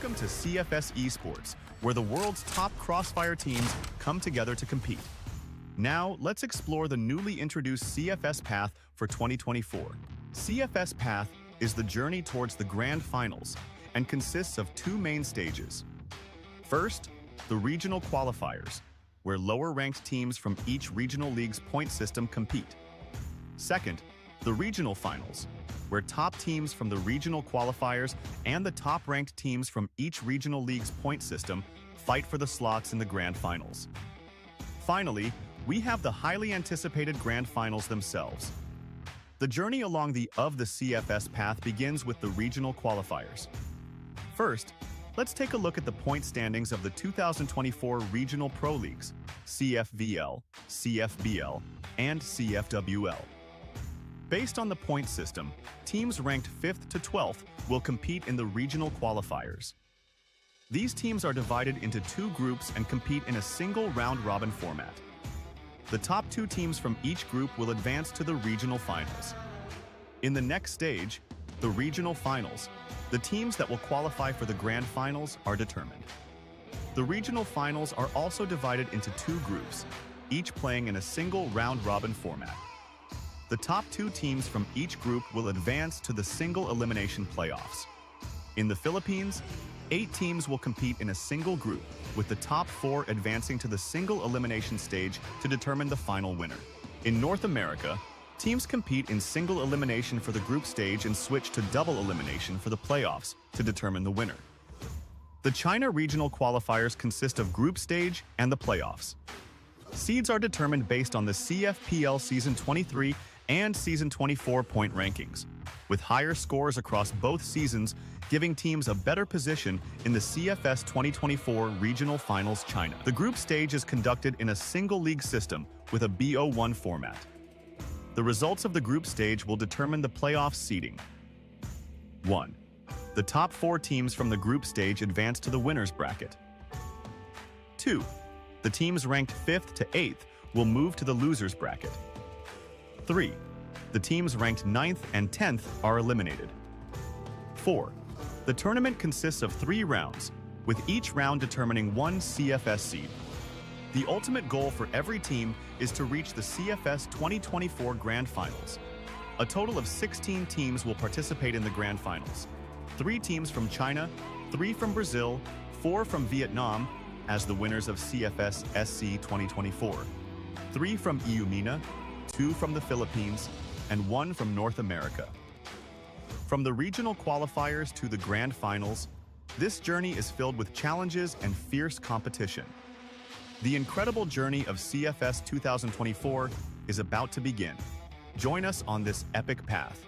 Welcome to CFS eSports, where the world's top CrossFire teams come together to compete. Now, let's explore the newly introduced CFS Path for 2024. CFS Path is the journey towards the Grand Finals and consists of two main stages. First, the regional qualifiers, where lower-ranked teams from each regional league's point system compete. Second, the regional finals, where top teams from the regional qualifiers and the top-ranked teams from each regional league's point system fight for the slots in the Grand Finals. Finally, we have the highly anticipated Grand Finals themselves. The journey along the CFS path begins with the regional qualifiers. First, let's take a look at the point standings of the 2024 Regional Pro Leagues, CFVL, CFBL, and CFWL. Based on the point system, teams ranked 5th to 12th will compete in the regional qualifiers. These teams are divided into two groups and compete in a single round-robin format. The top two teams from each group will advance to the regional finals. In the next stage, the regional finals, the teams that will qualify for the grand finals are determined. The regional finals are also divided into two groups, each playing in a single round-robin format. The top two teams from each group will advance to the single elimination playoffs. In the Philippines, 8 teams will compete in a single group, with the top 4 advancing to the single elimination stage to determine the final winner. In North America, teams compete in single elimination for the group stage and switch to double elimination for the playoffs to determine the winner. The China regional qualifiers consist of group stage and the playoffs. Seeds are determined based on the CFPL Season 23 and Season 24 point rankings, with higher scores across both seasons giving teams a better position in the CFS 2024 Regional Finals China. The group stage is conducted in a single league system with a BO1 format. The results of the group stage will determine the playoff seeding. 1. The top 4 teams from the group stage advance to the winner's bracket. 2. The teams ranked 5th to 8th will move to the loser's bracket. 3. The teams ranked 9th and 10th are eliminated. 4. The tournament consists of 3 rounds, with each round determining one CFS seed. The ultimate goal for every team is to reach the CFS 2024 Grand Finals. A total of 16 teams will participate in the Grand Finals. 3 teams from China, 3 from Brazil, 4 from Vietnam, as the winners of CFS SC 2024, 3 from Eumena, 2 from the Philippines, and 1 from North America. From the regional qualifiers to the grand finals, this journey is filled with challenges and fierce competition. The incredible journey of CFS 2024 is about to begin. Join us on this epic path.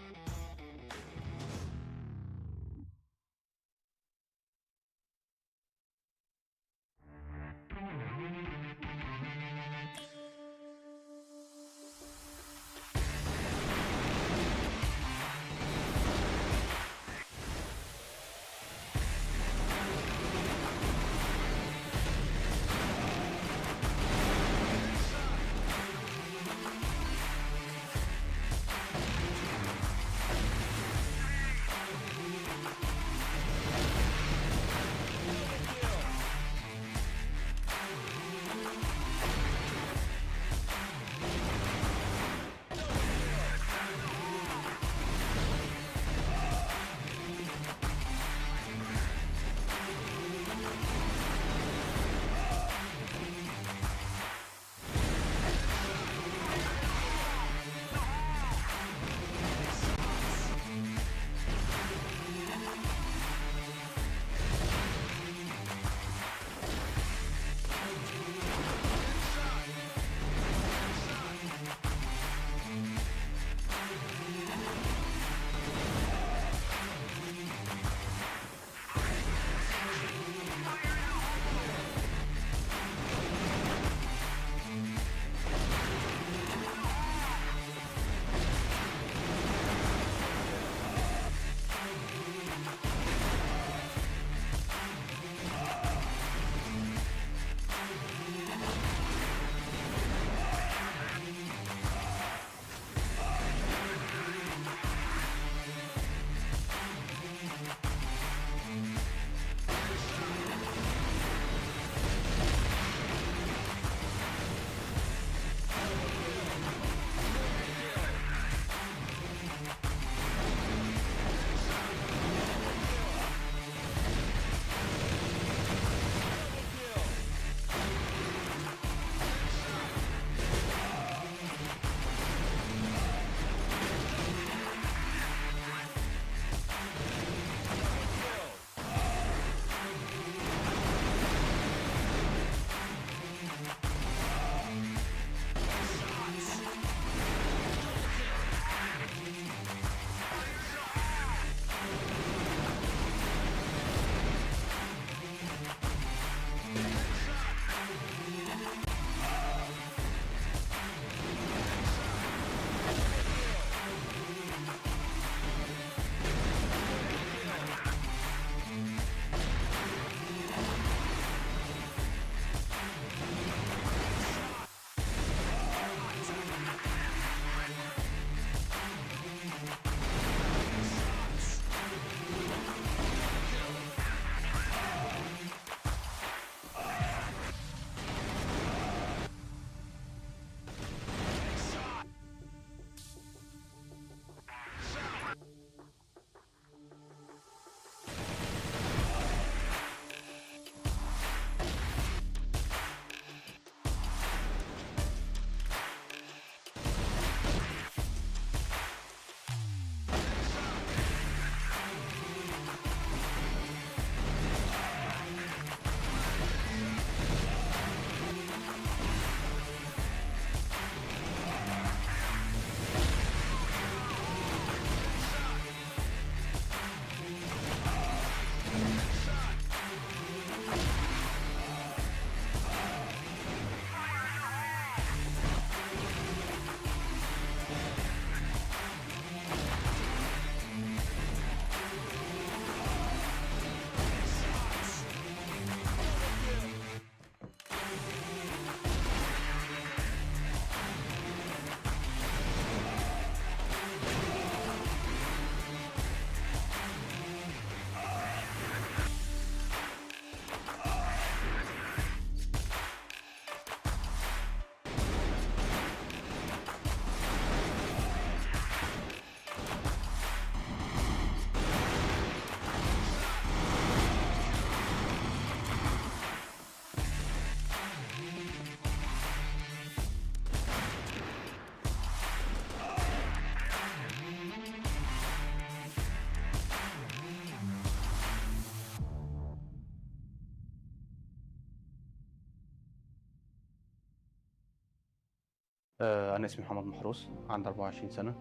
أنا اسمي محمد محروس، عندي 24 سنة.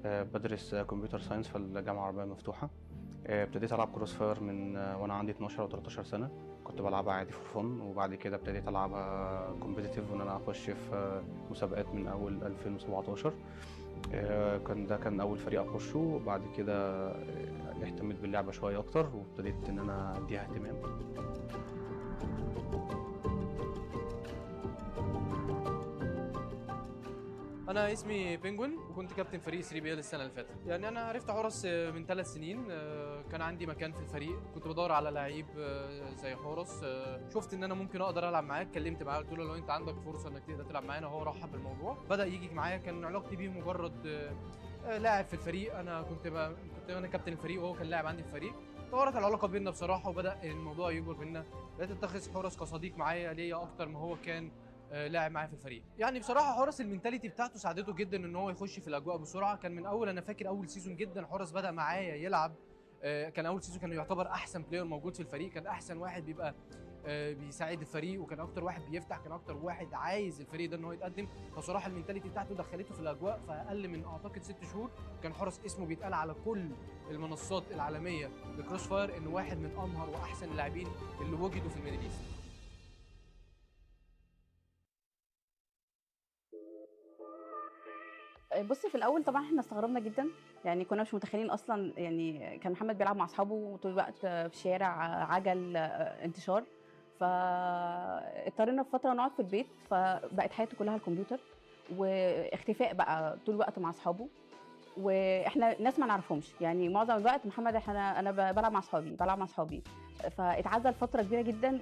بدرس كمبيوتر ساينس في الجامعة العربية المفتوحة. ابتديت ألعب كروس فاير من وأنا عندي 12 أو 13 سنة. كنت بلعبها عادي فور فن، وبعد كده ابتديت ألعبها كومبيتيتيف وإن أنا أخش في مسابقات من أول 2017. كان أول فريق أخشه، وبعد كده اهتميت باللعبة شوية أكتر وابتديت إن أنا أديها اهتمام. انا اسمي بينجوين وكنت كابتن فريق 3 بي ال السنه اللي فاتت. يعني انا عرفت حورس من 3 سنين. كان عندي مكان في الفريق، كنت بدور على لعيب زي حورس. شفت ان انا ممكن اقدر العب معاه، اتكلمت معاه قلت له لو انت عندك فرصه انك تقدر تلعب معانا، هو رحب بالموضوع، بدا يجي معايا. كان علاقتي بيه مجرد لاعب في الفريق. انا كنت انا كابتن الفريق وهو كان لاعب عندي في الفريق. طورت العلاقه بينا بصراحه وبدا الموضوع يكبر بينا. بقيت اتخذ حورس كصديق معايا ليا اكتر ما هو كان لاعب معايا في الفريق. يعني بصراحه حورس المينتاليتي بتاعته ساعدته جدا ان هو يخش في الاجواء بسرعه. كان من اول، انا فاكر اول سيزون جدا حورس بدا معايا يلعب. كان اول سيزون كان يعتبر احسن بلاير موجود في الفريق، كان احسن واحد بيبقى بيساعد الفريق، وكان اكتر واحد بيفتح، كان اكتر واحد عايز الفريق ده ان هو يتقدم. فصراحه المينتاليتي بتاعته دخلته في الاجواء. فاقل من اعتقد 6 شهور كان حورس اسمه بيتقال على كل المنصات العالميه لكروس فاير انه واحد من امهر واحسن اللاعبين اللي وجدوا في الميدل ايست. بصي، في الاول طبعا احنا استغربنا جدا، يعني كنا مش متخيلين اصلا. يعني كان محمد بيلعب مع اصحابه طول الوقت في الشارع، عجل، انتشار. فاضطرينا في فتره نقعد في البيت، فبقت حياته كلها الكمبيوتر واختفاء بقى طول الوقت مع اصحابه. واحنا ناس ما نعرفهمش، يعني معظم الوقت محمد انا بلعب مع اصحابي. فاتعزل فتره كبيره جدا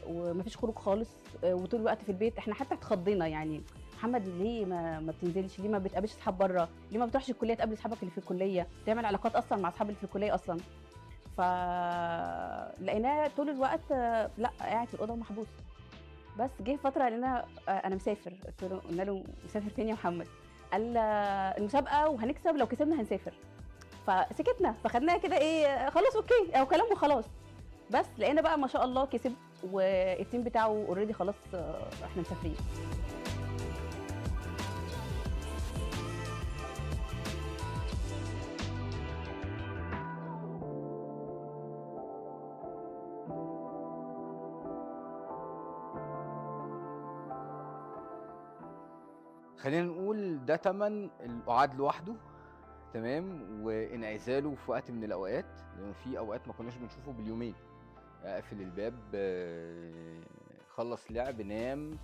ومفيش خروج خالص، وطول الوقت في البيت. احنا حتى اتخضينا، يعني محمد ليه ما بتنزلش؟ ليه ما بتقابلش اصحاب بره؟ ليه ما بتروحش الكليه تقابل اصحابك اللي في الكليه، تعمل علاقات اصلا مع اصحاب اللي في الكليه اصلا؟ فلقيناه طول الوقت لا، قاعد في الاوضه ومحبوس. بس جه فتره لنا انا مسافر. قلنا له مسافر فين يا محمد؟ قال المسابقه وهنكسب، لو كسبنا هنسافر. فسكتنا، فخدناها كده ايه، خلاص اوكي او كلام وخلاص. بس لقينا بقى ما شاء الله كسب، والتيم بتاعه اوريدي خلاص احنا مسافرين. خلينا نقول ده تمن القعاد لوحده، تمام، وانعزاله في وقت من الاوقات، لان في اوقات ما كناش بنشوفه باليومين. اقفل الباب، خلص لعب، نام.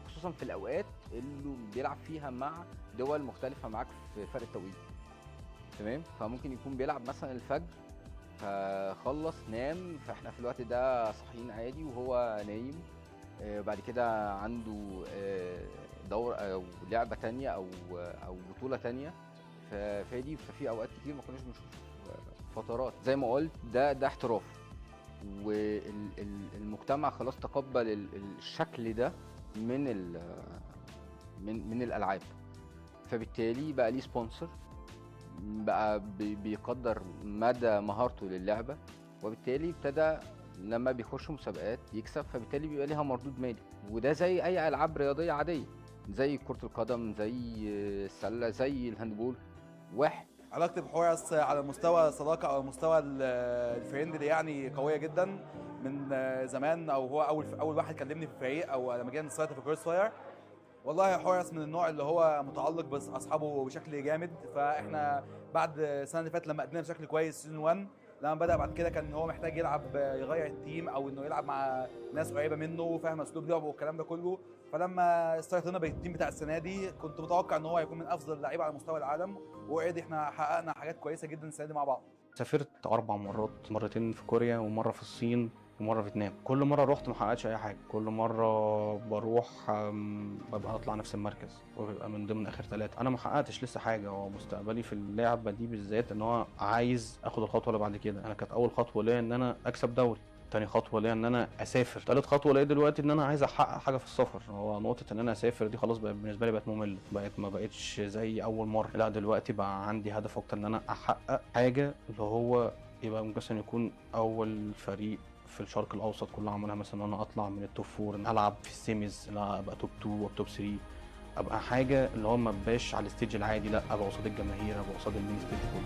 وخصوصا في الاوقات اللي بيلعب فيها مع دول مختلفه معاك في فرق التوقيت، تمام. فممكن يكون بيلعب مثلا الفجر، فخلص نام، فاحنا في الوقت ده صاحيين عادي وهو نايم. بعد كده عنده دور او لعبه تانية او بطوله تانية. ففي اوقات كتير ما كناش بنشوف فترات، زي ما قلت ده احتراف، والمجتمع خلاص تقبل الشكل ده من الالعاب. فبالتالي بقى ليه سبونسر، بقى بيقدر مدى مهارته للعبه، وبالتالي ابتدى لما بيخش مسابقات يكسب، فبالتالي بيبقى ليها مردود مالي. وده زي اي العاب رياضيه عاديه، زي كرة القدم، زي السلة، زي الهاندبول. واحد علاقتي بحورس على مستوى الصداقه او مستوى الفريندلي يعني قويه جدا من زمان، او هو اول واحد كلمني في الفريق، او لما جينا نستارت في كروس فاير. والله حورس من النوع اللي هو متعلق باصحابه بشكل جامد. فاحنا بعد السنه اللي فاتت لما قدمنا بشكل كويس سيزون 1، لما بدا بعد كده كان هو محتاج يلعب، يغير التيم او انه يلعب مع ناس قريبه منه فاهم اسلوب لعبه والكلام ده كله. فلما استارتنا بالتيم بتاع السنه دي كنت متوقع ان هو هيكون من افضل اللعيبه على مستوى العالم، واوريدي احنا حققنا حاجات كويسه جدا السنه دي مع بعض. سافرت 4 مرات، مرتين في كوريا ومره في الصين ومره فيتنام. كل مره رحت ما حققتش اي حاجه، كل مره بروح ببقى اطلع نفس المركز وبيبقى من ضمن اخر 3. انا ما حققتش لسه حاجه. هو مستقبلي في اللعبه دي بالذات ان هو عايز اخد الخطوه اللي بعد كده. انا كانت اول خطوه ليا ان انا اكسب دوري، تاني خطوه ليا ان انا اسافر، تالت خطوه ليا دلوقتي ان انا عايز احقق حاجه في السفر. هو نقطه ان انا اسافر دي خلاص بالنسبه لي بقت ممله، ما بقتش زي اول مره. لا دلوقتي بقى عندي هدف اكتر ان انا احقق حاجه، اللي هو يبقى مثلا يكون اول فريق في الشرق الاوسط كلها عملها، مثلا ان انا اطلع من التوب 4، ان العب في السيميز، ان انا ابقى توب 2 او توب 3، ابقى حاجه اللي هو ما ابقاش على الستيج العادي، لا ابقى قصاد الجماهير، ابقى قصاد المين ستيج كله.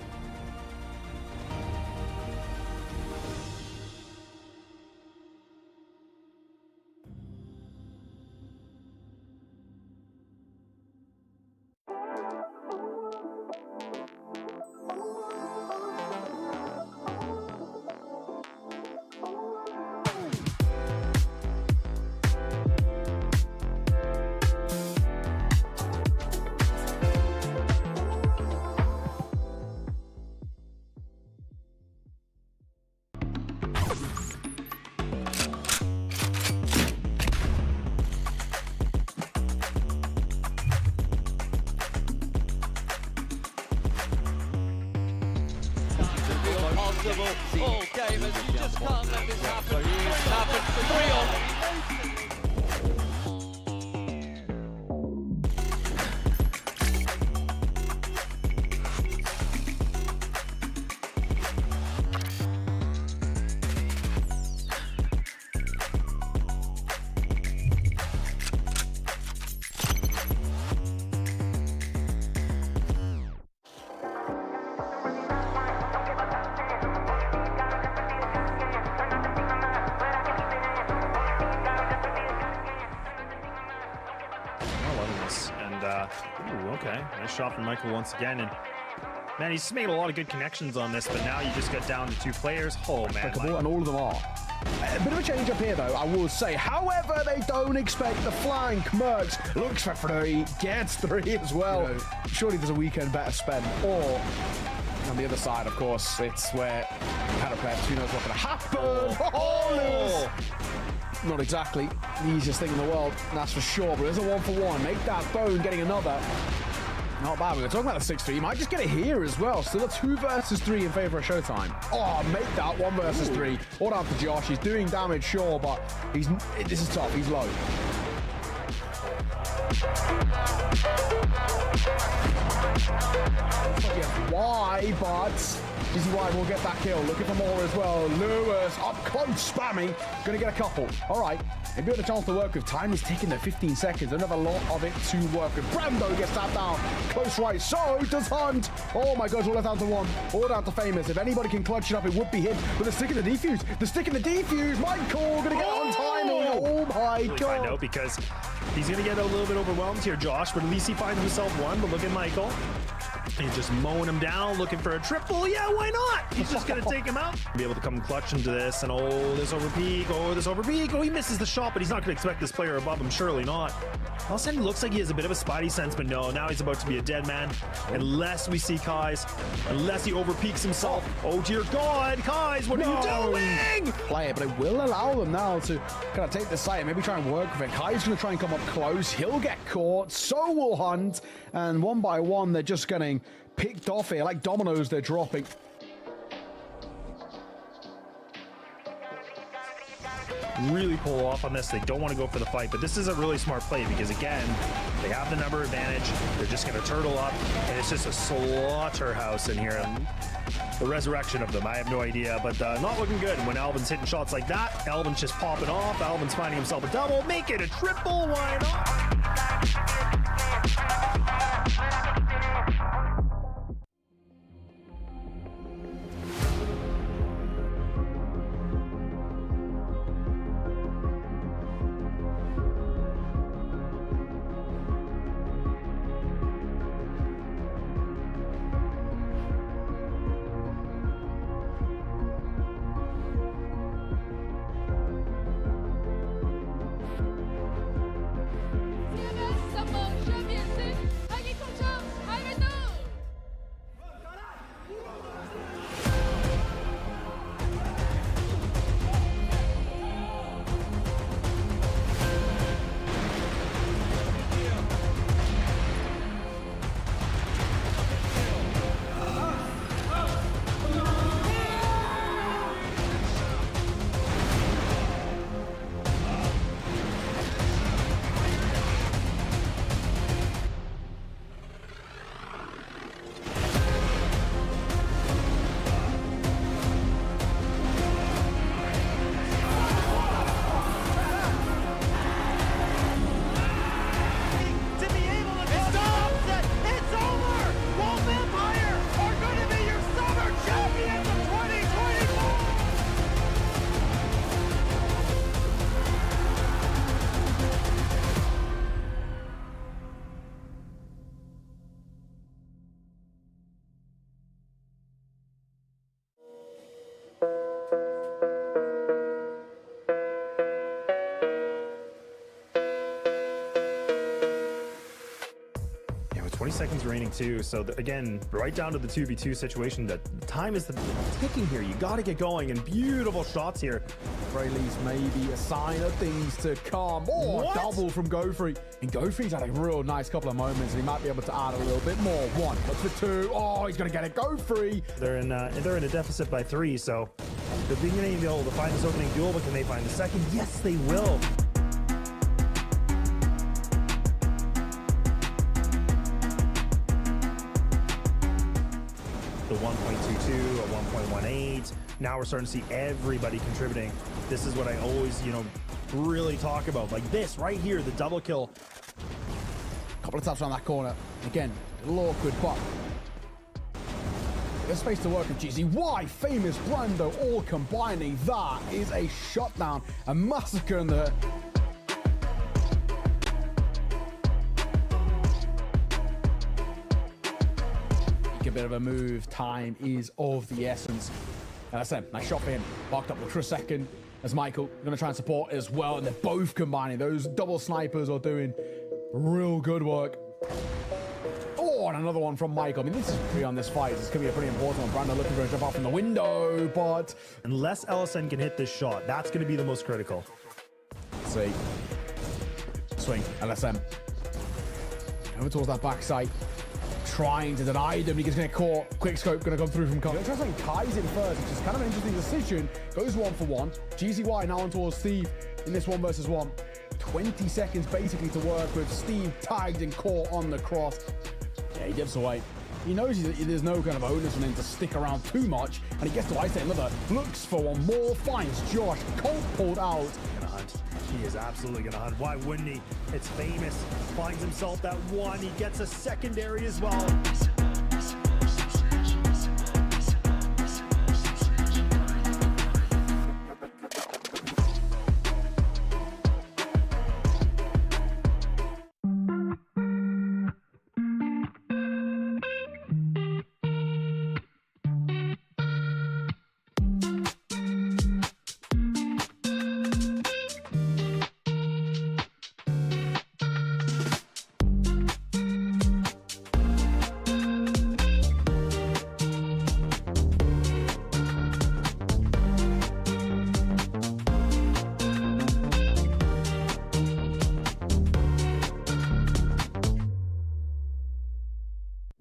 All gamers, you just can't let this happen. It's happened for 3-on. Okay, nice shot from Michael once again, and man, he's made a lot of good connections on this, but now you just get down to 2 players. Oh man, and all of them are. A bit of a change up here, though, I will say. However, they don't expect the flank. Mercs looks for 3, gets 3 as well. You know, surely there's a weekend better spent. Or on the other side, of course, it's where Cataplebs, who knows what's going to happen. Oh! Not exactly the easiest thing in the world, that's for sure, but there's a 1-for-1. Make that bone, getting another. Not bad. We were talking about the 6-3. He might just get it here as well. Still a 2 versus 3 in favor of Showtime. Oh, make that 1 versus 3. All down to Josh. He's doing damage, sure, but this is tough. He's low. Why, but this is why we'll get that kill. Looking for more as well. Lewis up close, spamming. Gonna get a couple. All right. Maybe a chance to work with. Time is ticking there, 15 seconds. Another lot of it to work with. Brando gets tapped down. Close right. So does Hunt. Oh my God, all down to 1. All down to Famous. If anybody can clutch it up, it would be him. But the stick in the defuse. The stick in the defuse. Michael gonna get on timing. Oh my God. I know, because he's gonna get a little bit overwhelmed here, Josh, but at least he finds himself 1. But look at Michael. He's just mowing him down, looking for a triple. Yeah, why not? He's just going to take him out. Be able to come clutch into this, and this over peak. Oh, he misses the shot, but he's not going to expect this player above him. Surely not. All of a sudden, he looks like he has a bit of a spidey sense, but no, now he's about to be a dead man. Unless we see Kai's, unless he overpeaks himself. Oh, dear God, Kai's, what are you doing? Play it, but it will allow them now to kind of take the site and maybe try and work with it. Kai's going to try and come up close. He'll get caught. So will Hunt. And 1 by 1, they're just getting picked off here. Like dominoes, they're dropping. Really pull off on this. They don't want to go for the fight, but this is a really smart play because, again, they have the number advantage. They're just going to turtle up, and it's just a slaughterhouse in here. The resurrection of them, I have no idea, but not looking good when Alvin's hitting shots like that. Alvin's just popping off. Alvin's finding himself a double. Make it a triple. Why not? 20 seconds remaining too. So again, right down to the 2v2 situation. That time is ticking here. You got to get going, and beautiful shots here. Very least, maybe a sign of things to come. Oh, What? double from Gofree. And Gofree's had a real nice couple of moments, and he might be able to add a little bit more. One, looks for two. Oh, he's going to get it. Gofree. They're in a deficit by 3, so they're beginning to be able to find this opening duel, but can they find the second? Yes, they will. The 1.22, a 1.18. Now we're starting to see everybody contributing. This is what I always, really talk about. Like this right here, the double kill. Couple of taps around that corner. Again, a little awkward, but there's space to work with GZY, famous Brando, all combining. That is a shutdown, a massacre in the... A bit of a move. Time is of the essence. And that's it. Nice shot for him. Parked up for a second as Michael going to try and support as well. And they're both combining. Those double snipers are doing real good work. Oh, and another one from Michael. I mean, this is pretty on this fight. This could be a pretty important one. Brando looking for a jump out from the window, but Unless LSN can hit this shot, that's going to be the most critical. see. Swing. LSM. Over towards that backside. Trying to deny them. He's going to get caught. Quick scope going to come through from Kyle. Tries to Kai's in first, which is kind of an interesting decision. Goes 1 for 1. GZY now on towards Steve in this 1 versus 1. 20 seconds basically to work with. Steve tagged and caught on the cross. Yeah, he dips away. He knows there's no kind of onus on him to stick around too much, and he gets to ice another. Looks for one more. Finds Josh. Colt pulled out. Gonna hunt. He is absolutely gonna hunt. Why wouldn't he? It's famous. Finds himself that one. He gets a secondary as well.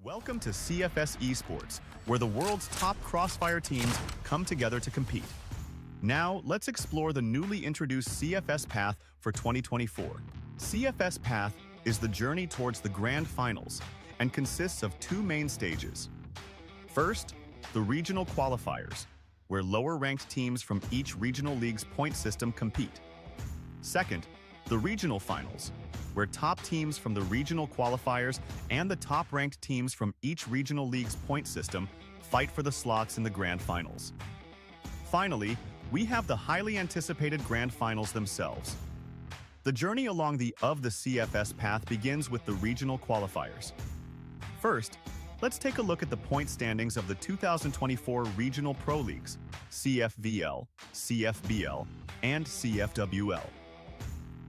Welcome to CFS eSports, where the world's top CrossFire teams come together to compete. Now, let's explore the newly introduced CFS Path for 2024. CFS Path is the journey towards the Grand Finals and consists of 2 main stages. First, the regional qualifiers, where lower-ranked teams from each regional league's point system compete. Second, the regional finals, where top teams from the regional qualifiers and the top-ranked teams from each regional league's point system fight for the slots in the Grand Finals. Finally, we have the highly anticipated Grand Finals themselves. The journey along the CFS path begins with the regional qualifiers. First, let's take a look at the point standings of the 2024 Regional Pro Leagues, CFVL, CFBL, and CFWL.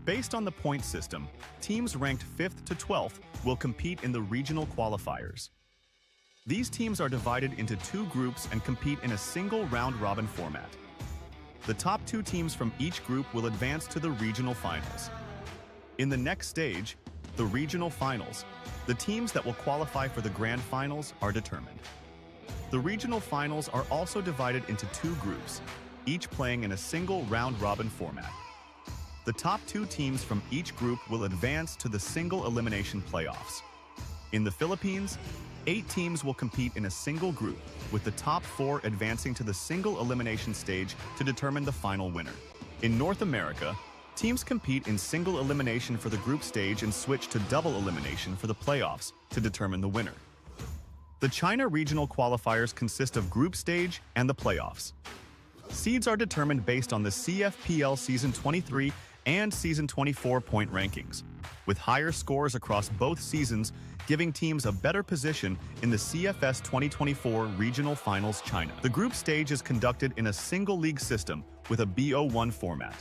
Based on the point system, teams ranked 5th to 12th will compete in the regional qualifiers. These teams are divided into 2 groups and compete in a single round-robin format. The top 2 teams from each group will advance to the regional finals. In the next stage, the regional finals, the teams that will qualify for the grand finals are determined. The regional finals are also divided into 2 groups, each playing in a single round-robin format. The top 2 teams from each group will advance to the single elimination playoffs. In the Philippines, 8 teams will compete in a single group, with the top 4 advancing to the single elimination stage to determine the final winner. In North America, teams compete in single elimination for the group stage and switch to double elimination for the playoffs to determine the winner. The China regional qualifiers consist of group stage and the playoffs. Seeds are determined based on the CFPL Season 23 and Season 24 point rankings, with higher scores across both seasons giving teams a better position in the CFS 2024 Regional Finals China. The group stage is conducted in a single league system with a BO1 format.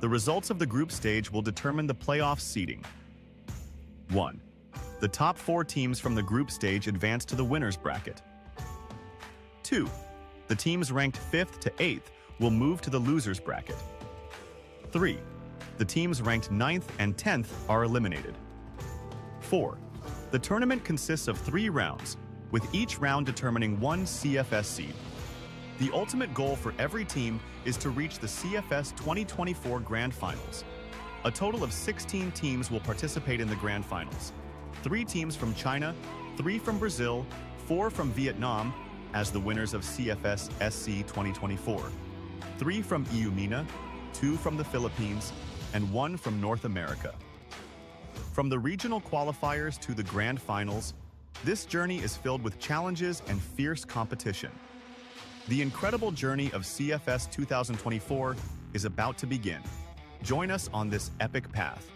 The results of the group stage will determine the playoff seeding. 1. The top 4 teams from the group stage advance to the winners bracket. 2. The teams ranked 5th to 8th will move to the losers bracket. 3. The teams ranked 9th and 10th are eliminated. 4. The tournament consists of 3 rounds, with each round determining 1 CFS seed. The ultimate goal for every team is to reach the CFS 2024 Grand Finals. A total of 16 teams will participate in the Grand Finals. 3 teams from China, 3 from Brazil, 4 from Vietnam as the winners of CFS SC 2024, 3 from Eumena, 2 from the Philippines, and 1 from North America. From the regional qualifiers to the Grand Finals, this journey is filled with challenges and fierce competition. The incredible journey of CFS 2024 is about to begin. Join us on this epic path.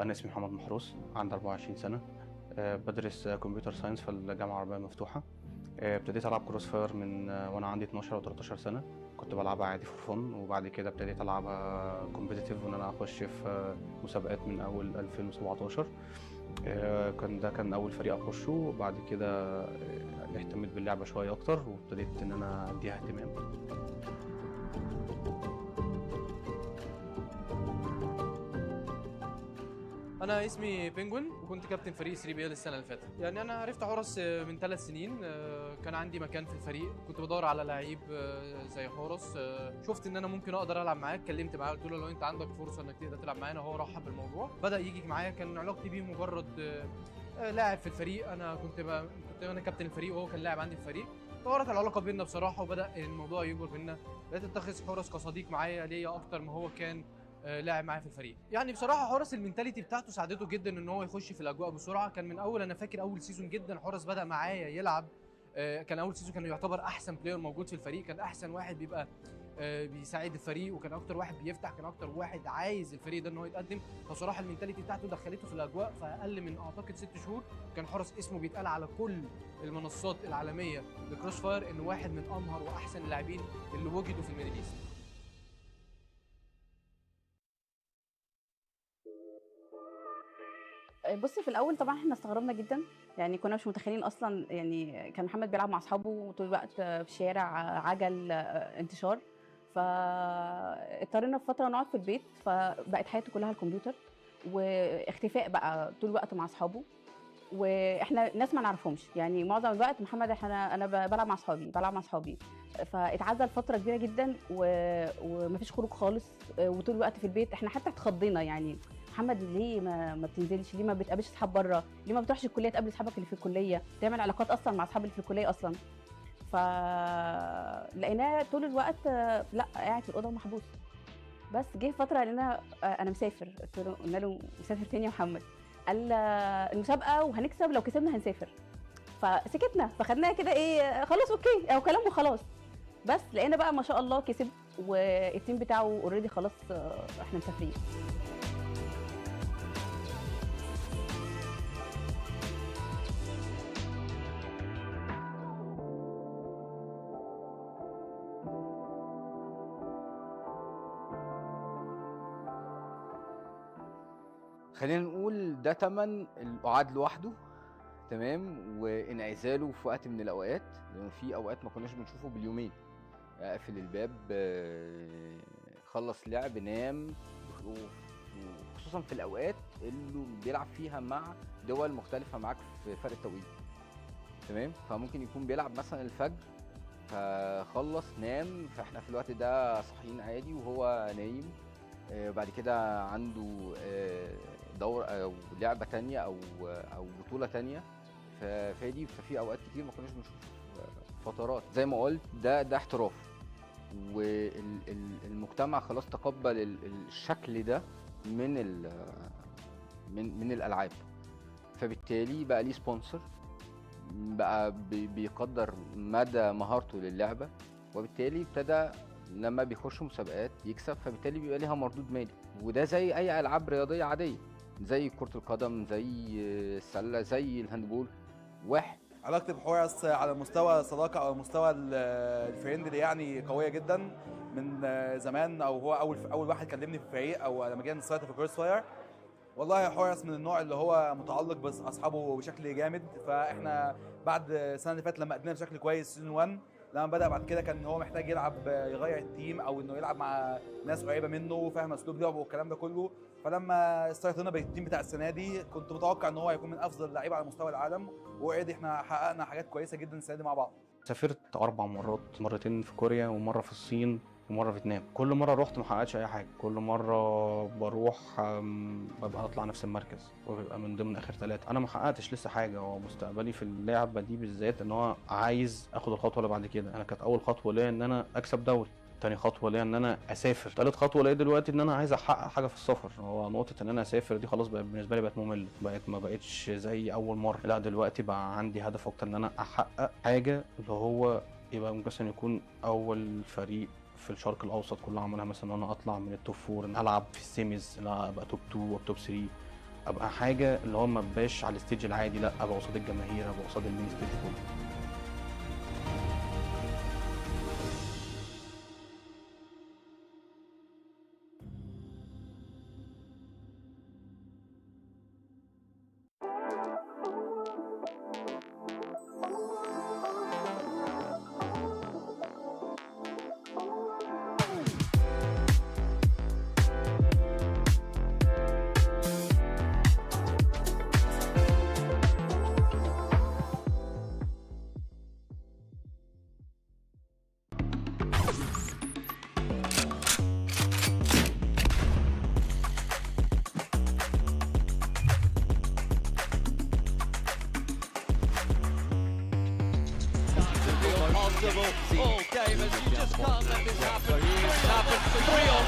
انا اسمي محمد محروس، عندي 24 سنه. بدرس كمبيوتر ساينس في الجامعه العربيه المفتوحه. ابتديت العب كروس فاير من وانا عندي 12 او 13 سنه. كنت بلعبها عادي فور فن، وبعد كده ابتديت العبها كومبيتيتيف وان انا اخش في مسابقات من اول 2017. كان اول فريق اخشه، وبعد كده اهتميت باللعبه شويه اكتر وابتديت ان انا اديها اهتمام. انا اسمي بينجوين وكنت كابتن فريق 3 بي ال السنه اللي فاتت. يعني انا عرفت حورس من 3 سنين. كان عندي مكان في الفريق، كنت بدور على لعيب زي حورس. شفت ان انا ممكن اقدر العب معاك، كلمت معاه قلت له لو انت عندك فرصه انك تقدر تلعب معانا، هو رحب بالموضوع، بدا يجي معايا. كان علاقتي بيه مجرد لاعب في الفريق. انا كنت انا كابتن الفريق وهو كان لاعب عندي في الفريق. طورت العلاقه بينا بصراحه وبدا الموضوع يكبر بينا. بقيت اتخذ حورس كصديق معايا ليا اكتر ما هو كان لاعب معايا في الفريق. يعني بصراحه حورس المينتاليتي بتاعته ساعدته جدا ان هو يخش في الاجواء بسرعه. كان من اول، انا فاكر اول سيزون جدا حورس بدا معايا يلعب. كان اول سيزون كان يعتبر احسن بلاير موجود في الفريق، كان احسن واحد بيبقى بيساعد الفريق، وكان اكتر واحد بيفتح، كان اكتر واحد عايز الفريق ده ان هو يتقدم. فصراحه المينتاليتي بتاعته دخلته في الاجواء. فاقل من اعتقد 6 شهور كان حورس اسمه بيتقال على كل المنصات العالميه لكروس فاير انه واحد من امهر واحسن اللاعبين اللي وجدوا في الميدل ايست. بصي، في الاول طبعا احنا استغربنا جدا، يعني كنا مش متخيلين اصلا. يعني كان محمد بيلعب مع اصحابه طول الوقت في الشارع، عجل، انتشار. فاضطرينا في فتره نقعد في البيت، فبقت حياته كلها الكمبيوتر واختفاء بقى طول الوقت مع اصحابه. واحنا ناس ما نعرفهمش، يعني معظم الوقت محمد انا بلعب مع اصحابي. فاتعزل فتره كبيره جدا ومفيش خروج خالص، وطول الوقت في البيت. احنا حتى اتخضينا، يعني محمد ليه ما بتنزلش؟ ليه ما بتقابلش اصحاب بره؟ ليه ما بتروحش الكليه تقابل اصحابك اللي في الكليه، تعمل علاقات اصلا مع اصحاب اللي في الكليه اصلا؟ فلقيناه طول الوقت لا، قاعد في الاوضه ومحبوس. بس جه فتره لنا انا مسافر. قلنا له مسافر فين يا محمد؟ قال المسابقه وهنكسب، لو كسبنا هنسافر. فسكتنا، فخدناها كده ايه، خلاص اوكي او كلام وخلاص. بس لقينا بقى ما شاء الله كسب، والتيم بتاعه اوريدي خلاص احنا مسافرين. خلينا نقول ده تمن القعاد لوحده، تمام، وانعزاله في وقت من الاوقات، لان في اوقات ما كناش بنشوفه باليومين. اقفل الباب، خلص لعب، نام. وخصوصا في الاوقات اللي بيلعب فيها مع دول مختلفه معاك في فرق التوقيت، تمام. فممكن يكون بيلعب مثلا الفجر، فخلص نام، فاحنا في الوقت ده صاحيين عادي وهو نايم. بعد كده عنده دور او لعبه تانية او بطوله تانية. ففي اوقات كتير ما كناش بنشوف فترات. زي ما قلت ده احتراف، والمجتمع خلاص تقبل الشكل ده من الالعاب. فبالتالي بقى ليه سبونسر، بقى بيقدر مدى مهارته للعبه، وبالتالي ابتدى لما بيخش مسابقات يكسب، فبالتالي بيبقى ليها مردود مالي. وده زي اي العاب رياضيه عاديه، زي كره القدم، زي السله، زي الهاندبول. واحد علاقتي بحورس على مستوى صداقه او مستوى الفريندلي يعني قويه جدا من زمان، او هو اول واحد كلمني في الفريق، او لما جينا نسيطر في كروس فاير. والله حورس من النوع اللي هو متعلق باصحابه بشكل جامد. فاحنا بعد السنه اللي فاتت لما قدمنا بشكل كويس سيزون 1، لما بدا بعد كده كان هو محتاج يلعب، يغير التيم، او انه يلعب مع ناس قريبه منه فاهم اسلوب لعبه والكلام ده كله. فلما استيقظنا بالتيم بتاع السنه دي، كنت متوقع ان هو هيكون من افضل اللعيبه على مستوى العالم، واوريدي احنا حققنا حاجات كويسه جدا السنه دي مع بعض. سافرت 4 مرات، مرتين في كوريا ومره في الصين ومره في فيتنام. كل مره رحت ما حققتش اي حاجه، كل مره بروح ببقى اطلع نفس المركز وبيبقى من ضمن اخر 3. انا ما حققتش لسه حاجه. ومستقبلي في اللعبه دي بالذات ان هو عايز اخد الخطوه اللي بعد كده. انا كانت اول خطوه ليا ان انا اكسب دوري، تاني خطوه ليا ان انا اسافر، تالت خطوه ليا دلوقتي ان انا عايز احقق حاجه في السفر. هو نقطه ان انا اسافر دي خلاص بالنسبه لي بقت ممله، ما بقتش زي اول مره. لا دلوقتي بقى عندي هدف اكتر ان انا احقق حاجه، اللي هو يبقى مثلا يكون اول فريق في الشرق الاوسط كلها عملها، مثلا ان انا اطلع من التوب 4، ان العب في السيميز، ان انا ابقى توب 2 او توب 3، ابقى حاجه اللي هو ما ابقاش على الستيج العادي، لا ابقى قصاد الجماهير، ابقى قصاد المين ستيج كله. All gamers, you just can't let this happen. It's happened 3-on.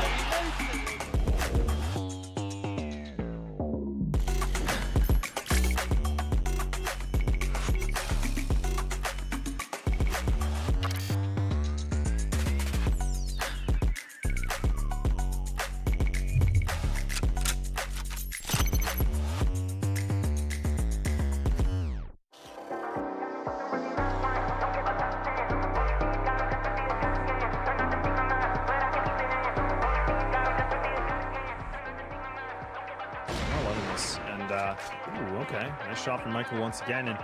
Okay, nice shot from Michael once again, and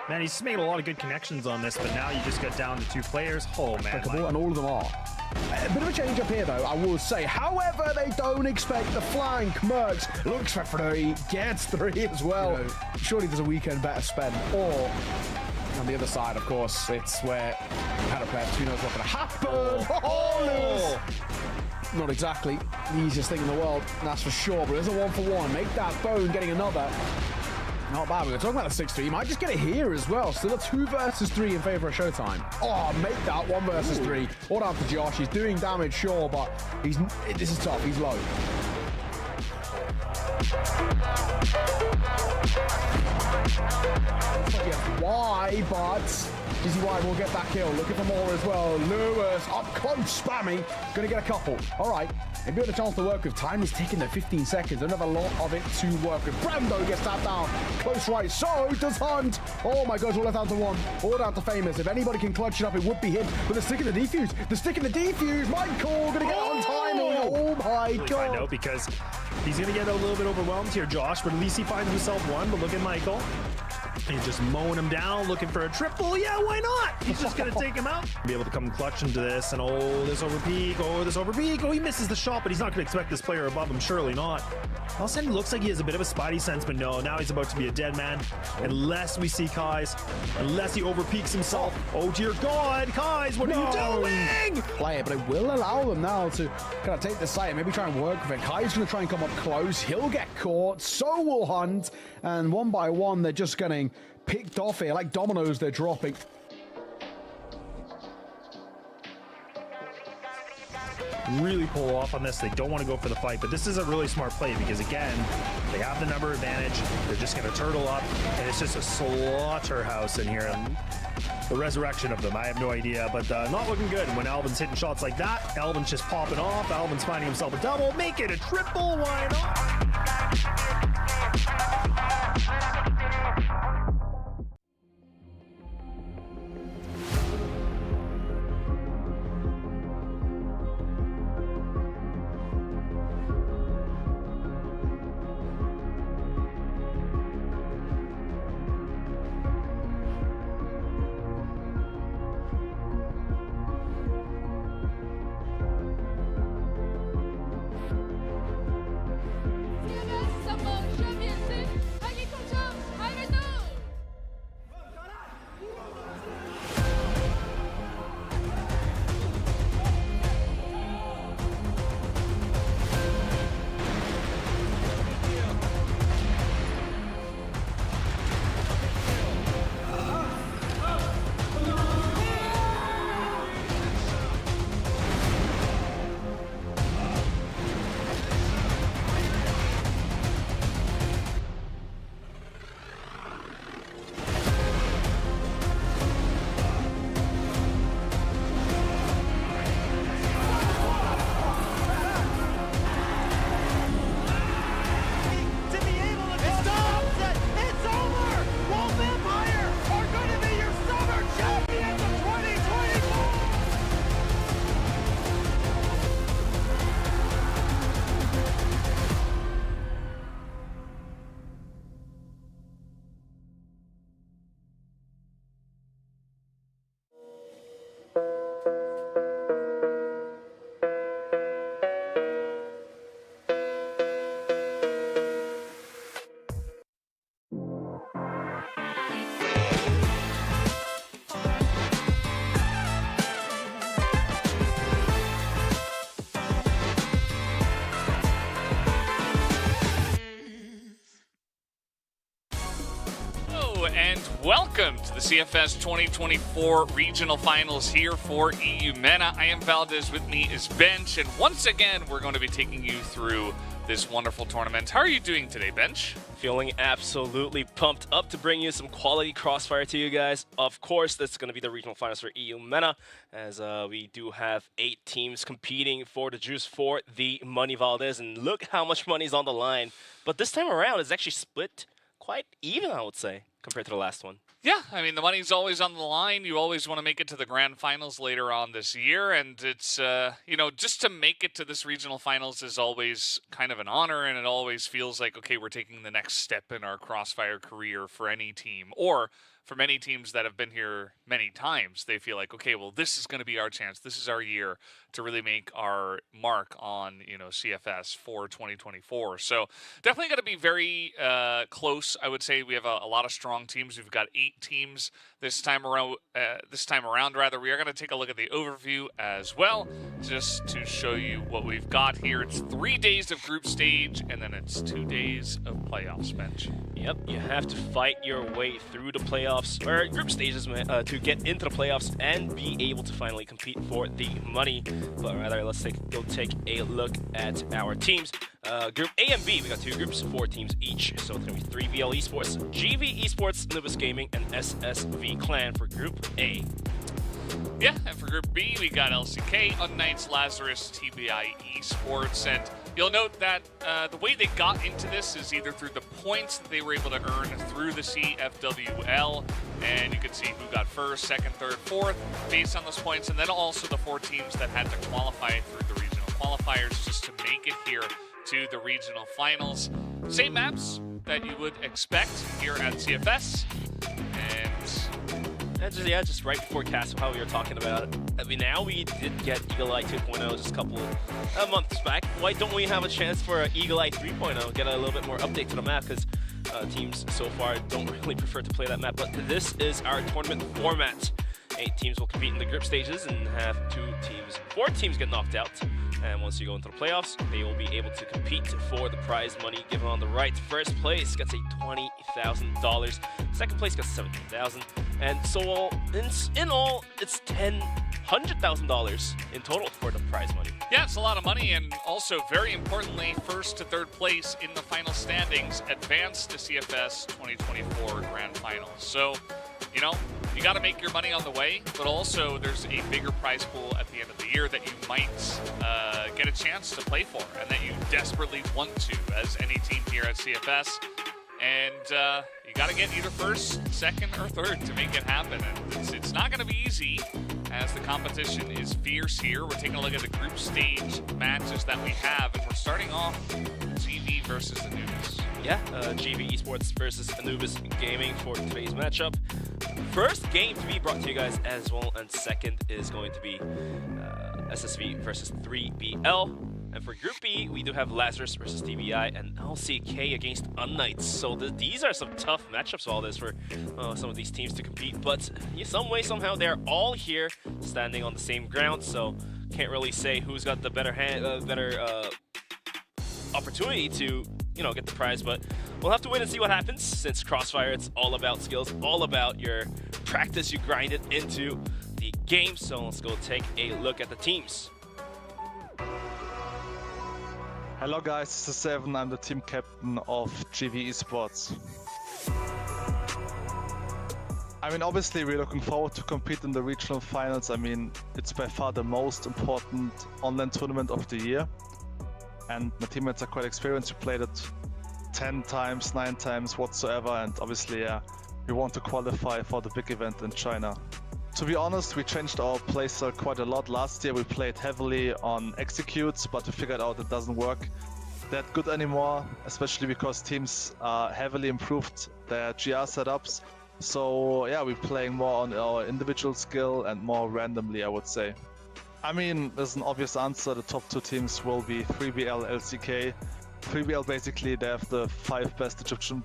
man, he's made a lot of good connections on this, but now you just got down to 2 players. Oh man, and all of them are. A bit of a change up here, though, I will say. However, they don't expect the flank. Mercs looks for 3, gets 3 as well. You know, surely there's a weekend better spent. Or on the other side, of course, it's where had a player 2 knows what's going to happen. Oh! Not exactly the easiest thing in the world, that's for sure, but there's a 1-for-1. Make that bone, getting another. Not bad. We were talking about the 6-3. He might just get it here as well. Still a 2 versus 3 in favor of Showtime. Oh, make that 1 versus 3. All down to Josh. He's doing damage, sure, but this is tough. He's low. Why, but Dizzy White will get that kill. Looking for more as well. Lewis up close, spammy. Gonna get a couple. All right. Maybe with a chance to work with. Time is ticking at 15 seconds. Don't have a lot of it to work with. Brando gets tapped down. Close right. So does Hunt. Oh my gosh, all down to 1. All down to Famous. If anybody can clutch it up, it would be him. But the stick in the defuse. The stick in the defuse. Michael gonna get on timing. Oh my god. I know, because he's gonna get a little bit overwhelmed here, Josh, but at least he finds himself 1. But look at Michael. He's just mowing him down, looking for a triple. Yeah, why not? He's just going to take him out. Be able to come clutch into this, and oh, this over peak. Oh, he misses the shot, but he's not going to expect this player above him. Surely not. All of a sudden, it looks like he has a bit of a spidey sense, but no, now he's about to be a dead man. Unless we see Kai's, unless he overpeaks himself. Oh, dear God, Kai's, what are you doing? Play it, but it will allow them now to kind of take the site and maybe try and work with it. Kai's going to try and come up close. He'll get caught. So will Hunt. And 1 by 1, they're just getting picked off here. Like dominoes, they're dropping. Really pull off on this. They don't want to go for the fight, but this is a really smart play because, again, they have the number advantage. They're just going to turtle up, and it's just a slaughterhouse in here. And the resurrection of them, I have no idea, but not looking good. When Alvin's hitting shots like that, Alvin's just popping off. Alvin's finding himself a double. Make it a triple. Why not? Hello and welcome to the CFS 2024 Regional Finals here for Eumena. I am Valdez, with me is Bench, and once again we're going to be taking you through this wonderful tournament. How are you doing today, Bench? Feeling absolutely pumped up to bring you some quality Crossfire to you guys. Of course, this is going to be the regional finals for Eumena, as we do have 8 teams competing for the juice for the money, Valdez, and look how much money is on the line. But this time around, it's actually split quite even, I would say, compared to the last one. Yeah, I mean, the money's always on the line. You always want to make it to the grand finals later on this year, and it's, you know, just to make it to this regional finals is always kind of an honor, and it always feels like, okay, we're taking the next step in our Crossfire career for any team, or for many teams that have been here many times, they feel like, okay, well, this is going to be our chance. This is our year to really make our mark on, you know, CFS for 2024. So definitely going to be very close. I would say we have a lot of strong teams. We've got 8 teams this time around. We are going to take a look at the overview as well, just to show you what we've got here. It's 3 days of group stage, and then it's 2 days of playoffs, Bench. Yep, you have to fight your way through the playoffs, or group stages, to get into the playoffs and be able to finally compete for the money. But rather, let's go take a look at our teams. Group A and B, we got 2 groups, 4 teams each. So it's going to be 3BL eSports, GV eSports, Anubis Gaming, and SSV Clan for Group A. Yeah, and for Group B, we got LCK, unKnights, Lazarus, TBI eSports, and you'll note that the way they got into this is either through the points that they were able to earn through the CFWL, and you can see who got first, second, third, fourth, based on those points, and then also the 4 teams that had to qualify through the regional qualifiers just to make it here to the regional finals. Same maps that you would expect here at CFS, and just right before cast, how we were talking about it. I mean, now we did get Eagle Eye 2.0 just a couple of months back. Why don't we have a chance for Eagle Eye 3.0? Get a little bit more update to the map, because teams so far don't really prefer to play that map. But this is our tournament format. 8 teams will compete in the group stages and have 4 teams get knocked out. And once you go into the playoffs, they will be able to compete for the prize money given on the right. First place gets a $20,000. Second place gets $17,000. And so in all, it's $100,000 in total for the prize money. Yeah, it's a lot of money, and also, very importantly, first to third place in the final standings advance to CFS 2024 Grand Finals. So, you know, you got to make your money on the way, but also there's a bigger prize pool at the end of the year that you might get a chance to play for, and that you desperately want to, as any team here at CFS. And you got to get either first, second, or third to make it happen. And it's not going to be easy, as the competition is fierce here. We're taking a look at the group stage matches that we have, and we're starting off GV versus Anubis. Yeah, GV eSports versus Anubis Gaming for today's matchup. First game to be brought to you guys as well, and second is going to be SSV versus 3BL. And for Group B, we do have Lazarus versus TBI and LCK against unKnights. So these are some tough matchups, all this, for some of these teams to compete. But some way, somehow, they're all here standing on the same ground. So can't really say who's got the better opportunity to, get the prize. But we'll have to wait and see what happens. Since Crossfire, it's all about skills, all about your practice. You grind it into the game. So let's go take a look at the teams. Hello guys, this is Seven. I'm the team captain of GV eSports. I mean, obviously we're looking forward to compete in the regional finals. I mean, it's by far the most important online tournament of the year. And my teammates are quite experienced. We played it 10 times, 9 times whatsoever. And obviously, we want to qualify for the big event in China. To be honest, we changed our playstyle quite a lot. Last year we played heavily on executes, but we figured out it doesn't work that good anymore, especially because teams heavily improved their GR setups. So yeah, we're playing more on our individual skill and more randomly, I would say. I mean, there's an obvious answer. The top 2 teams will be 3BL, LCK. 3BL, basically, they have the 5 best Egyptian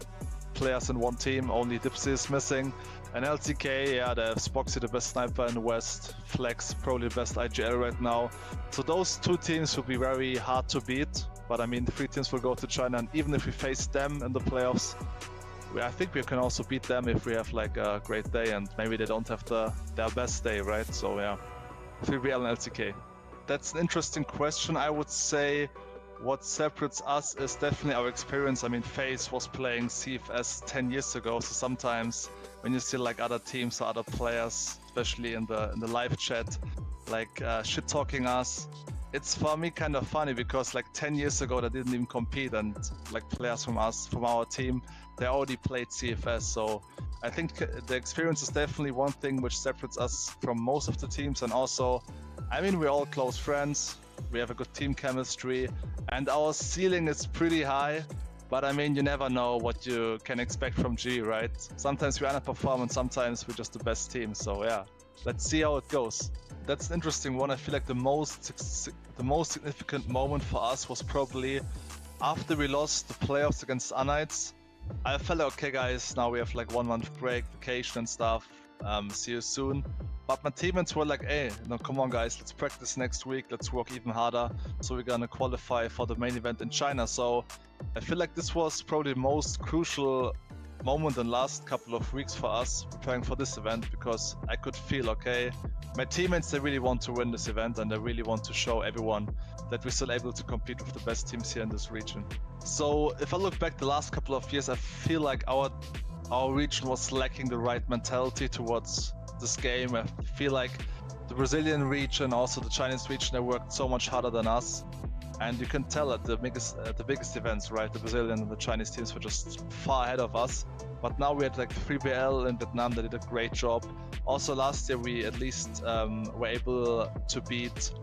players in one team, only Dipsy is missing. And LCK, yeah, they have Spoxy, the best sniper in the West, Flex, probably the best IGL right now. So those 2 teams will be very hard to beat, but I mean, the 3 teams will go to China, and even if we face them in the playoffs, I think we can also beat them if we have like a great day, and maybe they don't have their best day, right? So yeah, 3BL and LCK. That's an interesting question. I would say what separates us is definitely our experience. I mean, FaZe was playing CFS 10 years ago, so sometimes when you see like other teams or other players, especially in the live chat, like shit talking us, it's for me kind of funny because like 10 years ago they didn't even compete, and like players from our team, they already played CFS. So I think the experience is definitely one thing which separates us from most of the teams. And also, I mean, we're all close friends, we have a good team chemistry, and our ceiling is pretty high. But I mean, you never know what you can expect from G, right? Sometimes we underperform and sometimes we're just the best team. So yeah, let's see how it goes. That's an interesting one. I feel like the most significant moment for us was probably after we lost the playoffs against unKnights. I felt like, okay guys, now we have like 1 month break, vacation and stuff. See you soon. But my teammates were like, hey, no, come on guys, let's practice next week, let's work even harder. So we're gonna qualify for the main event in China. So I feel like this was probably the most crucial moment in the last couple of weeks for us preparing for this event, because I could feel, okay, my teammates, they really want to win this event and they really want to show everyone that we're still able to compete with the best teams here in this region. So if I look back the last couple of years, I feel like our region was lacking the right mentality towards this game. I feel like the Brazilian region, also the Chinese region, they worked so much harder than us. And you can tell at the biggest events, right? The Brazilian and the Chinese teams were just far ahead of us. But now we had like 3BL in Vietnam that did a great job. Also last year we at least were able to beat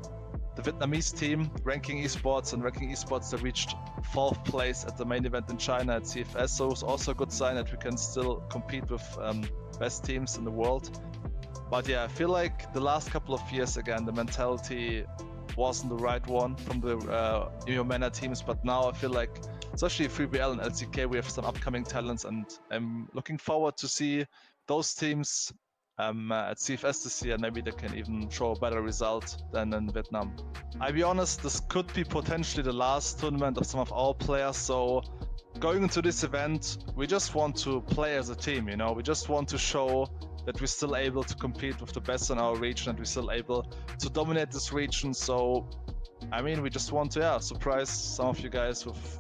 the Vietnamese team, Ranking eSports, and Ranking eSports, they reached 4th place at the main event in China at CFS. So it's also a good sign that we can still compete with best teams in the world. But yeah, I feel like the last couple of years, again, the mentality wasn't the right one from the Eumena teams, but now I feel like, especially 3BL and LCK, we have some upcoming talents, and I'm looking forward to see those teams at CFS this year. Maybe they can even show a better result than in Vietnam. I'll be honest, this could be potentially the last tournament of some of our players, so going into this event, we just want to play as a team, you know, we just want to show that we're still able to compete with the best in our region, and we're still able to dominate this region. So, I mean, we just want to, surprise some of you guys with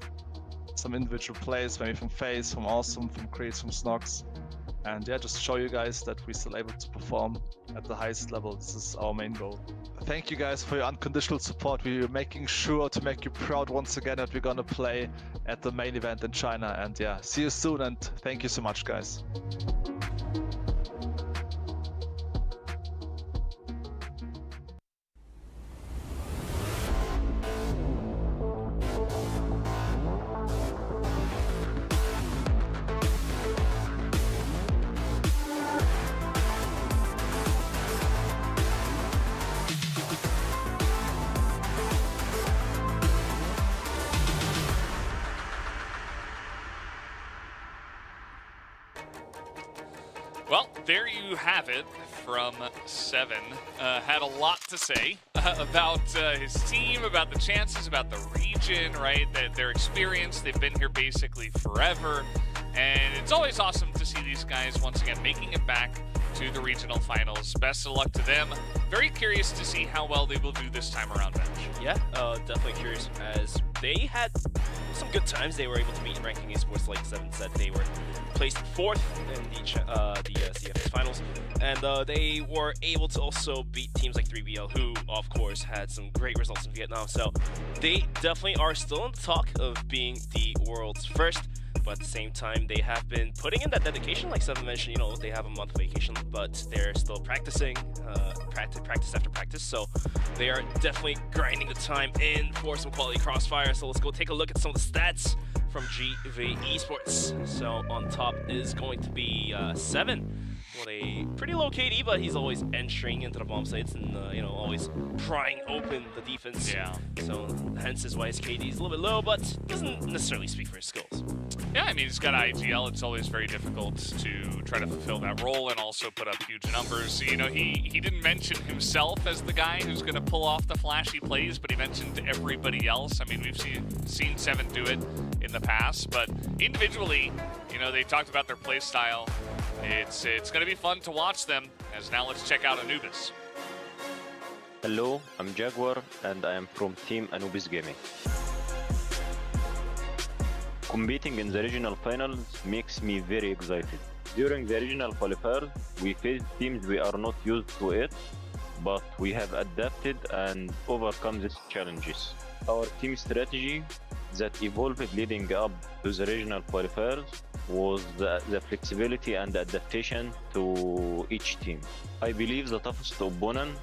some individual plays, maybe from FaZe, from Awesome, from Kreese, from Snox. And yeah, just show you guys that we're still able to perform at the highest level. This is our main goal. Thank you guys for your unconditional support. We're making sure to make you proud once again that we're gonna play at the main event in China. And yeah, see you soon, and thank you so much, guys. Well, there you have it from Seven. Had a lot to say about his team, about the chances, about the region, right? Their experience. They've been here basically forever. And it's always awesome to see these guys once again making it back to the regional finals. Best of luck to them. Very curious to see how well they will do this time around, Bench. Yeah, definitely curious, as they had some good times. They were able to beat Ranking eSports, like Seven said. They were placed 4th in the CFesports finals, and they were able to also beat teams like 3BL, who of course had some great results in Vietnam. So they definitely are still in the talk of being the world's first. But at the same time, they have been putting in that dedication. Like Seven mentioned, you know, they have a month vacation, but they're still practicing, practice after practice. So they are definitely grinding the time in for some quality crossfire. So let's go take a look at some of the stats from GV eSports. So on top is going to be Seven. With a pretty low KD, but he's always entering into the bomb sites and, you know, always prying open the defense. Yeah. So hence is why his KD is a little bit low, but doesn't necessarily speak for his skills. Yeah, I mean, he's got IGL. It's always very difficult to try to fulfill that role and also put up huge numbers. You know, he didn't mention himself as the guy who's going to pull off the flashy plays, but he mentioned everybody else. I mean, we've seen Seven do it in the past, but individually, you know, they talked about their play style. It's going to be fun to watch them, as now let's check out Anubis. Hello, I'm Jaguar, and I am from Team Anubis Gaming. Competing in the regional finals makes me very excited. During the regional qualifiers, we face teams we are not used to it, but we have adapted and overcome these challenges. Our team strategy that evolved leading up to the regional qualifiers was the flexibility and adaptation to each team. I believe the toughest opponent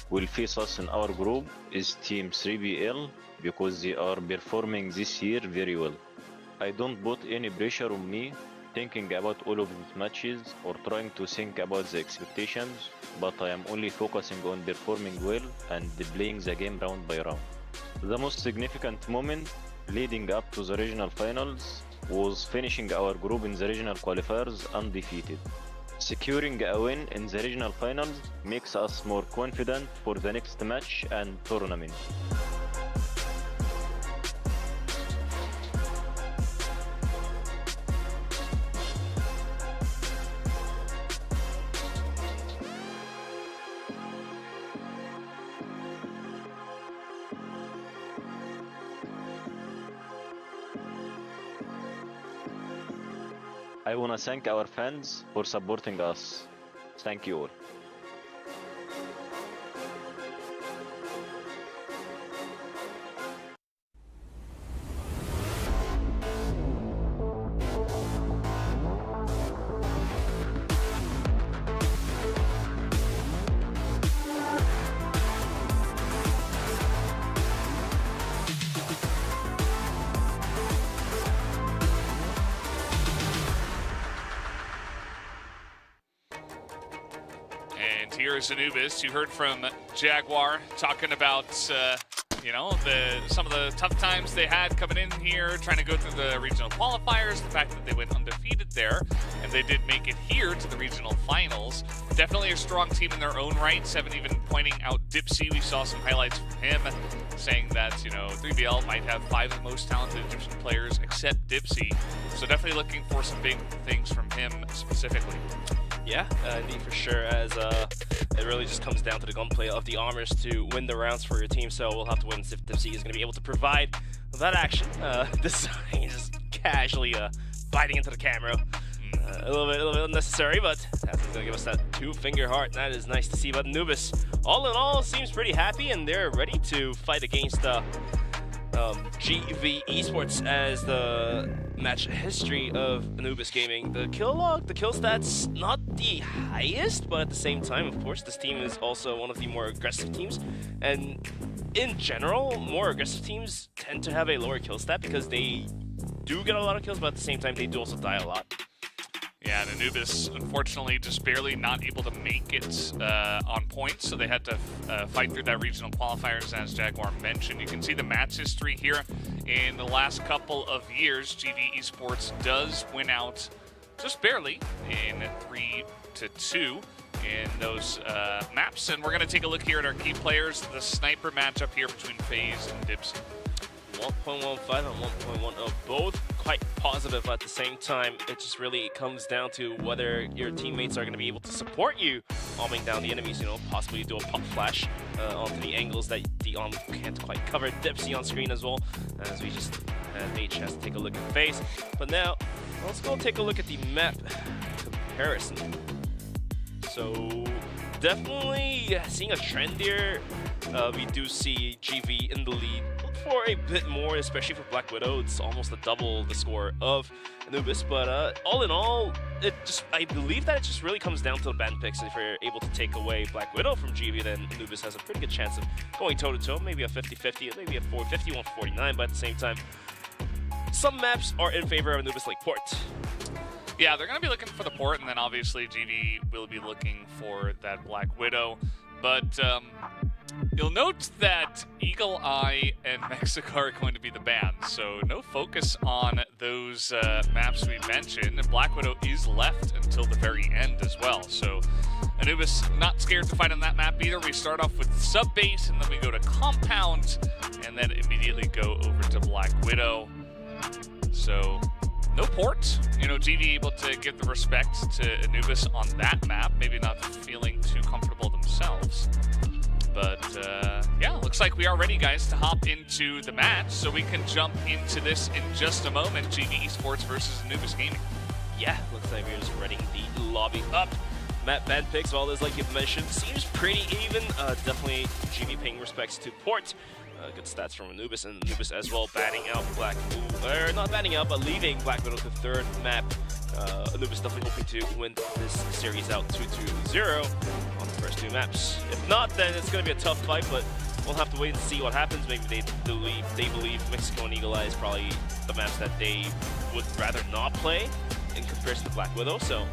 will face us in our group is Team 3BL because they are performing this year very well. I don't put any pressure on me thinking about all of these matches or trying to think about the expectations, but I am only focusing on performing well and playing the game round by round. The most significant moment leading up to the regional finals was finishing our group in the regional qualifiers undefeated. Securing a win in the regional finals makes us more confident for the next match and tournament. I want to thank our fans for supporting us. Thank you all. And here's Anubis. You heard from Jaguar talking about, you know, some of the tough times they had coming in here, trying to go through the regional qualifiers, the fact that they went undefeated there, and they did make it here to the regional finals. Definitely a strong team in their own right. Seven even pointing out Dipsy. We saw some highlights from him saying that, you know, 3BL might have 5 of the most talented Egyptian players except Dipsy. So definitely looking for some big things from him specifically. Yeah, indeed, for sure, as it really just comes down to the gunplay of the armors to win the rounds for your team, so we'll have to win if Dipsy is going to be able to provide that action. This just casually biting into the camera. A little bit unnecessary, but that's going to give us that 2-finger heart. That is nice to see. But Anubis, all in all, seems pretty happy, and they're ready to fight against GV eSports as the match history of Anubis Gaming. The kill log, the kill stats, not the highest, but at the same time, of course, this team is also one of the more aggressive teams. And in general, more aggressive teams tend to have a lower kill stat because they do get a lot of kills, but at the same time, they do also die a lot. Yeah, and Anubis, unfortunately, just barely not able to make it on points, so they had to fight through that regional qualifiers, as Jaguar mentioned. You can see the match history here. In the last couple of years, GV eSports does win out just barely in 3-2 in those maps. And we're going to take a look here at our key players, the sniper matchup here between FaZe and Dipsy. 1.15 and 1.10, both quite positive at the same time. It just really comes down to whether your teammates are going to be able to support you bombing down the enemies, you know, possibly do a pop flash onto the angles that the arm can't quite cover. Dipsy on screen as well, as we just had a chance to take a look at FaZe. But now, let's go take a look at the map comparison. So, definitely seeing a trend here. We do see GV in the lead for a bit more, especially for Black Widow. It's almost a double the score of Anubis, but all in all, I believe that it just really comes down to the ban picks. If you're able to take away Black Widow from GV, then Anubis has a pretty good chance of going toe-to-toe, maybe a 50-50, maybe a 51-49, but at the same time, some maps are in favor of Anubis, like Port. Yeah, they're going to be looking for the port, and then obviously GV will be looking for that Black Widow. But You'll note that Eagle Eye and Mexico are going to be the bans, so no focus on those maps we mentioned. And Black Widow is left until the very end as well, so Anubis not scared to fight on that map either. We start off with Sub-Base, and then we go to Compound, and then immediately go over to Black Widow. So no port, you know, GV able to give the respect to Anubis on that map, maybe not feeling too comfortable themselves. But yeah, looks like we are ready, guys, to hop into the match, so we can jump into this in just a moment. GV eSports versus Anubis Gaming. Yeah, looks like we're just ready the lobby up. Map ban picks, all this, like you've mentioned, seems pretty even. Definitely GV paying respects to port. Good stats from Anubis, and Anubis as well banning out not banning out, but leaving Black Widow to third map. Anubis definitely hoping to win this series out 2-0 on the first two maps. If not, then it's going to be a tough fight, but we'll have to wait and see what happens. Maybe they believe Mexico and Eagle Eye is probably the maps that they would rather not play in comparison to Black Widow. So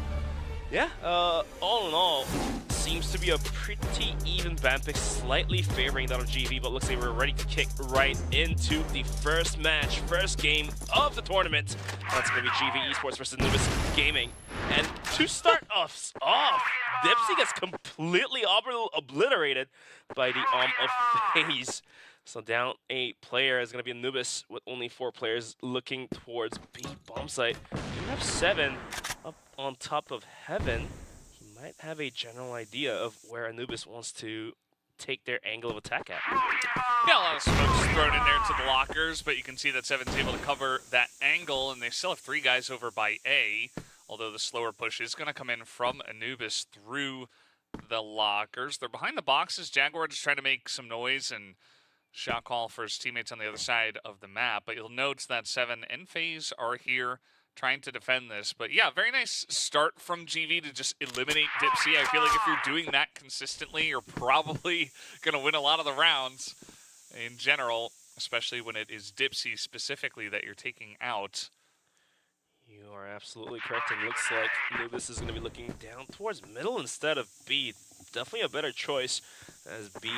yeah, all in all, seems to be a pretty even ban pick, slightly favoring that of GV, but looks like we're ready to kick right into the first match, first game of the tournament. That's going to be GV eSports versus Anubis Gaming. And to start off, Dipsy gets completely obliterated by the of FaZe. So down a player is going to be Anubis with only 4 players looking towards B bomb site. We have 7 up on top of Heaven. He might have a general idea of where Anubis wants to take their angle of attack at. Yeah, a lot of smokes thrown in there to the lockers, but you can see that Seven's able to cover that angle, and they still have 3 guys over by A, although the slower push is going to come in from Anubis through the lockers. They're behind the boxes. Jaguar just trying to make some noise and shot call for his teammates on the other side of the map, but you'll note that Seven and FaZe are here trying to defend this. But yeah, very nice start from GV to just eliminate Dipsy. I feel like if you're doing that consistently, you're probably going to win a lot of the rounds in general, especially when it is Dipsy specifically that you're taking out. You are absolutely correct. It looks like Anubis is going to be looking down towards middle instead of B. Definitely a better choice, as B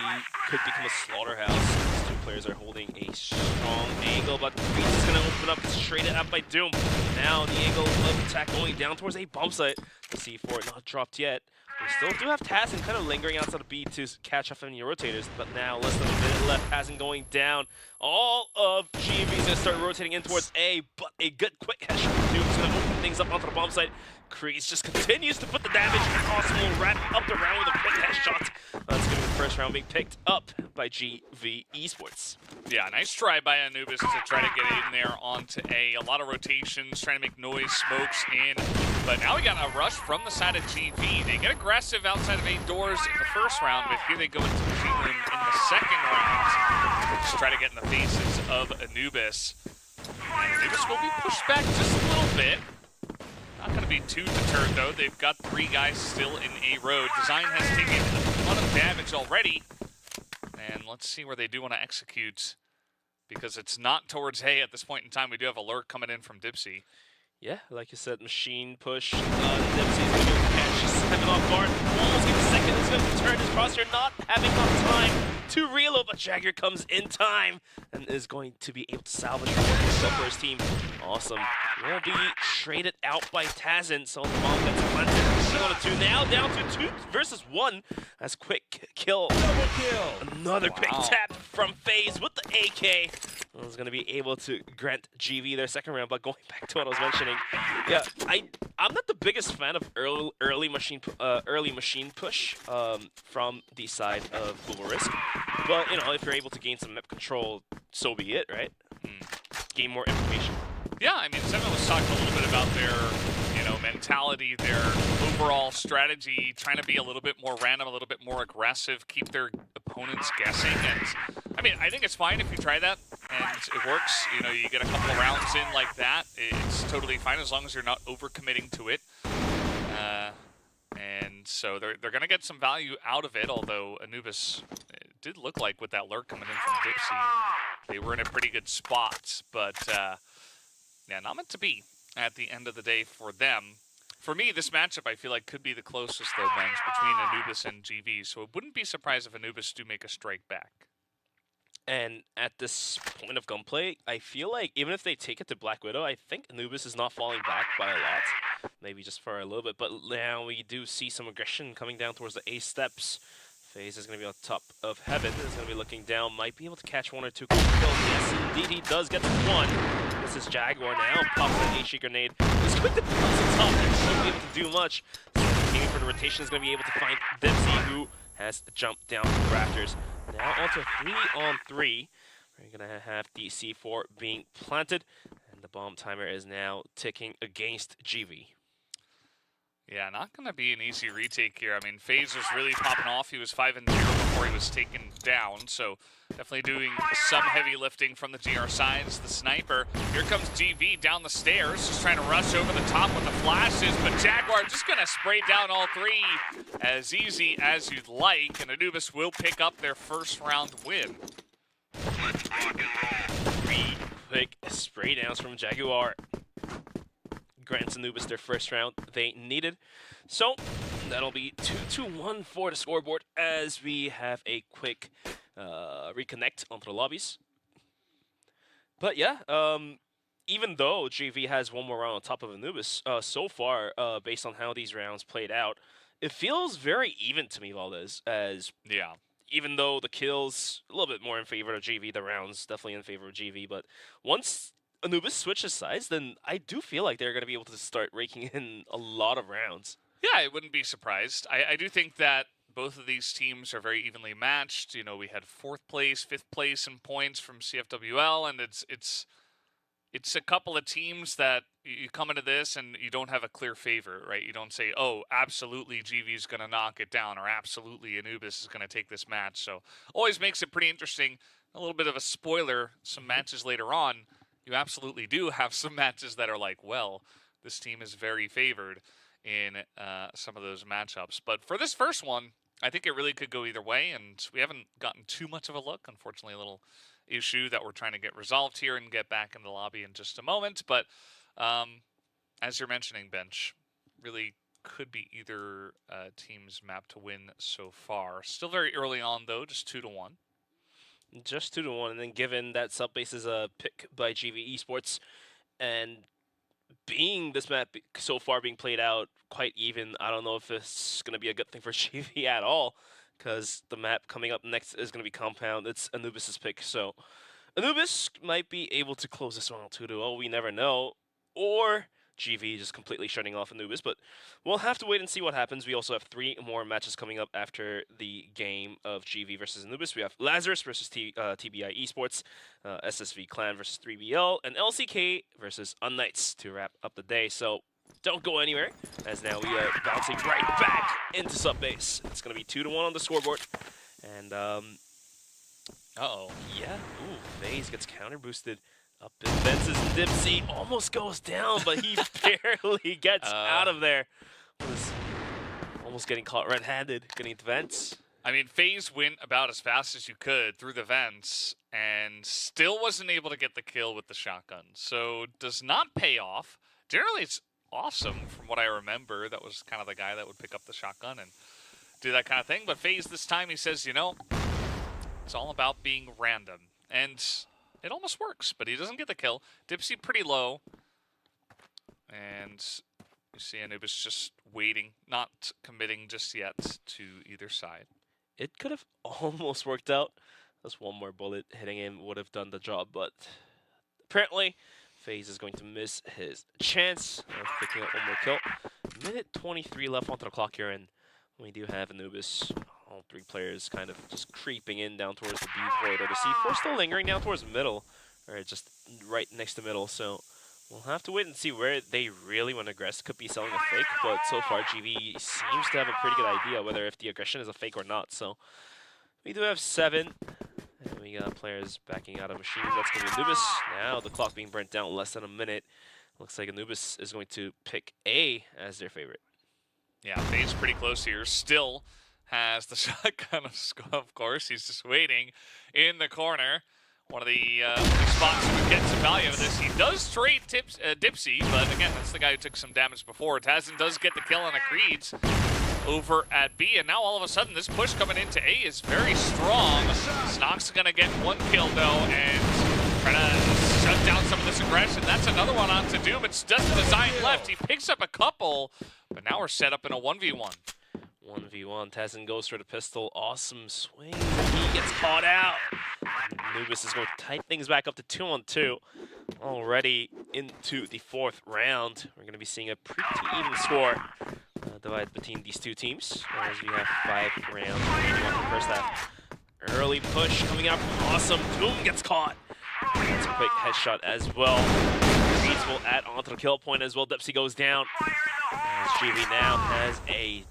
could become a slaughterhouse. These 2 players are holding a strong angle, but B is going to open up straight up by Doom. Now the angle of attack going down towards a bomb site. The C4 not dropped yet. We still do have Tazen kind of lingering outside of B to catch off any rotators, but now less than a minute left. Tazen going down. All of GV is going to start rotating in towards A, but a good quick headshot from Doom is going to open things up onto the bomb site. Kreese just continues to put the damage, and awesome will wrap up the round with a quick headshot. That's going to be the first round being picked up by GV eSports. Yeah, nice try by Anubis to try to get in there onto A. A lot of rotations, trying to make noise, smokes in. But now we got a rush from the side of GV. They get aggressive outside of A doors in the first round, but here they go into the G room in the second round. Just try to get in the faces of Anubis. And Anubis will be pushed back just a little bit. Not going to be too deterred, though. They've got 3 guys still in A road. Design has taken a lot of damage already. And let's see where they do want to execute, because it's not towards A at this point in time. We do have a lurk coming in from Dipsy. Yeah, like you said, machine push. Dipsy's going to catch 7 off guard. Almost give a second. He's going to turn his crosshair, not having enough time to reload, but Jagger comes in time and is going to be able to salvage himself for his team. Awesome. Will be traded out by Tazen, so the bomb gets planted. 2-2 now, down to 2 versus 1. That's quick kill. Double kill. Another quick tap from FaZe with the AK. Was going to be able to grant GV their second round, but going back to what I was mentioning, yeah, I'm not the biggest fan of early machine push from the side of Global Risk, but you know, if you're able to gain some map control, so be it, right? Gain more information. Yeah, I mean, Seven was talking a little bit about their, you know, mentality, their overall strategy, trying to be a little bit more random, a little bit more aggressive, keep their opponents guessing. And I mean, I think it's fine if you try that and it works. You know, you get a couple of rounds in like that, it's totally fine as long as you're not overcommitting to it. And so they're going to get some value out of it, although Anubis did look like with that lurk coming in from Dipsy, they were in a pretty good spot. But yeah, not meant to be at the end of the day for them. For me, this matchup I feel like could be the closest though, Bench, between Anubis and GV. So it wouldn't be surprised if Anubis do make a strike back. And at this point of gunplay, I feel like even if they take it to Black Widow, I think Anubis is not falling back by a lot. Maybe just for a little bit, but now we do see some aggression coming down towards the A steps. FaZe is going to be on top of heaven. Is going to be looking down. Might be able to catch 1 or 2 kills. Yes, indeed, he does get to 1. This is Jaguar now. Pops an HE grenade. He's going to bounce on top and won't be able to do much. So aiming for the rotation is going to be able to find Dipsy, who has jumped down the rafters. Now onto 3-on-3. We're going to have the C4 being planted. And the bomb timer is now ticking against GV. Yeah, not going to be an easy retake here. I mean, FaZe was really popping off. He was 5-0 before he was taken down, so definitely doing some heavy lifting from the GR sides. The sniper. Here comes GV down the stairs, just trying to rush over the top with the flashes, but Jaguar just going to spray down all 3 as easy as you'd like, and Anubis will pick up their first round win. 3 quick spray downs from Jaguar. Grants Anubis their first round they needed. So that'll be 2-1 for the scoreboard as we have a quick reconnect onto the lobbies. But yeah, even though GV has 1 more round on top of Anubis, so far, based on how these rounds played out, it feels very even to me, Valdez, as yeah. Even though the kills a little bit more in favor of GV, the rounds definitely in favor of GV, but once Anubis switches sides, then I do feel like they're going to be able to start raking in a lot of rounds. Yeah, I wouldn't be surprised. I do think that both of these teams are very evenly matched. You know, we had 4th place, 5th place in points from CFWL, and it's a couple of teams that you come into this and you don't have a clear favor, right? You don't say, oh, absolutely GV's going to knock it down, or absolutely Anubis is going to take this match. So always makes it pretty interesting. A little bit of a spoiler, some matches later on, you absolutely do have some matches that are like, well, this team is very favored in some of those matchups. But for this first one, I think it really could go either way, and we haven't gotten too much of a look. Unfortunately, a little issue that we're trying to get resolved here and get back in the lobby in just a moment. But as you're mentioning, Bench, really could be either team's map to win so far. Still very early on, though, just 2-1. Just 2-1, and then given that Subbase is a pick by GV eSports, and being this map so far being played out quite even, I don't know if it's going to be a good thing for GV at all, because the map coming up next is going to be Compound. It's Anubis' pick, so Anubis might be able to close this one out 2-0, we never know, or GV just completely shutting off Anubis, but we'll have to wait and see what happens. We also have 3 more matches coming up after the game of GV versus Anubis. We have Lazarus versus TBI Esports, SSV Clan versus 3BL, and LCK versus unKnights to wrap up the day. So don't go anywhere, as now we are bouncing right back into Subbase. It's going to be 2-1 on the scoreboard, and uh-oh. Yeah, ooh, FaZe gets counter boosted. Up in fences, Dipsy almost goes down, but he barely gets out of there. Was almost getting caught red-handed, getting to vents. I mean, FaZe went about as fast as you could through the vents and still wasn't able to get the kill with the shotgun. So does not pay off. Generally, it's awesome from what I remember. That was kind of the guy that would pick up the shotgun and do that kind of thing. But FaZe this time, he says, you know, it's all about being random. And it almost works, but he doesn't get the kill. Dipsy pretty low. And you see Anubis just waiting, not committing just yet to either side. It could have almost worked out. Just one more bullet hitting him would have done the job, but apparently FaZe is going to miss his chance of picking up one more kill. Minute 23 left onto the clock here, and we do have Anubis. All 3 players kind of just creeping in down towards the B corridor. The C4 still lingering down towards the middle, or just right next to middle. So we'll have to wait and see where they really want to aggress. Could be selling a fake, but so far GV seems to have a pretty good idea whether if the aggression is a fake or not. So we do have 7, and we got players backing out of machines. That's going to be Anubis. Now the clock being burnt down less than a minute. Looks like Anubis is going to pick A as their favorite. Yeah, FaZe pretty close here. Still has the shotgun, of course. He's just waiting in the corner. one of the spots who gets some value out of this. He does trade Dipsy, but again, that's the guy who took some damage before. Tazen does get the kill on the Creeds over at B, and now all of a sudden this push coming into A is very strong. Snock's gonna get one kill though, and trying to shut down some of this aggression. That's another one onto Doom. It's just Design left. He picks up a couple, but now we're set up in a 1v1. 1v1, Tazen goes for the pistol, awesome swing, he gets caught out. Anubis is going to tighten things back up to 2-on-2. Already into the 4th round, we're going to be seeing a pretty even score divided between these two teams, as we have 5 rounds in the first half. Early push coming out from Awesome, Doom gets caught. That's a quick headshot as well. Beats will add onto the kill point as well. Dipsy goes down. As GV now has a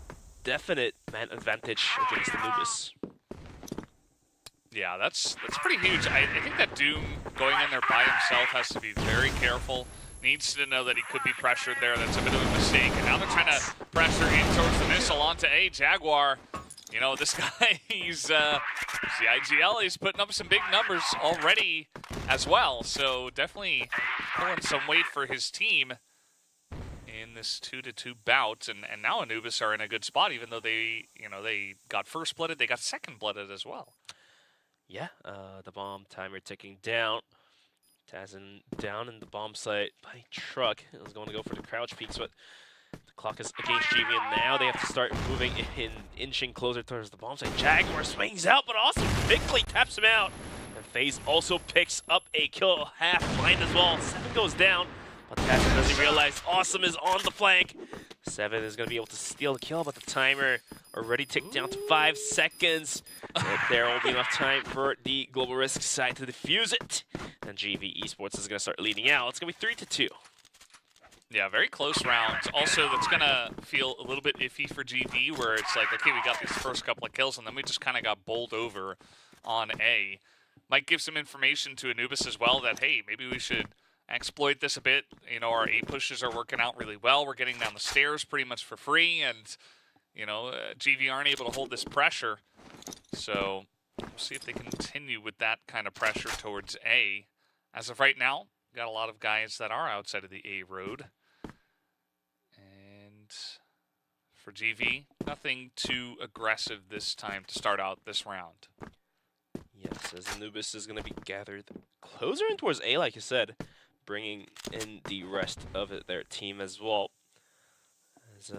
definite man advantage against Anubis. Yeah, that's pretty huge. I think that Doom going in there by himself has to be very careful. Needs to know that he could be pressured there. That's a bit of a mistake. And now they're trying to pressure in towards the missile onto A. Jaguar, you know, this guy, he's the IGL. He's putting up some big numbers already as well. So definitely pulling some weight for his team in this 2-2 bout, and now Anubis are in a good spot, even though they got first blooded, they got second blooded as well. Yeah, the bomb timer ticking down. Tazen down in the bomb site by Truck. It was going to go for the crouch peeks, but the clock is against GV, and now they have to start moving in, inching closer towards the bomb site. Jaguar swings out, but also quickly taps him out. And FaZe also picks up a kill, half blind as well. 7 goes down. But Tazen doesn't realize Awesome is on the flank. 7 is going to be able to steal the kill, but the timer already ticked down to 5 seconds. And there won't be enough time for the Global Risk side to defuse it. And GV eSports is going to start leading out. It's going to be 3-2. Yeah, very close rounds. Also, that's going to feel a little bit iffy for GV, where it's like, okay, we got these first couple of kills, and then we just kind of got bowled over on A. Might give some information to Anubis as well that, hey, maybe we should exploit this a bit. You know, our A pushes are working out really well. We're getting down the stairs pretty much for free, and you know, GV aren't able to hold this pressure. So we'll see if they continue with that kind of pressure towards A. As of right now, got a lot of guys that are outside of the A road. And for GV, nothing too aggressive this time to start out this round. Yes, as Anubis is going to be gathered closer in towards A, like you said, bringing in the rest of their team as well. As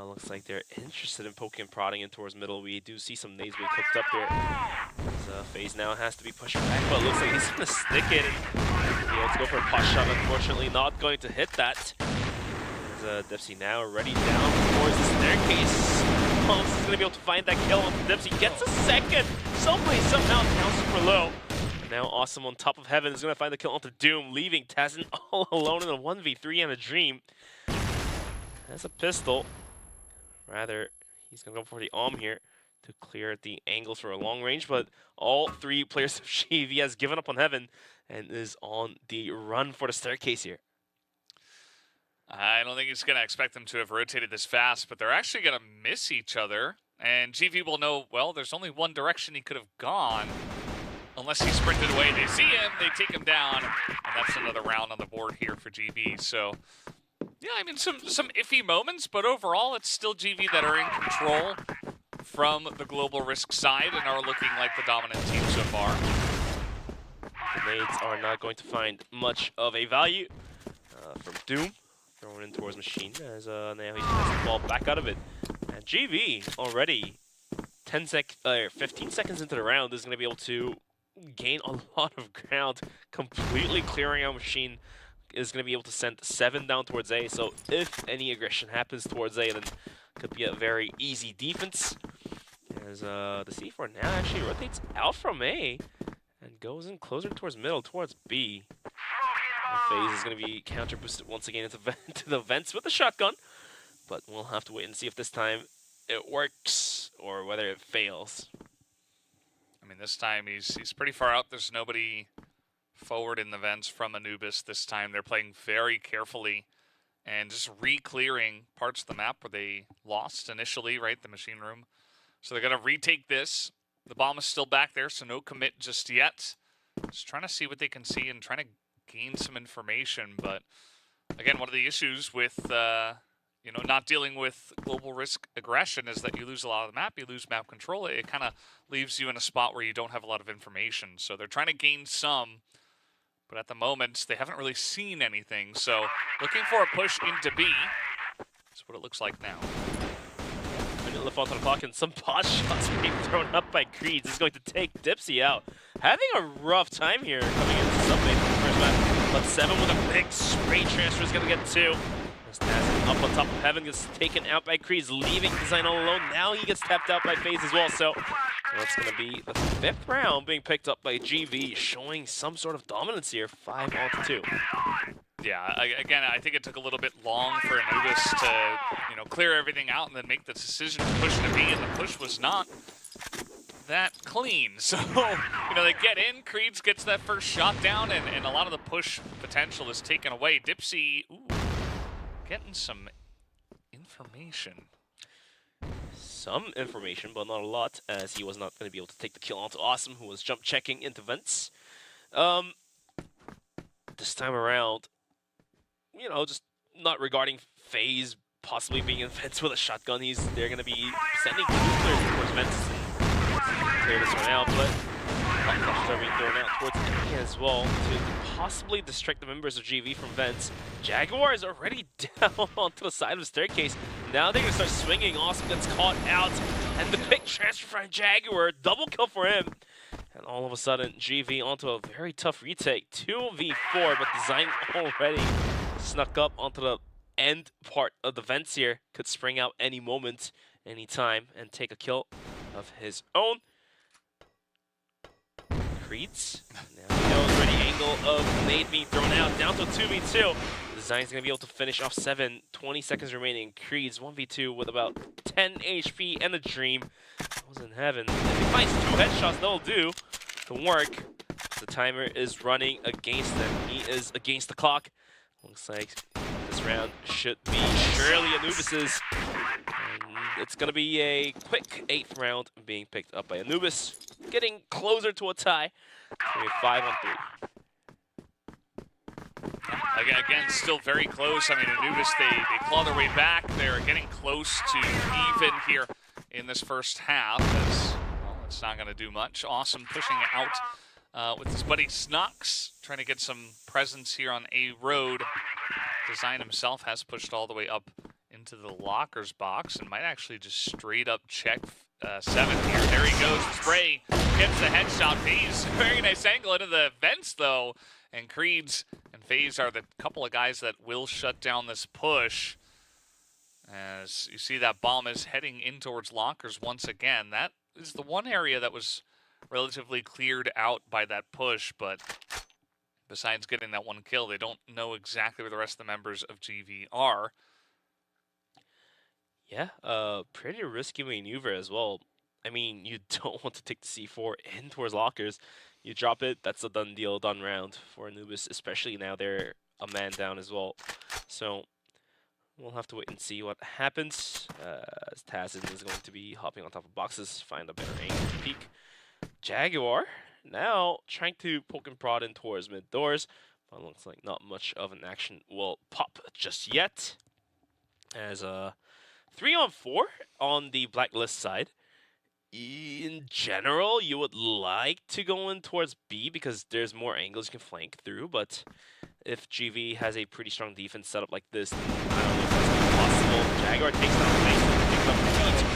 looks like they're interested in poking and prodding in towards middle. We do see some nades being cooked up there. As FaZe now has to be pushing back, but it looks like he's going to stick it. And let's go for a pot shot. Unfortunately, not going to hit that. As Dipsy now ready down towards the staircase. Punks is going to be able to find that kill. Dipsy gets a second. Somebody somehow down super low. Now Awesome on top of Heaven is going to find the kill onto Doom, leaving Tazen all alone in a 1v3 and a dream. That's a pistol. Rather, he's going to go for the here to clear the angles for a long range, but all 3 players of GV has given up on Heaven and is on the run for the staircase here. I don't think he's going to expect them to have rotated this fast, but they're actually going to miss each other. And GV will know, well, there's only one direction he could have gone. Unless he sprinted away, they see him, they take him down, and that's another round on the board here for GV. So, yeah, I mean, some iffy moments, but overall, it's still GV that are in control from the Global Risk side and are looking like the dominant team so far. The nades are not going to find much of a value from Doom. Throwing in towards Machine, as now he has the ball back out of it. And GV already 15 seconds into the round is going to be able to gain a lot of ground, completely clearing out Machine. Is going to be able to send 7 down towards A, so if any aggression happens towards A, then it could be a very easy defense. As the C4 now actually rotates out from A and goes in closer towards middle, towards B. FaZe is going to be counter boosted once again into the vents with the shotgun, but we'll have to wait and see if this time it works or whether it fails. I mean, this time he's pretty far out. There's nobody forward in the vents from Anubis this time. They're playing very carefully and just re-clearing parts of the map where they lost initially, right? The machine room. So they're going to retake this. The bomb is still back there, so no commit just yet. Just trying to see what they can see and trying to gain some information. But again, one of the issues with you know, not dealing with global risk aggression is that you lose a lot of the map, you lose map control. It kind of leaves you in a spot where you don't have a lot of information. So they're trying to gain some, but at the moment they haven't really seen anything. So looking for a push into B. That's what it looks like now. Left onto the clock, and some pot shots being thrown up by Creeds is going to take Dipsy out. Having a rough time here coming into subbase for the first match, but 7 with a big spray transfer is going to get 2. As Taz up on top of Heaven gets taken out by Creeds, leaving Design all alone. Now he gets tapped out by FaZe as well, so that's going to be the 5th round being picked up by GV, showing some sort of dominance here, 5-2. Yeah, again, I think it took a little bit long for Anubis to, you know, clear everything out and then make the decision to push to B, and the push was not that clean. So, you know, they get in, Creeds gets that first shot down, and a lot of the push potential is taken away. Dipsy, ooh, getting some information. Some information, but not a lot, as he was not going to be able to take the kill onto Awesome, who was jump checking into vents. This time around, you know, just not regarding FaZe possibly being in vents with a shotgun. They're going to be sending 2 players towards vents and clear this one out, but clutches are being thrown out towards enemy as well to possibly distract the members of GV from vents. Jaguar is already down onto the side of the staircase. Now they're going to start swinging. Awesome gets caught out, and the quick transfer from Jaguar, double kill for him. And all of a sudden, GV onto a very tough retake. 2v4, but Design already snuck up onto the end part of the vents here. Could spring out any moment, any time, and take a kill of his own. Creeds. Now he knows where the angle of nade being thrown out. Down to 2v2. Design's going to be able to finish off 7. 20 seconds remaining. Creeds 1v2 with about 10 HP and a dream. Was in heaven. If he finds 2 headshots, that'll do to work. The timer is running against him. He is against the clock. Looks like this round should be surely Anubis's. And it's going to be a quick 8th round being picked up by Anubis. Getting closer to a tie. 5-3. Again, still very close. I mean, Anubis, they claw their way back. They're getting close to even here in this first half, as, well, it's not going to do much. Awesome pushing out with his buddy Snux, trying to get some presence here on A road. Design himself has pushed all the way up into the lockers box and might actually just straight up check 7 here. There he goes. Spray gets the headshot. FaZe, very nice angle into the vents, though. And Creeds and FaZe are the couple of guys that will shut down this push. As you see, that bomb is heading in towards lockers once again. That is the one area that was relatively cleared out by that push, but besides getting that 1 kill, they don't know exactly where the rest of the members of GV are. Yeah, pretty risky maneuver as well. I mean, you don't want to take the C4 in towards lockers. You drop it, that's a done deal, done round for Anubis, especially now they're a man down as well. So we'll have to wait and see what happens. As Tazin is going to be hopping on top of boxes, find a better angle to peek. Jaguar now trying to poke and prod in towards mid doors, but looks like not much of an action will pop just yet. As 3-on-4 on the blacklist side. In general, you would like to go in towards B because there's more angles you can flank through, but if GV has a pretty strong defense setup like this, then I don't know if that's possible. Jaguar takes down the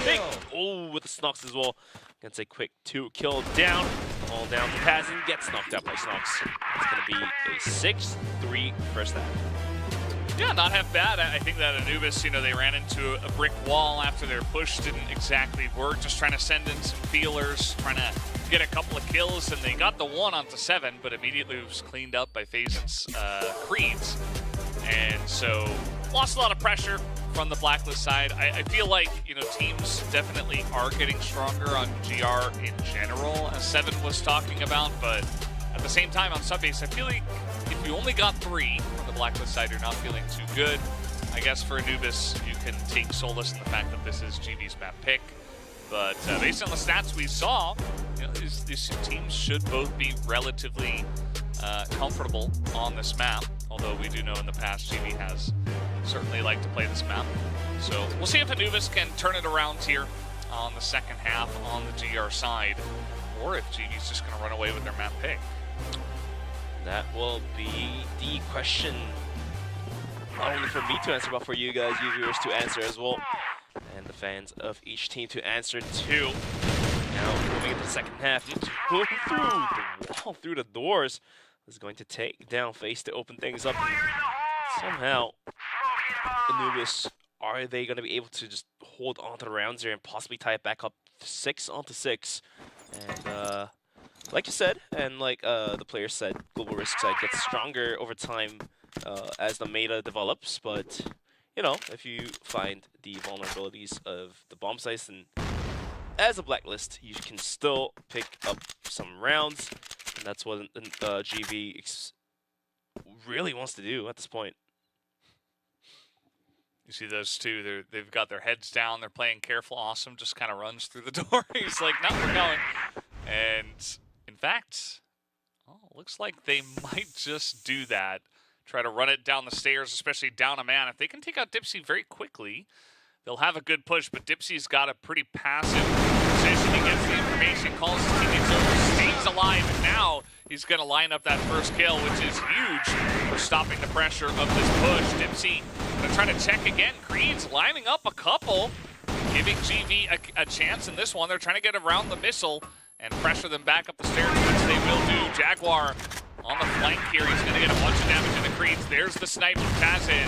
base, oh, with the Snox as well. Gets a quick 2 kill down. All down to Tazin, gets knocked out by Snox. It's going to be a 6-3 first half. Yeah, not half bad. I think that Anubis, you know, they ran into a brick wall after their push didn't exactly work. Just trying to send in some feelers, trying to get a couple of kills, and they got the 1 onto 7, but immediately was cleaned up by FaZe and Creeds. And so lost a lot of pressure from the blacklist side. I feel like, you know, teams definitely are getting stronger on GR in general, as 7 was talking about, but at the same time on subbase, I feel like if you only got 3 on the blacklist side, you're not feeling too good. I guess for Anubis, you can take solace in the fact that this is GV's map pick. But based on the stats we saw, You know, these teams should both be relatively comfortable on this map, although we do know in the past GV has certainly liked to play this map. So we'll see if Anubis can turn it around here on the second half on the GR side, or if GV's just going to run away with their map pick. That will be the question, not only for me to answer, but for you guys, you viewers, to answer as well, and the fans of each team to answer too. Now moving into the second half, going through the wall, through the doors, is going to take down FaZe to open things up. Somehow, Anubis, are they going to be able to just hold on to the rounds here and possibly tie it back up 6-6? And like you said, and like the players said, Global Risk side gets stronger over time as the meta develops. But, you know, if you find the vulnerabilities of the bomb sites, then as a blacklist, you can still pick up some rounds. And that's what GV really wants to do at this point. You see those two, they've got their heads down, they're playing careful. Awesome just kind of runs through the door. He's like, no, we're going. And in fact, looks like they might just do that. Try to run it down the stairs, especially down a man. If they can take out Dipsy very quickly, they'll have a good push, but Dipsy's got a pretty passive position. He gets the information, calls his teammates over, stays alive, and now he's going to line up that first kill, which is huge for stopping the pressure of this push. Dipsy going to try to check again. Creed's lining up a couple, giving GV a chance in this one. They're trying to get around the missile and pressure them back up the stairs, which they will do. Jaguar on the flank here. He's going to get a bunch of damage into Creeds. There's the snipe from Tazin.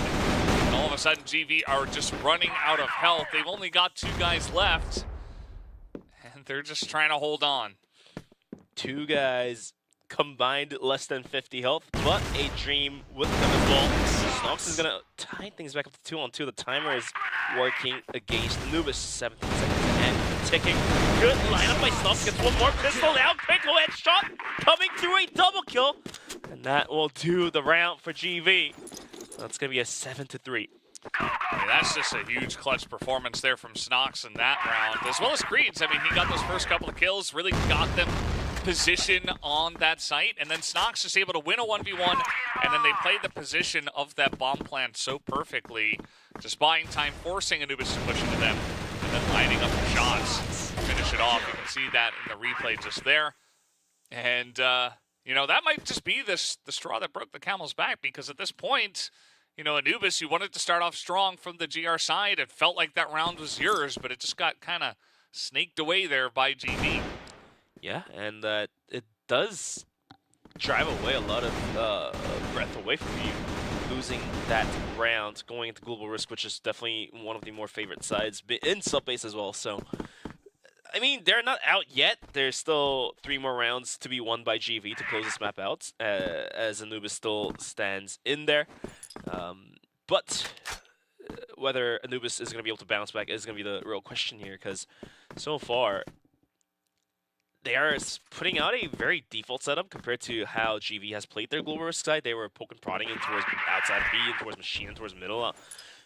And all of a sudden, GV are just running out of health. They've only got 2 guys left, and they're just trying to hold on. 2 guys combined less than 50 health, but a dream with them as well. Snox is going to tie things back up to 2-on-2. The timer is working against Anubis. 17 seconds and ticking. Good lineup by Snox. Gets one more pistol down. Quick headshot coming through, a double kill. And that will do the round for GV. So it's going to be a 7-3. I mean, that's just a huge clutch performance there from Snox in that round, as well as Creeds. I mean, he got those first couple of kills, really got them position on that site, and then Snox is able to win a 1v1, and then they played the position of that bomb plant so perfectly, just buying time, forcing Anubis to push into them, and then lining up the shots to finish it off. You can see that in the replay just there. And, you know, that might just be the straw that broke the camel's back, because at this point, you know, Anubis, you wanted to start off strong from the GR side. It felt like that round was yours, but it just got kind of snaked away there by GV. Yeah, and it does drive away a lot of breath away from you, losing that round, going into Global Risk, which is definitely one of the more favorite sides in sub-base as well. So, I mean, they're not out yet. There's still 3 more rounds to be won by GV to close this map out, as Anubis still stands in there. But whether Anubis is going to be able to bounce back is going to be the real question here, because so far, they are putting out a very default setup compared to how GV has played their Global Risk side. They were poking prodding in towards outside B, and towards Machine, and towards middle.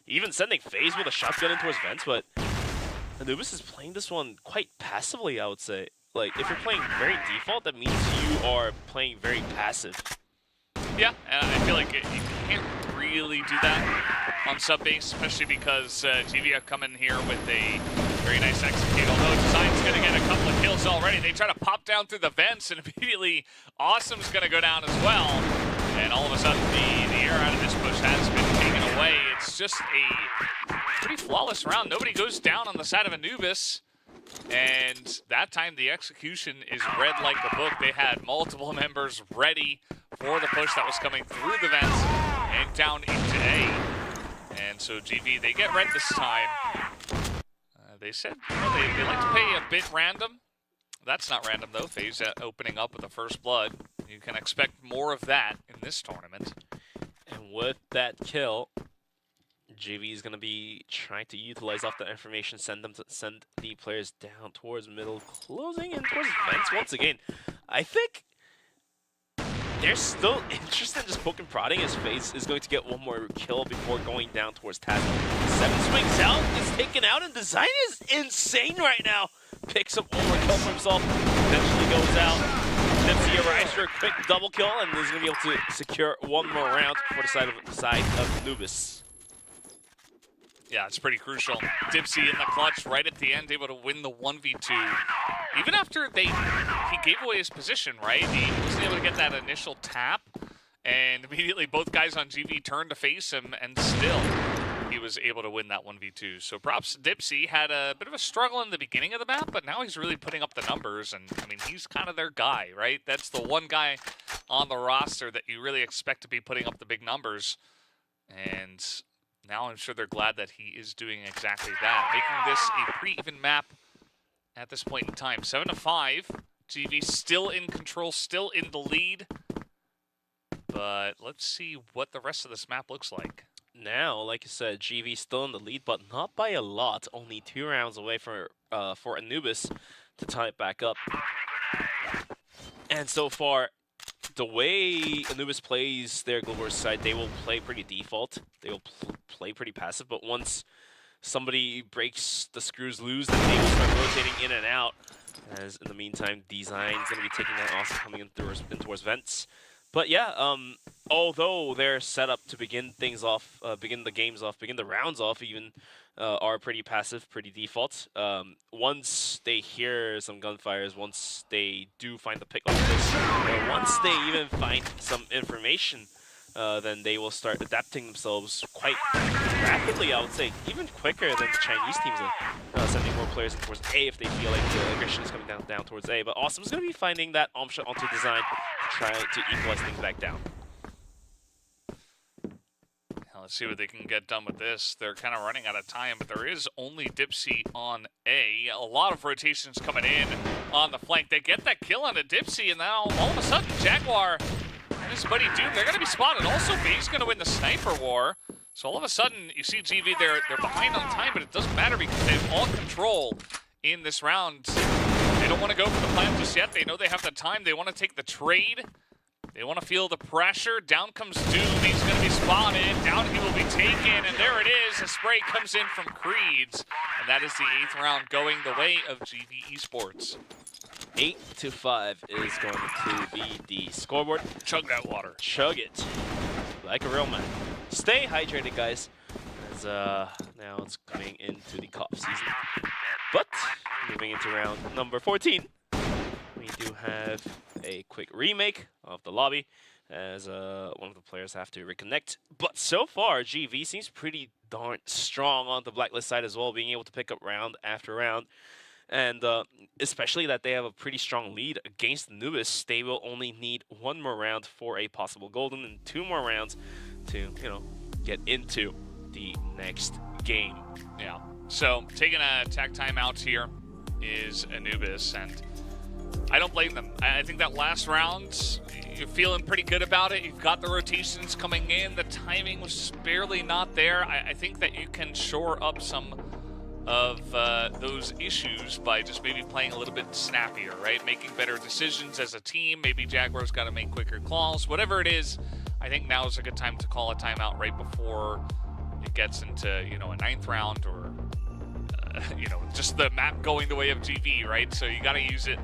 Even sending FaZe with a shotgun in towards vents, but Anubis is playing this one quite passively, I would say. Like, if you're playing very default, that means you are playing very passive. Yeah, and I feel like you can't really do that on sub-base, especially because GV have come in here with a very nice execute. Although Design's going to get a couple of kills already. They try to pop down through the vents, and immediately Awesome's going to go down as well. And all of a sudden, the air out of this push has been taken away. It's just a pretty flawless round. Nobody goes down on the side of Anubis. And that time, the execution is read like a book. They had multiple members ready for the push that was coming through the vents and down into A. And so GV, they get red this time. They said they like to play a bit random. That's not random, though. FaZe opening up with the first blood. You can expect more of that in this tournament. And with that kill, GV is going to be trying to utilize off the information, send the players down towards middle, closing in towards vents once again. I think they're still interested in just poking prodding, as FaZe is going to get one more kill before going down towards Taz. 7 swings out, is taken out, and Design is insane right now. picks up one more kill for himself, eventually goes out. Dipsy arrives for a quick double kill and is going to be able to secure one more round for the side of Anubis. Yeah, it's pretty crucial. Dipsy in the clutch right at the end, able to win the 1v2. Even after he gave away his position, right? He wasn't able to get that initial tap, and immediately both guys on GV turned to face him, and still he was able to win that 1v2. So props to Dipsy. Had a bit of a struggle in the beginning of the map, but now he's really putting up the numbers, and I mean, he's kind of their guy, right? That's the one guy on the roster that you really expect to be putting up the big numbers, and now I'm sure they're glad that he is doing exactly that, making this a pretty even map at this point in time. 7-5. GV still in control, still in the lead. But let's see what the rest of this map looks like. Now, like you said, GV still in the lead, but not by a lot. Only 2 rounds away for Anubis to tie it back up. And so far, the way Anubis plays their Global side, they will play pretty default. They will play pretty passive, but once somebody breaks the screws loose, then they will start rotating in and out. As in the meantime, Design's going to be taking that also coming in towards Vents. But yeah, although they're set up to begin things off, begin the rounds off even, are pretty passive, pretty default. Once they hear some gunfires, once they do find the pick on this, or once they even find some information, then they will start adapting themselves quite rapidly, I would say, even quicker than the Chinese teams are sending more players in towards A if they feel like the aggression is coming down towards A. But Awesome's going to be finding that shot onto Design to try to equalize things back down. Let's see what they can get done with this. They're kind of running out of time, but there is only Dipsy on A. A lot of rotations coming in on the flank. They get that kill on a Dipsy, and now all of a sudden, Jaguar and his buddy Doom, they're going to be spotted. Also, B's going to win the sniper war. So all of a sudden, you see GV, they're behind on time, but it doesn't matter because they have all control in this round. They don't want to go for the plan just yet. They know they have the time. They want to take the trade. They want to feel the pressure. Down comes Doom. He's going to be spotted. Down he will be taken. And there it is. A spray comes in from Creeds. And that is the 8th round going the way of GV eSports. 8-5 is going to be the scoreboard. Chug that water. Chug it. Like a real man. Stay hydrated, guys. As now it's coming into the cough season. But moving into round number 14. We do have a quick remake of the lobby as one of the players have to reconnect. But so far, GV seems pretty darn strong on the Blacklist side as well, being able to pick up round after round. And especially that they have a pretty strong lead against Anubis. They will only need 1 more round for a possible golden and 2 more rounds to, get into the next game. Yeah. So taking a tag timeout here is Anubis, and I don't blame them. I think that last round, you're feeling pretty good about it. You've got the rotations coming in. The timing was barely not there. I think that you can shore up some of those issues by just maybe playing a little bit snappier, right? Making better decisions as a team. Maybe Jaguar's got to make quicker calls. Whatever it is, I think now is a good time to call a timeout right before it gets into, a 9th round or, just the map going the way of GV, right? So you got to use it.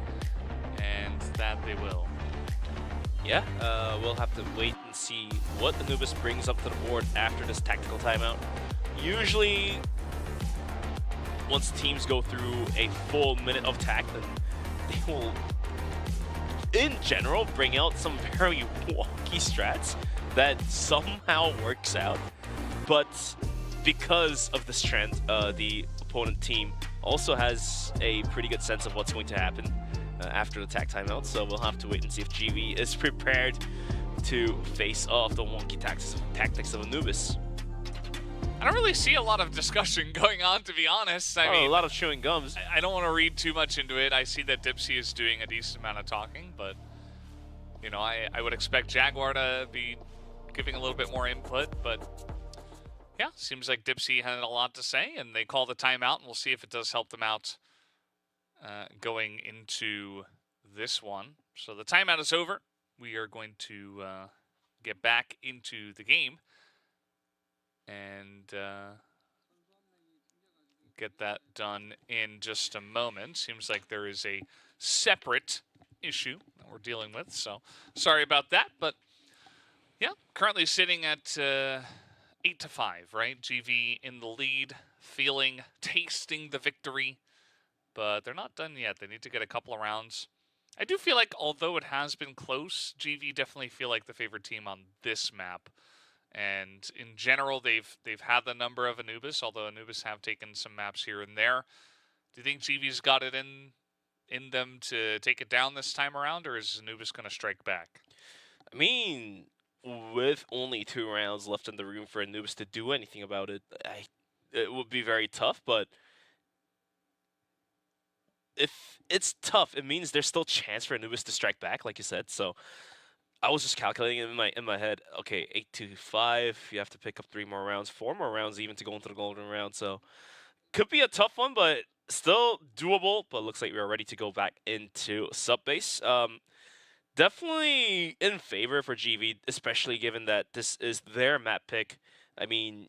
And that they will. Yeah, we'll have to wait and see what Anubis brings up to the board after this tactical timeout. Usually, once teams go through a full minute of tac, then they will, in general, bring out some very wonky strats that somehow works out. But because of this trend, the opponent team also has a pretty good sense of what's going to happen after the tag timeout, so we'll have to wait and see if GV is prepared to face off the wonky tactics of Anubis. I don't really see a lot of discussion going on, to be honest. I mean, a lot of chewing gums. I don't want to read too much into it. I see that Dipsy is doing a decent amount of talking, but, I would expect Jaguar to be giving a little bit more input, but yeah, seems like Dipsy had a lot to say, and they call the timeout, and we'll see if it does help them out going into this one. So the timeout is over. We are going to get back into the game and get that done in just a moment. Seems like there is a separate issue that we're dealing with, so sorry about that. But yeah, currently sitting at 8-5, right? GV in the lead, tasting the victory, but they're not done yet. They need to get a couple of rounds. I do feel like, although it has been close, GV definitely feel like the favorite team on this map. And in general, they've had the number of Anubis, although Anubis have taken some maps here and there. Do you think GV's got it in them to take it down this time around, or is Anubis going to strike back? I mean, with only 2 rounds left in the room for Anubis to do anything about it, it would be very tough, but if it's tough, it means there's still chance for Anubis to strike back, like you said. So I was just calculating in my head. Okay, 8-5. You have to pick up 3 more rounds, 4 more rounds even to go into the golden round. So could be a tough one, but still doable. But looks like we're ready to go back into sub base. Definitely in favor for GV, especially given that this is their map pick. I mean,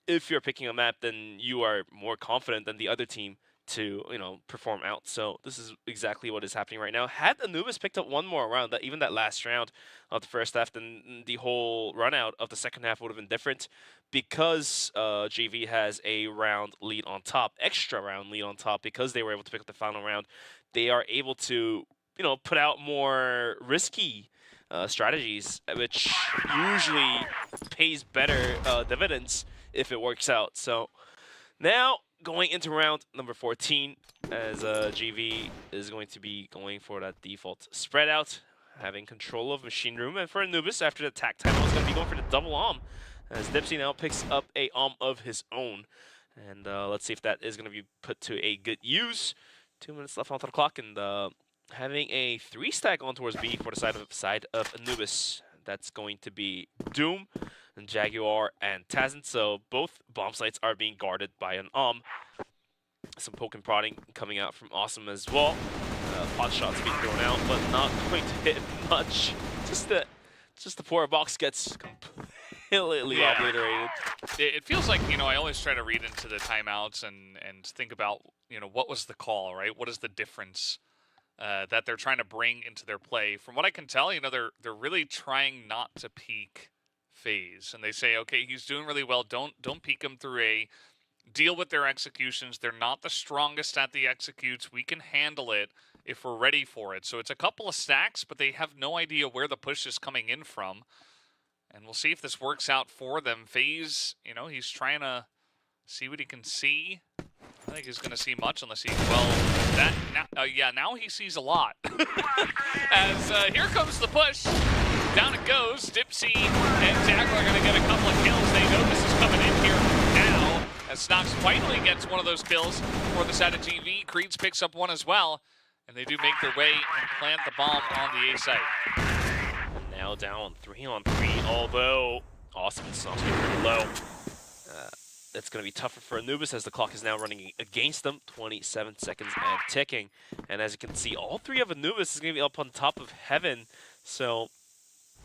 if you're picking a map, then you are more confident than the other team to, perform out. So this is exactly what is happening right now. Had Anubis picked up 1 more round, even that last round of the first half, then the whole run out of the second half would have been different, because GV has a round lead on top, extra round lead on top, because they were able to pick up the final round. They are able to, put out more risky strategies, which usually pays better dividends if it works out. So now, going into round number 14, as GV is going to be going for that default spread out, having control of machine room. And for Anubis, after the attack time, is going to be going for the double as Dipsy now picks up a of his own. And let's see if that is going to be put to a good use. 2 minutes left onto the clock, and having a 3-stack on towards B for the side of Anubis. That's going to be Doom, and Jaguar, and Tazin. So both bomb sites are being guarded by an Some poke and prodding coming out from Awesome as well. Pot shots being thrown out, but not going to hit much. Just the poor box gets completely obliterated. It feels like, I always try to read into the timeouts and think about, what was the call, right? What is the difference that they're trying to bring into their play? From what I can tell, they're really trying not to peek FaZe, and they say, okay, he's doing really well. Don't peek him through A. Deal with their executions. They're not the strongest at the executes. We can handle it if we're ready for it. So it's a couple of stacks, but they have no idea where the push is coming in from. And we'll see if this works out for them. FaZe, he's trying to see what he can see. I think he's going to see much unless he, now he sees a lot. As here comes the push. Down it goes. Dipsy and Jaguar are going to get a couple of kills. They know this is coming in here now. As Snox finally gets one of those kills for the side of GV. Creeds picks up one as well. And they do make their way and plant the bomb on the A site. Now down 3-on-3, although Awesome and Snox are pretty low. It's going to be tougher for Anubis as the clock is now running against them. 27 seconds and ticking. And as you can see, all 3 of Anubis is going to be up on top of Heaven. So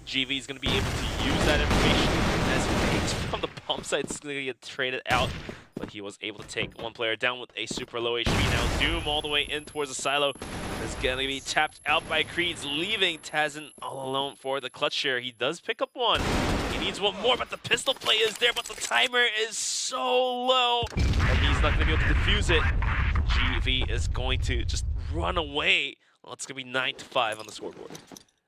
GV is going to be able to use that information as FaZe from the bomb site is going to get traded out. But he was able to take one player down with a super low HP. Now Doom all the way in towards the silo is going to be tapped out by Creeds, leaving Tazin all alone for the clutch share. He does pick up one. He needs one more, but the pistol play is there, but the timer is so low, and he's not going to be able to defuse it. GV is going to just run away. Well, it's going to be 9-5 on the scoreboard.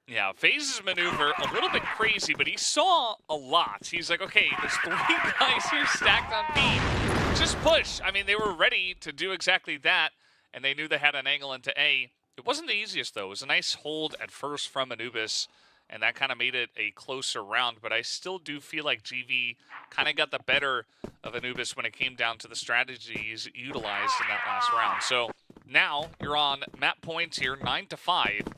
Yeah, FaZe's maneuver a little bit crazy, but he saw a lot. He's like, okay, there's 3 guys here stacked on B. Just push. I mean, they were ready to do exactly that, and they knew they had an angle into A. It wasn't the easiest, though. It was a nice hold at first from Anubis, and that kind of made it a closer round. But I still do feel like GV kind of got the better of Anubis when it came down to the strategies utilized in that last round. So now you're on map points here, 9-5.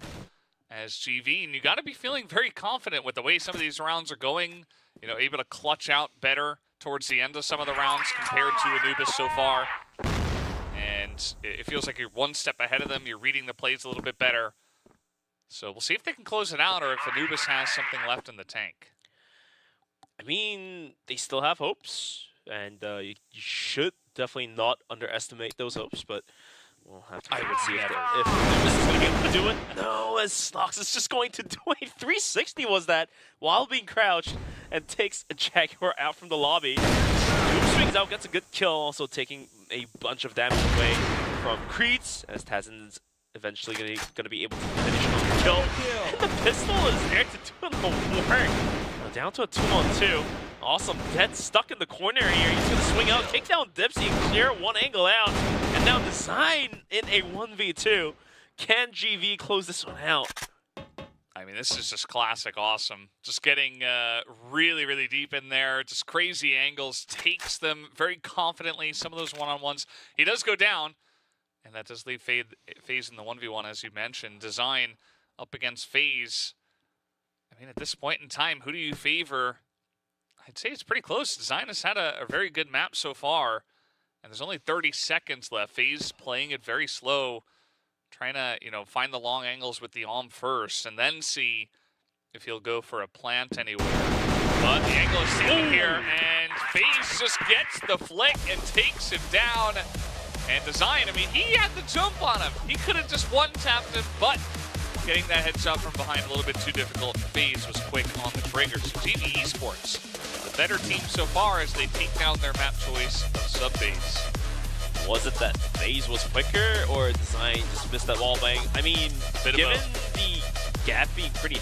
As GV, and you got to be feeling very confident with the way some of these rounds are going, able to clutch out better towards the end of some of the rounds compared to Anubis so far. And it feels like you're one step ahead of them. You're reading the plays a little bit better. So we'll see if they can close it out or if Anubis has something left in the tank. I mean, they still have hopes, and you should definitely not underestimate those hopes, but we'll have to see if Anubis is going to be able to do it. No, as Snox is just going to do a 360 was that while being crouched and takes a Jaguar out from the lobby. Doom swings out, gets a good kill, also taking a bunch of damage away from Creeds, as Tazin's eventually going to be able to finish on the kill. And the pistol is there to do the work. Down to a 2-on-2. Awesome. Dead stuck in the corner here. He's going to swing out, take down Dipsy, clear one angle out. And now Design in a 1v2. Can GV close this one out? I mean, this is just classic awesome. Just getting really, really deep in there. Just crazy angles. Takes them very confidently. Some of those one-on-ones. He does go down. And that does leave FaZe in the 1v1, as you mentioned. Design up against FaZe. I mean, at this point in time, who do you favor? I'd say it's pretty close. Design has had a very good map so far. And there's only 30 seconds left. FaZe playing it very slow. Trying to, find the long angles with the Om first. And then see if he'll go for a plant anywhere. But the angle is sitting here. And FaZe just gets the flick and takes him down. And Design, I mean, he had the jump on him. He could have just one-tapped him, but getting that headshot from behind a little bit too difficult. FaZe was quick on the trigger. So GV eSports, the better team so far as they take down their map choice of sub-base. Was it that FaZe was quicker, or Design just missed that wall bang? I mean, given the gap being pretty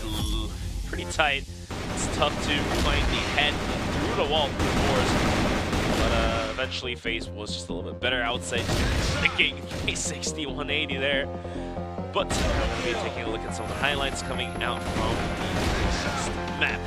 tight, it's tough to find the head through the wall, through the doors. But eventually FaZe was just a little bit better outside, picking 360, 180 there. But we'll be taking a look at some of the highlights coming out from the map.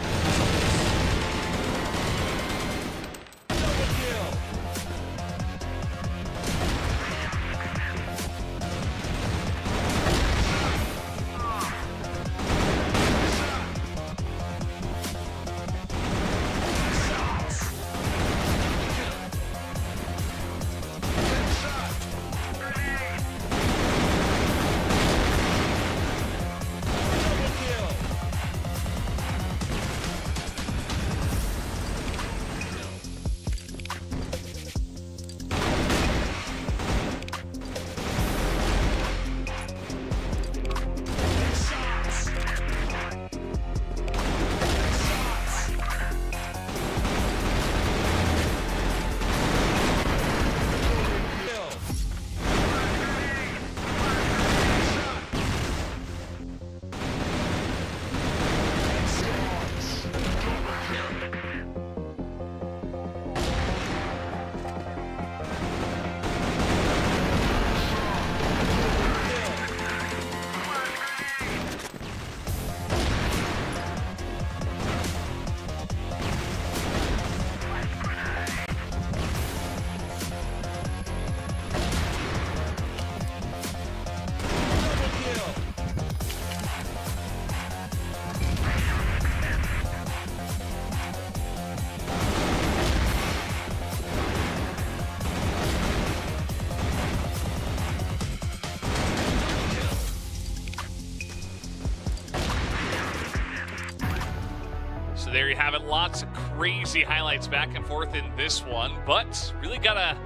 So there you have it. Lots of crazy highlights back and forth in this one, but really gotta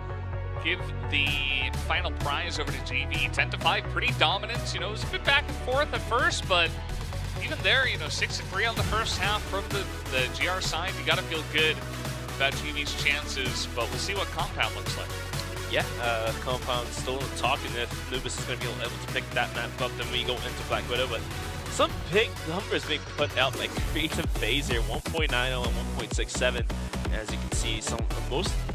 give the final prize over to GV. 10-5, pretty dominant. It was a bit back and forth at first, but even there, 6-3 on the first half from the GR side. You gotta feel good about GV's chances, but we'll see what Compound looks like. Yeah, Compound still talking if Anubis is going to be able to pick that map up, then we go into Black Widow, but some big numbers being put out by Creeds and FaZe here, 1.90 and 1.67. As you can see,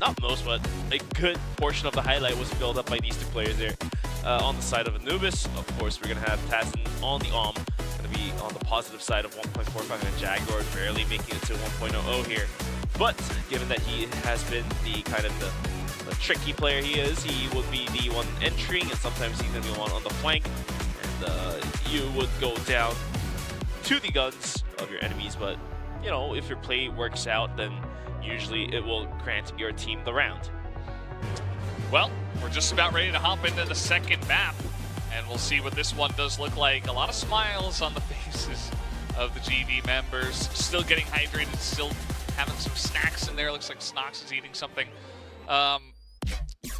not most, but a good portion of the highlight was filled up by these two players there. On the side of Anubis, of course, we're going to have Tazin on the Om, going to be on the positive side of 1.45, and Jaguar barely making it to 1.00 here. But given that he has been the kind of the tricky player he is, he would be the one entering, and sometimes he's going to be one on the flank. And you would go down to the guns of your enemies, but if your play works out, then usually it will grant your team the round. Well, we're just about ready to hop into the second map, and we'll see what this one does look like. A lot of smiles on the faces of the GV members, still getting hydrated, still having some snacks in there. Looks like Snox is eating something.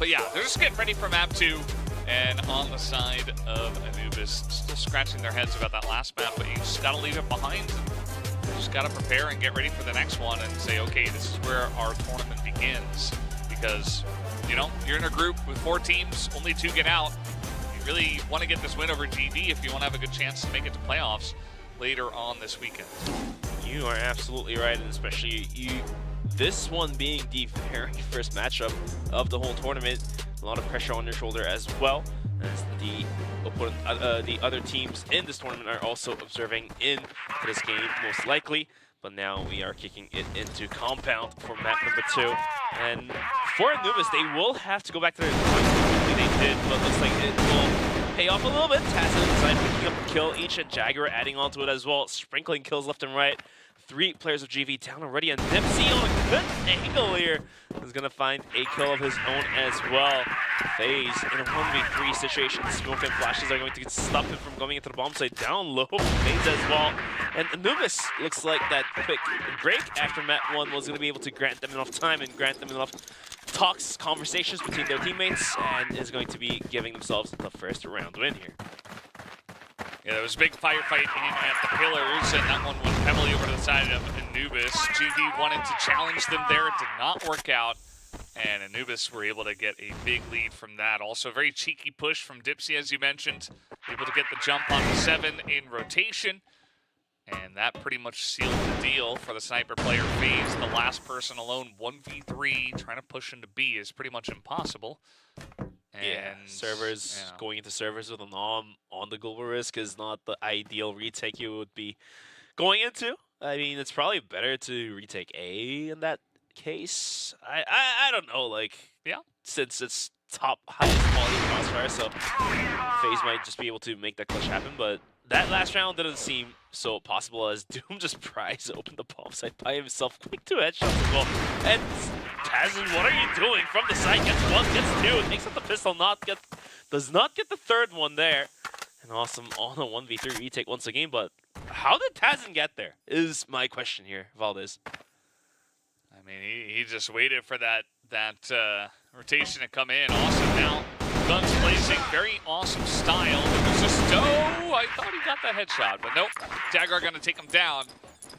But yeah, they're just getting ready for map 2. And on the side of Anubis, still scratching their heads about that last map, but you just gotta leave it behind. You just gotta prepare and get ready for the next one and say, okay, this is where our tournament begins. Because, you know, you're in a group with 4 teams, only 2 get out. You really want to get this win over GV if you want to have a good chance to make it to playoffs later on this weekend. You are absolutely right, and especially this one being the very first matchup of the whole tournament. A lot of pressure on your shoulder as well, as the opponent, the other teams in this tournament are also observing in this game, most likely. But now we are kicking it into compound for map number 2. And for Anubis, they will have to go back to their they did, but looks like it will pay off a little bit. Tazin inside picking up a kill each, and Jagger adding onto it as well, sprinkling kills left and right. 3 players of GV down already, and Dipsy on a good angle here is going to find a kill of his own as well. FaZe in a 1v3 situation. Smoke and flashes are going to stop him from going into the bomb site. Down low, FaZe as well. And Anubis looks like that quick break after map 1 was going to be able to grant them enough time and grant them enough talks, conversations between their teammates, and is going to be giving themselves the first round win here. Yeah, there was a big firefight in at the pillars, and that one went heavily over to the side of Anubis. GV wanted to challenge them there. It did not work out, and Anubis were able to get a big lead from that. Also, a very cheeky push from Dipsy, as you mentioned. Able to get the jump on the 7 in rotation, and that pretty much sealed the deal for the sniper player FaZe. The last person alone, 1v3, trying to push into B is pretty much impossible. And servers, going into servers with an arm on the global risk is not the ideal retake you would be going into. I mean, it's probably better to retake A in that case. I don't know, like, since it's top highest quality CrossFire, so FaZe might just be able to make that clutch happen, but that last round didn't seem so possible as Doom just pries open the bomb site by himself. Quick 2 headshots as well. And Tazin, what are you doing? From the side, gets 1, gets 2, takes up the pistol, does not get the 3rd one there. And awesome on a 1v3 retake once again, but how did Tazin get there is my question here, Valdez. I mean, he just waited for that rotation to come in. Awesome now. Guns blazing, very awesome style. It was just, oh, I thought he got that headshot, but nope. Jagger going to take him down,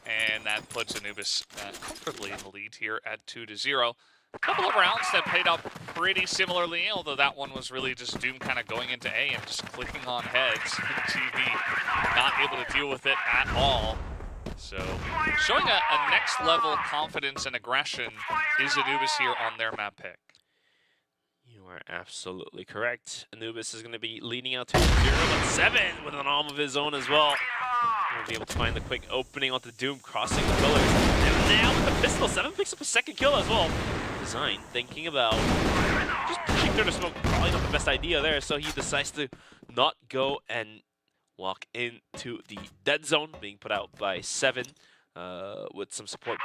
and that puts Anubis comfortably in the lead here at 2-0. A couple of rounds that played out pretty similarly, although that one was really just Doom kind of going into A and just clicking on heads. GV not able to deal with it at all. So showing a next level confidence and aggression is Anubis here on their map pick. You are absolutely correct. Anubis is going to be leading out to 0, but 7 with an arm of his own as well. We'll be able to find the quick opening onto Doom, crossing the pillars. And now with the pistol, 7 picks up a 2nd kill as well. Design thinking about just pushing through the smoke, probably not the best idea there, so he decides to not go and walk into the dead zone, being put out by 7, with some support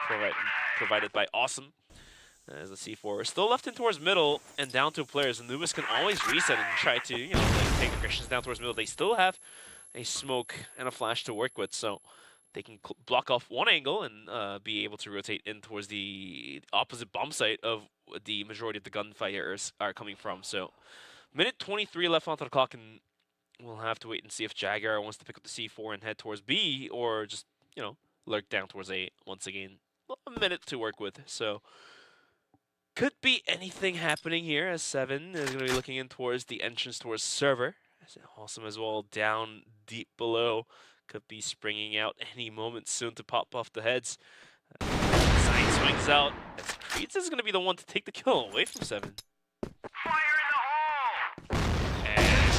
provided by Awesome. As the C4 is still left in towards middle and down 2 players, Anubis can always reset and try to, you know, like, take aggressions down towards middle. They still have a smoke and a flash to work with, so they can block off one angle and be able to rotate in towards the opposite bomb site of the majority of the gunfighters are coming from. So, minute 23 left onto the clock, and we'll have to wait and see if Jagger wants to pick up the C4 and head towards B, or just, you know, lurk down towards A once again. A minute to work with, so could be anything happening here as 7 is going to be looking in towards the entrance towards server. Awesome as well, down deep below. Could be springing out any moment soon to pop off the heads. Sign swings out. Creeds is going to be the one to take the kill away from 7. And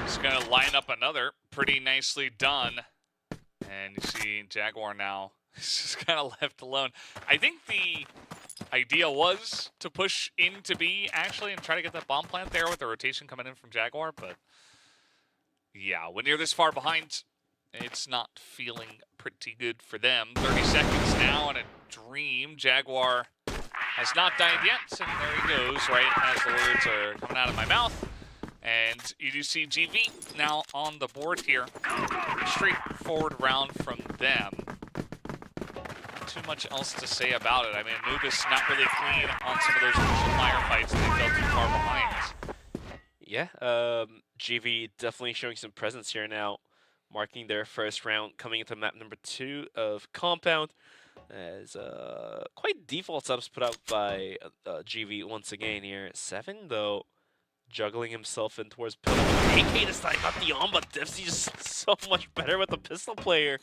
he's going to line up another. Pretty nicely done. And you see Jaguar now. He's just kind of left alone. I think the idea was to push into B, actually, and try to get that bomb plant there with the rotation coming in from Jaguar, but yeah, when you're this far behind, it's not feeling pretty good for them. 30 seconds now and a dream. Jaguar has not died yet, and there he goes, right as the words are coming out of my mouth. And you do see GV now on the board here. Straightforward round from them. too much else to say about it. I mean, Anubis not really clean on some of those initial firefights. They fell too far behind. Yeah, GV definitely showing some presence here now, marking their first round, coming into map number 2 of Compound. As quite default subs put out by GV once again here. 7 though, juggling himself in towards Pillar. AK this time got the on, but Dipsy just so much better with the pistol player.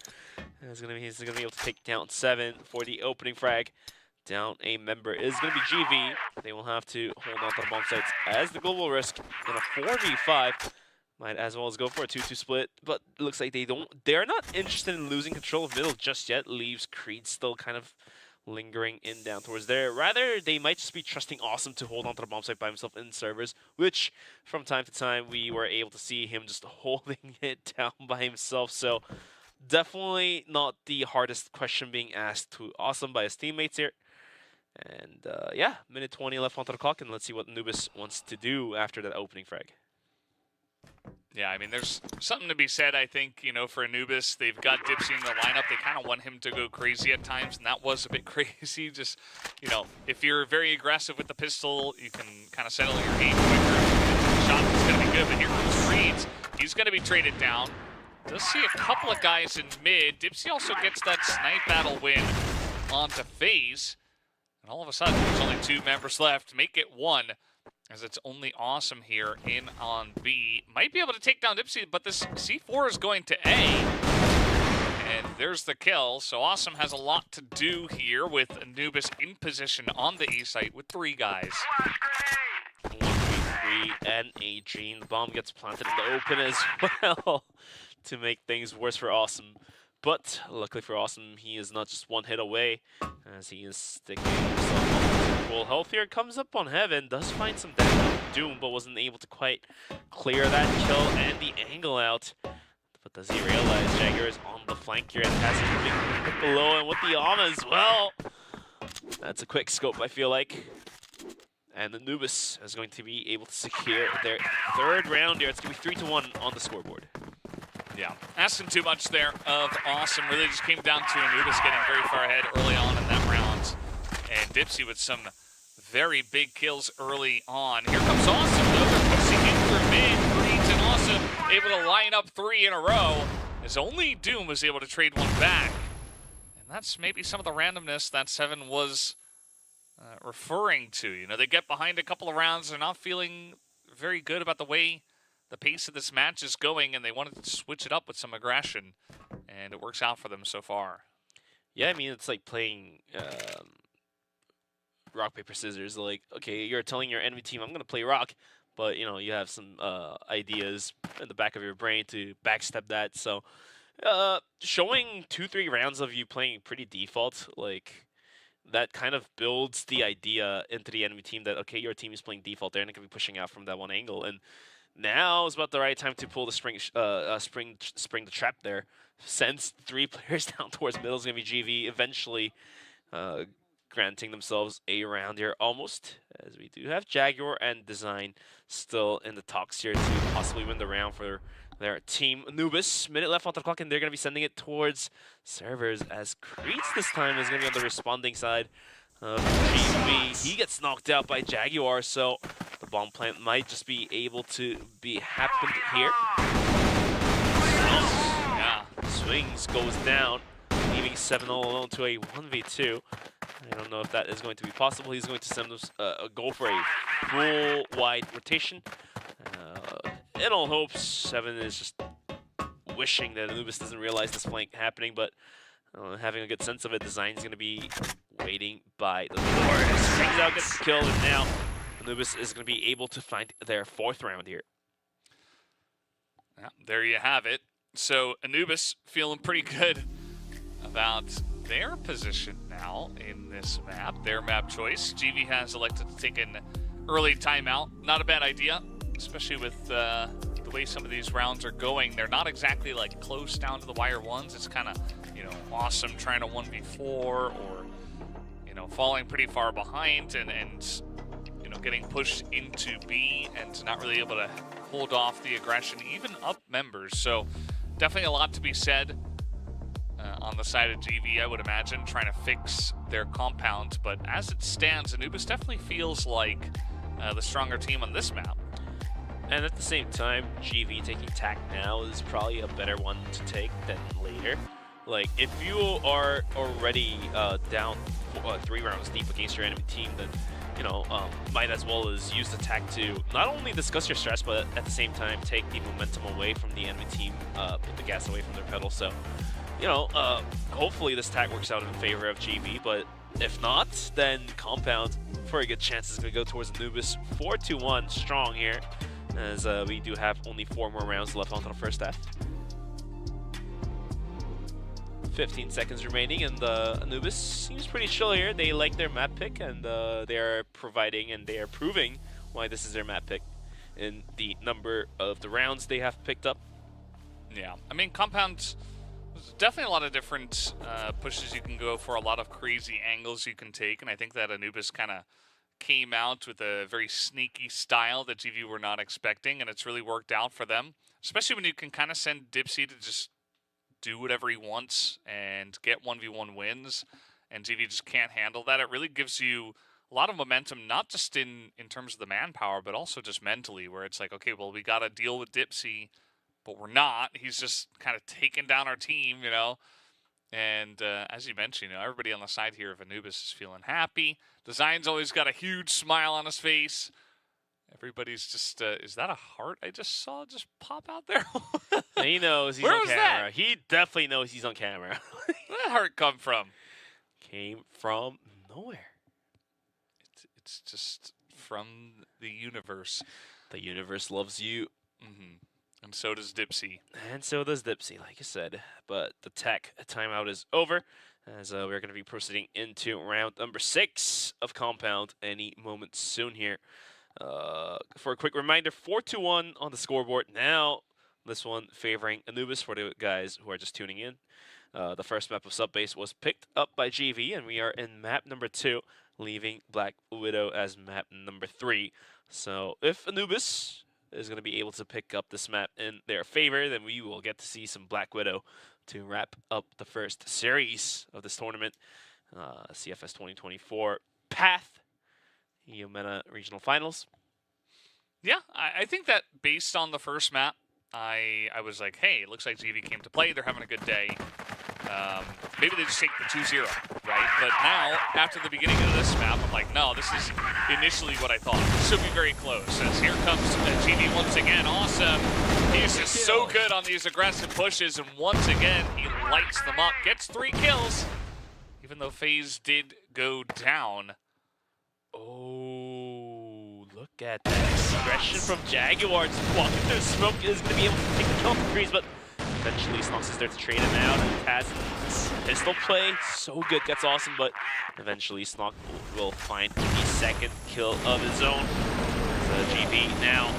And he's gonna be able to take down 7 for the opening frag. Down a member is gonna be GV. They will have to hold on to the bomb sites as the global risk in a 4v5. Might as well as go for a 2-2 split, but it looks like they're not interested in losing control of middle just yet. Leaves Creed still kind of lingering in down towards there. Rather, they might just be trusting Awesome to hold on to the bomb site by himself in servers, which from time to time we were able to see him just holding it down by himself. So definitely not the hardest question being asked to Awesome by his teammates here. And yeah, minute 20 left onto the clock, and let's see what Anubis wants to do after that opening frag. Yeah, I mean, there's something to be said, I think, you know, for Anubis. They've got Dipsy in the lineup. They kind of want him to go crazy at times, and that was a bit crazy. Just, you know, if you're very aggressive with the pistol, you can kind of settle your game quicker. The shot is going to be good, but here comes Creeds. He's going to be traded down. Does see a couple of guys in mid. Dipsy also gets that snipe battle win onto FaZe. And all of a sudden, there's only 2 members left. Make it 1. As it's only Awesome here in on B. Might be able to take down Dipsy, but this C4 is going to A. And there's the kill. So Awesome has a lot to do here with Anubis in position on the A site with 3 guys. 1v3 and a Gene. The bomb gets planted in the open as well to make things worse for Awesome. But luckily for Awesome, he is not just 1 hit away as he is sticking himself on full health here. Comes up on Heaven, does find some damage on Doom, but wasn't able to quite clear that kill and the angle out. But does he realize Jagger is on the flank here and has him moving below, and with the arm as well. That's a quick scope, I feel like. And Anubis is going to be able to secure their 3rd round here. It's going to be 3-1 on the scoreboard. Yeah, asking too much there of Awesome. Really just came down to Anubis getting very far ahead early on in that round. And Dipsy with some very big kills early on. Here comes Awesome, though. They're pushing in through mid. Creeds and Awesome able to line up 3 in a row, as only Doom was able to trade 1 back. And that's maybe some of the randomness that 7 was referring to. You know, they get behind a couple of rounds. They're not feeling very good about the way the pace of this match is going, and they wanted to switch it up with some aggression, and it works out for them so far. Yeah, I mean, it's like playing rock, paper, scissors. Like, okay, you're telling your enemy team, I'm going to play rock, but, you know, you have some ideas in the back of your brain to backstep that. So showing 2-3 rounds of you playing pretty default, like, that kind of builds the idea into the enemy team that, okay, your team is playing default. They're not going to be pushing out from that one angle, and now is about the right time to pull the spring the trap there. Sends 3 players down towards middle. Is going to be GV eventually granting themselves a round here almost, as we do have Jaguar and Design still in the talks here to possibly win the round for their team. Anubis, minute left on the clock, and they're going to be sending it towards servers as Creeds this time is going to be on the responding side of GV. He gets knocked out by Jaguar, so the bomb plant might just be able to be happened here. Yeah, Swings goes down, leaving 7 all alone to a 1v2. I don't know if that is going to be possible. He's going to send us go for a full wide rotation. In all hopes, 7 is just wishing that Anubis doesn't realize this flank happening, but having a good sense of it, Design's going to be waiting by the door. Springs out, gets the kill, and now Anubis is going to be able to find their 4th round here. Yeah, there you have it. So Anubis feeling pretty good about their position now in this map, their map choice. GV has elected to take an early timeout. Not a bad idea, especially with the way some of these rounds are going. They're not exactly like close down to the wire ones. It's kind of, you know, Awesome trying to 1v4 or, you know, falling pretty far behind and you know, getting pushed into B and not really able to hold off the aggression, even up members. So definitely a lot to be said on the side of GV, I would imagine, trying to fix their compound. But as it stands, Anubis definitely feels like the stronger team on this map. And at the same time, GV taking tack now is probably a better one to take than later. Like, if you are already down 3 rounds deep against your enemy team, then, you know, might as well as use the tack to not only discuss your stress, but at the same time take the momentum away from the enemy team, put the gas away from their pedal. So, you know, hopefully this tack works out in favor of GV, but if not, then Compound, for a good chance, is going to go towards Anubis. 4-2-1 strong here, as we do have only 4 more rounds left onto the first half. 15 seconds remaining, and Anubis seems pretty chill here. They like their map pick, and they are providing and they are proving why this is their map pick in the number of the rounds they have picked up. Yeah, I mean, Compound, there's definitely a lot of different pushes you can go for, a lot of crazy angles you can take, and I think that Anubis kind of came out with a very sneaky style that GV were not expecting, and it's really worked out for them, especially when you can kind of send Dipsy to just do whatever he wants and get 1v1 wins, and GV just can't handle that. It really gives you a lot of momentum, not just in terms of the manpower, but also just mentally, where it's like, okay, well, we got to deal with Dipsy, but we're not. He's just kind of taking down our team, you know. And as you mentioned, you know, everybody on the side here of Anubis is feeling happy. Design's always got a huge smile on his face. Everybody's just, is that a heart I just saw just pop out there? He knows he's Where on was camera. that? He definitely knows he's on camera. Where did that heart come from? Came from nowhere. It's just from the universe. The universe loves you. Mm-hmm. And so does Dipsy. And so does Dipsy, like I said. But the tech timeout is over, as we're going to be proceeding into round number 6 of Compound any moment soon here. For a quick reminder, 4-1 on the scoreboard. Now, this one favoring Anubis for the guys who are just tuning in. The first map of Subbase was picked up by GV, and we are in map number 2, leaving Black Widow as map number 3. So if Anubis is going to be able to pick up this map in their favor, then we will get to see some Black Widow to wrap up the first series of this tournament. CFS 2024 Path Eumena Regional Finals. Yeah, I think that based on the first map, I was like, hey, it looks like GV came to play. They're having a good day. Maybe they just take the 2-0, right? But now, after the beginning of this map, I'm like, no, this is initially what I thought. This should be very close. As here comes GV once again. Awesome. He's just so good on these aggressive pushes, and once again, he lights them up. Gets 3 kills, even though FaZe did go down. Oh, look at that aggression from Jaguar. Just walking through smoke is going to be able to take the kill from Freeze, but eventually Snox is there to trade him out, and Taz's pistol play, so good, gets awesome, but eventually Snox will find the second kill of his own. So GV now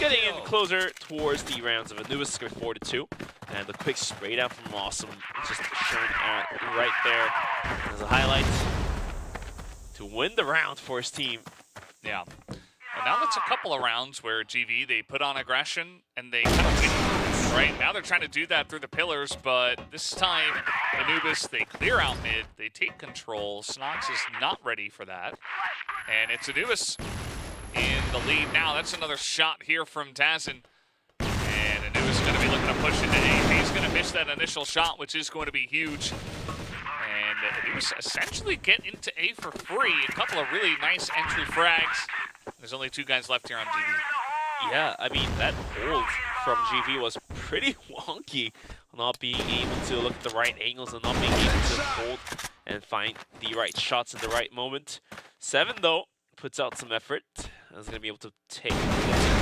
getting in closer towards the rounds of Anubis, score 4-2, and the quick spray down from Awesome just shown right there as a highlight to win the round for his team. Yeah. And now that's a couple of rounds where GV, they put on aggression and they kind of win, right? Now they're trying to do that through the pillars, but this time, Anubis, they clear out mid, they take control. Snox is not ready for that. And it's Anubis in the lead now. That's another shot here from Tazin. And Anubis is going to be looking to push into A. He's going to miss that initial shot, which is going to be huge. And Anubis essentially get into A for free. A couple of really nice entry frags. There's only 2 guys left here on GV. Yeah, I mean, that hold from GV was pretty wonky. Not being able to look at the right angles and not being able to hold and find the right shots in the right moment. 7, though, puts out some effort. Is going to be able to take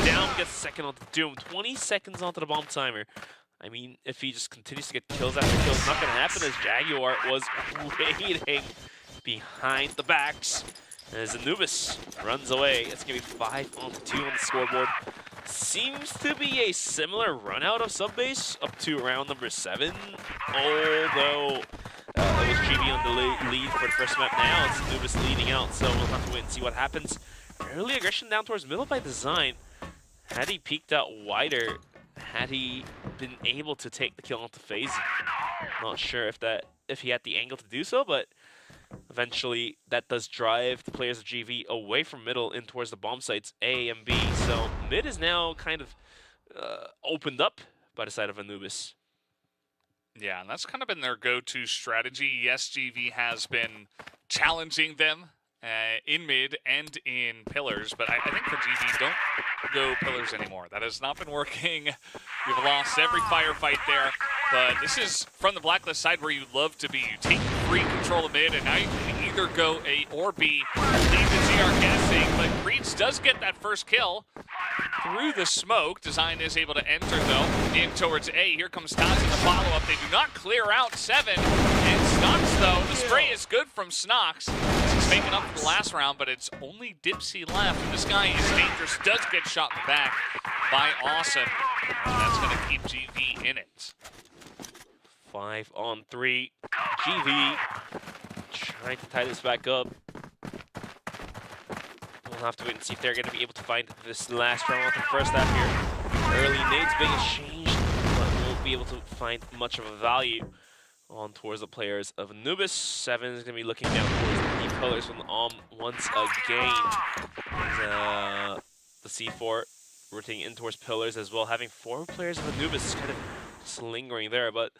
down, gets second on the Doom. 20 seconds onto the bomb timer. I mean, if he just continues to get kills after kills, it's not going to happen, as Jaguar was waiting behind the backs. As Anubis runs away, it's going to be 5-2 on the scoreboard. Seems to be a similar run out of Subbase up to round number 7. Although it was GV on the lead for the first map. Now it's Anubis leading out, so we'll have to wait and see what happens. Early aggression down towards middle by design. Had he peeked out wider, had he been able to take the kill onto FaZe, Not sure if he had the angle to do so, but eventually that does drive the players of GV away from middle in towards the bomb sites A and B. So mid is now kind of opened up by the side of Anubis. Yeah, and that's kind of been their go-to strategy. Yes, GV has been challenging them in mid and in pillars, but I think for GV, don't go pillars anymore. That has not been working. You've lost every firefight there, but this is from the Blacklist side where you love to be. You take free control of mid, and now you can either go A or B. Leave the GR guessing, but Creeds does get that first kill through the smoke. Design is able to enter, though, in towards A. Here comes Tazi in the follow-up. They do not clear out 7. And Snox, though, the spray is good from Snox. He's making up for the last round, but it's only Dipsy left. And this guy is dangerous. Does get shot in the back by Awesome. And that's going to keep GV in it. 5-on-3. GV trying to tie this back up. We'll have to wait and see if they're going to be able to find this last round of the first half here. Early nades being exchanged, but won't be able to find much of a value on towards the players of Anubis. 7 is going to be looking down towards the deep colors from the once again. And, the C4 rotating in towards pillars as well, having 4 players of Anubis kind of just lingering there. But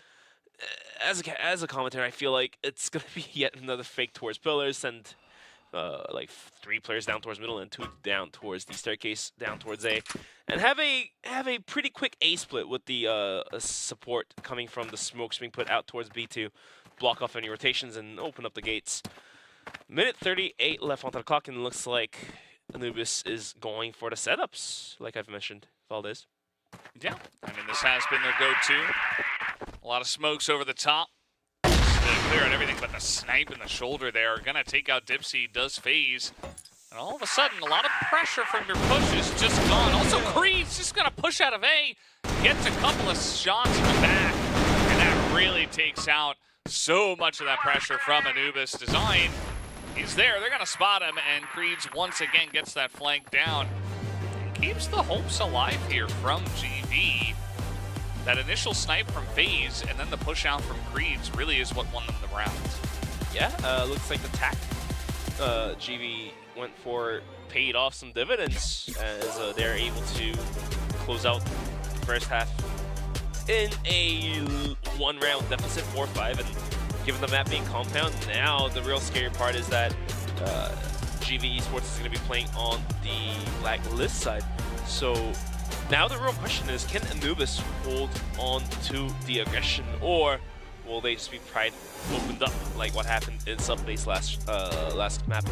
as a commentator, I feel like it's going to be yet another fake towards pillars, and like 3 players down towards middle and 2 down towards the staircase down towards A, and have a pretty quick A split with the support coming from the smokes being put out towards B to block off any rotations and open up the gates. Minute 38 left onto the clock, and it looks like Anubis is going for the setups, like I've mentioned. Valdez. Yeah, I mean, this has been their go-to. A lot of smokes over the top. Clear on everything, but the snipe in the shoulder there are gonna take out Dipsy. Does phase, and all of a sudden a lot of pressure from your push is just gone. Also Creed's just gonna push out of A, gets a couple of shots in the back, and that really takes out so much of that pressure from Anubis. Design, he's there, they're gonna spot him, and Creed's once again gets that flank down and keeps the hopes alive here from GV. That initial snipe from FaZe and then the push out from Creeds really is what won them the rounds. Yeah, looks like the tack GV went for paid off some dividends as they're able to close out the first half in a 1-round deficit, 4-5, and given the map being compound, now the real scary part is that GV eSports is going to be playing on the Blacklist side. So now the real question is, can Anubis hold on to the aggression, or will they just be pride opened up like what happened in Subbase last map,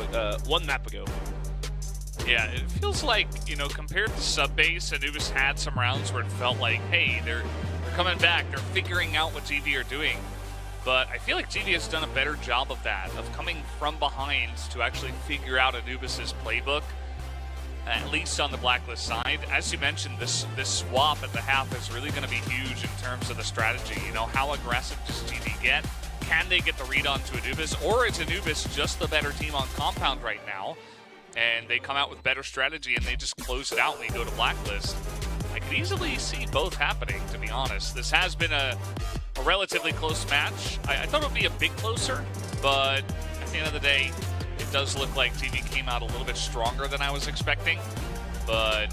1 map ago? Yeah, it feels like, you know, compared to Subbase, Anubis had some rounds where it felt like, hey, they're coming back, they're figuring out what GV are doing. But I feel like GV has done a better job of that, of coming from behind to actually figure out Anubis's playbook, at least on the Blacklist side. As you mentioned, this swap at the half is really going to be huge in terms of the strategy. You know, how aggressive does GV get? Can they get the read on to Anubis? Or is Anubis just the better team on Compound right now, and they come out with better strategy and they just close it out when they go to Blacklist? I could easily see both happening, to be honest. This has been a relatively close match. I thought it would be a bit closer, but at the end of the day, it does look like GV came out a little bit stronger than I was expecting. But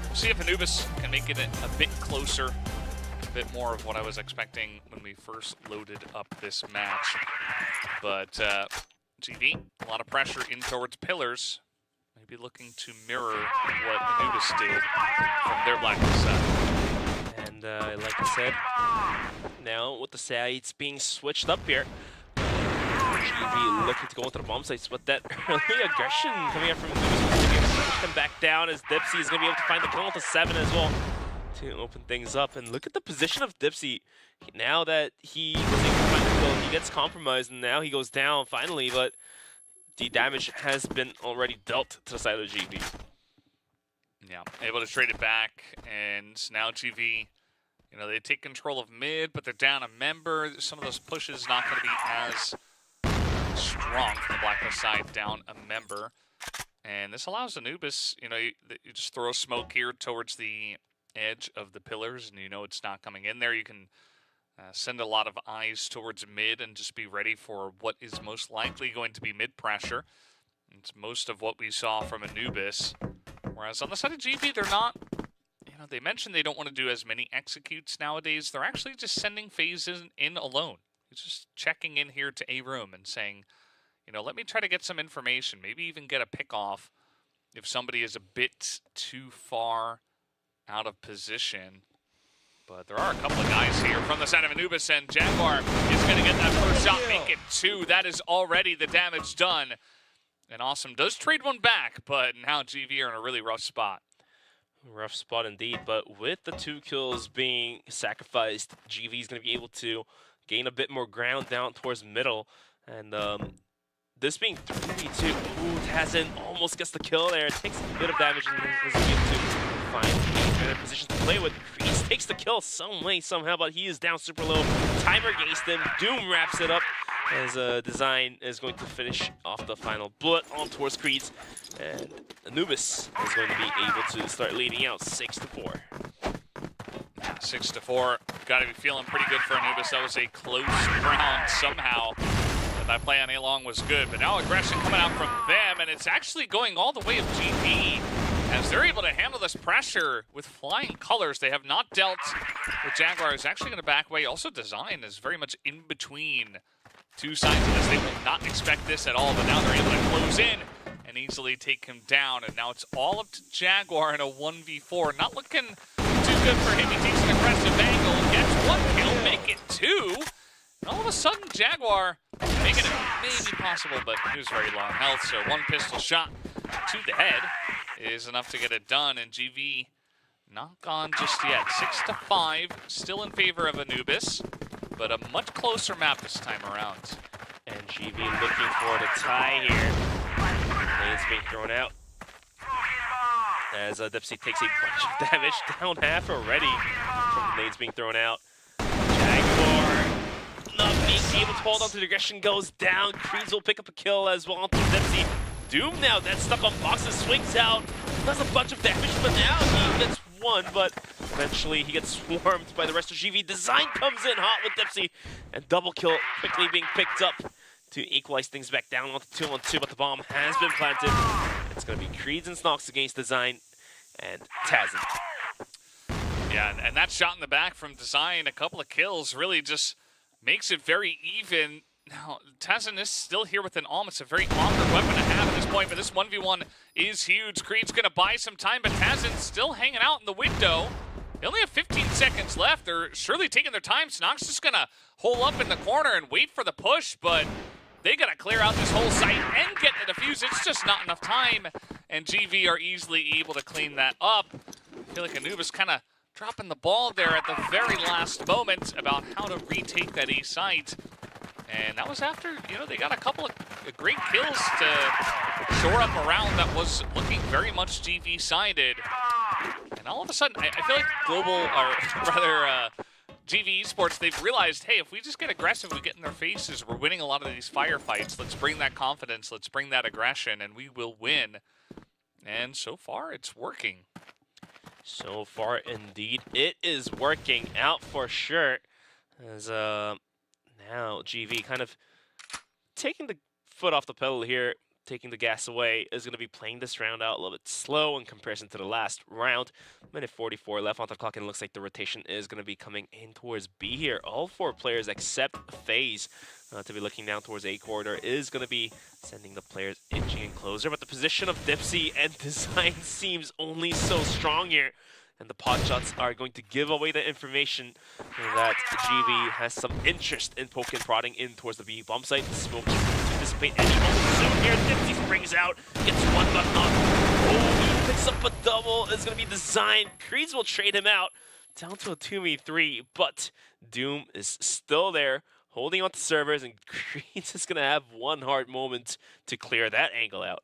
we'll see if Anubis can make it a bit closer, a bit more of what I was expecting when we first loaded up this match. But GV, a lot of pressure in towards pillars. Maybe looking to mirror what Anubis did from their Blacklist side. And like I said, now with the sides being switched up here, GV looking to go into the bomb sites, but that early aggression coming up from Anubis is going to be able to push them back down, as Dipsy is going to be able to find the kill with a 7 as well to open things up. And look at the position of Dipsy. Now that he was able to find the kill, he gets compromised, and now he goes down finally, but the damage has been already dealt to the side of GV. Yeah, able to trade it back, and now GV, you know, they take control of mid, but they're down a member. Some of those pushes not going to be as strong from the Blacklist side, down a member. And this allows Anubis, you know, you just throw smoke here towards the edge of the pillars, and you know it's not coming in there. You can send a lot of eyes towards mid and just be ready for what is most likely going to be mid pressure. It's most of what we saw from Anubis. Whereas on the side of GV, they're not, they mentioned they don't want to do as many executes nowadays. They're actually just sending phases in alone. He's just checking in here to A room and saying, let me try to get some information, maybe even get a pick off if somebody is a bit too far out of position. But there are a couple of guys here from the side of Anubis, and Jaguar is going to get that first shot, make it 2. That is already the damage done. And Awesome does trade one back, but now GV are in a really rough spot. Rough spot indeed, but with the 2 kills being sacrificed, GV is going to be able to gain a bit more ground down towards middle. And this being 3v2, ooh, Tazen almost gets the kill there. It takes a bit of damage and is able to find better positions to play with. Crease takes the kill some way, somehow, but he is down super low. Timer against him. Doom wraps it up as Design is going to finish off the final bullet on towards Creeds. And Anubis is going to be able to start leading out 6-4. 6-4. Got to be feeling pretty good for Anubis. That was a close round somehow. But that play on A-Long was good. But now aggression coming out from them, and it's actually going all the way of GV as they're able to handle this pressure with flying colors. They have not dealt with Jaguar. Is actually going to back away. Also, Design is very much in between two sides of this. They will not expect this at all, but now they're able to close in and easily take him down. And now it's all up to Jaguar in a 1v4. Not looking too good for him. He takes an aggressive angle, gets 1 kill, make it 2. And all of a sudden, Jaguar making it maybe possible, but he was very low on health, so 1 pistol shot to the head is enough to get it done. And GV not gone just yet. 6-5, still in favor of Anubis, but a much closer map this time around. And GV looking for the tie here. Lane's being thrown out as Dipsy takes a bunch of damage, down half already from the nades being thrown out. Jaguar not being able to hold on to the aggression, goes down. Creeds will pick up a kill as well onto Dipsy. Doom now, that's stuck on boxes, swings out, does a bunch of damage, but now he gets 1, but eventually he gets swarmed by the rest of GV. Design comes in hot with Dipsy, and double kill quickly being picked up to equalize things back down onto 2-on-2, but the bomb has been planted. It's going to be Creeds and Snox against Design and Tazen. Yeah, and that shot in the back from Design, a couple of kills, really just makes it very even. Now, Tazen is still here with an Alm. It's a very awkward weapon to have at this point, but this 1v1 is huge. Creed's going to buy some time, but Tazen's still hanging out in the window. They only have 15 seconds left. They're surely taking their time. Snox just going to hole up in the corner and wait for the push, but they got to clear out this whole site and get the defuse. It's just not enough time, and GV are easily able to clean that up. I feel like Anubis kind of dropping the ball there at the very last moment about how to retake that A site. And that was after, they got a couple of great kills to shore up around that was looking very much GV-sided. And all of a sudden, I feel like GV eSports, they've realized, hey, if we just get aggressive, we get in their faces, we're winning a lot of these firefights. Let's bring that confidence, let's bring that aggression, and we will win. And so far, it's working. So far, indeed, it is working out for sure. As now GV kind of taking the foot off the pedal here, taking the gas away, is going to be playing this round out a little bit slow in comparison to the last round. Minute 44 left on the clock, and it looks like the rotation is going to be coming in towards B here. All 4 players except FaZe to be looking down towards A corridor is going to be sending the players inching in closer, but the position of Dipsy and Design seems only so strong here. And the pot shots are going to give away the information that GV has some interest in poking and prodding in towards the B bomb site. The smoke to dissipate any moment soon here. Dipsy springs out, gets 1 but not. Oh, he picks up a double. It's going to be Design. Creeds will trade him out down to a 2v3, but Doom is still there, holding on to servers, and Creeds is going to have one hard moment to clear that angle out.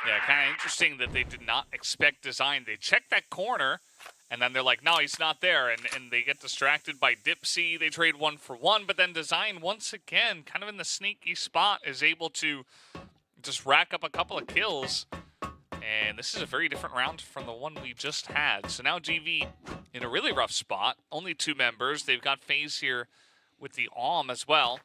Yeah, kind of interesting that they did not expect Design. They checked that corner, and then they're like, no, he's not there. And they get distracted by Dipsy. They trade 1 for 1, but then Design, once again, kind of in the sneaky spot, is able to just rack up a couple of kills. And this is a very different round from the one we just had. So now GV in a really rough spot. Only 2 members. They've got FaZe here with the as well,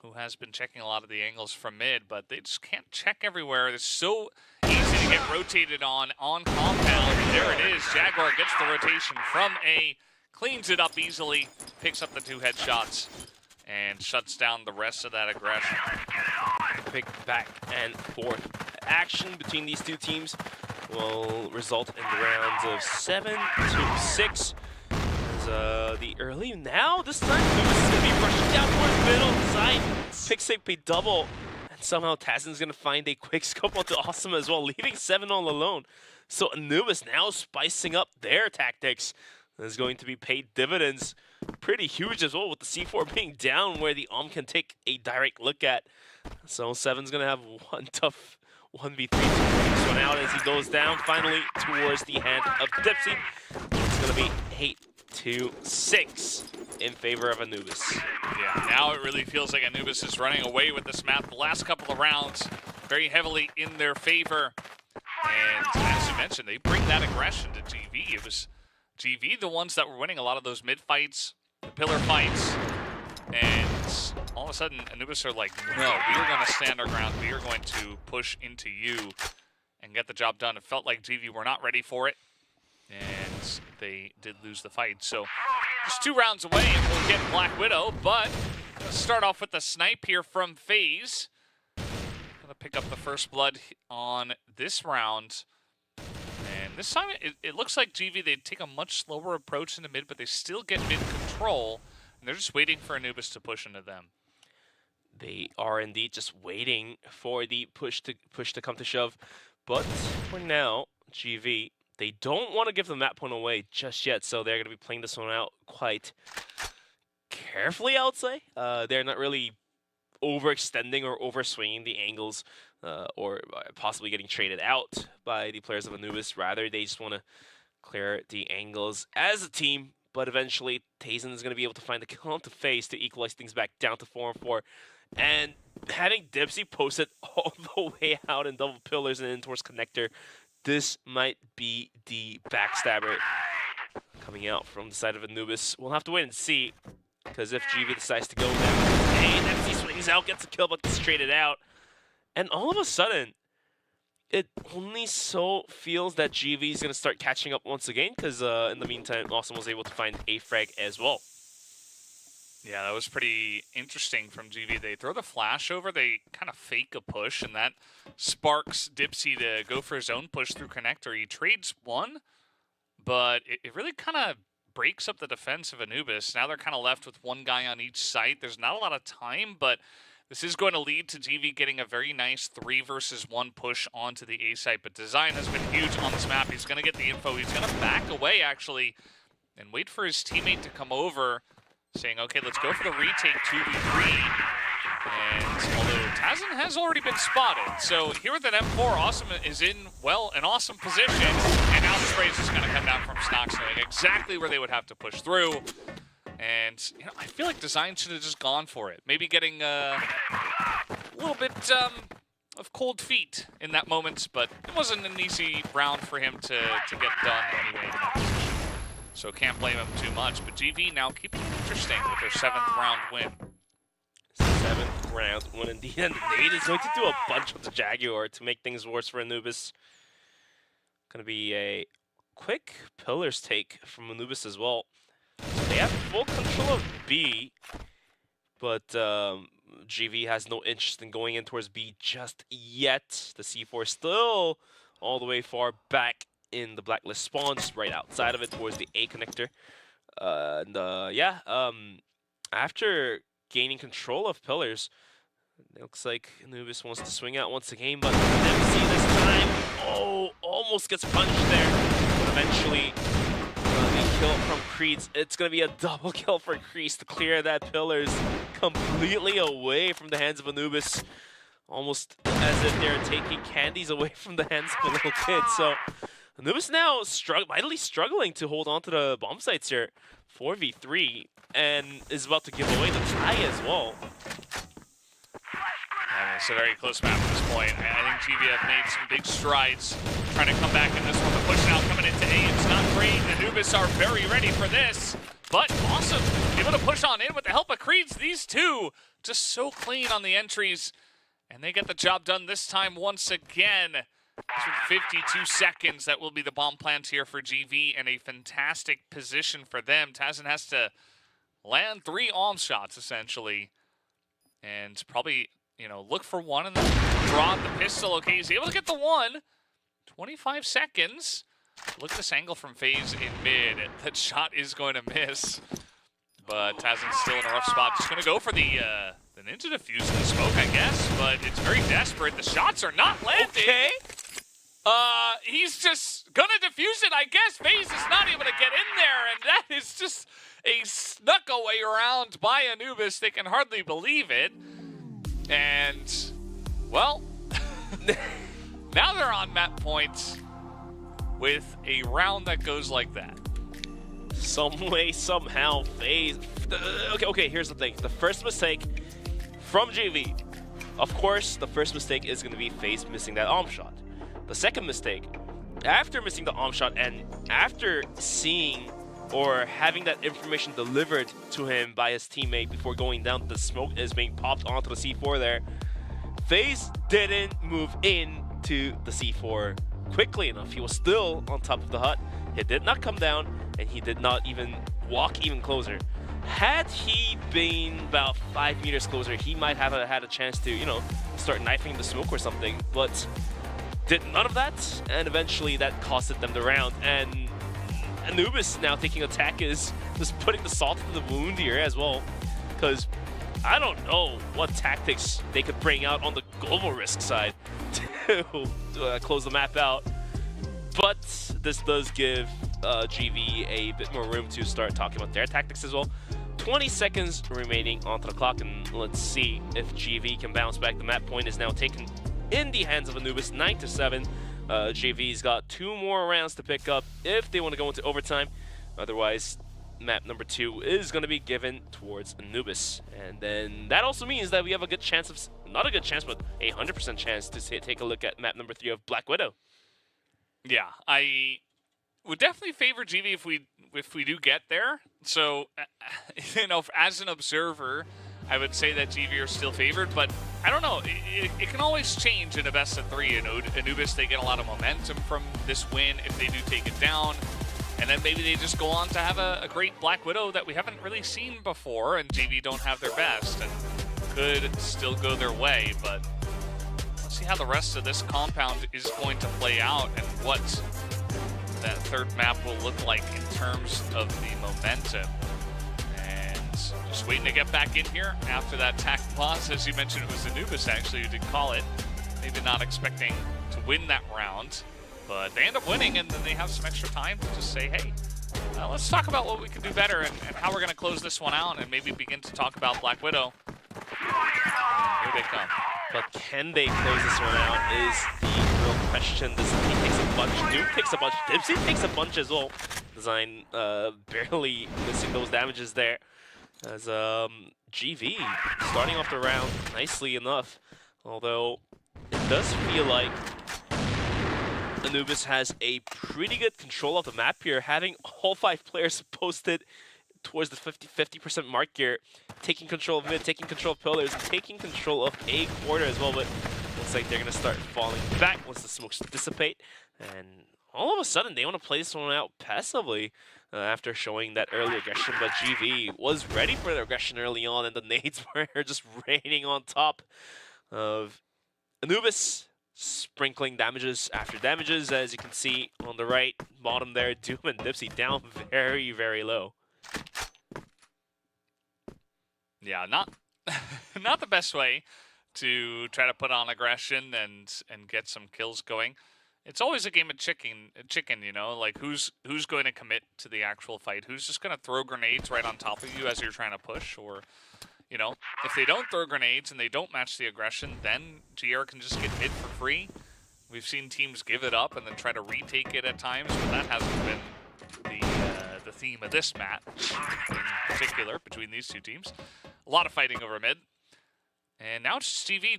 who has been checking a lot of the angles from mid, but they just can't check everywhere. It's so easy to get rotated on compound. And there it is. Jaguar gets the rotation from A, cleans it up easily, picks up the 2 headshots, and shuts down the rest of that aggression. Quick back and forth action between these 2 teams will result in the rounds of 7-6. As the early now, this time Anubis is going to be rushing down towards middle side, picks up a double, and somehow Tazin's going to find a quick scope onto Awesome as well, leaving 7 all alone. So Anubis now spicing up their tactics. Is going to be paid dividends. Pretty huge as well, with the C4 being down where the can take a direct look at. So 7's going to have one tough 1v3 to take this one out as he goes down finally towards the hand of Dipsy. It's going to be 8-6 in favor of Anubis. Yeah, now it really feels like Anubis is running away with this map. The last couple of rounds very heavily in their favor. And as you mentioned, they bring that aggression to GV. It was GV the ones that were winning a lot of those mid fights, the pillar fights, and all of a sudden Anubis are like, no, we are going to stand our ground. We are going to push into you and get the job done. It felt like GV were not ready for it, and they did lose the fight. So just 2 rounds away and we'll get Black Widow, but let's start off with the snipe here from FaZe. Gonna pick up the first blood on this round. And this time, it looks like GV, they take a much slower approach in the mid, but they still get mid control, and they're just waiting for Anubis to push into them. They are indeed just waiting for the push to come to shove. But for now, GV, they don't want to give the map point away just yet, so they're going to be playing this one out quite carefully, I would say. They're not really overextending or overswinging the angles or possibly getting traded out by the players of Anubis. Rather, they just want to clear the angles as a team, but eventually Tazen is going to be able to find the kill onto FaZe to equalize things back down to 4-4. And having Dipsy posted all the way out in double pillars and in towards connector, this might be the backstabber coming out from the side of Anubis. We'll have to wait and see, because if GV decides to go down, hey, Dipsy swings out, gets a kill, but gets traded out. And all of a sudden, it only so feels that GV is going to start catching up once again, because in the meantime, Awesome was able to find a frag as well. Yeah, that was pretty interesting from GV. They throw the flash over, they kind of fake a push, and that sparks Dipsy to go for his own push through connector. He trades one, but it really kind of breaks up the defense of Anubis. Now they're kind of left with 1 guy on each site. There's not a lot of time, but this is going to lead to GV getting a very nice 3 versus 1 push onto the A site. But Design has been huge on this map. He's going to get the info. He's going to back away, actually, and wait for his teammate to come over, saying, okay, let's go for the retake 2v3. And although Tazen has already been spotted, so here with an M4, Awesome is in, well, an awesome position. And now the sprays is going to come down from Snox, knowing exactly where they would have to push through. And you know, I feel like Design should have just gone for it. Maybe getting a little bit of cold feet in that moment, but it wasn't an easy round for him to get done anyway in that position. So can't blame him too much. But GV now keeping it interesting with their 7th round win. 7th round win indeed. And Nate is going to do a bunch with the Jaguar to make things worse for Anubis. Going to be a quick pillars take from Anubis as well. So they have full control of B, but GV has no interest in going in towards B just yet. The C4 still all the way far back in the blacklist spawn, just right outside of it towards the A connector. After gaining control of pillars, it looks like Anubis wants to swing out once again, but MC this time, almost gets punched there. But eventually, the kill from Creeds, it's going to be a double kill for Crease to clear that pillars completely away from the hands of Anubis. Almost as if they're taking candies away from the hands of a little kid. So Anubis now mightily struggling to hold on to the bomb sites here. 4v3, and is about to give away the tie as well. And It's a very close map at this point. I think GV have made some big strides trying to come back in this one. The push now coming into A. It's not great. Anubis are very ready for this, but awesome. Able to push on in with the help of Creeds. These two just so clean on the entries, and they get the job done this time once again. With 52 seconds, that will be the bomb plant here for GV, and a fantastic position for them. Tazen has to land 3 alm shots, essentially, and probably, you know, look for one and then draw the pistol. Okay, he's able to get the one. 25 seconds. Look at this angle from FaZe in mid. That shot is going to miss, but Tazen's still in a rough spot. Just going to go for the ninja defuse in the smoke, I guess, but it's very desperate. The shots are not landing. Okay. He's just gonna defuse it, I guess. FaZe is not able to get in there, and that is just a snuck away round by Anubis. They can hardly believe it. And, well, now they're on map points with a round that goes like that. Some way, somehow, FaZe. Okay, here's the thing. The first mistake from GV. Of course, the first mistake is going to be FaZe missing that arm shot. The second mistake, after missing the arm shot and after seeing or having that information delivered to him by his teammate before going down, the smoke is being popped onto the C4 there, FaZe didn't move in to the C4 quickly enough. He was still on top of the hut. He did not come down, and he did not even walk even closer. Had he been about 5 meters closer, he might have had a chance to, you know, start knifing the smoke or something, but did none of that, and eventually that costed them the round. And Anubis now taking attack is just putting the salt in the wound here as well, because I don't know what tactics they could bring out on the global risk side to close the map out. But this does give GV a bit more room to start talking about their tactics as well. 20 seconds remaining onto the clock, and let's see if GV can bounce back. The map point is now taken in the hands of Anubis, 9-7. GV's got 2 more rounds to pick up if they want to go into overtime. Otherwise, map number 2 is going to be given towards Anubis. And then that also means that we have a good chance of, not a good chance, but a 100% chance to take a look at map number 3 of Black Widow. Yeah, I would definitely favor GV if we do get there. So, you know, as an observer, I would say that GV are still favored, but I don't know. It can always change in a best of 3. You know, Anubis, they get a lot of momentum from this win if they do take it down, and then maybe they just go on to have a great Black Widow that we haven't really seen before, and GV don't have their best, and could still go their way, but let's see how the rest of this compound is going to play out and what that third map will look like in terms of the momentum. Just waiting to get back in here after that tack pause. As you mentioned, it was Anubis actually who did call it. Maybe not expecting to win that round, but they end up winning, and then they have some extra time to just say, hey, let's talk about what we can do better and how we're going to close this one out, and maybe begin to talk about Black Widow. Here they come. But can they close this one out is the real question. This team takes a bunch, Nuke takes a bunch, Dipsy takes a bunch as well. Design barely missing those damages there. As GV starting off the round nicely enough, although it does feel like Anubis has a pretty good control of the map here, having all 5 players posted towards the 50% mark here, taking control of mid, taking control of pillars, and taking control of A quarter as well, but looks like they're going to start falling back once the smokes dissipate, and all of a sudden they want to play this one out passively. After showing that early aggression, but GV was ready for the aggression early on, and the nades were just raining on top of Anubis, sprinkling damages after damages, as you can see on the right bottom there. Doom and Dipsy down very, very low. Yeah, not the best way to try to put on aggression and get some kills going. It's always a game of chicken, you know, like who's going to commit to the actual fight? Who's just going to throw grenades right on top of you as you're trying to push? Or, you know, if they don't throw grenades and they don't match the aggression, then GR can just get mid for free. We've seen teams give it up and then try to retake it at times, but that hasn't been the theme of this match in particular between these two teams. A lot of fighting over mid. And now it's TV,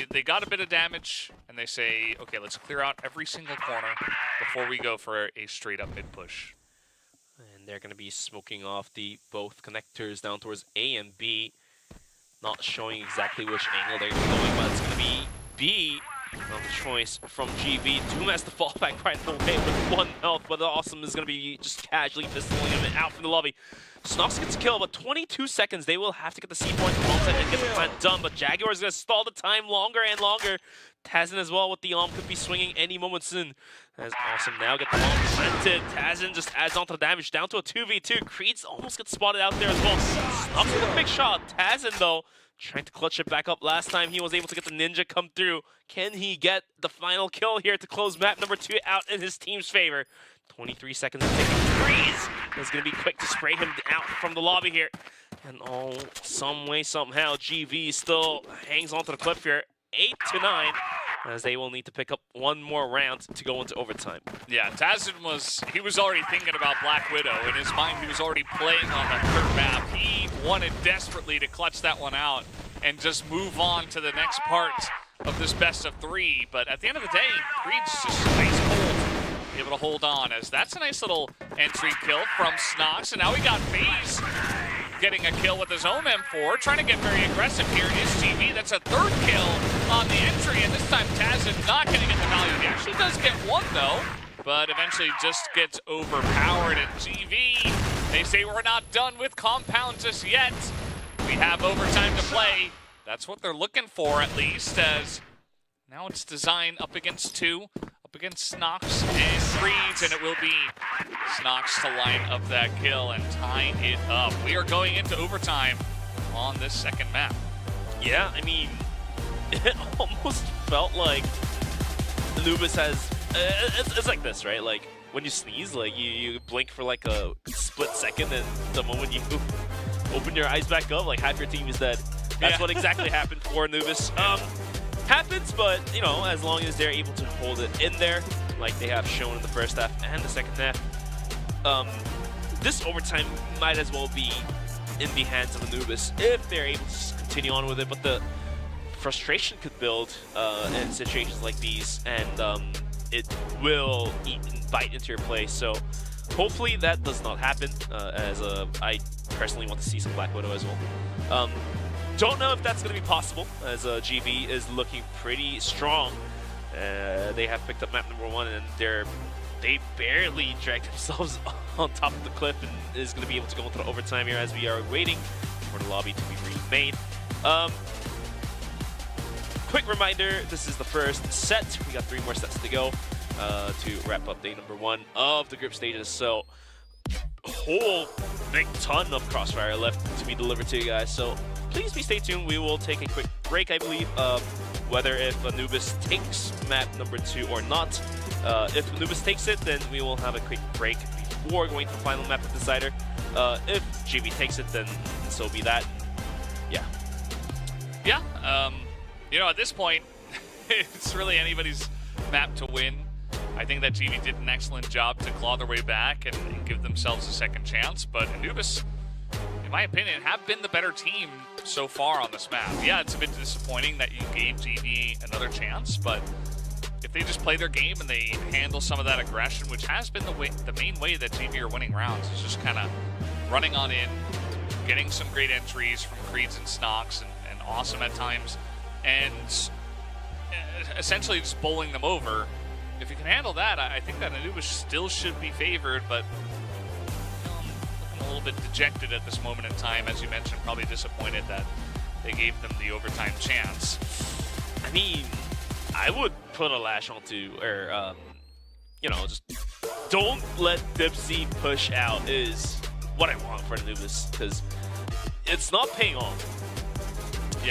they got a bit of damage, and they say, okay, let's clear out every single corner before we go for a straight-up mid-push. And they're going to be smoking off the both connectors down towards A and B. Not showing exactly which angle they're going, but it's going to be B. No choice from GV. Doom has to fall back right away with 1 health, but the Awesome is going to be just casually pistoling him out from the lobby. Snox gets a kill, but 22 seconds. They will have to get the C point from onside and get the plant done, but Jaguar is going to stall the time longer and longer. Tazin as well with the could be swinging any moment soon. As Awesome now get the bomb planted. Tazin just adds on to the damage, down to a 2v2. Creeds almost gets spotted out there as well. Snox with a big shot. Tazin, though, trying to clutch it back up. Last time he was able to get the ninja come through. Can he get the final kill here to close map number 2 out in his team's favor? 23 seconds of taking Freeze. Is going to be quick to spray him out from the lobby here. And some way, somehow, GV still hangs onto the cliff here. 8-9, as they will need to pick up 1 more round to go into overtime. Yeah, Tazin he was already thinking about Black Widow. In his mind, he was already playing on the third map. He wanted desperately to clutch that one out and just move on to the next part of this best of 3. But at the end of the day, Creed's just nice cold, able to hold on, as that's a nice little entry kill from Snox. And now we got FaZe getting a kill with his own M4, trying to get very aggressive here. Is GV, that's a 3rd kill on the entry, and this time Tazin not getting at the value. He actually does get 1 though, but eventually just gets overpowered. And GV, they say we're not done with Compound just yet. We have overtime to play. That's what they're looking for, at least, as now it's Design up against 2. Against Snox and Creeds, and it will be Snox to line up that kill and tie it up. We are going into overtime on this second map. Yeah, I mean, it almost felt like Anubis has, it's like this, right? Like, when you sneeze, like, you blink for like a split second, and the moment you open your eyes back up, like, half your team is dead. That's what exactly happened for Anubis. Happens, but, you know, as long as they're able to hold it in there, like they have shown in the first half and the second half, this overtime might as well be in the hands of Anubis if they're able to continue on with it. But the frustration could build in situations like these, and it will eat and bite into your play. So hopefully that does not happen, as I personally want to see some Black Widow as well. Don't know if that's going to be possible, as GV is looking pretty strong. They have picked up map number 1, and they barely dragged themselves on top of the cliff, and is going to be able to go into the overtime here as we are waiting for the lobby to be remade. Quick reminder, this is the first set. We got 3 more sets to go to wrap up day number 1 of the group stages. So a whole big ton of CrossFire left to be delivered to you guys. So please stay tuned. We will take a quick break, I believe, whether if Anubis takes map number 2 or not. If Anubis takes it, then we will have a quick break before going to the final map of Decider. If GV takes it, then so be that. Yeah. Yeah, you know, at this point, it's really anybody's map to win. I think that GV did an excellent job to claw their way back and give themselves a second chance, but Anubis, in my opinion, have been the better team so far on this map. Yeah, it's a bit disappointing that you gave GV another chance, but if they just play their game and they handle some of that aggression, which has been the main way that GV are winning rounds, is just kind of running on in, getting some great entries from Creeds and Snox and Awesome at times, and essentially just bowling them over. If you can handle that, I think that Anubis still should be favored, but looking a little bit dejected at this moment in time, as you mentioned, probably disappointed that they gave them the overtime chance. I mean, I would put a lash onto, or, you know, just don't let Dipsy push out is what I want for Anubis, because it's not paying off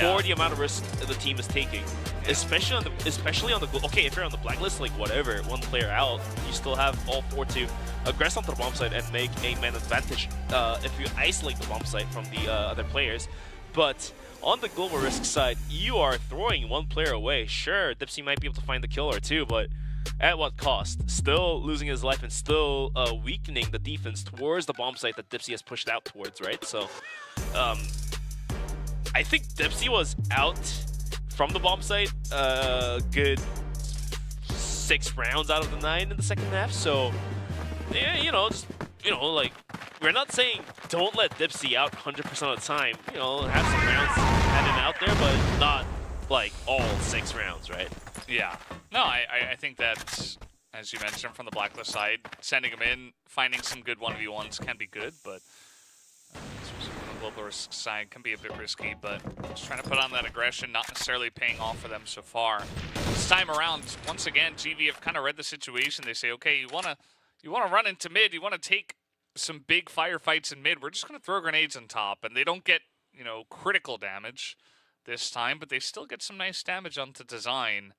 for the amount of risk the team is taking. Especially on the okay, if you're on the blacklist, like whatever, 1 player out, you still have all 4 to aggress onto the bomb site and make a man advantage if you isolate the bomb site from the other players. But on the global risk side, you are throwing 1 player away. Sure, Dipsy might be able to find the kill or 2, but at what cost? Still losing his life and still weakening the defense towards the bomb site that Dipsy has pushed out towards, right? So I think Dipsy was out from the bomb site good 6 rounds out of the 9 in the second half. So yeah, like, we're not saying don't let Dipsy out 100% of the time. Have some rounds at him out there, but not like all 6 rounds, right? Yeah. No, I think that, as you mentioned, from the Blacklist side, sending him in, finding some good 1v1s can be good, but especially from the global risk side can be a bit risky, but just trying to put on that aggression, not necessarily paying off for them so far. This time around, once again, GV have kind of read the situation. They say, okay, you want to run into mid, you want to take some big firefights in mid, we're just going to throw grenades on top, and they don't get, critical damage this time, but they still get some nice damage onto design.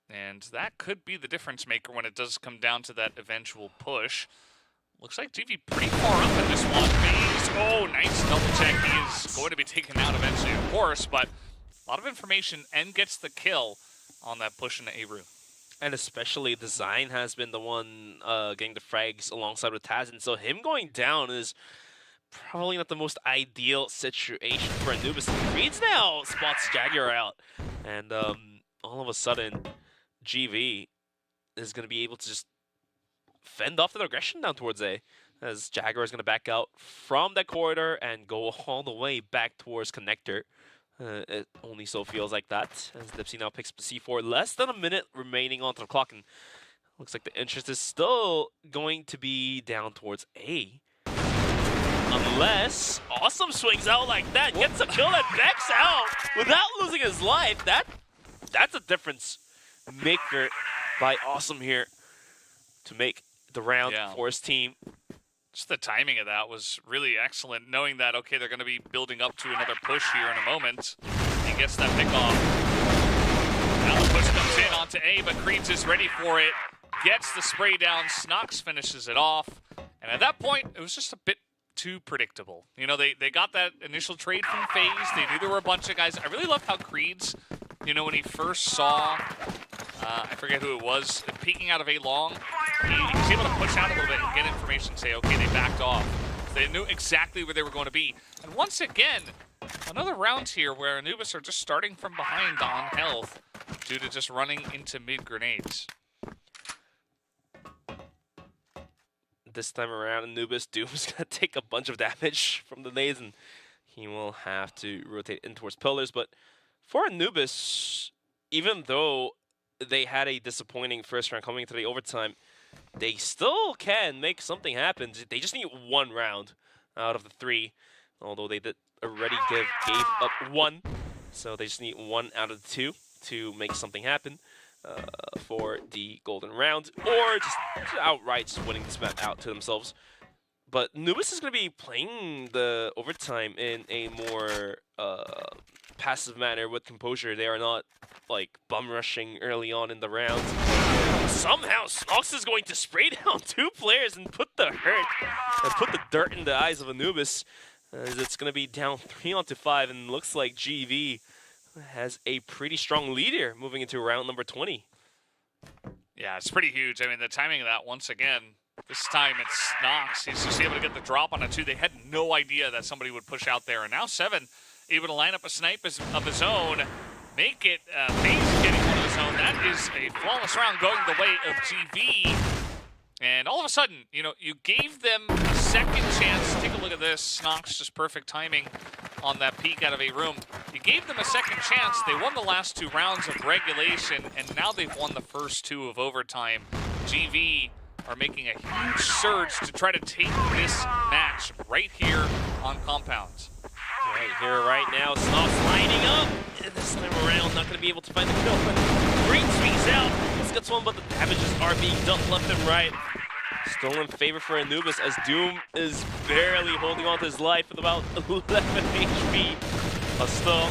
And that could be the difference maker when it does come down to that eventual push. Looks like GV pretty far up in this one. FaZe, oh, nice double check. He is going to be taken out eventually, of course, but a lot of information and gets the kill on that push into A room. And especially Design has been the one getting the frags alongside with Tazin, so him going down is probably not the most ideal situation for Anubis. Reeds now spots Jaguar out, and all of a sudden, GV is going to be able to just fend off the aggression down towards A, as Jaguar is going to back out from that corridor and go all the way back towards Connector. It only so feels like that, as Dipsy now picks up the C4. Less than a minute remaining onto the clock, and looks like the interest is still going to be down towards A. Unless Awesome swings out like that, gets a kill and backs out without losing his life. That's a difference maker by Awesome here to make the round for his team. Just the timing of that was really excellent, knowing that, okay, they're going to be building up to another push here in a moment. He gets that pick off. Now the push comes in onto A, but Creeds is ready for it. Gets the spray down, Snox finishes it off. And at that point, it was just a bit too predictable. They got that initial trade from FaZe. They knew there were a bunch of guys. I really loved how Creeds, when he first saw, I forget who it was, peeking out of A long, he was able to push out a little bit and get information, say, okay, they backed off. They knew exactly where they were going to be. And once again, another round here where Anubis are just starting from behind on health due to just running into mid grenades. This time around, Anubis, Doom's going to take a bunch of damage from the nades, and he will have to rotate in towards pillars. But for Anubis, even though they had a disappointing first round coming into the overtime, they still can make something happen. They just need 1 round out of the 3, although they did already gave up 1. So they just need 1 out of the 2 to make something happen for the golden round, or just outright just winning this map out to themselves. But Anubis is going to be playing the overtime in a more passive manner with composure. They are not like bum rushing early on in the round. Somehow Snox is going to spray down 2 players and put the dirt in the eyes of Anubis, as it's going to be down 3-5, and looks like GV has a pretty strong lead here moving into round number 20. Yeah, it's pretty huge. I mean, the timing of that, once again, this time it's Snox. He's just able to get the drop on a 2. They had no idea that somebody would push out there. And now 7 able to line up a snipe of his own, make it FaZe getting one of his own. That is a flawless round going the way of GV. And all of a sudden, you gave them a second chance. Take a look at this. Snox, just perfect timing on that peek out of A room. You gave them a second chance. They won the last 2 rounds of regulation, and now they've won the first 2 of overtime. GV are making a huge surge to try to take this match right here on Compound. Right here, right now, Snox lining up. And this time around, not going to be able to find the kill, but Green swings out. This gets one, but the damages are being dealt left and right. Still in favor for Anubis, as Doom is barely holding on to his life with about 11 HP. But still,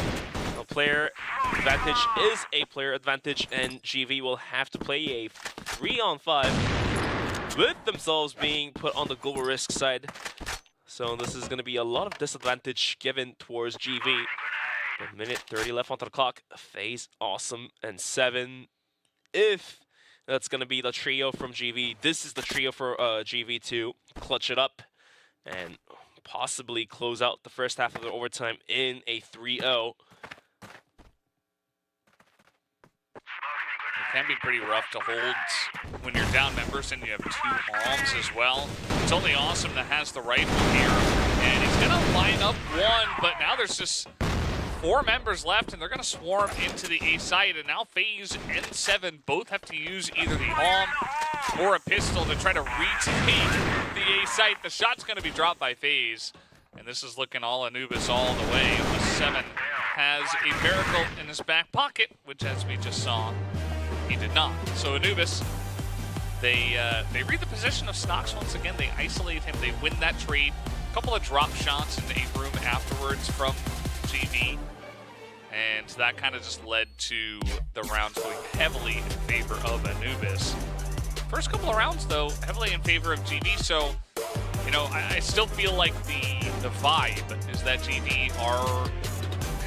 a player advantage is a player advantage, and GV will have to play a 3-on-5 with themselves being put on the global risk side. So this is going to be a lot of disadvantage given towards GV. A minute 30 left onto the clock. FaZe, Awesome, and 7. If that's going to be the trio from GV, this is the trio for GV to clutch it up and possibly close out the first half of the overtime in a 3-0. It can be pretty rough to hold when you're down members and you have 2 arms as well. It's only Awesome that has the rifle here, and he's gonna line up 1, but now there's just 4 members left, and they're gonna swarm into the A site, and now FaZe and 7 both have to use either the arm or a pistol to try to retake the A site. The shot's gonna be dropped by FaZe, and this is looking all Anubis all the way. 7 has a miracle in his back pocket, which, as we just saw, he did not. So Anubis, they read the position of Snox once again. They isolate him. They win that trade. A couple of drop shots in the A room afterwards from GV, and that kind of just led to the rounds going heavily in favor of Anubis. First couple of rounds, though, heavily in favor of GV. So, you know, I still feel like the vibe is that GV are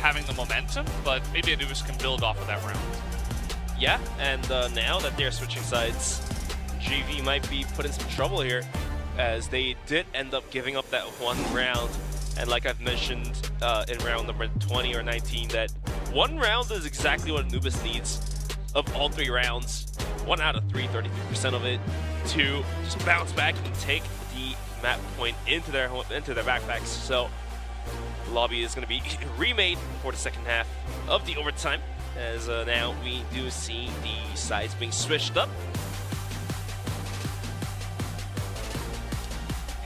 having the momentum, but maybe Anubis can build off of that round. Yeah, and now that they're switching sides, GV might be put in some trouble here, as they did end up giving up that 1 round. And like I've mentioned in round number 20 or 19, that 1 round is exactly what Anubis needs of all 3 rounds. 1 out of 3, 33% of it, to just bounce back and take the map point into their backpacks. So the lobby is going to be remade for the second half of the overtime, as now we do see the sides being switched up.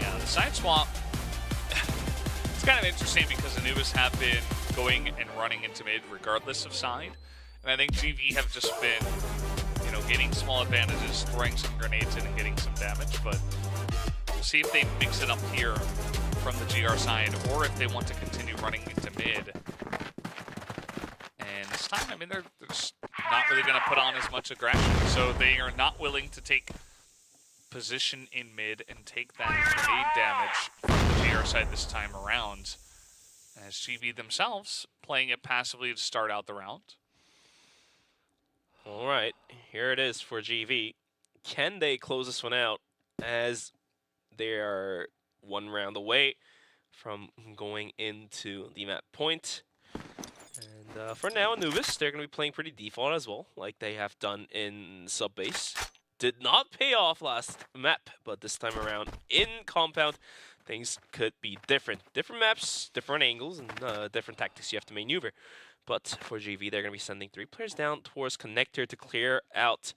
Yeah, the side swap, it's kind of interesting because Anubis have been going and running into mid regardless of side. And I think GV have just been, you know, getting small advantages, throwing some grenades in and getting some damage. But we'll see if they mix it up here from the GR side, or if they want to continue running into mid. And this time, I mean, they're just not really going to put on as much aggression. So they are not willing to take position in mid and take that grenade damage from the GR side this time around. As GV themselves playing it passively to start out the round. All right, here it is for GV. Can they close this one out, as they are 1 round away from going into the map point? And for now, Anubis, they're going to be playing pretty default as well, like they have done in sub-base. Did not pay off last map, but this time around in Compound, things could be different. Different maps, different angles, and different tactics you have to maneuver. But for GV, they're going to be sending 3 players down towards Connector to clear out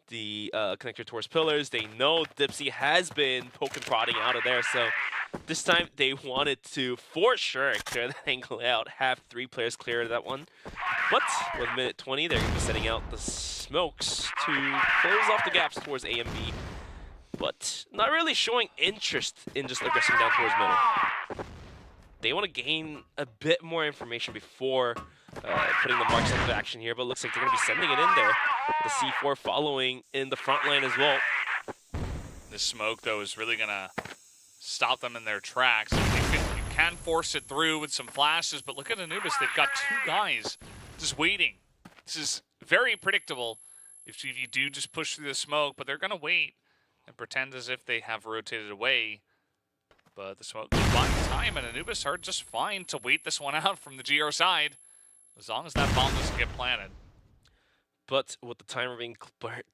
the Connector towards Pillars. They know Dipsy has been poking prodding out of there, so this time they wanted to, for sure, clear that angle out, have 3 players clear that one. But with minute 20, they're going to be setting out the smokes to close off the gaps towards A and B, but not really showing interest in just aggressing down towards middle. They want to gain a bit more information before putting the marks into action here, but it looks like they're going to be sending it in there. The C4 following in the front line as well. This smoke, though, is really going to stop them in their tracks. You can force it through with some flashes, but look at Anubis. They've got 2 guys just waiting. This is very predictable if you do just push through the smoke, but they're going to wait and pretend as if they have rotated away. But the smoke is buying time, and Anubis are just fine to wait this one out from the GR side, as long as that bomb doesn't get planted. But with the timer being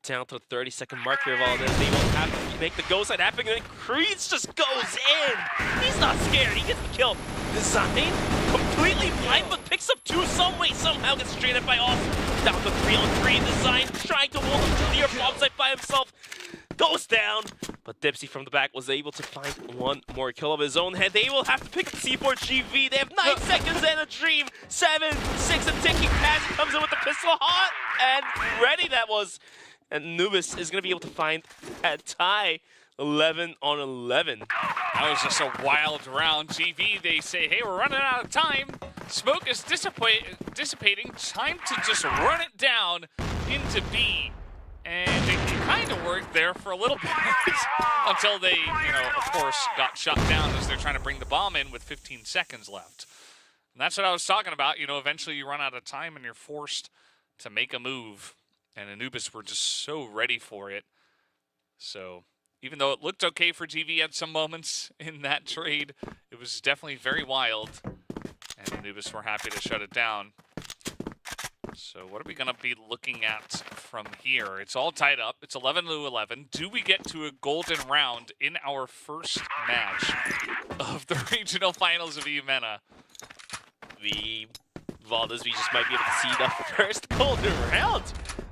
down to the 30-second mark here of all this, they will have to make the go side happen, and Creeds just goes in. He's not scared. He gets the kill. Design completely blind, but picks up 2 some way. Somehow gets straight up by Austin. Down to 3-on-3. Design trying to hold him to the bomb site by himself. Goes down, but Dipsy from the back was able to find 1 more kill of his own head. They will have to pick up C4 GV. They have 9 seconds and a dream. 7, 6, and ticking. Pass comes in with the pistol hot and ready. That was. And Anubis is going to be able to find a tie. 11-on-11. That was just a wild round. GV, they say, hey, we're running out of time. Smoke is dissipating. Time to just run it down into B. And it kind of worked there for a little bit until they, you know, of course, got shut down as they're trying to bring the bomb in with 15 seconds left. And that's what I was talking about. You know, eventually you run out of time and you're forced to make a move. And Anubis were just so ready for it. So even though it looked okay for GV at some moments in that trade, it It was definitely very wild, and Anubis were happy to shut it down. So what are we going to be looking at from here? It's all tied up. It's 11-11. Do we get to a golden round in our first match of the regional finals of Eumena? Valdez, we just might be able to see the first golden round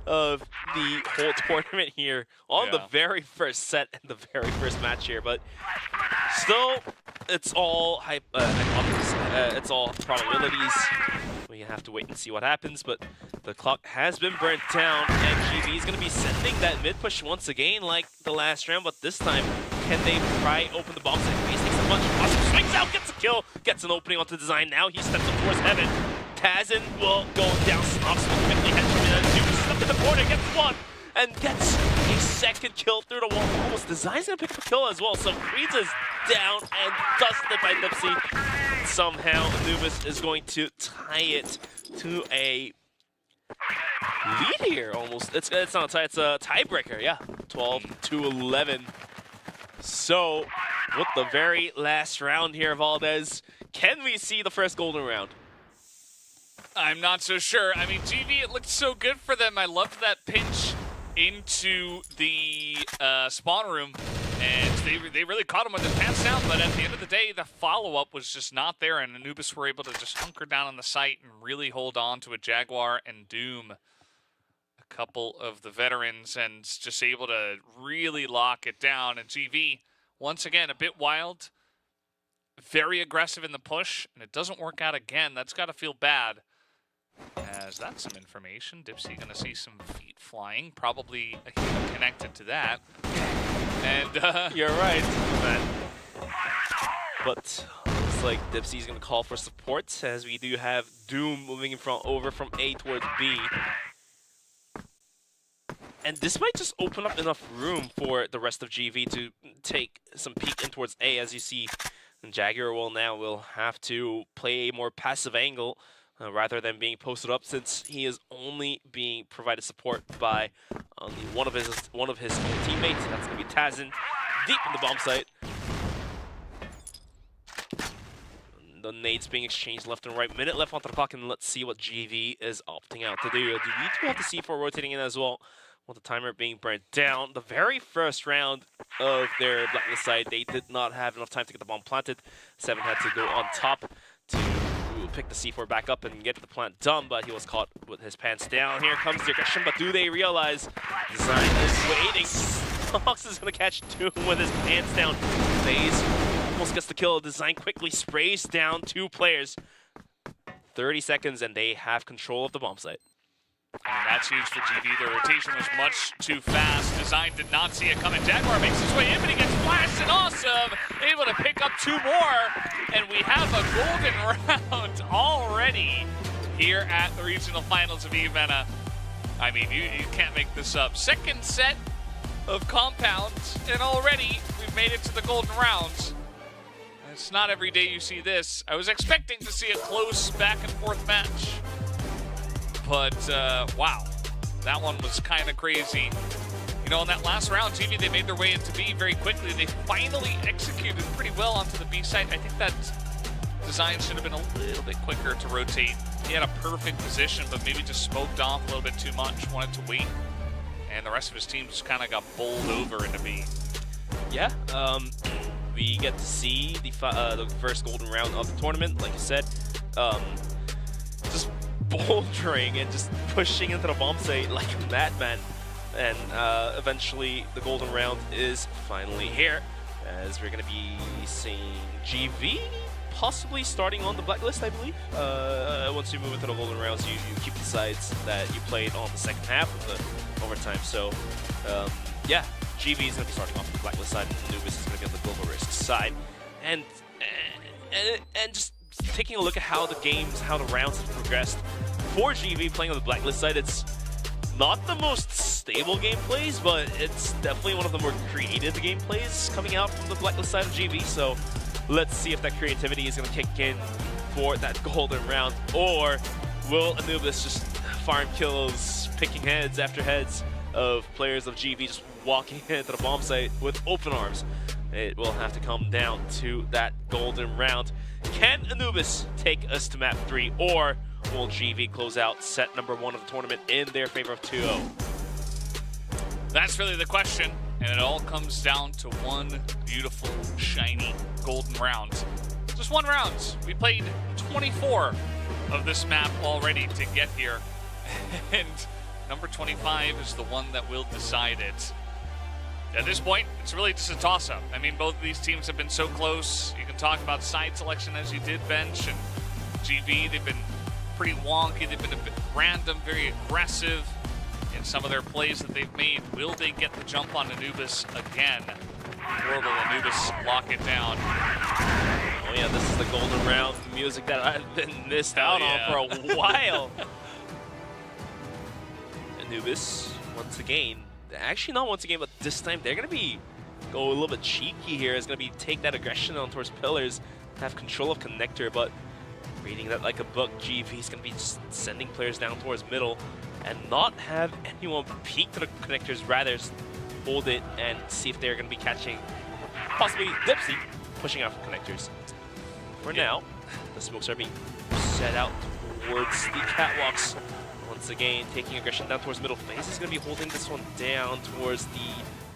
of the whole tournament here on the very first set and the very first match here. But still, it's all it's all probabilities. We have to wait and see what happens, but the clock has been burnt down, and GB is going to be sending that mid push once again like the last round, but this time, can they pry open the bombs? Face takes a bunch of awesome swings out, gets a kill, gets an opening onto Design. Now he steps up towards Heaven. Tazin will go down, Snox will quickly head from the Anubis, stuck in the corner, gets one, and gets a second kill through the wall. Almost Design's going to pick up a kill as well, so Creeds is down and dusted by Dipsy. Somehow, Anubis is going to tie it to a lead here, almost. It's not a tie, it's a tiebreaker, yeah. 12-11. So, with the very last round here, Valdez, can we see the first golden round? I'm not so sure. I mean, GV, it looked so good for them. I loved that pinch into the spawn room, and they really caught him with their pants down, but at the end of the day, the follow-up was just not there, and Anubis were able to just hunker down on the site and really hold on to a Jaguar and Doom, a couple of the veterans, and just able to really lock it down. And GV, once again, a bit wild, very aggressive in the push, and it doesn't work out again. That's got to feel bad. As that's some information. Dipsy going to see some feet flying, probably a human connected to that. And you're right, man. But looks like Dipsy's going to call for support, as we do have Doom moving over from A towards B. And this might just open up enough room for the rest of GV to take some peek in towards A, as you see. And Jaguar will have to play a more passive angle rather than being posted up, since he is only being provided support by one of his own teammates. That's going to be Tazin, deep in the bomb site. The nades being exchanged left and right. Minute left on the clock, and let's see what GV is opting out to do. We do have the C4 rotating in as well, with the timer being burnt down. The very first round of their Blacklist side, they did not have enough time to get the bomb planted. Seven had to go on top to pick the C4 back up and get the plant done, but he was caught with his pants down. Here comes the aggression, but do they realize Design is waiting? Fox is going to catch Doom with his pants down. FaZe almost gets the kill. Design quickly sprays down two players. 30 seconds, and they have control of the bomb site. And that's huge for GV. The rotation was much too fast. Design did not see it coming. Jaguar makes his way in, but he gets blasted. Awesome. Able to pick up two more. And we have a golden round already here at the regional finals of Eumena. I mean, you can't make this up. Second set of compounds, and already we've made it to the golden rounds. It's not every day you see this. I was expecting to see a close back and forth match. But, wow, that one was kind of crazy. You know, in that last round, GV, they made their way into B very quickly. They finally executed pretty well onto the B site. I think that Design should have been a little bit quicker to rotate. He had a perfect position, but maybe just smoked off a little bit too much, wanted to wait. And the rest of his team just kind of got bowled over into B. Yeah, we get to see the first golden round of the tournament, like you said. Just bouldering and just pushing into the bomb site like a madman. And eventually the golden round is finally here, as we're going to be seeing GV possibly starting on the blacklist, I believe. Once you move into the golden rounds, you keep the sides that you played on the second half of the overtime. So yeah, GV is going to be starting off the blacklist side, and Anubis is going to be on the global risk side. And just taking a look at how the rounds have progressed for GV playing on the blacklist side, it's not the most stable gameplays, but it's definitely one of the more creative gameplays coming out from the blacklist side of GV. So let's see if that creativity is going to kick in for that golden round, or will Anubis just farm kills, picking heads after heads of players of GV just walking into the bomb site with open arms. it will have to come down to that golden round. Can Anubis take us to map 3, or will GV close out set number 1 of the tournament in their favor of 2-0? That's really the question, and it all comes down to one beautiful, shiny, golden round. Just one round. We played 24 of this map already to get here, and number 25 is the one that will decide it. At this point, it's really just a toss-up. I mean, both of these teams have been so close. You can talk about side selection as you did, Bench, and GV, they've been pretty wonky. They've been a bit random, very aggressive in some of their plays that they've made. Will they get the jump on Anubis again? Or will Anubis lock it down? Oh yeah, this is the golden round music that I've been missed out on for a while. Anubis, once again, actually not once again, but this time they're going to go a little bit cheeky here. It's going to be take that aggression on towards pillars, have control of connector, but reading that like a book, GV is going to be just sending players down towards middle and not have anyone peek to the connectors, rather hold it and see if they're going to be catching possibly Dipsy pushing out from connectors. For now, the smokes are being set out towards the catwalks. Once again, taking aggression down towards middle. FaZe is going to be holding this one down towards the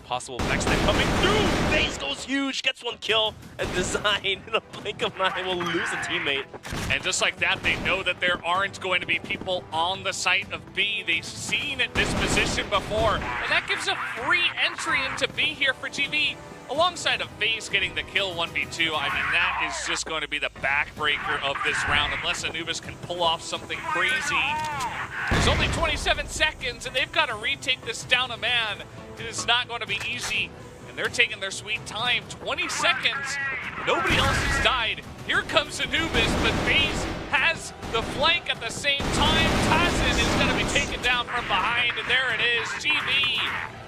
possible backstab coming through. FaZe goes huge, gets one kill, and Design in a blink of an eye will lose a teammate. And just like that, they know that there aren't going to be people on the site of B. They've seen this position before, and that gives a free entry into B here for GV. Alongside of FaZe getting the kill 1v2, I mean, that is just going to be the backbreaker of this round, unless Anubis can pull off something crazy. There's only 27 seconds, and they've got to retake this down a man. It is not going to be easy, and they're taking their sweet time. 20 seconds, nobody else has died. Here comes Anubis, but FaZe has the flank at the same time. Tazin is going to be taken down from behind, and there it is, GV.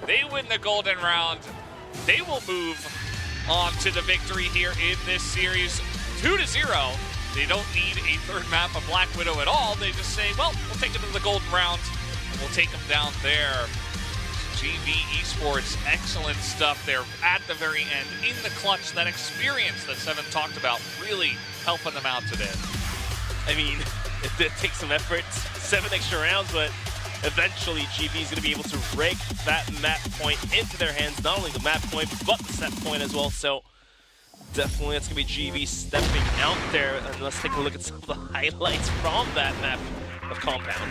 They win the golden round. They will move on to the victory here in this series, 2-0. They don't need a third map of Black Widow at all. They just say, well, we'll take it to the golden round, and we'll take them down there. GV eSports, excellent stuff there at the very end, in the clutch. That experience that Seven talked about really helping them out today. I mean, it did take some effort, 7 extra rounds, but eventually GV is going to be able to rake that map point into their hands. Not only the map point, but the set point as well. So definitely it's going to be GV stepping out there. And let's take a look at some of the highlights from that map of Compound.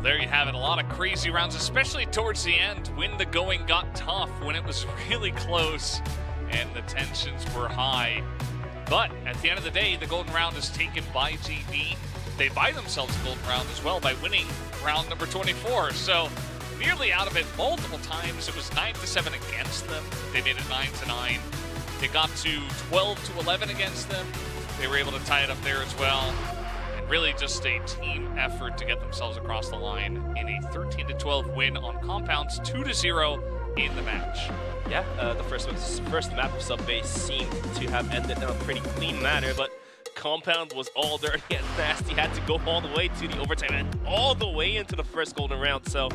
There you have it, a lot of crazy rounds, especially towards the end when the going got tough, when it was really close and the tensions were high. But at the end of the day, the golden round is taken by GV. they buy themselves a golden round as well by winning round number 24. So nearly out of it multiple times. It was 9-7 against them. They made it 9-9. They got to 12-11 against them. They were able to tie it up there as well. And really just a team effort to get themselves across the line in a 13-12 win on Compounds, 2-0 in the match. Yeah, the first map of Subbase seemed to have ended in a pretty clean manner, but Compound was all dirty and nasty. Had to go all the way to the overtime and all the way into the first golden round. So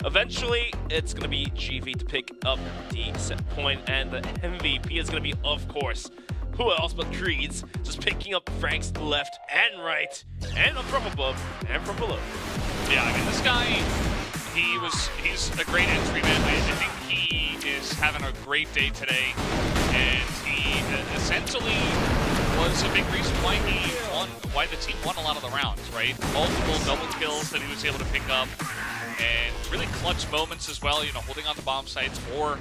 eventually, it's going to be GV to pick up the set point, and the MVP is going to be, of course, who else but Creeds, just picking up Franks left and right, and from above and from below. Yeah, I mean, this guy, he's a great entry man. I think he is having a great day today, and he essentially was a big reason why why the team won a lot of the rounds, right? Multiple double kills that he was able to pick up, and really clutch moments as well, you know, holding on to bomb sites or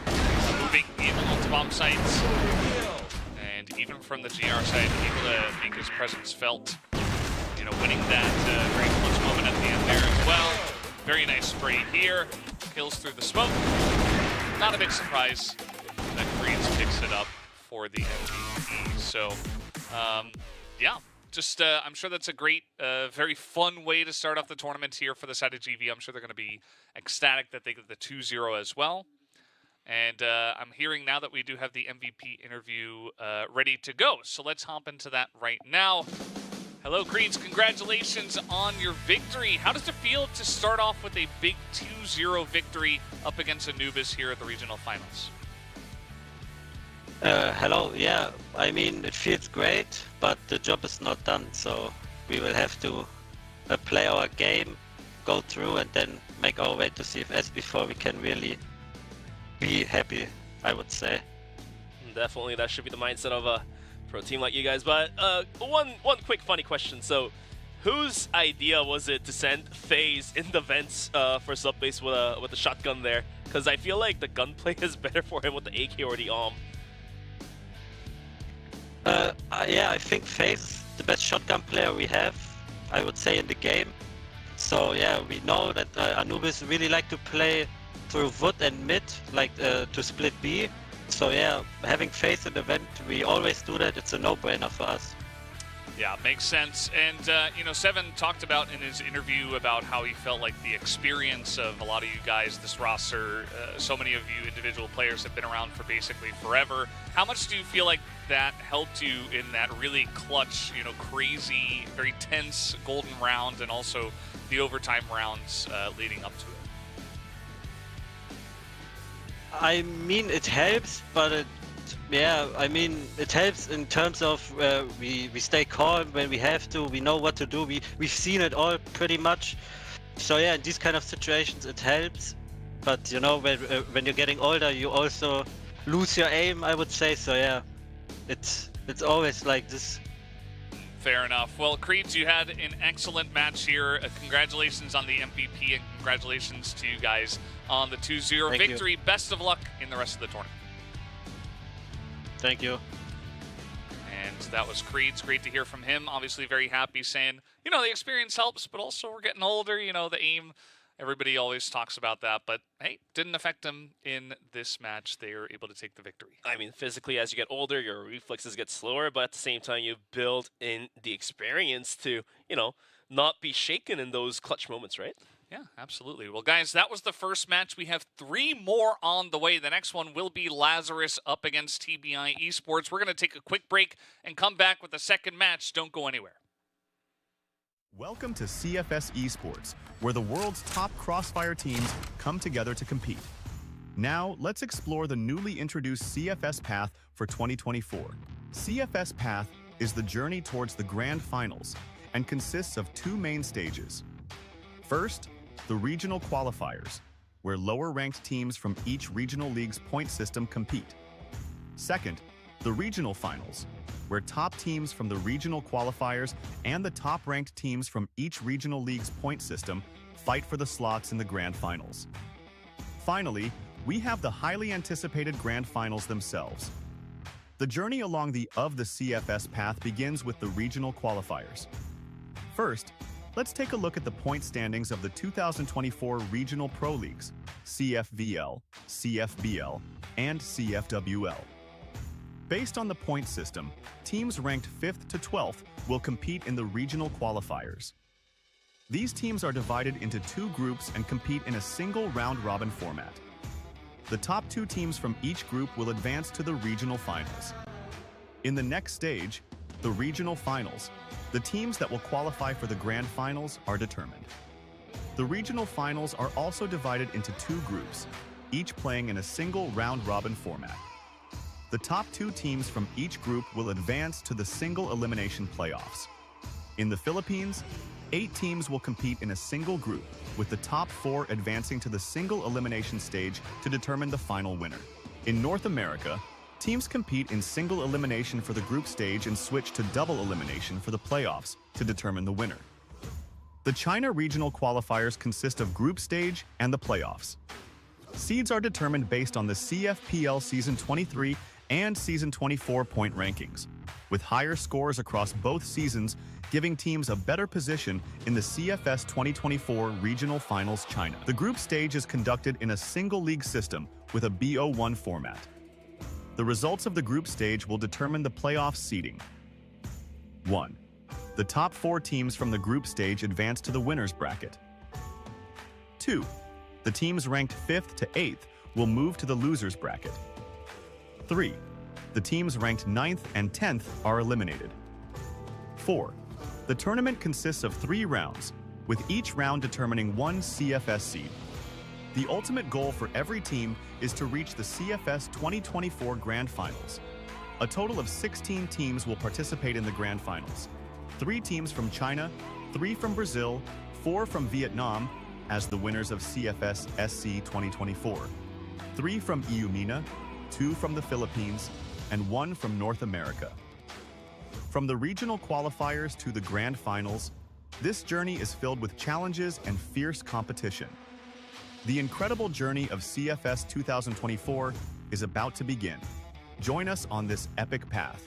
moving in onto bomb sites. And even from the GR side, able to make his presence felt, you know, winning that very clutch moment at the end there as well. Very nice spray here, kills through the smoke. Not a big surprise that Creeds picks it up for the MVP. So, yeah. Just, I'm sure that's a great, very fun way to start off the tournament here for the side of GV. I'm sure they're going to be ecstatic that they get the 2-0 as well. And I'm hearing now that we do have the MVP interview ready to go. So let's hop into that right now. Hello, Creeds. Congratulations on your victory. How does it feel to start off with a big 2-0 victory up against Anubis here at the regional finals? Hello, yeah, I mean, it feels great, but the job is not done, so we will have to play our game, go through, and then make our way to CFS before we can really be happy, I would say. Definitely, that should be the mindset of a pro team like you guys. But one quick funny question. So, whose idea was it to send FaZe in the vents for Subbase with a shotgun there? Because I feel like the gunplay is better for him with the AK or the ARM. Yeah, I think FaZe is the best shotgun player we have, I would say, in the game. So yeah, we know that Anubis really like to play through wood and mid, like to split B. So yeah, having FaZe in the vent, we always do that. It's a no-brainer for us. Yeah, makes sense. And, you know, Seven talked about in his interview about how he felt like the experience of a lot of you guys, this roster, so many of you individual players have been around for basically forever. How much do you feel like that helped you in that really clutch, you know, crazy, very tense golden round and also the overtime rounds leading up to it? I mean, it helps, but yeah, I mean, it helps in terms of we stay calm when we have to. We know what to do. We've seen it all pretty much. So yeah, in these kind of situations, it helps. But you know, when you're getting older, you also lose your aim, I would say. So yeah, it's always like this. Fair enough. Well, Creeds, you had an excellent match here. Congratulations on the MVP and congratulations to you guys on the 2-0 victory. You. Best of luck in the rest of the tournament. Thank you. And that was Creeds. Great to hear from him. Obviously very happy, saying, you know, the experience helps, but also we're getting older. You know, the aim, everybody always talks about that. But, hey, didn't affect them in this match. They were able to take the victory. I mean, physically, as you get older, your reflexes get slower, but at the same time, you build in the experience to, you know, not be shaken in those clutch moments, right? Yeah, absolutely. Well, guys, that was the first match. We have 3 more on the way. The next one will be Lazarus up against TBI eSports. We're going to take a quick break and come back with the second match. Don't go anywhere. Welcome to CFS eSports, where the world's top CrossFire teams come together to compete. Now, let's explore the newly introduced CFS Path for 2024. CFS Path is the journey towards the Grand Finals and consists of 2 main stages. First, the regional qualifiers, where lower-ranked teams from each regional league's point system compete. Second, the regional finals, where top teams from the regional qualifiers and the top-ranked teams from each regional league's point system fight for the slots in the grand finals. Finally, we have the highly anticipated grand finals themselves. The journey along the CFS path begins with the regional qualifiers. First, let's take a look at the point standings of the 2024 Regional Pro Leagues, CFVL, CFBL, and CFWL. Based on the point system, teams ranked 5th to 12th will compete in the regional qualifiers. These teams are divided into 2 groups and compete in a single round-robin format. The top 2 teams from each group will advance to the regional finals. In the next stage, the regional finals, the teams that will qualify for the grand finals are determined. The regional finals are also divided into 2 groups, each playing in a single round-robin format. The top 2 teams from each group will advance to the single elimination playoffs. In the Philippines, 8 teams will compete in a single group, with the top 4 advancing to the single elimination stage to determine the final winner. In North America, teams compete in single elimination for the group stage and switch to double elimination for the playoffs to determine the winner. The China regional qualifiers consist of group stage and the playoffs. Seeds are determined based on the CFPL Season 23 and Season 24 point rankings, with higher scores across both seasons giving teams a better position in the CFS 2024 Regional Finals China. The group stage is conducted in a single league system with a BO1 format. The results of the group stage will determine the playoff seeding. 1. The top 4 teams from the group stage advance to the winner's bracket. 2. The teams ranked 5th to 8th will move to the loser's bracket. 3. The teams ranked 9th and 10th are eliminated. 4. The tournament consists of 3 rounds, with each round determining 1 CFS seed. The ultimate goal for every team is to reach the CFS 2024 Grand Finals. A total of 16 teams will participate in the Grand Finals. 3 teams from China, 3 from Brazil, 4 from Vietnam, as the winners of CFS SC 2024, 3 from Eumena, 2 from the Philippines, and 1 from North America. From the regional qualifiers to the grand finals, this journey is filled with challenges and fierce competition. The incredible journey of CFS 2024 is about to begin. Join us on this epic path.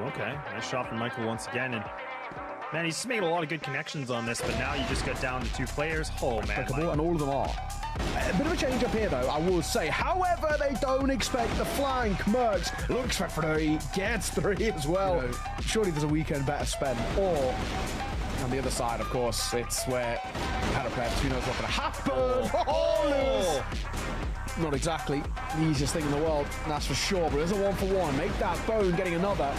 Okay, nice shot from Michael once again, and man, he's made a lot of good connections on this, but now you just got down to 2 players. Oh man, and all of them are. A bit of a change up here though, I will say. However, they don't expect the flank. Mercs looks for 3, gets 3 as well. You know, surely there's a weekend better spent. Or on the other side, of course, it's where had a player who knows what's going to happen. Oh, not exactly the easiest thing in the world, that's for sure, but there's a 1-for-1. Make that bone, getting another.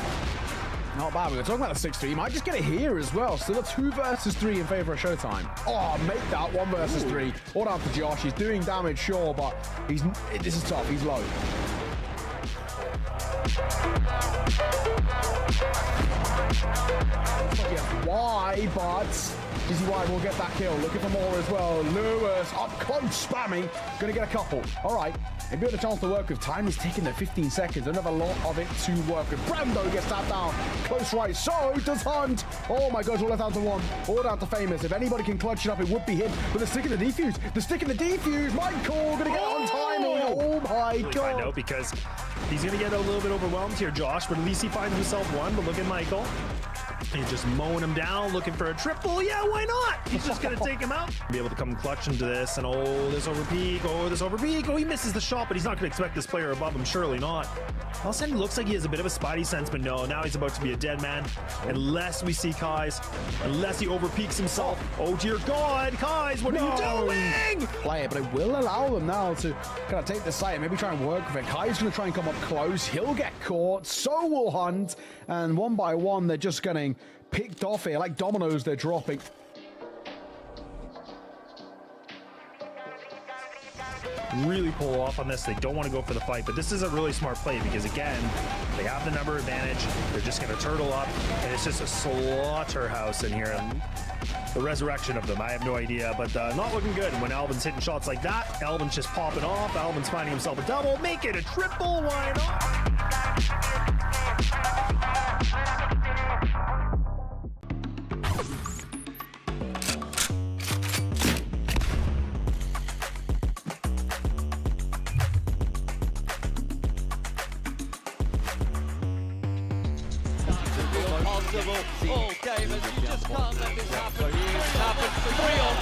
Not bad. We were talking about the 6-3. He might just get it here as well. Still a 2 versus 3 in favor of Showtime. Oh, make that 1 versus 3. All down to Josh. He's doing damage, sure, but this is tough. He's low. Why, but Dizzy White will get that kill. Looking for more as well. Lewis up close, spamming. Gonna get a couple. All right. Maybe a chance to work with. Time is ticking there, 15 seconds. Don't have a lot of it to work with. Brando gets tapped down. Close right. So does Hunt. Oh my gosh, all down to 1. All down to Famous. If anybody can clutch it up, it would be him. But the stick in the defuse. The stick in the defuse. Michael gonna get on timing. Oh my god. I know, because he's gonna get a little bit overwhelmed here, Josh, but at least he finds himself 1. But look at Michael. He's just mowing him down, looking for a triple. Yeah, why not? He's just going to take him out. Be able to come clutch into this, and oh, this over peak. Oh, this over peak. Oh, he misses the shot, but he's not going to expect this player above him. Surely not. All of a sudden, he looks like he has a bit of a spidey sense, but no, now he's about to be a dead man. Unless we see Kai's, unless he over peaks himself. Oh, dear God, Kai's, what are you doing? Play it, but it will allow them now to kind of take the site and maybe try and work with it. Kai's going to try and come up close. He'll get caught. So will Hunt. And 1 by 1, they're just getting picked off here. Like dominoes, they're dropping. Really pull off on this. They don't want to go for the fight, but this is a really smart play because, again, they have the number advantage. They're just going to turtle up, and it's just a slaughterhouse in here. And the resurrection of them, I have no idea, but not looking good. When Alvin's hitting shots like that, Alvin's just popping off. Alvin's finding himself a double. Make it a triple. Why not? impossible all game, and you just can't let this happen. It's happened. 3-all.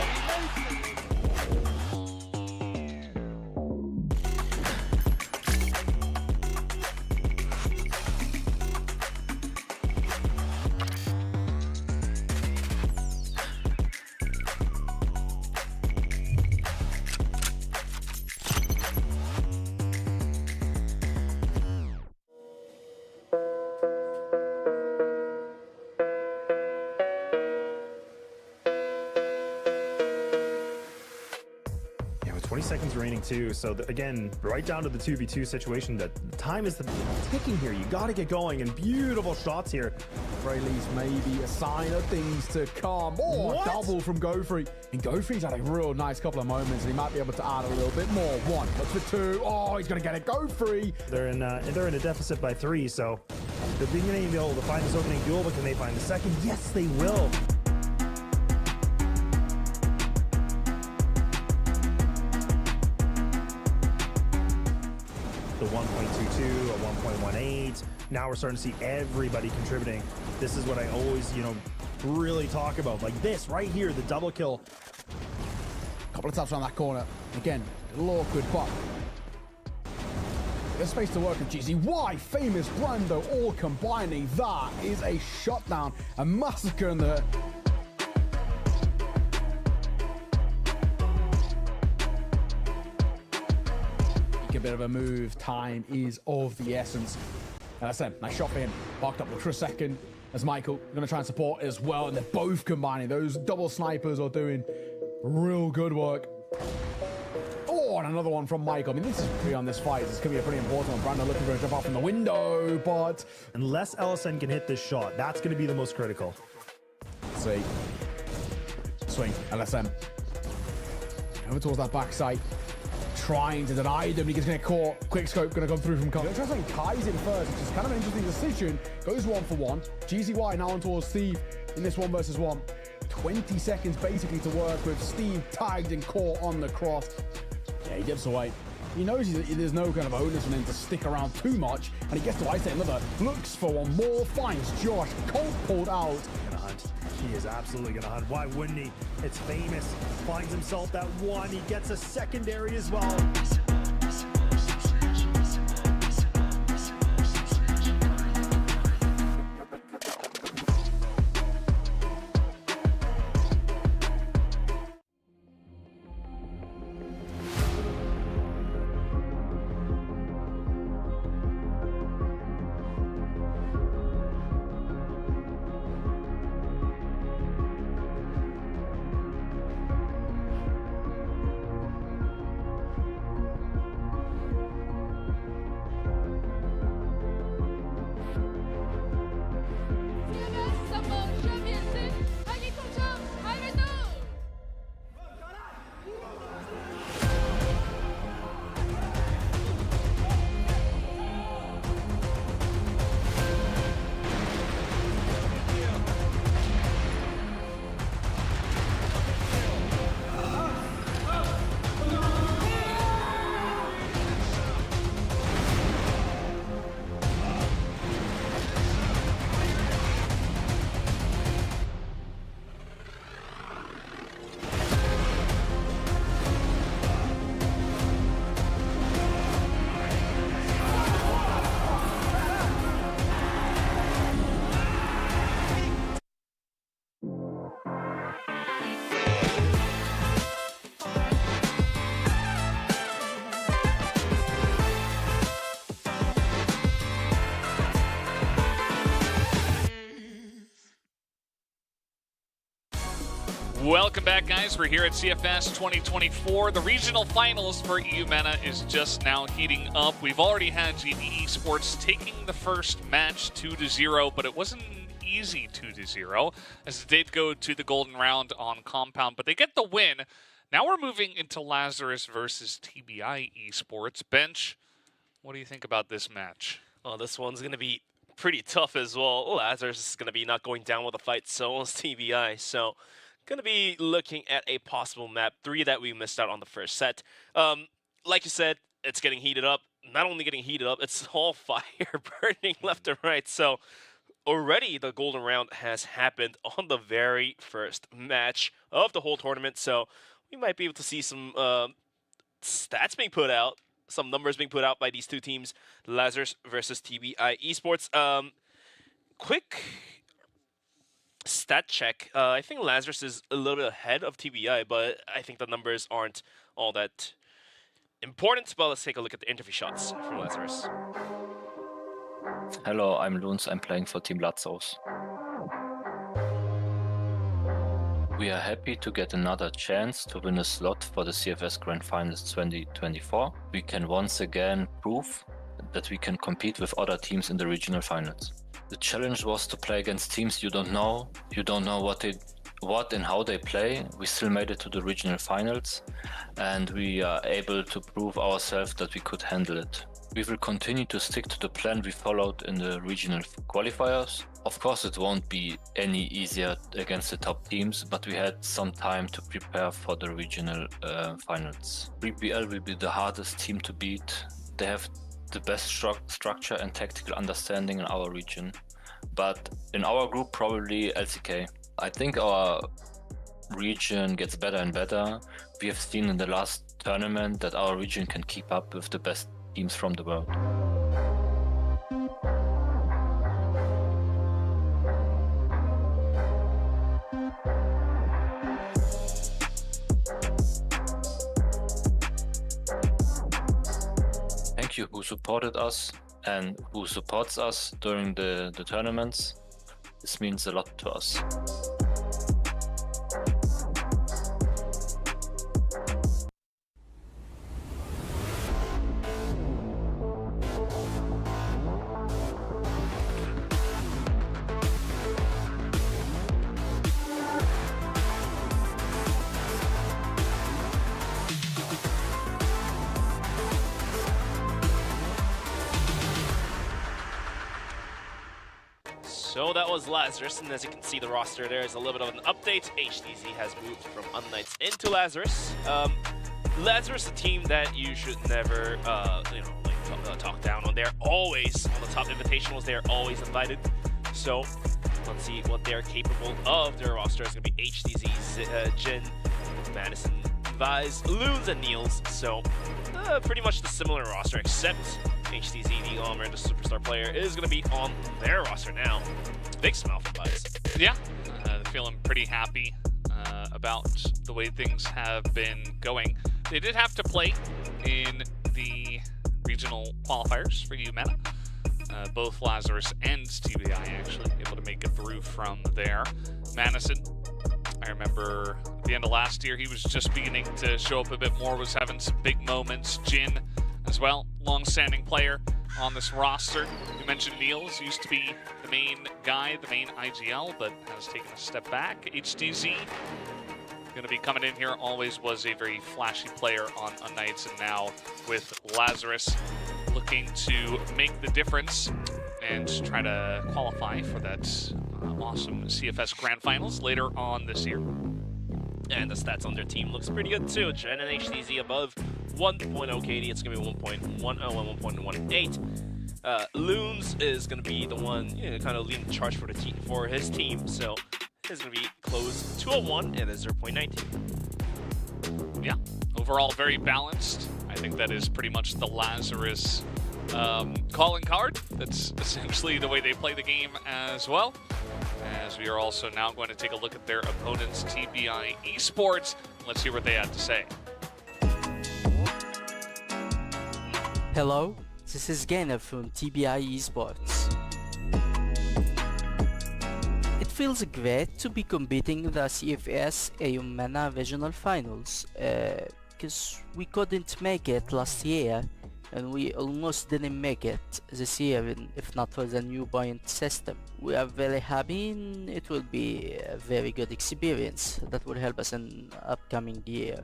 Yeah, with 20 seconds remaining too. So again, right down to the 2v2 situation. That time is ticking here. You got to get going, and beautiful shots here. Very least maybe a sign of things to come. Oh, What? double from Gofree. And Gofree's had a real nice couple of moments, and he might be able to add a little bit more. One, looks for two. Oh, he's gonna get it. Gofree. They're in a deficit by 3, so they're beginning to be able to find this opening duel, but can they find the second? Yes, they will. The 1.22, a 1.18. Now we're starting to see everybody contributing. This is what I always, really talk about. Like this right here, the double kill. Couple of taps around that corner. Again, a little awkward, but there's space to work with GZY, famous Brando, all combining. That is a shutdown, a massacre in the... A bit of a move. Time is of the essence. And that's it. Nice shot for him. Parked up for a second. As Michael going to try and support as well. And they're both combining. Those double snipers are doing real good work. Oh, and another one from Michael. I mean, this is pretty on this fight. This is going to be a pretty important one. Brando looking for a jump out from the window, but... Unless LSN can hit this shot, that's going to be the most critical. See. Swing. LSM. Over towards that backside. Trying to deny them, he gets going to get caught. Quick scope going to come through from Kai. Tries something Kai's in first, which is kind of an interesting decision. Goes 1 for 1. GZY now on towards Steve in this 1 versus 1. 20 seconds basically to work with. Steve tagged and caught on the cross. Yeah, he dips away. He knows there's no kind of onus on him to stick around too much, and he gets to ice another. Looks for one more, finds Josh. Colt pulled out. Gonna hunt. He is absolutely gonna hunt. Why wouldn't he? It's famous. Finds himself that one. He gets a secondary as well. Welcome back, guys. We're here at CFS 2024. The regional finals for Eumena is just now heating up. We've already had GD eSports taking the first match 2-0, but it wasn't an easy 2-0 as they did go to the golden round on Compound, but they get the win. Now we're moving into Lazarus versus TBI eSports. Bench, what do you think about this match? Oh, this one's going to be pretty tough as well. Lazarus is going to be not going down with a fight, so is TBI. So going to be looking at a possible map 3 that we missed out on the first set. Like you said, it's getting heated up. Not only getting heated up, it's all fire burning left and right. So already the golden round has happened on the very first match of the whole tournament, so we might be able to see some stats being put out, some numbers being put out by these two teams, Lazarus versus TBI eSports. Quick stat check. I think Lazarus is a little bit ahead of TBI, but I think the numbers aren't all that important. But let's take a look at the interview shots from Lazarus. Hello, I'm Luns. I'm playing for Team Lazarus. We are happy to get another chance to win a slot for the CFS Grand Finals 2024. We can once again prove that we can compete with other teams in the regional finals. The challenge was to play against teams you don't know what and how they play. We still made it to the regional finals, and we are able to prove ourselves that we could handle it. We will continue to stick to the plan we followed in the regional qualifiers. Of course, it won't be any easier against the top teams, but we had some time to prepare for the regional finals. 3BL will be the hardest team to beat. They have the best structure and tactical understanding in our region, but in our group probably LCK. I think our region gets better and better. We have seen in the last tournament that our region can keep up with the best teams from the world. Thank you who supported us and who supports us during the tournaments. This means a lot to us. So that was Lazarus, and as you can see the roster there is a little bit of an update. HTZ has moved from unKnights into Lazarus. Lazarus, a team that you should never, talk down on. They're always on the top invitationals. They're always invited. So let's see what they're capable of. Their roster is going to be HTZ, Jin, Madison, Vise, Loons, and Niels. So pretty much the similar roster, except HTZ, the Armor, the superstar player, is going to be on their roster now. Big smile for Vise. Yeah, feeling pretty happy about the way things have been going. They did have to play in the regional qualifiers for Eumena. Both Lazarus and TBI actually able to make it through from there. Madison, I remember at the end of last year, he was just beginning to show up a bit more, was having some big moments. Jin as well, long-standing player on this roster. You mentioned Niels, used to be the main guy, the main IGL, but has taken a step back. HTZ going to be coming in here, always was a very flashy player on unKnights, and now with Lazarus looking to make the difference and try to qualify for that awesome CFS Grand Finals later on this year. And the stats on their team looks pretty good too. Jen and HTZ above 1.0 KD. It's going to be 1.10 and 1.18. Loons is going to be the one kind of leading the charge for the team, for his team. So it's going to be close to a 1 and a 0.19. Yeah, overall very balanced. I think that is pretty much the Lazarus calling card. That's essentially the way they play the game as well. As we are also now going to take a look at their opponents, TBI eSports. Let's hear what they had to say. Hello, this is Gainer from TBI eSports. It feels great to be competing in the CFS Eumena Regional Finals, because we couldn't make it last year, and we almost didn't make it this year if not for the new point system. We are very happy, and it will be a very good experience that will help us in upcoming year,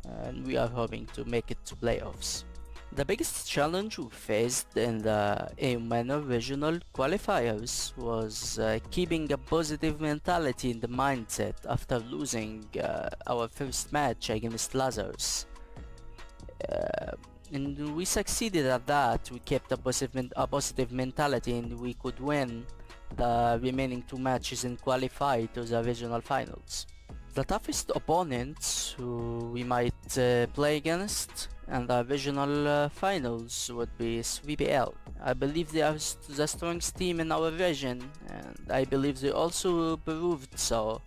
and we are hoping to make it to playoffs. The biggest challenge we faced in the Eumena regional qualifiers was keeping a positive mentality in the mindset after losing our first match against Lazarus. And we succeeded at that. We kept a positive mentality, and we could win the remaining 2 matches and qualify to the regional finals. The toughest opponents who we might play against in the regional finals would be 3BL. I believe they are the strongest team in our region, and I believe they also proved so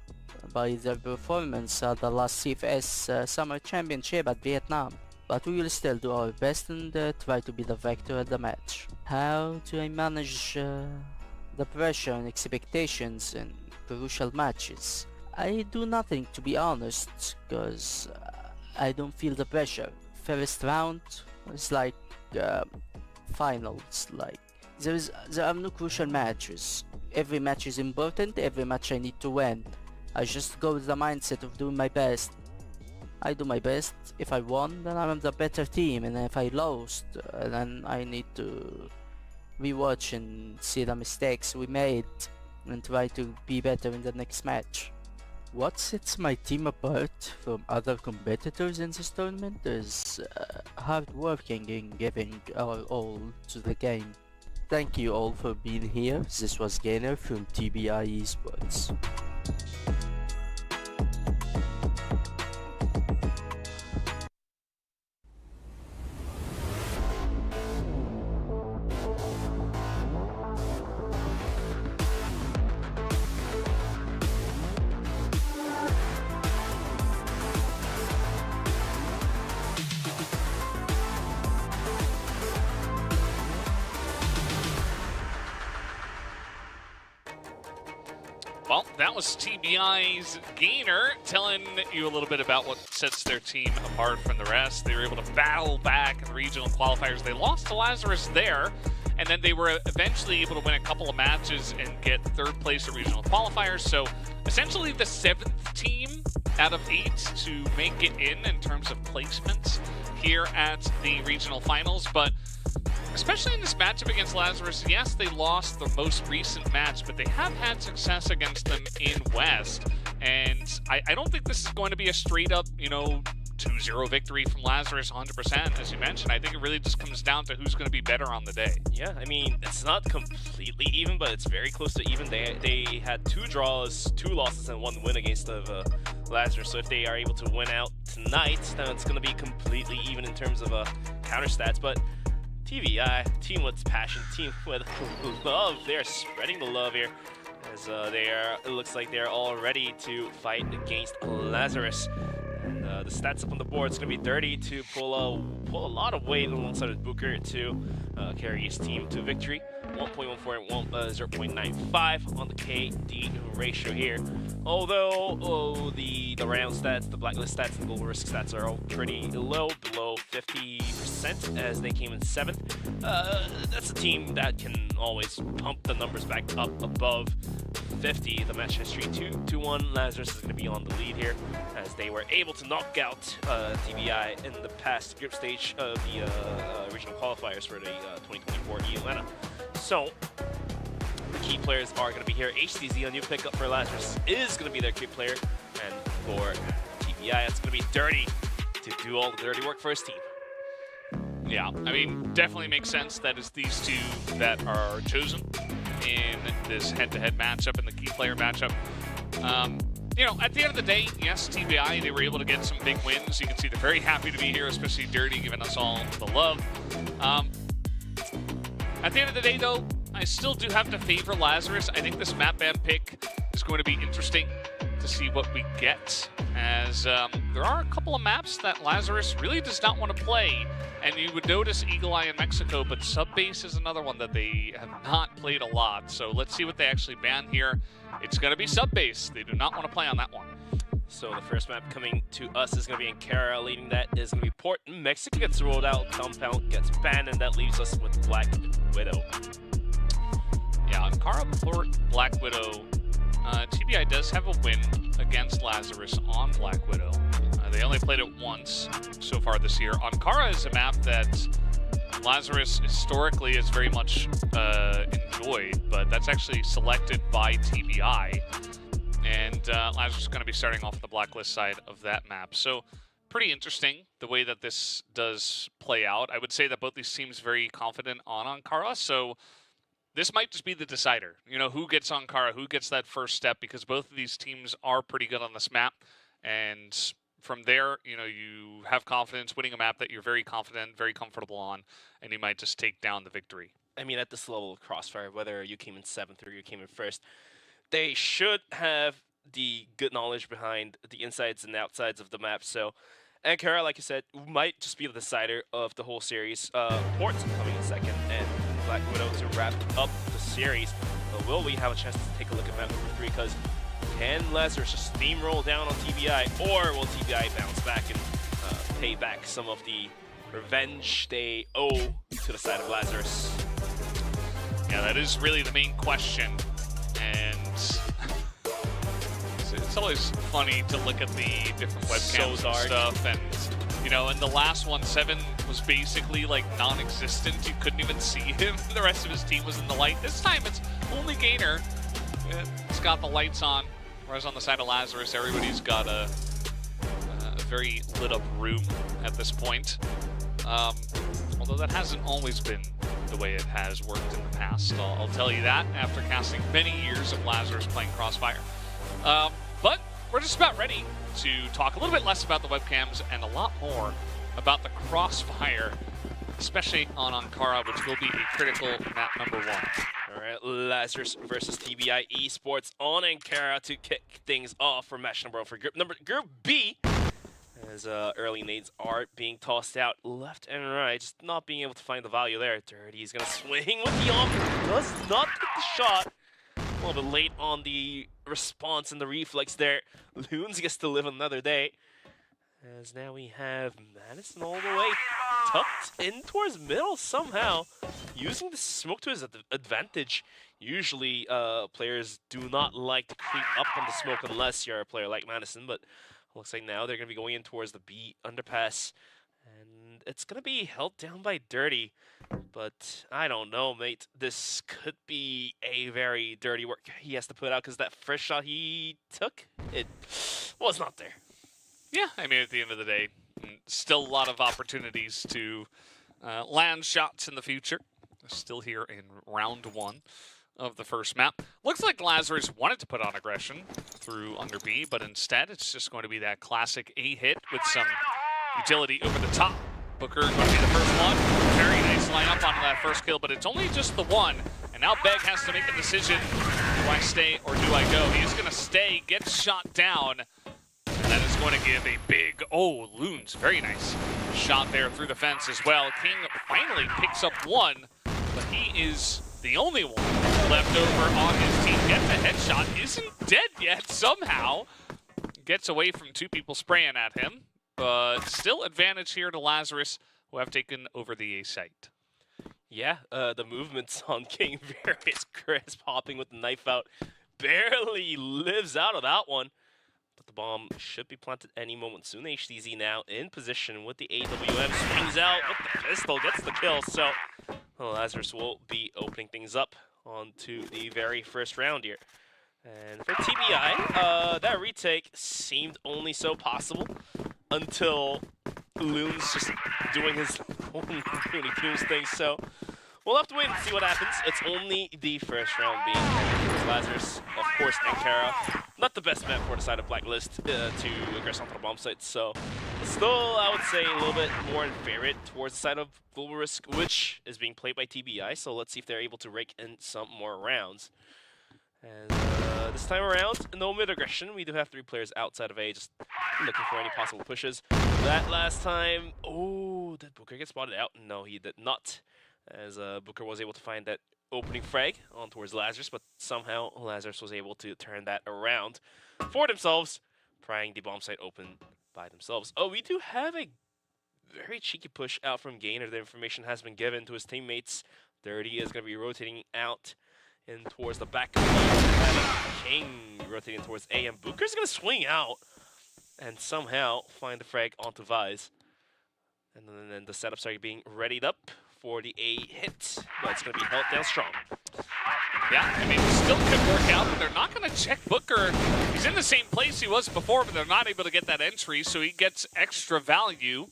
by their performance at the last CFS Summer Championship at Vietnam. But we will still do our best and try to be the victor at the match. How do I manage the pressure and expectations in crucial matches? I do nothing, to be honest, because I don't feel the pressure. First round is like finals. Like there are no crucial matches. Every match is important. Every match I need to win. I just go with the mindset of doing my best. I do my best. If I won, then I'm the better team, and if I lost, then I need to rewatch and see the mistakes we made and try to be better in the next match. What sets my team apart from other competitors in this tournament is hard working and giving our all to the game. Thank you all for being here. This was Gainer from TBI eSports. Well, that was TBI's Gainer telling you a little bit about what sets their team apart from the rest. They were able to battle back in the regional qualifiers. They lost to Lazarus there, and then they were eventually able to win a couple of matches and get 3rd place at regional qualifiers. So essentially the 7th team out of 8 to make it in terms of placements here at the regional finals. But especially in this matchup against Lazarus, yes, they lost the most recent match, but they have had success against them in West. And I don't think this is going to be a straight up, 2-0 victory from Lazarus 100%, as you mentioned. I think it really just comes down to who's going to be better on the day. Yeah, I mean, it's not completely even, but it's very close to even. They had 2 draws, 2 losses, and 1 win against Lazarus. So if they are able to win out tonight, then it's going to be completely even in terms of counter stats. But TBI, team with passion, team with love. They're spreading the love here as it looks like they're all ready to fight against Lazarus. And the stats up on the board, it's going to be Dirty to pull a lot of weight alongside with Booker to carry his team to victory. 1.14 and 0.95 on the KD ratio here. Although the round stats, the blacklist stats, and the goal risk stats are all pretty low, below 50% as they came in 7th. That's a team that can always pump the numbers back up above 50. The match history 2-1. Lazarus is going to be on the lead here as they were able to knock out TBI in the past group stage of the regional qualifiers for the 2024 Eumena. So the key players are going to be here. HTZ, a new pickup for Lazarus, is going to be their key player, and for TBI, it's going to be Dirty to do all the dirty work for his team. Yeah, I mean, definitely makes sense that it's these 2 that are chosen in this head-to-head matchup, in the key player matchup. At the end of the day, yes, TBI, they were able to get some big wins. You can see they're very happy to be here, especially Dirty giving us all the love. At the end of the day, though, I still do have to favor Lazarus. I think this map ban pick is going to be interesting to see what we get, as there are a couple of maps that Lazarus really does not want to play. And you would notice Eagle Eye in Mexico, but Subbase is another one that they have not played a lot. So let's see what they actually ban here. It's going to be Subbase. They do not want to play on that one. So the first map coming to us is going to be Ankara. Leading that is going to be Port. Mexico gets rolled out. Compound gets banned, and that leaves us with Black Widow. Yeah, Ankara, Port, Black Widow. TBI does have a win against Lazarus on Black Widow. They only played it once so far this year. Ankara is a map that Lazarus historically has very much enjoyed, but that's actually selected by TBI. And Lazarus is going to be starting off the blacklist side of that map. So pretty interesting the way that this does play out. I would say that both these teams very confident on Ankara, so this might just be the decider. You know, who gets Ankara, who gets that first step, because both of these teams are pretty good on this map. And from there, you know, you have confidence winning a map that you're very confident, very comfortable on, and you might just take down the victory. I mean, at this level of CrossFire, whether you came in 7th or you came in 1st, they should have the good knowledge behind the insides and outsides of the map. So Ankara, like you said, might just be the decider of the whole series. Ports coming in 2nd, and Black Widow to wrap up the series. But will we have a chance to take a look at map number 3? Because can Lazarus just steamroll down on TBI, or will TBI bounce back and pay back some of the revenge they owe to the side of Lazarus? Yeah, that is really the main question. And it's always funny to look at the different webcams and stuff. And, you know, in the last one, 7 was basically like non-existent. You couldn't even see him. The rest of his team was in the light. This time it's only Gainer. It's got the lights on. Whereas on the side of Lazarus, everybody's got a very lit up room at this point. Although that hasn't always been the way it has worked in the past. I'll tell you that after casting many years of Lazarus playing CrossFire. But we're just about ready to talk a little bit less about the webcams and a lot more about the CrossFire, especially on Ankara, which will be a critical map number 1. All right, Lazarus versus TBI eSports on Ankara to kick things off for match number 1 for Group B. As early nades are being tossed out left and right, just not being able to find the value there. Dirty is going to swing with the arm, does not get the shot. A little bit late on the response and the reflex there. Loons gets to live another day. As now we have Madison all the way tucked in towards middle somehow, using the smoke to his advantage. Usually players do not like to creep up on the smoke unless you're a player like Madison, but looks like now they're going to be going in towards the B underpass, and it's going to be held down by Dirty. But I don't know, mate. This could be a very dirty work he has to put out, because that first shot he took, it was not there. Yeah, I mean, at the end of the day, still a lot of opportunities to land shots in the future. Still here in round 1 of the first map. Looks like Lazarus wanted to put on aggression through under B, but instead it's just going to be that classic A hit with some utility over the top. Booker going to be the first one. Very nice lineup onto that first kill, but it's only just the one. And now Beg has to make a decision. Do I stay or do I go? He is going to stay, gets shot down. And that is going to give a big, Loons, very nice shot there through the fence as well. King finally picks up one, but he is the only one left over on his team. Gets a headshot, isn't dead yet somehow. Gets away from 2 people spraying at him, but still advantage here to Lazarus, who have taken over the A site. Yeah, the movements on King very crisp, hopping with the knife out. Barely lives out of that one. But the bomb should be planted any moment soon. HDZ now in position with the AWM. Swings out with the pistol, gets the kill. So Lazarus will be opening things up onto the very first round here. And for TBI, that retake seemed only so possible until Loon's just doing his own Looney Tunes thing. So we'll have to wait and see what happens. It's only the first round being Lazarus, of course, Ankara. Not the best map for the side of Blacklist to aggress onto the bomb site. So still, I would say a little bit more in favorite towards the side of Global Risk, which is being played by TBI. So let's see if they're able to rake in some more rounds. And this time around, no mid-aggression. We do have 3 players outside of A, just looking for any possible pushes. That last time, did Booker get spotted out? No, he did not. As Booker was able to find that opening frag on towards Lazarus, but somehow Lazarus was able to turn that around for themselves, prying the bomb site open by themselves. We do have a very cheeky push out from Gainer. The information has been given to his teammates. Dirty is going to be rotating out in towards the back of the King rotating towards A, and Booker's going to swing out and somehow find the frag onto Vise. And then the setups are being readied up for the A hit, but it's going to be held down strong. Yeah, I mean, still could work out, but they're not going to check Booker. He's in the same place he was before, but they're not able to get that entry, so he gets extra value.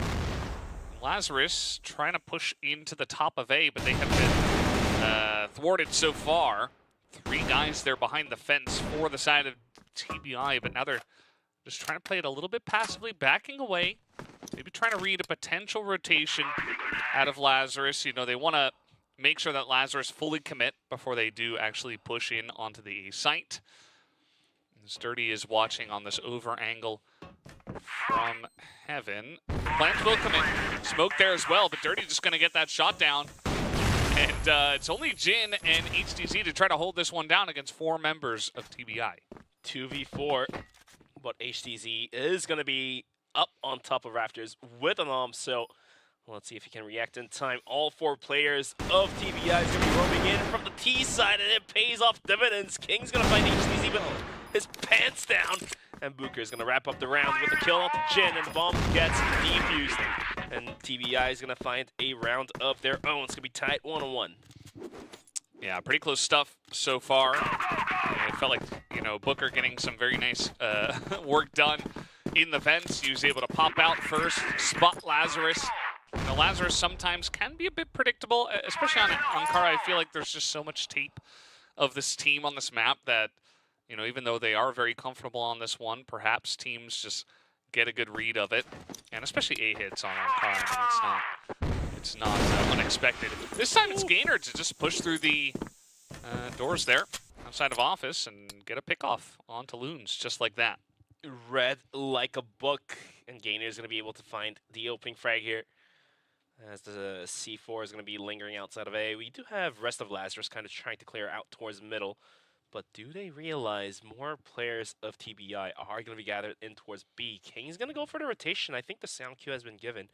Lazarus trying to push into the top of A, but they have been thwarted so far. 3 guys there behind the fence for the side of TBI, but now they're just trying to play it a little bit passively, backing away. Maybe trying to read a potential rotation out of Lazarus. You know, they want to make sure that Lazarus fully commit before they do actually push in onto the A site. Sturdy is watching on this over angle from heaven. Plans will come in. Smoke there as well, but Dirty just going to get that shot down. And it's only Jin and HTZ to try to hold this one down against 4 members of TBI. 2v4, but HTZ is going to be up on top of Rafters with an arm, so let's see if he can react in time. All 4 players of TBI is going to be roaming in from the T side, and it pays off dividends. King's going to find HTZ with his pants down, and Booker is going to wrap up the round with a kill onto Jin, and the bomb gets defused. And TBI is going to find a round of their own. It's going to be tied 1-1. Yeah, pretty close stuff so far. It felt like, you know, Booker getting some very nice work done in the vents. He was able to pop out first, spot Lazarus. You know, Lazarus sometimes can be a bit predictable, especially on Kara. I feel like there's just so much tape of this team on this map that, you know, even though they are very comfortable on this one, perhaps teams just get a good read of it. And especially A hits on Kara. I mean, it's not unexpected. This time it's Gainer to just push through the doors there outside of office and get a pick-off onto Loons just like that. Read like a book, and Gainer is going to be able to find the opening frag here. As the C4 is going to be lingering outside of A. We do have rest of Lazarus kind of trying to clear out towards middle. But do they realize more players of TBI are going to be gathered in towards B? King's going to go for the rotation. I think the sound cue has been given.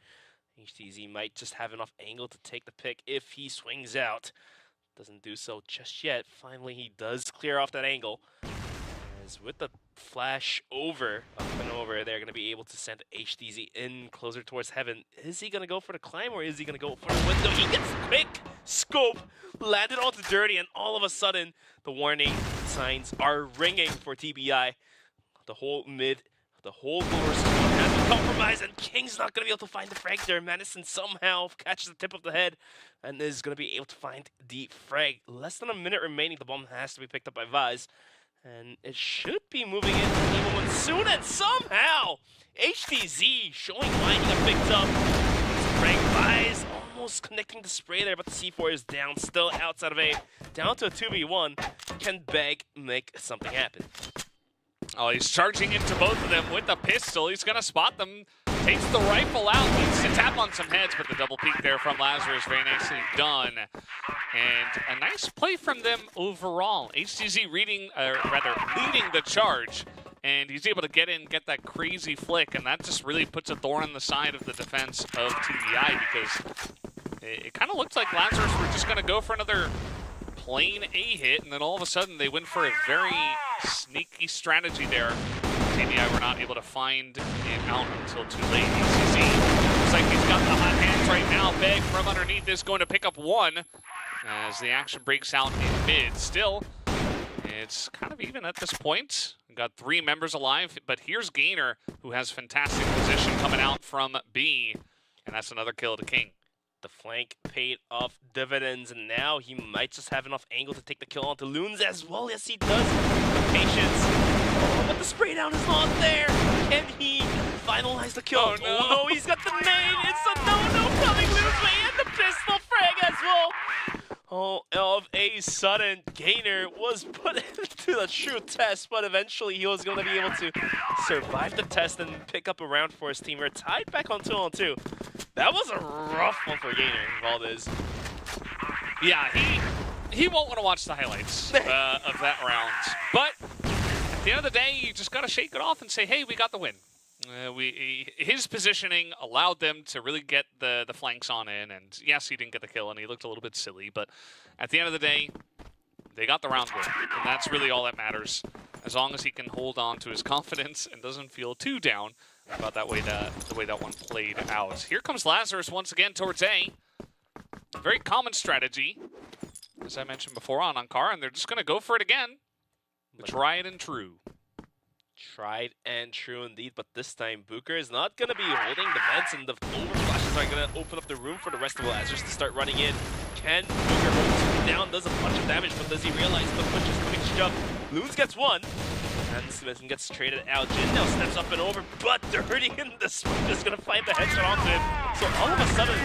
HTZ might just have enough angle to take the pick if he swings out. Doesn't do so just yet. Finally, he does clear off that angle. As with the flash over, up and over, they're going to be able to send HTZ in closer towards heaven. Is he going to go for the climb, or is he going to go for the window? He gets quick scope, landed onto Dirty, and all of a sudden, the warning signs are ringing for TBI. The whole mid, the whole lower squad has been compromised, and King's not going to be able to find the frag there. Madison somehow catches the tip of the head and is going to be able to find the frag. Less than a minute remaining. The bomb has to be picked up by Vaz. And it should be moving in to Evil One soon, and somehow HTZ showing why he got picked up. Frank Vaz almost connecting the spray there, but the C4 is down, still outside of A. Down to a 2v1. Can Beg make something happen? Oh, he's charging into both of them with the pistol. He's going to spot them. Takes the rifle out. Needs to tap on some heads, but the double peek there from Lazarus, very nicely done. And a nice play from them overall. HTZ leading the charge. And he's able to get in, get that crazy flick, and that just really puts a thorn in the side of the defense of TBI, because it kind of looked like Lazarus were just going to go for another plain A hit, and then all of a sudden they went for a very sneaky strategy there. TBI were not able to find it out until too late. HTZ looks like he's got the hot hands right now. Beg from underneath is going to pick up one as the action breaks out in mid. Still, it's kind of even at this point. We've got 3 members alive, but here's Gainer, who has fantastic position coming out from B, and that's another kill to King. The flank paid off dividends, and now he might just have enough angle to take the kill onto Loons as well. Yes, he does. Patience. But the spray down is not there. Can he finalize the kill? Oh, no. He's got the nade. It's a no-no coming Loons way, and the pistol frag as well. Oh, of a sudden, Gainer was put into the true test, but eventually he was going to be able to survive the test and pick up a round for his team. We're tied back on 2-on-2. That was a rough one for Gainer, Valdez. Yeah, he won't want to watch the highlights of that round. But at the end of the day, you just got to shake it off and say, hey, we got the win. His positioning allowed them to really get the flanks on in, and yes, he didn't get the kill, and he looked a little bit silly, but at the end of the day, they got the round win, and that's really all that matters. As long as he can hold on to his confidence and doesn't feel too down about the way that one played out. Here comes Lazarus once again towards A. very common strategy, as I mentioned before on Ankar, and they're just going to go for it again. The tried and true. Tried and true indeed, but this time Booker is not going to be holding the vents, and the overflashes are going to open up the room for the rest of the Lazarus to start running in. Can Booker hold down? Does a bunch of damage, but does he realize the push is coming strong? Loons gets one, and Smith gets traded out. Jin now steps up and over, but Dirty in the smoke is going to find the headshot onto him. So all of a sudden,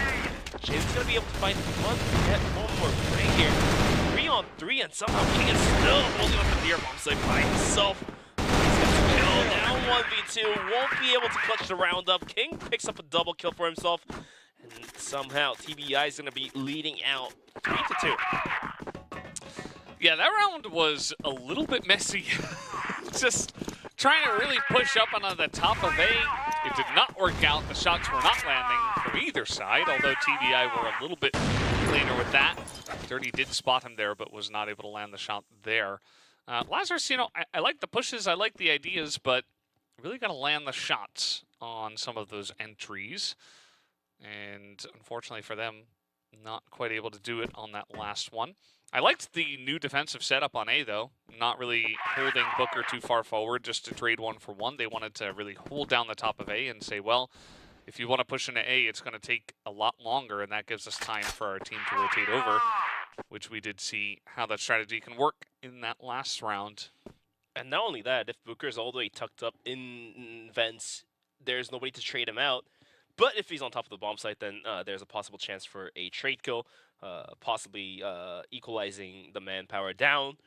Jin's going to be able to find one more frag here. 3-on-3, and somehow King is still holding up the near bomb site by himself. Down 1v2, won't be able to clutch the round up. King picks up a double kill for himself, and somehow TBI is going to be leading out 3-2. Yeah, that round was a little bit messy. Just trying to really push up onto the top of A. It did not work out. The shots were not landing from either side, although TBI were a little bit cleaner with that. Dirty did spot him there, but was not able to land the shot there. Lazarus, you know, I like the pushes, I like the ideas, but really got to land the shots on some of those entries. And unfortunately for them, not quite able to do it on that last one. I liked the new defensive setup on A, though. Not really holding Booker too far forward just to trade 1-for-1. They wanted to really hold down the top of A and say, well, if you want to push into A, it's going to take a lot longer, and that gives us time for our team to rotate over, which we did see how that strategy can work in that last round. And not only that, if Booker's all the way tucked up in vents, there's nobody to trade him out. But if he's on top of the bomb site, then there's a possible chance for a trade kill, possibly equalizing the manpower down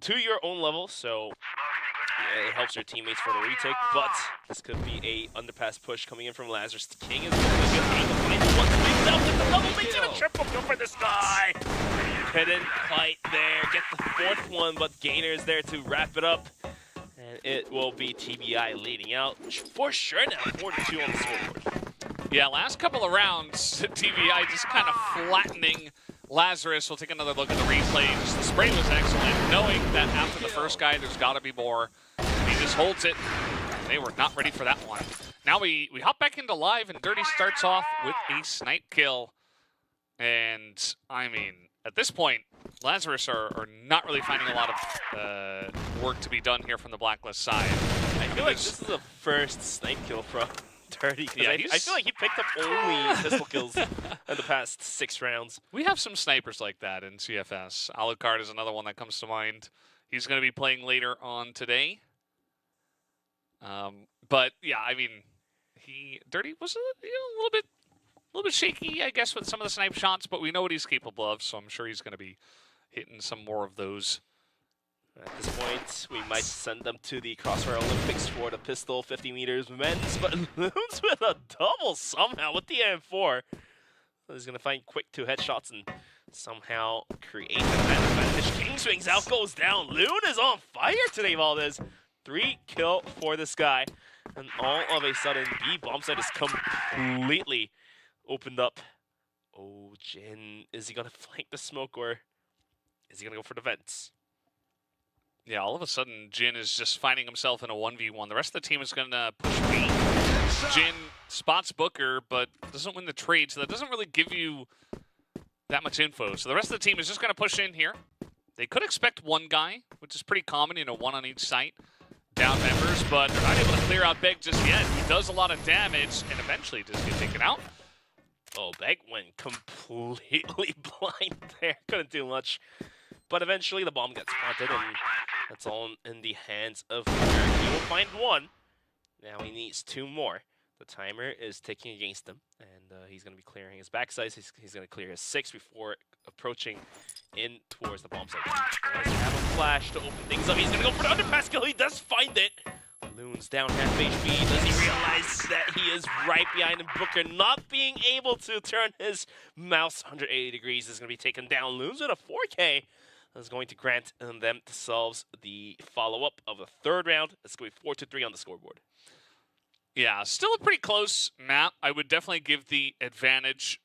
to your own level. So yeah, it helps your teammates for the retake, but this could be a underpass push coming in from Lazarus. The King is going to get angle, finds one swings out with the double, makes it a triple kill for this guy. Couldn't quite there, get the fourth one, but Gainer is there to wrap it up. And it will be TBI leading out for sure now, 4-2 on the scoreboard. Yeah, last couple of rounds, TBI just kind of flattening Lazarus. We'll take another look at the replay. Just the spray was excellent, knowing that after the first guy, there's got to be more. He just holds it. They were not ready for that one. Now we hop back into live, and Dirty starts off with a snipe kill. And, I mean, at this point, Lazarus are not really finding a lot of work to be done here from the Blacklist side. I feel like this is the first snipe kill from Dirty. Yeah, I feel like he picked up only pistol kills in the past 6 rounds. We have some snipers like that in CFS. Alucard is another one that comes to mind. He's going to be playing later on today. But yeah, I mean, Dirty was a little bit shaky, I guess, with some of the snipe shots, but we know what he's capable of, so I'm sure he's going to be hitting some more of those. At this point, we might send them to the CrossFire Olympics for the pistol 50 meters men's, but Loons with a double somehow with the M4. So he's going to find quick 2 headshots and somehow create an advantage. King swings out, goes down. Loon is on fire today, Valdez. 3 kill for this guy. And all of a sudden, the bomb site is completely opened up. Oh, Jin, is he going to flank the smoke or is he going to go for the vents? Yeah, all of a sudden, Jin is just finding himself in a 1v1. The rest of the team is going to push B. Jin spots Booker, but doesn't win the trade, so that doesn't really give you that much info. So the rest of the team is just going to push in here. They could expect one guy, which is pretty common, one on each site. Down members, but they're not able to clear out Beg just yet. He does a lot of damage, and eventually does get taken out. Oh, Beg went completely blind there. Couldn't do much. But eventually the bomb gets planted, and that's all in the hands of Booker. He will find one. Now he needs 2 more. The timer is ticking against him, and he's going to be clearing his backside. He's going to clear his 6 before approaching in towards the bomb site. Does have a flash to open things up. He's going to go for the underpass kill. He does find it. Loon's down half HP. Does he realize that he is right behind him? Booker not being able to turn his mouse 180 degrees is going to be taken down. Loon's with a 4K. Is going to grant themselves the follow-up of the 3rd round. It's going to be 4-3 on the scoreboard. Yeah, still a pretty close map. I would definitely give the advantage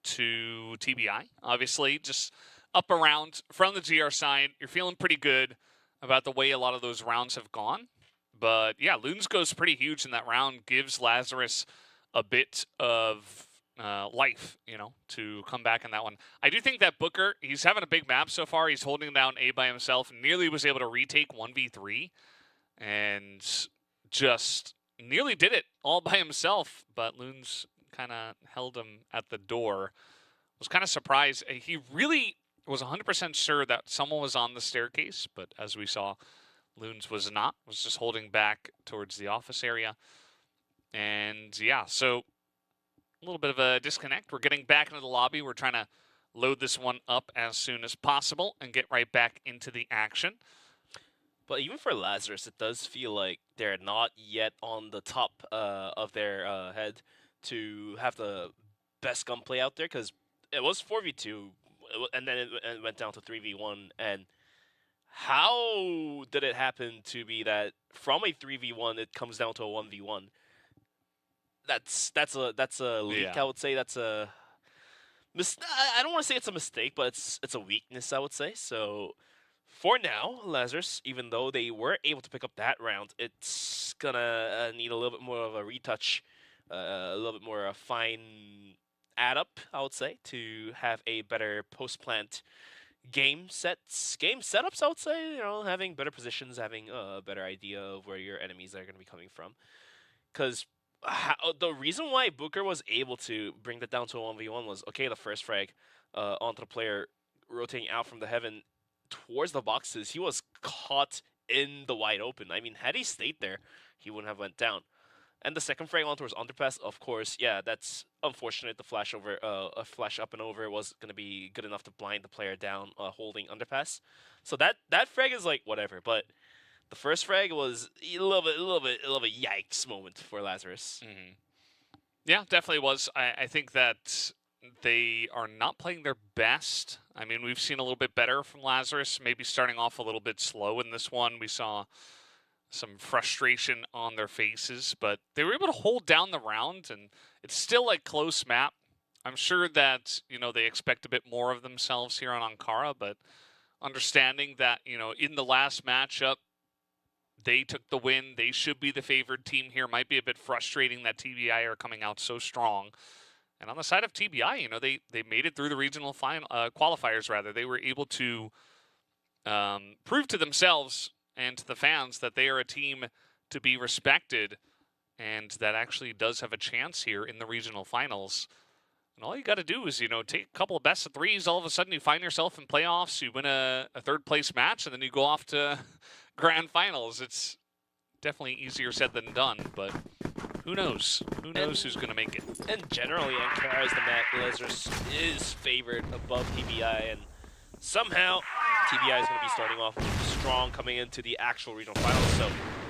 to TBI. Obviously, just up around from the GR side, you're feeling pretty good about the way a lot of those rounds have gone. But yeah, Loons goes pretty huge in that round, gives Lazarus a bit of life, to come back in that one. I do think that Booker, he's having a big map so far. He's holding down A by himself. Nearly was able to retake 1v3 and just nearly did it all by himself. But Loons kind of held him at the door. Was kind of surprised. He really was 100% sure that someone was on the staircase, but as we saw, Loons was not. Was just holding back towards the office area. And yeah, so a little bit of a disconnect. We're getting back into the lobby. We're trying to load this one up as soon as possible and get right back into the action. But even for Lazarus, it does feel like they're not yet on the top of their head to have the best gunplay out there, because it was 4v2, and then it went down to 3v1. And how did it happen to be that from a 3v1 it comes down to a 1v1? That's a leak. Yeah. I would say that's a I don't want to say it's a mistake, but it's a weakness, I would say. So for now, Lazarus, even though they were able to pick up that round, it's gonna need a little bit more of a retouch, a little bit more fine add up, I would say, to have a better post-plant game setups, I would say. Having better positions, having a better idea of where your enemies are going to be coming from. Because the reason why Booker was able to bring that down to a 1v1 was, okay, the first frag onto the player rotating out from the heaven towards the boxes, he was caught in the wide open. I mean, had he stayed there, he wouldn't have went down. And the second frag onto his underpass, of course, yeah, that's unfortunate. The flash over, a flash up and over was going to be good enough to blind the player down holding underpass. So that frag is like whatever, but the first frag was a little bit yikes moment for Lazarus. Mm-hmm. Yeah, definitely was. I think that they are not playing their best. I mean, we've seen a little bit better from Lazarus, maybe starting off a little bit slow in this one. We saw some frustration on their faces, but they were able to hold down the round, and it's still a close map. I'm sure that, they expect a bit more of themselves here on Ankara, but understanding that, in the last matchup, they took the win. They should be the favored team here. Might be a bit frustrating that TBI are coming out so strong. And on the side of TBI, they made it through the regional qualifiers, rather. They were able to prove to themselves and to the fans that they are a team to be respected and that actually does have a chance here in the regional finals. And all you got to do is, take a couple of best of threes. All of a sudden you find yourself in playoffs. You win a third place match, and then you go off to grand finals. It's definitely easier said than done, but who knows? Who knows who's going to make it? And generally, Ankara is the map. Lazarus is favored above TBI, and somehow TBI is going to be starting off strong coming into the actual regional finals. So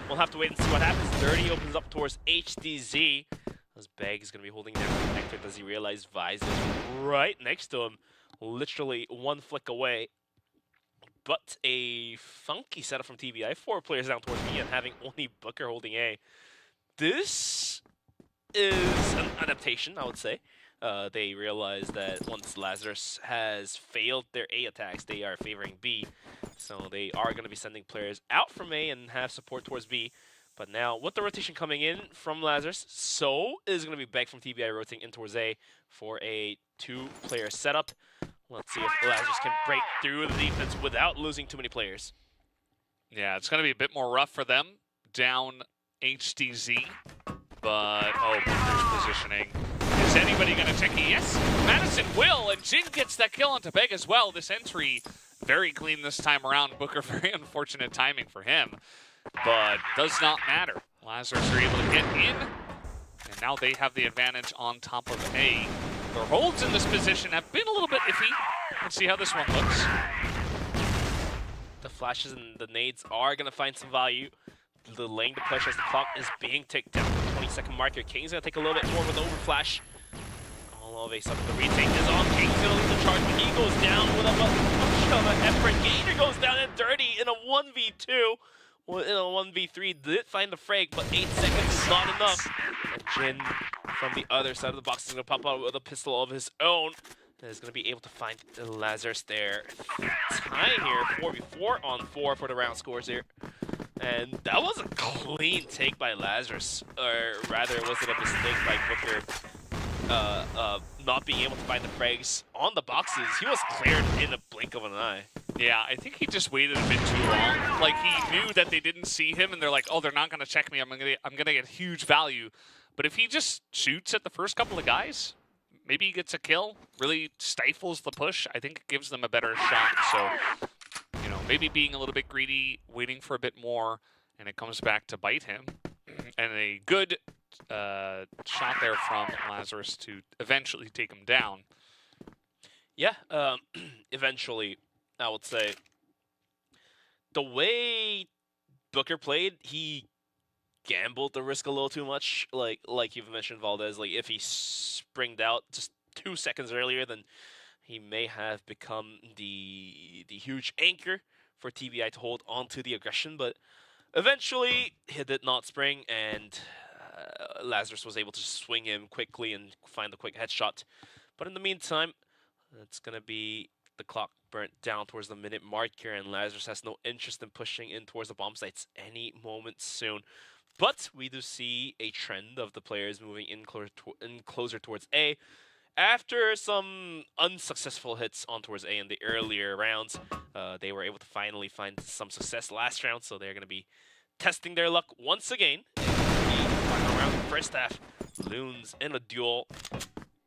we'll have to wait and see what happens. Dirty opens up towards HDZ. As Bag is going to be holding down Hector. Does he realize Vise is right next to him? Literally one flick away. But a funky setup from TBI. 4 players down towards B and having only Booker holding A. This is an adaptation, I would say. They realize that once Lazarus has failed their A attacks, they are favoring B. So they are going to be sending players out from A and have support towards B. But now, with the rotation coming in from Lazarus, so is going to be Beg from TBI rotating in towards A for a 2-player setup. Let's see if Lazarus can break through the defense without losing too many players. Yeah, it's going to be a bit more rough for them down HDZ. But, Booker's positioning. Is anybody going to take it? Yes, Madison will, and Jin gets that kill onto Beg as well. This entry, very clean this time around. Booker, very unfortunate timing for him. But does not matter. Lazarus are able to get in, and now they have the advantage on top of A. Their holds in this position have been a little bit iffy. Let's see how this one looks. The flashes and the nades are going to find some value. Delaying the push as the clock is being ticked down to the 20-second marker. King's going to take a little bit more with the overflash. All of a sudden, the retake is on. King's going to lead the charge, but he goes down with a bunch of an effort. Gator goes down and Dirty in a 1v2. In a 1v3, did find the frag, but 8 seconds is not enough. And Jin from the other side of the box is going to pop out with a pistol of his own. And is going to be able to find Lazarus there. Tying here, 4v4 on 4 for the round scores here. And that was a clean take by Lazarus. Or rather, was it a mistake by Booker? not being able to find the frags on the boxes, he was cleared in a blink of an eye. Yeah, I think he just waited a bit too long. Like, he knew that they didn't see him, and they're like, oh, they're not going to check me. I'm gonna get huge value. But if he just shoots at the first couple of guys, maybe he gets a kill, really stifles the push, I think it gives them a better shot. So, you know, maybe being a little bit greedy, waiting for a bit more, and it comes back to bite him. And a good shot there from Lazarus to eventually take him down. Yeah, eventually, I would say. The way Booker played, he gambled the risk a little too much. Like you've mentioned, Valdez, like if he springed out just 2 seconds earlier, then he may have become the huge anchor for TBI to hold onto the aggression, but eventually he did not spring, and Lazarus was able to swing him quickly and find the quick headshot. But in the meantime, it's going to be the clock burnt down towards the minute mark here, and Lazarus has no interest in pushing in towards the bomb sites any moment soon. But we do see a trend of the players moving in closer towards A. After some unsuccessful hits on towards A in the earlier rounds, they were able to finally find some success last round, so they're going to be testing their luck once again. In the final round, first half, Loons in a duel.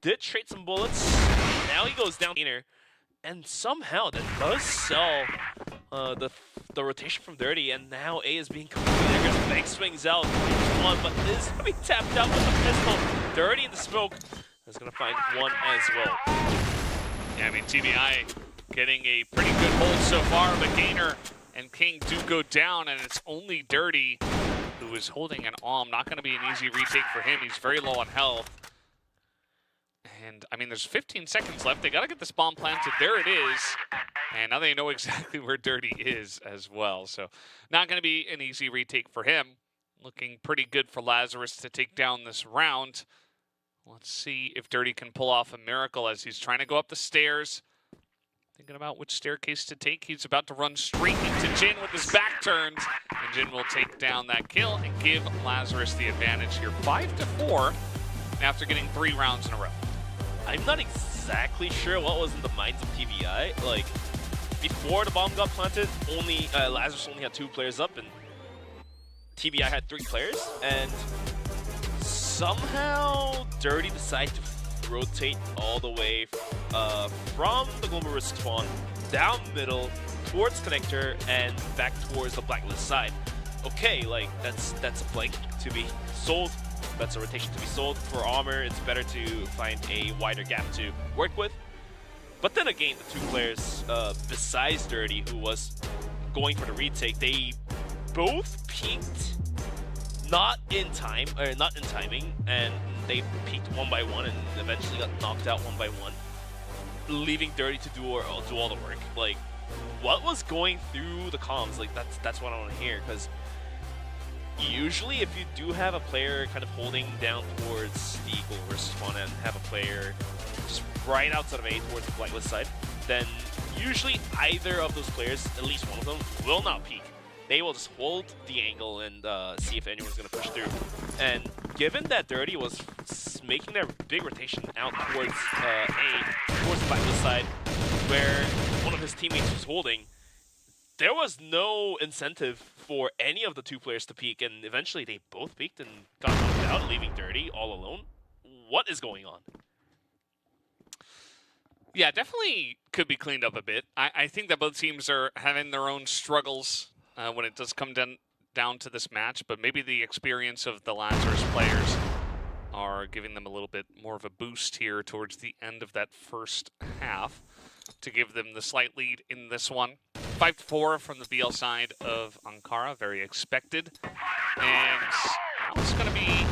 Did trade some bullets. Now he goes down here, and somehow that does sell the rotation from Dirty, and now A is being completely aggressive. Bank swings out, one, but is going to be tapped out with a pistol. Dirty in the smoke is going to find one as well. Yeah, I mean, TBI getting a pretty good hold so far, but Gainer and King do go down, and it's only Dirty who is holding an AWM. Not going to be an easy retake for him. He's very low on health. And, I mean, there's 15 seconds left. They got to get this bomb planted. There it is. And now they know exactly where Dirty is as well. So, not going to be an easy retake for him. Looking pretty good for Lazarus to take down this round. Let's see if Dirty can pull off a miracle as he's trying to go up the stairs. Thinking about which staircase to take. He's about to run straight into Jin with his back turned. And Jin will take down that kill and give Lazarus the advantage here. 5-4 after getting 3 rounds in a row. I'm not exactly sure what was in the minds of TBI. Like, before the bomb got planted, Lazarus only had 2 players up, and TBI had 3 players. And somehow Dirty decided to rotate all the way from the Global Risk spawn down middle towards Connector and back towards the Blacklist side. Okay, like that's a flank to be sold. That's a rotation to be sold. For armor, it's better to find a wider gap to work with. But then again, the 2 players besides Dirty, who was going for the retake, they both peaked not in timing, and they peaked 1 by 1 and eventually got knocked out 1 by 1, leaving Dirty to do all the work. Like, what was going through the comms? Like, that's what I want to hear, because usually if you do have a player kind of holding down towards the Eagle versus spawn and have a player just right outside of A towards the Blacklist side, then usually either of those players, at least one of them, will not peek. They will just hold the angle and see if anyone's going to push through. And given that Dirty was making their big rotation out towards A, towards the Blacklist side, where one of his teammates was holding, there was no incentive for any of the 2 players to peek, and eventually they both peeked and got knocked out, leaving Dirty all alone. What is going on? Yeah, definitely could be cleaned up a bit. I think that both teams are having their own struggles when it does come down to this match, but maybe the experience of the Lazarus players are giving them a little bit more of a boost here towards the end of that first half to give them the slight lead in this one. 5-4 from the BL side of Ankara, very expected. And now it's going to be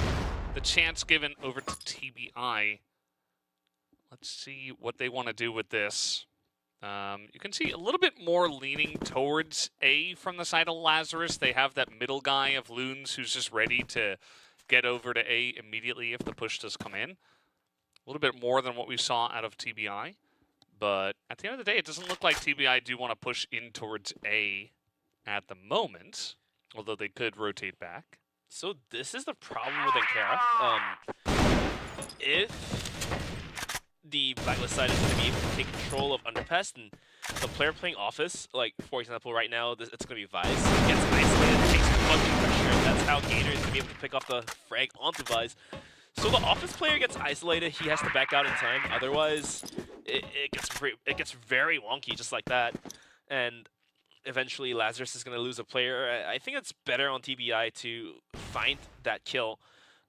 the chance given over to TBI. Let's see what they want to do with this. You can see a little bit more leaning towards A from the side of Lazarus. They have that middle guy of Loons who's just ready to get over to A immediately if the push does come in. A little bit more than what we saw out of TBI. But at the end of the day, it doesn't look like TBI do want to push in towards A at the moment, although they could rotate back. So this is the problem with Ankara. If the Blacklist side is going to be able to take control of Underpass, and the player playing Office, like for example right now, it's going to be Vice, he gets isolated, takes fucking pressure, and that's how Gator is going to be able to pick off the frag onto Vice. So the Office player gets isolated, he has to back out in time, otherwise it gets very wonky just like that. And eventually Lazarus is going to lose a player. I think it's better on TBI to find that kill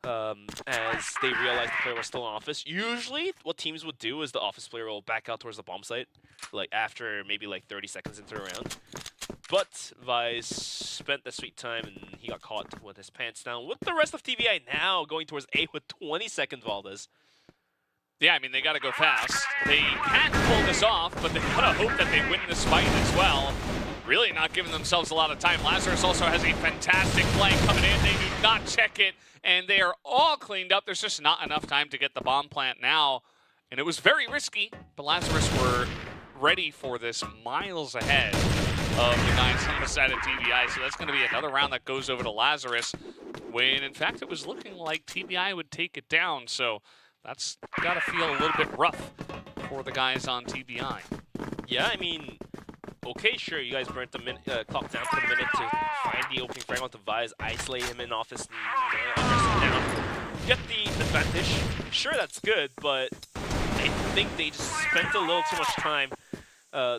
as they realize the player was still in Office. Usually what teams would do is the Office player will back out towards the bomb site, like after maybe like 30 seconds into the round. But Vice spent the sweet time and he got caught with his pants down. With the rest of TBI now going towards A with 20 seconds, Valdez. Yeah, I mean, they got to go fast. They can't pull this off, but they got to hope that they win this fight as well. Really not giving themselves a lot of time. Lazarus also has a fantastic flank coming in. They do not check it, and they are all cleaned up. There's just not enough time to get the bomb plant now. And it was very risky, but Lazarus were ready for this miles ahead of the guys on the side of TBI. So that's going to be another round that goes over to Lazarus, when in fact it was looking like TBI would take it down. So that's got to feel a little bit rough for the guys on TBI. Yeah, I mean, okay, sure, you guys burnt the clock down for a minute to find the opening frame with the Vise, isolate him in Office, and arrest him down. Get the advantage. Sure, that's good, but I think they just spent a little too much time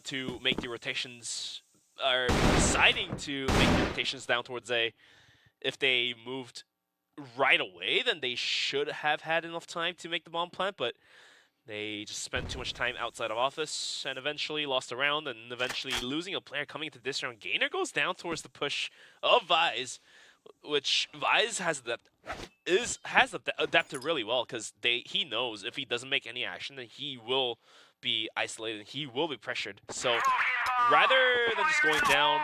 to make the rotations, or deciding to make the rotations down towards A. If they moved right away, then they should have had enough time to make the bomb plant, but they just spent too much time outside of Office and eventually lost a round, and eventually losing a player coming into this round. Gainer goes down towards the push of Vise, which Vise has adapted really well, because he knows if he doesn't make any action, then he will be isolated, he will be pressured. So rather than just going down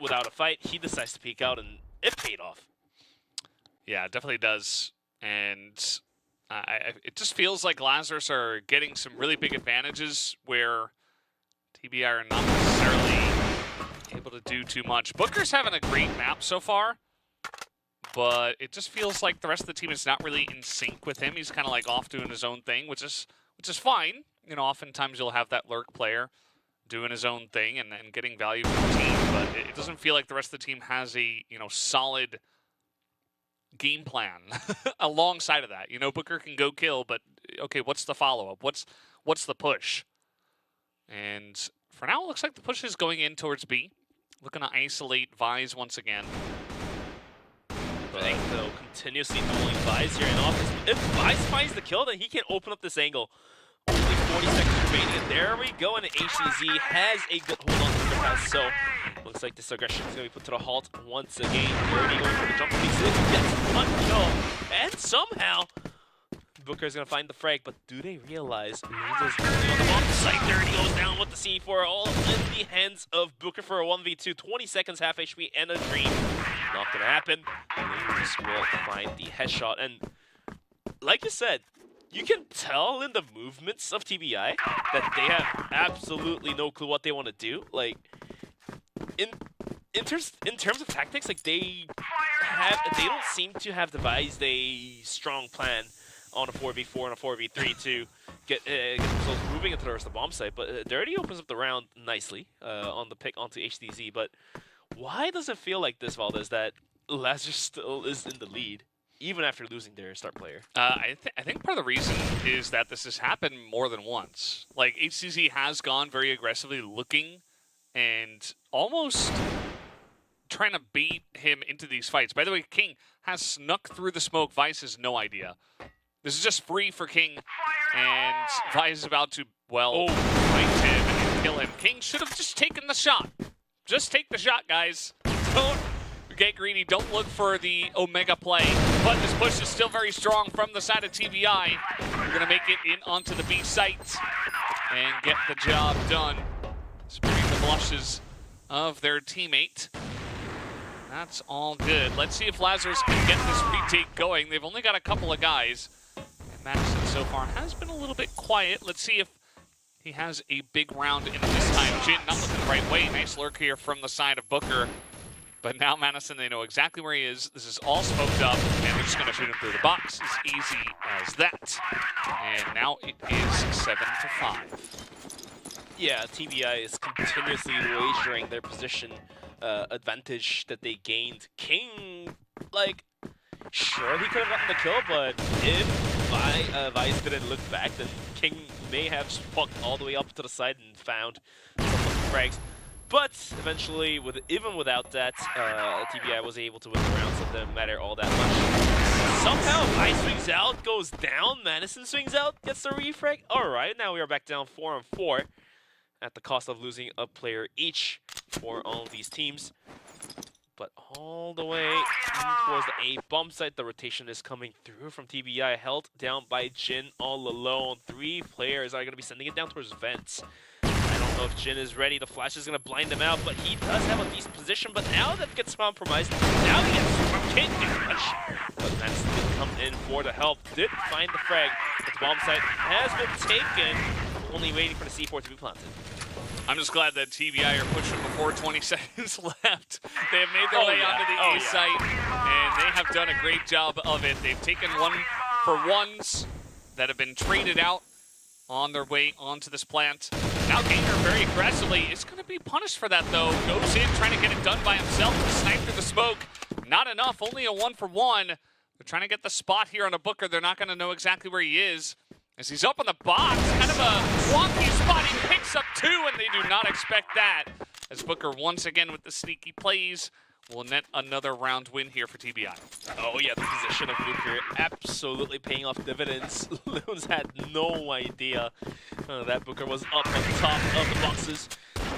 without a fight, he decides to peek out, and it paid off. Yeah, it definitely does. And it just feels like Lazarus are getting some really big advantages where TBI are not necessarily able to do too much. Booker's having a great map so far, but it just feels like the rest of the team is not really in sync with him. He's kind of like off doing his own thing, which is fine. You know, oftentimes you'll have that lurk player doing his own thing and getting value from the team, but it doesn't feel like the rest of the team has a, solid game plan alongside of that. Booker can go kill, but okay, what's the follow-up? What's the push? And for now, it looks like the push is going in towards B. Looking to isolate Vise once again. But though, continuously dueling Vise here in Office. If Vise finds the kill, then he can open up this angle. Only 40 seconds remaining, and there we go, and HDZ has a good hold on to the pass, so looks like this aggression is going to be put to the halt once again. Dirty going for the jump piece, gets one kill, and somehow Booker is going to find the frag, but do they realize Laser's on the bomb site? Dirty goes down with the C4, all in the hands of Booker for a 1v2, 20 seconds, half HP, and a dream. Not going to happen. Lasers will find the headshot, and like you said, you can tell in the movements of TBI that they have absolutely no clue what they want to do. Like, in terms of tactics, like they don't seem to have devised a strong plan on a 4v4 and a 4v3 to get themselves moving into the rest of the bomb site. But Dirty opens up the round nicely on the pick onto HDZ. But why does it feel like this, Valdez, that Lazarus still is in the lead, even after losing their star player? I think part of the reason is that this has happened more than once. Like, HCZ has gone very aggressively looking and almost trying to bait him into these fights. By the way, King has snuck through the smoke. Vice has no idea. This is just free for King, and Vice is about to, find him and kill him. King should have just taken the shot. Just take the shot, guys. Don't get greedy. Don't look for the Omega play. But this push is still very strong from the side of TBI. We're going to make it in onto the B site and get the job done. Sparing the blushes of their teammate. That's all good. Let's see if Lazarus can get this retake going. They've only got a couple of guys. And Madison so far has been a little bit quiet. Let's see if he has a big round in this time. Jin not looking the right way. Nice lurk here from the side of Booker. But now Madison, they know exactly where he is. This is all smoked up, and they're just going to shoot him through the box. As easy as that. And now it is 7-5. Yeah, TBI is continuously wagering their position advantage that they gained. King, like, sure he could have gotten the kill, but if Vice didn't look back, then King may have walked all the way up to the side and found some of the frags. But eventually, even without that, TBI was able to win the round, so it didn't matter all that much. Somehow, Vice swings out, goes down, Madison swings out, gets the refrag. Alright, now we are back down 4-4 at the cost of losing a player each for all of these teams. But all the way towards the A bomb site, the rotation is coming through from TBI, held down by Jin all alone. 3 players are going to be sending it down towards vents. I don't know if Jin is ready. The flash is going to blind him out, but he does have a decent position. But now that gets compromised, now he gets can't do much. But Madison did come in for the help, did find the frag. But the bomb site has been taken, only waiting for the C4 to be planted. I'm just glad that TBI are pushing before 20 seconds left. They have made their way onto the A site, and they have done a great job of it. They've taken 1-for-1s that have been traded out on their way onto this plant. Now Gainer very aggressively is going to be punished for that, though. Goes in, trying to get it done by himself. The snipe through the smoke. Not enough, only a 1-for-1. They're trying to get the spot here on a Booker. They're not going to know exactly where he is. As he's up on the box, kind of a wonky spot. He picks up 2, and they do not expect that. As Booker once again with the sneaky plays will net another round win here for TBI. Oh yeah, the position of Booker absolutely paying off dividends. Loons had no idea that Booker was up on top of the boxes.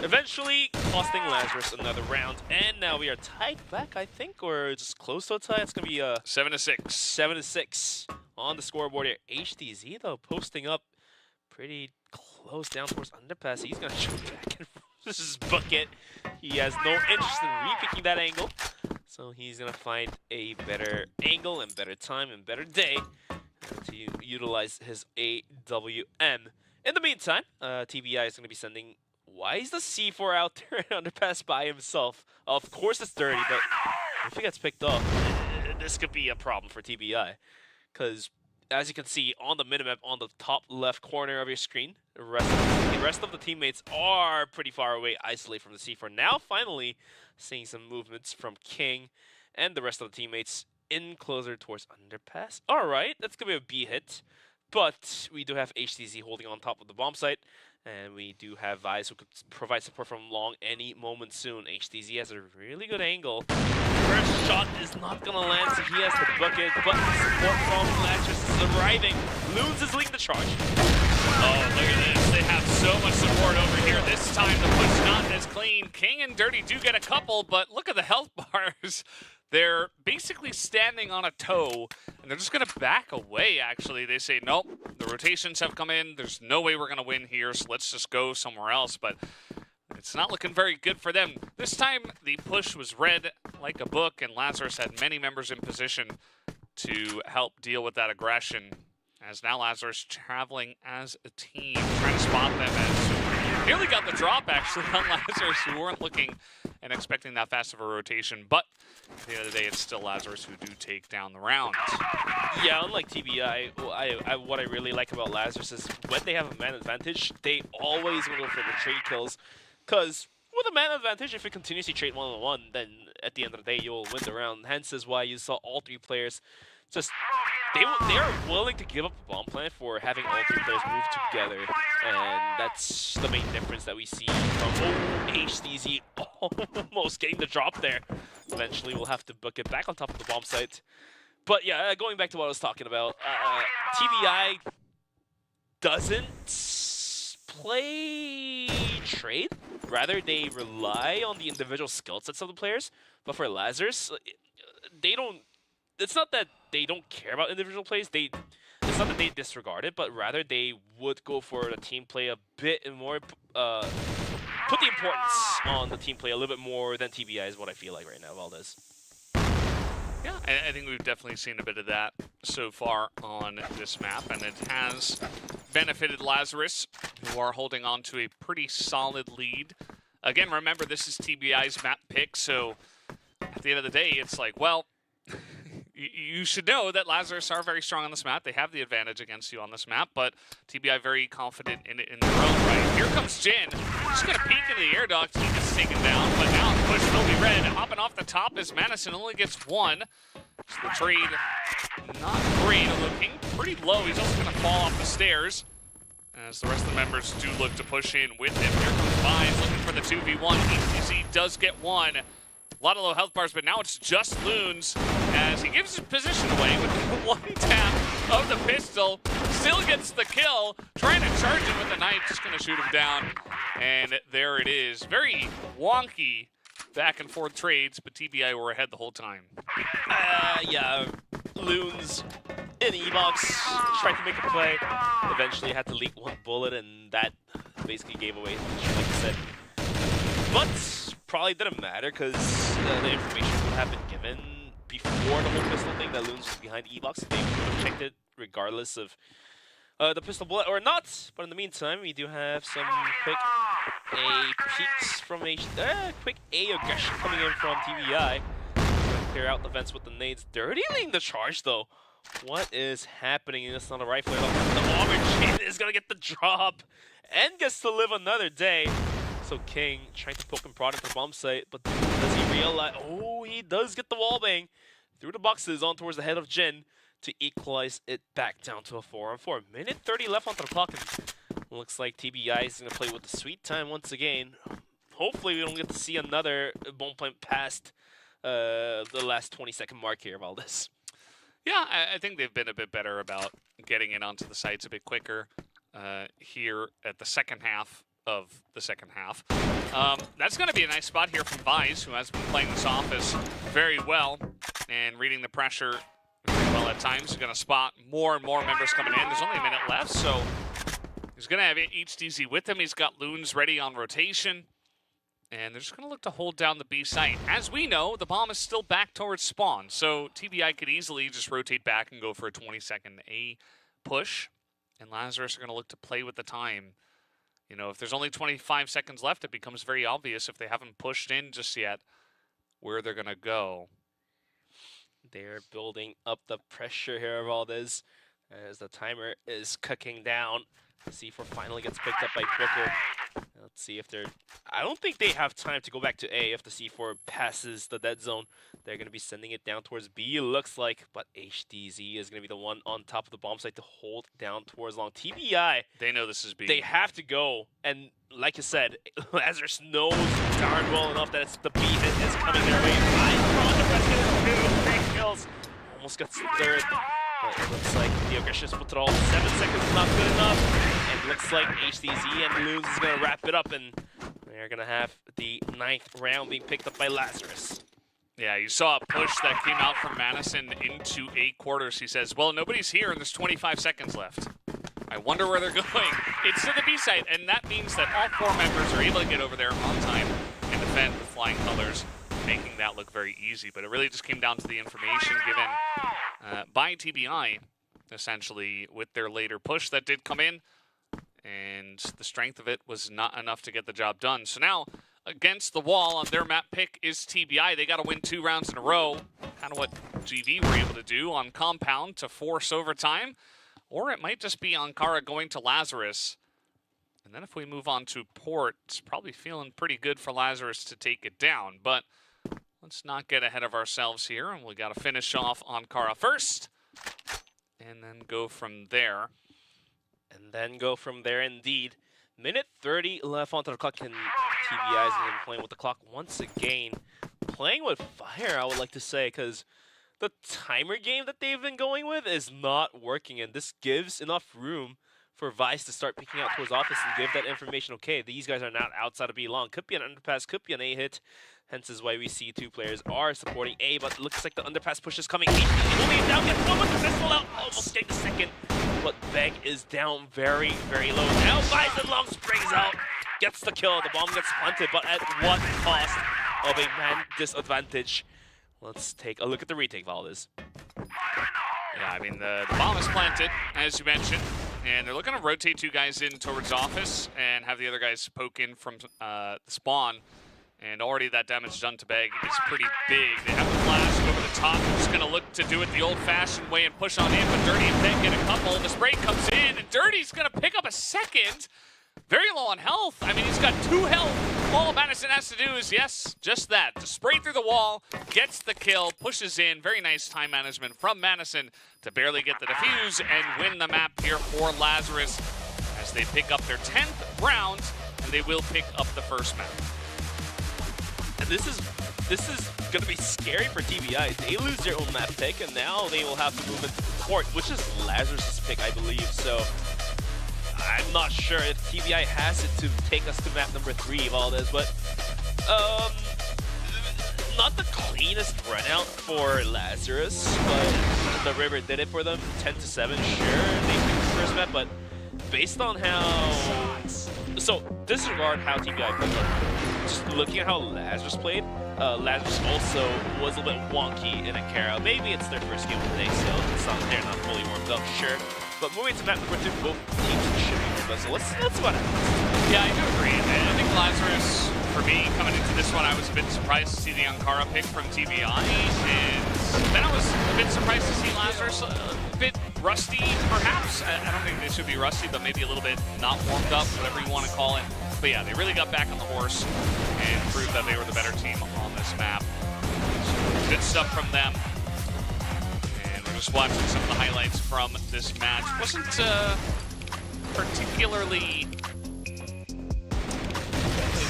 Eventually costing Lazarus another round, and now we are tied back, I think, or just close to a tie. It's going to be 7-6. 7-6 on the scoreboard here. HTZ, though, posting up pretty close down towards underpass. He's going to shoot back and this is bucket. He has no interest in re-picking that angle, so he's going to find a better angle and better time and better day to utilize his AWM. In the meantime, TBI is going to be sending... Why is the C4 out there at underpass by himself? Of course it's dirty, but if he gets picked up, this could be a problem for TBI. Because, as you can see on the minimap on the top left corner of your screen, the rest of the teammates are pretty far away, isolated from the C4. Now, finally, seeing some movements from King and the rest of the teammates in closer towards underpass. Alright, that's going to be a B hit. But we do have HTZ holding on top of the bomb site. And we do have Vice who could provide support from long any moment soon. HTZ has a really good angle. First shot is not going to land, so he has the bucket. But support from Lazarus is arriving. Loons is leading the charge. Oh, look at this. They have so much support over here. This time the push not as clean. King and Dirty do get a couple, but look at the health bars. They're basically standing on a toe, and they're just going to back away, actually. They say, nope, the rotations have come in. There's no way we're going to win here, so let's just go somewhere else. But it's not looking very good for them. This time, the push was read like a book, and Lazarus had many members in position to help deal with that aggression. As now Lazarus traveling as a team, trying to spot them as nearly got the drop, actually, on Lazarus, who weren't looking and expecting that fast of a rotation. But at the end of the day, it's still Lazarus who do take down the round. Yeah, unlike TBI, what I really like about Lazarus is when they have a man advantage, they always go for the trade kills. Because with a man advantage, if you continuously trade one-on-one, then at the end of the day, you'll win the round. Hence is why you saw all 3 players just... They are willing to give up a bomb plant for having all 3 players move together. And that's the main difference that we see from HTZ almost getting the drop there. Eventually, we'll have to book it back on top of the bomb site. But yeah, going back to what I was talking about, TBI doesn't play trade. Rather, they rely on the individual skill sets of the players. But for Lazarus, they don't... It's not that they don't care about individual plays. It's not that they disregard it, but rather they would go for the team play a bit more, put the importance on the team play a little bit more than TBI is what I feel like right now, Valdez. Yeah, I think we've definitely seen a bit of that so far on this map, and it has benefited Lazarus, who are holding on to a pretty solid lead. Again, remember, this is TBI's map pick, so at the end of the day, it's like, well, you should know that Lazarus are very strong on this map. They have the advantage against you on this map, but TBI very confident in it in their own right. Here comes Jin. Just going to peek into the air duct. He gets taken down, but now the push will be red. Hopping off the top as Madison only gets one. So the trade not great looking. Pretty low. He's also going to fall off the stairs as the rest of the members do look to push in with him. Here comes Vines looking for the 2v1. ETC does get one. A lot of low health bars, but now it's just Loons as he gives his position away with one tap of the pistol. Still gets the kill, trying to charge him with the knife, just going to shoot him down. And there it is. Very wonky back and forth trades, but TBI were ahead the whole time. Yeah, Loons in E-Box tried to make a play. Eventually had to leak one bullet, and that basically gave away, like I said. But probably didn't matter because the information would have been given before the whole pistol thing that Loons was behind E-Box. They would have checked it regardless of the pistol bullet or not. But in the meantime, we do have some quick A peeks from quick A aggression coming in from TBI. Clear out the vents with the nades. Dirtying the charge though. What is happening? It's not a rifle at all. The Auburn is gonna get the drop and gets to live another day. So King trying to poke and prod into the bomb site, but does he realize? Oh, he does get the wallbang through the boxes on towards the head of Jin to equalize it back down to a 4-on-4. Minute 30 left on the clock, and looks like TBI is going to play with the sweet time once again. Hopefully, we don't get to see another bomb plant past the last 20-second mark here of all this. Yeah, I think they've been a bit better about getting in onto the sites a bit quicker here at the second half of the second half. That's going to be a nice spot here from Vise, who has been playing this office very well and reading the pressure very well at times. He's going to spot more and more members coming in. There's only a minute left, so he's going to have HDZ with him. He's got Loons ready on rotation, and they're just going to look to hold down the B site. As we know, the bomb is still back towards spawn, so TBI could easily just rotate back and go for a 20-second A push, and Lazarus are going to look to play with the time. You know, if there's only 25 seconds left, it becomes very obvious if they haven't pushed in just yet where they're going to go. They're building up the pressure here of all this as the timer is cooking down. C4 finally gets picked up by Booker. Let's see if they're... I don't think they have time to go back to A if the C4 passes the dead zone. They're going to be sending it down towards B, it looks like. But HDZ is going to be the one on top of the bomb site to hold down towards long. TBI... They know this is B. They have to go. And like you said, Lazarus knows darn well enough that it's the B hit is coming their way. Three kills. Almost gets the third. But it looks like the aggression is put it all. 7 seconds is not good enough. And it looks like HDZ and Loons is going to wrap it up. And they're going to have the 9th round being picked up by Lazarus. Yeah, you saw a push that came out from Madison into 8 quarters. He says, well, nobody's here and there's 25 seconds left. I wonder where they're going. It's to the B site, and that means that all 4 members are able to get over there on time and defend with flying colors, making that look very easy. But it really just came down to the information given by TBI, essentially, with their later push that did come in, and the strength of it was not enough to get the job done. So now, against the wall on their map pick is TBI. They got to win 2 rounds in a row, kind of what GV were able to do on Compound to force overtime, or it might just be Ankara going to Lazarus. And then if we move on to Port, it's probably feeling pretty good for Lazarus to take it down, but let's not get ahead of ourselves here, and we got to finish off Ankara first, and then go from there. And then go from there, indeed. Minute 30 left onto the clock, and TBI is going to be playing with the clock once again. Playing with fire, I would like to say, because the timer game that they've been going with is not working, and this gives enough room for Vice to start picking out towards office and give that information, okay, these guys are not outside of B long. Could be an underpass, could be an A hit. Hence is why we see 2 players are supporting A, but it looks like the underpass push is coming. Only down, gets one with the pistol out, almost getting the second. But Beg is down very, very low. Now Bison Long springs out, gets the kill. The bomb gets planted, but at what cost of a man disadvantage? Let's take a look at the retake, Valdez. Yeah, I mean, the bomb is planted, as you mentioned, and they're looking to rotate 2 guys in towards office and have the other guys poke in from the spawn. And already that damage done to Beg is pretty big. They have the flash over the top. They're just going to look to do it the old-fashioned way and push on in, but Dirty and Beg get a couple. The spray comes in, and Dirty's going to pick up a second. Very low on health. I mean, he's got 2 health. All Madison has to do is, yes, just that. To spray through the wall, gets the kill, pushes in. Very nice time management from Madison to barely get the defuse and win the map here for Lazarus as they pick up their 10th round, and they will pick up the first map. And this is gonna be scary for TBI. They lose their own map pick, and now they will have to move into Port, which is Lazarus' pick, I believe. So I'm not sure if TBI has it to take us to map number 3 of all this, but not the cleanest run out for Lazarus, but the river did it for them. 10-7, sure, they picked the first map, but based on how... So, disregard how TBI played, but just looking at how Lazarus played, Lazarus also was a little bit wonky in Akara. Maybe it's their first game of the day, so they're not fully warmed up, sure. But moving to map number 2, both teams should be warmed up, so let's see what happens. Yeah, I do agree. I think Lazarus, for me, coming into this one, I was a bit surprised to see the Ankara pick from TBI, and then I was a bit surprised to see Lazarus a bit rusty, perhaps. I don't think they should be rusty, but maybe a little bit not warmed up, whatever you want to call it. But yeah, they really got back on the horse and proved that they were the better team on this map. So, good stuff from them. And we're just watching some of the highlights from this match. Wasn't particularly...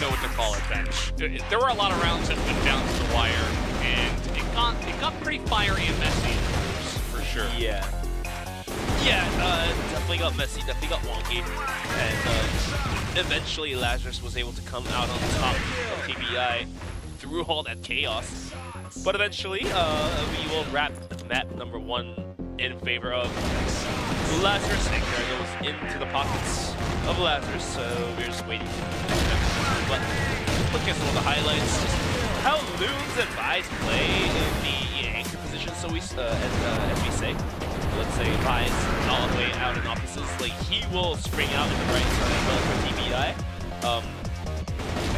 know what to call it, Bench. There were a lot of rounds that went down to the wire, and it got pretty fiery and messy, for sure. Yeah. Yeah, definitely got messy, definitely got wonky, and eventually Lazarus was able to come out on top of TBI through all that chaos. But eventually, we will wrap map number 1 in favor of Lazarus. Ankara goes into the pockets of Lazarus, so we're just waiting. But looking at some of the highlights, just how Loons and Vi's play in the anchor position, so we, as we say. Let's say Vi's all the way out in offices, like he will spring out in the right side for TBI.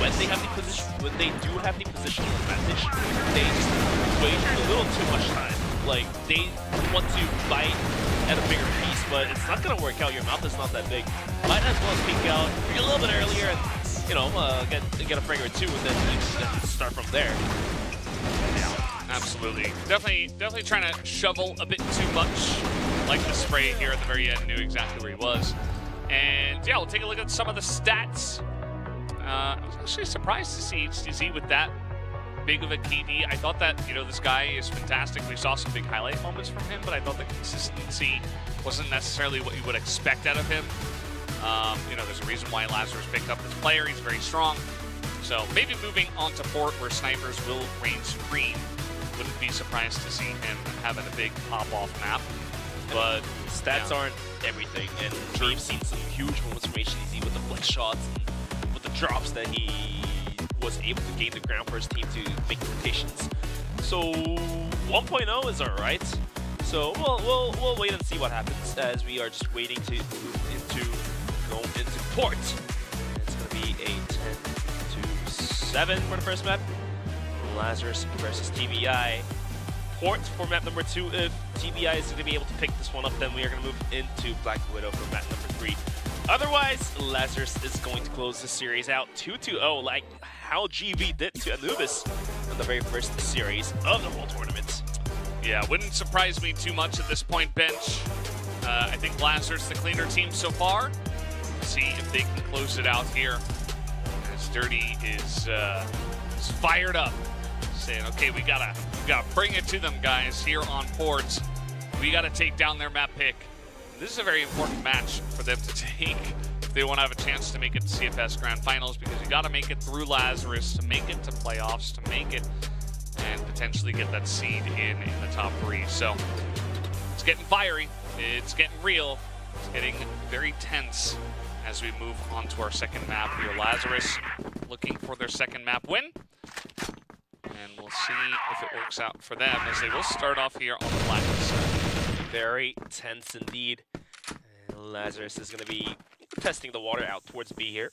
When they have the position, when they do have the positional advantage, they just wait a little too much time. Like they want to bite at a bigger piece, but it's not gonna work out. Your mouth is not that big. Might as well speak out a little bit earlier and, you know, get a frag or 2 and then start from there. Absolutely. Definitely trying to shovel a bit too much. Like the spray here at the very end, knew exactly where he was. And yeah, we'll take a look at some of the stats. I was actually surprised to see HTZ with that big of a KD. I thought that, you know, this guy is fantastic. We saw some big highlight moments from him, but I thought the consistency wasn't necessarily what you would expect out of him. You know, there's a reason why Lazarus picked up this player. He's very strong. So maybe moving on to Port, where snipers will reign supreme. Wouldn't be surprised to see him having a big pop-off map. But stats aren't everything, and we've seen some huge moments from HTZ with the flex shots and with the drops that he was able to gain the ground for his team to make rotations. So 1.0 is alright. So we'll wait and see what happens as we are just waiting to go into Port. It's gonna be a 10-7 for the first map. Lazarus versus TBI. Port for map number 2. If TBI is going to be able to pick this one up, then we are going to move into Black Widow for map number 3. Otherwise, Lazarus is going to close the series out 2-0, like how GV did to Anubis in the very first series of the whole tournament. Yeah, wouldn't surprise me too much at this point, Bench. I think Lazarus the cleaner team so far. See if they can close it out here. As Dirty is fired up, saying, okay, we gotta bring it to them, guys, here on Port. We gotta take down their map pick. This is a very important match for them to take if they want to have a chance to make it to CFS Grand Finals, because you gotta make it through Lazarus to make it to playoffs, to make it and potentially get that seed in the top 3. So it's getting fiery, it's getting real, it's getting very tense as we move on to our second map here. Lazarus looking for their second map win. And we'll see if it works out for them, as they will start off here on the blacklist side. Very tense indeed. And Lazarus is going to be testing the water out towards B here.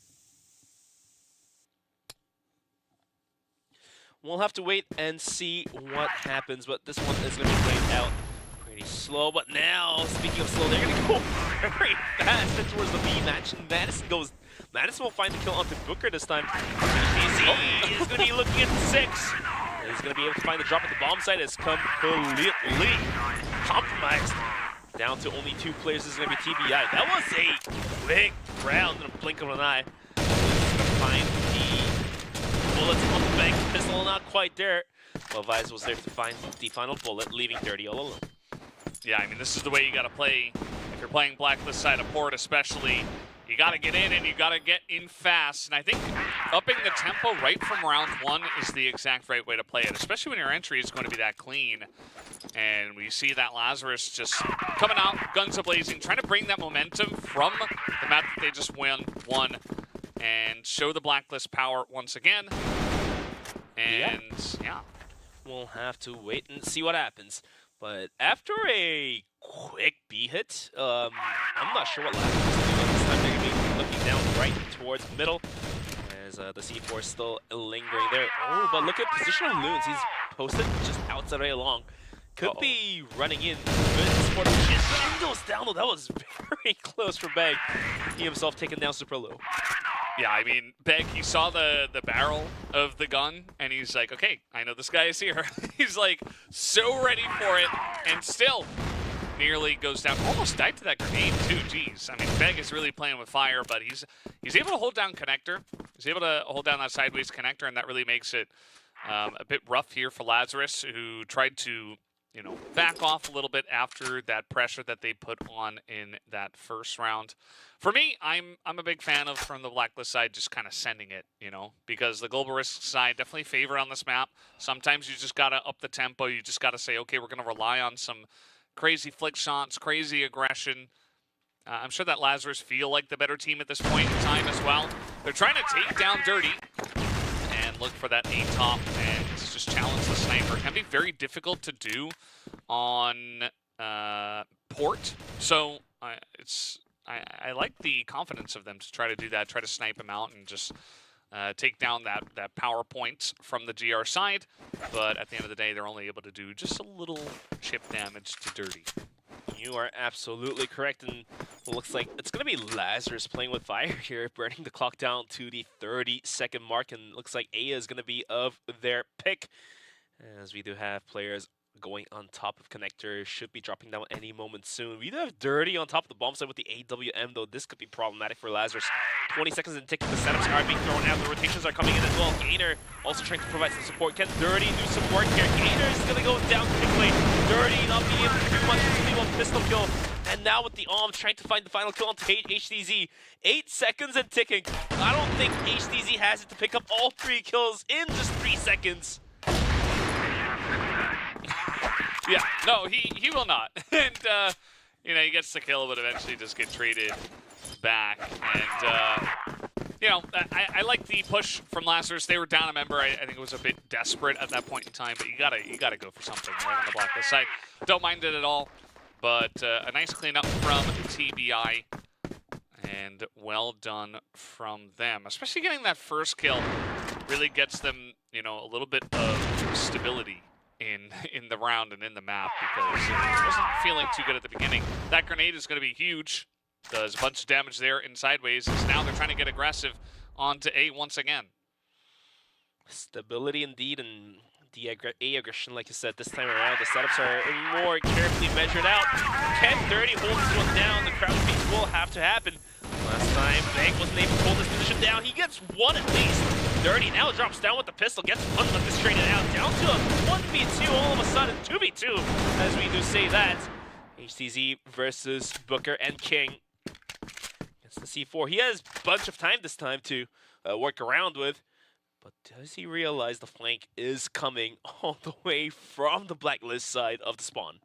we'll have to wait and see what happens. But this one is going to be played out pretty slow. But now, speaking of slow, they're going to go very fast towards the B match. And Madison will find the kill onto Booker this time. He's going to be looking at 6. He's going to be able to find the drop at the bomb site. It's completely compromised. Down to only 2 players. This is going to be TBI. That was a quick round in a blink of an eye. He's going to find the bullets on the bank. Pistol not quite there. Well, Vise was there to find the final bullet, leaving Dirty all alone. Yeah, I mean, this is the way you got to play. If you're playing Blacklist side of Port especially, you got to get in and you got to get in fast. And I think upping the tempo right from round 1 is the exact right way to play it, especially when your entry is going to be that clean. And we see that Lazarus just coming out, guns a-blazing, trying to bring that momentum from the map that they just won and show the Blacklist power once again. And yeah, we'll have to wait and see what happens. But after a quick B hit, I'm not sure what Lazarus is doing this time. They're going to be looking down right towards middle as the C4 is still lingering there. Oh, but look at positional loons. He's posted just outside right along. Could be running in. Good goes down though. That was very close for Beg. He himself taken down super low. Yeah, I mean, Beg, he saw the barrel of the gun, and he's like, okay, I know this guy is here. He's like so ready for it, and still nearly goes down. Almost died to that grenade too, jeez. I mean, Beg is really playing with fire, but he's able to hold down connector. He's able to hold down that sideways connector, and that really makes it a bit rough here for Lazarus, who tried to, you know, back off a little bit after that pressure that they put on in that first round. For me, I'm a big fan of, from the Blacklist side, just kind of sending it, you know, because the Global Risk side definitely favor on this map. Sometimes you just got to up the tempo. You just got to say, okay, we're going to rely on some crazy flick shots, crazy aggression. I'm sure that Lazarus feel like the better team at this point in time as well. They're trying to take down Dirty and look for that A top and just challenge the sniper. It can be very difficult to do on Port, so I like the confidence of them to try to do that, try to snipe him out and just take down that power point from the GR side. But at the end of the day, they're only able to do just a little chip damage to Dirty. You are absolutely correct, and it looks like it's going to be Lazarus playing with fire here, burning the clock down to the 30-second mark, and it looks like Aya is going to be of their pick, as we do have players going on top of connector, should be dropping down any moment soon. We do have Dirty on top of the bomb site with the AWM, though this could be problematic for Lazarus. 20 seconds and ticking, the setups are being thrown out, the rotations are coming in as well. Gainer also trying to provide some support. Can Dirty do some work here? Gainer is going to go down quickly. Dirty not being able to do much, just one pistol kill. And now with the arm trying to find the final kill onto HDZ. 8 seconds and ticking. I don't think HDZ has it to pick up all 3 kills in just 3 seconds. Yeah, no, he will not. And, you know, he gets the kill, but eventually just get traded back. And, you know, I like the push from Lazarus. They were down a member. I think it was a bit desperate at that point in time, but you gotta go for something right on the Blacklist side. Don't mind it at all, but a nice cleanup from TBI. And well done from them. Especially getting that first kill really gets them, you know, a little bit of stability in the round and in the map, because it wasn't feeling too good at the beginning. That grenade is going to be huge. Does a bunch of damage there in sideways. So now they're trying to get aggressive onto A once again. Stability indeed, and the A aggression, like you said, this time around, the setups are more carefully measured out. Can Dirty hold this one down? The crouch peaks will have to happen. Last time, Bank wasn't able to hold this position down. He gets one at least. Dirty now drops down with the pistol, gets one, but this traded out. Down to a 1v2, all of a sudden 2v2, as we do say that. HTZ versus Booker and King. It's the C4. He has a bunch of time this time to work around with. But does he realize the flank is coming all the way from the Blacklist side of the spawn?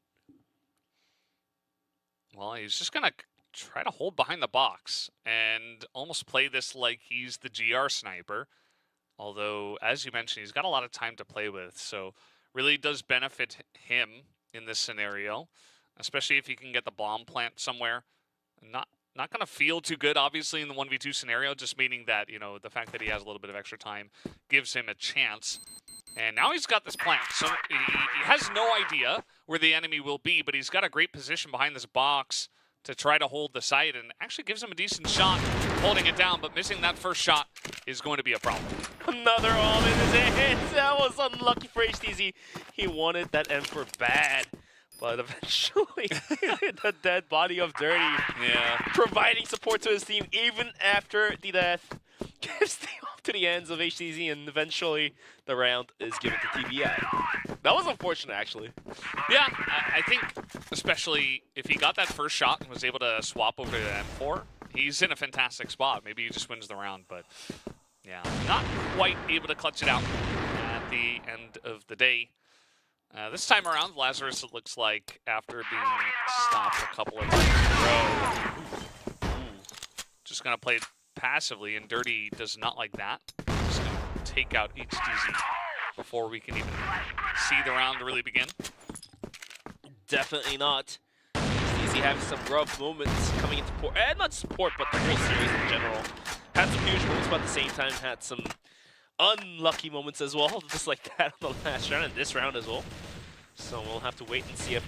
Well, he's just going to try to hold behind the box and almost play this like he's the GR sniper. Although, as you mentioned, he's got a lot of time to play with. So really does benefit him in this scenario, especially if he can get the bomb plant somewhere. Not going to feel too good, obviously, in the 1v2 scenario, just meaning that, you know, the fact that he has a little bit of extra time gives him a chance. And now he's got this plant. So he has no idea where the enemy will be, but he's got a great position behind this box to try to hold the site, and actually gives him a decent shot holding it down, but missing that first shot is going to be a problem. Another all in his hands. That was unlucky for HTZ. He wanted that Emperor bad, but eventually the dead body of Dirty, providing support to his team even after the death, gives the off to the hands of HTZ, and eventually the round is given to TBI. That was unfortunate, actually. Yeah, I think especially if he got that first shot and was able to swap over to M4, he's in a fantastic spot. Maybe he just wins the round, but yeah, not quite able to clutch it out at the end of the day. This time around, Lazarus, it looks like, after being stopped a couple of times in a row, just going to play it passively, and Dirty does not like that. Just going to take out HTZ before we can even see the round really begin. Definitely not. HTZ having some rough moments coming into port, and not support, but the whole series in general. Had some huge moments, but at the same time had some unlucky moments as well, just like that on the last round and this round as well. So we'll have to wait and see if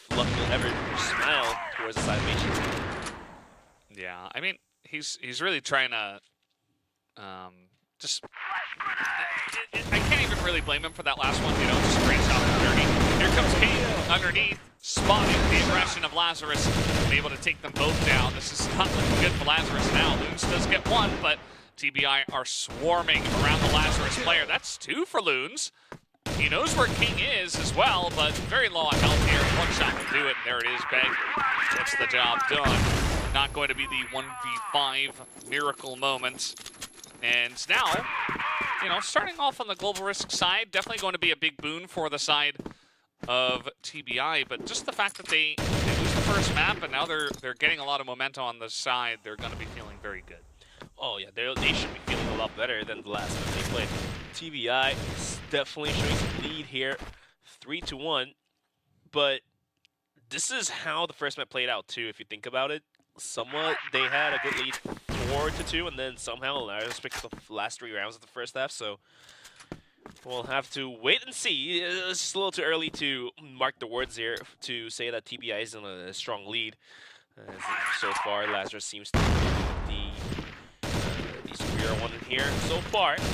luck will ever smile towards the side of HTZ. Yeah, I mean, he's really trying to just... I can't even really blame him for that last one, you know, just great shot from Dirty. Here comes Kate underneath, spotting the aggression of Lazarus, and able to take them both down. This is not looking good for Lazarus now. Loons does get one, but TBI are swarming around the Lazarus player. That's two for Loons. He knows where King is as well, but very low on health here. One shot will do it, and there it is. Beg gets the job done. Not going to be the 1v5 miracle moment. And now, you know, starting off on the global risk side, definitely going to be a big boon for the side of TBI, but just the fact that they lose the first map, and now they're getting a lot of momentum on the side, they're going to be feeling very good. Oh yeah, they should be feeling a lot better than the last time they played. TBI is definitely showing some lead here, 3-1, but this is how the first map played out too, if you think about it. Somewhat, they had a good lead 4-2, and then somehow Lazarus picked up the last 3 rounds of the first half, so we'll have to wait and see. It's just a little too early to mark the words here to say that TBI is in a strong lead. So far, Lazarus seems to be the superior one in here so far. It's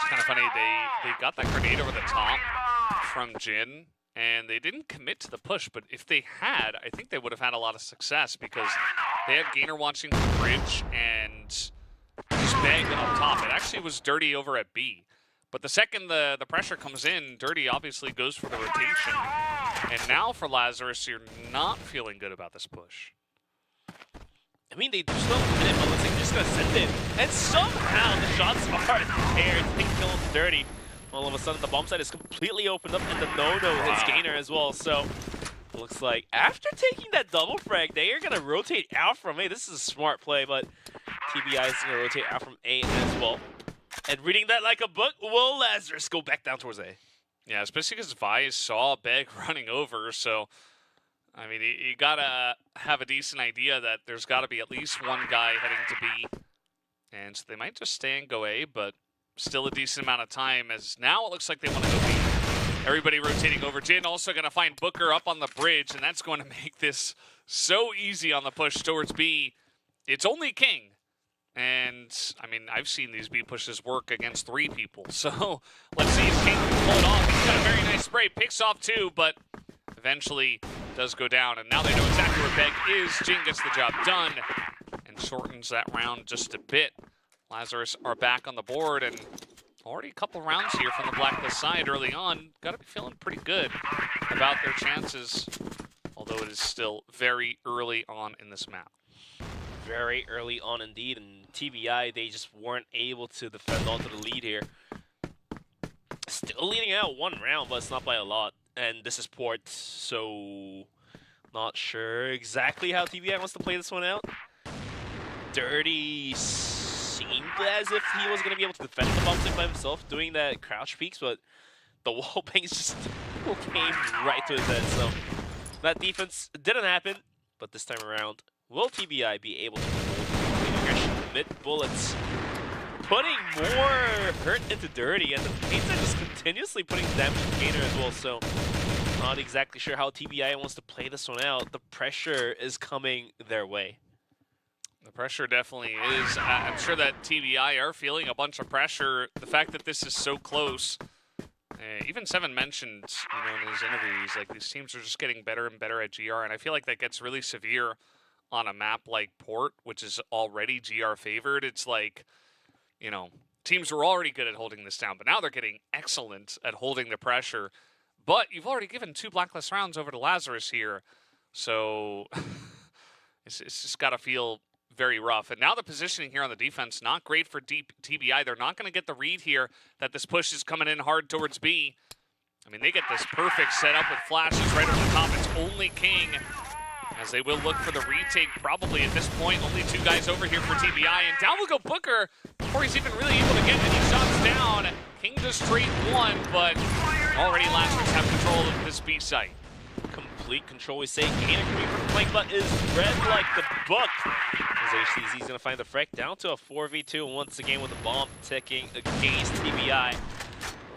kind of funny, they got that grenade over the top from Jin, and they didn't commit to the push, but if they had, I think they would have had a lot of success, because they had Gainer watching the bridge and just Beg up top. It actually was Dirty over at B. But the second the pressure comes in, Dirty obviously goes for the rotation. And now for Lazarus, you're not feeling good about this push. I mean, they do still have a minute, but looks like they're just going to send it. And somehow the shots are there. It's big kill Dirty. All of a sudden, the bomb site is completely opened up, and the no-no hits Gainer as well. So, looks like after taking that double frag, they are going to rotate out from A. This is a smart play, but TBI is going to rotate out from A as well. And reading that like a book, will Lazarus go back down towards A? Yeah, especially because Vi saw Beg running over, so... I mean, you gotta have a decent idea that there's gotta be at least one guy heading to B. And so they might just stay and go A, but still a decent amount of time, as now it looks like they want to go B. Everybody rotating over. Jin also gonna find Booker up on the bridge, and that's going to make this so easy on the push towards B. It's only King. And, I mean, I've seen these B pushes work against 3 people. So, let's see if King can pull it off. He's got a very nice spray. Picks off 2, but eventually does go down, and now they know exactly where Beg is. Jin gets the job done and shortens that round just a bit. Lazarus are back on the board, and already a couple rounds here from the Blacklist side early on. Got to be feeling pretty good about their chances, although it is still very early on in this map. Very early on indeed, and TBI, they just weren't able to defend onto the lead here. Still leading out 1 round, but it's not by a lot. And this is Port, so not sure exactly how TBI wants to play this one out. Dirty seemed as if he was going to be able to defend the bomb stick by himself, doing that crouch peeks, but the wall bangs just came right to his head. So that defense didn't happen, but this time around, will TBI be able to hold the aggression mid bullets putting more hurt into Dirty, and the Fates are just continuously putting damage to Gainer as well, so not exactly sure how TBI wants to play this one out. The pressure is coming their way. The pressure definitely is. I'm sure that TBI are feeling a bunch of pressure. The fact that this is so close. Even Seven mentioned, in his interviews, like these teams are just getting better and better at GR, and I feel like that gets really severe on a map like Port, which is already GR favored. It's like, teams were already good at holding this down, but now they're getting excellent at holding the pressure. But you've already given 2 blacklist rounds over to Lazarus here, so it's just got to feel very rough. And now the positioning here on the defense, not great for TBI. They're not going to get the read here that this push is coming in hard towards B. I mean, they get this perfect setup with flashes right over the top. It's only King, as they will look for the retake probably at this point. Only 2 guys over here for TBI, and down will go Booker before he's even really able to get any shots down. King does trade 1, but already Lazarus have control of this B site. Complete control, we say. Gainer coming from the flank, but is read like the book. As HTZ's going to find the Freck down to a 4v2, and once again with the bomb ticking against TBI.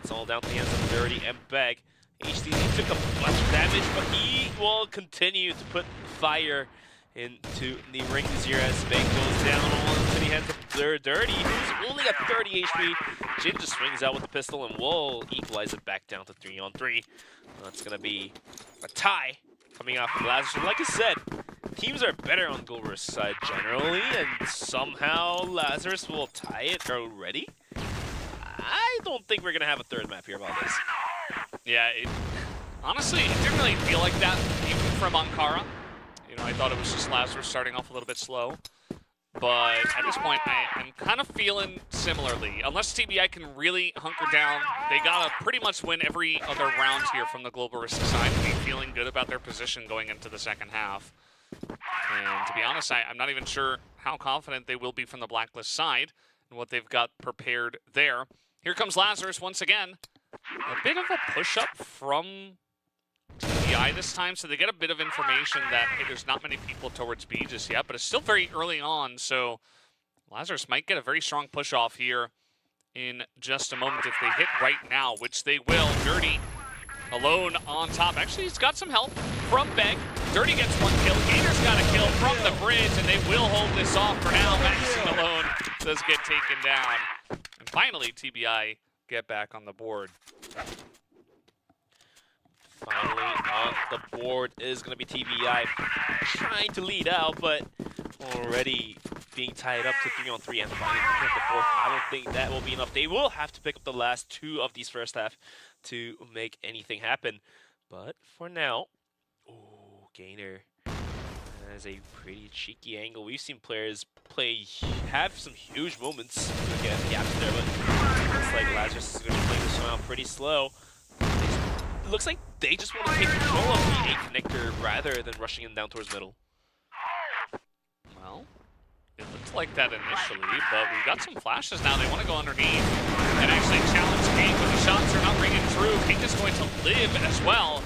It's all down to the hands of Dirty and Beg. HTZ took a bunch of damage, but he will continue to put fire into the ring this year as Beg goes down onto the hands of Dirty, who's only at 30 HP. Jin just swings out with the pistol and will equalize it back down to 3-on-3. That's going to be a tie coming out from Lazarus. And like I said, teams are better on Gulver's side generally, and somehow Lazarus will tie it already. I don't think we're going to have a third map here about this. Yeah, honestly, it didn't really feel like that even from Ankara. I thought it was just Lazarus starting off a little bit slow. But at this point, I'm kind of feeling similarly. Unless TBI can really hunker down, they gotta pretty much win every other round here from the Global Risk side to be feeling good about their position going into the second half. And to be honest, I'm not even sure how confident they will be from the Blacklist side and what they've got prepared there. Here comes Lazarus once again. A bit of a push-up from TBI this time, so they get a bit of information that, hey, there's not many people towards B just yet, but it's still very early on, so Lazarus might get a very strong push-off here in just a moment if they hit right now, which they will. Dirty alone on top. Actually, he's got some help from Beg. Dirty gets 1 kill. Gainer's got a kill from the bridge, and they will hold this off for now. Madison alone does get taken down. And finally, TBI get back on the board. Finally on the board is going to be TBI trying to lead out, but already being tied up to 3-on-3 and finally pick up the 4th. I don't think that will be enough. They will have to pick up the last 2 of these first half to make anything happen. But for now, Gainer has a pretty cheeky angle. We've seen players have some huge moments to get gaps there, but looks like Lazarus is going to be playing this one out pretty slow. It looks like they just want to take control of the A connector rather than rushing in down towards middle. Well, it looked like that initially, but we've got some flashes now. They want to go underneath and actually challenge King, but the shots are not ringing through. King is going to live as well.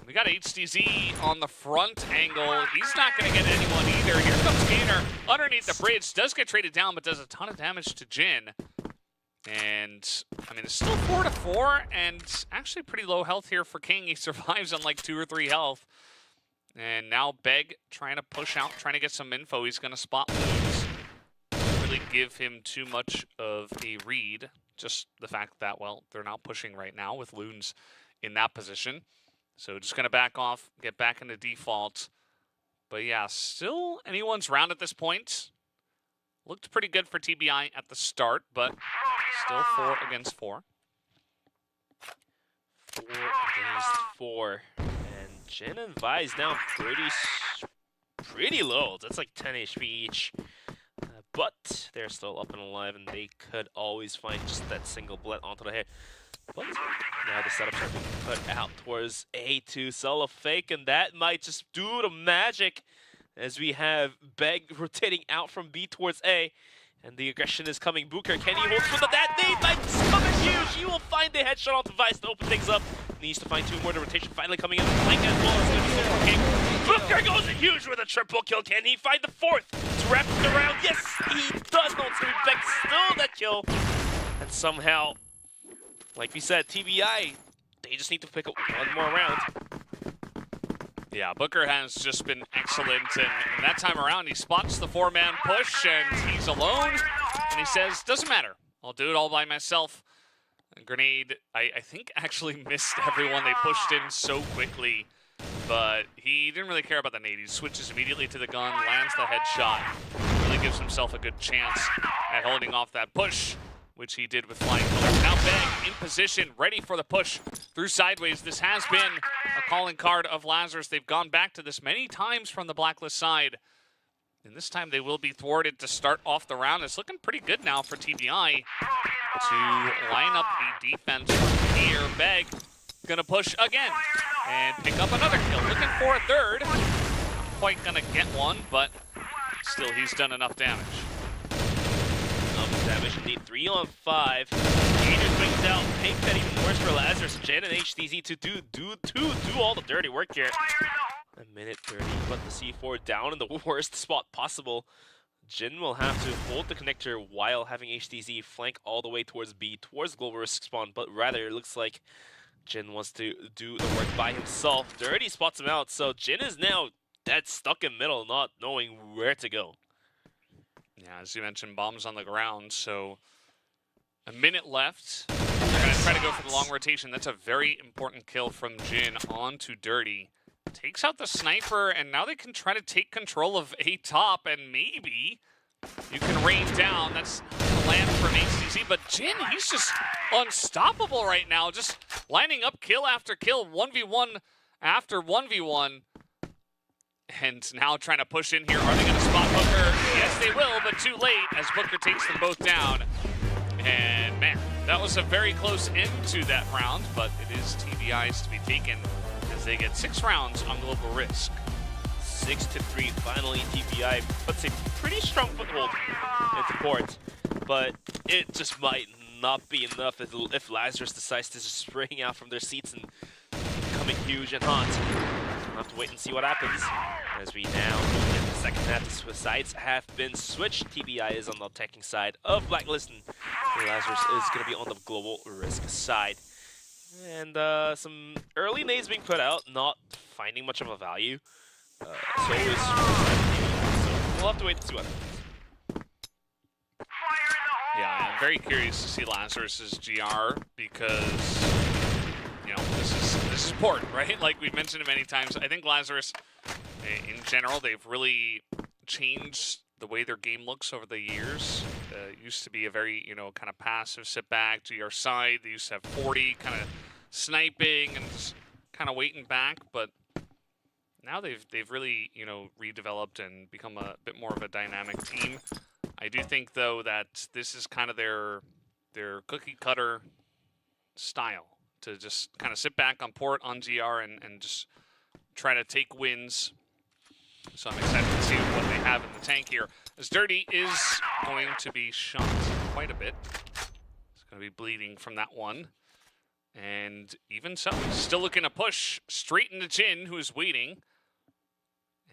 We got HTZ on the front angle. He's not going to get anyone either. Here comes Gainer underneath the bridge. Does get traded down, but does a ton of damage to Jin. And, I mean, it's still 4-4, and actually pretty low health here for King. He survives on like 2 or 3 health. And now Beg trying to push out, trying to get some info. He's going to spot Loons. Don't really give him too much of a read. Just the fact that, well, they're not pushing right now with Loons in that position. So just going to back off, get back into default. But yeah, still anyone's round at this point. Looked pretty good for TBI at the start, but still 4 against 4. 4 against 4. And Jin and Vi's down pretty low. That's like 10 HP each. But they're still up and alive, and they could always find just that single bullet onto the head. But now the setups are being put out towards A to sell a fake, and that might just do the magic as we have Beg rotating out from B towards A. And the aggression is coming. Booker, can he hold for that? They might come in huge. He will find the headshot onto Vice to open things up. Needs to find 2 more. The rotation finally coming in. The flank as well. It's going to be King. Booker goes in huge with a triple kill. Can he find the 4th? to wrap it around. Yes, he does know to back still that kill. And somehow, like we said, TBI, they just need to pick up one more round. Yeah, Booker has just been excellent, and that time around he spots the 4-man push, and he's alone, and he says, doesn't matter, I'll do it all by myself. And Grenade, I think, actually missed everyone. They pushed in so quickly, but he didn't really care about the nade. He switches immediately to the gun, lands the headshot, really gives himself a good chance at holding off that push, which he did with flying colors. Now Bang in position, ready for the push through sideways. This has been a calling card of Lazarus. They've gone back to this many times from the Blacklist side. And this time they will be thwarted to start off the round. It's looking pretty good now for TBI to line up a defense here. Beg gonna push again and pick up another kill. Looking for a third. Not quite gonna get one, but still he's done enough damage. Damage indeed, 3 on 5. Gators brings out, make that even worse for Lazarus. Jen and HTZ to do all the dirty work here. A minute 30, but the C4 down in the worst spot possible. Jin will have to hold the connector while having HTZ flank all the way towards B, towards Global Risk spawn, but rather it looks like Jin wants to do the work by himself. Dirty spots him out, so Jin is now dead stuck in middle, not knowing where to go. Yeah, as you mentioned, bombs on the ground, so a minute left. They're going to try to go for the long rotation. That's a very important kill from Jin onto Dirty. Takes out the sniper, and now they can try to take control of A top, and maybe you can rain down. That's the land from HTC, but Jin, he's just unstoppable right now, just lining up kill after kill, 1v1 after 1v1. And now trying to push in here. Are they going to spot Booker? Yes, they will, but too late as Booker takes them both down. And man, that was a very close end to that round, but it is TBI's to be taken as they get 6 rounds on Global Risk. 6-3, finally TBI puts a pretty strong foothold into port, but it just might not be enough if Lazarus decides to just spring out from their seats and coming huge and hot. We'll have to wait and see what happens. As we now in the second half, the sides have been switched. TBI is on the attacking side of Blacklist, and Lazarus is going to be on the Global Risk side. And some early nades being put out, not finding much of a value. So we'll have to wait and see what happens. Yeah, I'm very curious to see Lazarus's GR because, you know, this is port, right? Like we've mentioned it many times. I think Lazarus, in general, they've really changed the way their game looks over the years. It used to be a very, you know, kind of passive sit back, GR side. They used to have 40 kind of sniping and just kind of waiting back, but now they've really, you know, redeveloped and become a bit more of a dynamic team. I do think though that this is kind of their cookie cutter style to just kind of sit back on port, on GR, and just try to take wins. So I'm excited to see what they have in the tank here. As Dirty is going to be shot quite a bit. He's going to be bleeding from that one. And even so, he's still looking to push straight into Jin, who is waiting.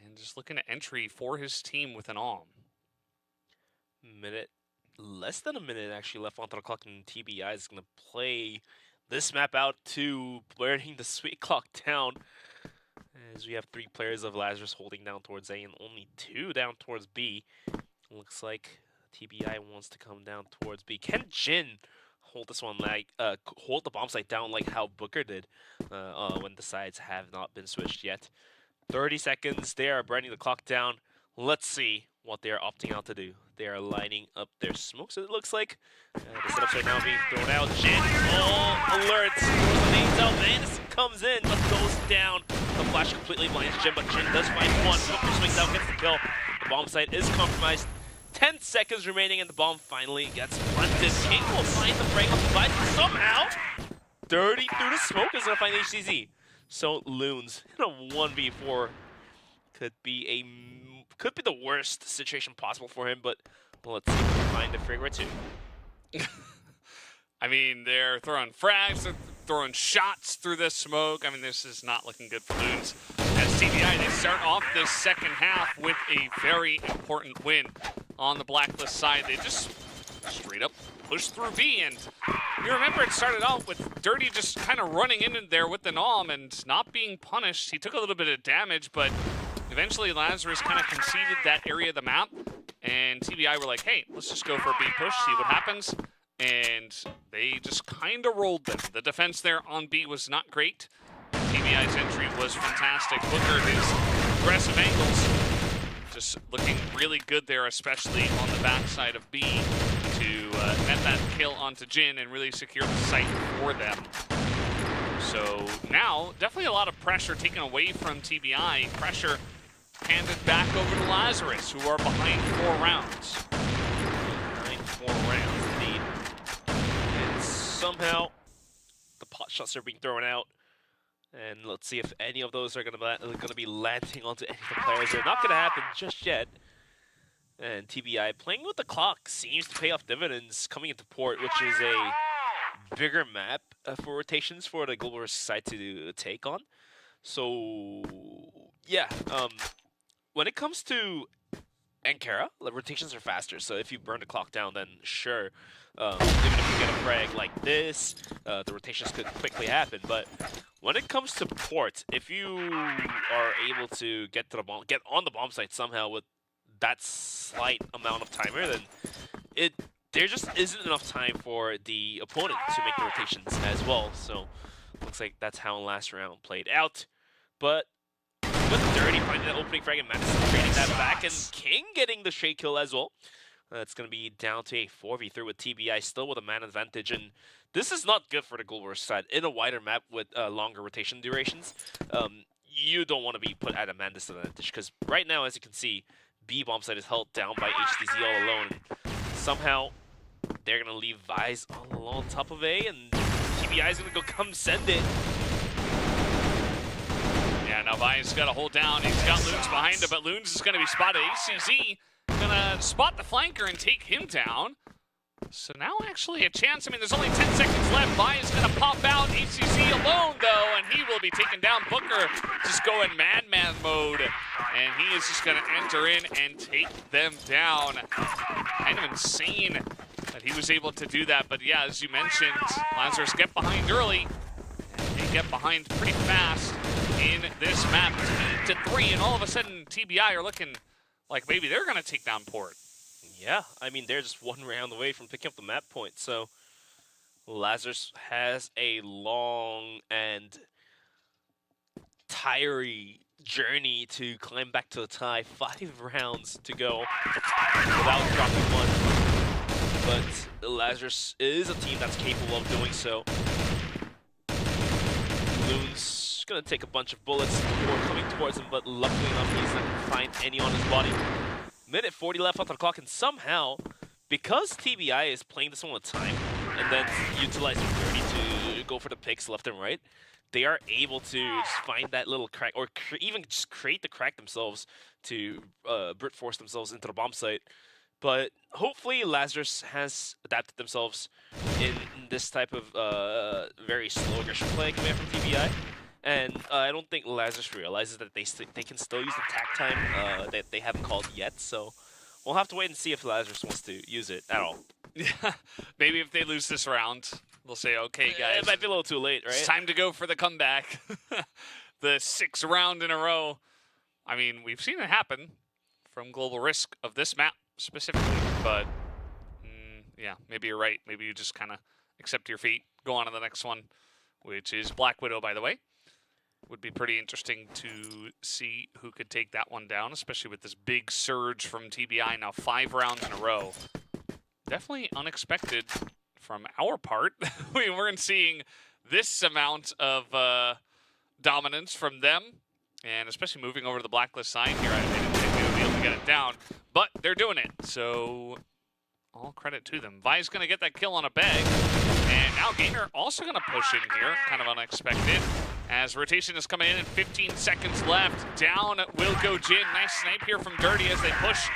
And just looking at entry for his team with an AWM. Less than a minute actually left onto the clock, and TBI is going to play this map out to burning the sweet clock down. As we have 3 players of Lazarus holding down towards A and only 2 down towards B. Looks like TBI wants to come down towards B. Can Jin hold this one like hold the bomb site down like how Booker did when the sides have not been switched yet? 30 seconds. They are burning the clock down. Let's see what they are opting out to do. They are lining up their smokes, it looks like. The setups are now being thrown out. Jin, all alerts. Grenades out. Madison comes in, but goes down. The flash completely blinds Jin, but Jin does find one. Booker swings out, gets the kill. The bomb site is compromised. 10 seconds remaining, and the bomb finally gets planted. King will find the frag on the side somehow. Dirty through the smoke is going to find HCZ. So Loons in a 1v4 could be the worst situation possible for him, but well, let's see if we can find a frag or two. I mean, they're throwing frags, they're throwing shots through the smoke. I mean, this is not looking good for Loons. As TBI, they start off this second half with a very important win on the Blacklist side. They just straight up pushed through B, and you remember it started out with Dirty just kind of running in there with the Nom and not being punished. He took a little bit of damage, but eventually Lazarus kind of conceded that area of the map, and TBI were like, hey, let's just go for a B push, see what happens. And they just kind of rolled them. The defense there on B was not great. TBI's entry was fantastic. Booker, his aggressive angles, just looking really good there, especially on the backside of B, to net that kill onto Jin and really secure the site for them. So now, definitely a lot of pressure taken away from TBI. Pressure handed back over to Lazarus, who are behind 4 rounds. Behind 4 rounds, indeed. And somehow, the pot shots are being thrown out. And let's see if any of those are going to be landing onto any of the players. They're not going to happen just yet. And TBI playing with the clock seems to pay off dividends coming into port, which is a bigger map for rotations for the Global Risk side to take on. So, yeah. When it comes to Ankara, the rotations are faster. So if you burn the clock down, then sure. Even if you get a frag like this, the rotations could quickly happen. But when it comes to port, if you are able to get on the bomb site somehow with that slight amount of timer, then there just isn't enough time for the opponent to make the rotations as well. So looks like that's how last round played out. But with Dirty finding that opening frag and Madison trading that back, and King getting the shade kill as well. It's going to be down to a 4v3 with TBI still with a man advantage, and this is not good for the Global Risk side. In a wider map with longer rotation durations, you don't want to be put at a man disadvantage, because right now, as you can see, B bomb site is held down by HTZ all alone. Somehow, they're going to leave Vise all alone on top of A, and TBI is going to go come send it. Yeah, now Vise got to hold down. He's got Loons behind him, but Loons is going to be spotted. ACZ gonna spot the flanker and take him down. So now actually a chance. I mean, there's only 10 seconds left. Vise gonna pop out. ACZ alone though, and he will be taken down. Booker just going madman mode, and he is just gonna enter in and take them down. Kind of insane that he was able to do that. But yeah, as you mentioned, Lazarus get behind early. They get behind pretty fast in this map, 10-3, and all of a sudden TBI are looking like maybe they're going to take down port. Yeah, I mean, they're just 1 round away from picking up the map point. So Lazarus has a long and tiring journey to climb back to the tie. 5 rounds to go without dropping one. But Lazarus is a team that's capable of doing so. Loons going to take a bunch of bullets before coming towards him, but luckily enough, he's not going to find any on his body. Minute 40 left on the clock, and somehow, because TBI is playing this one with time, and then utilizing 30 to go for the picks left and right, they are able to just find that little crack, or even just create the crack themselves to brute force themselves into the bomb site. But hopefully Lazarus has adapted themselves in this type of very slow aggression play coming from TBI. And I don't think Lazarus realizes that they can still use the tack time that they haven't called yet. So we'll have to wait and see if Lazarus wants to use it at all. Yeah, maybe if they lose this round, they'll say, okay, guys. It might be a little too late, right? It's time to go for the comeback. The 6th round in a row. I mean, we've seen it happen from Global Risk of this map specifically. But, yeah, maybe you're right. Maybe you just kind of accept your fate, go on to the next one, which is Black Widow, by the way. Would be pretty interesting to see who could take that one down, especially with this big surge from TBI. Now 5 rounds in a row. Definitely unexpected from our part. We weren't seeing this amount of dominance from them, and especially moving over to the Blacklist side here. I didn't think they would be able to get it down, but they're doing it. So all credit to them. Vi's going to get that kill on a bag, and now Gainer also going to push in here, kind of unexpected. As rotation is coming in 15 seconds left. Down will go Jin. Nice snipe here from Dirty as they push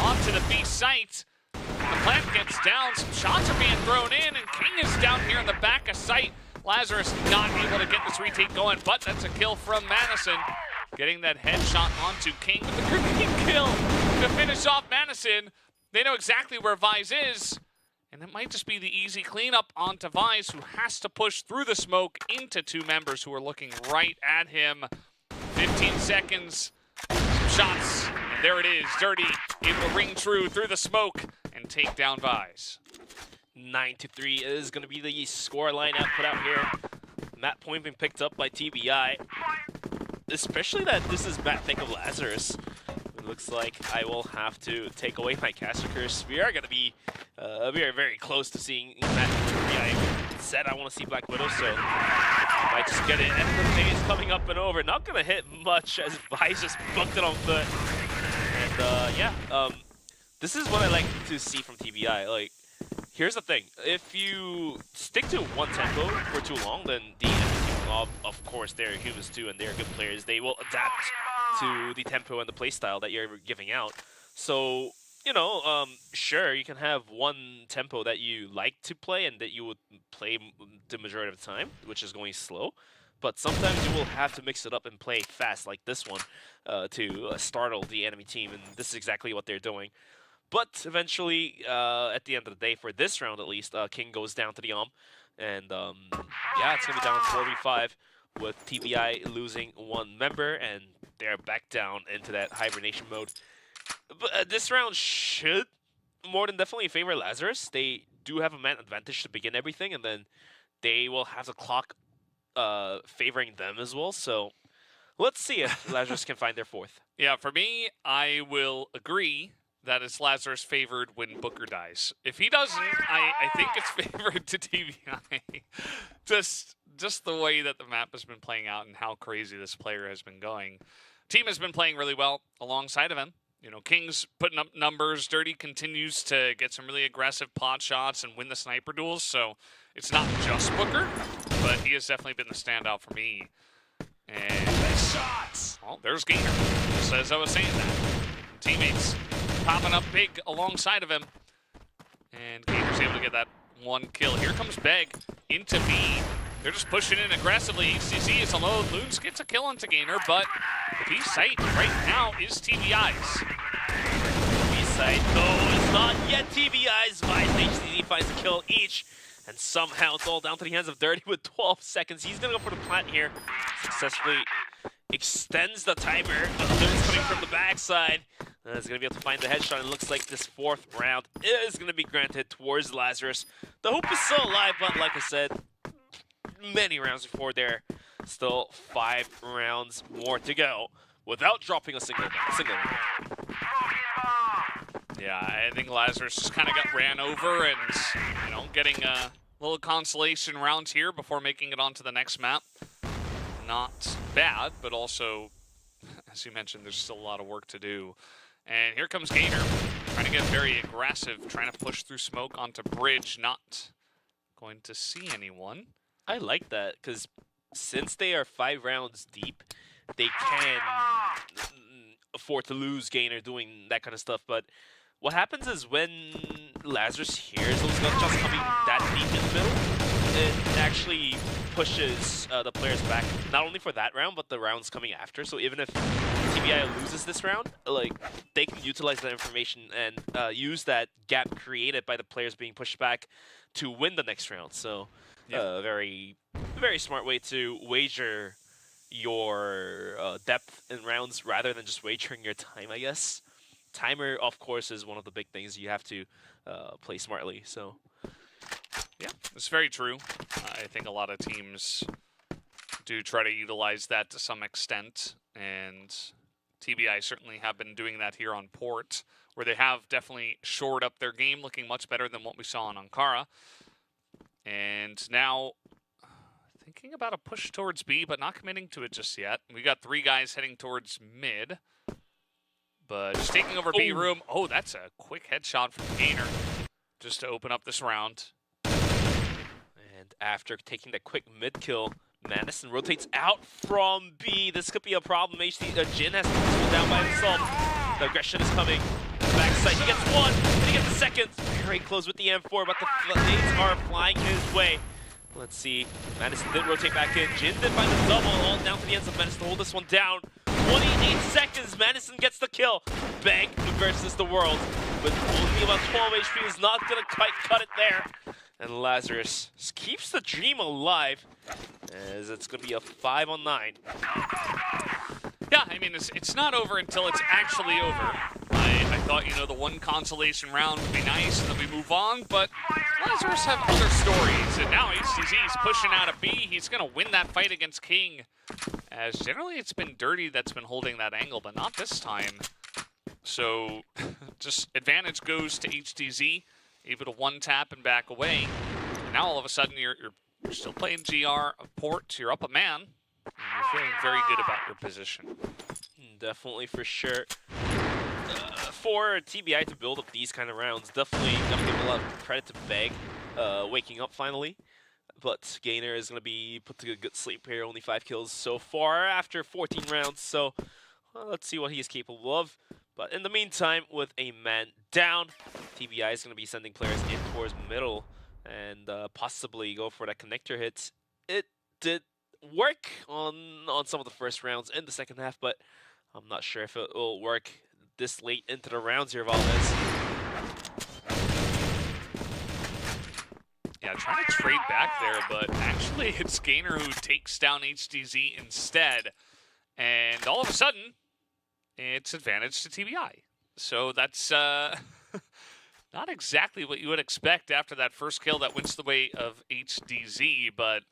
onto the B site. The plant gets down. Some shots are being thrown in, and King is down here in the back of sight. Lazarus not able to get this retake going, but that's a kill from Madison. Getting that headshot onto King with the grenade kill to finish off Madison. They know exactly where Vise is, and it might just be the easy cleanup onto Vise, who has to push through the smoke into two members who are looking right at him. 15 seconds, some shots, and there it is. Dirty able to ring true through the smoke and take down Vise. 9-3 is going to be the score line put out here. Map point being picked up by TBI. Especially that this is map pick of Lazarus. It looks like I will have to take away my caster curse. We are going to be very close to seeing that. I said I want to see Black Widow, so I might just get it. And the phase coming up and over. Not going to hit much as Vise just booked it on foot. And this is what I like to see from TBI. Like, here's the thing. If you stick to one tempo for too long, then the enemy team, of course, they're humans too, and they're good players. They will adapt to the tempo and the playstyle that you're giving out. So, you know, sure, you can have one tempo that you like to play and that you would play the majority of the time, which is going slow. But sometimes you will have to mix it up and play fast like this one to startle the enemy team, and this is exactly what they're doing. But eventually, at the end of the day, for this round at least, King goes down to the and yeah, it's going to be down 4v5 with TBI losing one member, and they're back down into that hibernation mode. But this round should more than definitely favor Lazarus. They do have a man advantage to begin everything, and then they will have the clock favoring them as well. So let's see if Lazarus can find their fourth. Yeah, for me, I will agree that it's Lazarus favored when Booker dies. If he doesn't, I think it's favored to TBI. just the way that the map has been playing out and how crazy this player has been going. Team has been playing really well alongside of him. You know, King's putting up numbers. Dirty continues to get some really aggressive pot shots and win the sniper duels. So it's not just Booker, but he has definitely been the standout for me. And shots. Oh, there's Gainer. Just as I was saying that. Teammates popping up big alongside of him. And Gainer's able to get that one kill. Here comes Beg into B. They're just pushing in aggressively. HCC is alone. Loons gets a kill onto Gainer, but B site right now is TBI's. B site, though, is not yet TBI's. Vise and HCC finds a kill each. And somehow it's all down to the hands of Dirty with 12 seconds. He's going to go for the plant here. Successfully extends the timer. Loons coming from the backside. Is going to be able to find the headshot. It looks like this fourth round is going to be granted towards Lazarus. The hope is still alive, but like I said, many rounds before there. Still 5 rounds more to go without dropping a single round. Yeah, I think Lazarus just kind of got ran over and, you know, getting a little consolation round here before making it onto the next map. Not bad, but also, as you mentioned, there's still a lot of work to do. And here comes Gainer, trying to get very aggressive, trying to push through smoke onto bridge, not going to see anyone. I like that, because since they are 5 rounds deep, they can afford to lose Gainer doing that kind of stuff. But what happens is when Lazarus hears those gunshots coming that deep in the middle, it actually pushes the players back, not only for that round, but the rounds coming after. So even if TBI loses this round, like, they can utilize that information and use that gap created by the players being pushed back to win the next round. So very smart way to wager your depth in rounds rather than just wagering your time, I guess. Timer, of course, is one of the big things you have to play smartly. So yeah, it's very true. I think a lot of teams do try to utilize that to some extent, and TBI certainly have been doing that here on Port, where they have definitely shored up their game, looking much better than what we saw in Ankara. And now thinking about a push towards B, but not committing to it just yet. We got 3 guys heading towards mid, but just taking over B room. Oh, that's a quick headshot from Gainer just to open up this round. And after taking that quick mid kill, Madison rotates out from B. This could be a problem. Jin has to pull down by himself. The aggression is coming. Backside, he gets 1, and he gets the second. Very close with the M4, but the nades are flying his way. Let's see. Madison did rotate back in. Jin did find the double, all down to the ends of Madison to hold this one down. 28 seconds, Madison gets the kill. Bank versus the world. With only about 12 HP, is not gonna quite cut it there. And Lazarus keeps the dream alive, as it's gonna be a 5-on-9. Yeah, I mean, it's not over until it's actually over. I thought, you know, the one consolation round would be nice and then we move on, but Lazarus have other stories, and now HTZ's pushing out a B. He's going to win that fight against King, as generally it's been Dirty that's been holding that angle, but not this time. So, just advantage goes to HTZ, able to one-tap and back away. And now all of a sudden you're still playing GR, Port, you're up a man, and you're feeling very good about your position. Definitely, for sure. For TBI to build up these kind of rounds, definitely give a lot of credit to Beg waking up finally. But Gainer is going to be put to a good sleep here. Only 5 kills so far after 14 rounds. So let's see what he is capable of. But in the meantime, with a man down, TBI is going to be sending players in towards middle and possibly go for that connector hit. It did work on some of the first rounds in the second half, but I'm not sure if it will work this late into the rounds here, Valdez. Yeah, trying to trade back there, but actually it's Gainer who takes down HTZ instead. And all of a sudden, it's advantage to TBI. So that's not exactly what you would expect after that first kill that wins the way of HDZ, but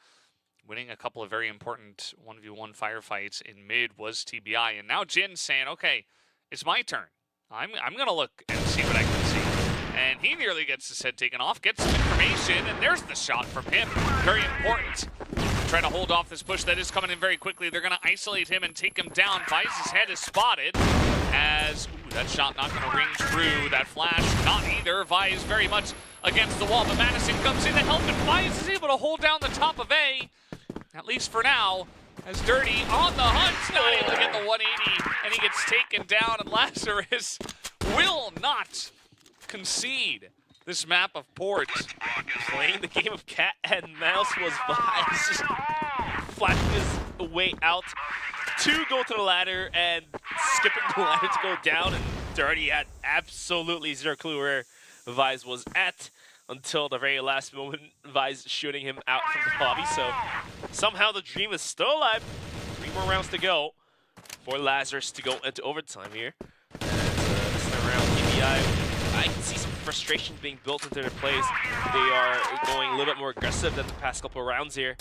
winning a couple of very important 1v1 firefights in mid was TBI. And now Jin's saying, okay, it's my turn. I'm going to look and see what I can see. And he nearly gets his head taken off, gets some information, and there's the shot from him. Very important. Trying to hold off this push that is coming in very quickly. They're going to isolate him and take him down. Vize's head is spotted as, that shot not going to ring true. That flash, not either. Vize very much against the wall, but Madison comes in to help, and Vize is able to hold down the top of A, at least for now, as Dirty on the hunt, not able to get the 180, and he gets taken down, and Lazarus will not concede this map of Port. Playing the game of cat and mouse was Vize, just flashing his way out to go to the ladder and skipping the ladder to go down, and Dirty had absolutely zero clue where Vize was at until the very last moment, Vize shooting him out from the lobby. So somehow the dream is still alive. 3 more rounds to go for Lazarus to go into overtime here. And this time around, TBI, I can see some frustration being built into their plays. They are going a little bit more aggressive than the past couple of rounds here,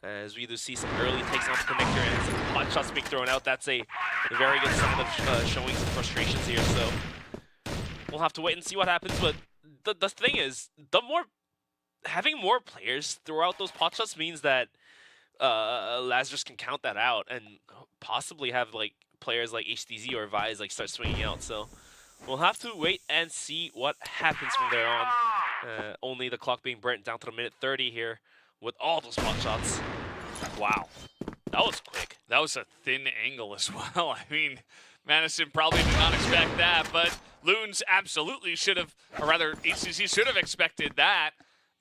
as we do see some early takes on the connector and some hot shots being thrown out. That's a very good sign of showing some frustrations here. So we'll have to wait and see what happens. But the thing is, having more players throw out those pot shots means that Lazarus can count that out and possibly have like players like HTZ or Vize like start swinging out. So we'll have to wait and see what happens from there on. Only the clock being burnt down to the minute 30 here with all those pot shots. Wow, that was quick. That was a thin angle as well. I mean, Madison probably did not expect that, but Loons absolutely should have, or rather, HCC should have expected that,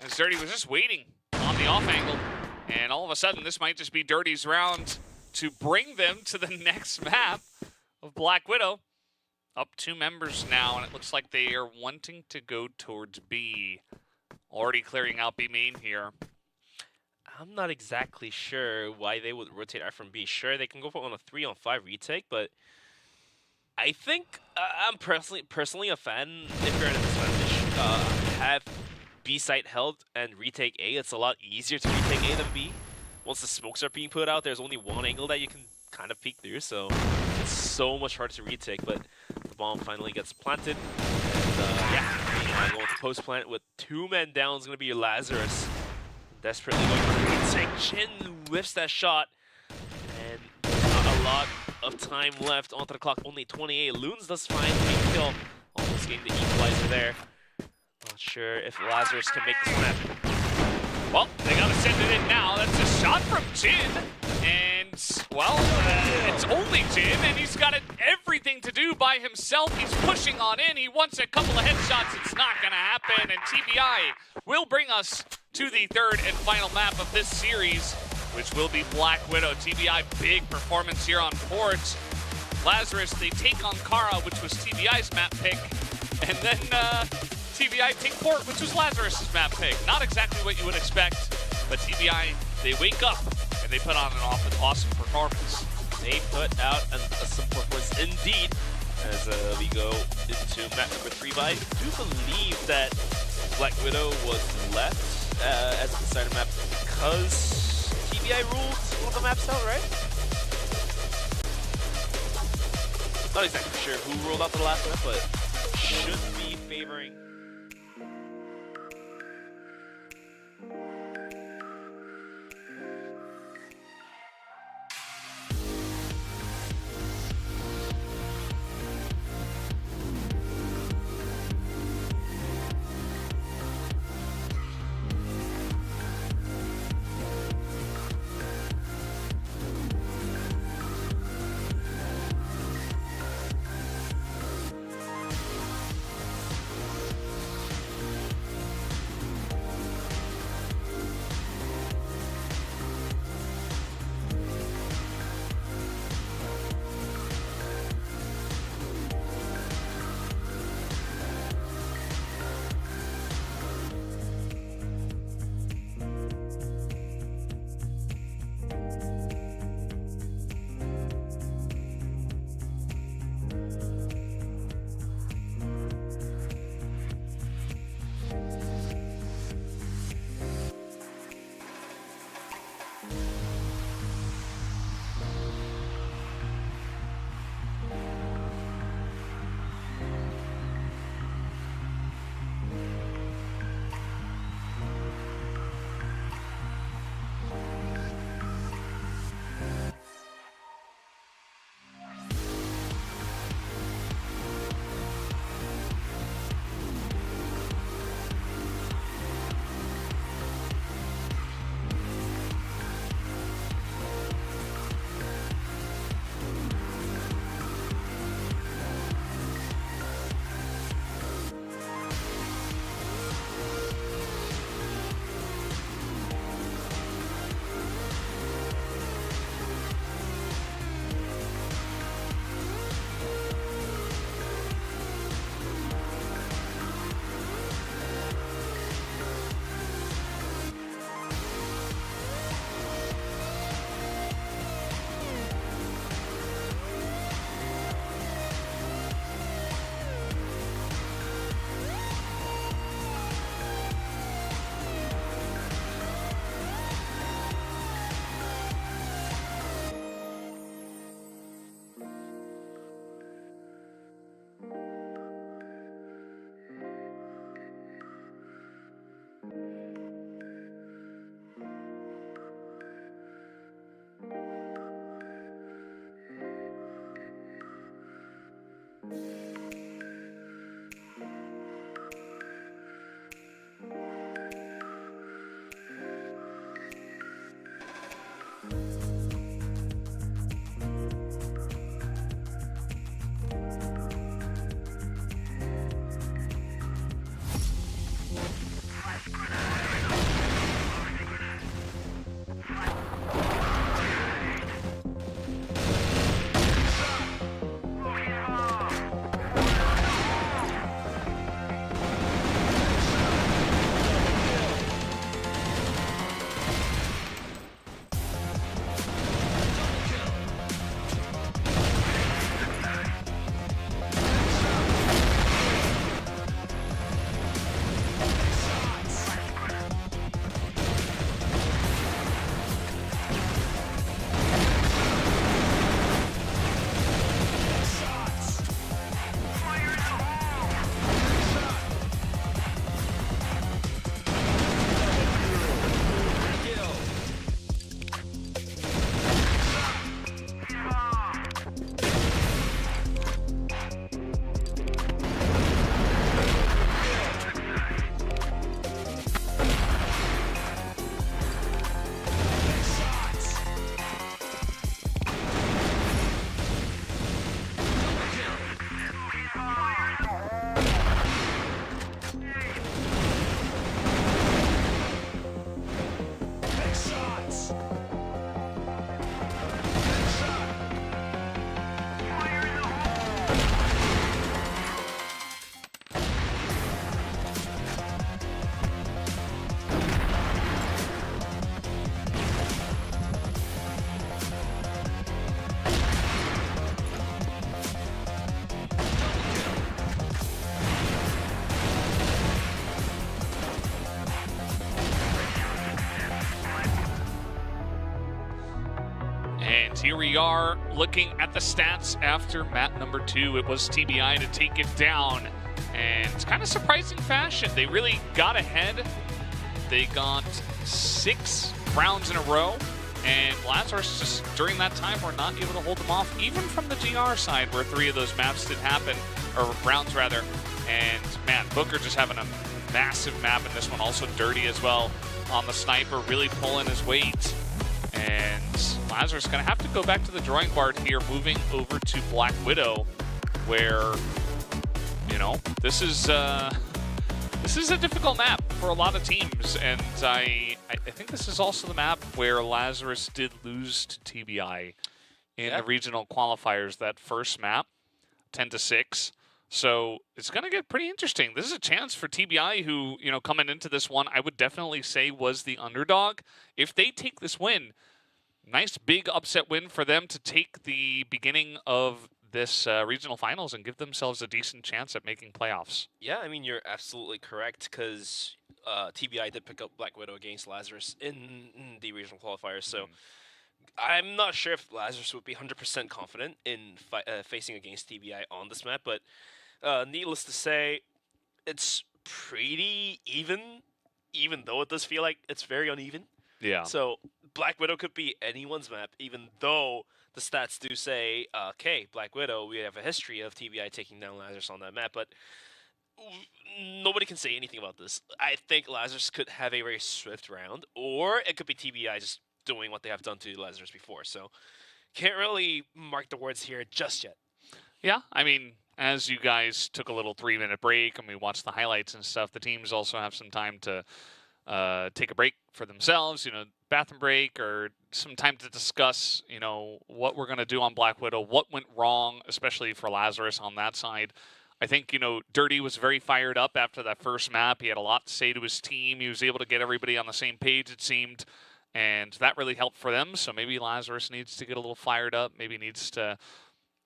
as Dirty was just waiting on the off angle. And all of a sudden, this might just be Dirty's round to bring them to the next map of Black Widow. Up 2 members now, and it looks like they are wanting to go towards B. Already clearing out B main here. I'm not exactly sure why they would rotate R from B. Sure, they can go for on a 3-on-5 retake, but I think I'm personally a fan if you're in a disadvantage. Have B site held and retake A. It's a lot easier to retake A than B. Once the smokes are being put out, there's only one angle that you can kind of peek through, so it's so much harder to retake. But the bomb finally gets planted, and yeah, going to post plant with 2 men down is going to be Lazarus. Desperately going for the retake. Jin whiffs that shot, and not a lot of time left onto the clock. Only 28. Loons does find a kill. Almost getting the equalizer there. Not sure if Lazarus can make this one happen. Well, they gotta send it in now. That's a shot from Jin. And, well, it's only Jin, and he's got everything to do by himself. He's pushing on in. He wants a couple of headshots. It's not gonna happen. And TBI will bring us to the third and final map of this series, which will be Black Widow. TBI, big performance here on port. Lazarus, they take on Kara, which was TBI's map pick, and then TBI take port, which was Lazarus's map pick. Not exactly what you would expect, but TBI, they wake up and they put on an awesome performance. They put out some performance indeed as we go into map number 3. But I do believe that Black Widow was left as a decided map because TBI ruled one of the maps out, right? Not exactly sure who ruled out the last map, but should be favoring. GR looking at the stats after map number 2. It was TBI to take it down. And it's kind of surprising fashion. They really got ahead. They got 6 rounds in a row. And Lazarus just during that time were not able to hold them off, even from the GR side where 3 of those maps did happen, or rounds rather. And man, Booker just having a massive map in this one, also Dirty as well on the sniper, really pulling his weight. And Lazarus gonna have to go back to the drawing board here, moving over to Black Widow, where, you know, this is a difficult map for a lot of teams, and I think this is also the map where Lazarus did lose to TBI in the regional qualifiers, that first map, 10-6. So it's going to get pretty interesting. This is a chance for TBI who, you know, coming into this one, I would definitely say was the underdog. If they take this win, nice big upset win for them to take the beginning of this regional finals and give themselves a decent chance at making playoffs. Yeah, I mean, you're absolutely correct, because TBI did pick up Black Widow against Lazarus in the regional qualifiers, so I'm not sure if Lazarus would be 100% confident in facing against TBI on this map, but needless to say, it's pretty even though it does feel like it's very uneven. Yeah. So Black Widow could be anyone's map, even though the stats do say, okay, Black Widow, we have a history of TBI taking down Lazarus on that map, but nobody can say anything about this. I think Lazarus could have a very swift round, or it could be TBI just doing what they have done to Lazarus before. So can't really mark the words here just yet. Yeah, I mean, as you guys took a little 3-minute break and we watched the highlights and stuff, the teams also have some time to take a break for themselves, you know, bathroom break, or some time to discuss, you know, what we're going to do on Black Widow, what went wrong, especially for Lazarus on that side. I think, you know, Dirty was very fired up after that first map. He had a lot to say to his team. He was able to get everybody on the same page, it seemed, and that really helped for them. So maybe Lazarus needs to get a little fired up, maybe needs to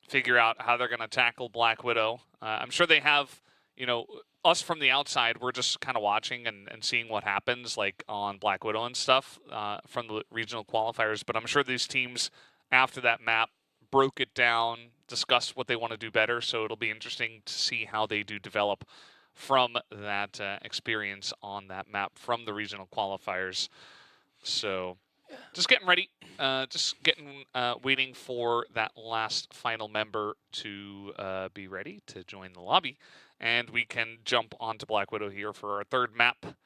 figure out how they're going to tackle Black Widow. I'm sure they have, you know, us from the outside, we're just kind of watching and seeing what happens, like on Black Widow and stuff from the regional qualifiers. But I'm sure these teams, after that map, broke it down, discussed what they want to do better. So it'll be interesting to see how they do develop from that experience on that map from the regional qualifiers. So just getting ready, waiting for that last final member to be ready to join the lobby. And we can jump onto Black Widow here for our third map.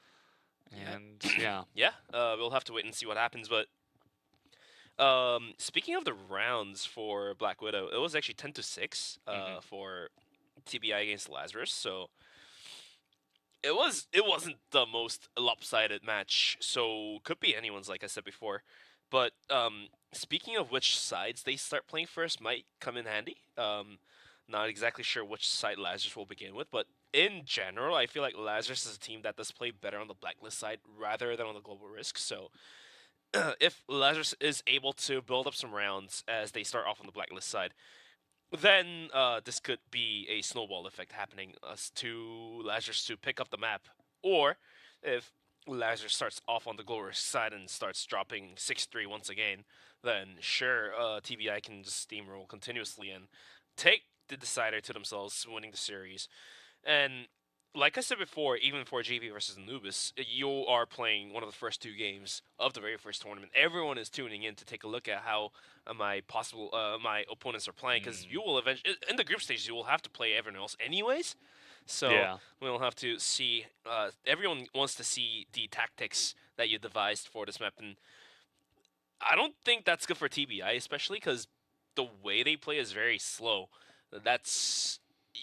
And yeah, we'll have to wait and see what happens. But speaking of the rounds for Black Widow, it was actually 10-6 for TBI against Lazarus. So it wasn't the most lopsided match. So could be anyone's, like I said before. But speaking of which sides they start playing first might come in handy. Not exactly sure which side Lazarus will begin with, but in general, I feel like Lazarus is a team that does play better on the blacklist side rather than on the global risk. So if Lazarus is able to build up some rounds as they start off on the blacklist side, then this could be a snowball effect happening to Lazarus to pick up the map. Or if Lazarus starts off on the global risk side and starts dropping 6-3 once again, then sure, TBI can just steamroll continuously and take the decider to themselves, winning the series. And like I said before, even for JV versus Anubis, you are playing one of the first 2 games of the very first tournament. Everyone is tuning in to take a look at how my opponents are playing, because you will eventually, in the group stages, you will have to play everyone else anyways. So we'll have to see. Everyone wants to see the tactics that you devised for this map, and I don't think that's good for TBI, especially because the way they play is very slow.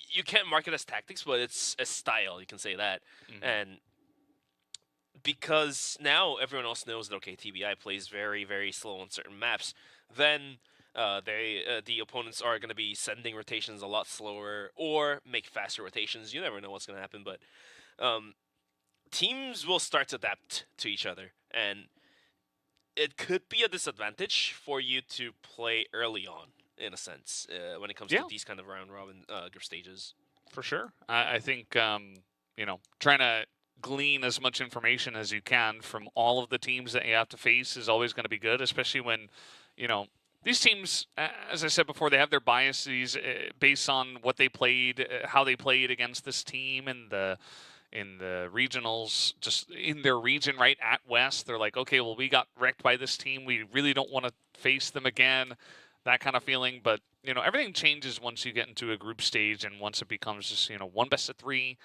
You can't mark it as tactics, but it's a style, you can say that. And because now everyone else knows that, okay, TBI plays very, very slow on certain maps, then the opponents are going to be sending rotations a lot slower or make faster rotations. You never know what's going to happen, but teams will start to adapt to each other, and it could be a disadvantage for you to play early on, in a sense, when it comes to these kind of round-robin group stages. For sure. I think, you know, trying to glean as much information as you can from all of the teams that you have to face is always going to be good, especially when, you know, these teams, as I said before, they have their biases based on what they played, how they played against this team in the regionals, just in their region, right, at West. They're like, okay, well, we got wrecked by this team. We really don't want to face them again, that kind of feeling. But, you know, everything changes once you get into a group stage and once it becomes just, you know, 1 best of 3.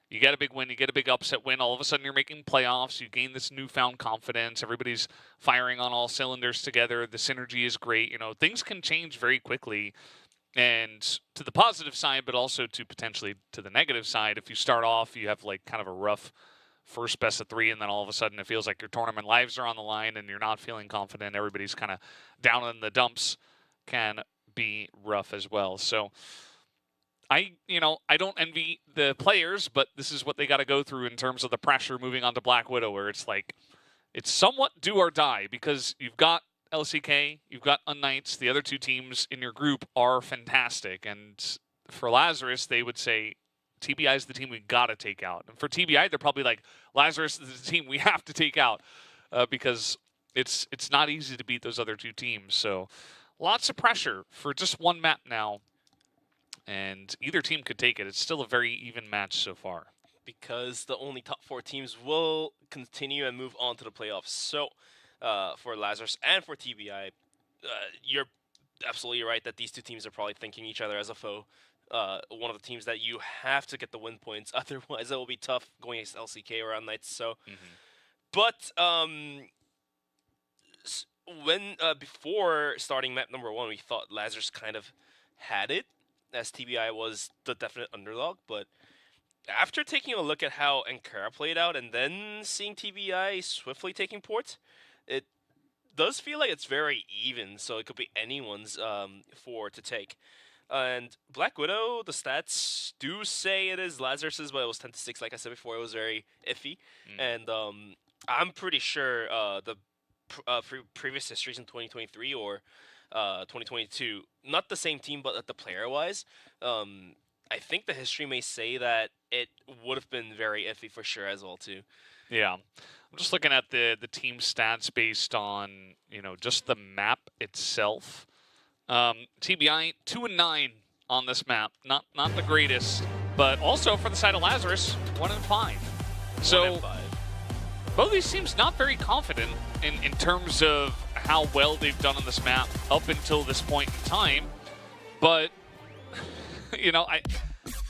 You get a big win, you get a big upset win. All of a sudden, you're making playoffs. You gain this newfound confidence. Everybody's firing on all cylinders together. The synergy is great. You know, things can change very quickly, and to the positive side, but also to potentially to the negative side. If you start off, you have like kind of a rough first best of 3, and then all of a sudden it feels like your tournament lives are on the line, and you're not feeling confident. Everybody's kind of down in the dumps. Can be rough as well. So I don't envy the players, but this is what they got to go through in terms of the pressure moving on to Black Widow, where it's like, it's somewhat do or die, because you've got LCK, you've got unKnights, the other 2 teams in your group are fantastic. And for Lazarus, they would say, TBI is the team we got to take out. And for TBI, they're probably like, Lazarus is the team we have to take out, because it's not easy to beat those other 2 teams. So lots of pressure for just one map now. And either team could take it. It's still a very even match so far. Because the only top 4 teams will continue and move on to the playoffs. So, for Lazarus and for TBI, you're absolutely right that these 2 teams are probably thinking each other as a foe. One of the teams that you have to get the win points. Otherwise, it will be tough going against LCK or unKnights. So, but when before starting map number 1, we thought Lazarus kind of had it, as TBI was the definite underdog. But after taking a look at how Ankara played out and then seeing TBI swiftly taking port, it does feel like it's very even, so it could be anyone's to take. And Black Widow, the stats do say it is Lazarus's, but it was 10-6, like I said before. It was very iffy. And I'm pretty sure the previous histories in 2023 or 2022, not the same team, but the player-wise, I think the history may say that it would have been very iffy for sure as well, too. Yeah. I'm just looking at the team stats based on, just the map itself. TBI 2-9 on this map. Not the greatest, but also for the side of Lazarus, 1-5. So both these teams not very confident in terms of how well they've done on this map up until this point in time. But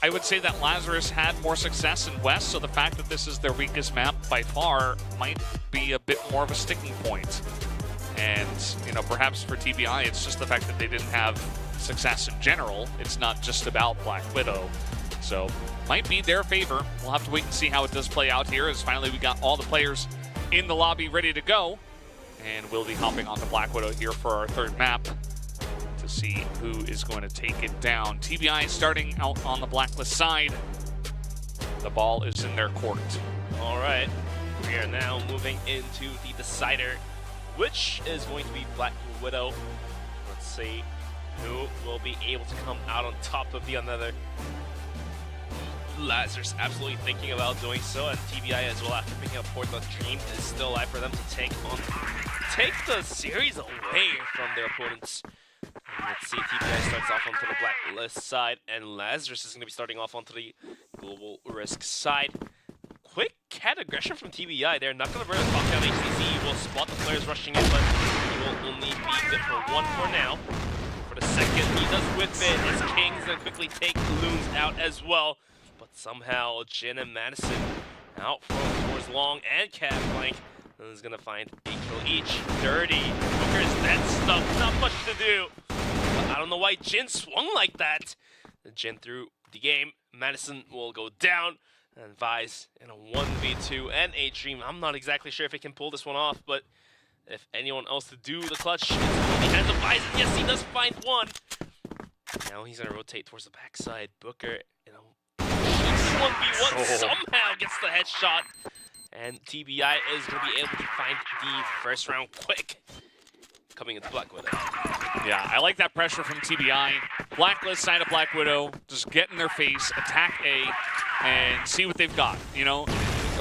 I would say that Lazarus had more success in West, so the fact that this is their weakest map by far might be a bit more of a sticking point. And, perhaps for TBI, it's just the fact that they didn't have success in general. It's not just about Black Widow. So, might be their favor. We'll have to wait and see how it does play out here, as finally we got all the players in the lobby ready to go. And we'll be hopping onto Black Widow here for our 3rd map to see who is going to take it down. TBI starting out on the blacklist side. The ball is in their court. All right, we are now moving into the decider, which is going to be Black Widow. Let's see who will be able to come out on top of the other. Lazarus absolutely thinking about doing so, and TBI as well after picking up port. The dream is still alive for them to take the series away from their opponents. Let's see, TBI starts off onto the blacklist side, and Lazarus is going to be starting off onto the global risk side. Quick cat aggression from TBI. They're not going to burn a top down HCC. He will spot the players rushing in, but he will only be good for 1 for now. For the second, he does whiff it. His King's going to quickly take Loons out as well. But somehow, Jin and Madison out from towards Long and Cat Flank. And is going to find a kill each. Dirty. Booker's dead stuff. Not much to do. But I don't know why Jin swung like that. Jin through the game. Madison will go down. And Vice in a 1v2 and a Dream. I'm not exactly sure if he can pull this one off, but if anyone else to do the clutch, it's in the hands of Vice. And yes, he does find one. Now he's going to rotate towards the backside. Booker, 1v1 somehow gets the headshot. And TBI is going to be able to find the first round quick. Coming into Black Widow. Yeah, I like that pressure from TBI. Blacklist side of Black Widow, just get in their face, attack A, and see what they've got.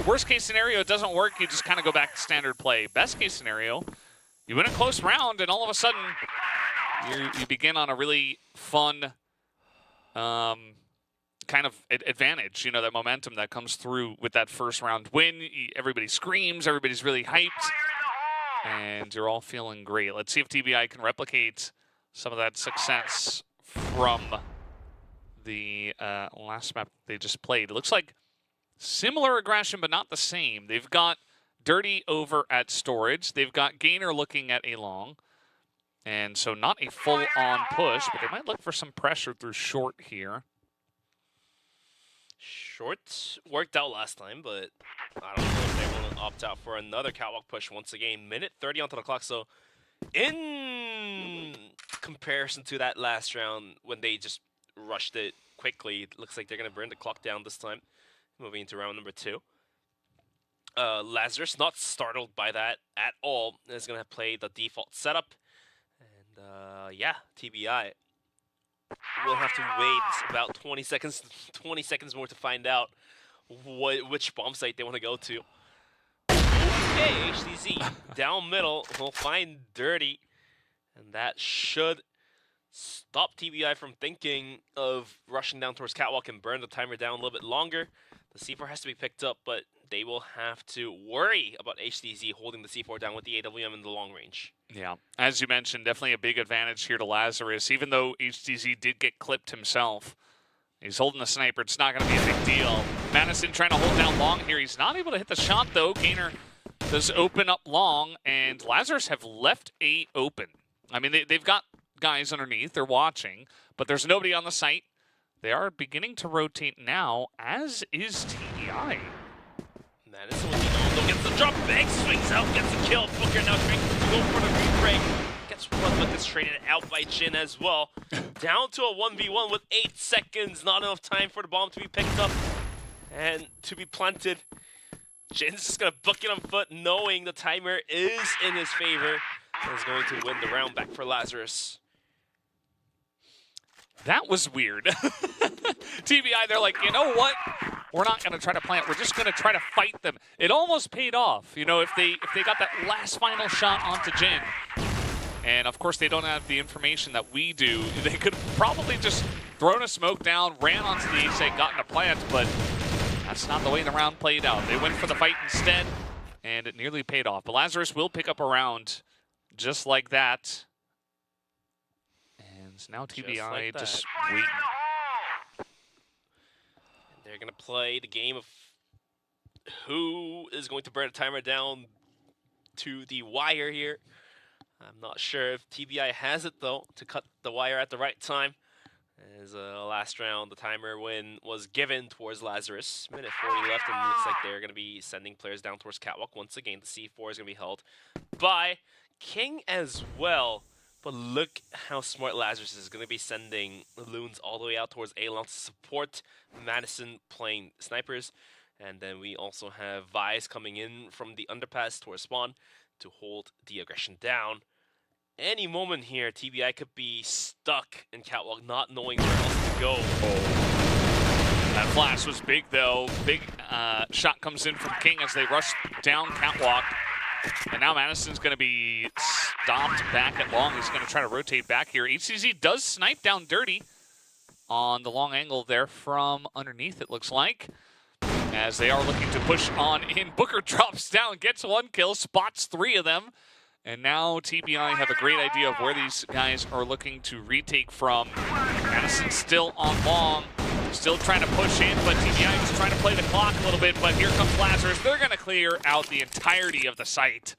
Worst case scenario, it doesn't work, you just kind of go back to standard play. Best case scenario, you win a close round, and all of a sudden, you begin on a really fun kind of advantage, you know, that momentum that comes through with that first round win. Everybody screams, everybody's really hyped, and you're all feeling great. Let's see if TBI can replicate some of that success from the last map they just played. It looks like similar aggression, but not the same. They've got Dirty over at Storage. They've got Gainer looking at A long. And so not a full-on push, but they might look for some pressure through short here. Short worked out last time, but I don't know if they want to opt out for another catwalk push once again. Minute 30 onto the clock, so in comparison to that last round when they just rushed it quickly, it looks like they're going to burn the clock down this time, moving into round number 2. Lazarus not startled by that at all, is going to play the default setup. And yeah, TBI we'll have to wait about 20 seconds more to find out which bomb site they want to go to. Okay, HTZ down middle will find Dirty, and that should stop TBI from thinking of rushing down towards catwalk and burn the timer down a little bit longer. The C4 has to be picked up, but they will have to worry about HTZ holding the C4 down with the AWM in the long range. Yeah, as you mentioned, definitely a big advantage here to Lazarus. Even though HTZ did get clipped himself, he's holding the sniper. It's not going to be a big deal. Madison trying to hold down long here. He's not able to hit the shot, though. Gainer does open up long, and Lazarus have left A open. I mean, they've got guys underneath. They're watching, but there's nobody on the site. They are beginning to rotate now, as is TBI. Madison with the Ondo gets the drop, bang, swings out, gets a kill. Booker now trying to go for the re-break. Gets one, but gets traded out by Jin as well. Down to a 1v1 with 8 seconds. Not enough time for the bomb to be picked up and to be planted. Jin's just going to book it on foot, knowing the timer is in his favor. And is going to win the round back for Lazarus. That was weird. TBI, they're like, you know what? We're not going to try to plant. We're just going to try to fight them. It almost paid off, you know, if they got that last final shot onto Jin. And, of course, they don't have the information that we do. They could have probably just thrown a smoke down, ran onto the ace, gotten a plant, but that's not the way the round played out. They went for the fight instead, and it nearly paid off. But Lazarus will pick up a round just like that. And now TBI just waiting. They're going to play the game of who is going to burn a timer down to the wire here. I'm not sure if TBI has it, though, to cut the wire at the right time. As last round, the timer win was given towards Lazarus. Minute 40 left, and it looks like they're going to be sending players down towards catwalk. Once again, the C4 is going to be held by King as well. But look how smart Lazarus is going to be sending loons all the way out towards A-Long to support Madison playing snipers. And then we also have Vice coming in from the underpass towards spawn to hold the aggression down. Any moment here, TBI could be stuck in catwalk, not knowing where else to go. That flash was big, though. Big shot comes in from King as they rush down catwalk. And now Madison's going to be stopped back at long. He's going to try to rotate back here. HCZ does snipe down Dirty on the long angle there from underneath, it looks like. As they are looking to push on in. Booker drops down, gets 1 kill, spots 3 of them. And now TBI have a great idea of where these guys are looking to retake from. Madison still on long. Still trying to push in, but TBI is trying to play the clock a little bit, but here comes Lazarus. They're going to clear out the entirety of the site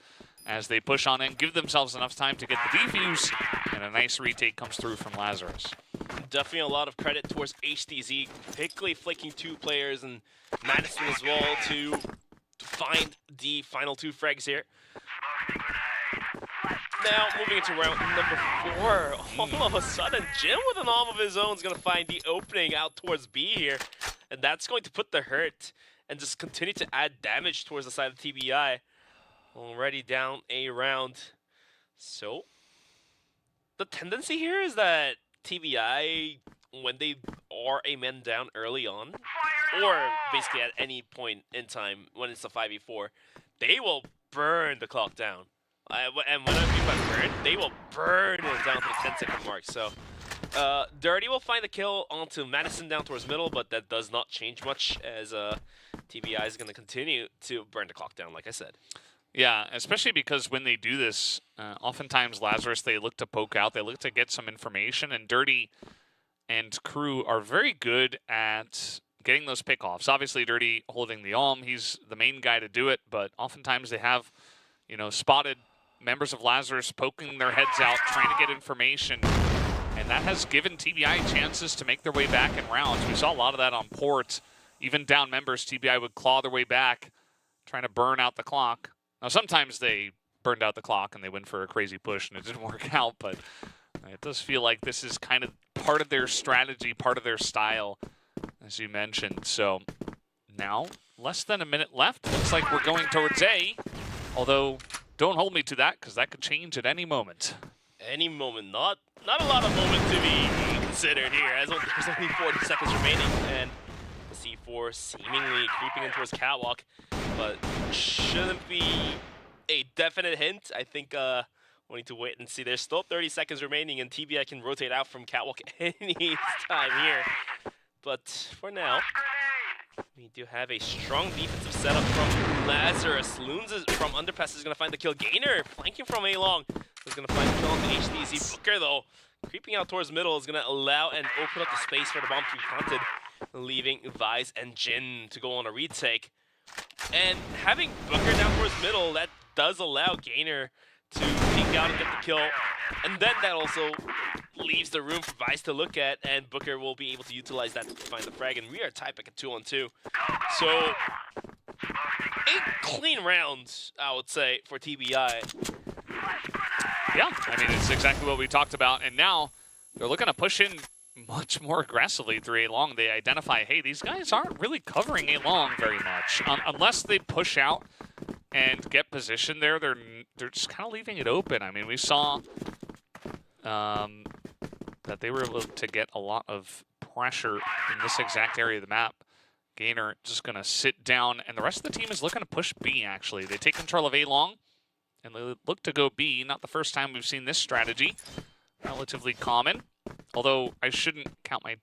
as they push on in, give themselves enough time to get the defuse, and a nice retake comes through from Lazarus. Definitely a lot of credit towards HTZ, quickly flicking 2 players, and Madison as well to find the final 2 frags here. Now, moving into round number 4, all of a sudden, Jim with an arm of his own is going to find the opening out towards B here. And that's going to put the hurt and just continue to add damage towards the side of TBI. Already down a round. So, the tendency here is that TBI, when they are a man down early on, or basically at any point in time when it's a 5v4, they will burn the clock down. And when I mean by burn, they will burn it down to the 10-second mark. So Dirty will find the kill onto Madison down towards middle, but that does not change much as TBI is going to continue to burn the clock down, like I said. Yeah, especially because when they do this, oftentimes Lazarus, they look to poke out, they look to get some information, and Dirty and crew are very good at getting those pickoffs. Obviously, Dirty holding the Alm, he's the main guy to do it, but oftentimes they have, you know, spotted members of Lazarus poking their heads out, trying to get information, and that has given TBI chances to make their way back in rounds. We saw a lot of that on port. Even down members, TBI would claw their way back, trying to burn out the clock. Now, sometimes they burned out the clock and they went for a crazy push and it didn't work out, but it does feel like this is kind of part of their strategy, part of their style, as you mentioned. So now, less than a minute left. Looks like we're going towards A, although don't hold me to that because that could change at any moment. Any moment. Not a lot of moment to be considered here, as there's only 40 seconds remaining, and the C4 seemingly creeping in towards Catwalk, but shouldn't be a definite hint. I think we need to wait and see. There's still 30 seconds remaining, and TBI can rotate out from Catwalk any time here. But for now, we do have a strong defensive setup from Lazarus. Loons from Underpass is going to find the kill. Gainer flanking from A-Long is going to find the kill on the HDZ. Booker, though, creeping out towards middle is going to allow and open up the space for the bomb to be planted, leaving Vice and Jin to go on a retake. And having Booker down towards middle, that does allow Gainer to peek out and get the kill. And then that also leaves the room for Vice to look at, and Booker will be able to utilize that to find the frag. And we are tied back at 2-on-2. So, a clean round, I would say, for TBI. Yeah, I mean, it's exactly what we talked about. And now they're looking to push in much more aggressively through A-Long. They identify, hey, these guys aren't really covering A-Long very much. Unless they push out and get position there, they're just kind of leaving it open. I mean, we saw that they were able to get a lot of pressure in this exact area of the map. Gainer just going to sit down, and the rest of the team is looking to push B, actually. They take control of A-Long, and they look to go B. Not the first time we've seen this strategy. Relatively common. Although I shouldn't count my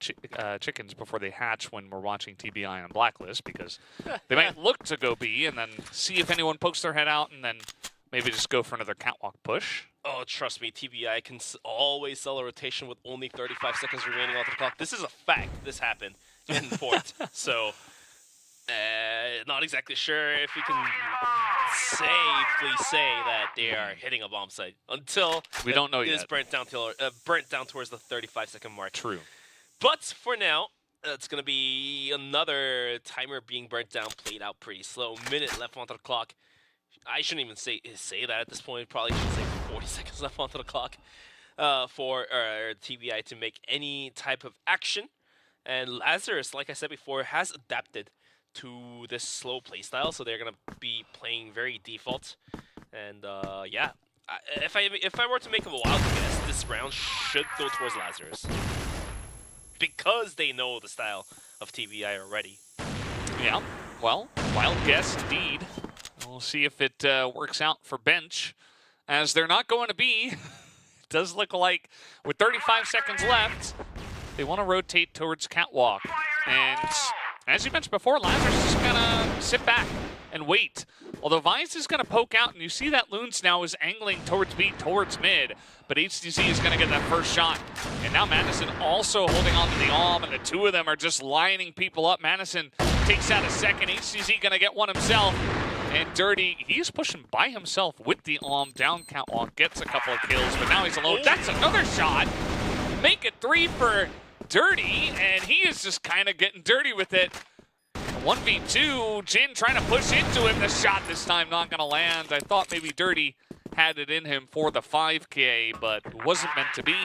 chickens before they hatch when we're watching TBI on Blacklist, because they might look to go B and then see if anyone pokes their head out and then maybe just go for another catwalk push. Oh, trust me, TBI can always sell a rotation with only 35 seconds remaining on the clock. This is a fact. This happened in port. So, not exactly sure if we can safely say that they are hitting a bomb site until we don't know it yet. is burnt down towards the 35-second mark. True. But for now, it's going to be another timer being burnt down, played out pretty slow. Minute left onto the clock. I shouldn't even say that at this point. Probably should say 40 seconds left onto the clock for TBI to make any type of action. And Lazarus, like I said before, has adapted to this slow playstyle, so they're gonna be playing very default. And yeah, if I were to make a wild guess, this round should go towards Lazarus because they know the style of TBI already. Yeah, well, wild guess indeed. We'll see if it works out for Bench, as they're not going to be. It does look like with 35 seconds left, they want to rotate towards Catwalk. And as you mentioned before, Lazarus is going to sit back and wait. Although Vice is going to poke out, and you see that Loons now is angling towards B, towards mid. But HTZ is going to get that first shot. And now Madison also holding on to the Alm, and the two of them are just lining people up. Madison takes out a second. HTZ going to get one himself. And Dirty, he's pushing by himself with the Alm down Catwalk, gets a couple of kills, but now he's alone. That's another shot. Make it 3 for Dirty, and he is just kind of getting dirty with it. 1v2, Jin trying to push into him. The shot this time not going to land. I thought maybe Dirty had it in him for the 5K, but it wasn't meant to be.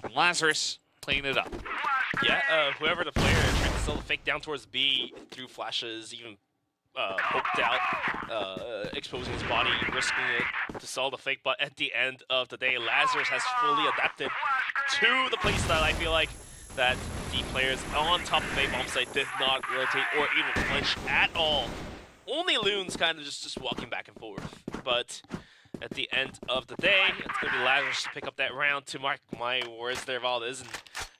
And Lazarus playing it up. Yeah, whoever the player trying to sell the fake down towards B through flashes, even poked out, exposing his body, risking it to sell the fake. But at the end of the day, Lazarus has fully adapted to the playstyle. I feel like that the players on top of a bomb site did not rotate or even flinch at all. Only Loons kind of just walking back and forth. But at the end of the day. It's going to be Lazarus to pick up that round, to mark my words there, Valdez. And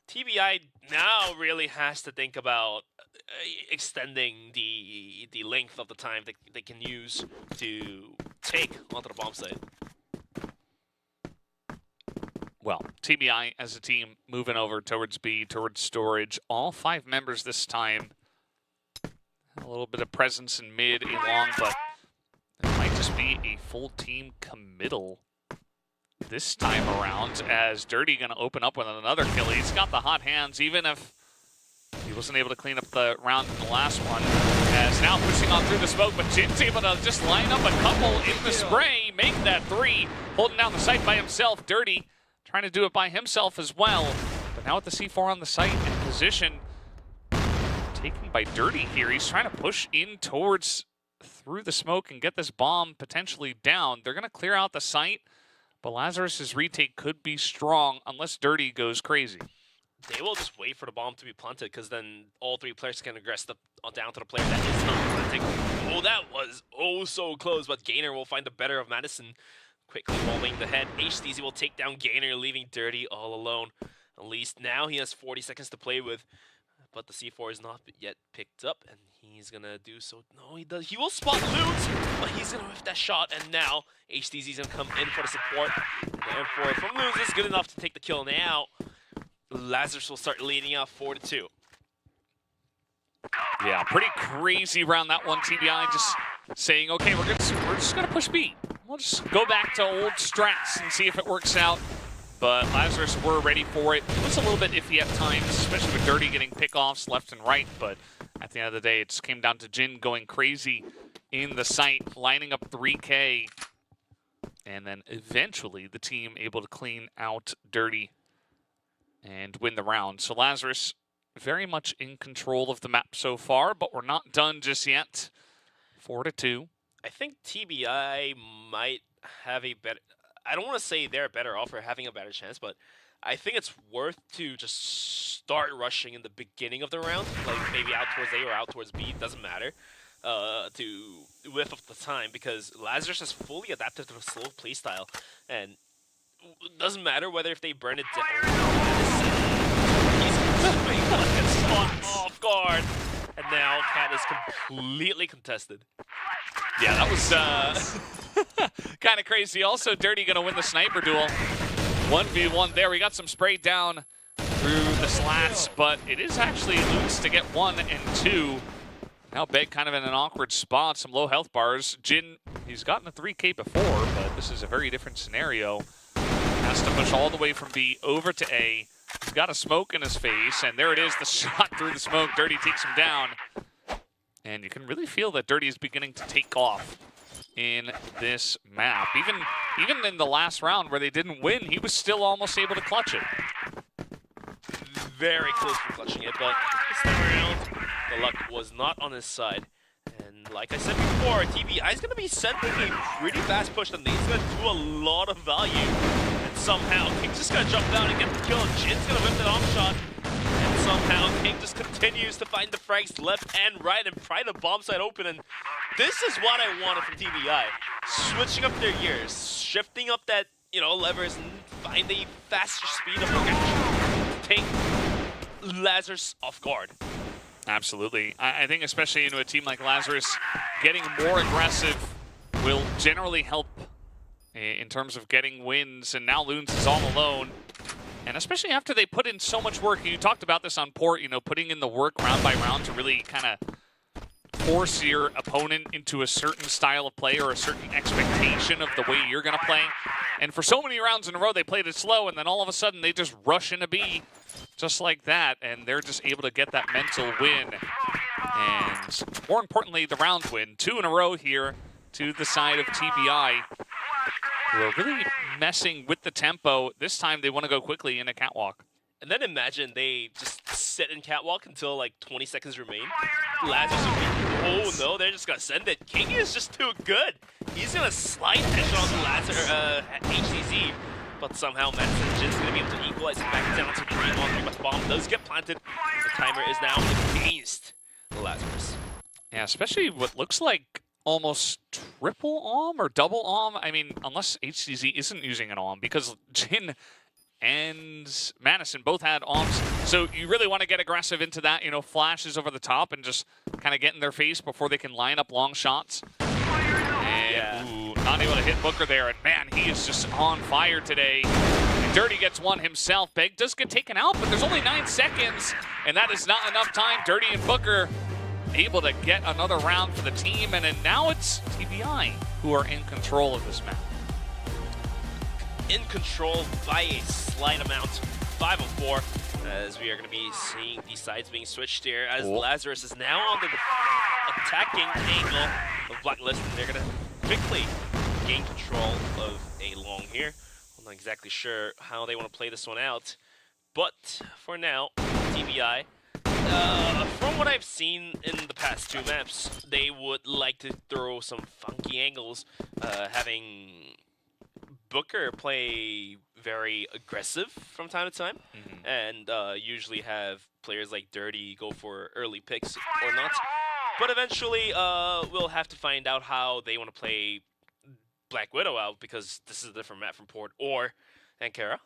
TBI now really has to think about extending the length of the time that they can use to take onto the bomb site. Well, TBI as a team moving over towards B, towards storage. All 5 members this time. A little bit of presence in mid, A long, but it might just be a full team committal this time around, as Dirty going to open up with another kill. He's got the hot hands, even if he wasn't able to clean up the round in the last one. As now pushing on through the smoke, but Jin's able to just line up a couple in the spray, make that 3, holding down the site by himself. Dirty trying to do it by himself as well, but now with the C4 on the site and position taken by Dirty here, he's trying to push in towards through the smoke and get this bomb potentially down. They're going to clear out the site, but Lazarus's retake could be strong unless Dirty goes crazy. They will just wait for the bomb to be planted, because then all 3 players can aggress down to the player that is not planting. Oh, that was so close, but Gainer will find the better of Madison. Quickly rolling the head. HTZ will take down Gainer, leaving Dirty all alone. At least now he has 40 seconds to play with, but the C4 is not yet picked up, and he's gonna do so. No, he does. He will spot Loons, but he's gonna whiff that shot, and now HTZ is gonna come in for the support. And the M4 from Loons is good enough to take the kill. Now Lazarus will start leading out 4-2. Yeah, pretty crazy round that one. TBI just saying, okay, we're just gonna push B. We'll just go back to old strats and see if it works out. But Lazarus were ready for it. It was a little bit iffy at times, especially with Dirty getting pickoffs left and right. But at the end of the day, it just came down to Jin going crazy in the site, lining up 3K. And then eventually the team able to clean out Dirty and win the round. So Lazarus very much in control of the map so far, but we're not done just yet. 4-2. I think TBI might have a better... I don't want to say they're better off or having a better chance, but I think it's worth to just start rushing in the beginning of the round, like maybe out towards A or out towards B, it doesn't matter, to whiff up the time, because Lazarus has fully adapted to the slow playstyle, and it doesn't matter whether if they burn it down. He's spot off guard, and now Cat is completely contested. Yeah, that was kind of crazy. Also, Dirty going to win the sniper duel. 1v1 there. We got some spray down through the slats, but it is actually Lutz to get 1 and 2. Now Beg kind of in an awkward spot. Some low health bars. Jin, he's gotten a 3K before, but this is a very different scenario. Has to push all the way from B over to A. He's got a smoke in his face, and there it is, the shot through the smoke. Dirty takes him down. And you can really feel that Dirty is beginning to take off in this map. Even in the last round where they didn't win, he was still almost able to clutch it. Very close to clutching it, but this time around, the luck was not on his side. And like I said before, TBI is going to be sending a pretty fast push, and he's going to do a lot of value. And somehow, King's just going to jump down and get the kill, and Jin's going to whip that off shot. And somehow, King just continues to find the frags left and right and pry the bomb site open. And this is what I wanted from TBI. Switching up their gears, shifting up that, levers, and find a faster speed of progression to take Lazarus off guard. Absolutely. I think especially into a team like Lazarus, getting more aggressive will generally help in terms of getting wins. And now Loons is all alone. And especially after they put in so much work, you talked about this on Port, putting in the work round by round to really kind of force your opponent into a certain style of play or a certain expectation of the way you're going to play. And for so many rounds in a row, they played it slow, and then all of a sudden they just rush into B just like that, and they're just able to get that mental win. And more importantly, the round win. 2 in a row here to the side of TBI. We're really messing with the tempo. This time they want to go quickly in a catwalk. And then imagine they just sit in catwalk until like 20 seconds remain. Lazarus would be, oh no, they're just going to send it. King is just too good. He's going to slide headshot on Lazarus, HCZ. But somehow Madison Jin's going to be able to equalize it back down to 3-1-3, but the bomb does get planted. The timer is now against Lazarus. Yeah, especially what looks like almost triple AWM or double AWM. I mean, unless HCZ isn't using an AWM, because Jin and Madison both had AWMs. So you really want to get aggressive into that, you know, flashes over the top and just kind of get in their face before they can line up long shots. And ooh, not able to hit Booker there. And man, he is just on fire today. And Dirty gets one himself. Beg does get taken out, but there's only 9 seconds, and that is not enough time. Dirty and Booker able to get another round for the team, and then now it's TBI who are in control of this map. In control by a slight amount, 5 of 4, as we are going to be seeing these sides being switched here, as Lazarus is now on the attacking angle of Blacklist, and they're going to quickly gain control of a long here. I'm not exactly sure how they want to play this one out, but for now, TBI, from what I've seen in the past 2 maps, they would like to throw some funky angles, having Booker play very aggressive from time to time, and usually have players like Dirty go for early picks or not. But eventually, we'll have to find out how they want to play Black Widow out, because this is a different map from Port or Ankara.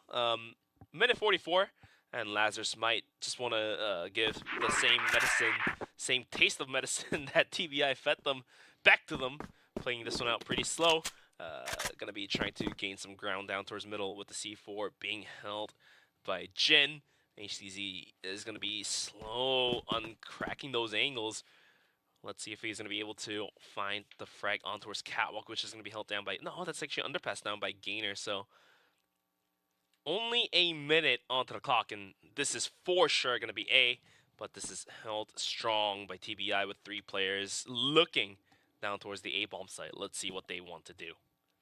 Minute 44, and Lazarus might just want to give the same medicine, same taste of medicine that TBI fed them back to them, playing this one out pretty slow. Gonna be trying to gain some ground down towards middle with the C4 being held by Jin. HCZ is gonna be slow on cracking those angles. Let's see if he's gonna be able to find the frag on towards Catwalk, which is gonna be held down by, no, that's actually underpass down by Gainer. So only a minute onto the clock, and this is for sure gonna be A, but this is held strong by TBI with 3 players looking down towards the A-bomb site. Let's see what they want to do.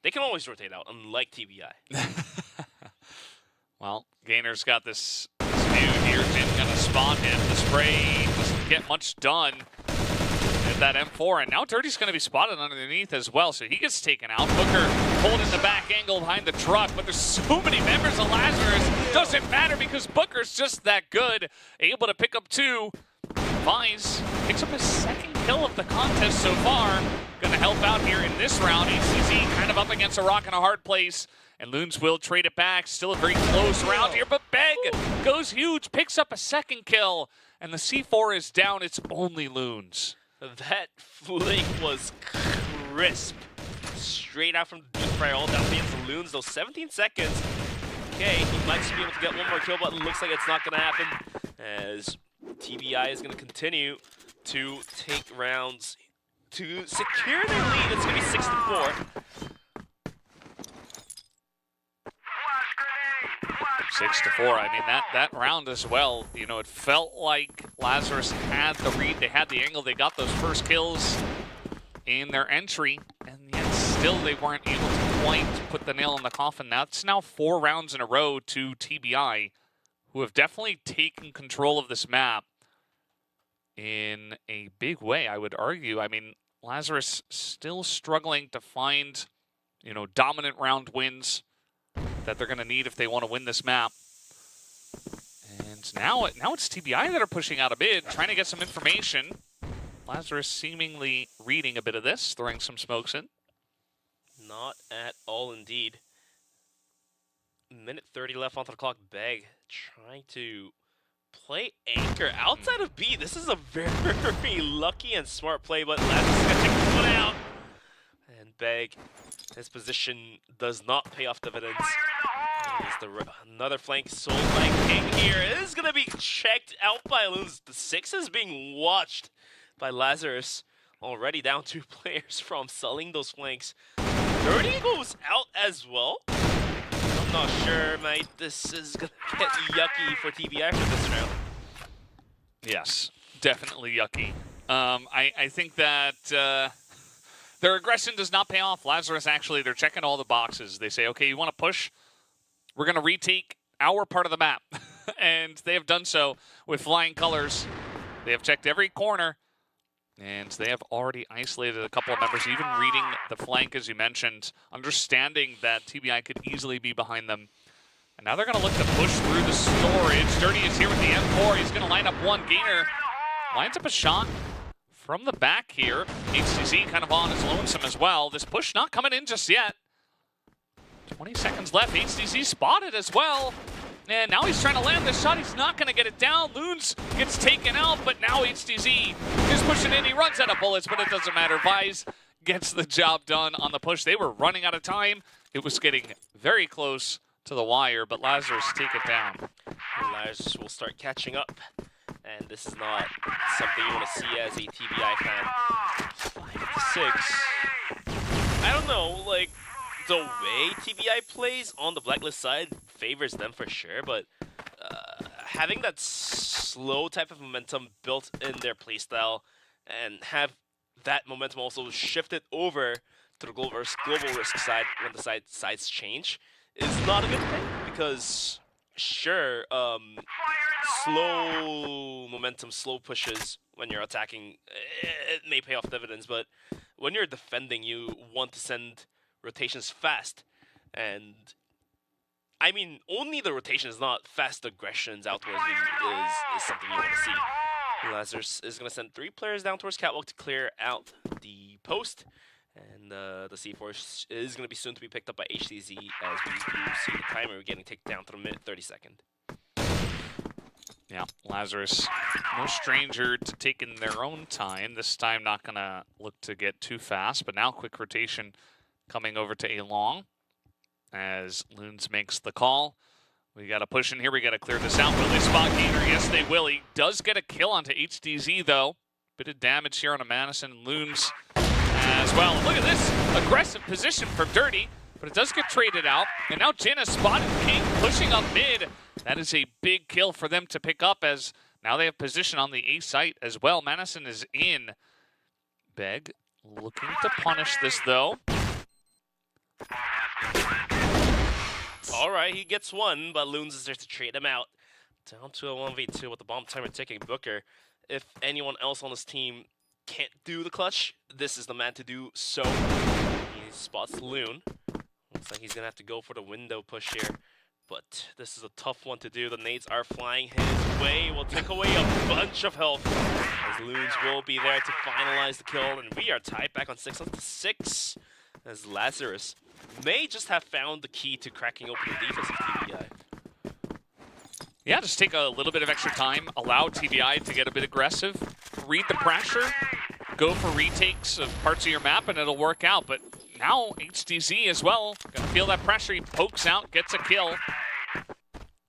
They can always rotate out, unlike TBI. Well, Gainer's got this dude here. Jin gonna spot him. The spray doesn't get much done at that M4, and now Dirty's gonna be spotted underneath as well, so he gets taken out. Booker holding the back angle behind the truck, but there's so many members of Lazarus. Doesn't matter because Booker's just that good. Able to pick up 2. Vice picks up his 2nd kill of the contest so far. Gonna help out here in this round. HCZ kind of up against a rock and a hard place, and Loons will trade it back. Still a very close round here, but Beg goes huge, picks up a 2nd kill, and the C4 is down. It's only Loons. That flick was crisp. Straight out from the deep fry, all down into Loons, those 17 seconds. Okay, he might just be able to get one more kill, but it looks like it's not gonna happen, as TBI is going to continue to take rounds to secure their lead. It's going to be 6-4. 6-4. I mean, that round as well, you know, it felt like Lazarus had the read. They had the angle. They got those first kills in their entry, and yet still they weren't able to quite put the nail in the coffin. That's now 4 rounds in a row to TBI, who have definitely taken control of this map in a big way, I would argue. I mean, Lazarus still struggling to find, you know, dominant round wins that they're going to need if they want to win this map. And now it's TBI that are pushing out a bid, trying to get some information. Lazarus seemingly reading a bit of this, throwing some smokes in. Not at all, indeed. Minute 30 left onto the clock. Beg trying to play anchor outside of B. This is a very lucky and smart play, but Lazarus is going to take this one out. And Beg, his position does not pay off dividends. Another flank sold by King here is going to be checked out by Loons. The 6 is being watched by Lazarus. Already down 2 players from selling those flanks. Dirty goes out as well. I'm not sure, mate. This is going to get yucky for TBI for this round. Yes, definitely yucky. I think that their aggression does not pay off. Lazarus, actually, they're checking all the boxes. They say, okay, you want to push? We're going to retake our part of the map. And they have done so with flying colors. They have checked every corner. And they have already isolated a couple of members, even reading the flank, as you mentioned, understanding that TBI could easily be behind them. And now they're going to look to push through the storage. Dirty is here with the M4. He's going to line up one. Gainer lines up a shot from the back here. HTZ kind of on his lonesome as well. This push not coming in just yet. 20 seconds left. HTZ spotted as well. And now he's trying to land this shot. He's not going to get it down. Loons gets taken out, but now HTZ is pushing in. He runs out of bullets, but it doesn't matter. Vise gets the job done on the push. They were running out of time. It was getting very close to the wire, but Lazarus take it down. And Lazarus will start catching up. And this is not something you want to see as a TBI fan. 5-6. I don't know, like, the way TBI plays on the Blacklist side favors them for sure, but having that slow type of momentum built in their playstyle and have that momentum also shifted over to the global risk side when the sides change is not a good thing, because sure, slow momentum, slow pushes when you're attacking, it may pay off dividends, but when you're defending, you want to send rotations fast, and I mean, only the rotations, not fast aggressions out towards me is something you want to see. Lazarus is going to send 3 players down towards Catwalk to clear out the post, and the C4 is going to be soon to be picked up by HTZ as we do see the timer getting taken down to the mid 30-second. Yeah, Lazarus, no stranger to taking their own time. This time not going to look to get too fast, but now quick rotation coming over to A-Long as Loons makes the call. We got to push in here. We got to clear this out. Will they spot Gainer? Yes, they will. He does get a kill onto HDZ, though. Bit of damage here on a Madison. Loons as well. Look at this aggressive position from Dirty, but it does get traded out. And now Jenna spotted King pushing up mid. That is a big kill for them to pick up, as now they have position on the A site as well. Madison is in. Beg looking to punish this, though. Alright, he gets one, but Loons is there to trade him out. Down to a 1v2 with the bomb timer ticking. Booker, if anyone else on his team can't do the clutch, this is the man to do so. He spots Loon. Looks like he's going to have to go for the window push here. But this is a tough one to do. The nades are flying his way. Will take away a bunch of health, as Loons will be there to finalize the kill. And we are tied back on 6-6, as Lazarus may just have found the key to cracking open the defense of TBI. Yeah, just take a little bit of extra time, allow TBI to get a bit aggressive, read the pressure, go for retakes of parts of your map, and it'll work out. But now HTZ as well, gonna feel that pressure. He pokes out, gets a kill,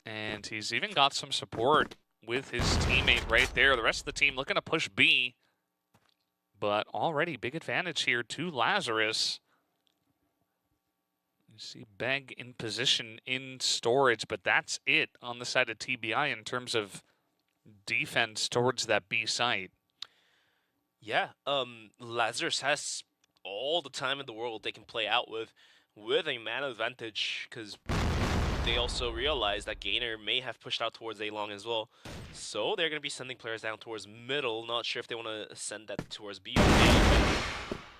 and he's even got some support with his teammate right there. The rest of the team looking to push B, but already big advantage here to Lazarus. You see Beg in position in storage, but that's it on the side of TBI in terms of defense towards that B site. Yeah, Lazarus has all the time in the world they can play out with a man advantage, because they also realize that Gainer may have pushed out towards A-Long as well. So they're going to be sending players down towards middle. Not sure if they want to send that towards B or A.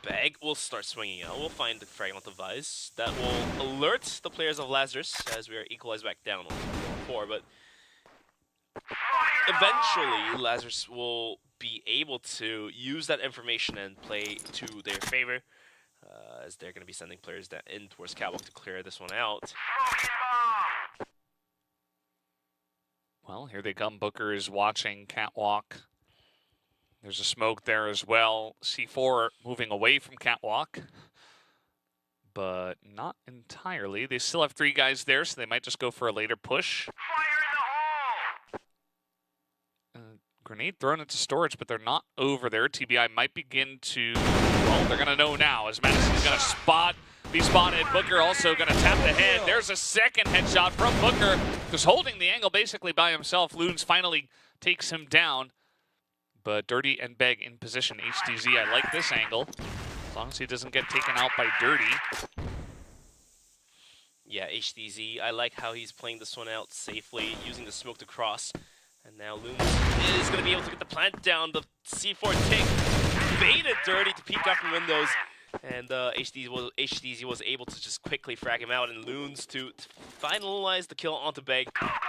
Bag will start swinging out. We'll find the fragment of Vice. That will alert the players of Lazarus as we are equalized back down on 4. But eventually, Lazarus will be able to use that information and play to their favor, as they're going to be sending players in towards Catwalk to clear this one out. Well, here they come. Booker is watching Catwalk. There's a smoke there as well. C4 moving away from Catwalk, but not entirely. They still have 3 guys there, so they might just go for a later push. Grenade thrown into storage, but they're not over there. TBI might begin to, well, they're going to know now, as Madison's going to be spotted. Booker also going to tap the head. There's a second headshot from Booker, just holding the angle basically by himself. Loons finally takes him down. But Dirty and Beg in position. HTZ, I like this angle, as long as he doesn't get taken out by Dirty. Yeah, HTZ, I like how he's playing this one out safely, using the smoke to cross. And now Loons is going to be able to get the plant down. The C4 take baited Dirty to peek out from windows. And HTZ was able to just quickly frag him out, and Loons to finalize the kill onto Beg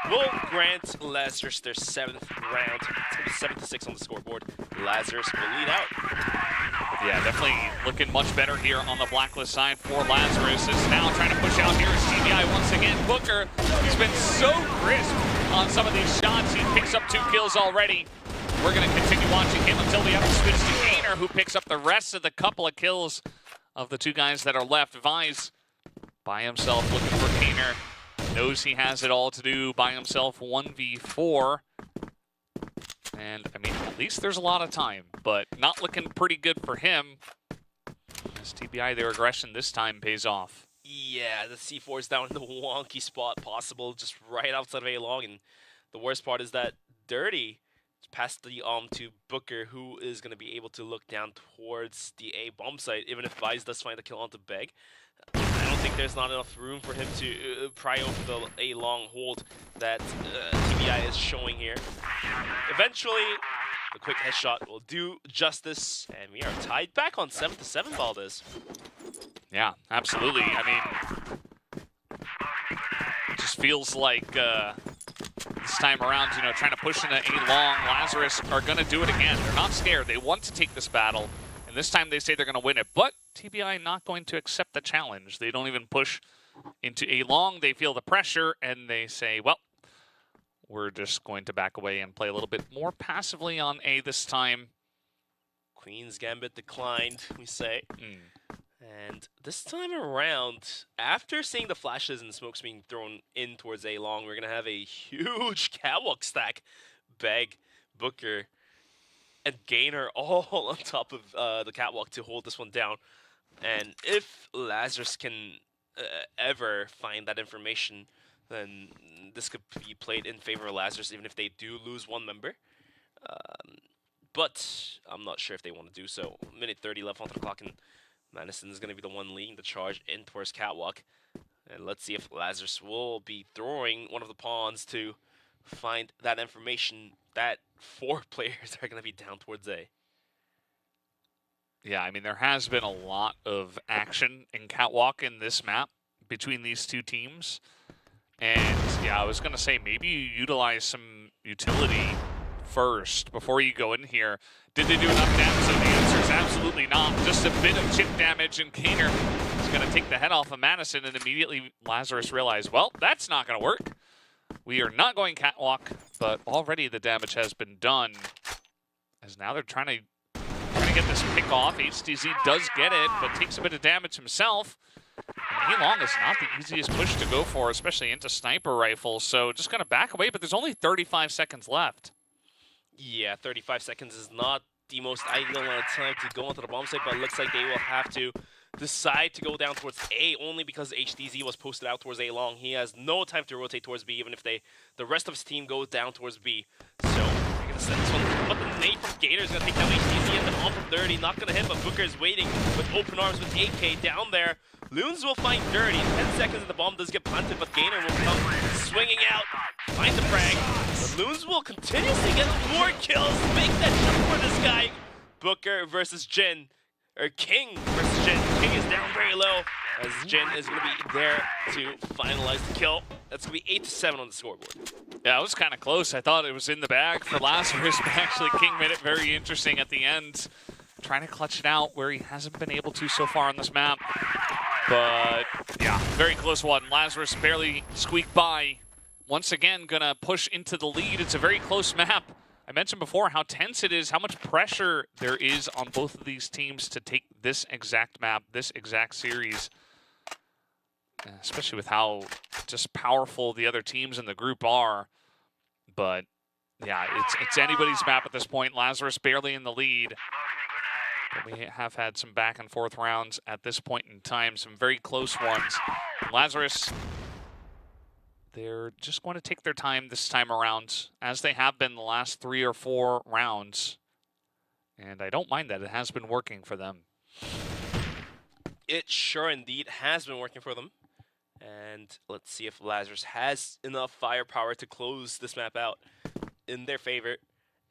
will grant Lazarus their 7th round. It's going to be 7-6 on the scoreboard. Lazarus will lead out. Yeah, definitely looking much better here on the Blacklist side for Lazarus. Is now trying to push out here is TBI once again. Booker, he's been so crisp on some of these shots. He picks up 2 kills already. We're going to continue watching him until we have to switch to Gainer, who picks up the rest of the couple of kills of the 2 guys that are left. Vise by himself looking for Gainer. Knows he has it all to do by himself 1v4. And, I mean, at least there's a lot of time, but not looking pretty good for him. As TBI, their aggression this time pays off. Yeah, the C4 is down in the wonky spot possible, just right outside of A-Long. And the worst part is that Dirty passed the to Booker, who is going to be able to look down towards the A bomb site, even if Vise does find the kill onto Beg. I don't think there's not enough room for him to pry open the A-Long hold that TBI is showing here. Eventually, the quick headshot will do justice, and we are tied back on 7-7, Valdez. Yeah, absolutely. I mean, it just feels like this time around, you know, trying to push into A-Long, Lazarus are going to do it again. They're not scared. They want to take this battle, and this time they say they're going to win it, but TBI not going to accept the challenge. They don't even push into A-Long. They feel the pressure, and they say, well, we're just going to back away and play a little bit more passively on A this time. Queen's Gambit declined, we say. And this time around, after seeing the flashes and smokes being thrown in towards A-Long, we're going to have a huge catwalk stack. Beg, Booker, and Gainer all on top of the catwalk to hold this one down. And if Lazarus can ever find that information, then this could be played in favor of Lazarus, even if they do lose one member. But I'm not sure if they want to do so. Minute 30 left on the clock, and Madison is going to be the one leading the charge in towards catwalk. And let's see if Lazarus will be throwing one of the pawns to find that information that 4 players are going to be down towards A. Yeah, I mean, there has been a lot of action in catwalk in this map between these 2 teams. And yeah, I was going to say maybe you utilize some utility first before you go in here. Did they do enough damage? So the answer is absolutely not. Just a bit of chip damage, and Gainer is going to take the head off of Madison, and immediately Lazarus realized, well, that's not going to work. We are not going catwalk, but already the damage has been done. As now they're trying to get this pick off. HTZ does get it, but takes a bit of damage himself. And A-Long is not the easiest push to go for, especially into sniper rifles. So just going to back away, but there's only 35 seconds left. Yeah, 35 seconds is not the most ideal amount of time to go onto the bomb site, but it looks like they will have to decide to go down towards A only because HTZ was posted out towards A-Long. He has no time to rotate towards B, even if the rest of his team goes down towards B. So they're going to send this one, but the nade from Gator is going to take down HTZ, and then on for 30, not going to hit, but Booker is waiting with open arms with AK down there. Loons will find Dirty. 10 seconds and the bomb does get planted, but Gainer will come swinging out, find the frag. The Loons will continuously get more kills, make that jump for this guy. Booker versus Jin, or King versus Jin. King is down very low, as Jin is going to be there to finalize the kill. That's going to be 8-7 on the scoreboard. Yeah, it was kind of close. I thought it was in the bag for Lazarus, but actually King made it very interesting at the end. Trying to clutch it out where he hasn't been able to so far on this map. But yeah, very close one. Lazarus barely squeaked by. Once again, gonna push into the lead. It's a very close map. I mentioned before how tense it is, how much pressure there is on both of these teams to take this exact map, this exact series. Especially with how just powerful the other teams in the group are. But yeah, it's anybody's map at this point. Lazarus barely in the lead. But we have had some back and forth rounds at this point in time, some very close ones. Lazarus, they're just going to take their time this time around, as they have been the last 3 or 4 rounds. And I don't mind that. It has been working for them. It sure indeed has been working for them. And let's see if Lazarus has enough firepower to close this map out in their favor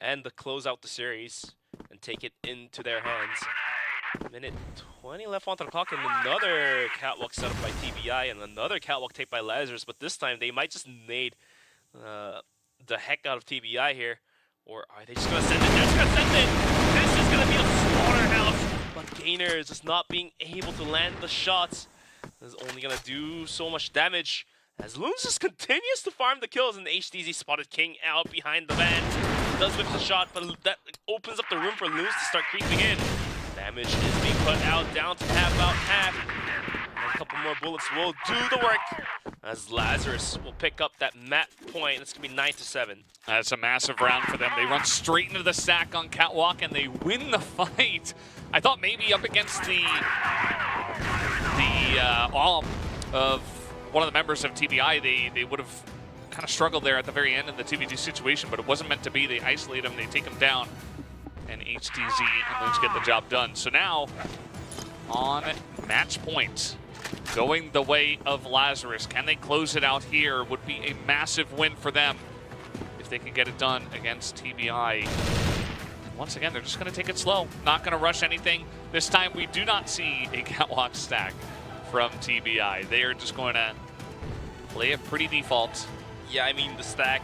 and to close out the series and take it into their hands. Minute 20 left on the clock, and another catwalk set up by TBI, and another catwalk take by Lazarus, but this time they might just nade the heck out of TBI here. Or are they just going to send it? They're just going to send it! This is going to be a slaughterhouse! But Gainer is just not being able to land the shots. This is only going to do so much damage as Loons just continues to farm the kills, and HTZ spotted King out behind the van. Does whip the shot, but that opens up the room for Loons to start creeping in. Damage is being put out, down to about half. And a couple more bullets will do the work, as Lazarus will pick up that map point. It's going to be 9-7. That's a massive round for them. They run straight into the stack on Catwalk, and they win the fight. I thought maybe up against the arm of one of the members of TBI, they would have kind of struggled there at the very end in the 2v2 situation, but it wasn't meant to be. They isolate him, they take him down, and HTZ and Loons get the job done. So now, on match point, going the way of Lazarus. Can they close it out here? Would be a massive win for them if they can get it done against TBI. Once again, they're just going to take it slow, not going to rush anything. This time, we do not see a catwalk stack from TBI. They are just going to play it pretty default. Yeah, I mean, the stack,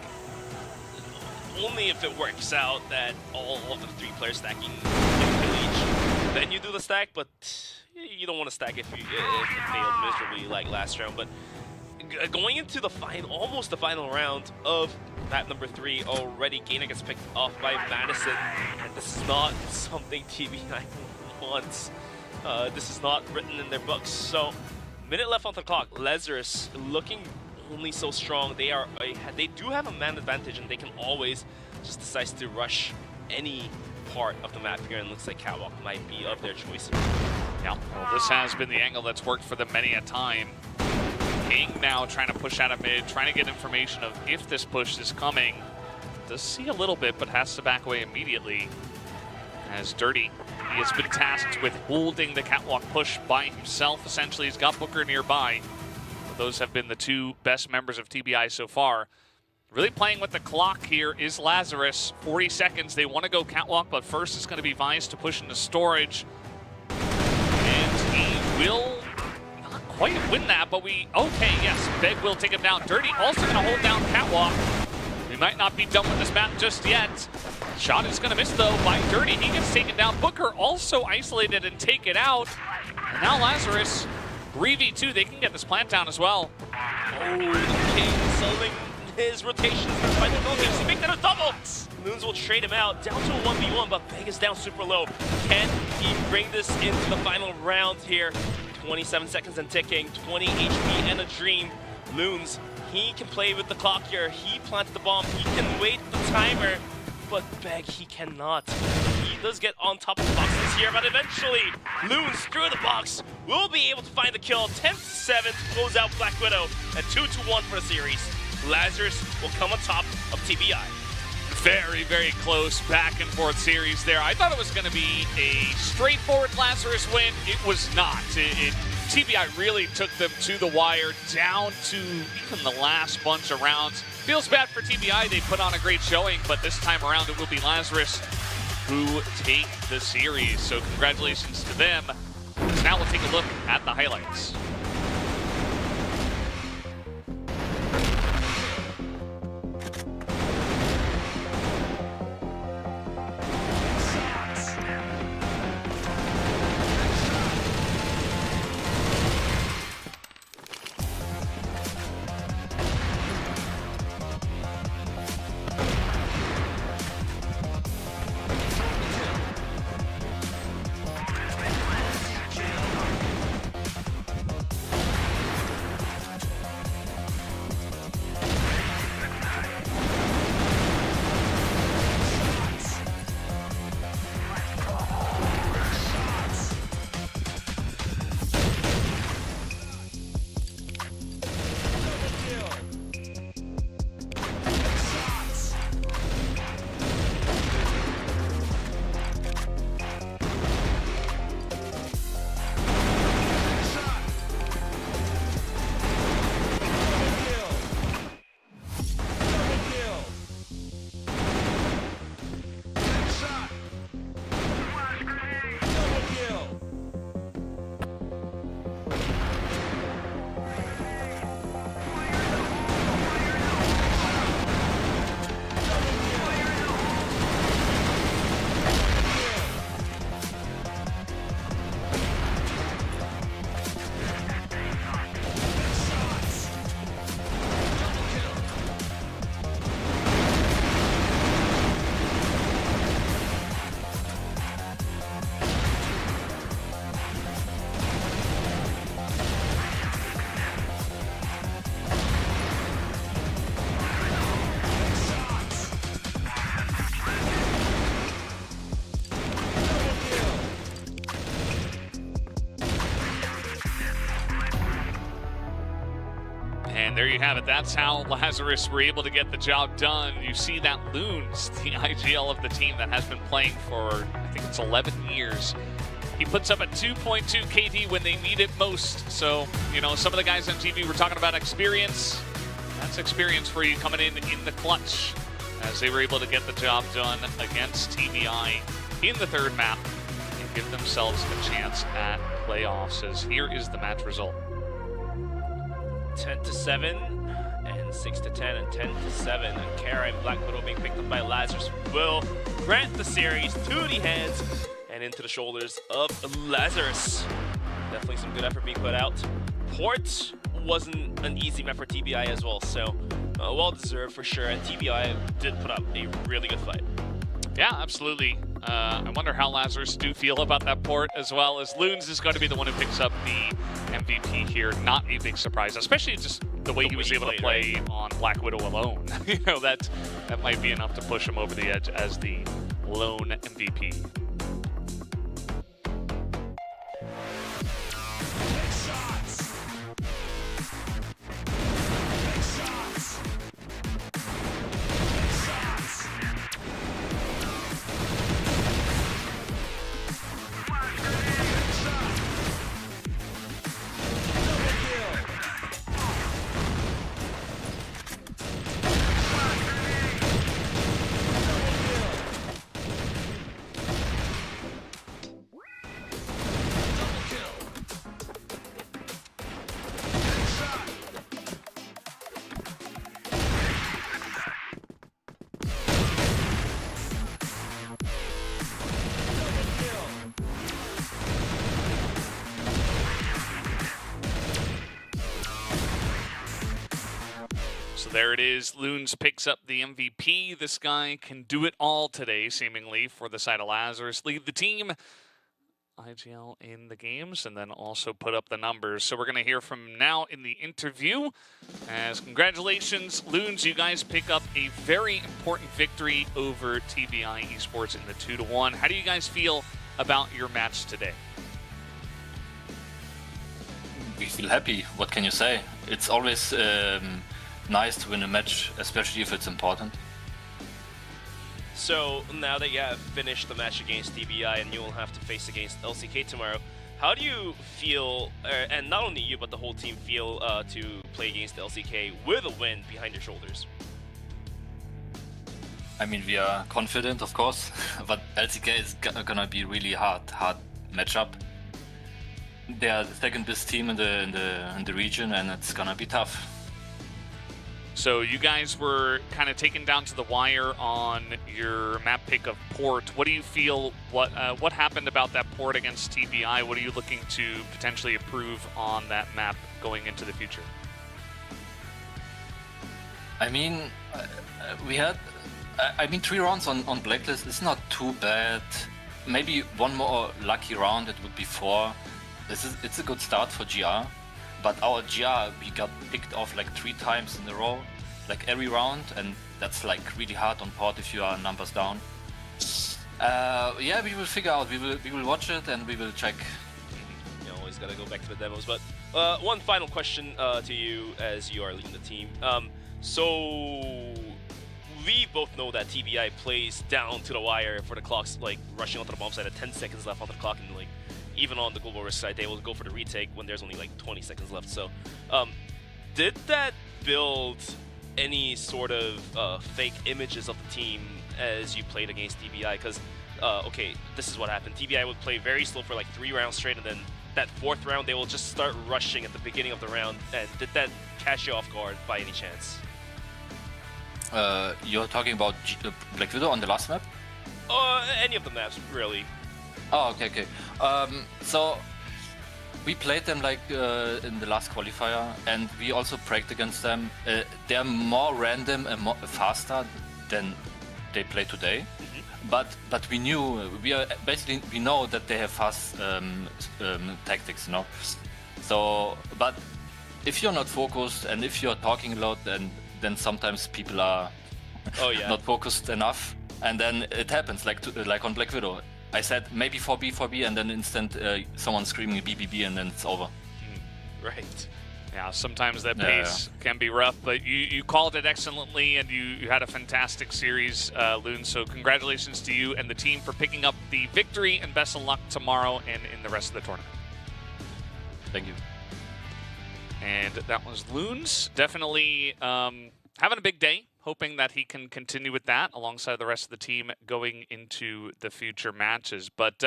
only if it works out that all of the 3 players stacking each, then you do the stack, but you don't want to stack if it failed miserably like last round. But going into the almost the final round of map number 3 already, Gainer gets picked off by Madison, and this is not something TBI wants. This is not written in their books. So, minute left on the clock. Lazarus looking only so strong. They do have a man advantage, and they can always just decide to rush any part of the map here, and looks like Catwalk might be of their choice. Yeah, well, this has been the angle that's worked for them many a time. King now trying to push out of mid, trying to get information of if this push is coming. Does see a little bit, but has to back away immediately. As Dirty, he has been tasked with holding the Catwalk push by himself. Essentially, he's got Booker nearby. But those have been the 2 best members of TBI so far. Really playing with the clock here is Lazarus. 40 seconds, they want to go Catwalk, but first it's going to be Vice to push into storage. And he will not quite win that, but okay, yes, Beg will take him down. Dirty also going to hold down Catwalk. We might not be done with this map just yet. Shot is going to miss, though, by Dirty. He gets taken down. Booker also isolated and take it out. And now Lazarus, 3v2, they can get this plant down as well. Oh, the King selling his rotations. Final goal gives him make that a double. Loons will trade him out down to a 1v1, but Beg is down super low. Can he bring this into the final round here? 27 seconds and ticking, 20 HP and a dream. Loons, he can play with the clock here. He planted the bomb. He can wait the timer, but Beg, he cannot. He does get on top of the boxes here, but eventually, Loons through the box will be able to find the kill. 10-7 to close out Black Widow, and 2-1 for the series. Lazarus will come on top of TBI. Very, very close back and forth series there. I thought it was going to be a straightforward Lazarus win. It was not. TBI really took them to the wire, down to even the last bunch of rounds. Feels bad for TBI. They put on a great showing, but this time around it will be Lazarus who take the series. So congratulations to them. So now we'll take a look at the highlights. there you have it. That's how Lazarus were able to get the job done. You see that Loons, the IGL of the team that has been playing for, I think it's 11 years. He puts up a 2.2 KD when they need it most. So, you know, some of the guys on TV were talking about experience. That's experience for you coming in the clutch, as they were able to get the job done against TBI in the third map and give themselves a chance at playoffs. As here is the match result. 10-7 and 6-10 and 10-7, and Kara and Black Widow being picked up by Lazarus will grant the series to the hands and into the shoulders of Lazarus. Definitely some good effort being put out. Port wasn't an easy map for TBI as well, so well deserved for sure, and TBI did put up a really good fight. Yeah, absolutely. I wonder how Lazarus do feel about that port, as well as Loons is going to be the one who picks up the MVP here. Not a big surprise, especially just the way he was able to play on Black Widow alone. You know, that might be enough to push him over the edge as the lone MVP. So there it is. Loons picks up the MVP. This guy can do it all today, seemingly, for the side of Lazarus. Lead the team, IGL in the games, and then also put up the numbers. So we're going to hear from him now in the interview. As congratulations, Loons, you guys pick up a very important victory over TBI eSports in the 2-1. How do you guys feel about your match today? We feel happy. What can you say? It's always nice to win a match, especially if it's important. So now that you have finished the match against TBI and you will have to face against LCK tomorrow, how do you feel, and not only you but the whole team feel to play against LCK with a win behind your shoulders? I mean, we are confident, of course, but LCK is gonna be really hard matchup. They are the second best team in the region, and it's gonna be tough. So you guys were kind of taken down to the wire on your map pick of Port. What do you feel, what happened about that Port against TBI? What are you looking to potentially improve on that map going into the future? I mean, we had, 3 rounds on Blacklist is not too bad. Maybe one more lucky round, it would be 4. It's a good start for GR. But our GR, we got picked off like 3 times in a row, like every round, and that's like really hard on Port if you are numbers down. Yeah, we will figure out. We will watch it and we will check. You always gotta go back to the demos. But one final question to you as you are leading the team. So we both know that TBI plays down to the wire for the clocks, like rushing onto the bomb site at 10 seconds left on the clock, and like even on the global risk side, they will go for the retake when there's only like 20 seconds left. So, did that build any sort of fake images of the team as you played against TBI? Because, okay, this is what happened. TBI would play very slow for like 3 rounds straight, and then that 4th round, they will just start rushing at the beginning of the round. And did that catch you off guard by any chance? You're talking about Black Widow on the last map? Any of the maps, really. Oh, okay. So we played them like in the last qualifier, and we also pranked against them. They're more random and more faster than they play today. But we knew we know that they have fast tactics, you know. So, but if you're not focused and if you're talking a lot, then sometimes people are not focused enough, and then it happens like on Black Widow. I said maybe 4B, and then instant someone screaming BBB, and then it's over. Right. Yeah, sometimes that pace can be rough, but you called it excellently, and you had a fantastic series, Loon. So congratulations to you and the team for picking up the victory, and best of luck tomorrow and in the rest of the tournament. Thank you. And that was Loons. Definitely having a big day. Hoping that he can continue with that alongside the rest of the team going into the future matches. But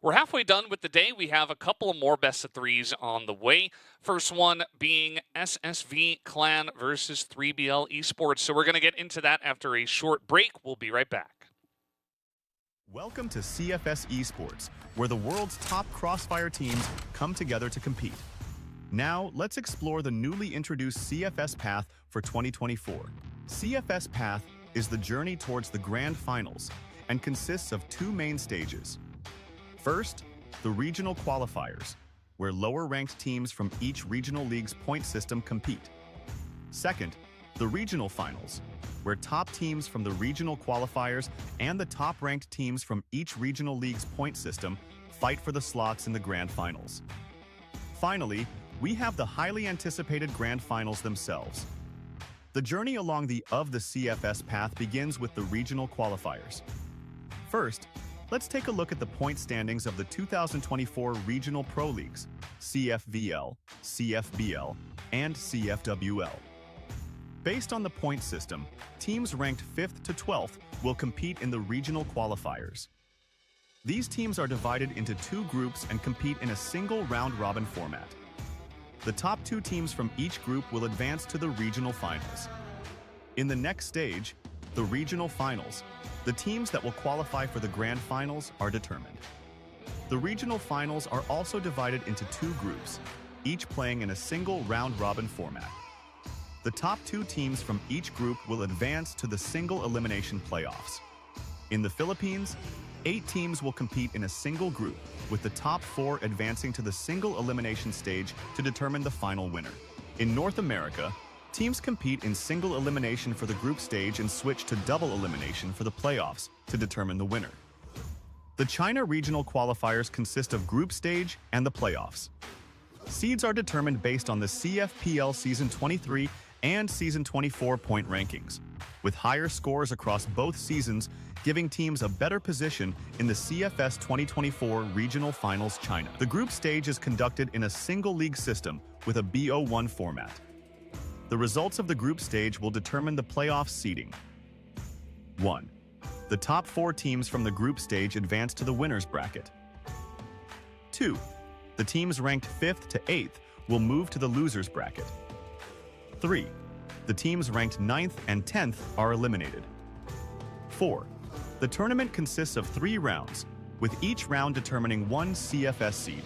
we're halfway done with the day. We have a couple of more best of threes on the way. First one being SSV Clan versus 3BL Esports. So we're going to get into that after a short break. We'll be right back. Welcome to CFS Esports, where the world's top CrossFire teams come together to compete. Now, let's explore the newly introduced CFS Path for 2024. CFS Path is the journey towards the Grand Finals and consists of two main stages. First, the regional qualifiers, where lower-ranked teams from each regional league's point system compete. Second, the regional finals, where top teams from the regional qualifiers and the top-ranked teams from each regional league's point system fight for the slots in the Grand Finals. Finally, we have the highly anticipated Grand Finals themselves. The journey along the CFS path begins with the regional qualifiers. First, let's take a look at the point standings of the 2024 Regional Pro Leagues, CFVL, CFBL, and CFWL. Based on the point system, teams ranked 5th to 12th will compete in the regional qualifiers. These teams are divided into two groups and compete in a single round-robin format. The top two teams from each group will advance to the regional finals. In the next stage, the regional finals, the teams that will qualify for the grand finals are determined. The regional finals are also divided into two groups, each playing in a single round-robin format. The top two teams from each group will advance to the single elimination playoffs. In the Philippines, 8 teams will compete in a single group, with the top 4 advancing to the single elimination stage to determine the final winner. In North America, teams compete in single elimination for the group stage and switch to double elimination for the playoffs to determine the winner. The China regional qualifiers consist of group stage and the playoffs. Seeds are determined based on the CFPL Season 23 and Season 24 point rankings, with higher scores across both seasons giving teams a better position in the CFS 2024 Regional Finals China. The group stage is conducted in a single league system with a BO1 format. The results of the group stage will determine the playoff seeding. 1. The top 4 teams from the group stage advance to the winner's bracket. 2. The teams ranked 5th to 8th will move to the loser's bracket. 3. The teams ranked 9th and 10th are eliminated. 4. The tournament consists of 3 rounds, with each round determining 1 CFS seed.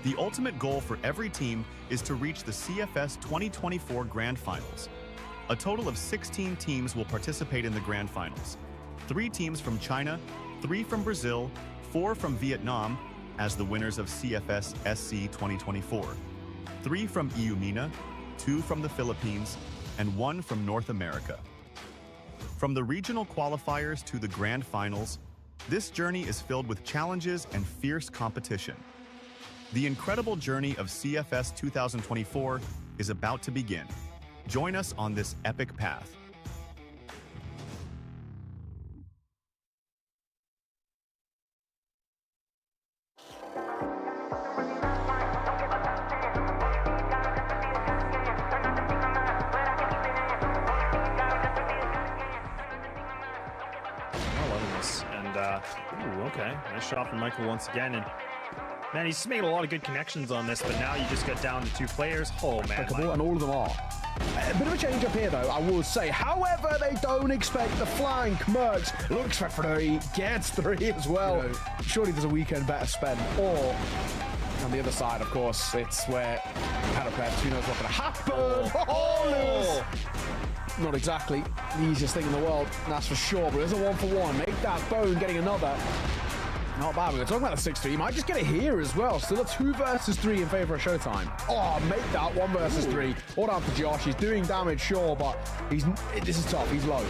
The ultimate goal for every team is to reach the CFS 2024 Grand Finals. A total of 16 teams will participate in the Grand Finals. 3 teams from China, 3 from Brazil, 4 from Vietnam as the winners of CFS SC 2024, 3 from Eumena, 2 from the Philippines, and 1 from North America. From the regional qualifiers to the grand finals, this journey is filled with challenges and fierce competition. The incredible journey of CFS 2024 is about to begin. Join us on this epic path. Ooh, okay. Nice shot from Michael once again. And man, he's made a lot of good connections on this, but now you just got down to 2 players. Oh, man. And all of them are. A bit of a change up here, though, I will say. However, they don't expect the flank. Mercs looks for 3, gets 3 as well. You know, surely there's a weekend better spent. Or on the other side, of course, it's where Parapet, who knows what's going to happen. Oh, not exactly the easiest thing in the world, that's for sure, but there's a 1-for-1. Make that bone, getting another. Not bad. We were talking about the 6-3. You might just get it here as well. Still a 2 versus 3 in favor of Showtime. Oh, make that 1 versus 3. All down to Josh. He's doing damage, sure, but this is tough. He's low.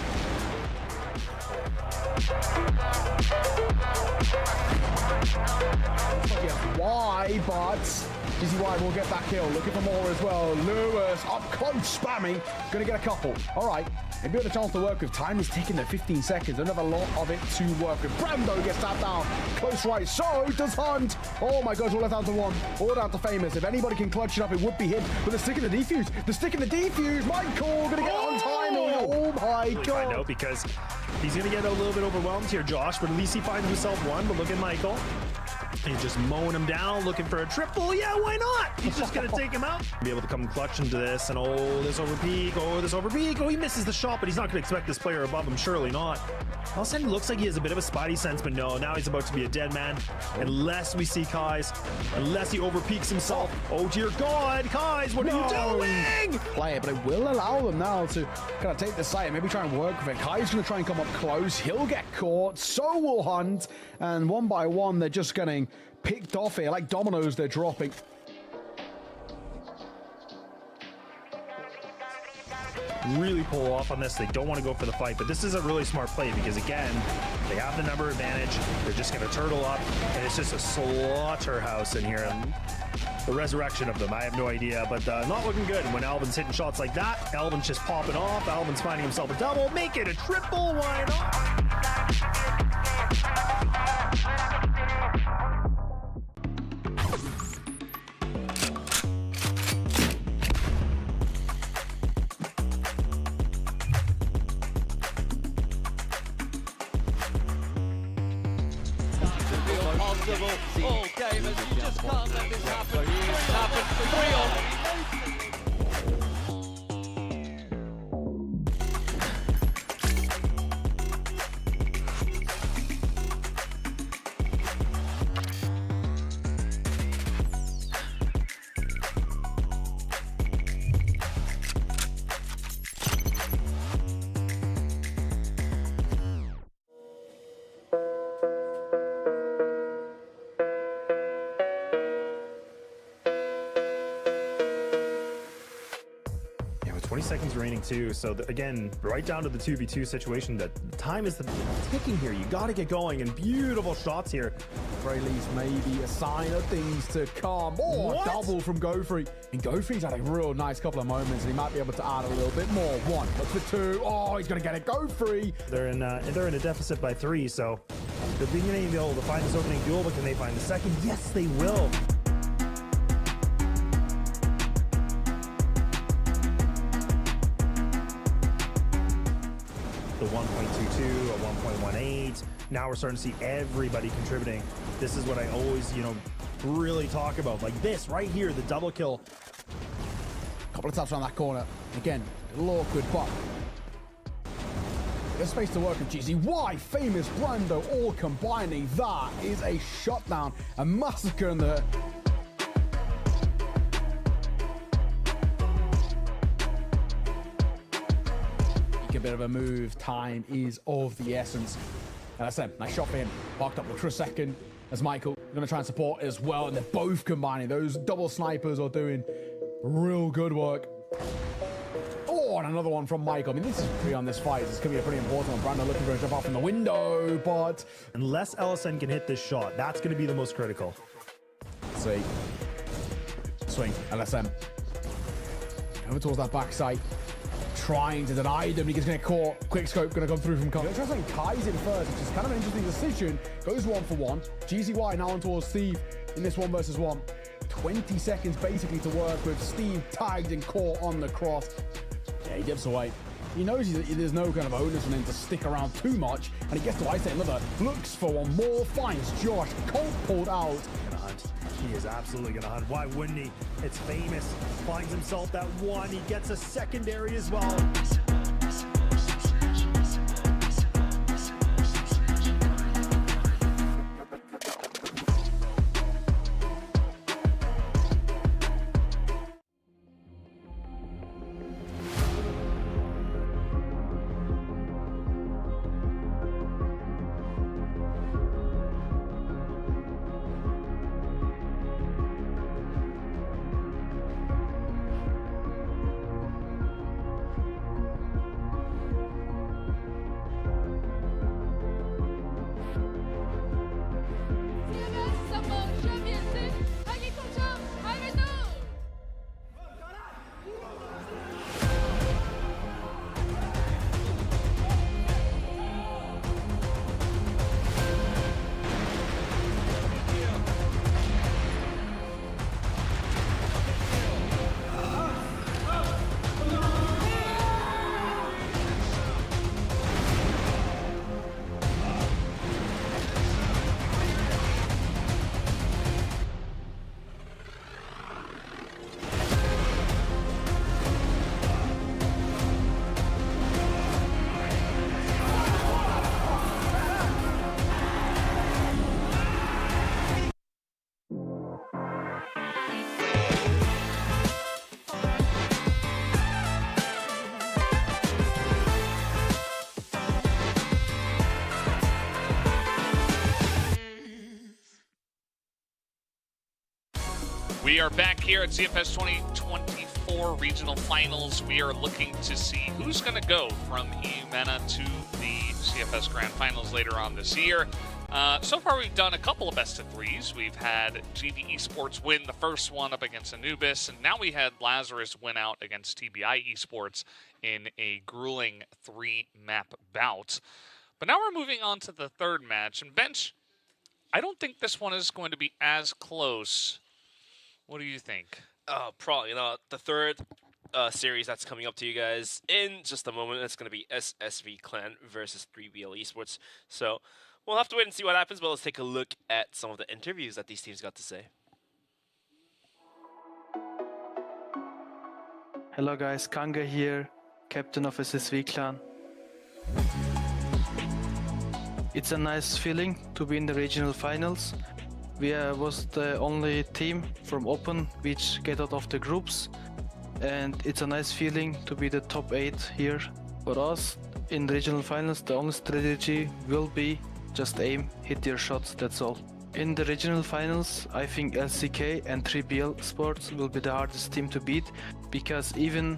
Why, but GZY will get that kill. Looking for more as well. Lewis up close, spamming. Gonna get a couple. All right. Maybe with a chance to work with. Time is ticking at 15 seconds. Another lot of it to work with. Brando gets that down. Close right. So does Hunt. Oh my gosh, all left down to one. All down to Famous. If anybody can clutch it up, it would be him. But the stick in the defuse. The stick in the defuse. Michael gonna get on timing. Oh my god. No, because he's gonna get a little bit overwhelmed here, Josh, but at least he finds himself one. But look at Michael. He's just mowing him down, looking for a triple. Yeah, why not? He's just going to take him out. Be able to come clutch into this, and oh, this over peak, oh, this over peak. Oh, he misses the shot, but he's not going to expect this player above him, surely not. All of a sudden, he looks like he has a bit of a spidey sense, but no, now he's about to be a dead man. Unless we see Kai's, unless he over peaks himself. Oh, dear God, Kai's, what are you doing? Play it, but it will allow them now to kind of take the site and maybe try and work with it. Kai's going to try and come up close. He'll get caught. So will Hunt. And one by one, they're just getting picked off here. Like dominoes, they're dropping. Really pull off on this. They don't want to go for the fight, but this is a really smart play because, again, they have the number advantage. They're just going to turtle up, and it's just a slaughterhouse in here. And the resurrection of them, I have no idea, but not looking good when Alvin's hitting shots like that. Alvin's just popping off. Alvin's finding himself a double. Make it a triple. Why not? All gamers, you just can't let this happen. It's happened 3 on. Yeah, with 20 seconds remaining too, so again, right down to the 2v2 situation. That time is ticking here. You got to get going, and beautiful shots here. At the very least, maybe a sign of things to come. Oh, double from Gofree. And Gofree's had a real nice couple of moments, and he might be able to add a little bit more. One, look for two. Oh, he's gonna get it. Gofree. They're in a deficit by 3, so they're beginning to be able to find this opening duel, but can they find the second? Yes, they will. The 1.22, a 1.18. Now we're starting to see everybody contributing. This is what I always, really talk about. Like this right here, the double kill. Couple of taps around that corner. Again, a little awkward, but there's space to work with GZY, Famous, Brando, all combining. That is a shutdown, a massacre in the... A bit of a move. Time is of the essence. And I said, nice shot for him. Parked up for a second as Michael going to try and support as well. And they're both combining. Those double snipers are doing real good work. Oh, and another one from Michael. I mean, this is pretty on this fight. This could be a pretty important one. Brando looking for a jump off from the window, but unless LSN can hit this shot, that's going to be the most critical. See. Swing. LSM. Over towards that backside. Trying to deny them. He's going to get caught. Quick scope going to come through from Kai. Tries to Kai's in first, which is kind of an interesting decision. Goes 1 for 1. GZY now on towards Steve in this 1 versus 1. 20 seconds basically to work with. Steve tagged and caught on the cross. Yeah, he dips away. He knows there's no kind of onus on him to stick around too much, and he gets to ice another. Looks for one more. Finds Josh. Colt pulled out. Gonna hunt. He is absolutely gonna hunt. Why wouldn't he? It's Famous. Finds himself that one. He gets a secondary as well. We are back here at CFS 2024 Regional Finals. We are looking to see who's going to go from Eumena to the CFS Grand Finals later on this year. So far, we've done a couple of best of threes. We've had GV eSports win the first one up against Anubis, and now we had Lazarus win out against TBI eSports in a grueling 3-map bout. But now we're moving on to the third match. And Bench, I don't think this one is going to be as close. What do you think? Probably not. The third series that's coming up to you guys in just a moment. It's going to be SSV Clan versus 3BL Esports. So we'll have to wait and see what happens, but let's take a look at some of the interviews that these teams got to say. Hello guys, Kanga here, captain of SSV Clan. It's a nice feeling to be in the regional finals. We was the only team from Open which get out of the groups, and it's a nice feeling to be the top 8 here. For us in the regional finals, the only strategy will be just aim, hit your shots, that's all. In the regional finals, I think LCK and 3BL Sports will be the hardest team to beat, because even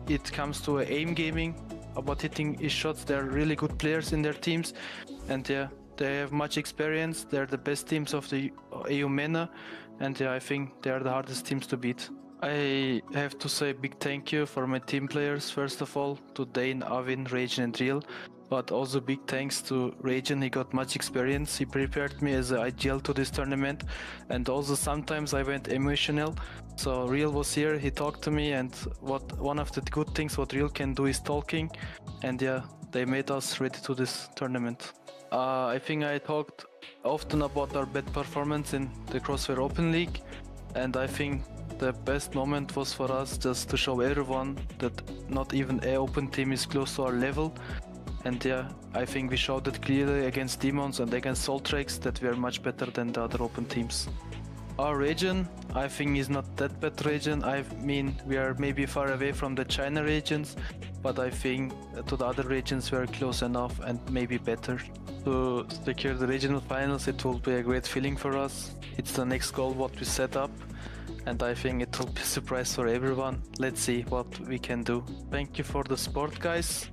it comes to aim gaming, about hitting his shots, they're really good players in their teams, and yeah, they have much experience. They're the best teams of the Eumena, and yeah, I think they are the hardest teams to beat. I have to say big thank you for my team players, first of all, to Dane, Avin, Ragen and Real, but also big thanks to Ragen. He got much experience. He prepared me as an IGL to this tournament, and also sometimes I went emotional. So Real was here, he talked to me, and one of the good things what Real can do is talking, and yeah, they made us ready to this tournament. I think I talked often about our bad performance in the CrossFire Open League, and I think the best moment was for us just to show everyone that not even an open team is close to our level. And yeah, I think we showed it clearly against Demons and against Soltrex that we are much better than the other open teams. Our region, I think, is not that bad region. I mean, we are maybe far away from the China regions, but I think to the other regions we are close enough and maybe better. To secure the regional finals, it will be a great feeling for us. It's the next goal what we set up, and I think it will be a surprise for everyone. Let's see what we can do. Thank you for the support, guys,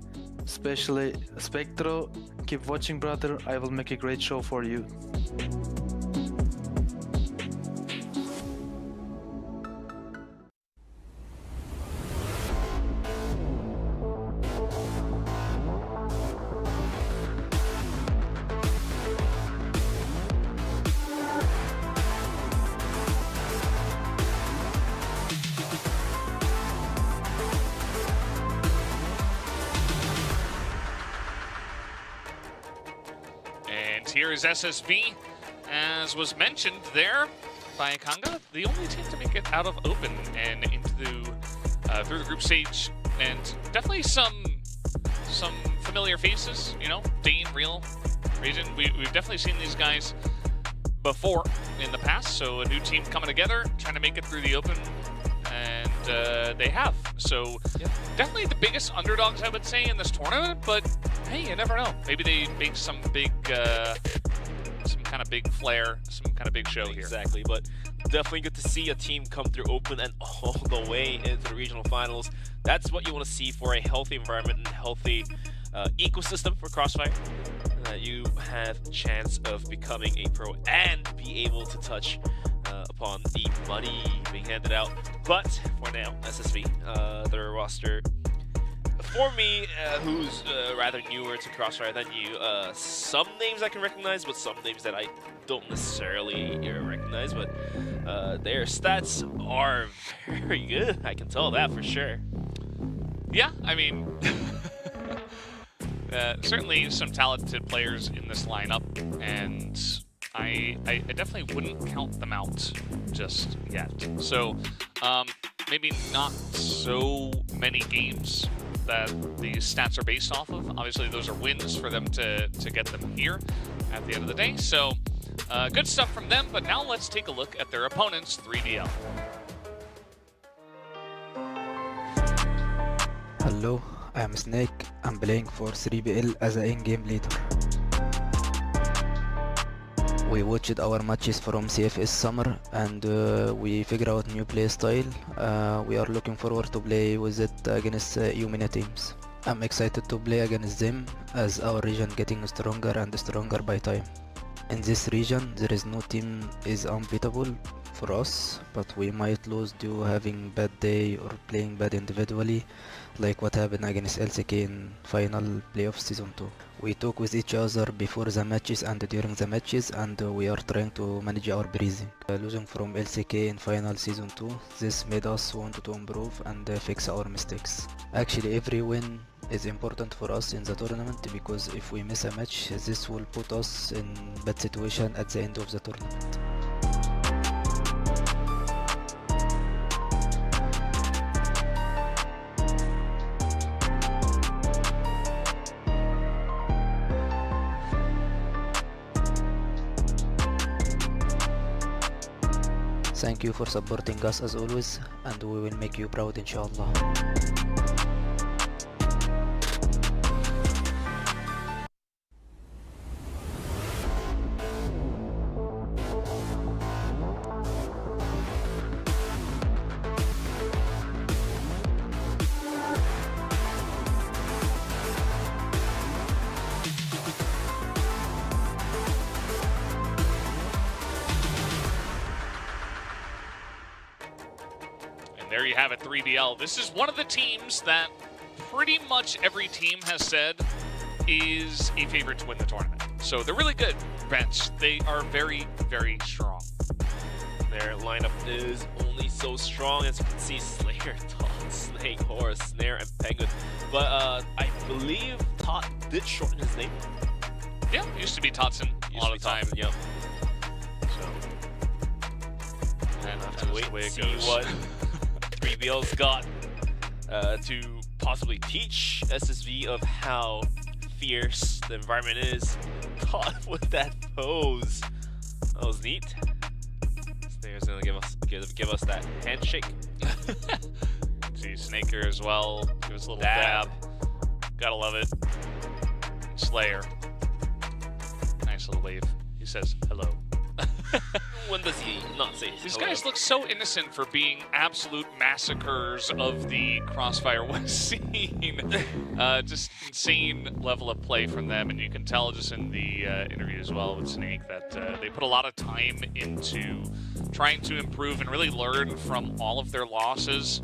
especially Spectro. Keep watching, brother. I will make a great show for you. Here is SSV, as was mentioned there by Kanga, the only team to make it out of Open and into through the group stage, and definitely some familiar faces. You know, Dane, Real, Ragen. We've definitely seen these guys before in the past. So a new team coming together, trying to make it through the Open, and they have. So definitely the biggest underdogs, I would say, in this tournament. But hey, you never know. Maybe they make some big, some kind of big flair, some kind of big show here. Exactly, but definitely good to see a team come through Open and all the way into the regional finals. That's what you want to see for a healthy environment and healthy ecosystem for CrossFire. That you have a chance of becoming a pro and be able to touch upon the money being handed out. But for now, SSV, their roster, for me, who's rather newer to CrossFire than you, some names I can recognize, but some names that I don't necessarily recognize, but their stats are very good. I can tell that for sure. Yeah, I mean, certainly some talented players in this lineup, and I definitely wouldn't count them out just yet. So maybe not so many games that these stats are based off of. Obviously, those are wins for them to get them here at the end of the day. So good stuff from them, but now let's take a look at their opponents, 3BL. Hello, I am Snake. I'm playing for 3BL as an in-game leader. We watched our matches from CFS summer and we figured out new play style. We are looking forward to play with it against Eumena teams. I'm excited to play against them as our region getting stronger and stronger by time. In this region, there is no team is unbeatable for us, but we might lose due to having bad day or playing bad individually, like what happened against LCK in final playoff season 2. We talk with each other before the matches and during the matches, and we are trying to manage our breathing. Losing from LCK in final season 2, this made us want to improve and fix our mistakes. Actually, every win is important for us in the tournament because if we miss a match, this will put us in bad situation at the end of the tournament. Thank you for supporting us as always, and we will make you proud inshallah. There you have it, 3BL. This is one of the teams that pretty much every team has said is a favorite to win the tournament. So they're really good bench. They are very, very strong. Their lineup is only so strong. As you can see, Slayer, Tot, Snake, Horus, Snare, and Penguin. But I believe Tot did shorten his name. Yeah, it used to be Totson a lot of the time. Yep. So, and have to wait and see what 3BL's got to possibly teach SSV of how fierce the environment is. Caught with that pose. That was neat. Snake's gonna give us that handshake. See Snaker as well. Give us a little dab. Gotta love it. Slayer. Nice little wave. He says hello. When does he not say These hello? guys look so innocent for being absolute massacres of the CrossFire West scene. Just insane level of play from them, and you can tell just in the interview as well with Snake that they put a lot of time into trying to improve and really learn from all of their losses.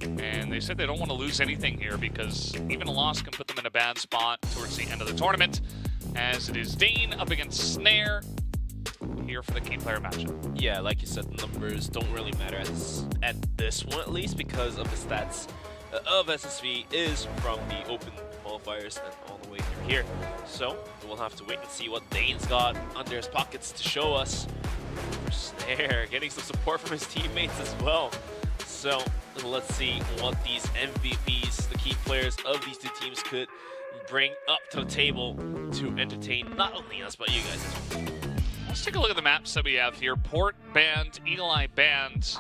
And they said they don't want to lose anything here because even a loss can put them in a bad spot towards the end of the tournament, as it is Dane up against Snare here for the key player matchup. Yeah, like you said, the numbers don't really matter at this one, at least, because of the stats of SSV is from the open qualifiers and all the way through here. So we'll have to wait and see what Dane's got under his pockets to show us. Snare getting some support from his teammates as well. So let's see what these MVPs, the key players of these two teams, could bring up to the table to entertain not only us, but you guys as well. Let's take a look at the maps that we have here. Port banned, Eagle Eye banned,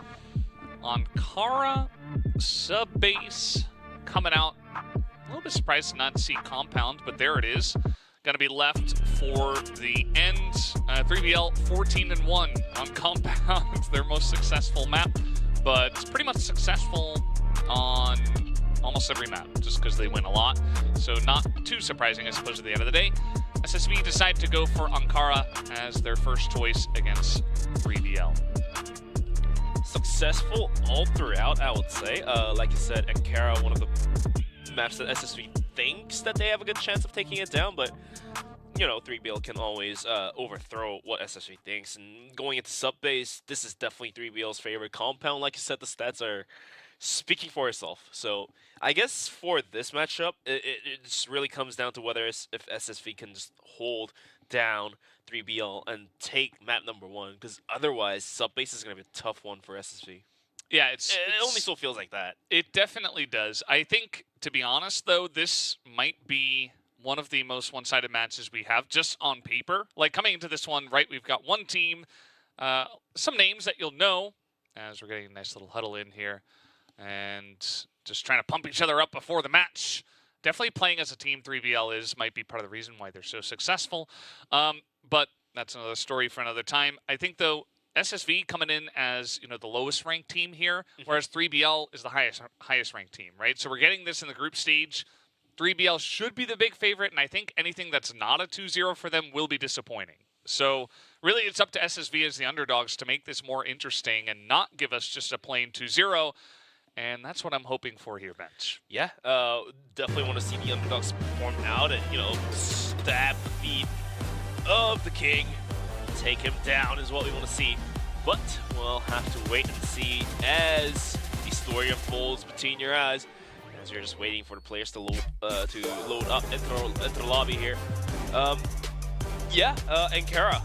Ankara, Subbase coming out. A little bit surprised to not see Compound, but there it is. Going to be left for the end. 3BL 14-1 on Compound, their most successful map, but it's pretty much successful on almost every map, just because they win a lot. So not too surprising, I suppose, at the end of the day. SSV decide to go for Ankara as their first choice against 3BL. Successful all throughout, I would say. Like you said, Ankara, one of the maps that SSV thinks that they have a good chance of taking it down, but you know, 3BL can always overthrow what SSV thinks. And going into Subbase, this is definitely 3BL's favorite compound. Like you said, the stats are speaking for itself. So I guess for this matchup, it just really comes down to whether if SSV can just hold down 3BL and take map number 1, because otherwise Subbase is going to be a tough one for SSV. Yeah, it only still feels like that. It definitely does. I think, to be honest, though, this might be one of the most one-sided matches we have just on paper. Like, coming into this one, right, we've got one team, some names that you'll know, as we're getting a nice little huddle in here, and just trying to pump each other up before the match. Definitely playing as a team, 3BL might be part of the reason why they're so successful. But that's another story for another time. I think, though, SSV coming in as, you know, the lowest ranked team here, whereas 3BL is the highest ranked team, right? So we're getting this in the group stage. 3BL should be the big favorite, and I think anything that's not a 2-0 for them will be disappointing. So really it's up to SSV as the underdogs to make this more interesting and not give us just a plain 2-0. And that's what I'm hoping for here, Bench. Yeah, definitely want to see the underdogs perform out and, you know, stab the feet of the king. Take him down is what we want to see. But we'll have to wait and see as the story unfolds between your eyes. As you're just waiting for the players to load up, enter the lobby here. And Kara,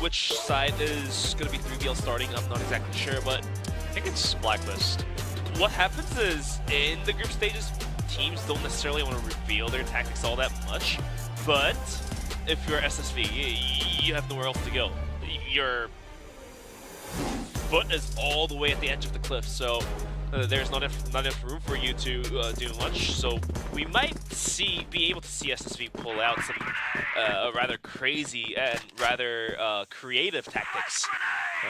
which side is going to be 3BL starting? I'm not exactly sure, but I think it's Blacklist. What happens is, in the group stages, teams don't necessarily want to reveal their tactics all that much, but if you're SSV, you have nowhere else to go. Your foot is all the way at the edge of the cliff, so there's not enough room for you to do much. So we might be able to see SSV pull out some rather crazy and rather creative tactics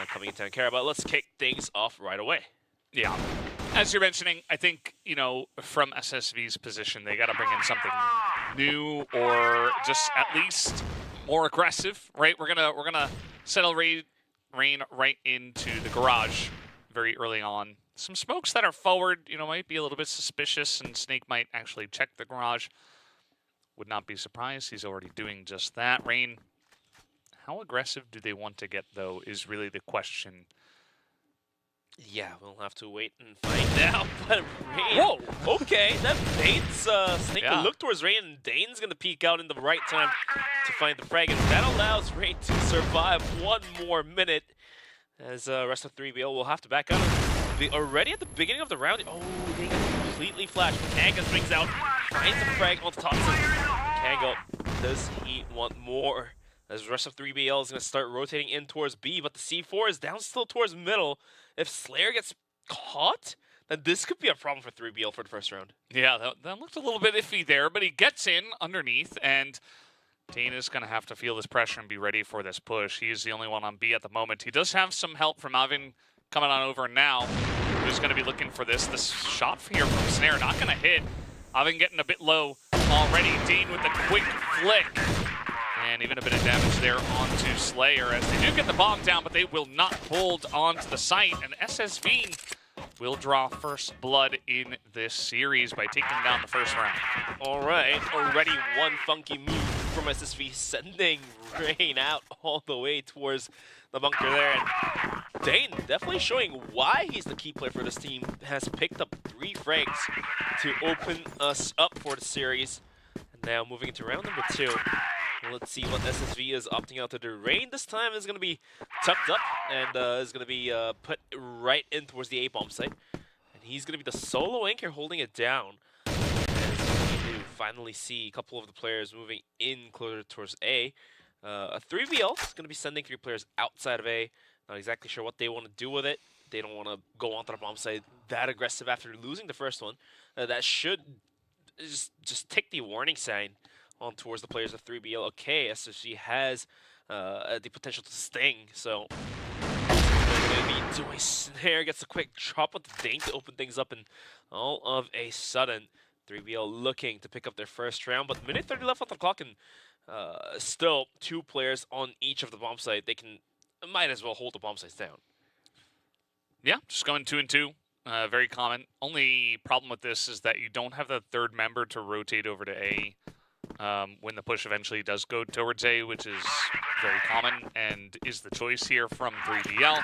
coming into Ankara. But let's kick things off right away. Yeah. As you're mentioning, I think, you know, from SSV's position, they got to bring in something new or just at least more aggressive, right? We're gonna settle Rain right into the garage very early on. Some smokes that are forward, you know, might be a little bit suspicious, and Snake might actually check the garage. Would not be surprised. He's already doing just that. Rain, how aggressive do they want to get, though, is really the question. Yeah, we'll have to wait and find out. But Rain, whoa, okay, that baits Snake to look towards Rain, and Dane's going to peek out in the right time to find the frag, and that allows Rain to survive one more minute, as rest of 3BL will have to back out. Already at the beginning of the round, oh, they got completely flashed. Kanga swings out, finds the frag on the top. Kanga, does he want more? As the rest of 3BL is going to start rotating in towards B, but the C4 is down still towards middle. If Slayer gets caught, then this could be a problem for 3BL for the first round. Yeah, that looked a little bit iffy there, but he gets in underneath, and Dane is going to have to feel this pressure and be ready for this push. He's the only one on B at the moment. He does have some help from Avin coming on over now, who's going to be looking for this. This shot here from Snare not going to hit. Avin getting a bit low already. Dane with a quick flick. And even a bit of damage there onto Slayer, as they do get the bomb down, but they will not hold onto the site. And SSV will draw first blood in this series by taking down the first round. All right, already one funky move from SSV, sending Rain out all the way towards the bunker there. And Dane definitely showing why he's the key player for this team. Has picked up 3 frags to open us up for the series. And now moving into round number 2. Let's see what SSV is opting out to do. Rain this time is going to be tucked up and is going to be put right in towards the A-bomb site. And he's going to be the solo anchor holding it down. As we finally see a couple of the players moving in closer towards A. A 3BL is going to be sending 3 players outside of A. Not exactly sure what they want to do with it. They don't want to go onto the bomb site that aggressive after losing the first one. That should just take the warning sign on towards the players of 3BL. Okay, SSG has the potential to sting, so maybe doing Snare gets a quick chop with the Dane to open things up, and all of a sudden 3BL looking to pick up their first round, but minute 30 left on the clock, and still 2 players on each of the bomb site. They might as well hold the bomb sites down. Yeah, just going 2 and 2. Very common. Only problem with this is that you don't have the third member to rotate over to A when the push eventually does go towards A, which is very common and is the choice here from 3BL.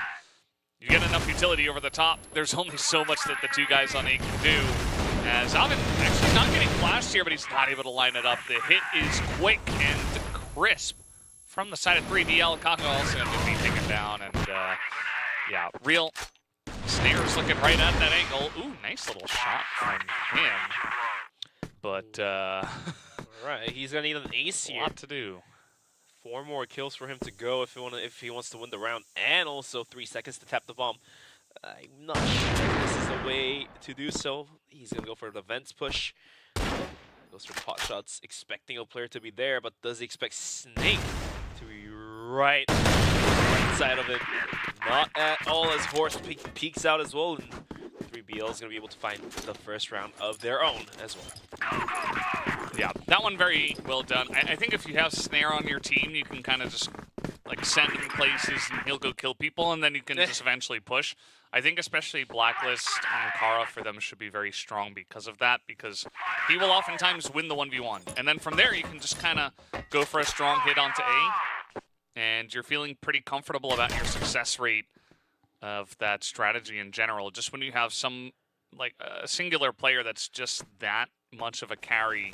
You get enough utility over the top. There's only so much that the 2 guys on A can do. As Avin actually not getting flashed here, but he's not able to line it up. The hit is quick and crisp from the side of 3BL. Kako also going to be taken down, and yeah, real Snare's looking right at that angle. Ooh, nice little shot from him. But Alright, he's gonna need an ace here. A lot to do. 4 more kills for him to go if he wants to win the round, and also 3 seconds to tap the bomb. I'm not sure if this is the way to do so. He's gonna go for the vents push. Goes for pot shots, expecting a player to be there, but does he expect Snake to be right side of it. Not at all as Horse peeks out as well, and 3BL is going to be able to find the first round of their own as well. Yeah, that one very well done. I think if you have Snare on your team, you can kind of just like send him places and he'll go kill people, and then you can just eventually push. I think especially Blacklist and Kara for them should be very strong because of that, because he will oftentimes win the 1v1. And then from there, you can just kind of go for a strong hit onto A, and you're feeling pretty comfortable about your success rate of that strategy in general. Just when you have some, like a singular player that's just that much of a carry,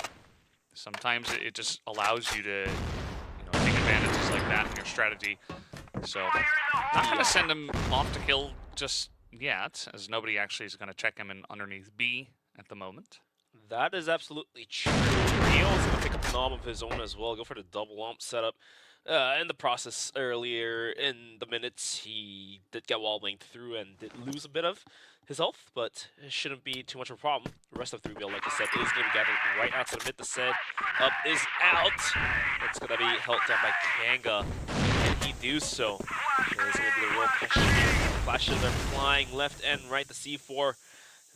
sometimes it just allows you to take advantages like that in your strategy. So, not going to send him off to kill just yet, as nobody actually is going to check him in underneath B at the moment. That is absolutely true. Real is going to pick up an AWP of his own as well, go for the double AWP setup. In the process earlier in the minutes, he did get wall blanked through and did lose a bit of his health, but it shouldn't be too much of a problem. The rest of 3BL, like I said, is going to be gathered right out to the mid. The set up is out. It's going to be held down by Kanga. Can he do so? There's going to be the real question here. Flashes are flying left and right. The C4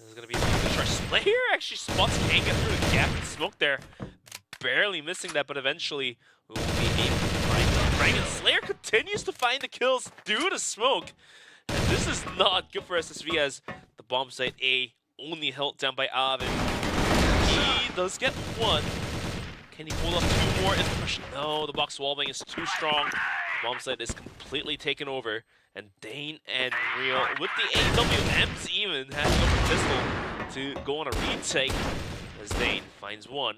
is going to be the charge. Slayer actually spots Kanga through the gap and smoke there. Barely missing that, but eventually we will be able to find Frank. And Slayer continues to find the kills due to smoke. And this is not good for SSV, as the bomb site A only held down by Avin. He does get one. Can he pull up two more? Is the question. No, the box wallbang is too strong. The bomb site is completely taken over. And Dane and Real, with the AWMs even, has to go for pistol to go on a retake. As Dane finds one.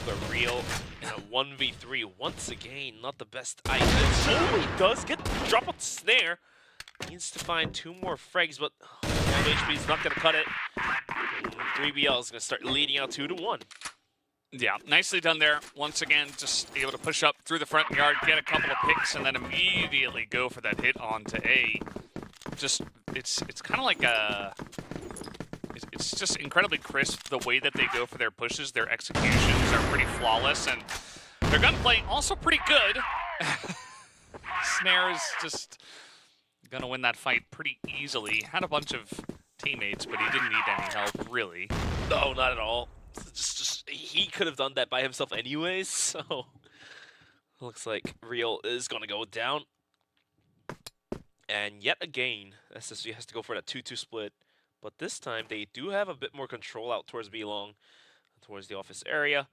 But Real in a 1v3 once again, not the best idea. So he does get the drop on Snare. Needs to find two more frags, but HP is not going to cut it. 3BL is going to start leading out 2-1. Yeah, nicely done there. Once again, just able to push up through the front yard, get a couple of picks, and then immediately go for that hit onto A. Just, it's kind of like a... It's just incredibly crisp the way that they go for their pushes. Their executions are pretty flawless, and their gunplay also pretty good. Snare is just gonna win that fight pretty easily. Had a bunch of teammates, but he didn't need any help, really. No, not at all. Just he could have done that by himself anyways, so looks like Real is gonna go down. And yet again, SSV has to go for that 2-2 split. But this time, they do have a bit more control out towards B-Long, towards the office area,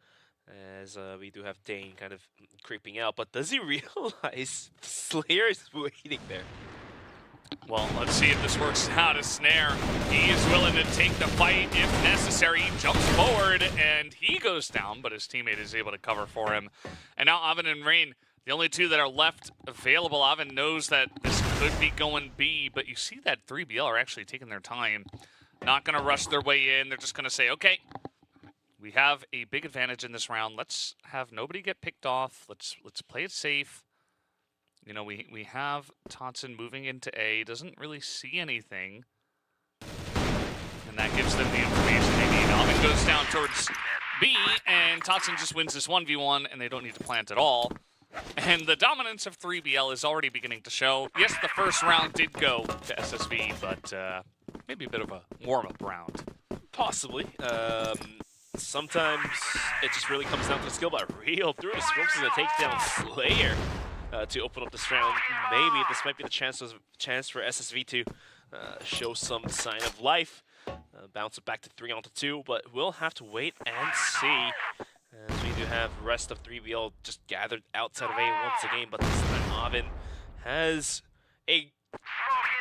as we do have Dane kind of creeping out. But does he realize Slayer is waiting there? Well, let's see if this works out as Snare. He is willing to take the fight if necessary. He jumps forward, and he goes down, but his teammate is able to cover for him. And now Avin and Rain, the only two that are left available. Avin knows that this could be going B, but you see that 3BL are actually taking their time. Not going to rush their way in. They're just going to say, okay, we have a big advantage in this round. Let's have nobody get picked off. Let's play it safe. You know, we have Totson moving into A. Doesn't really see anything. And that gives them the information they need. Avin goes down towards B, and Totson just wins this 1v1, and they don't need to plant at all. And the dominance of 3BL is already beginning to show. Yes, the first round did go to SSV, but maybe a bit of a warm-up round. Possibly. Sometimes it just really comes down to the skill, but Real through his smokes is going to take down Slayer to open up this round. Maybe this might be the chance for SSV to show some sign of life. Bounce it back to 3-on-2, but we'll have to wait and see. As we do have rest of 3BL just gathered outside of A once again, but this time Avin has a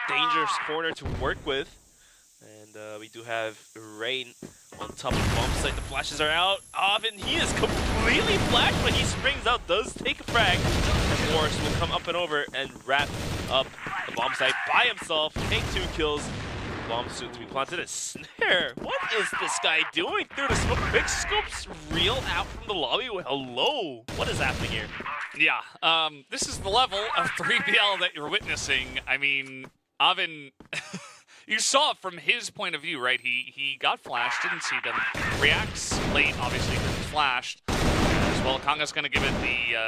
dangerous corner to work with. And we do have Rain on top of the bomb site. The flashes are out. Avin, he is completely flashed, but he springs out, does take a frag. And Morris will come up and over and wrap up the bomb site by himself, take 2 kills. Bomb soon to be planted. A Snare. What is this guy doing through the smoke? Big scopes Real out from the lobby. Hello. What is happening here? Yeah, this is the level of 3BL that you're witnessing. I mean, Avin, you saw it from his point of view, right? He got flashed, didn't see them. Reacts late, obviously, because he's flashed. As as well. Kanga's going to give it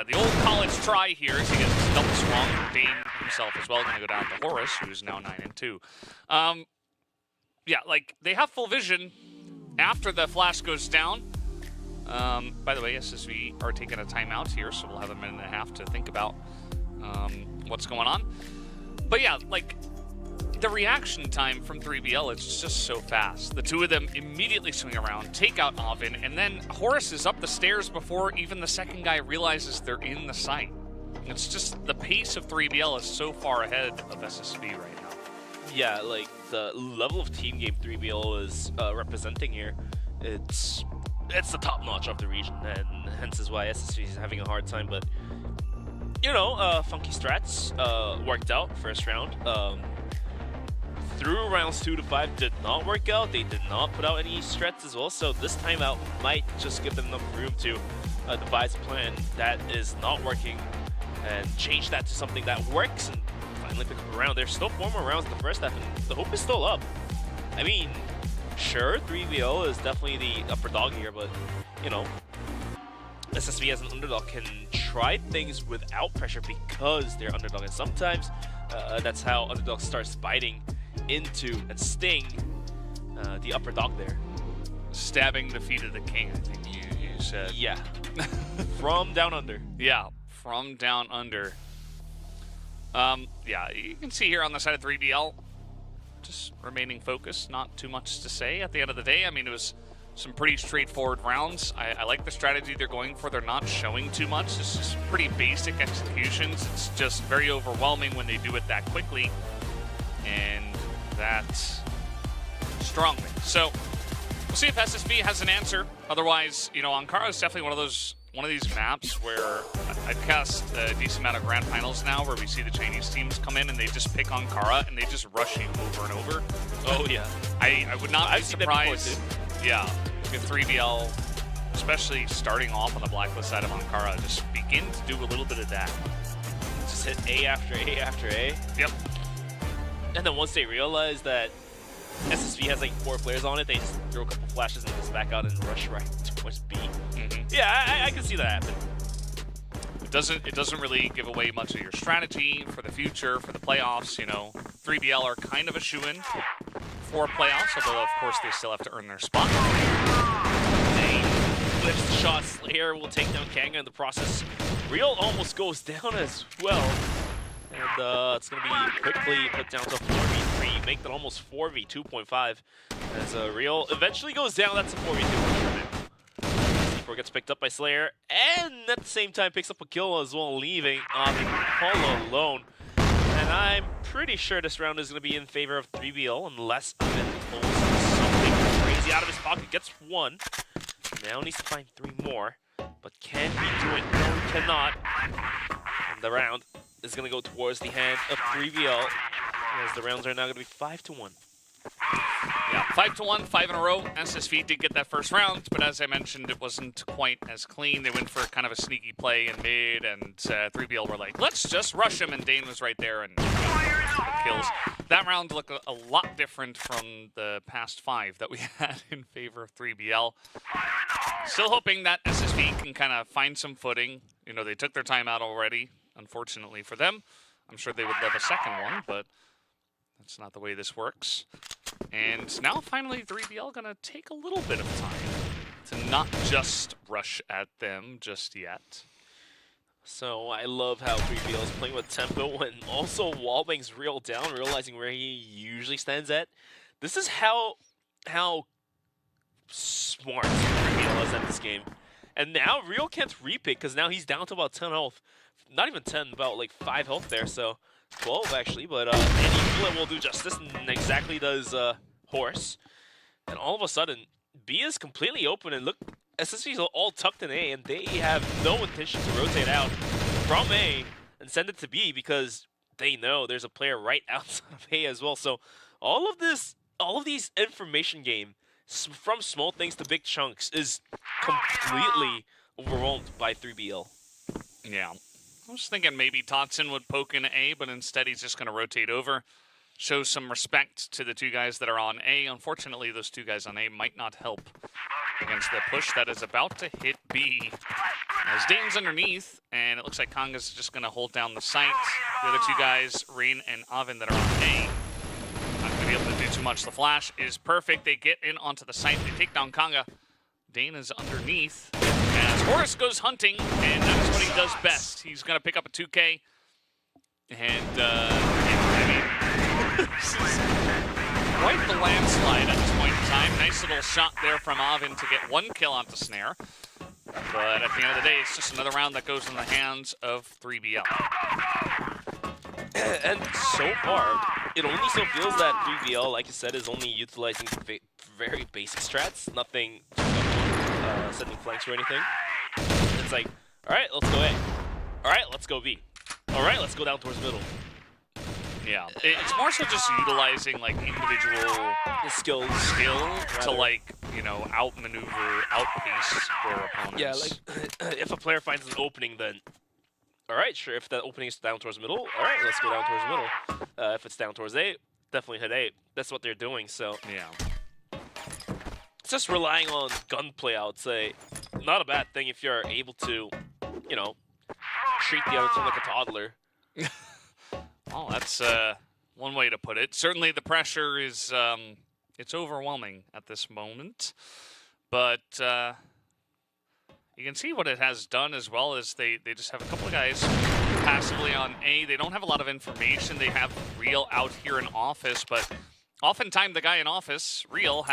the old college try here as he gets his double swung. Dane himself as well going to go down to Horus, who's now 9-2. Yeah, like, they have full vision after the flash goes down. By the way, SSV are taking a timeout here, so we'll have a minute and a half to think about what's going on. But yeah, like, the reaction time from 3BL is just so fast. The two of them immediately swing around, take out Oven, and then Horus is up the stairs before even the second guy realizes they're in the site. It's just the pace of 3BL is so far ahead of SSV right now. Yeah, like the level of team game 3BL is representing here, it's the top notch of the region, and hence is why SSV is having a hard time. But you know, funky strats worked out first round. Through rounds 2 to 5 did not work out. They did not put out any strats as well, so this timeout might just give them enough room to devise a plan that is not working and change that to something that works and finally pick up a round. There's still 4 more rounds in the first half, and the hope is still up. I mean, sure, 3BO is definitely the upper dog here, but, you know, SSV as an underdog can try things without pressure because they're underdog, and sometimes that's how underdogs starts biting into and sting the upper dog there. Stabbing the feet of the king, I think you said. Yeah. From down under. Yeah, from down under. Yeah, you can see here on the side of 3BL, just remaining focused, not too much to say at the end of the day. I mean, it was some pretty straightforward rounds. I like the strategy they're going for. They're not showing too much. It's just pretty basic executions. It's just very overwhelming when they do it that quickly. And that's strongly. So we'll see if SSV has an answer. Otherwise, you know, Ankara is definitely one of these maps where I've cast a decent amount of grand finals now where we see the Chinese teams come in and they just pick Ankara and they just rush you over and over. Oh yeah. I would not be surprised. That before, too. Yeah, if 3BL, especially starting off on the blacklist side of Ankara, just begin to do a little bit of that. Just hit A after A after A. Yep. And then once they realize that SSV has like 4 players on it, they just throw a couple flashes and just back out and rush right towards B. Yeah, I can see that happen. It doesn't really give away much of your strategy for the future, for the playoffs. You know, 3BL are kind of a shoo-in for playoffs, although of course they still have to earn their spot. Dane flips the shot. Slayer will take down Kanga in the process. Real almost goes down as well. And it's going to be quickly put down to 4v3, make that almost 4v2.5. As Real eventually goes down, that's a 4v2. C4 gets picked up by Slayer, and at the same time picks up a kill as well, leaving Oven all alone. And I'm pretty sure this round is going to be in favor of 3BL, unless Oven pulls something crazy out of his pocket. Gets 1. Now needs to find 3 more. But can he do it? No, he cannot. And the round is going to go towards the hand of 3BL, as the rounds are now going to be 5-1. Yeah, 5-1, 5 in a row. SSV did get that first round, but as I mentioned, it wasn't quite as clean. They went for kind of a sneaky play in mid, and 3BL were like, let's just rush him, and Dane was right there and kills. That round looked a lot different from the past 5 that we had in favor of 3BL. Still hoping that SSV can kind of find some footing. You know, they took their time out already, unfortunately for them. I'm sure they would love a second one, but that's not the way this works. And now finally 3BL gonna take a little bit of time to not just rush at them just yet. So I love how 3BL is playing with tempo and also wallbang's Real down, realizing where he usually stands at. This is how smart 3BL is at this game. And now Real can't repick because now he's down to about 10 health. Not even 10, about like 5 health there, so 12 actually, but any bullet will do justice, and exactly does Horse. And all of a sudden, B is completely open, and look, SSV's all tucked in A, and they have no intention to rotate out from A and send it to B because they know there's a player right outside of A as well. So all of these information game, from small things to big chunks, is completely overwhelmed by 3BL. Yeah. I was thinking maybe Totson would poke into A, but instead he's just going to rotate over, show some respect to the 2 guys that are on A. Unfortunately, those 2 guys on A might not help against the push that is about to hit B. As Dane's underneath, and it looks like Konga's just going to hold down the site. The other two guys, Rain and Avin, that are on A, not going to be able to do too much. The flash is perfect. They get in onto the site. They take down Konga. Dane is underneath. As Horus goes hunting, and that is what he does best. He's going to pick up a 2K. And, I mean, this is quite the landslide at this point in time. Nice little shot there from Avin to get 1 kill onto Snare. But at the end of the day, it's just another round that goes in the hands of 3BL. And so far, it only so feels that 3BL, like I said, is only utilizing very basic strats, nothing setting flanks or anything. It's like, all right, let's go A. All right, let's go B. All right, let's go down towards middle. Yeah, it's more so just utilizing like individual skill to like, you know, outmaneuver, outpace their opponents. Yeah, like if a player finds an opening, then all right, sure. If that opening is down towards middle, all right, let's go down towards middle. If it's down towards A, definitely hit A. That's what they're doing. So yeah, it's just relying on gunplay. I would say not a bad thing if you're able to, you know, treat the other team like a toddler. Oh, that's one way to put it. Certainly the pressure is, it's overwhelming at this moment. But you can see what it has done as well as they just have a couple of guys passively on A. They don't have a lot of information. They have Real out here in office, but oftentimes the guy in office, Real,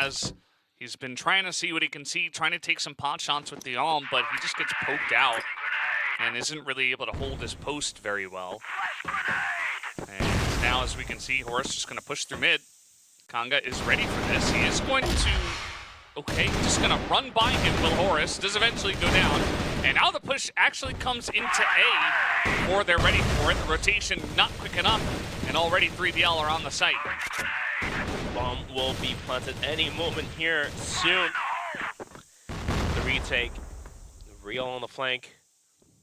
he's been trying to see what he can see, trying to take some pot shots with the Alm, but he just gets poked out and isn't really able to hold his post very well. And now, as we can see, Horus just going to push through mid. Konga is ready for this. He is going to... Okay, just going to run by him. Will Horus does eventually go down. And now the push actually comes into A before they're ready for it. The rotation not quick enough. And already 3BL are on the site. Bomb will be planted any moment here soon. The retake. Real on the flank.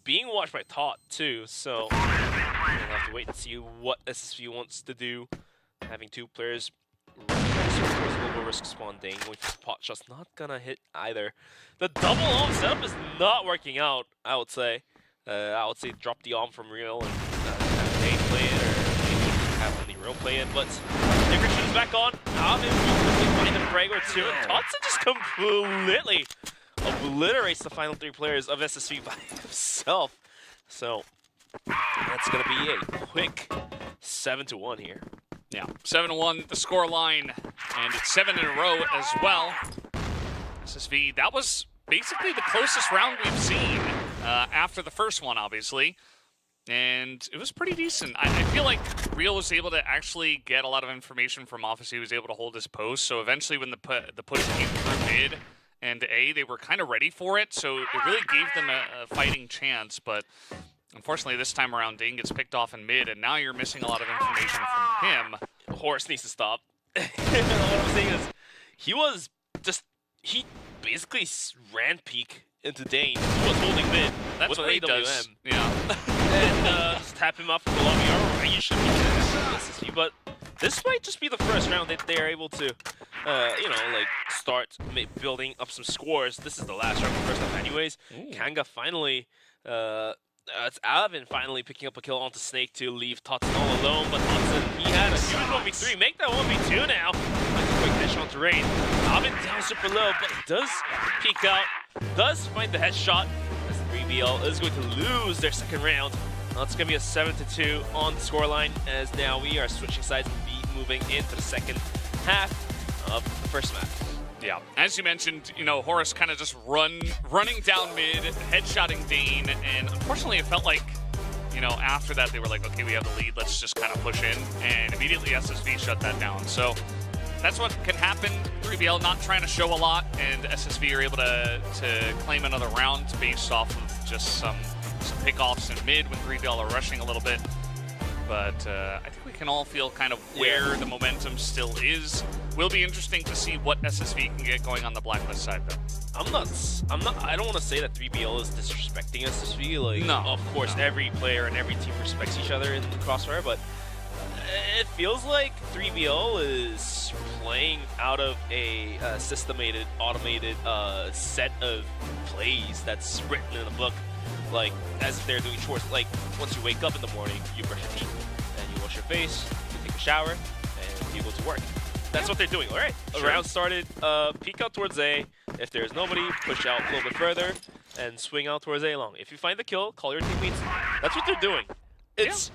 Being watched by Tot too, so we'll have to wait and see what SSV wants to do. Having two players will risk spawn Dane. Going for pot shots, not gonna hit either. The double Alm setup is not working out, I would say. Drop the Alm from Real and have Dane play it, or maybe have only Real play it. But Nickerson is back on. Avin will find a frag or two, and Totson just completely obliterates the final three players of SSV by himself. So that's going to be a quick 7-1 here. Yeah, 7-1 the score line, and it's 7 in a row as well. SSV, that was basically the closest round we've seen after the first one, obviously. And it was pretty decent. I feel like Real was able to actually get a lot of information from Office. He was able to hold his post. So eventually when the push came through mid and A, they were kind of ready for it, so it really gave them a fighting chance, but unfortunately this time around Dane gets picked off in mid, and now you're missing a lot of information from him. Horus needs to stop. What I'm saying is, he basically ran peek into Dane. He was holding mid. That's what he does. Yeah. And just tap him off for lobby. Alright, you should be SSV, but this might just be the first round that they are able to, you know, like start building up some scores. This is the last round of the first half anyways. Kanga finally, it's Avin finally picking up a kill onto Snake to leave Totson all alone, but Totson, he had a huge 1v3. Make that 1v2 now. Like a quick headshot to Rain. Avin down super low, but does peek out, does find the headshot. As 3BL is going to lose their second round. Now it's going to be a 7-2 on the scoreline, as now we are switching sides and be moving into the second half of the first map. Yeah, as you mentioned, you know, Horus kind of just running down mid, headshotting Dane, and unfortunately it felt like, you know, after that they were like, okay, we have the lead, let's just kind of push in, and immediately SSV shut that down. So that's what can happen. 3BL not trying to show a lot, and SSV are able to claim another round based off of just some pickoffs in mid when 3BL are rushing a little bit. But I think we can all feel kind of where the momentum still is. Will be interesting to see what SSV can get going on the Blacklist side, though. I don't want to say that 3BL is disrespecting SSV. Like, no, of course, every player and every team respects each other in CrossFire, but It feels like 3BL is playing out of a systemated, automated set of plays that's written in a book, like as if they're doing chores. Like once you wake up in the morning, you brush your teeth, and you wash your face, you take a shower, and you go to work. That's what they're doing. All right, a round started. Peek out towards A. If there's nobody, push out a little bit further and swing out towards A long. If you find the kill, call your teammates. That's what they're doing. It's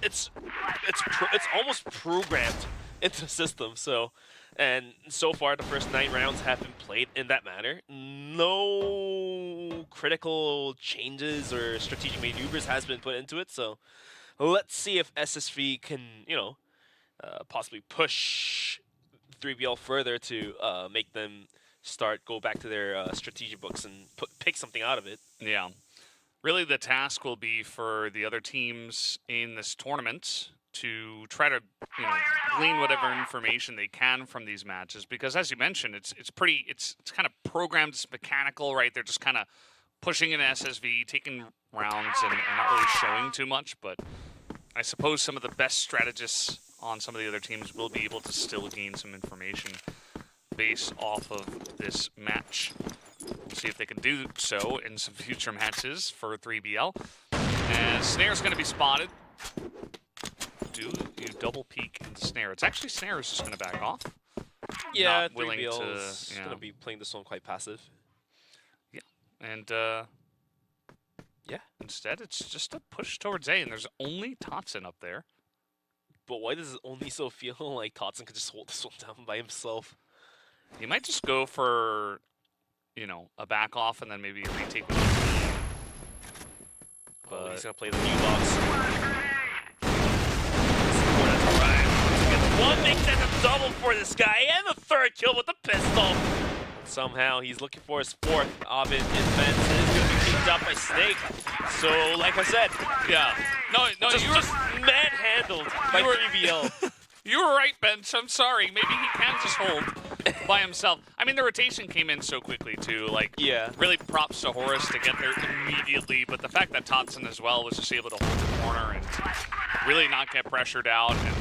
almost programmed into the system. So, and so far the first 9 rounds have been played in that manner. No critical changes or strategic maneuvers has been put into it. So, let's see if SSV can, you know, possibly push 3BL further to make them go back to their strategic books and pick something out of it. Yeah. Really, the task will be for the other teams in this tournament to try to, you know, glean whatever information they can from these matches. Because, as you mentioned, it's kind of programmed, it's mechanical, right? They're just kind of pushing in SSV, taking rounds, and not really showing too much. But I suppose some of the best strategists on some of the other teams will be able to still gain some information based off of this match. We'll see if they can do so in some future matches for 3BL. And Snare's going to be spotted. Do you double peek into Snare? It's actually Snare is just going to back off. Yeah, Not willing 3BL to, is going to be playing this one quite passive. Yeah, and yeah, instead it's just a push towards A, and there's only Totson up there. But why does it only so feel like Totson could just hold this one down by himself? He might just go for, you know, a back off and then maybe a retake with his team. But he's going to play the new box. One makes that a double for this guy, and the 3rd kill with the pistol. And somehow he's looking for his 4th. Ovid Infant is going to be kicked up by Snake. So, like I said, yeah. No, you were just manhandled by 3BL. You were right, Bench. I'm sorry. Maybe he can just hold by himself. I mean, the rotation came in so quickly, too. Like, yeah. Really props to Horus to get there immediately. But the fact that Totson as well was just able to hold the corner and really not get pressured out and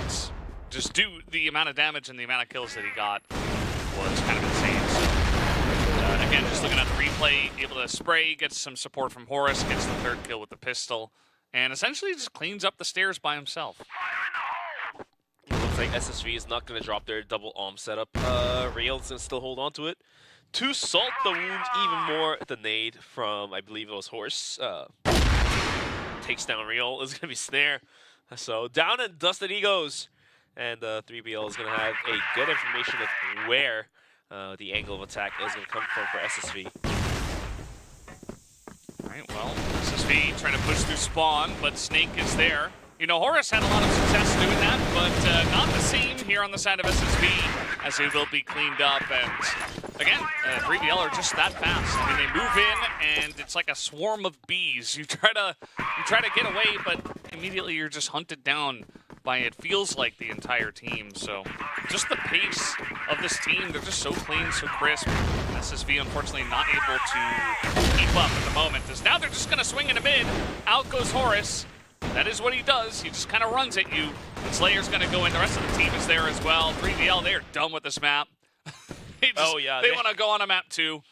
just do the amount of damage and the amount of kills that he got was kind of insane. So, again, just looking at the replay, able to spray, gets some support from Horus, gets the 3rd kill with the pistol, and essentially just cleans up the stairs by himself. Looks like SSV is not going to drop their double arm setup. Rail's going to still hold on to it. To salt the wound even more, the nade from, I believe it was Horse. Takes down Real. Is going to be Snare. So down and dusted he goes. And 3BL is going to have a good information of where the angle of attack is going to come from for SSV. All right, well, SSV trying to push through spawn, but Snake is there. You know, Horus had a lot of success doing that, but not the same here on the side of SSV, as they will be cleaned up. And again, 3BL are just that fast. I mean, they move in, and it's like a swarm of bees. You try to get away, but immediately you're just hunted down by, it feels like, the entire team. So just the pace of this team, they're just so clean, so crisp. SSV, unfortunately, not able to keep up at the moment, as now they're just going to swing into mid. Out goes Horus. That is what he does. He just kind of runs at you. And Slayer's going to go in. The rest of the team is there as well. 3BL, they're done with this map. They want to go on a map too.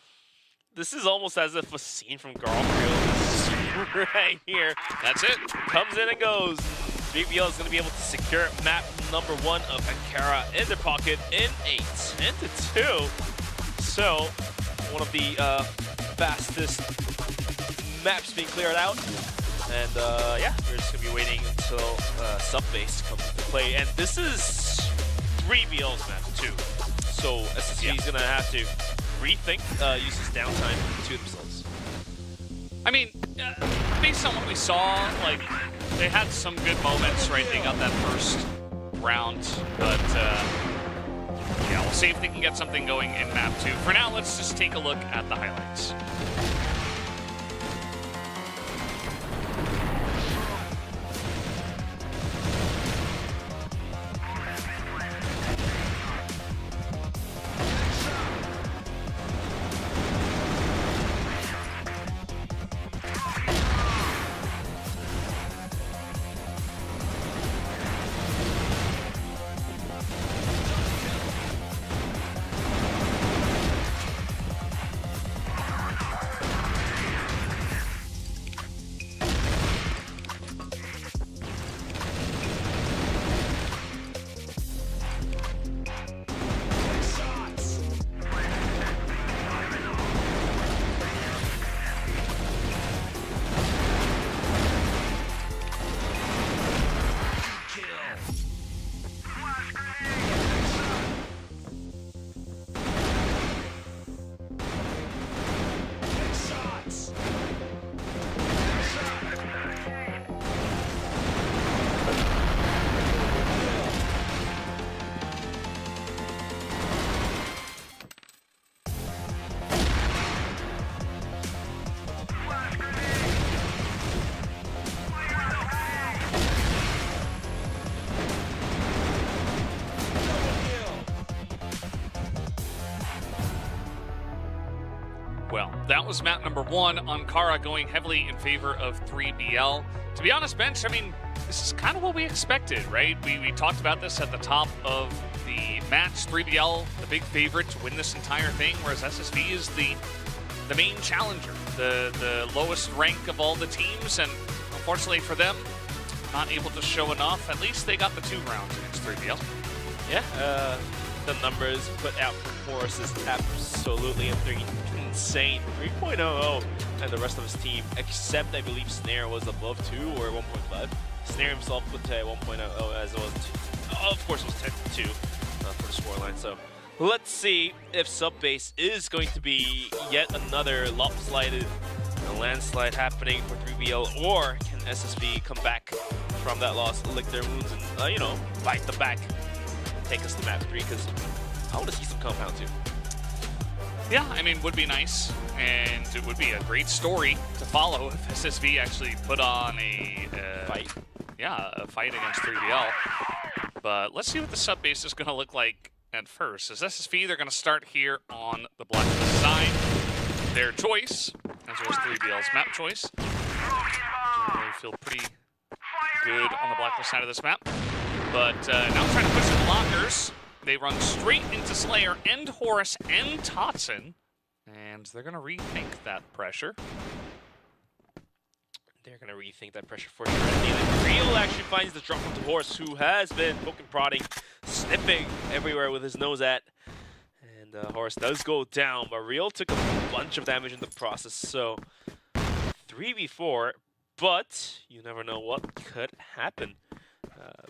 This is almost as if a scene from Garfield right here. That's it. Comes in and goes. 3BL is going to be able to secure map number 1 of Ankara in their pocket in a 10-2. So, one of the fastest maps being cleared out. And yeah, we're just going to be waiting until sub-base comes into play. And this is 3BL's map too. So SSV is going to have to rethink, use his downtime to themselves. I mean, based on what we saw, like, they had some good moments, right? They got that first round, but yeah, we'll see if they can get something going in map 2. For now, let's just take a look at the highlights. well. That was map number 1. Ankara going heavily in favor of 3BL. To be honest, Bench, I mean, this is kind of what we expected, right? We talked about this at the top of the match. 3BL, the big favorite to win this entire thing, whereas SSV is the main challenger, the lowest rank of all the teams, and unfortunately for them, not able to show enough. At least they got the 2 rounds against 3BL. Yeah, the numbers put out from Horus is absolutely insane. 3.00, and the rest of his team, except I believe Snare was above 2 or 1.5. Snare himself put to 1.00 as it was, of course, it was 10-2 for the scoreline. So let's see if Subbase is going to be yet another lopsided landslide happening for 3BL, or can SSV come back from that loss, lick their wounds, and you know, bite the back, take us to map 3, because I want to see some compound too. Yeah, I mean, would be nice, and it would be a great story to follow if SSV actually put on a fight. Yeah, a fight against 3BL. But let's see what the sub base is going to look like at first. As SSV, they're going to start here on the blacklist side. Their choice, as well as 3BL's map choice. Generally feel pretty good on the blacklist side of this map. But now trying to push the blockers. They run straight into Slayer and Horus and Totson. And they're going to rethink that pressure. They're going to rethink that pressure for sure. Real actually finds the drop onto Horus, who has been poking, prodding, sniffing everywhere with his nose at. And Horus does go down, but Real took a bunch of damage in the process. So 3v4, but you never know what could happen.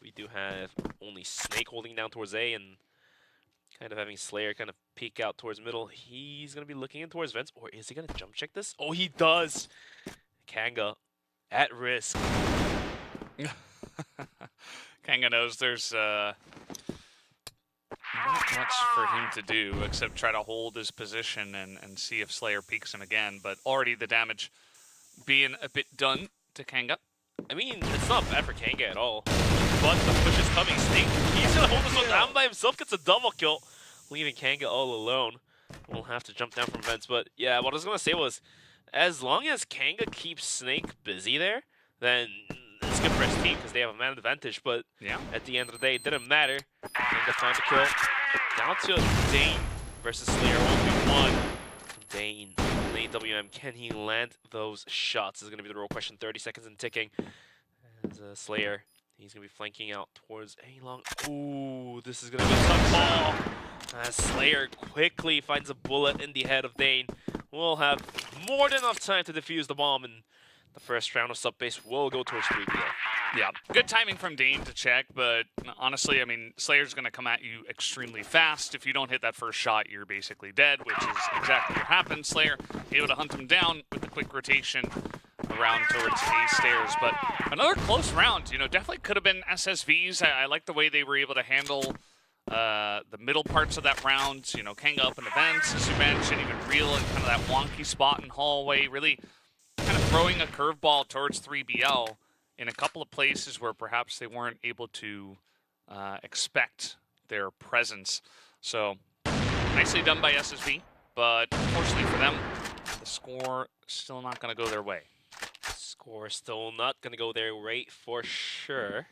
We do have only Snake holding down towards A and kind of having Slayer kind of peek out towards middle. He's going to be looking in towards vents, or is he going to jump check this? Oh, he does! Kanga at risk. Kanga knows there's not much for him to do except try to hold his position and see if Slayer peeks him again, but already the damage being a bit done to Kanga. I mean, it's not bad for Kanga at all. But the push is coming. Snake, he's going to hold this one down by himself, gets a double kill, leaving Kanga all alone. We'll have to jump down from vents, but yeah, what I was going to say was, as long as Kanga keeps Snake busy there, then it's good for his team because they have a man advantage, but yeah, at the end of the day, it didn't matter. Kanga found the kill. Down to Dane versus Slayer 1v1. Dane, AWM, can he land those shots? This is going to be the real question. 30 seconds and ticking. As Slayer, he's going to be flanking out towards A-Long. Ooh, this is going to be a tough ball. As Slayer quickly finds a bullet in the head of Dane. We'll have more than enough time to defuse the bomb, and the first round of Subbase will go towards 3BL. Yeah, good timing from Dane to check, but honestly, I mean, Slayer's going to come at you extremely fast. If you don't hit that first shot, you're basically dead, which is exactly what happened. Slayer able to hunt him down with the quick rotation around towards A stairs. But another close round, you know, definitely could have been SSV's. I like the way they were able to handle the middle parts of that round. You know, Kanga up in the vents, as you mentioned, even Real in kind of that wonky spot in hallway, really kind of throwing a curveball towards 3BL in a couple of places where perhaps they weren't able to expect their presence. So, nicely done by SSV, but unfortunately for them, the score still not going to go their way. Score still not going to go their way for sure.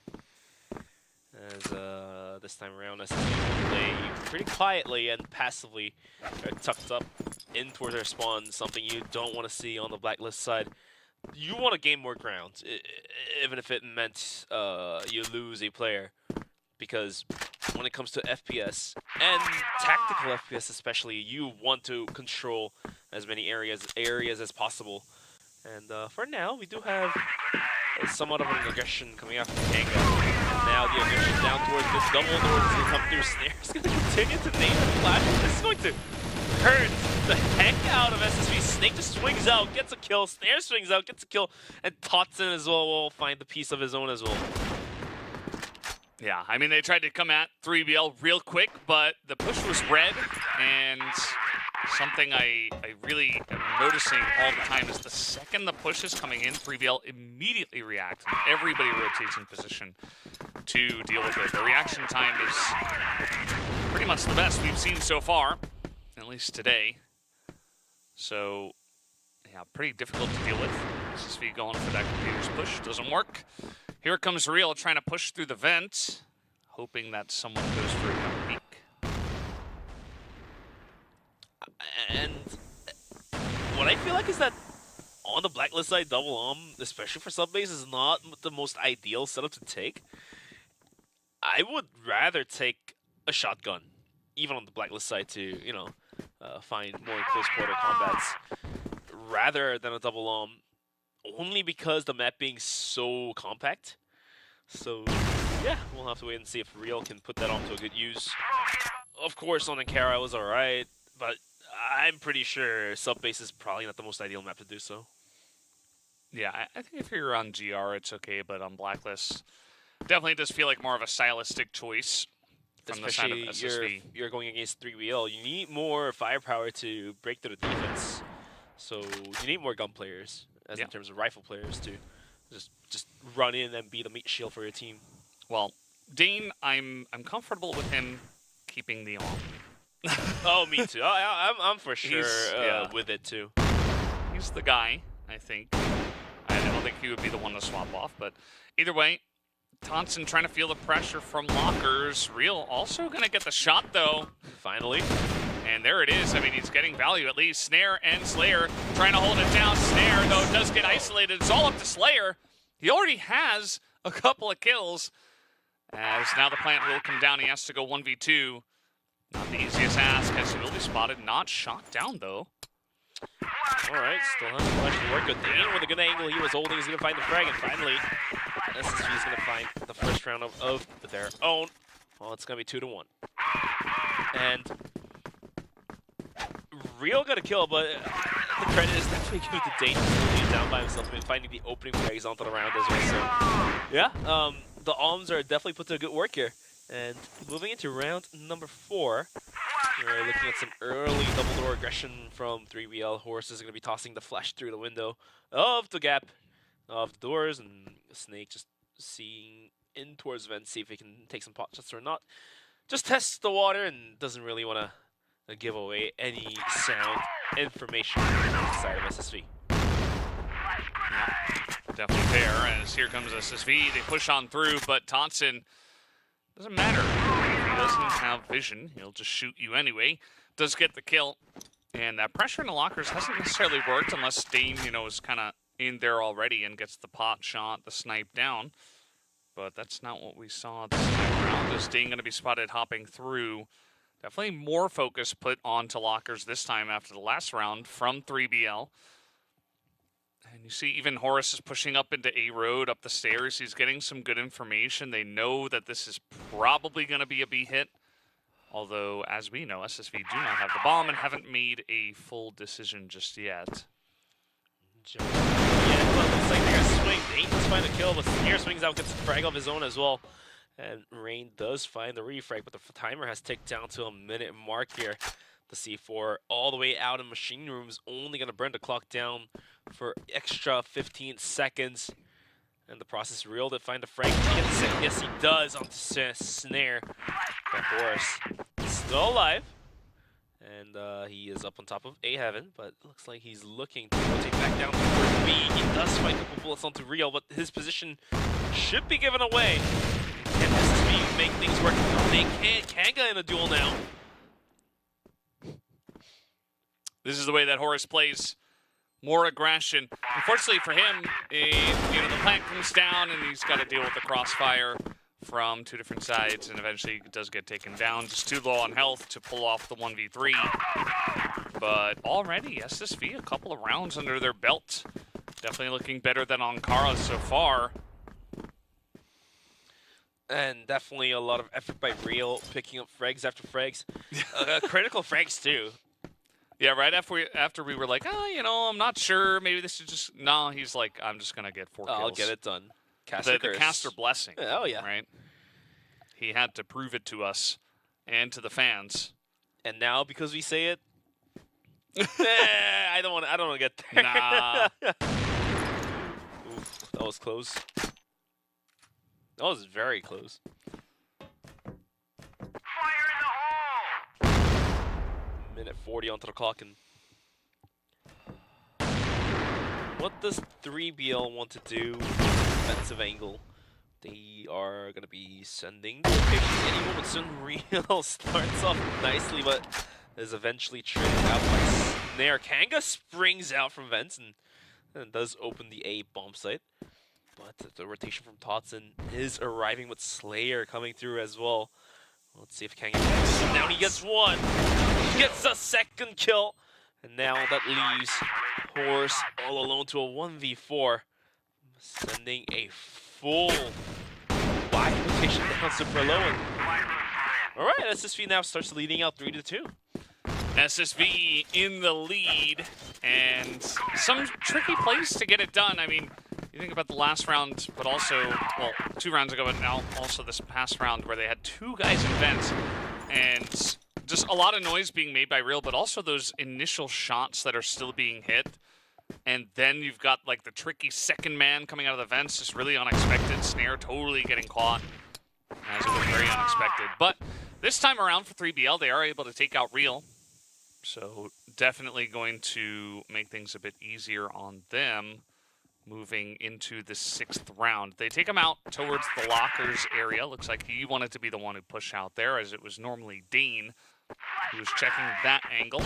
As this time around, SSV play pretty quietly and passively. They're tucked up in towards their spawn, something you don't want to see on the blacklist side. You want to gain more ground, even if it meant you lose a player. Because when it comes to FPS, and tactical FPS especially, you want to control as many areas as possible. And for now, we do have somewhat of an aggression coming out from Kanga. And now the aggression down towards this double door is going to come through. Snare's going to continue to name the flash. This is going to hurt the heck out of SSV. Snake just swings out, gets a kill. Snare swings out, gets a kill. And Totson as well will find the piece of his own as well. Yeah, I mean, they tried to come at 3BL real quick, but the push was red, and something I really am noticing all the time is the second the push is coming in, 3BL immediately reacts, and everybody rotates in position to deal with it. The reaction time is pretty much the best we've seen so far, at least today. So, yeah, pretty difficult to deal with. SSV going for that computer's push. Doesn't work. Here comes Real trying to push through the vent, hoping that someone goes for a peek. And what I feel like is that on the Blacklist side, double especially for sub-base, is not the most ideal setup to take. I would rather take a shotgun, even on the Blacklist side, to, you know, find more close quarter combats, rather than a double only because the map being so compact. So, yeah, we'll have to wait and see if Real can put that to a good use. Of course, on Ankara was alright, but I'm pretty sure sub-base is probably not the most ideal map to do so. Yeah, I think if you're on GR, it's okay, but on Blacklist, definitely does feel like more of a stylistic choice from Especially the side of SSV. you're going against 3VL. You need more firepower to break through the defense. So you need more gun players, as in terms of rifle players, to just run in and be the meat shield for your team. Well, Dane, I'm comfortable with him keeping the arm. Oh, me too. I'm for sure yeah. with it too. He's the guy, I think. I don't think he would be the one to swap off, but either way, Thompson trying to feel the pressure from Lockers. Real also going to get the shot, though. Finally. And there it is. I mean, he's getting value at least. Snare and Slayer trying to hold it down. Snare, though, does get isolated. It's all up to Slayer. He already has a couple of kills. As now the plant will come down. He has to go 1v2. Not the easiest ask, as he will be spotted. Not shot down, though. Alright, still has a bunch to work with. Dane with a good angle he was holding. He's going to find the frag, and finally, SSV is going to find the first round of their own. Well, it's going to be 2-1. And Real got a kill, but the credit is definitely given to Dane. He's down by himself and finding the opening frags onto the round as well. So, yeah, the alms are definitely put to good work here. And moving into round number 4, we're looking at some early double door aggression from 3VL. Horse is going to be tossing the flash through the window of the gap of the doors, and Snake just seeing in towards vent, see if he can take some pot shots or not. Just tests the water and doesn't really want to give away any sound information inside of SSV. Definitely fair, as here comes SSV. They push on through, but Thompson, doesn't matter. If he doesn't have vision, he'll just shoot you anyway. Does get the kill. And that pressure in the lockers hasn't necessarily worked unless Dane, you know, is kind of in there already and gets the pot shot, the snipe down. But that's not what we saw this time around. Is Dane going to be spotted hopping through? Definitely more focus put onto lockers this time after the last round from 3BL. And you see even Horace is pushing up into A road, up the stairs. He's getting some good information. They know that this is probably going to be a B hit. Although, as we know, SSV do not have the bomb and haven't made a full decision just yet. Yeah, well, looks like they're going to swing. Dane does find a kill, but Snare swings out, gets a frag of his own as well. And Rain does find the refrag, but the timer has ticked down to a minute mark here. The C4 all the way out in machine rooms, only going to burn the clock down for extra 15 seconds. And the process Real to find the frag. Gets it. Yes, he does onto Snare. But Horus is still alive. And he is up on top of A Heaven, but looks like he's looking to rotate back down towards B. He does find a couple bullets onto Real, but his position should be given away. Can SSV make things work? They can get in a duel now. This is the way that Horace plays. More aggression. Unfortunately for him, you know, the plant comes down and he's got to deal with the crossfire from two different sides, and eventually he does get taken down. Just too low on health to pull off the 1v3. But already, SSV, a couple of rounds under their belt. Definitely looking better than Ankara so far. And definitely a lot of effort by Real, picking up frags after frags. Critical frags, too. Yeah, right after we were like, oh, you know, I'm not sure. Maybe this is just... No, he's like, I'm just going to get 4 kills. I'll get it done. The caster blessing. Oh, yeah. Right? He had to prove it to us and to the fans. And now, because we say it, I don't want to get there. Nah. Oof, that was close. That was very close. Minute 40 onto the clock, and what does 3BL want to do with the defensive angle? They are going to be sending the rotations any moment soon. Real starts off nicely, but is eventually traded out by Snare. Kanga springs out from vents and does open the A bomb site. But the rotation from Totson is arriving with Slayer coming through as well. Let's see if Kanga gets him down. He gets one. He gets a second kill. And now that leaves Horse all alone to a 1v4. Sending a full wide rotation down super low. Alright, SSV now starts leading out 3-2. SSV in the lead, and some tricky plays to get it done. I mean, you think about the last round, but also, well, 2 rounds ago, but now also this past round where they had 2 guys in vents, and just a lot of noise being made by Real, but also those initial shots that are still being hit. And then you've got like the tricky second man coming out of the vents, just really unexpected. Snare totally getting caught, as it was very unexpected. But this time around for 3BL, they are able to take out Real. So definitely going to make things a bit easier on them moving into the 6th round. They take him out towards the lockers area. Looks like he wanted to be the one who pushed out there, as it was normally Dane who was checking that angle.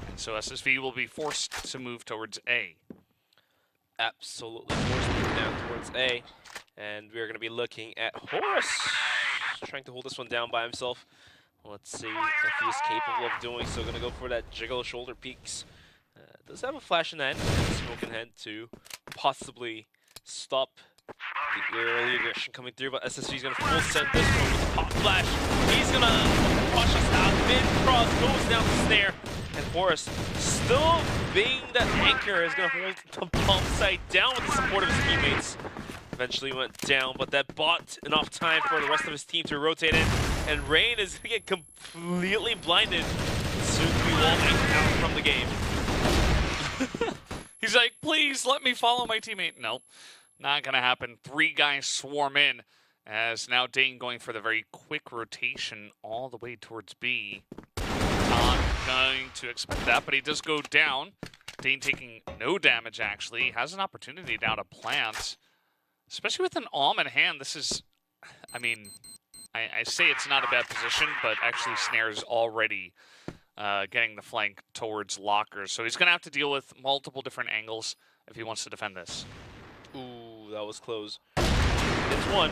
And so SSV will be forced to move towards A. Absolutely forced to move down towards A. And we're going to be looking at Horus trying to hold this one down by himself. Let's see if he's capable of doing so. Gonna go for that jiggle shoulder peaks. Does have a flash in hand, smoke in hand to possibly stop the early aggression coming through. But SSV's gonna full send this one with a pop flash. He's gonna push us out. Mid cross goes down the snare, and Horus, still being that anchor, is gonna hold the bomb site down with the support of his teammates. Eventually went down, but that bought enough time for the rest of his team to rotate in, and Rain is gonna get completely blinded, soon to be walking out from the game. He's like, please let me follow my teammate. Nope, not gonna happen. 3 guys swarm in, as now Dane going for the very quick rotation all the way towards B. Not going to expect that, but he does go down. Dane taking no damage, actually. He has an opportunity now to plant. Especially with an Alm in hand, this is, I mean, I say it's not a bad position, but actually Snare's already getting the flank towards lockers. So he's going to have to deal with multiple different angles if he wants to defend this. Ooh, that was close. It's one.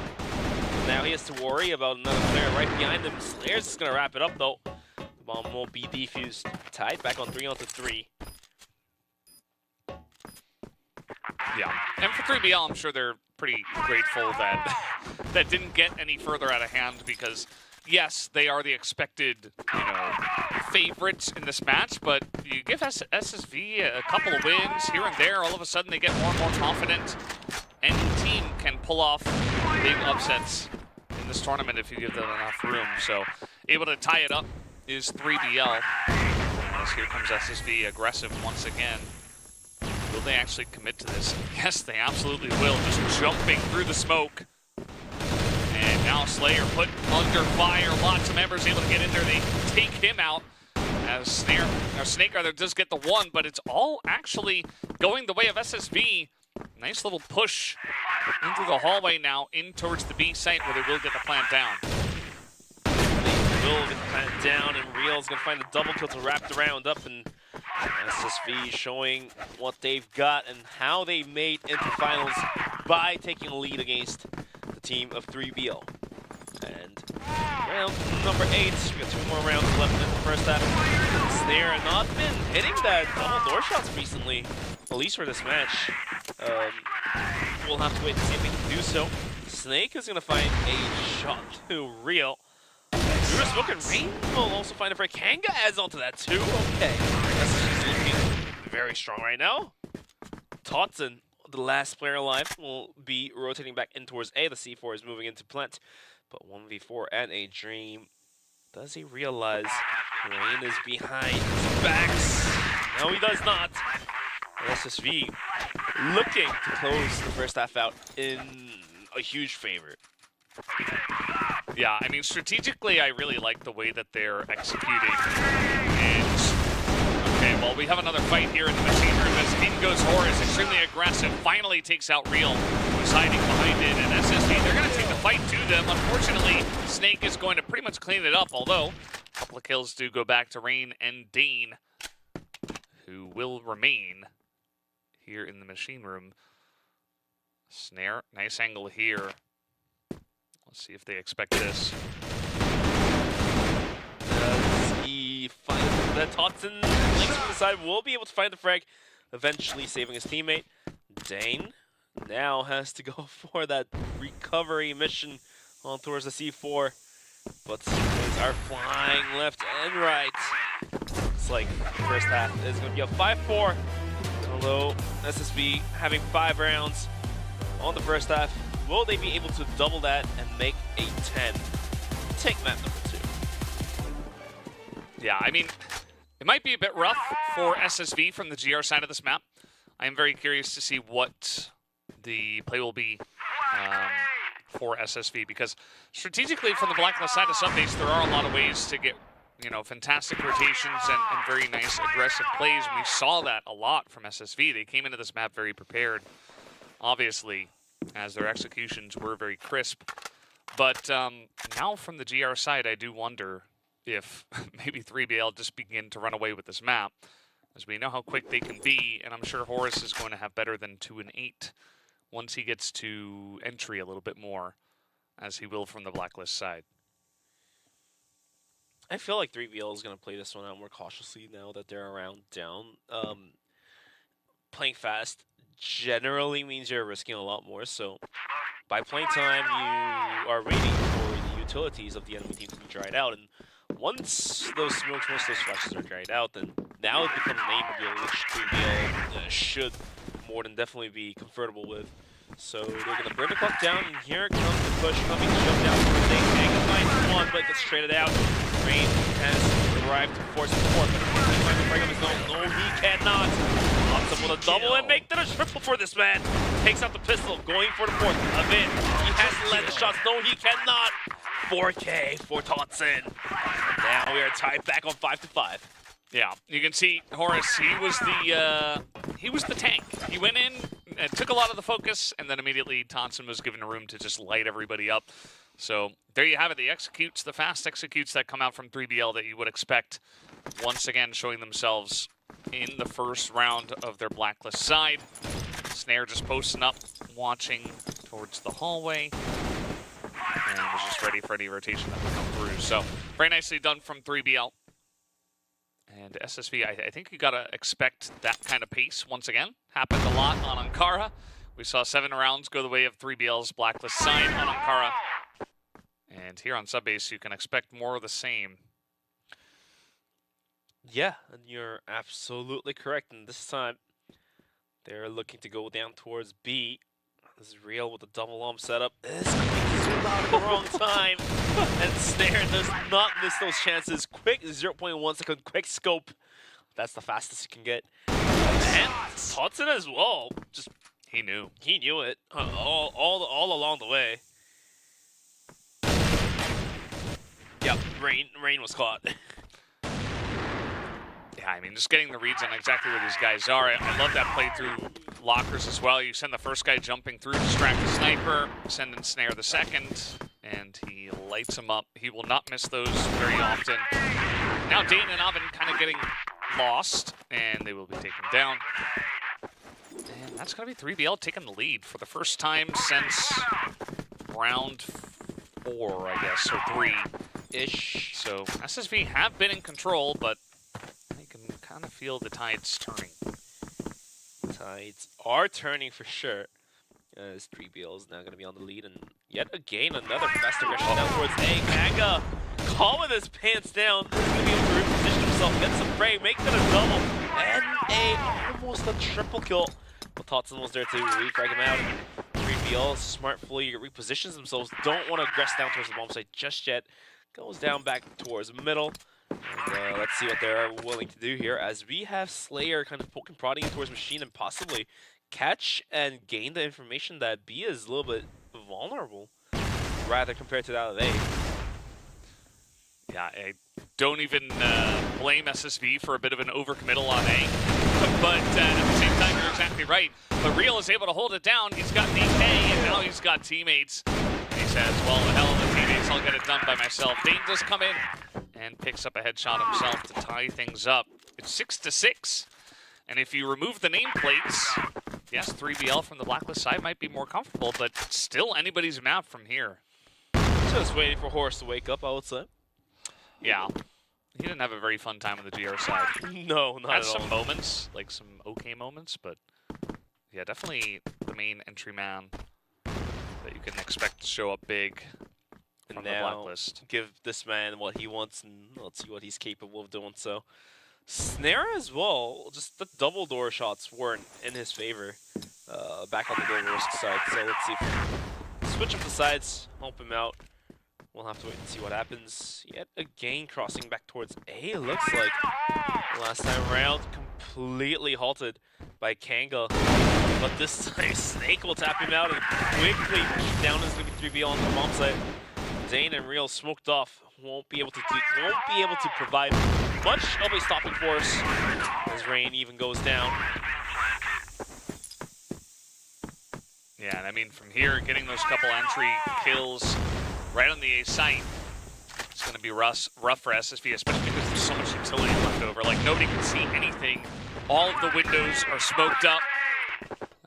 Now he has to worry about another player right behind him. Slayer's just going to wrap it up, though. The bomb won't be defused. Tied back on 3-3. Yeah, and for 3BL, I'm sure they're pretty grateful that that didn't get any further out of hand, because yes, they are the expected, favorites in this match, but you give SSV a couple of wins here and there, all of a sudden they get more and more confident. Any team can pull off big upsets in this tournament if you give them enough room. So able to tie it up is 3BL. As here comes SSV aggressive once again. Will they actually commit to this? Yes, they absolutely will. Just jumping through the smoke. And now Slayer put under fire. Lots of members able to get in there. They take him out. As Snake does get the one, but it's all actually going the way of SSV. Nice little push into the hallway now, in towards the B site where they will get the plant down. They will get the plant down, and Real's going to find the double kill to wrap the round up, and SSV showing what they've got and how they made into finals by taking a lead against the team of 3BL. And round number 8, we got 2 more rounds left in the first half. Snare not been hitting that double door shots recently, at least for this match. We'll have to wait to see if they can do so. Snake is going to find a shot to Real. We're smoking Rain will also find a break. Kanga adds on to that too. Okay. She's looking very strong right now. Totson, the last player alive, will be rotating back in towards A. The C4 is moving into plant. But 1v4 and a dream. Does he realize Rain is behind his backs? No, he does not. SSV looking to close the first half out in a huge favor. Yeah, I mean, strategically, I really like the way that they're executing. And Okay, well, we have another fight here in the machine room as in goes Horus, extremely aggressive, finally takes out Real, who's hiding behind it, and SSV, they're going to take the fight to them. Unfortunately, Snake is going to pretty much clean it up, although a couple of kills do go back to Rain and Dane, who will remain here in the machine room. Snare, nice angle here. Let's see if they expect this. He finds that Totson links from the side, will be able to find the frag, eventually saving his teammate. Dane now has to go for that recovery mission on towards the C4, but teammates are flying left and right. It's like first half is going to be a 5-4, although SSB having 5 rounds on the first half. Will they be able to double that and make a 10? Take map number 2. Yeah, I mean, it might be a bit rough for SSV from the GR side of this map. I am very curious to see what the play will be for SSV, because strategically from the Blacklist side of Subbase, there are a lot of ways to get, you know, fantastic rotations and very nice aggressive plays. And we saw that a lot from SSV. They came into this map very prepared, obviously, as their executions were very crisp. But now from the GR side, I do wonder if maybe 3BL just begin to run away with this map, as we know how quick they can be, and I'm sure Horus is going to have better than 2 and 8 once he gets to entry a little bit more, as he will from the Blacklist side. I feel like 3BL is going to play this one out more cautiously now that they're around down. Playing fast generally means you're risking a lot more, so by playing time, you are waiting for the utilities of the enemy team to be dried out, and once those smokes, once those flashes are dried out, then now it becomes an aim reveal, which 3BL should more than definitely be comfortable with. So they're going to burn the clock down, and here comes the push coming, shoved down for Dane. Dane finds one, but gets traded out. Rain has arrived to force the fourth, but he finds the break of his own. No, he cannot. Pops up with a double and make that a triple for this man. Takes out the pistol, going for the fourth. A bit. He has to land the shots. No, he cannot. 4K for Totson. Now we are tied back on 5-5. Yeah, you can see Horus. He was the tank. He went in and took a lot of the focus, and then immediately Totson was given room to just light everybody up. So there you have it. The executes, the fast executes that come out from 3BL that you would expect. Once again, showing themselves in the first round of their Blacklist side. Snare just posting up, watching towards the hallway. And was just ready for any rotation that would come through. So very nicely done from 3BL. And SSV, I think you gotta expect that kind of pace once again. Happened a lot on Ankara. We saw 7 rounds go the way of 3BL's Blacklist side on Ankara. And here on Subbase, you can expect more of the same. Yeah, and you're absolutely correct. And this time, they're looking to go down towards B. This is Real with a double arm setup. This is out at the wrong time. And Snare does not miss those chances. Quick 0.1 second quick scope. That's the fastest you can get. And Totson as well. Just he knew. He knew it all along the way. Yep, Rain was caught. Yeah, I mean, just getting the reads on exactly where these guys are. I love that play through lockers as well. You send the first guy jumping through, distract the sniper, send in Snare the second, and he lights him up. He will not miss those very often. Now Dane and Oven kind of getting lost, and they will be taken down. And that's going to be 3BL taking the lead for the first time since round 4, I guess, or 3-ish. So SSV have been in control, but I can kind of feel the tides turning. Tides are turning for sure. As 3BL is now going to be on the lead, and yet again another fast aggression down towards A. Manga calling his pants down. He's going to be able to reposition himself, get some frame, make that a double, and almost a triple kill. But Totson was there to refrag him out. 3BL smartly repositions themselves, don't want to aggress down towards the bomb site just yet. Goes down back towards the middle. And let's see what they're willing to do here, as we have Slayer kind of poking, prodding towards Machine and possibly catch and gain the information that B is a little bit vulnerable, rather compared to that of A. Yeah, don't even blame SSV for a bit of an overcommittal on A. But at the same time, you're exactly right. But Real is able to hold it down. He's got DK, and now he's got teammates. And he says, well, the hell of the teammates, I'll get it done by myself. Dane does come in and picks up a headshot himself to tie things up. It's 6-6. And if you remove the nameplates, yes, 3BL from the Blacklist side might be more comfortable, but still anybody's map from here. Just waiting for Horus to wake up, I would say. Yeah. He didn't have a very fun time on the GR side. No, not Had at all. some moments, like some okay moments, but yeah, definitely the main entry man that you can expect to show up big from And the now, Blacklist. give this man what he wants, and let's see what he's capable of doing. So, Snare as well, just the double door shots weren't in his favor back on the goal risk side. So let's see if switch up the sides, help him out. We'll have to wait and see what happens. Yet again, crossing back towards A, it looks like. Last time around, completely halted by Kanga. But this time, Snake will tap him out and quickly down is going to be 3BL on the bomb site. Dane and Real smoked off. Won't be able to provide much of a stopping force as Rain even goes down. Yeah, and I mean, from here, getting those couple entry kills right on the A site, it's going to be rough for SSV, especially because there's so much utility left over. Like, nobody can see anything. All of the windows are smoked up.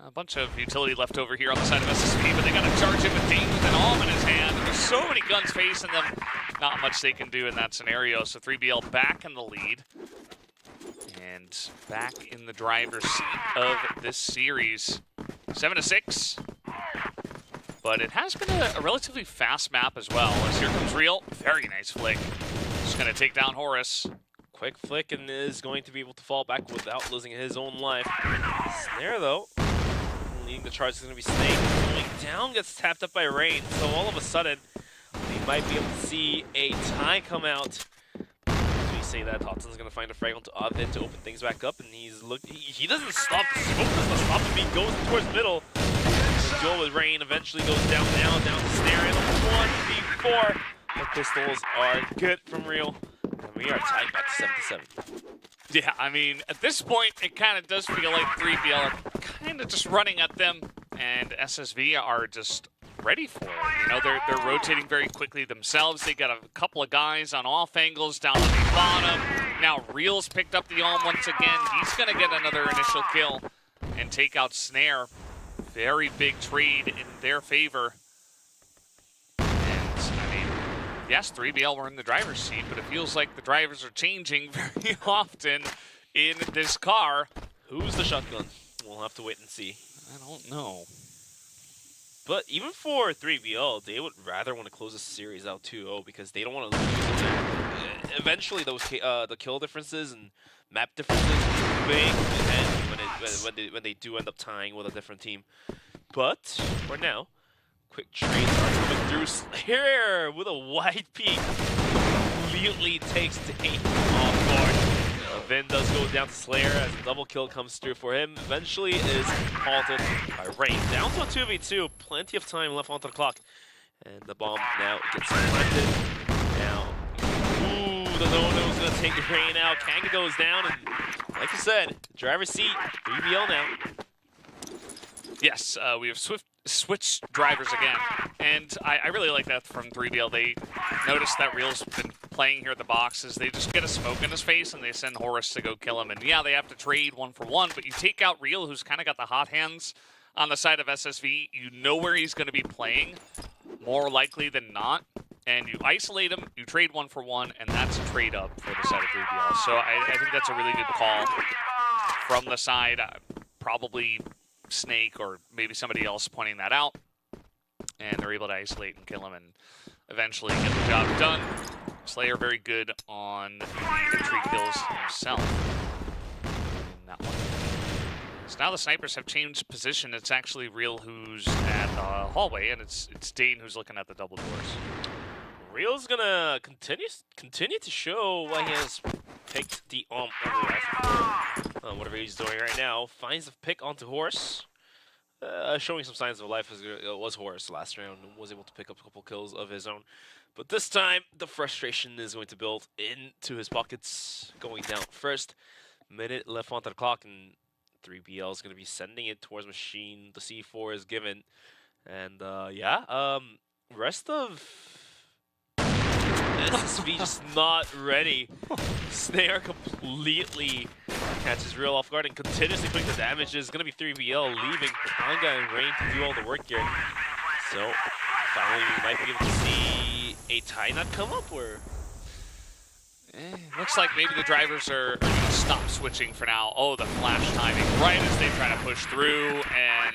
A bunch of utility left over here on the side of SSV, but they got to charge in with Dane with an arm in his hand. There's so many guns facing them. Not much they can do in that scenario. So 3BL back in the lead. And back in the driver's seat of this series. 7-6. But it has been a relatively fast map as well. As here comes Real. Very nice flick. Just going to take down Horus. Quick flick and is going to be able to fall back without losing his own life. Snare, though, leading the charge is going to be Snake. Going down, gets tapped up by Rain. So all of a sudden, we might be able to see a tie come out. As we say that, Hotson's going to find a frag onto Ovid to open things back up, and he doesn't stop. The smoke doesn't stop him. He goes towards middle. The duel with Rain eventually goes down to Snare. And 1v4. The pistols are good from Real. And we are tied back to 7-7. Yeah, I mean, at this point, it kind of does feel like 3BL are kind of just running at them, and SSV are just ready for it. You know, they're rotating very quickly themselves. They got a couple of guys on off angles down on the bottom. Now Real's picked up the arm once again. He's going to get another initial kill and take out Snare. Very big trade in their favor. Yes, 3BL were in the driver's seat, but it feels like the drivers are changing very often in this car. Who's the shotgun? We'll have to wait and see. I don't know. But even for 3BL, they would rather want to close this series out 2-0 because they don't want to lose. Eventually, those the kill differences and map differences big when they do end up tying with a different team. But for now, quick trades are coming through. Slayer with a wide peek completely takes Dane off guard. Vin does go down to Slayer as a double kill comes through for him. Eventually is halted by Rain. Down to a 2v2. Plenty of time left onto the clock. And the bomb now gets planted. Now, the no-no is going to take Rain out. Kanga goes down, and like you said, driver's seat, 3BL now. Yes, we have switched drivers again, and I really like that from 3BL. They noticed that Real's been playing here at the boxes. They just get a smoke in his face, and they send Horus to go kill him. And yeah, they have to trade 1-for-1, but you take out Real, who's kind of got the hot hands on the side of SSV. You know where he's going to be playing, more likely than not. And you isolate him, you trade 1-for-1, and that's a trade up for the side of 3BL. So I think that's a really good call from the side. Probably Snake or maybe somebody else pointing that out. And they're able to isolate and kill him and eventually get the job done. Slayer very good on the entry kills himself in that one. So now the snipers have changed position. It's actually Real who's at the hallway, and it's Dane who's looking at the double doors. Real's gonna continue to show why he has picked the over rifle. Whatever he's doing right now, finds the pick onto Horus. Showing some signs of life as it was Horus last round, was able to pick up a couple kills of his own. But this time, the frustration is going to build into his pockets. Going down first, minute left onto the clock, and 3BL is going to be sending it towards Machine. The C4 is given. And rest of SSV just not ready. Snare completely catches real off guard and continuously putting the damage. Is going to be 3BL leaving Kanga and Rain to do all the work here. So finally we might be able to see a tie not come up, or looks like maybe the drivers are going to stop switching for now. Oh, the flash timing right as they try to push through, and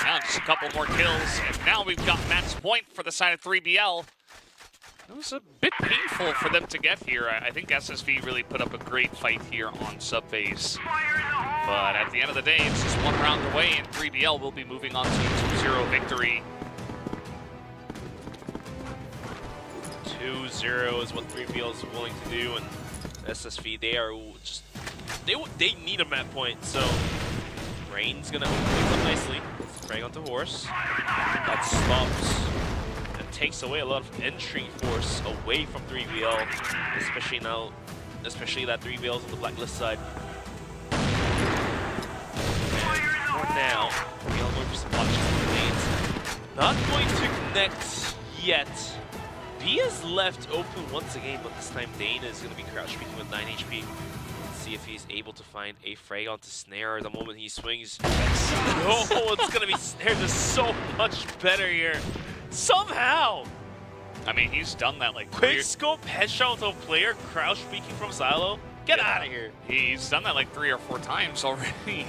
now just a couple more kills, and now we've got match point for the side of 3BL. It was a bit painful for them to get here. I think SSV really put up a great fight here on sub-base. But at the end of the day, it's just one round away, and 3BL will be moving on to a 2-0 victory. 2-0 is what 3BL is willing to do, and SSV, they are just, they need a map point, so Rain's gonna open things up nicely. Spraying onto Horse. That stops and takes away a lot of entry force away from 3BL, especially now, especially that 3BL is on the blacklist side. And for now, 3BL going for some options in the lanes. Not going to connect yet. B is left open once again, but this time Dane is going to be crouch speaking with 9 HP. Let's see if he's able to find a frag onto Snare the moment he swings. No, it's going to be Snare just so much better here. Somehow! I mean, he's done that like quick scope headshot onto a player, crouch speaking from silo. Get out of here. He's done that like 3 or 4 times already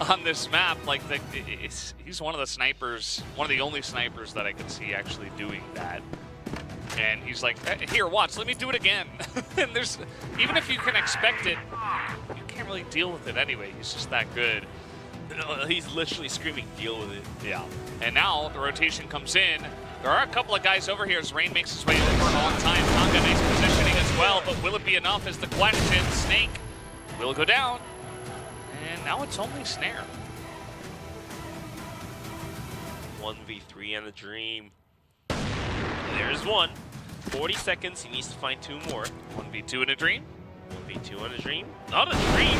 on this map. Like, he's one of the snipers, one of the only snipers that I can see actually doing that. And he's like, here, watch, let me do it again. And there's, even if you can expect it, you can't really deal with it anyway. He's just that good. No, he's literally screaming, deal with it. Yeah. And now the rotation comes in. There are a couple of guys over here as Rain makes his way over on time. Kanga nice positioning as well, but will it be enough is the question. Snake will go down. And now it's only Snare. 1v3 and a dream. There's one. 40 seconds, he needs to find 2 more. 1v2 in a dream? 1v2 in a dream? Not a dream!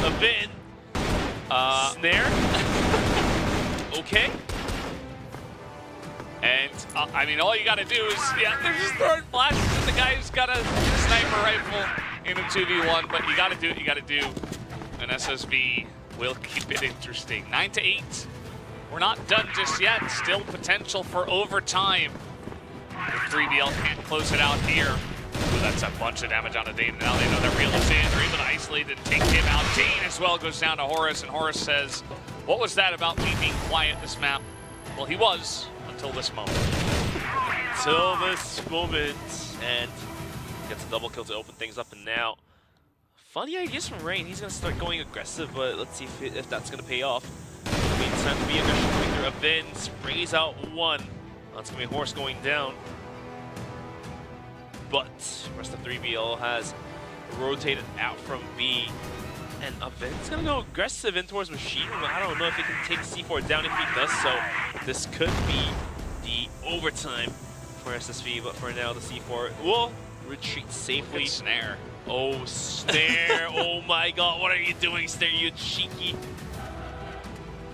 A bit. Snare? Okay. And, I mean, all you gotta do is, they're just throwing flashes at the guy who's got a sniper rifle in a 2v1, but you gotta do what you gotta do. And SSV will keep it interesting. 9-8. We're not done just yet. Still potential for overtime. If 3BL can't close it out here. Ooh, that's a bunch of damage on a Dane. Now they know that Real is in. They're able to isolate and take him out. Dane as well goes down to Horus, and Horus says, what was that about me being quiet this map? Well, he was until this moment. Until this moment. And gets a double kill to open things up, and now funny ideas from Rain. He's going to start going aggressive, but let's see if that's going to pay off. In the meantime, the aggression coming through. Avin sprays out 1. That's going to be a Horse going down. But the rest of 3BL has rotated out from B. And Avin's going to go aggressive in towards Machine. I don't know if he can take C4 down. If he does so, this could be the overtime for SSV. But for now, the C4 will retreat safely. Good Snare. Oh, Snare. Oh my god, what are you doing, Snare, you cheeky?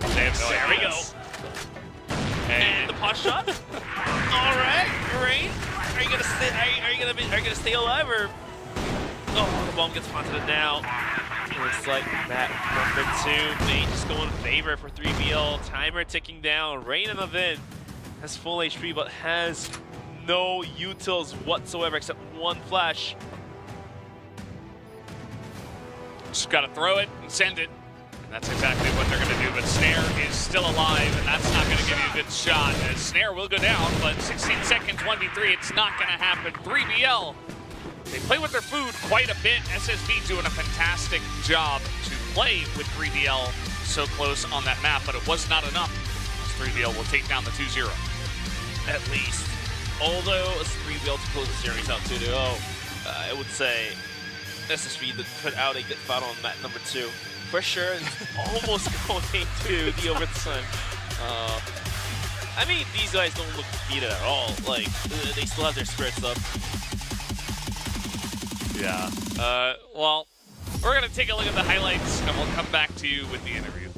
There we go. And the pot shot. All right, Rain. Are you gonna stay? Are you gonna stay alive, or? Oh, the bomb gets planted now. Looks like that number 2 may just go in favor for 3BL. Timer ticking down. Rain and Avin has full HP, but has no utils whatsoever except 1 flash. Just gotta throw it and send it. That's exactly what they're going to do, but Snare is still alive, and that's not going to give you a good shot, as Snare will go down, but 16 seconds, 1v3, it's not going to happen. 3BL, they play with their food quite a bit. SSV doing a fantastic job to play with 3BL so close on that map, but it was not enough. 3BL will take down the 2-0. At least. Although it's 3BL to close the series out 2-0, I would say SSV that put out a good fight on map number 2. For sure, it's almost going to the overtime. I mean, these guys don't look defeated at all. Like, they still have their spirits up. Yeah. Well, we're going to take a look at the highlights, and we'll come back to you with the interview.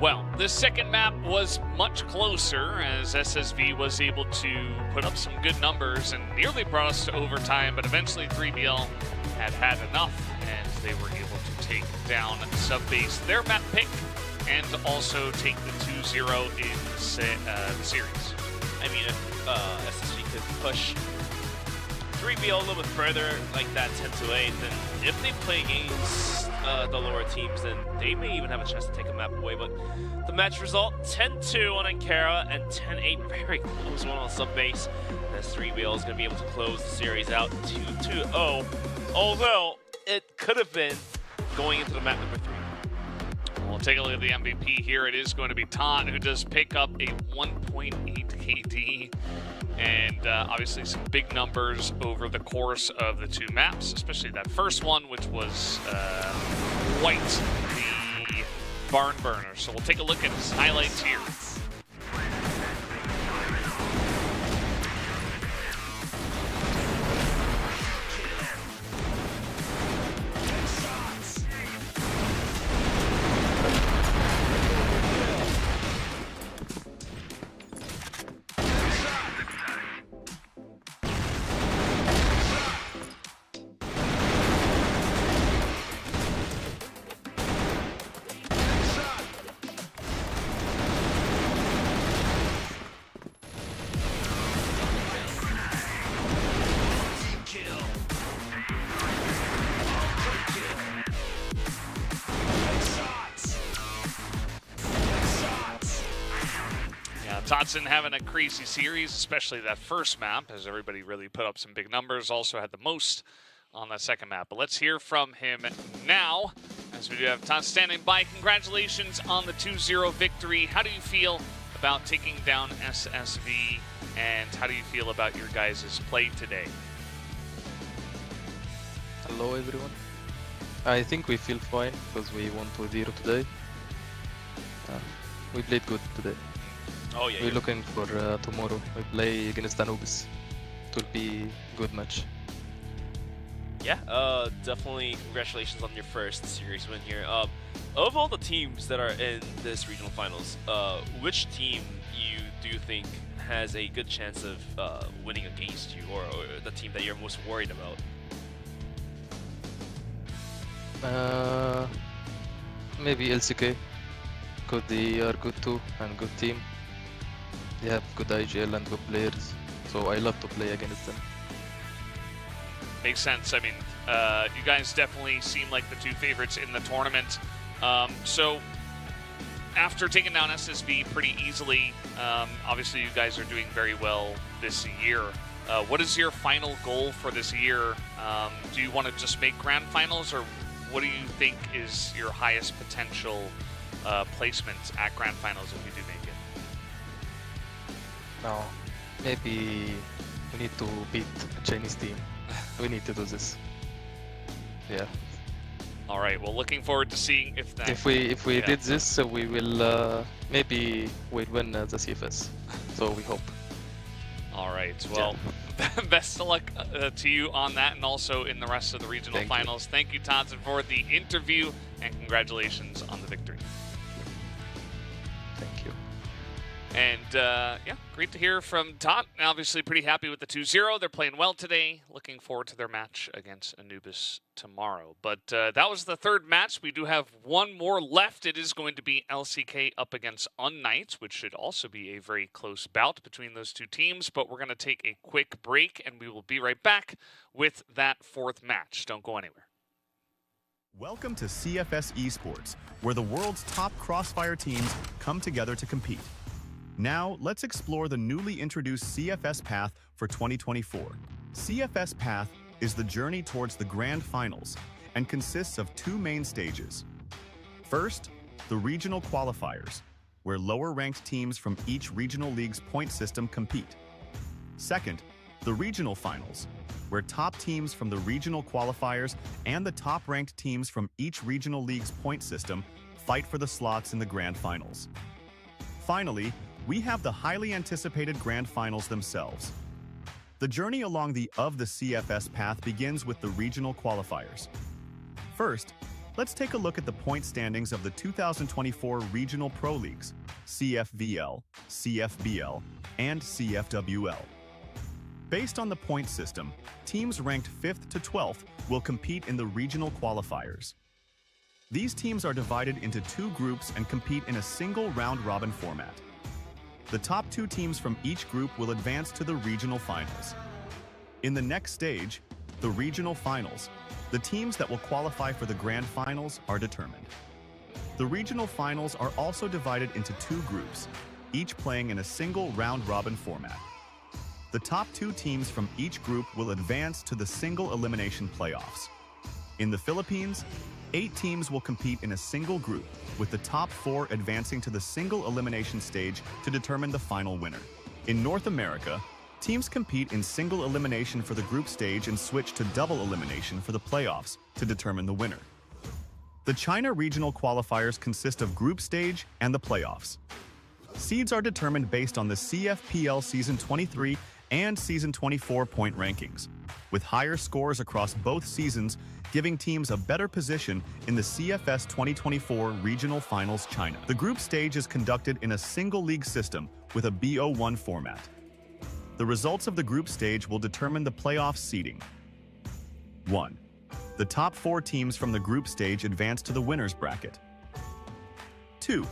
Well, the second map was much closer as SSV was able to put up some good numbers and nearly brought us to overtime, but eventually 3BL had enough and they were able to take down Subbase, their map pick, and also take the 2-0 in the series. I mean, if SSV could push 3BL a little bit further, like that 10-8, then if they play against the lower teams, then they may even have a chance to take a map away. But the match result, 10-2 on Ankara and 10-8, very close one on Subbase. As 3BL is going to be able to close the series out 2-0, although it could have been going into the map number 3. We'll take a look at the MVP here. It is going to be Taunt, who does pick up a 1.8 KD. And obviously some big numbers over the course of the two maps, especially that first one, which was quite the barn burner. So we'll take a look at his highlights here. Totson having a crazy series, especially that first map, as everybody really put up some big numbers. Also had the most on that second map. But let's hear from him now, as we do have Tot standing by. Congratulations on the 2-0 victory. How do you feel about taking down SSV, and how do you feel about your guys' play today? Hello everyone. I think we feel fine because we won 2-0 today. We played good today. Oh yeah. We're looking for tomorrow. We play against Anubis. It will be a good match. Yeah, definitely congratulations on your first series win here. Of all the teams that are in this regional finals, which team you do think has a good chance of winning against you, or the team that you're most worried about? Maybe LCK. Because they are good too and good team. They have good IGL and good players, so I love to play against them. Makes sense. I mean, you guys definitely seem like the two favorites in the tournament. So after taking down SSB pretty easily, obviously you guys are doing very well this year. What is your final goal for this year? Do you want to just make grand finals, or what do you think is your highest potential placement at grand finals if you do make it? No, maybe we need to beat a Chinese team. We need to do this. Yeah. All right. Well, looking forward to seeing if that. If we did this, we will maybe we'll win the CFS. So we hope. All right. Well, best of luck to you on that, and also in the rest of the regional finals. Thank you, Todson, for the interview, and congratulations on the victory. Thank you. And yeah, great to hear from Todd. Obviously pretty happy with the 2-0. They're playing well today. Looking forward to their match against Anubis tomorrow. But that was the third match. We do have one more left. It is going to be LCK up against unKnights, which should also be a very close bout between those two teams. But we're going to take a quick break, and we will be right back with that fourth match. Don't go anywhere. Welcome to CFS eSports, where the world's top CrossFire teams come together to compete. Now, let's explore the newly introduced CFS Path for 2024. CFS Path is the journey towards the Grand Finals and consists of two main stages. First, the regional qualifiers, where lower-ranked teams from each regional league's point system compete. Second, the regional finals, where top teams from the regional qualifiers and the top-ranked teams from each regional league's point system fight for the slots in the Grand Finals. Finally, we have the highly anticipated Grand Finals themselves. The journey along the CFS path begins with the regional qualifiers. First, let's take a look at the point standings of the 2024 Regional Pro Leagues, CFVL, CFBL, and CFWL. Based on the point system, teams ranked 5th to 12th will compete in the regional qualifiers. These teams are divided into two groups and compete in a single round-robin format. The top two teams from each group will advance to the regional finals. In the next stage, the regional finals, the teams that will qualify for the grand finals are determined. The regional finals are also divided into two groups, each playing in a single round-robin format. The top two teams from each group will advance to the single elimination playoffs. In the Philippines, 8 teams will compete in a single group, with the top 4 advancing to the single elimination stage to determine the final winner. In North America, teams compete in single elimination for the group stage and switch to double elimination for the playoffs to determine the winner. The China regional qualifiers consist of group stage and the playoffs. Seeds are determined based on the CFPL Season 23 and Season 24 point rankings, with higher scores across both seasons giving teams a better position in the CFS 2024 Regional Finals China. The group stage is conducted in a single league system with a BO1 format. The results of the group stage will determine the playoff seeding. 1. The top 4 teams from the group stage advance to the winner's bracket. 2.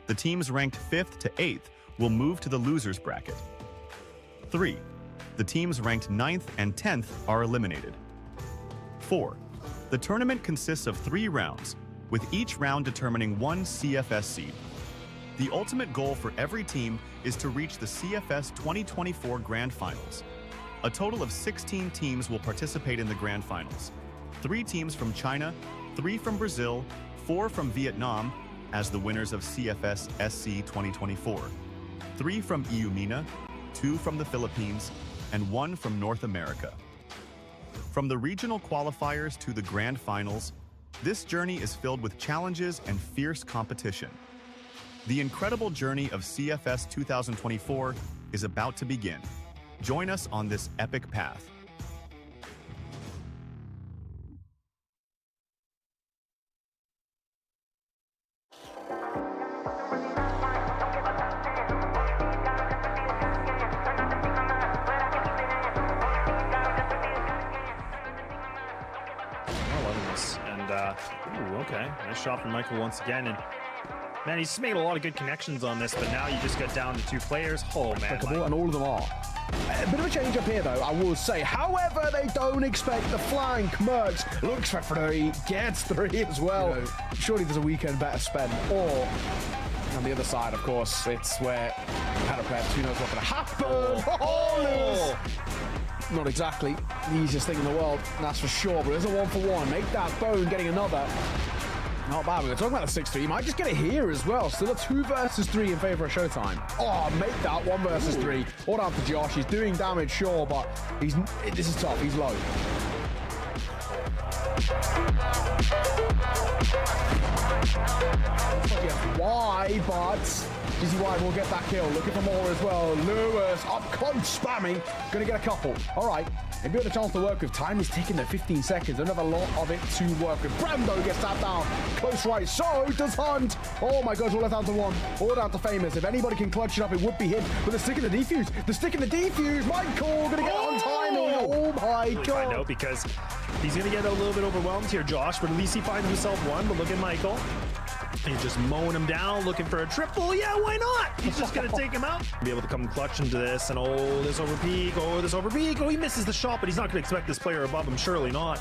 The teams ranked 5th to 8th will move to the loser's bracket. 3. The teams ranked 9th and 10th are eliminated. 4. The tournament consists of 3 rounds, with each round determining 1 CFS seed. The ultimate goal for every team is to reach the CFS 2024 Grand Finals. A total of 16 teams will participate in the Grand Finals. 3 teams from China, 3 from Brazil, 4 from Vietnam, as the winners of CFS SC 2024, 3 from Eumena, 2 from the Philippines, and 1 from North America. From the regional qualifiers to the grand finals, this journey is filled with challenges and fierce competition. The incredible journey of CFS 2024 is about to begin. Join us on this epic path. Ooh, okay. Nice shot from Michael once again. And Man, he's made a lot of good connections on this, but now you just got down to 2 players. Oh, man. And all of them are. A bit of a change up here, though, I will say. However, they don't expect the flank. Mercs looks for 3, gets 3 as well. You know, surely there's a weekend better spent. Or on the other side, of course, it's where Paraprep, who knows what's going to happen. Oh, not exactly the easiest thing in the world, that's for sure, but there's a 1-for-1. Make that bone, getting another. Not bad. We were talking about a 6-3. You might just get it here as well. Still a 2 versus 3 in favor of Showtime. Oh, make that 1 versus 3. All down to Josh. He's doing damage, sure, but this is tough. He's low. Why, but GZY will get that kill. Looking for more as well. Lewis up close, spamming. Gonna get a couple. All right. Maybe with a chance to work with. Time is ticking there, 15 seconds. Don't have a lot of it to work with. Brando gets that down. Close right. So does Hunt. Oh my gosh, all down to 1. All down to Famous. If anybody can clutch it up, it would be him. With the stick in the defuse. The stick in the defuse. Michael gonna get on timing. Oh my god. No, because he's gonna get a little bit overwhelmed here, Josh, but at least he finds himself 1. But look at Michael. He's just mowing him down, looking for a triple. Yeah, why not? He's just going to take him out. Be able to come clutch into this, and oh, this over peak. Oh, this over peak. Oh, he misses the shot, but he's not going to expect this player above him. Surely not.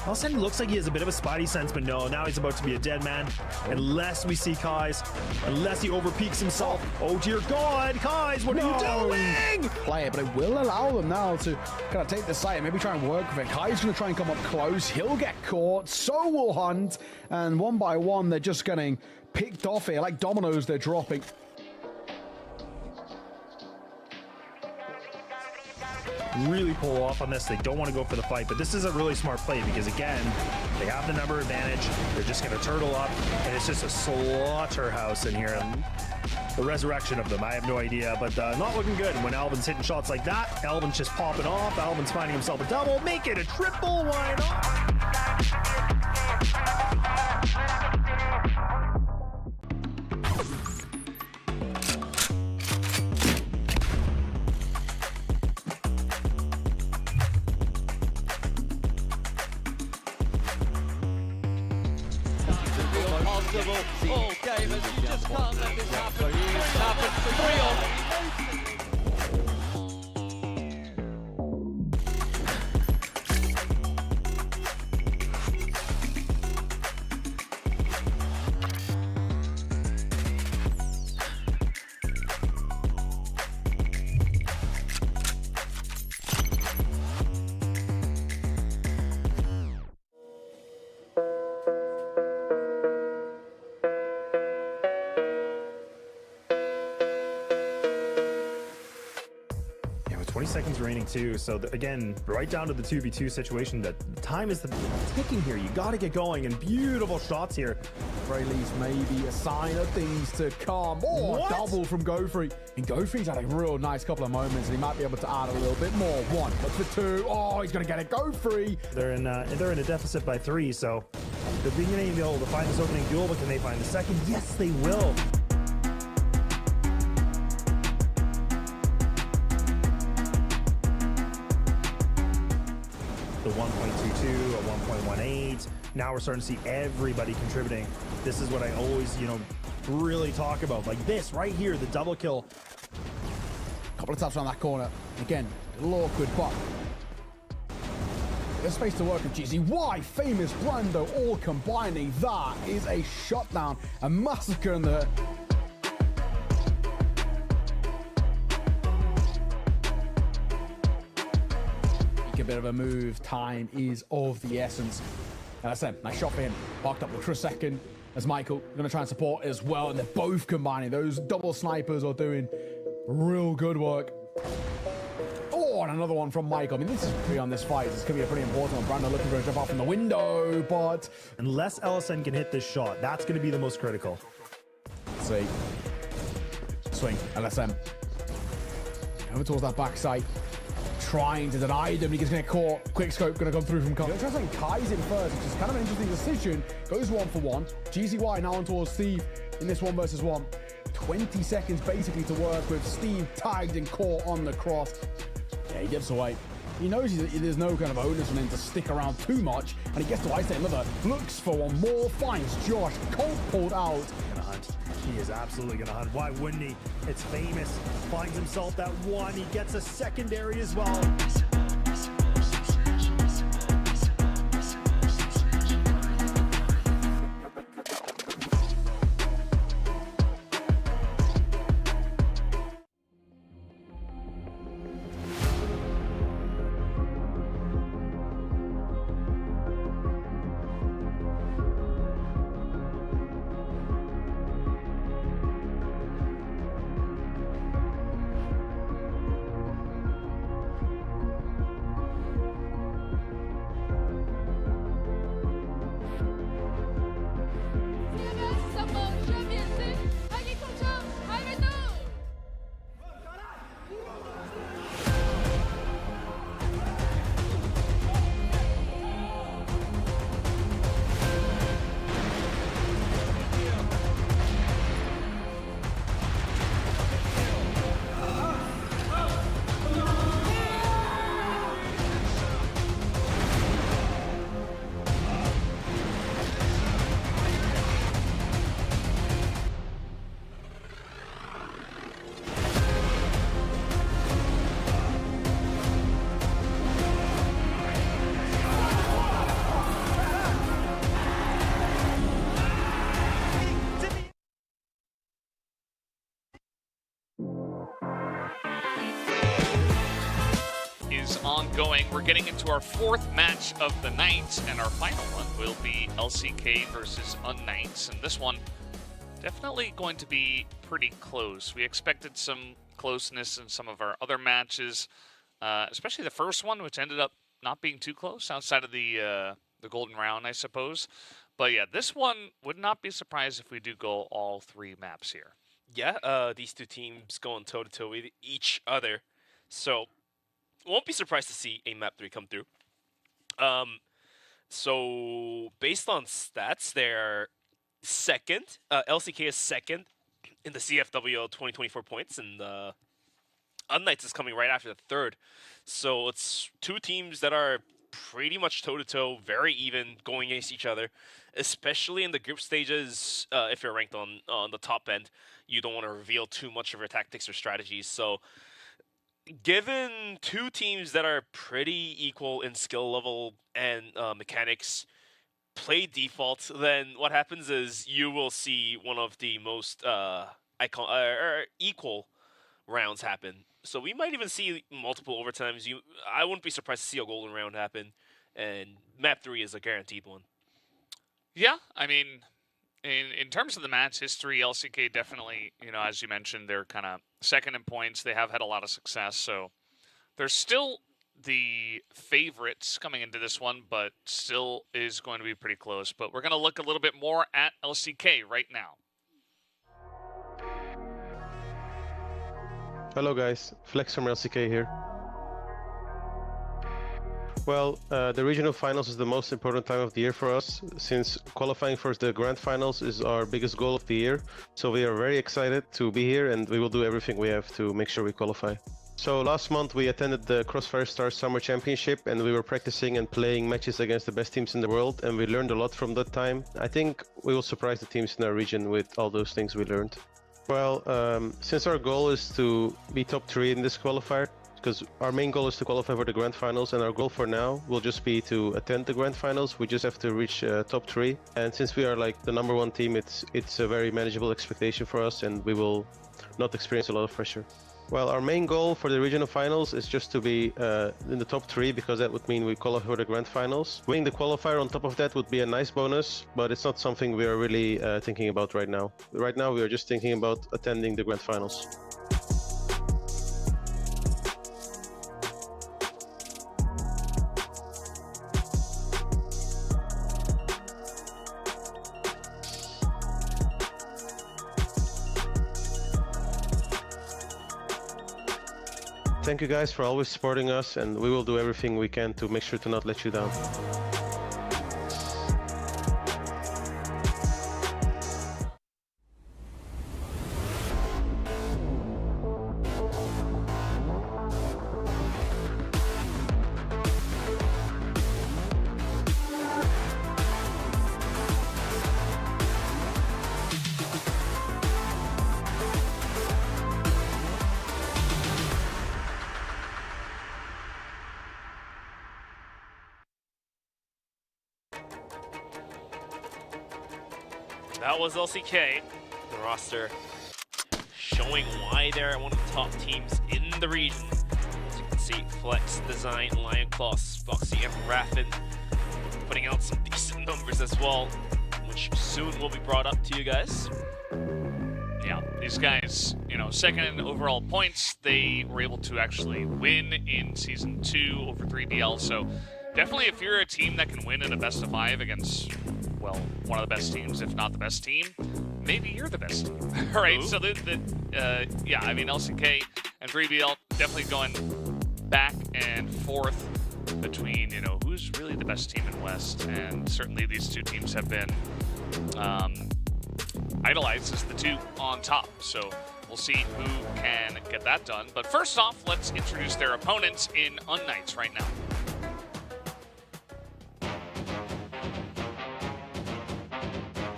All of a sudden, it looks like he has a bit of a spidey sense, but no, now he's about to be a dead man. Unless we see Kai's, unless he over peaks himself. Oh, dear God, Kai's, what are you doing? Play it, but it will allow them now to kind of take the site and maybe try and work with it. Kai's going to try and come up close. He'll get caught. So will Hunt. And 1 by 1, they're just getting picked off here. Like dominoes, they're dropping. Really pull off on this. They don't want to go for the fight, but this is a really smart play because, again, they have the number advantage. They're just going to turtle up, and it's just a slaughterhouse in here. The resurrection of them, I have no idea, but not looking good. When Alvin's hitting shots like that, Alvin's just popping off. Alvin's finding himself a double. Make it a triple. Why not? All gamers, you just can't let this happen. It's happened for 3 on. Seconds remaining too, so again, right down to the 2v2 situation. That time is ticking here. You got to get going, and beautiful shots here. At very least, maybe a sign of things to come. Oh, what? Double from Gofree. And Gofree's had a real nice couple of moments, and he might be able to add a little bit more. 1, look for 2. Oh, he's gonna get it. Gofree. They're in a deficit by 3, so they're beginning to be able to find this opening duel. But can they find the second? Yes, they will. The 1.22, a 1.18. Now we're starting to see everybody contributing. This is what I always, really talk about. Like this right here, the double kill. Couple of taps around that corner. Again, a little awkward, but there's space to work with GZY. Famous Brando all combining. That is a shutdown, a massacre in the... A bit of a move. Time is of the essence. And I said, nice shot for him. Parked up for a second as Michael going to try and support as well. And they're both combining. Those double snipers are doing real good work. Oh, and another one from Michael. I mean, this is pretty on this fight. This is going to be a pretty important one. Brando looking for a jump off from the window, but... Unless LSN can hit this shot, that's going to be the most critical. Let's see. Swing. LSM. Over towards that backside. Trying to deny them. He's going to get caught. Quick scope going to come through from Kai. Trying to Kai's in first, which is kind of an interesting decision. Goes 1 for 1. GZY now on towards Steve in this 1 versus 1. 20 seconds basically to work with. Steve tagged and caught on the cross. Yeah, he gives away. He knows there's no kind of onus on him to stick around too much, and he gets to isolate another. Looks for one more. Finds Josh. Colt pulled out. He is absolutely going to hunt. Why wouldn't he? It's famous. Finds himself that one. He gets a secondary as well. Ongoing. We're getting into our fourth match of the night, and our final one will be LCK versus unKnights, and this one definitely going to be pretty close. We expected some closeness in some of our other matches, especially the first one, which ended up not being too close outside of the golden round, I suppose. But yeah, this one would not be surprised if we do go all three maps here. Yeah, these two teams going toe-to-toe with each other, so won't be surprised to see a map 3 come through. So based on stats, they're second. LCK is second in the CFWO 2024 points, and unKnights is coming right after the third. So it's two teams that are pretty much toe-to-toe, very even, going against each other, especially in the group stages. If you're ranked on the top end, you don't want to reveal too much of your tactics or strategies. So given two teams that are pretty equal in skill level and mechanics play default, then what happens is you will see one of the most equal rounds happen. So we might even see multiple overtimes. I wouldn't be surprised to see a golden round happen, and map 3 is a guaranteed one. Yeah, I mean, in terms of the match history, LCK definitely, as you mentioned, they're kind of second in points. They have had a lot of success, so they're still the favorites coming into this one, but still is going to be pretty close. But we're going to look a little bit more at LCK right now. Hello guys, Flex from LCK here. Well, the regional finals is the most important time of the year for us, since qualifying for the grand finals is our biggest goal of the year. So we are very excited to be here, and we will do everything we have to make sure we qualify. So last month we attended the CrossFire Stars Summer Championship, and we were practicing and playing matches against the best teams in the world, and we learned a lot from that time. I think we will surprise the teams in our region with all those things we learned. Well, since our goal is to be top 3 in this qualifier, because our main goal is to qualify for the grand finals, and our goal for now will just be to attend the grand finals. We just have to reach top 3, and since we are like the #1 team, it's a very manageable expectation for us, and we will not experience a lot of pressure. Well, our main goal for the regional finals is just to be in the top 3, because that would mean we qualify for the grand finals. Winning the qualifier on top of that would be a nice bonus, but it's not something we are really thinking about right now. Right now we are just thinking about attending the grand finals. Thank you guys for always supporting us, and we will do everything we can to make sure to not let you down. that was LCK. The roster showing why they're one of the top teams in the region. As you can see, Flex, Design, Lion Claw, Foxy, and Raffin putting out some decent numbers as well, which soon will be brought up to you guys. Yeah, these guys, you know, second in overall points. They were able to actually win in Season 2 over 3BL, so definitely if you're a team that can win in a best of 5 against, well, one of the best teams, if not the best team, maybe you're the best team, right? So, yeah, I mean, LCK and 3BL definitely going back and forth between, you know, who's really the best team in West, and certainly these two teams have been idolized as the two on top. So we'll see who can get that done. But first off, let's introduce their opponents in unKnights right now.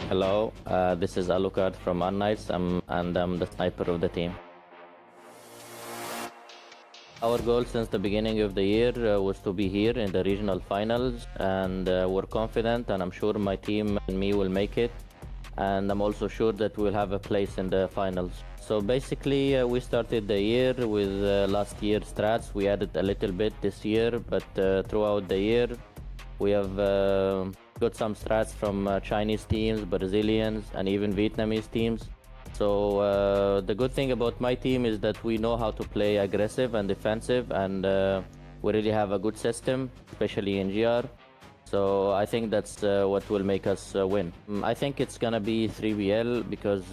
Hello, this is Alucard from unKnights, and I'm the sniper of the team. Our goal since the beginning of the year was to be here in the regional finals, and we're confident, and I'm sure my team and me will make it. And I'm also sure that we'll have a place in the finals. So basically, we started the year with last year's strats. We added a little bit this year, but throughout the year, we have got some strats from Chinese teams, Brazilians, and even Vietnamese teams. So the good thing about my team is that we know how to play aggressive and defensive, and we really have a good system, especially in GR. So I think that's what will make us win. I think it's gonna be 3BL because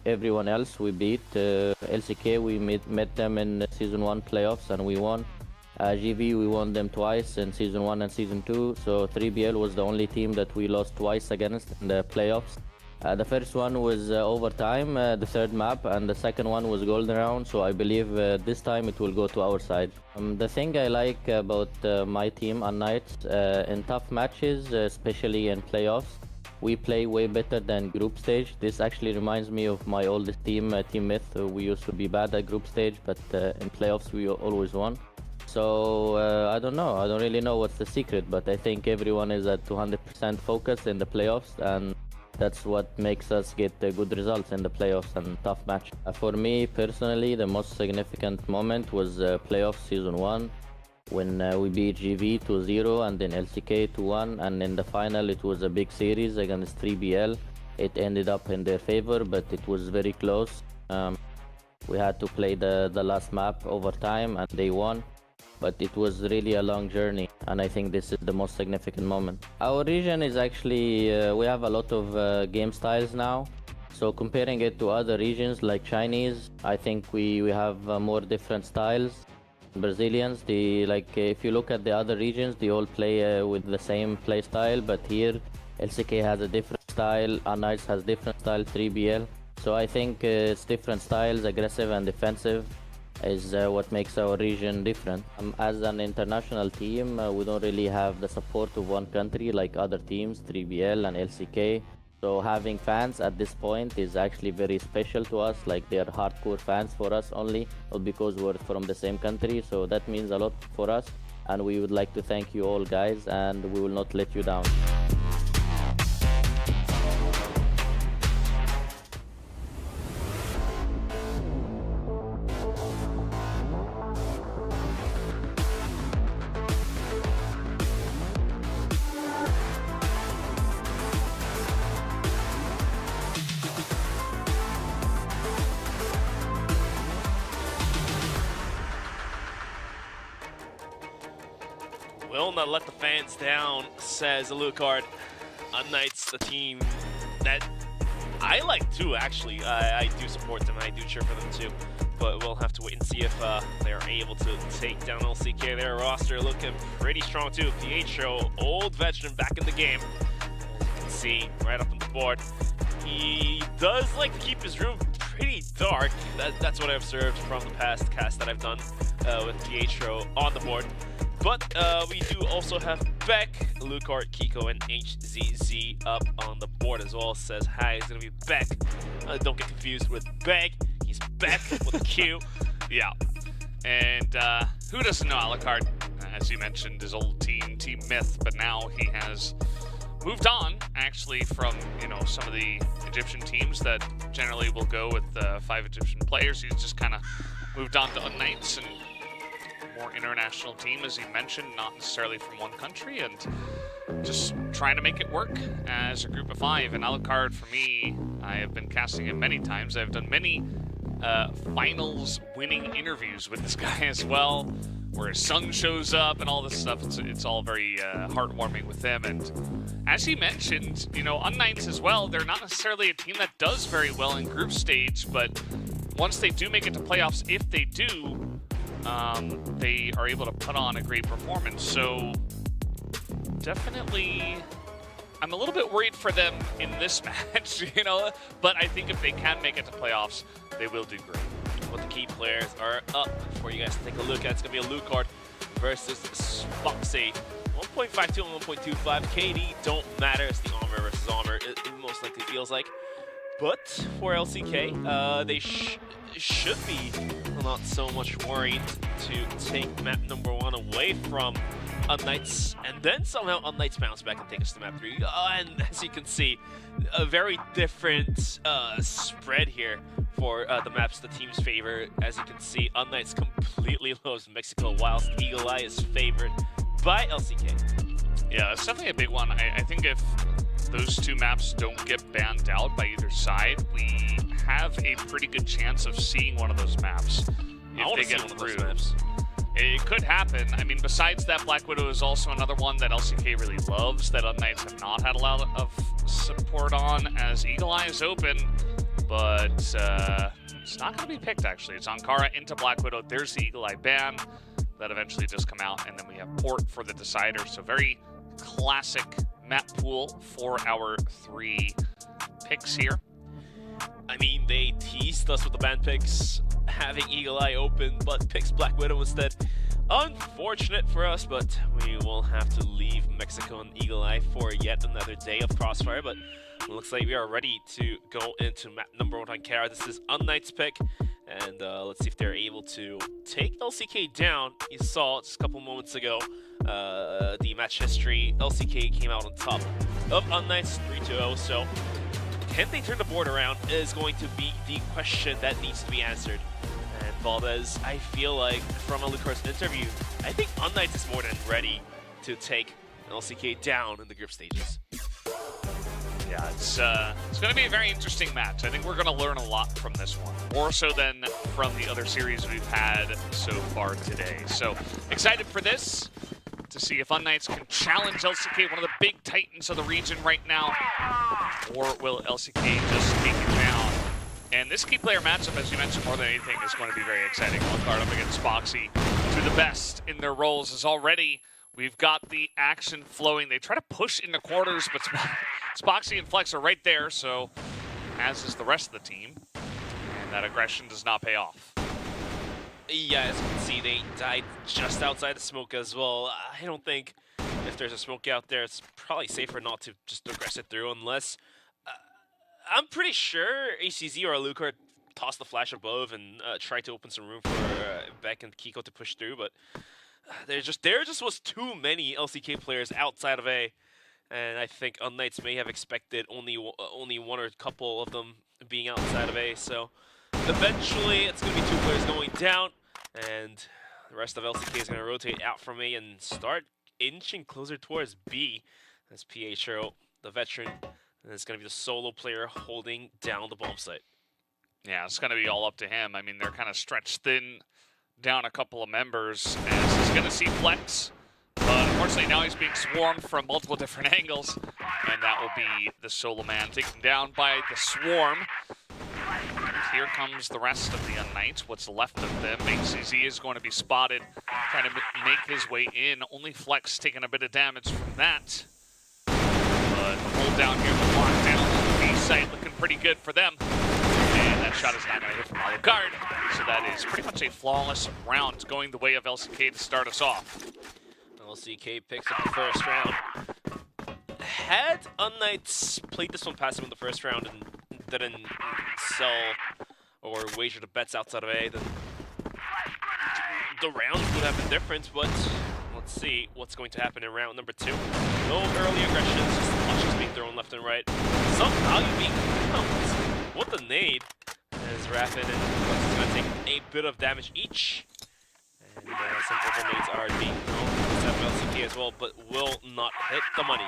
everyone else we beat. LCK, we met them in Season 1 playoffs and we won. GV, we won them twice in Season 1 and Season 2. So 3BL was the only team that we lost twice against in the playoffs. The first one was overtime, the third map, and the second one was golden round, so I believe this time it will go to our side. The thing I like about my team unKnights, in tough matches, especially in playoffs, we play way better than group stage. This actually reminds me of my oldest team, Team Myth. We used to be bad at group stage, but in playoffs we always won. So I don't know, I don't really know what's the secret, but I think everyone is at 200% focused in the playoffs, and that's what makes us get good results in the playoffs and tough match. For me personally, the most significant moment was playoff Season 1 when we beat GV 2-0 and then LCK 2-1, and in the final it was a big series against 3BL. It ended up in their favor, but it was very close. We had to play the last map overtime and they won. But it was really a long journey, and I think this is the most significant moment. Our region is actually, we have a lot of game styles now. So comparing it to other regions like Chinese, I think we have more different styles. Brazilians, if you look at the other regions, they all play with the same play style, but here LCK has a different style, unKnights has different style, 3BL. So I think it's different styles, aggressive and defensive, is what makes our region different. As an international team, we don't really have the support of one country like other teams, 3BL and LCK. So having fans at this point is actually very special to us, like they are hardcore fans for us only, not because we're from the same country. So that means a lot for us, and we would like to thank you all guys, and we will not let you down. Will not let the fans down, says Alucard. unKnights, the team that I like too, actually. I do support them, I do cheer for them too. But we'll have to wait and see if they're able to take down LCK. Their roster looking pretty strong too. Pietro, old veteran, back in the game. As you can see, right up on the board. He does like to keep his room pretty dark. That's what I've observed from the past cast that I've done with Pietro on the board. But we do also have Beck, Alucard, Kiko, and HZZ up on the board as well. Says hi, it's gonna be Beck. Don't get confused with Beck. He's Beck with a Q. Yeah. And who doesn't know Alucard? As you mentioned, his old team, Team Myth, but now he has moved on, actually, from, you know, some of the Egyptian teams that generally will go with 5 Egyptian players. He's just kind of moved on to unKnights and more international team, as he mentioned, not necessarily from one country, and just trying to make it work as a group of 5. And Alucard, for me, I have been casting him many times. I've done many finals winning interviews with this guy as well, where his son shows up and all this stuff. It's all very heartwarming with him. And as he mentioned, you know, unKnights as well, they're not necessarily a team that does very well in group stage, but once they do make it to playoffs, if they do, they are able to put on a great performance. So definitely, I'm a little bit worried for them in this match, you know, but I think if they can make it to playoffs, they will do great. What the key players are up for you guys to take a look at. It's going to be a Lucard versus Spoxy. 1.52 and 1.25. KD don't matter. It's the armor versus armor. It most likely feels like. But for LCK, they should be not so much worried to take map number 1 away from unKnights, and then somehow unKnights bounce back and take us to map 3. And as you can see, a very different spread here for the maps the teams favor. As you can see, unKnights completely loves Mexico, whilst Eagle Eye is favored by LCK. Yeah, it's definitely a big one. I think if those 2 maps don't get banned out by either side, we have a pretty good chance of seeing one of those maps if they get through. It could happen. I mean, besides that, Black Widow is also another one that LCK really loves, that unKnights have not had a lot of support on, as Eagle Eye is open, but it's not going to be picked, actually. It's Ankara into Black Widow. There's the Eagle Eye ban that eventually does come out, and then we have Port for the decider. So very classic map pool for our 3 picks here. I mean, they teased us with the ban picks, having Eagle Eye open, but picks Black Widow instead. Unfortunate for us, but we will have to leave Mexico and Eagle Eye for yet another day of CrossFire. But it looks like we are ready to go into map number 1 on Kara. This is unKnights pick, and let's see if they're able to take LCK down. You saw just a couple moments ago the match history. LCK came out on top of unKnights 3-0, so can they turn the board around is going to be the question that needs to be answered. And Valdez, I feel like from Alucard's interview, I think unKnights is more than ready to take LCK down in the group stages. Yeah, it's going to be a very interesting match. I think we're going to learn a lot from this one, more so than from the other series we've had so far today. So excited for this, to see if unKnights can challenge LCK, one of the big titans of the region right now, or will LCK just take it down? And this key player matchup, as you mentioned, more than anything, is going to be very exciting. Alucard up against Spoxy, 2 of the best in their roles, as already we've got the action flowing. They try to push into quarters, but Spoxy and Flex are right there, so as is the rest of the team. And that aggression does not pay off. Yeah, as you can see, they died just outside the smoke as well. I don't think if there's a smoke out there, it's probably safer not to just aggress it through unless... I'm pretty sure ACZ or Alucard tossed the flash above and tried to open some room for Beck and Kiko to push through, but there just was too many LCK players outside of A, and I think unKnights may have expected only 1 or a couple of them being outside of A, so eventually it's going to be 2 players going down, and the rest of LCK is going to rotate out from A and start inching closer towards B, as PHO, the veteran, and it's going to be the solo player holding down the bomb site. Yeah, it's going to be all up to him. I mean, they're kind of stretched thin down a couple of members, as he's going to see Flex. But unfortunately, now he's being swarmed from multiple different angles, and that will be the solo man taken down by the swarm. And here comes the rest of the unKnights, what's left of them. ACZ is going to be spotted, trying to make his way in. Only Flex taking a bit of damage from that. But the hold down here, the lockdown, the B site looking pretty good for them. And that shot is not going to hit from Alucard. So that is pretty much a flawless round going the way of LCK to start us off. LCK picks up the first round. Had unKnights played this one passive in the first round and didn't sell or wager the bets outside of A, then the rounds would have been different, but let's see what's going to happen in round number 2. No early aggressions, just launches being thrown left and right. Some value being pumped. What the nade? As Rapid and Flex is going to take a bit of damage each. And some overnades are being thrown. LCK as well, but will not hit the money.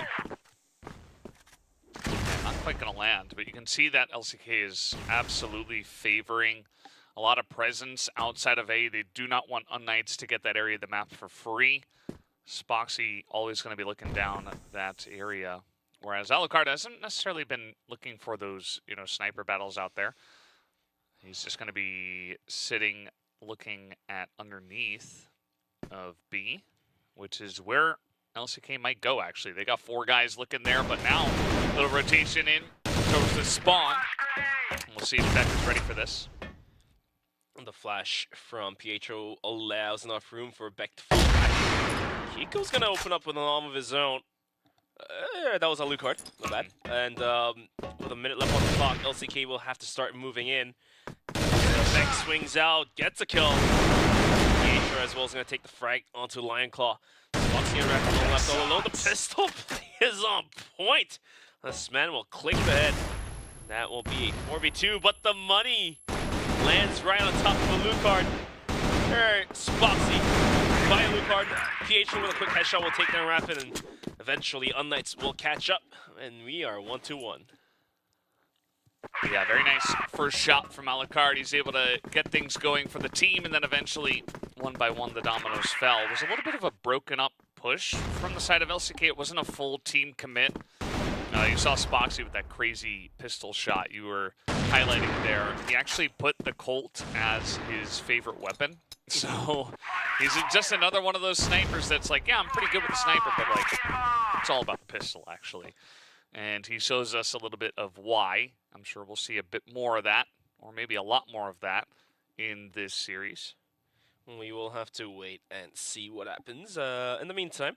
Not quite going to land, but you can see that LCK is absolutely favoring a lot of presence outside of A. They do not want unKnights to get that area of the map for free. Spoxy always going to be looking down that area, whereas Alucard hasn't necessarily been looking for those, you know, sniper battles out there. He's just going to be sitting, looking at underneath of B, which is where LCK might go, actually. They got 4 guys looking there, but now a little rotation in towards the spawn. We'll see if Beck is ready for this. The flash from Pietro allows enough room for Beck to fall back. Kiko's going to open up with an arm of his own. That was Alucard, not bad. And with a minute left on the clock, LCK will have to start moving in. Beck swings out, gets a kill. Pietro as well is going to take the frag onto Lion Claw. Foxy and Rapid left all alone. The pistol is on point. This man will click the head. That will be a 4v2, but the money lands right on top of Alucard. Spoxy by Alucard. Pietro with a quick headshot will take down Rapid, and eventually unKnights will catch up, and we are 1-1. Yeah, very nice first shot from Alucard. He's able to get things going for the team, and then eventually, one by one, the dominoes fell. It was a little bit of a broken up push from the side of LCK. It wasn't a full team commit. You saw Spoxy with that crazy pistol shot you were highlighting there. He actually put the Colt as his favorite weapon. So he's just another one of those snipers that's like, yeah, I'm pretty good with the sniper, but like, it's all about the pistol, actually. And he shows us a little bit of why. I'm sure we'll see a bit more of that, or maybe a lot more of that in this series. We will have to wait and see what happens. In the meantime,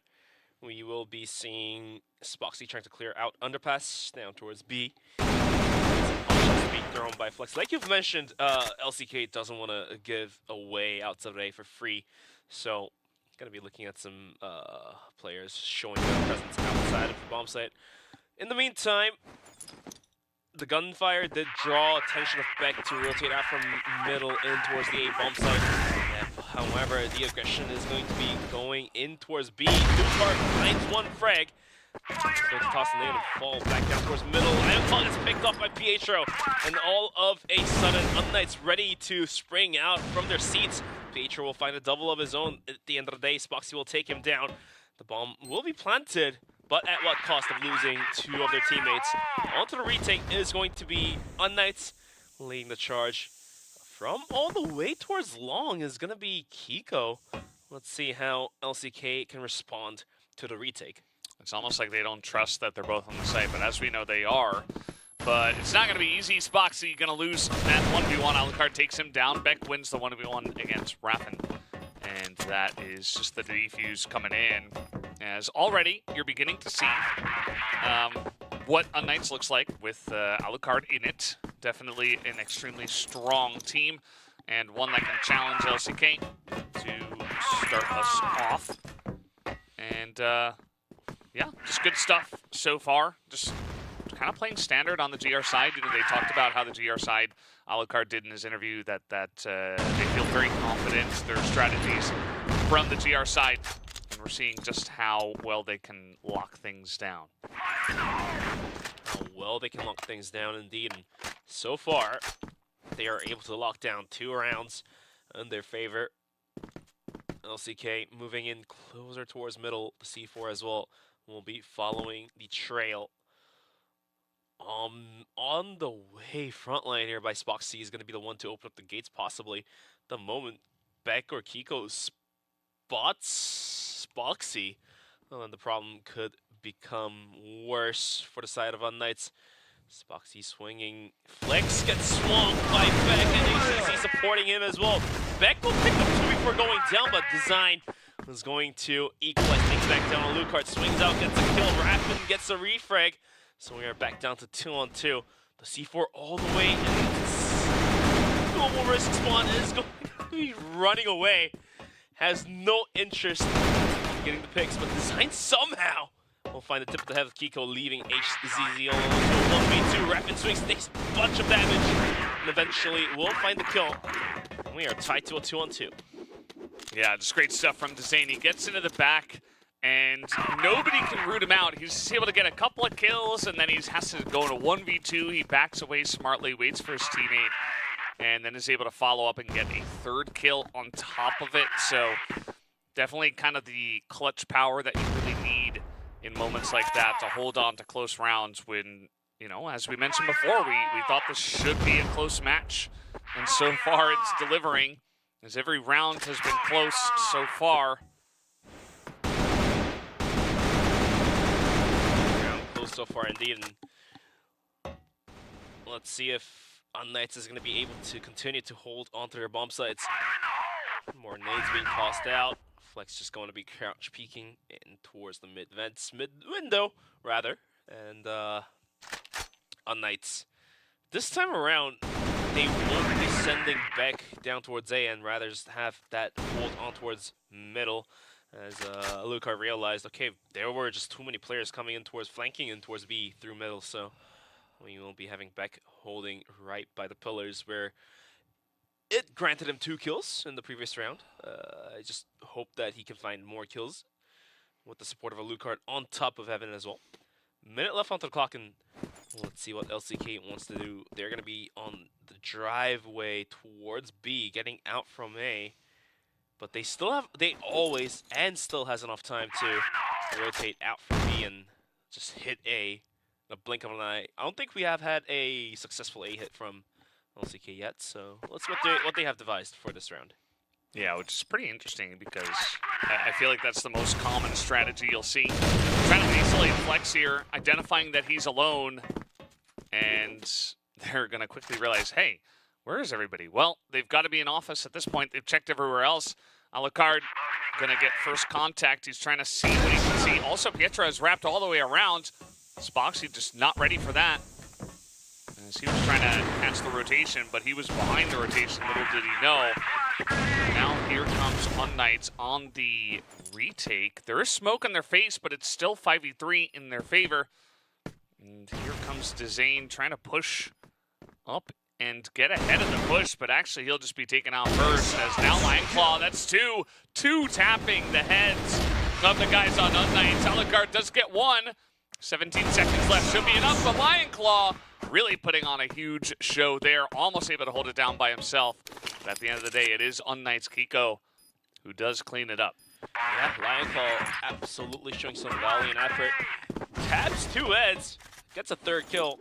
we will be seeing Spoxy trying to clear out underpass down towards B. Being thrown by Flex. Like you've mentioned, LCK doesn't want to give away outside of A for free, so going to be looking at some players showing their presence outside of the bomb site. In the meantime, the gunfire did draw attention of Beck to rotate out from middle in towards the A bomb site. However, the aggression is going to be going in towards B. Alucard finds one frag. He's going to toss the nade and fall back down towards middle. And it's picked up by Pietro. And all of a sudden, unKnights ready to spring out from their seats. Pietro will find a double of his own. At the end of the day, Spoxy will take him down. The bomb will be planted, but at what cost of losing 2 of their teammates. Onto the retake is going to be unKnights leading the charge. From all the way towards long is going to be Kiko. Let's see how LCK can respond to the retake. It's almost like they don't trust that they're both on the site, but as we know, they are. But it's not going to be easy. Spoxy going to lose that 1v1. Alucard takes him down. Beck wins the 1v1 against Raffin. And that is just the defuse coming in. As already, you're beginning to see what unKnights looks like with Alucard in it. Definitely an extremely strong team, and one that can challenge LCK to start us off. And yeah, just good stuff so far. Just kind of playing standard on the GR side. You know, they talked about how the GR side, Alucard did in his interview, that they feel very confident. Their strategies from the GR side, and we're seeing just how well they can lock things down. How well they can lock things down, indeed. And so far, they are able to lock down 2 rounds in their favor. LCK moving in closer towards middle. The C4 as well will be following the trail. On the way, front line here by Spoxy is going to be the one to open up the gates, possibly. The moment Beck or Kiko spots Spoxy, well, then the problem could become worse for the side of unKnights. Spoxy swinging. Flex gets swung by Beck, and ACC supporting him as well. Beck will pick up 2 before going down, but Design is going to equalize things back down. Alucard swings out, gets a kill. Raffin gets a refrag. So we are back down to 2-on-2. The C4 all the way, and Global Risk Spawn is going to be running away. Has no interest getting the picks, but Design somehow will find the tip of the head of Kiko, leaving HZZ alone to 1v2. Rapid Swings takes a bunch of damage, and eventually will find the kill. And we are tied to a 2-on-2. Yeah, just great stuff from Design. He gets into the back, and nobody can root him out. He's just able to get a couple of kills, and then he has to go into 1v2. He backs away smartly, waits for his teammate, and then is able to follow up and get a third kill on top of it. So definitely kind of the clutch power that you really need in moments like that to hold on to close rounds when, you know, as we mentioned before, we thought this should be a close match. And so far it's delivering, as every round has been close so far. Close so far indeed, and let's see if unKnights is going to be able to continue to hold onto their bomb sites. More nades being tossed out. Flex just going to be crouch peeking in towards the mid window rather, and unKnights this time around they won't be sending back down towards A and rather just have that hold on towards middle. As Alucard realized, okay, there were just too many players coming in towards flanking and towards B through middle, so we won't be having Beck holding right by the pillars where it granted him 2 kills in the previous round. I just hope that he can find more kills with the support of Alucard on top of Heaven as well. Minute left onto the clock, and let's see what LCK wants to do. They're going to be on the driveway towards B, getting out from A. But they still have, they always and still has enough time to rotate out from B and just hit A in a blink of an eye. I don't think we have had a successful A hit from LCK yet, so let's see what they have devised for this round. Yeah, which is pretty interesting because I feel like that's the most common strategy you'll see. Trying to isolate Flex here, identifying that he's alone, and they're going to quickly realize, hey, where is everybody? Well, they've got to be in office at this point. They've checked everywhere else. Alucard going to get first contact. He's trying to see what he can see. Also, Pietra is wrapped all the way around. Spoxy just not ready for that. As he was trying to catch the rotation, but he was behind the rotation. Little did he know. Now here comes unKnights on the retake. There is smoke in their face, but it's still 5v3 in their favor. And here comes Design trying to push up and get ahead of the push, but actually he'll just be taken out first. As now Lionclaw, that's two tapping the heads of the guys on unKnights. Alucard does get 1. 17 seconds left, should be enough, but Lionclaw really putting on a huge show there, almost able to hold it down by himself. But at the end of the day, it is unKnights Kiko who does clean it up. Yeah, Lionclaw absolutely showing some valiant effort. Tabs 2 heads, gets a 3rd kill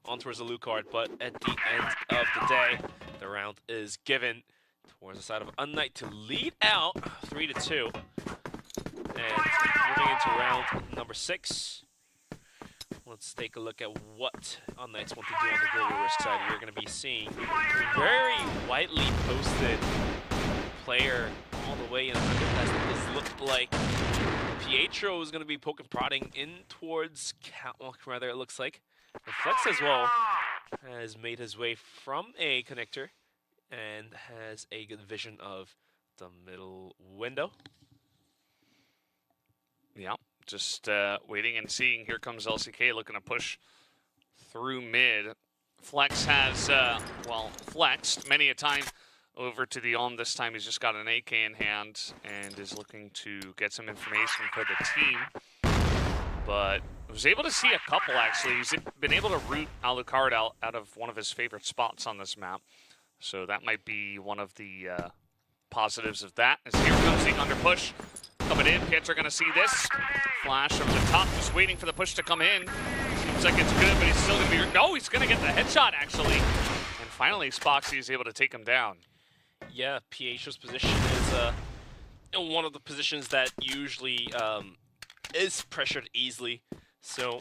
on towards the Alucard, but at the end of the day, the round is given towards the side of unKnight to lead out 3-2. And moving into round number 6. Let's take a look at what unKnights want to do on the global risk side. You're going to be seeing a very widely posted player all the way in the underpass. This looked like Pietro is going to be poking prodding in towards Catwalk, rather, it looks like. And Flex as well has made his way from a connector and has a good vision of the middle window. Yeah, just waiting and seeing. Here comes LCK looking to push through mid. Flex has, well, flexed many a time over to the Ulm. This time he's just got an AK in hand and is looking to get some information for the team. But I was able to see a couple, actually. He's been able to root Alucard out of one of his favorite spots on this map. So that might be one of the positives of that. As here comes the under push. Coming in, Pietra gonna see this. Flash over the top, just waiting for the push to come in. Seems like it's good, but he's still gonna be, no, he's gonna get the headshot, actually. And finally, Spoxy is able to take him down. Yeah, Pietro's position is one of the positions that usually is pressured easily. So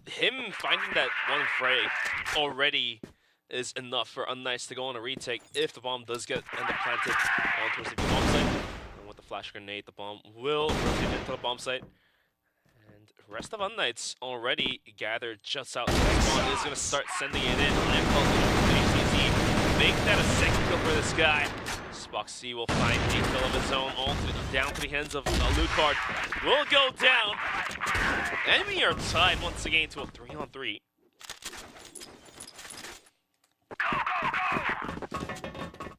him finding that one fray already is enough for unKnights to go on a retake if the bomb does get end up planted on towards the bomb site. And with the flash grenade, the bomb will rotate into the bomb site. And the rest of unKnights already gathered just outside. Spawn is going to start sending it in. HZZ make that a second kill for this guy. Spoxy will find a kill of his own, all down to the hands of Lucard. Will go down. And we are tied once again to a 3-on-3.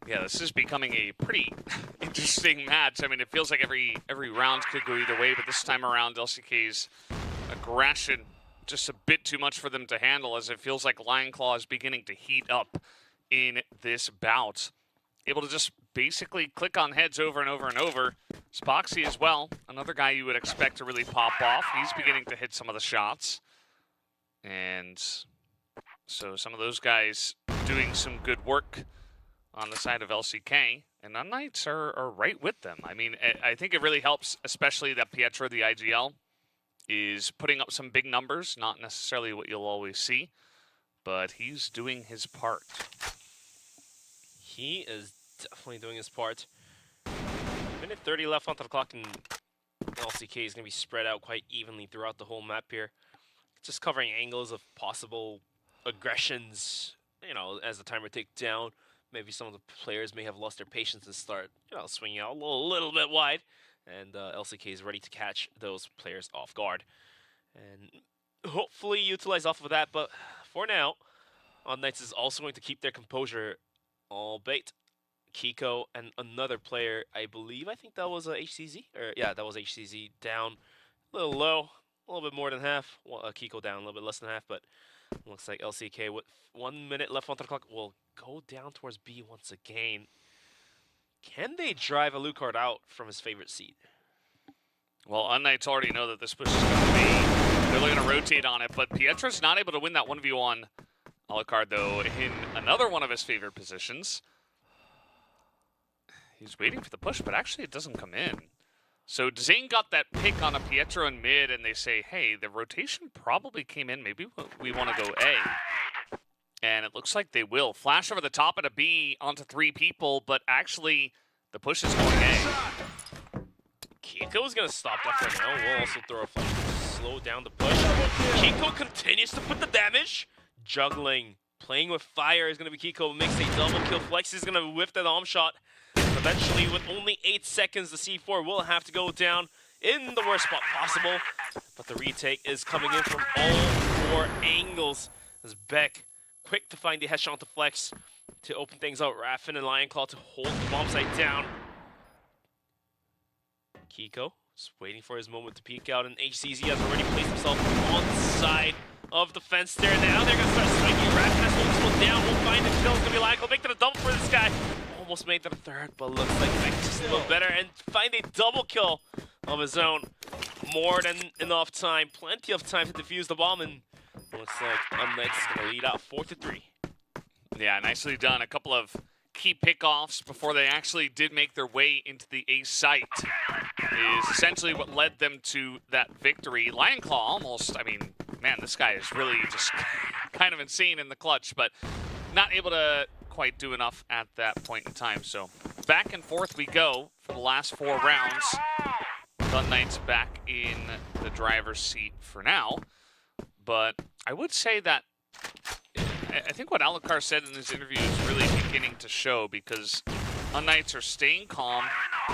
Yeah, this is becoming a pretty interesting match. I mean, it feels like every round could go either way, but this time around, LCK's aggression just a bit too much for them to handle, as it feels like Lion Claw is beginning to heat up in this bout. Able to just basically click on heads over and over and over. Spoxy as well, another guy you would expect to really pop off. He's beginning to hit some of the shots. And so some of those guys doing some good work on the side of LCK, and unKnights are right with them. I mean, I think it really helps, especially that Pietro, the IGL, is putting up some big numbers, not necessarily what you'll always see, but he's doing his part. He is definitely doing his part. Minute 30 left onto the clock, and LCK is going to be spread out quite evenly throughout the whole map here. Just covering angles of possible aggressions, you know, as the timer ticks down. Maybe some of the players may have lost their patience and start, you know, swinging out a little bit wide. And LCK is ready to catch those players off guard. And hopefully utilize off of that. But for now, unKnights is also going to keep their composure, albeit Kiko and another player, I think that was HCZ. Or yeah, that was HCZ down a little low, a little bit more than half. Well, Kiko down a little bit less than half, but looks like LCK with 1 minute left on the clock will go down towards B once again. Can they drive Alucard out from his favorite seat? Well, unKnights already know that this push is going to be, they're going to rotate on it, but Pietro's not able to win that 1v1 Alucard, though, in another one of his favorite positions. He's waiting for the push, but actually it doesn't come in. So Zane got that pick on a Pietro in mid, and they say, hey, the rotation probably came in. Maybe we want to go A. And it looks like they will. Flash over the top at a B onto 3 people, but actually the push is going A. Kiko is going to stop that for now. We'll also throw a flash to slow down the push. Kiko continues to put the damage. Juggling. Playing with fire is going to be Kiko. Makes a double kill. Flex is going to whiff that arm shot. Eventually, with only 8 seconds, the C4 will have to go down in the worst spot possible. But the retake is coming in from all 4 angles. As Beck, quick to find the headshot onto Flex to open things out. Raffin and Lionclaw to hold the bomb site down. Kiko is waiting for his moment to peek out, and HCZ has already placed himself on the side of the fence there. Now they're going to start swinging. Raffin has to slow down. We'll find it. Still, it's going to be Lionclaw. Make it a double for this guy. Almost made it a third, but looks like Beck just a little better and find a double kill of his own. More than enough time. Plenty of time to defuse the bomb, and looks like unKnights is going to lead out 4-3. Yeah, nicely done. A couple of key pickoffs before they actually did make their way into the A site is essentially what led them to that victory. Lionclaw almost, I mean, man, this guy is really just kind of insane in the clutch, but not able to quite do enough at that point in time. So back and forth we go for the last 4 rounds. unKnights back in the driver's seat for now. But I would say that I think what Alucard said in his interview is really beginning to show, because unKnights are staying calm.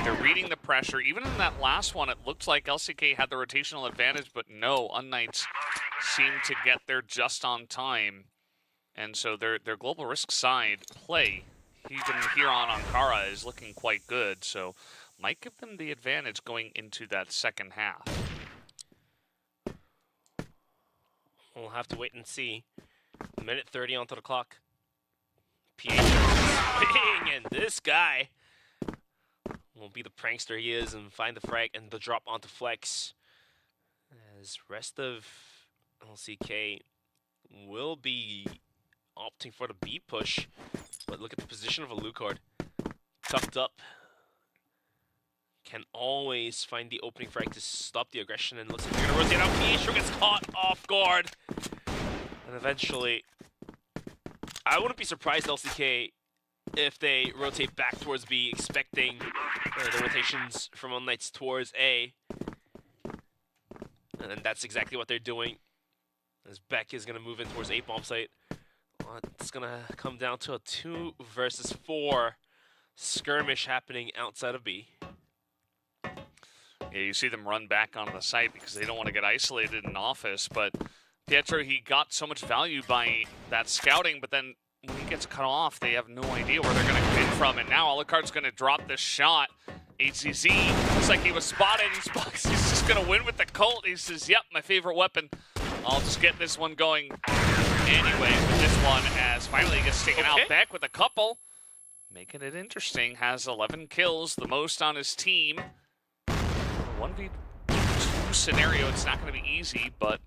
They're reading the pressure. Even in that last one, it looked like LCK had the rotational advantage, but no, unKnights seemed to get there just on time. And so their global risk side play, even here on Ankara, is looking quite good. So might give them the advantage going into that second half. We'll have to wait and see. Minute 30 onto the clock. PH swing, and this guy will be the prankster he is and find the frag and the drop onto Flex. As rest of LCK will be opting for the B push, but look at the position of Alucard. Tucked up. Can always find the opening frag to stop the aggression, and looks like they're going to rotate out. Pietro gets caught off guard. And eventually, I wouldn't be surprised, LCK, if they rotate back towards B, expecting the rotations from unKnights towards A. And that's exactly what they're doing. As Beck is going to move in towards A bomb site. It's going to come down to a 2 versus 4. skirmish happening outside of B. Yeah, you see them run back onto the site because they don't want to get isolated in office, but Pietro, he got so much value by that scouting, but then when he gets cut off, they have no idea where they're going to come in from, and now Alucard's going to drop this shot. HCZ looks like he was spotted, and Spox is just going to win with the Colt. He says, yep, my favorite weapon. I'll just get this one going anyway with this one, as finally he gets taken out. Beck with a couple, making it interesting. Has 11 kills, the most on his team. 1v2 scenario, it's not going to be easy, but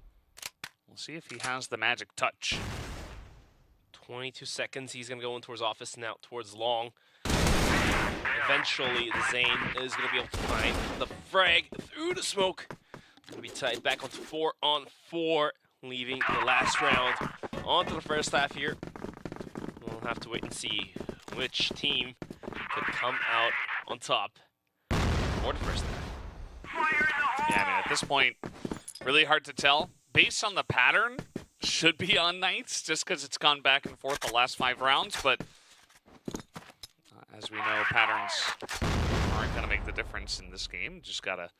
we'll see if he has the magic touch. 22 seconds, he's going to go in towards office now, towards long. Eventually, the Zane is going to be able to find the frag through the smoke. Going to be tied back onto 4-on-4, leaving the last round onto the first half here. We'll have to wait and see which team could come out on top for the first half. Yeah, I mean, at this point, really hard to tell. Based on the pattern, should be unKnights, just because it's gone back and forth the last 5 rounds, but as we know, patterns aren't going to make the difference in this game. Just got to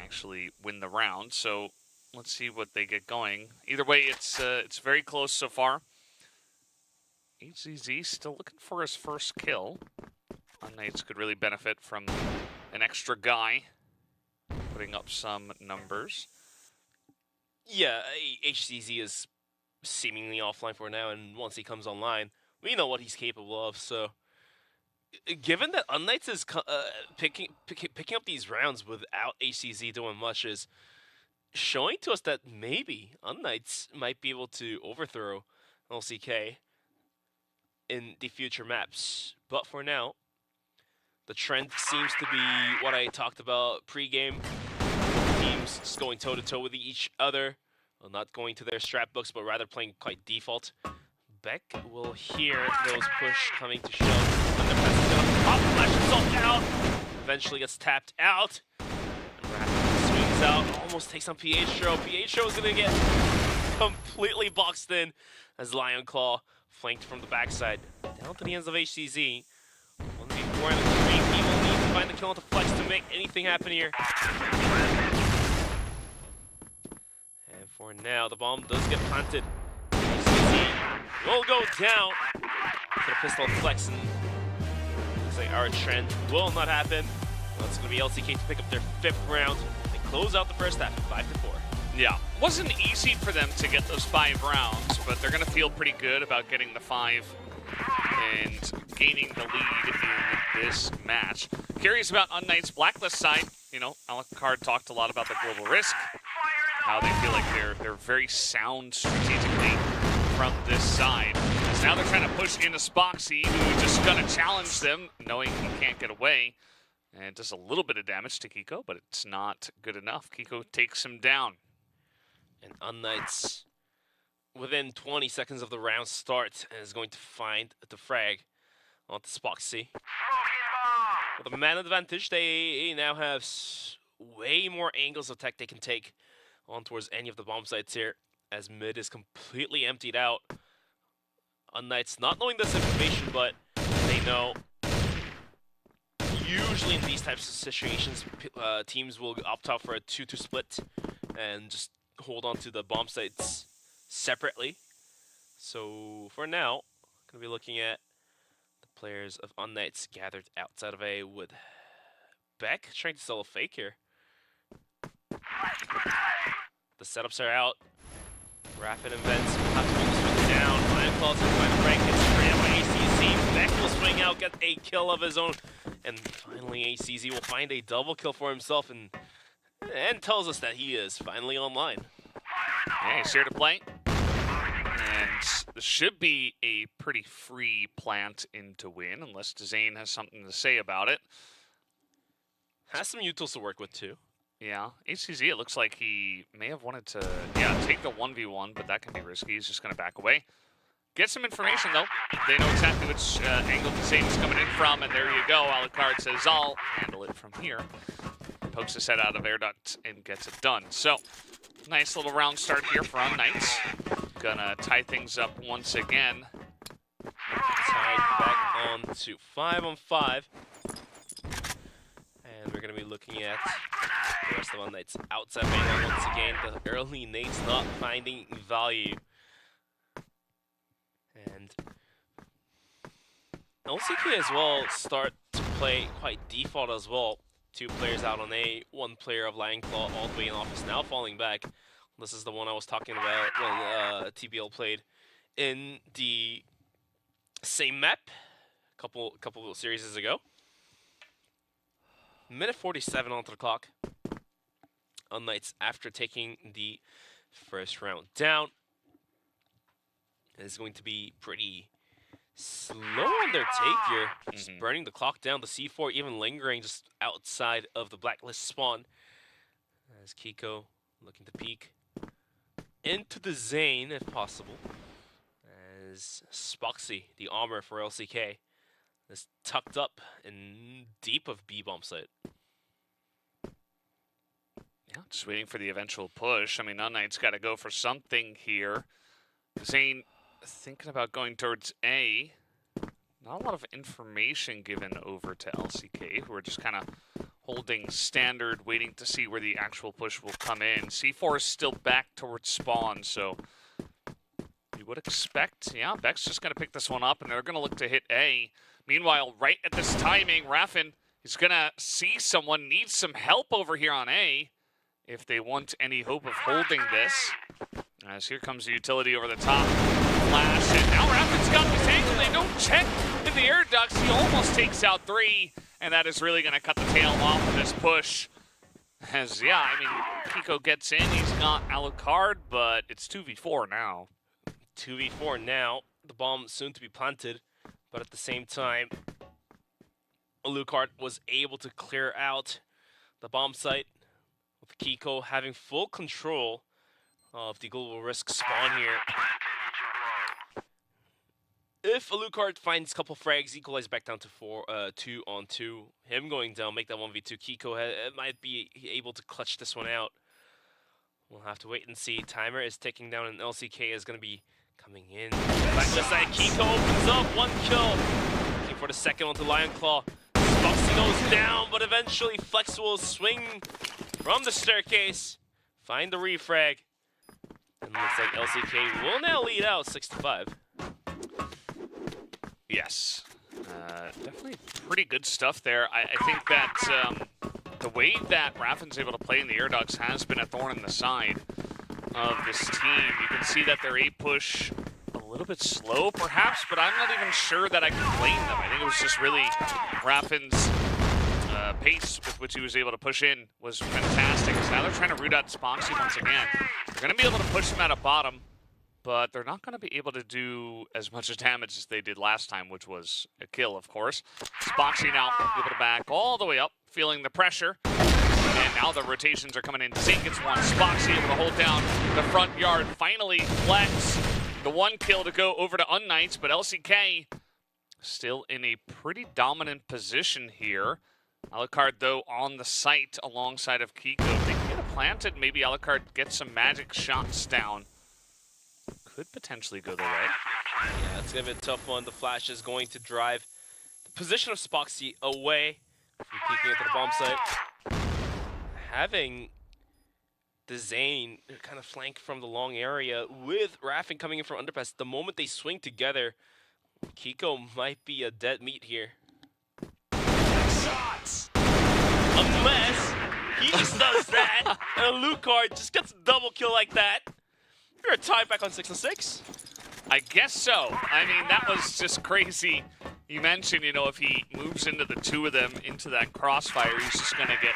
actually win the round. So let's see what they get going. Either way, it's very close so far. HZZ still looking for his first kill. unKnights could really benefit from an extra guy putting up some numbers. Yeah, HCZ is seemingly offline for now, and once he comes online, we know what he's capable of. So, given that unKnights is picking up these rounds without HCZ doing much, is showing to us that maybe unKnights might be able to overthrow LCK in the future maps. But for now, the trend seems to be what I talked about pre-game. Teams just going toe-to-toe with each other. Well, not going to their strat books, but rather playing quite default. Beck will hear those push coming to shove. Underpass is gonna pop, flash himself out. Eventually gets tapped out. And swings out, almost takes on Pietro. Pietro is gonna get completely boxed in as Lion Claw flanked from the backside. Down to the ends of HCZ. 1v4 and 3 people need to find the kill onto Flex to make anything happen here. And for now, the bomb does get planted. HCZ will go down to the pistol Flex, and looks like our trend will not happen. Well, it's going to be LCK to pick up their 5th round and close out the first half at 5-4. Yeah, wasn't easy for them to get those 5 rounds, but they're going to feel pretty good about getting the 5 and gaining the lead in this match. Curious about unKnights' Blacklist side. You know, Alucard talked a lot about the global risk, how they feel like they're very sound strategically from this side. So now they're trying to push into Spoxy, who just gonna challenge them, knowing he can't get away. And it does a little bit of damage to Kiko, but it's not good enough. Kiko takes him down. And unKnights, within 20 seconds of the round start, is going to find the frag onto Spoxy. With a man advantage, they now have way more angles of attack they can take on towards any of the bomb sites here, as mid is completely emptied out. unKnights not knowing this information, but they know usually in these types of situations, teams will opt out for a 2-2 split and just hold on to the bomb sites separately. So for now, going to be looking at the players of unKnights gathered outside of A with Beck trying to sell a fake here. The setups are out. Rapid events have to hold this one down. Lion Claws and find Frank gets sprayed by ACZ. Beck will swing out, get a kill of his own. And finally ACZ will find a double kill for himself and tells us that he is finally online. Yeah, he's here to play. And this should be a pretty free plant in to win, unless Zane has something to say about it. Has some utils to work with too. Yeah, HCZ, it looks like he may have wanted to, take the 1v1, but that can be risky. He's just going to back away. Get some information, though. They know exactly which angle Zane is coming in from, and there you go. Alucard says, I'll handle it from here. Pokes his head out of air duct and gets it done. So, nice little round start here for unKnights. Gonna tie things up once again. tied back on to 5-on-5. And we're going to be looking at the rest of unKnights outside mainline once again. The early nades not finding value. And LCK as well start to play quite default as well. 2 players out on A, 1 player of Lion Claw all the way in office now falling back. This is the one I was talking about when TBL played in the same map a couple of series ago. Minute 47 onto the clock. unKnights after taking the first round down. It's going to be pretty slow on their take here. Just burning the clock down. The C4 even lingering just outside of the blacklist spawn. As Kiko looking to peek into the Zane if possible. As Spoxy, the armor for LCK, is tucked up in deep of B-bomb site. Yeah, just waiting for the eventual push. I mean, unKnights got to go for something here. Zane thinking about going towards A. Not a lot of information given over to LCK, who are just kind of holding standard, waiting to see where the actual push will come in. C4 is still back towards spawn, so you would expect, yeah, Beck's just going to pick this one up, and they're going to look to hit A. Meanwhile, right at this timing, Raffin is going to see someone need some help over here on A if they want any hope of holding this. As here comes the utility over the top. Flash, and now Raffin's got this angle. They don't check in the air ducts. He almost takes out 3, and that is really going to cut the tail off of this push. As, yeah, I mean, Kiko gets in. He's got Alucard, but it's 2v4 now. 2v4 now. The bomb soon to be planted, but at the same time, Alucard was able to clear out the bomb site with Kiko having full control of the global risk spawn here. If Alucard finds a couple frags, equalize back down to 2-on-2. Him going down, make that 1v2. Kiko might be able to clutch this one out. We'll have to wait and see. Timer is ticking down, and LCK is going to be coming in. Back to the side, Kiko opens up, 1 kill. Looking for the second one to Lion Claw. Foxy goes down, but eventually Flex will swing from the staircase, find the refrag. And looks like LCK will now lead out 6-5. Yes. Definitely pretty good stuff there. I think that the way that Raffin's able to play in the air ducts has been a thorn in the side of this team. You can see that their A push a little bit slow, perhaps, but I'm not even sure that I can blame them. I think it was just really Raffin's pace with which he was able to push in was fantastic. So now they're trying to root out Spoxy once again. They're going to be able to push him out of bottom, but they're not going to be able to do as much damage as they did last time, which was a kill, of course. Spoxy now able to back all the way up, feeling the pressure. And now the rotations are coming in. Zane gets one. Spoxy able to hold down the front yard. Finally, Flex, the 1 kill to go over to unKnights, but LCK still in a pretty dominant position here. Alucard, though, on the site alongside of Kiko. If they can get it planted, maybe Alucard gets some magic shots down. Could potentially go their way. Yeah, it's going to be a tough one. The flash is going to drive the position of Spoxy away from peeking into the bomb site. Having the Zane kind of flank from the long area with Raffin coming in from underpass. The moment they swing together, Kiko might be a dead meat here. Shots! Unless he just does that, and Alucard just gets a double kill like that. You're tied back on 6-6. I guess so. I mean, that was just crazy. You mentioned, you know, if he moves into the 2 of them into that crossfire, he's just going to get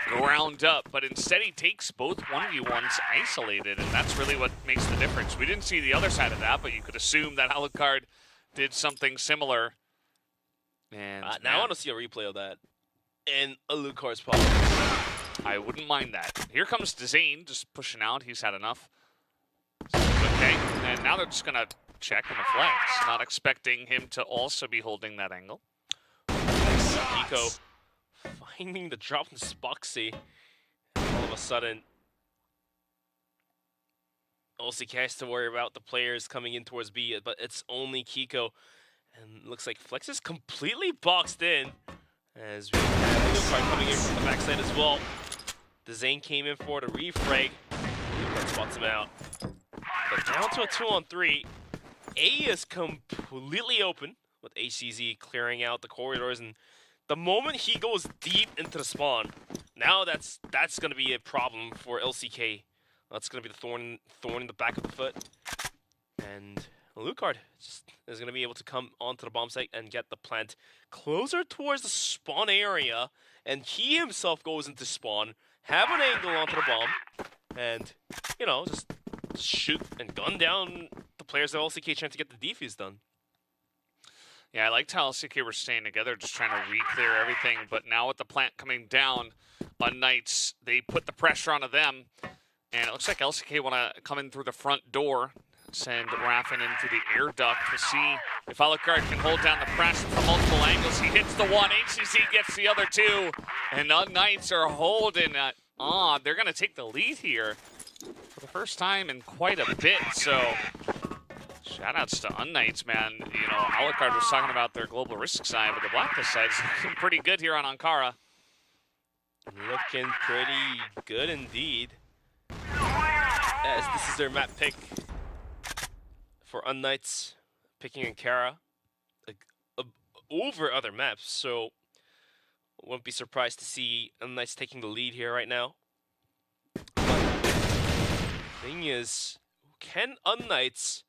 ground up. But instead, he takes both 1v1s isolated, and that's really what makes the difference. We didn't see the other side of that, but you could assume that Alucard did something similar. And now I want to see a replay of that in Alucard's pocket. I wouldn't mind that. Here comes Zane, just pushing out. He's had enough. Okay, and now they're just going to check on the flex, not expecting him to also be holding that angle. Kiko finding the drop in Spoxy. All of a sudden, LCK has to worry about the players coming in towards B, but it's only Kiko. And looks like Flex is completely boxed in. As we have Lucard coming in from the backside as well. The Zane came in for the refrag. Lucard spots him out. But down to a 2-on-3. A is completely open with ACZ clearing out the corridors, and the moment he goes deep into the spawn, now that's going to be a problem for LCK. That's going to be the thorn in the back of the foot. And Lucard just is going to be able to come onto the bomb site and get the plant closer towards the spawn area, and he himself goes into spawn, have an angle onto the bomb, and, you know, just shoot and gun down the players of LCK trying to get the defuse done. Yeah, I liked how LCK were staying together, just trying to re-clear everything, but now with the plant coming down on Knights, they put the pressure onto them, and it looks like LCK want to come in through the front door, send Raffin into the air duct to see if Alucard can hold down the press from multiple angles. He hits the one, HCZ gets the other two, and unKnights are holding it on. They're going to take the lead here for the first time in quite a bit, so shoutouts to unKnights, man. You know, Alucard was talking about their global risk side, but the Blacklist side is looking pretty good here on Ankara. Looking pretty good indeed. As this is their map pick for unKnights, picking Ankara over other maps, so wouldn't be surprised to see unKnights taking the lead here right now. Thing is, can unKnights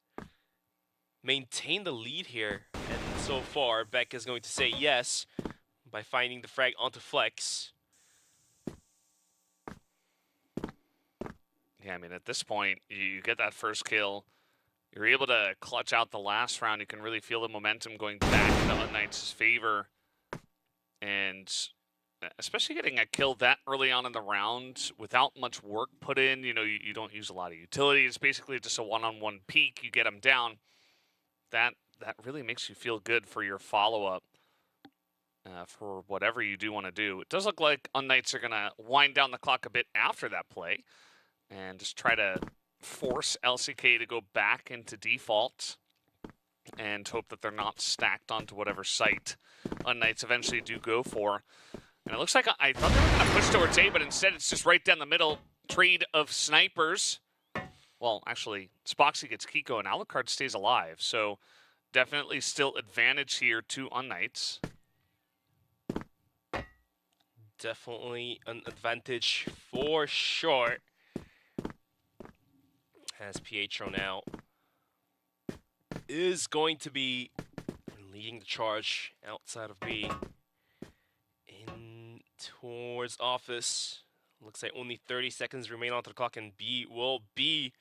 maintain the lead here? And so far, Beck is going to say yes by finding the frag onto Flex. Yeah, I mean, at this point, you get that first kill. You're able to clutch out the last round. You can really feel the momentum going back into unKnights' favor. And especially getting a kill that early on in the round without much work put in. You know, you don't use a lot of utility. It's basically just a one-on-one peek. You get them down. That really makes you feel good for your follow-up for whatever you do want to do. It does look like unKnights are going to wind down the clock a bit after that play and just try to force LCK to go back into default and hope that they're not stacked onto whatever site unKnights eventually do go for. And it looks like I thought they were going to push towards A, but instead it's just right down the middle. Trade of snipers. Well, actually, Spoxy gets Kiko and Alucard stays alive. So definitely still advantage here to unKnights. Definitely an advantage for sure. As Pietro now is going to be leading the charge outside of B. In towards office. Looks like only 30 seconds remain onto the clock, and B will be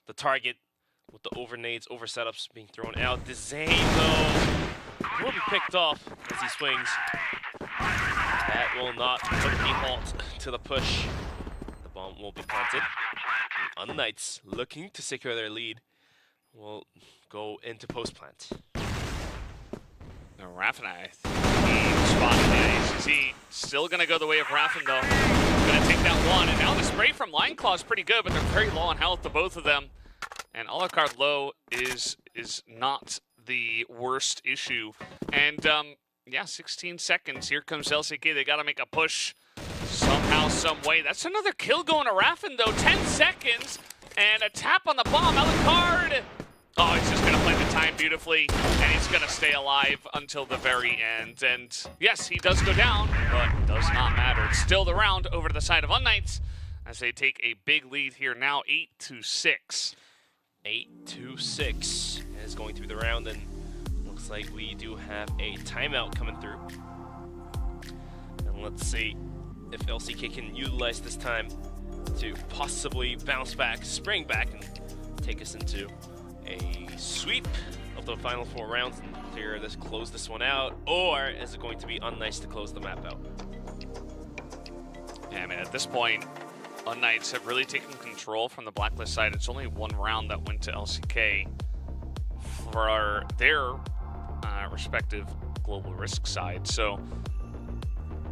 the target with the overnades, over setups being thrown out. The Zane, though, will be picked off as he swings. That will not put the halt to the push. The bomb will be planted. unKnights, looking to secure their lead, will go into post plant. Raffin, I think, spotted the ACZ. Still going to go the way of Raffin, though. Going to take that one, and now the spray from Line Claw is pretty good, but they're very low on health, to both of them. And Alucard low is not the worst issue. And, yeah, 16 seconds. Here comes LCK. They got to make a push somehow, some way. That's another kill going to Raffin, though. 10 seconds, and a tap on the bomb. Alucard! Oh, he's just going to play the time beautifully, and he's going to stay alive until the very end. And yes, he does go down, but it does not matter. It's still the round over to the side of unKnights as they take a big lead here now, 8-6. 8-6 is going through the round, and looks like we do have a timeout coming through. And let's see if LCK can utilize this time to possibly bounce back, spring back, and take us into a sweep of the final 4 rounds and close this one out, or is it going to be unNice to close the map out? Yeah, I mean, at this point, unKnights have really taken control from the Blacklist side. It's only one round that went to LCK for their respective global risk side, so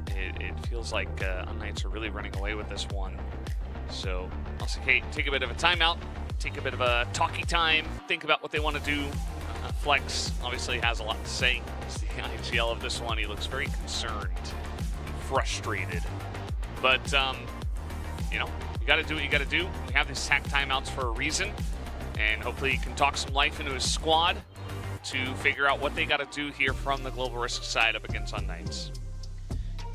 it feels like unKnights are really running away with this one. So LCK take a bit of a timeout, take a bit of a talkie time, think about what they want to do Flex obviously has a lot to say. It's the IGL of this one. He looks very concerned, frustrated. But, you know, you got to do what you got to do. We have these hack timeouts for a reason. And hopefully he can talk some life into his squad to figure out what they got to do here from the Global Risk side up against unKnights.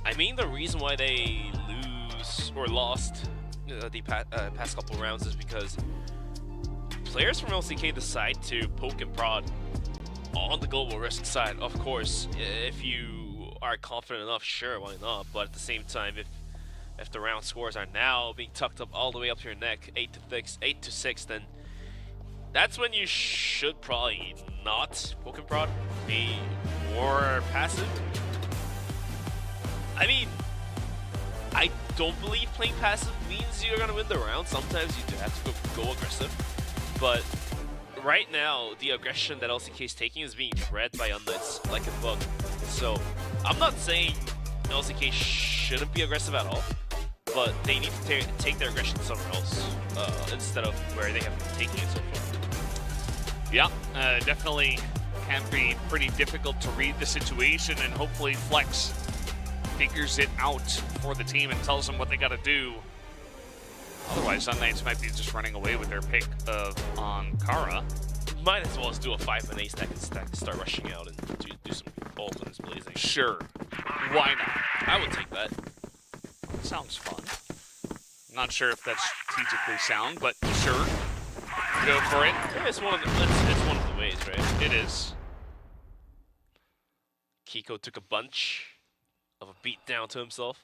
I mean, the reason why they lose or lost the past couple rounds is because players from LCK decide to poke and prod on the Global Risk side. Of course, if you are confident enough, sure, why not? But at the same time, if the round scores are now being tucked up all the way up to your neck, 8-6, then that's when you should probably not poke and prod, be more passive. I mean, I don't believe playing passive means you're gonna win the round. Sometimes you do have to go aggressive, but right now the aggression that LCK is taking is being read by unKnights like a book. So I'm not saying LCK shouldn't be aggressive at all, but they need to take their aggression somewhere else instead of where they have been taking it so far. Yeah, definitely can be pretty difficult to read the situation, and hopefully Flex figures it out for the team and tells them what they got to do. Otherwise, unKnights might be just running away with their pick of Ankara. Might as well just do a 5-man stack and start rushing out and do some ultimates blazing. Sure, why not? I would take that. Sounds fun. Not sure if that's strategically sound, but sure. Go for it. Yeah, it's one of the ways, right? It is. Kiko took a bunch of a beat down to himself.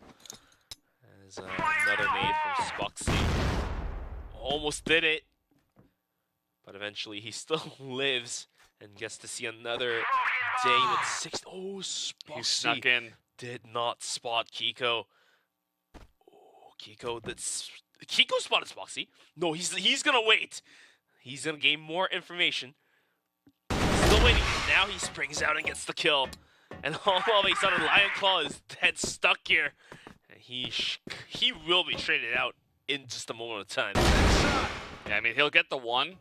As another nade from Spoxy. Almost did it. But eventually he still lives and gets to see another day with 6. Oh, Spoxy. He snuck in. Did not spot Kiko. Oh, Kiko spotted Spoxy. No, he's gonna wait. He's gonna gain more information. Still waiting. Now he springs out and gets the kill. And all of a sudden, Lion Claw is dead stuck here. And he will be traded out in just a moment of time. Yeah, I mean, he'll get the one.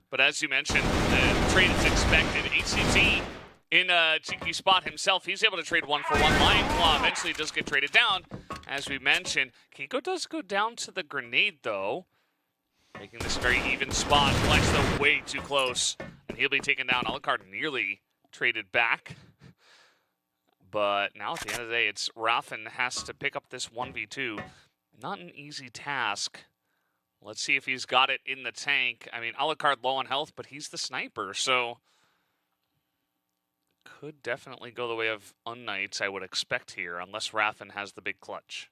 But as you mentioned, the trade is expected. HCT in a cheeky spot himself. He's able to trade 1-for-1. Lion Claw eventually does get traded down. As we mentioned, Kiko does go down to the grenade, though. Making this a very even spot. Flex, though, way too close. And he'll be taken down. Alucard nearly traded back. But now at the end of the day, it's Raffen has to pick up this 1v2. Not an easy task. Let's see if he's got it in the tank. I mean, Alucard low on health, but he's the sniper, so could definitely go the way of unKnights, I would expect here, unless Raffen has the big clutch.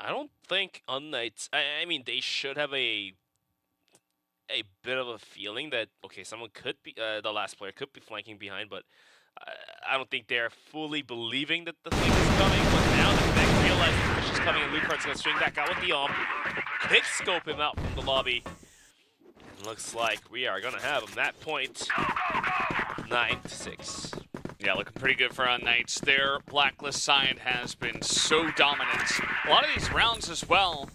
I don't think unKnights. I mean, they should have a bit of a feeling that okay, someone could be the last player could be flanking behind, but I don't think they're fully believing that the thing is coming. But now that they realize the push is coming, and Lucard's gonna swing back out with the quick scope him out from the lobby. And looks like we are gonna have him that point. 9-6. Yeah, looking pretty good for unKnights. Their Blacklist side has been so dominant. A lot of these rounds as well.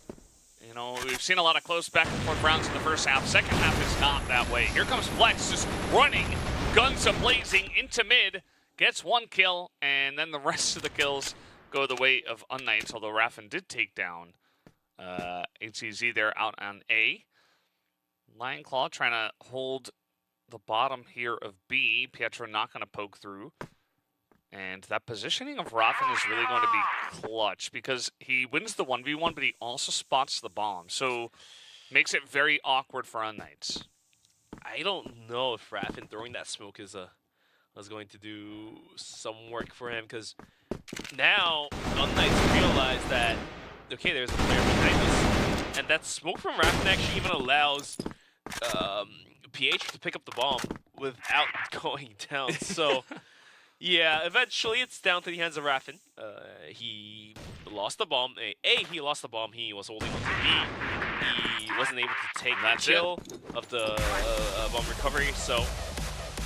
You know, we've seen a lot of close back and forth rounds in the first half. Second half is not that way. Here comes Flex just running, guns a-blazing into mid, gets one kill, and then the rest of the kills go the way of unKnights, although Raffen did take down HCZ there out on A. Lion Claw trying to hold the bottom here of B. Pietro not going to poke through. And that positioning of Raffen is really going to be clutch because he wins the 1v1, but he also spots the bomb. So makes it very awkward for unKnights. I don't know if Raffen throwing that smoke is going to do some work for him because now unKnights realize that, okay, there's a player behind us. And that smoke from Raffen actually even allows PH to pick up the bomb without going down. So, yeah, eventually it's down to the hands of Raffen. He lost the bomb. He lost the bomb. He was holding on to B. He wasn't able to take that kill of the bomb recovery. So,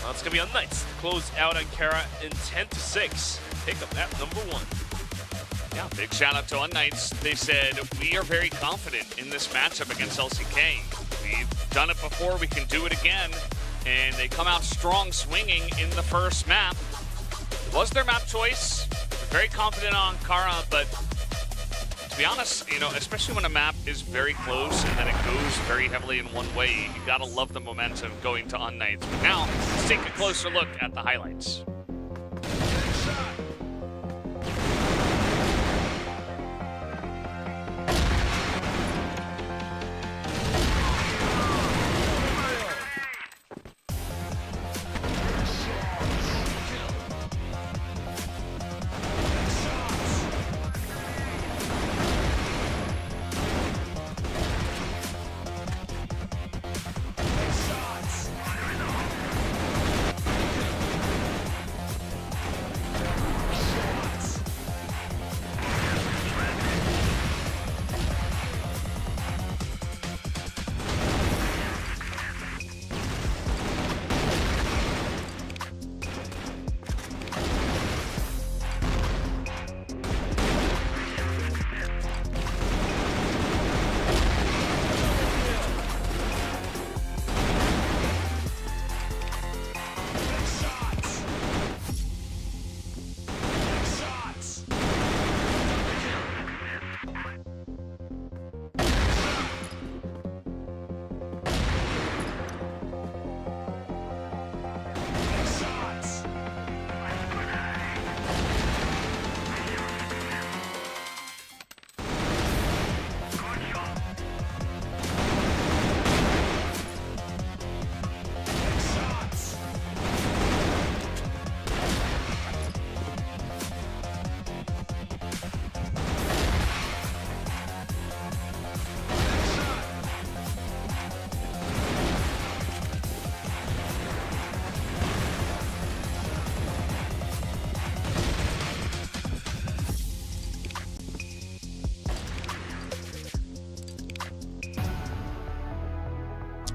it's going to be unKnights to close out Ankara in 10-6. Pick up that #1. Yeah, big shout out to unKnights. They said, we are very confident in this matchup against LCK. We've done it before, we can do it again. and they come out strong swinging in the first map. It was their map choice. Very confident on Kara, but to be honest, you know, especially when a map is very close and then it goes very heavily in one way, you gotta love the momentum going to unKnights. But now, let's take a closer look at the highlights.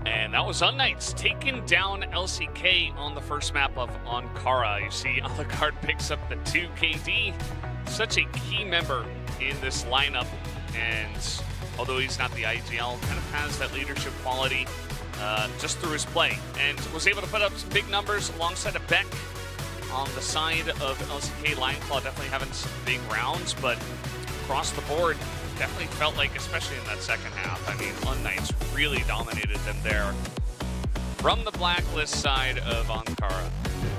And that was unKnights taking down LCK on the first map of Ankara. You see Alucard picks up the 2 KD. Such a key member in this lineup. And although he's not the IGL, kind of has that leadership quality just through his play. And was able to put up some big numbers alongside a Beck on the side of LCK. Lionclaw definitely having some big rounds, but across the board, definitely felt like, especially in that second half, I mean, unKnights really dominated them there from the blacklist side of Ankara.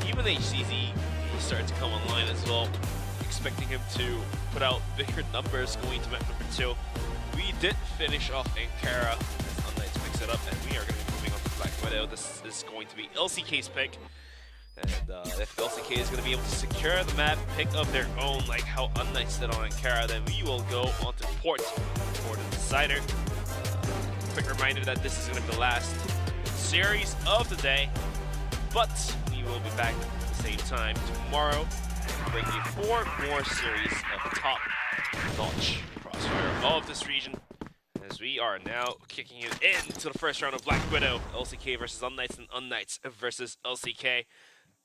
Even HCZ, he started to come online as well, expecting him to put out bigger numbers going to map number 2. We did finish off Ankara as unKnights picks it up, and we are going to be moving on to Black Widow. This is going to be LCK's pick. And if LCK is going to be able to secure the map, pick up their own, like how unKnights did on Ankara, then we will go on to Port for the decider. Quick reminder that this is going to be the last series of the day, but we will be back at the same time tomorrow, bringing you 4 more series of top notch crossfire of this region, as we are now kicking it into the first round of Black Widow, LCK versus unKnights and unKnights versus LCK.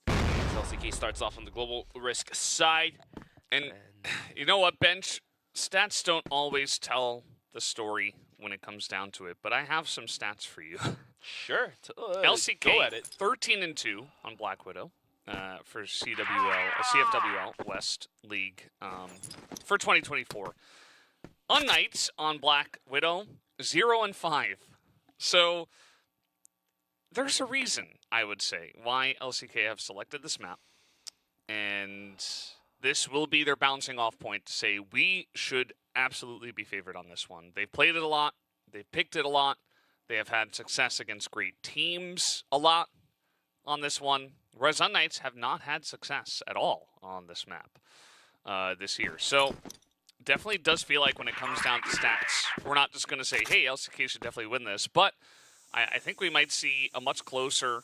LCK starts off on the global risk side. And you know what, Bench? Stats don't always tell the story when it comes down to it, but I have some stats for you. Sure. LCK, go at it. 13-2 on Black Widow for CFWL West League for 2024. unKnights on Black Widow, 0-5. So there's a reason, I would say, why LCK have selected this map. And this will be their bouncing off point to say we should absolutely be favored on this one. They've played it a lot. They've picked it a lot. They have had success against great teams a lot on this one. Whereas unKnights have not had success at all on this map this year. So definitely does feel like when it comes down to stats, we're not just going to say, hey, LCK should definitely win this. But I think we might see a much closer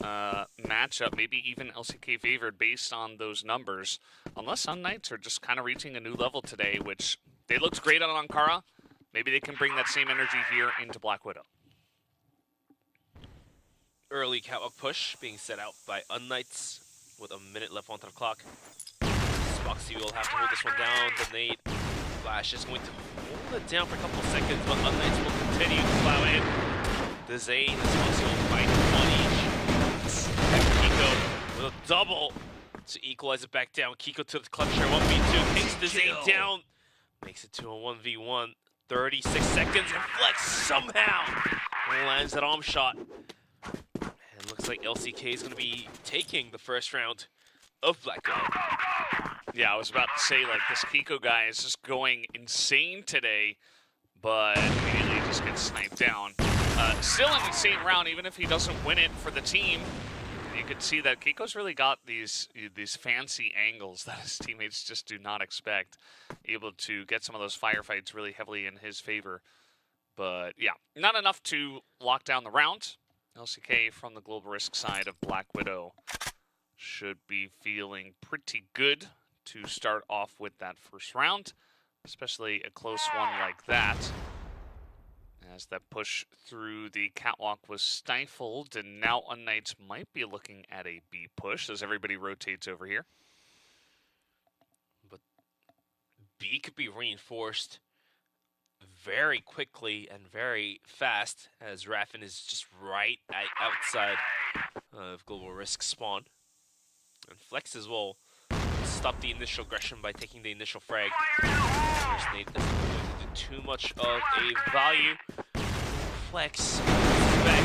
matchup, maybe even LCK favored based on those numbers, unless unKnights are just kind of reaching a new level today, which they looked great on Ankara. Maybe they can bring that same energy here into Black Widow. Early catwalk push being set out by unKnights with a minute left onto the clock. Spoxy will have to hold this one down. The nade flash is going to hold it down for a couple of seconds, but unKnights will continue to plow in. The Zane is also fighting money with a double to equalize it back down. Kiko to the clutch here, 1v2, takes the Zane down. Makes it to a 1v1, 36 seconds, and Flex somehow lands that arm shot. And looks like LCK is going to be taking the first round of Black Widow. Yeah, I was about to say, like, this Kiko guy is just going insane today, but immediately just gets sniped down. Still an insane round, even if he doesn't win it for the team. You could see that Kiko's really got these fancy angles that his teammates just do not expect. Able to get some of those firefights really heavily in his favor. But yeah, not enough to lock down the round. LCK from the Global Risk side of Black Widow should be feeling pretty good to start off with that first round, especially a close one like that. As that push through the catwalk was stifled, and now unKnights might be looking at a B push as everybody rotates over here. But B could be reinforced very quickly and very fast, as Raffin is just right outside of Global Risk spawn. And Flex as well stop the initial aggression by taking the initial frag. First Nate doesn't going to do too much of a value. Flex back.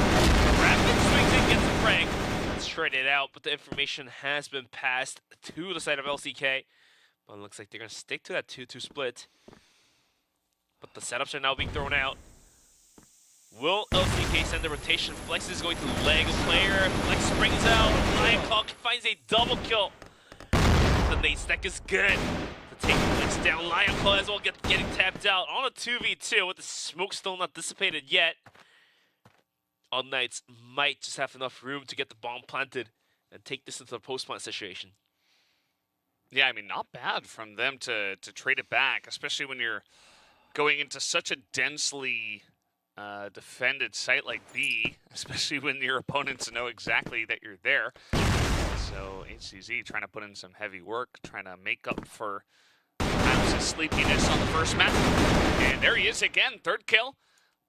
Raffin swings in, gets the frag. Let's trade it out, but the information has been passed to the side of LCK. But it looks like they're going to stick to that 2-2 split. But the setups are now being thrown out. Will LCK send the rotation? Flex is going to leg a player. Flex springs out. Lionclaw finds a double kill. The nade stack is good to take Flex down. Lionclaw as well getting tapped out on a 2v2 with the smoke still not dissipated yet. unKnights might just have enough room to get the bomb planted and take this into a post-plant situation. Yeah, I mean, not bad from them to trade it back, especially when you're going into such a densely defended site like B, especially when your opponents know exactly that you're there. So HCZ trying to put in some heavy work, trying to make up for perhaps his sleepiness on the first map. And there he is again, third kill.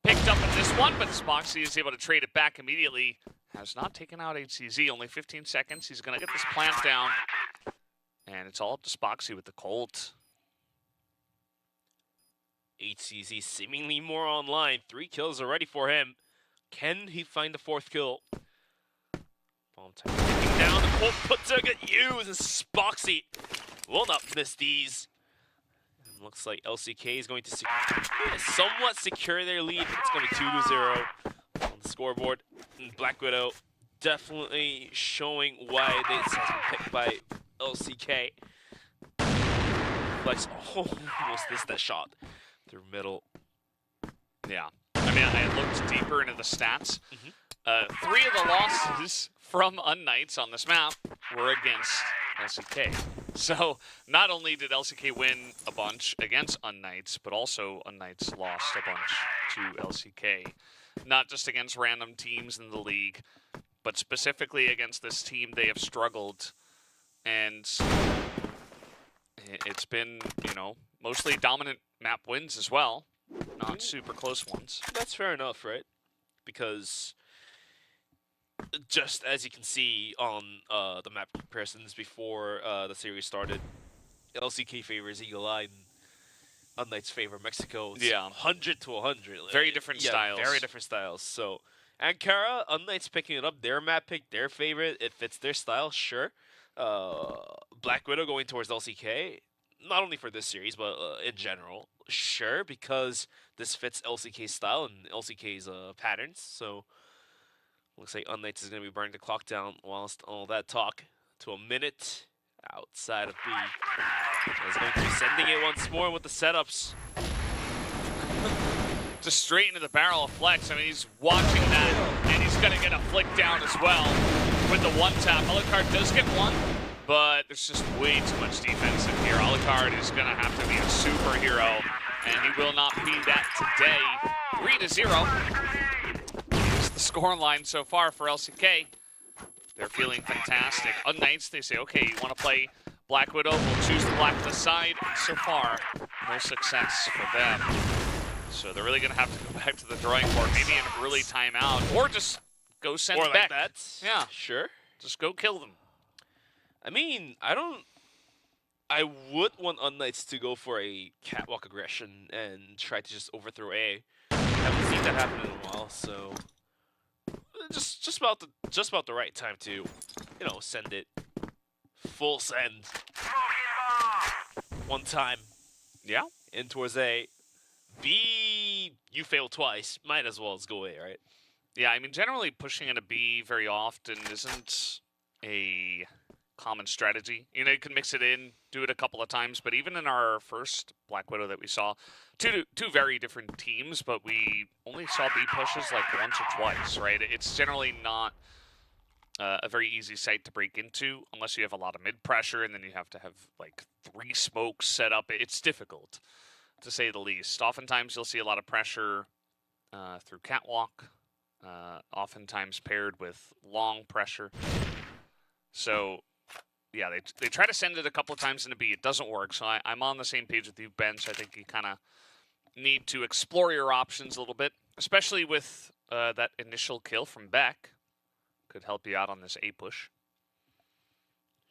Picked up in this one, but Spoxy is able to trade it back immediately. Has not taken out HCZ, only 15 seconds. He's going to get this plant down. And it's all up to Spoxy with the Colt. HCZ seemingly more online. 3 kills already for him. Can he find the 4th kill? Bomb time ticking down. The Colt put to get used. And Spoxy will not miss these. And looks like LCK is going to somewhat secure their lead. It's going to be 2-0 on the scoreboard. And Black Widow definitely showing why this has been picked by LCK. Flex almost missed that shot through middle. Yeah. I mean, I looked deeper into the stats. 3 of the losses from unKnights on this map were against LCK. So not only did LCK win a bunch against unKnights, but also unKnights lost a bunch to LCK. Not just against random teams in the league, but specifically against this team, they have struggled. And it's been, you know, mostly dominant map wins as well, not super close ones. That's fair enough, right? Because just as you can see on the map comparisons before the series started, LCK favors Eagle Eye and unKnights favor Mexico. It's 100 to 100. Very different styles. Very different styles. So Ankara, unKnights picking it up, their map pick, their favorite. It fits their style, sure. Black Widow going towards LCK, not only for this series, but in general, sure, because this fits LCK's style and LCK's patterns. So looks like unKnights is going to be burning the clock down whilst all that talk to a minute outside of B. Is going to be sending it once more with the setups. Just straight into the barrel of Flex. I mean, he's watching that, and he's going to get a flick down as well with the one tap. Alucard does get one, but there's just way too much defense in here. Alucard is going to have to be a superhero, and he will not be that today. 3-0 is the score line so far for LCK. They're feeling fantastic. unKnights, they say, okay, you want to play Black Widow? We'll choose the Blacklist side. And so far, no success for them. So they're really going to have to go back to the drawing board, maybe an early timeout, or just go send or back. Like that. Yeah, sure. Just go kill them. I mean, I would want unKnights to go for a catwalk aggression and try to just overthrow A. Haven't seen that happen in a while, so just about the right time to, you know, send it. Full send. One time. Yeah. In towards A. B, you failed twice. Might as well as go A, right? Yeah, I mean, generally pushing in a B very often isn't a common strategy. You know, you can mix it in, do it a couple of times, but even in our first Black Widow that we saw, two very different teams, but we only saw B pushes like once or twice, right? It's generally not a very easy site to break into unless you have a lot of mid pressure, and then you have to have like 3 smokes set up. It's difficult, to say the least. Oftentimes you'll see a lot of pressure through catwalk, oftentimes paired with long pressure. So yeah, they try to send it a couple of times into B. It doesn't work, so I'm on the same page with you, Ben. So I think you kind of need to explore your options a little bit, especially with that initial kill from Beck. Could help you out on this A push.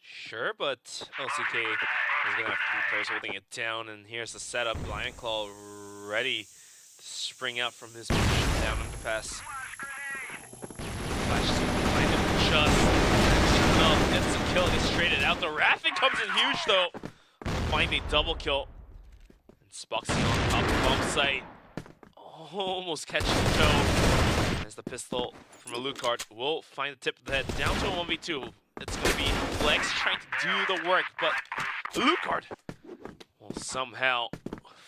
Sure, but LCK is going to have 3 players holding it down, and here's the setup. Lion Claw ready to spring out from his position down underpass. Flash behind him just gets a kill, gets traded out. The Raffin comes in huge, though. Find a double kill. And Spoxy on top of bomb site. Almost catching the toe. As the pistol from a Lucard will find the tip of the head down to a 1v2. It's going to be Flex trying to do the work, but Lucard will somehow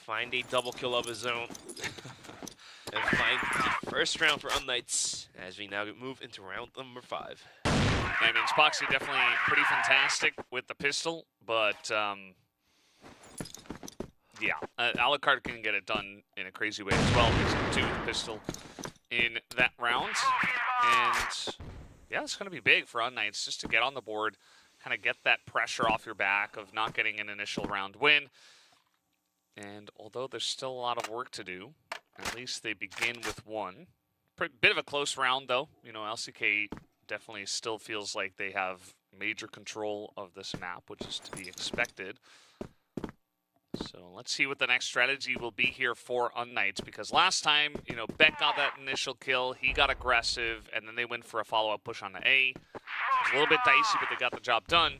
find a double kill of his own. And find the first round for unKnights as we now move into round number 5. I mean, Spoxy definitely pretty fantastic with the pistol, but yeah, Alucard can get it done in a crazy way as well. He's 2 with the pistol in that round, and yeah, it's going to be big for unKnights just to get on the board, kind of get that pressure off your back of not getting an initial round win. And although there's still a lot of work to do, at least they begin with 1. Bit of a close round, though. You know, LCK definitely still feels like they have major control of this map, which is to be expected. So let's see what the next strategy will be here for unKnights, because last time, you know, Beck got that initial kill, he got aggressive, and then they went for a follow-up push on the A. It was a little bit dicey, but they got the job done.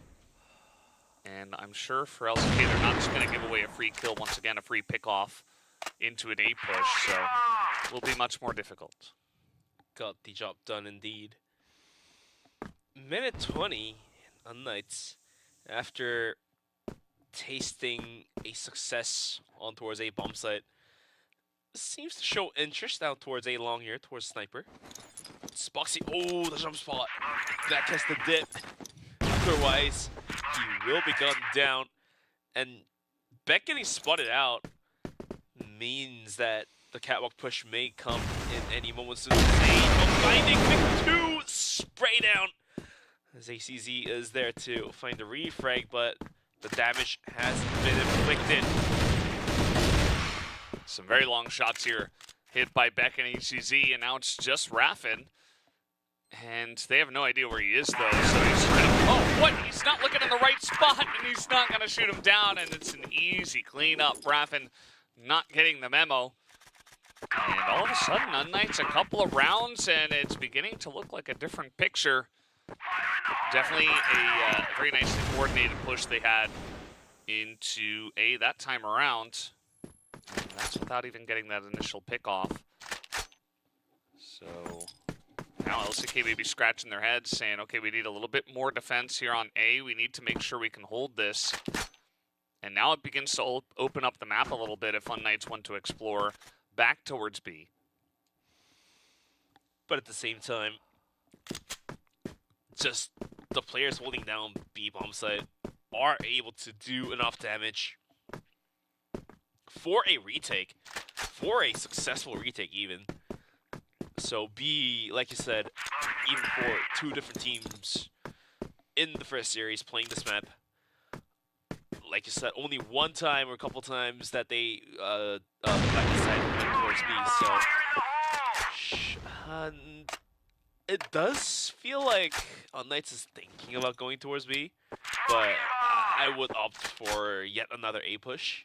And I'm sure for LCK, they're not just going to give away a free kill once again, a free pick-off into an A push, so it will be much more difficult. Got the job done indeed. Minute 20, unKnights, after tasting a success on towards A bomb site, seems to show interest down towards A long here, towards Sniper. Spoxy, oh, the jump spot. That gets the dip. Otherwise, he will be gunned down. And Beck getting spotted out means that the catwalk push may come in any moment soon. Finding pick 2, spray down. As ACZ is there to find a refrag, but the damage has been inflicted. Some very long shots here hit by Beck and HCZ, and now it's just Raffin. And they have no idea where he is, though, so he's trying to... Oh, what? He's not looking in the right spot, and he's not going to shoot him down, and it's an easy cleanup. Raffin not getting the memo. And all of a sudden, unKnights a couple of rounds, and it's beginning to look like a different picture. Definitely a very nicely coordinated push they had into A that time around. And that's without even getting that initial pick off. So now LCK may be scratching their heads saying, okay, we need a little bit more defense here on A. We need to make sure we can hold this. And now it begins to open up the map a little bit if unKnights want to explore back towards B. But at the same time, just the players holding down B bomb site are able to do enough damage for a retake, for a successful retake even. So B, like you said, even for 2 different teams in the first series playing this map, like you said, only one time or a couple times that they back side went towards B. So it does feel like unKnights is thinking about going towards B, but I would opt for yet another A push.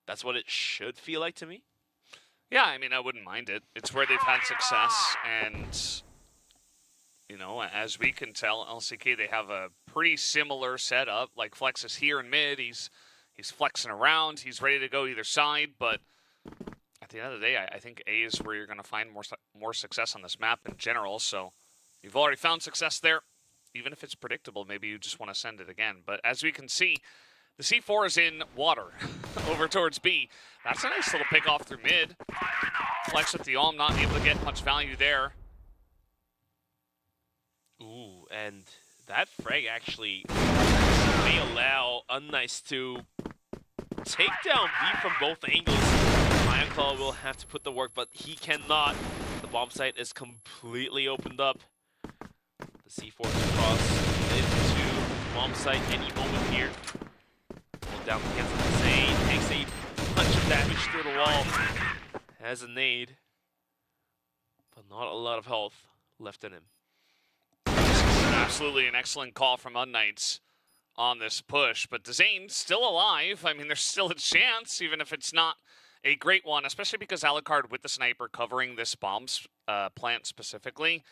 That's what it should feel like to me. Yeah, I mean, I wouldn't mind it. It's where they've had success, and, you know, as we can tell, LCK, they have a pretty similar setup. Like, Flex is here in mid, he's flexing around, he's ready to go either side, but at the end of the day, I think A is where you're going to find more success on this map in general, so you've already found success there. Even if it's predictable, maybe you just want to send it again. But as we can see, the C4 is in water over towards B. That's a nice little pick off through mid. Flex with the Alm, not able to get much value there. Ooh, and that frag actually may allow unKnights to take down B from both angles. Ironclaw will have to put the work, but he cannot. The bomb site is completely opened up. The C4 cross into bomb site any moment here. Pulled down against the Zane, takes a bunch of damage through the wall. Has a nade, but not a lot of health left in him. Absolutely an excellent call from unKnights on this push, but DAY1 still alive. I mean, there's still a chance, even if it's not a great one, especially because Alucard with the sniper covering this bomb plant specifically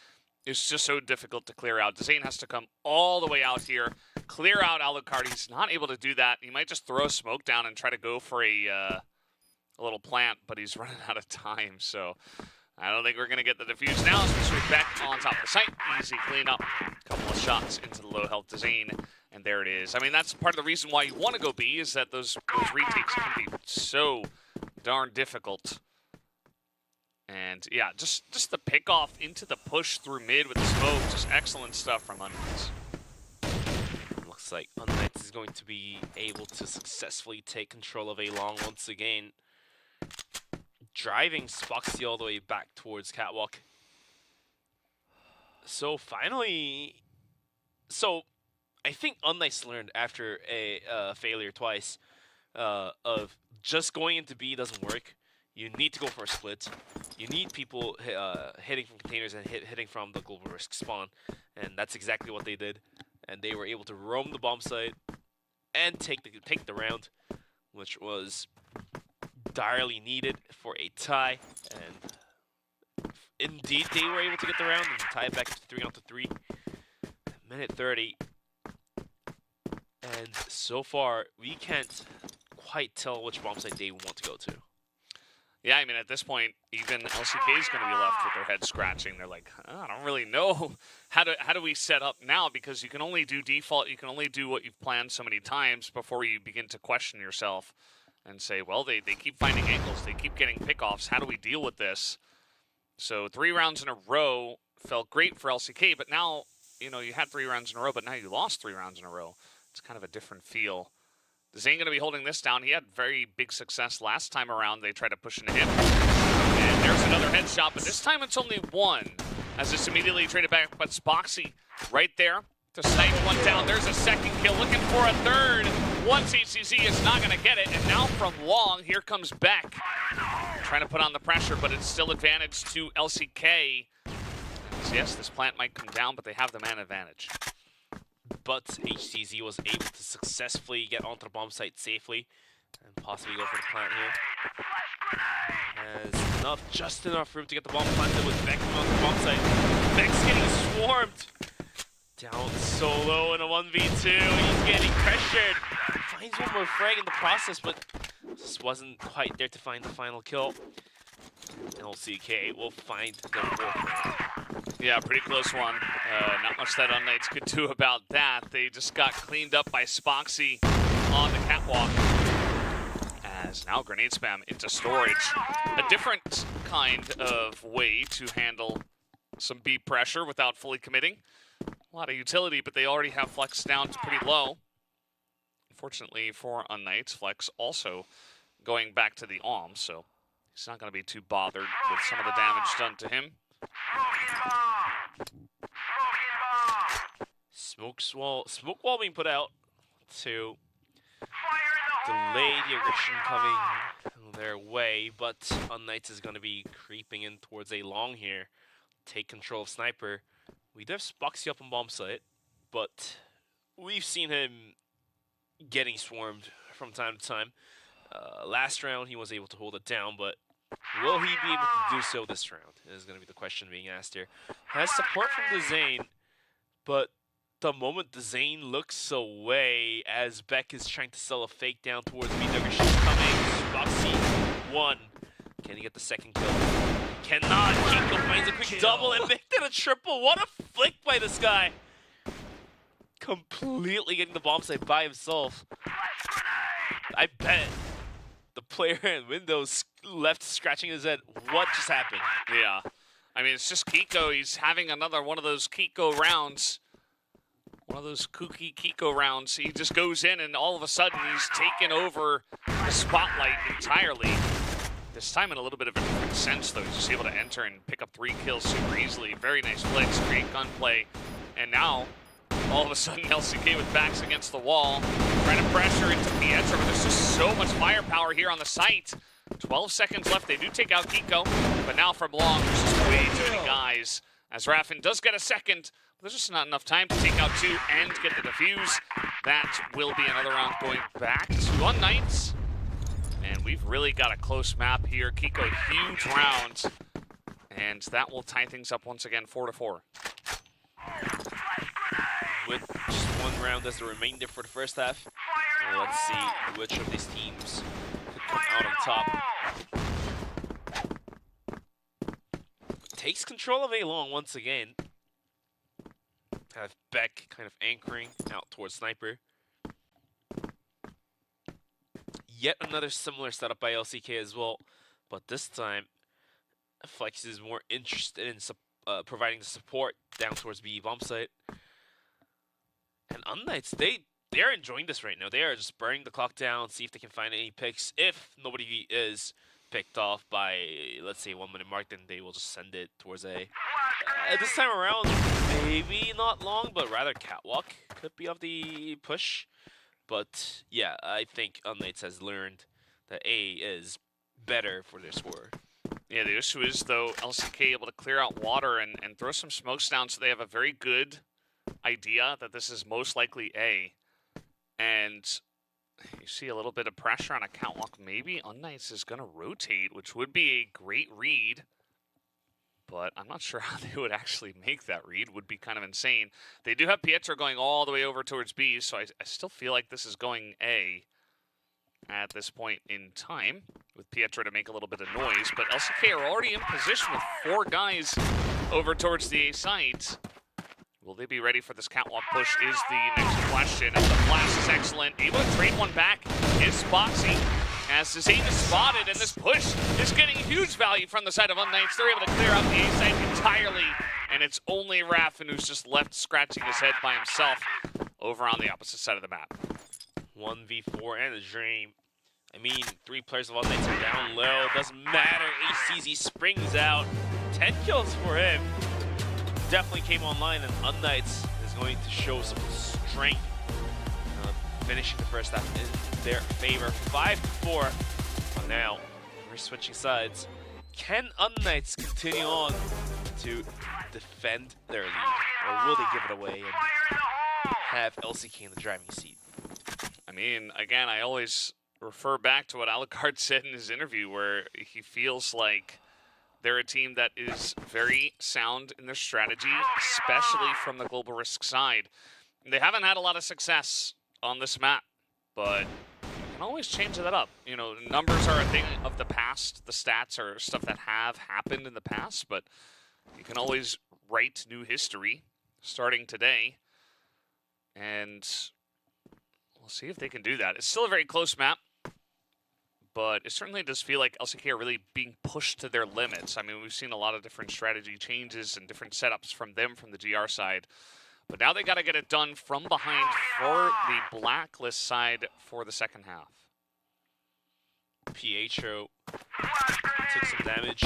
is just so difficult to clear out. DAY1 has to come all the way out here, clear out Alucard. He's not able to do that. He might just throw smoke down and try to go for a little plant, but he's running out of time, so I don't think we're going to get the defuse now, especially with Beck on top of the site. Easy cleanup. A couple of shots into the low health DAY1, and there it is. I mean, that's part of the reason why you want to go B, is that those retakes can be so darn difficult. And yeah, just the pick off into the push through mid with the smoke, just excellent stuff from unKnights. Looks like unKnights is going to be able to successfully take control of A long once again, driving Spoxy all the way back towards Catwalk. So finally, I think unKnights learned after a failure twice of just going into B doesn't work. You need to go for a split. You need people hitting from containers and hitting from the global risk spawn. And that's exactly what they did. And they were able to roam the bomb site and take the round, which was direly needed for a tie. And indeed, they were able to get the round and tie it back to 3-3. Minute 30. And so far, we can't quite tell which bomb site they want to go to. Yeah, I mean, at this point, even LCK is going to be left with their head scratching. They're like, I don't really know how do we set up now, because you can only do default, you can only do what you've planned so many times before you begin to question yourself and say, well, they keep finding angles, they keep getting pickoffs, how do we deal with this? So 3 rounds in a row felt great for LCK, but now, you know, you had 3 rounds in a row, but now you lost 3 rounds in a row. It's kind of a different feel. DAY1 going to be holding this down. He had very big success last time around. They tried to push into him. And there's another headshot, but this time it's only 1. As it's immediately traded back, but Spoxy right there to snipe one down. There's a second kill, looking for a third. One CCZ is not going to get it, and now from long, here comes Beck. Trying to put on the pressure, but it's still advantage to LCK. So yes, this plant might come down, but they have the man advantage. But HTZ was able to successfully get onto the bomb site safely and possibly go for the plant here. Has just enough room to get the bomb planted with Beck on the bomb site. Beck's getting swarmed. Down solo in a 1v2. He's getting pressured. Finds one more frag in the process, but just wasn't quite there to find the final kill. LCK will find the 4th. Yeah, pretty close one. Not much that unKnights could do about that. They just got cleaned up by Spoxy on the catwalk. As now grenade spam into storage. A different kind of way to handle some B pressure without fully committing. A lot of utility, but they already have Flex down to pretty low. Unfortunately for unKnights, Flex also going back to the Alm, so he's not going to be too bothered with some of the damage done to him. Smoke wall being put out to delay the aggression coming their way, but unKnights is going to be creeping in towards a long here. take control of Sniper. We do have Spoxy up on bomb site, but we've seen him getting swarmed from time to time. Last round, he was able to hold it down, but will he be able to do so this round? Is going to be the question being asked here. Has support from the Zane, but the moment the Zane looks away as Beck is trying to sell a fake down towards me, she's coming. Spoxy, 1. Can he get the second kill? Cannot. Kiko finds a quick double and make it a triple. What a flick by this guy. Completely getting the bomb site by himself. I bet the player in Windows left scratching his head. What just happened? Yeah. I mean, it's just Kiko. He's having another one of those Kiko rounds. One of those kooky Kiko rounds. He just goes in and all of a sudden he's taken over the spotlight entirely. This time in a little bit of a different sense, though. He's just able to enter and pick up 3 kills super easily. Very nice flicks, great gunplay. And now, all of a sudden, LCK with backs against the wall. Trying to pressure into Pietro, but there's just so much firepower here on the site. 12 seconds left. They do take out Kiko, but now from long, there's just way too many guys. As Raffin does get a second, but there's just not enough time to take out 2 and get the defuse. That will be another round going back to unKnights. And we've really got a close map here. Kiko, huge round. And that will tie things up once again, 4-4. With just 1 round as the remainder for the first half. Well, let's see which of these teams could come out on top. Takes control of A-Long once again. Have Beck kind of anchoring out towards Sniper. Yet another similar setup by LCK as well, but this time Flex is more interested in providing the support down towards B bomb site. And unKnights, they're enjoying this right now. They are just burning the clock down, see if they can find any picks. If nobody is picked off by, let's say, 1 minute mark, then they will just send it towards A. This time around, maybe not long, but rather Catwalk could be of the push. But yeah, I think unKnights has learned that A is better for their score. Yeah, the issue is, though, LCK able to clear out water and throw some smokes down, so they have a very good idea that this is most likely A. And you see a little bit of pressure on a Catwalk. Maybe unKnights is going to rotate, which would be a great read. But I'm not sure how they would actually make that read. Would be kind of insane. They do have Pietro going all the way over towards B, so I still feel like this is going A at this point in time, with Pietro to make a little bit of noise. But LCK are already in position with 4 guys over towards the A site. Will they be ready for this Catwalk push is the next question. And the blast is excellent. Able to trade one back is Spoxy. As his aim is spotted, and this push is getting huge value from the side of unKnights. They're able to clear out the A site entirely, and it's only Raffin who's just left scratching his head by himself over on the opposite side of the map. 1v4 and a dream. I mean, 3 players of unKnights are down low. Doesn't matter. ACZ springs out. 10 kills for him. Definitely came online, and unKnights is going to show some strength. Finishing the first half in their favor, 5-4. But now we're switching sides. Can unKnights continue on to defend their lead, or will they give it away and have LCK in the driving seat? I mean, again, I always refer back to what Alucard said in his interview, where he feels like they're a team that is very sound in their strategy, especially from the global risk side. They haven't had a lot of success on this map, but you can always change that up. You know, numbers are a thing of the past. The stats are stuff that have happened in the past, but you can always write new history starting today, and we'll see if they can do that. It's still a very close map, but it certainly does feel like LCK are really being pushed to their limits. I mean, we've seen a lot of different strategy changes and different setups from them from the GR side. But now they got to get it done from behind for the Blacklist side for the second half. Pietro took some damage.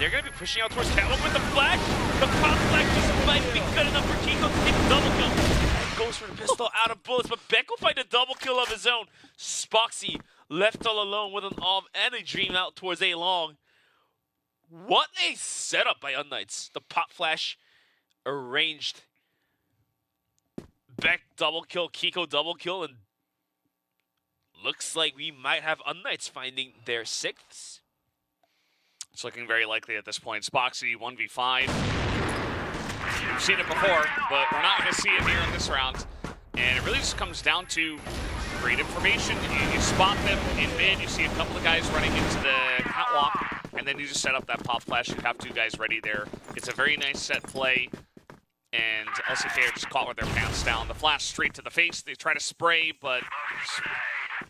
They're going to be pushing out towards Catwalk with the flash. The cross flash just might be good enough for Kiko to take a double kill. And goes for the pistol out of bullets, but Beck will find a double kill of his own. Spoxy left all alone with an AWP and a dream out towards A-Long. What a setup by unKnights. The pop flash arranged. Beck double kill, Kiko double kill, and looks like we might have unKnights finding their 6th. It's looking very likely at this point. Spoxy 1v5. We've seen it before, but we're not going to see it here in this round. And it really just comes down to great information. You spot them in mid, you see a couple of guys running into the catwalk, and then you just set up that pop flash. You have 2 guys ready there. It's a very nice set play. And LCK are just caught with their pants down. The flash straight to the face. They try to spray, but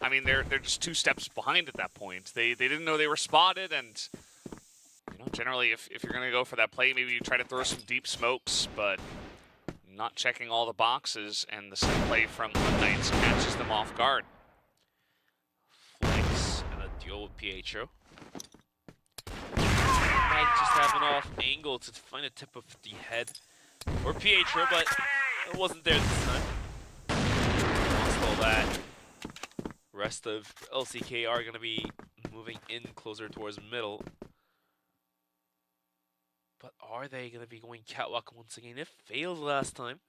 I mean they're just 2 steps behind at that point. They didn't know they were spotted, and you know, generally if you're gonna go for that play, maybe you try to throw some deep smokes, but not checking all the boxes, and the set play from unKnights catches them off guard. Flex and a duel with PHO. Might just have an off angle to find a tip of the head. Or PHO, but it wasn't there this time. Lost all that. Rest of LCK are going to be moving in closer towards middle. But are they going to be going catwalk once again? It failed last time.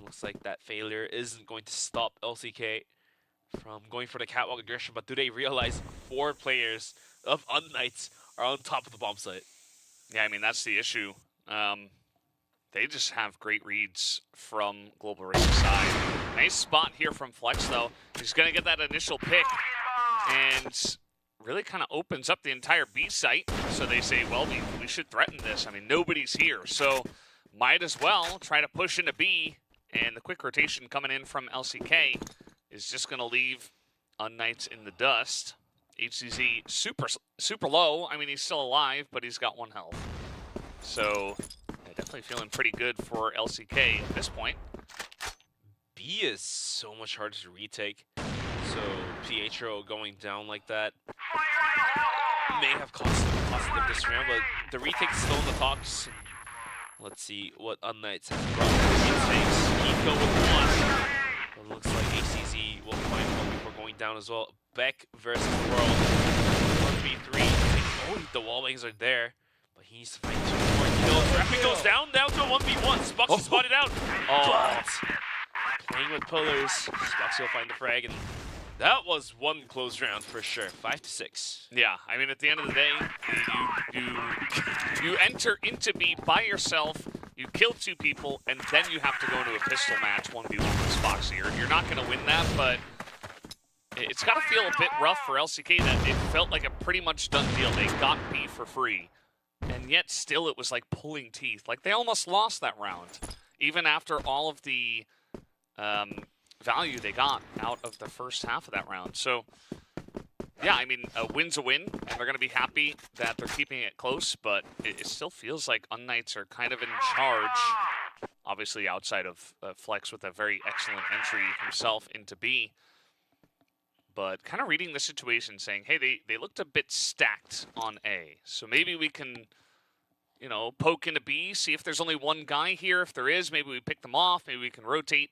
Looks like that failure isn't going to stop LCK from going for the catwalk aggression, but do they realize 4 players of unKnights are on top of the bomb site? Yeah, I mean, that's the issue. They just have great reads from Global Racing side. Nice spot here from Flex, though. He's going to get that initial pick and really kind of opens up the entire B site. So they say, well, we should threaten this. I mean, nobody's here, so might as well try to push into B. And the quick rotation coming in from LCK is just going to leave unKnights in the dust. HCZ super low. I mean, he's still alive, but he's got 1 health. So definitely feeling pretty good for LCK at this point. B is so much harder to retake. So PHO going down like that may have cost them this round, but the retake is still in the talks. Let's see what unKnights has brought. Kiko with 1. It looks like HCZ will find 1 before going down as well. Beck versus World. 1v3. Oh, the wall bangs are there, but he needs to find 2 more kills. Rapid goes down to a 1v1. Spoxy spotted out. But playing with pillars, Spoxy will find the frag, and that was 1 close round for sure. 5-6. Yeah, I mean, at the end of the day, you enter into B by yourself. You kill 2 people, and then you have to go into a pistol match 1v1 with Spoxy. You're not going to win that, but it's got to feel a bit rough for LCK that it felt like a pretty much done deal. They got B for free, and yet still it was like pulling teeth. Like, they almost lost that round, even after all of the value they got out of the first half of that round. So, yeah, I mean, a win's a win, and they're going to be happy that they're keeping it close, but it still feels like unKnights are kind of in charge, obviously outside of Flex with a very excellent entry himself into B. But kind of reading the situation, saying, hey, they looked a bit stacked on A. So maybe we can, you know, poke into B, see if there's only 1 guy here. If there is, maybe we pick them off. Maybe we can rotate.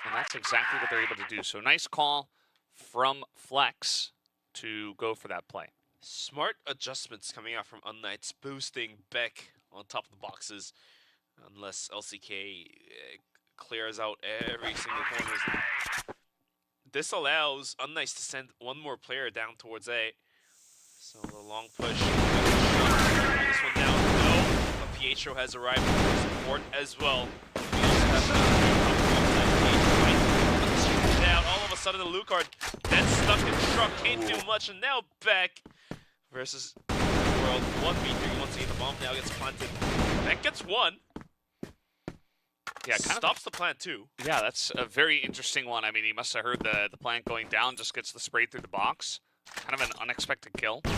And that's exactly what they're able to do. So nice call from Flex to go for that play. Smart adjustments coming out from unKnights, boosting Beck on top of the boxes. Unless LCK clears out every single corner. This allows unKnights to send 1 more player down towards A. So the long push. This one down. No. But PHO has arrived for support as well. Down. All of a sudden the Lucard then stuck in truck. Can't do much. And now Beck versus World. 1v3. Once again, the bomb now gets planted. Beck gets 1. Yeah, kind stops the plant too. Yeah, that's a very interesting one. I mean, he must have heard the plant going down, just gets the spray through the box. Kind of an unexpected kill. And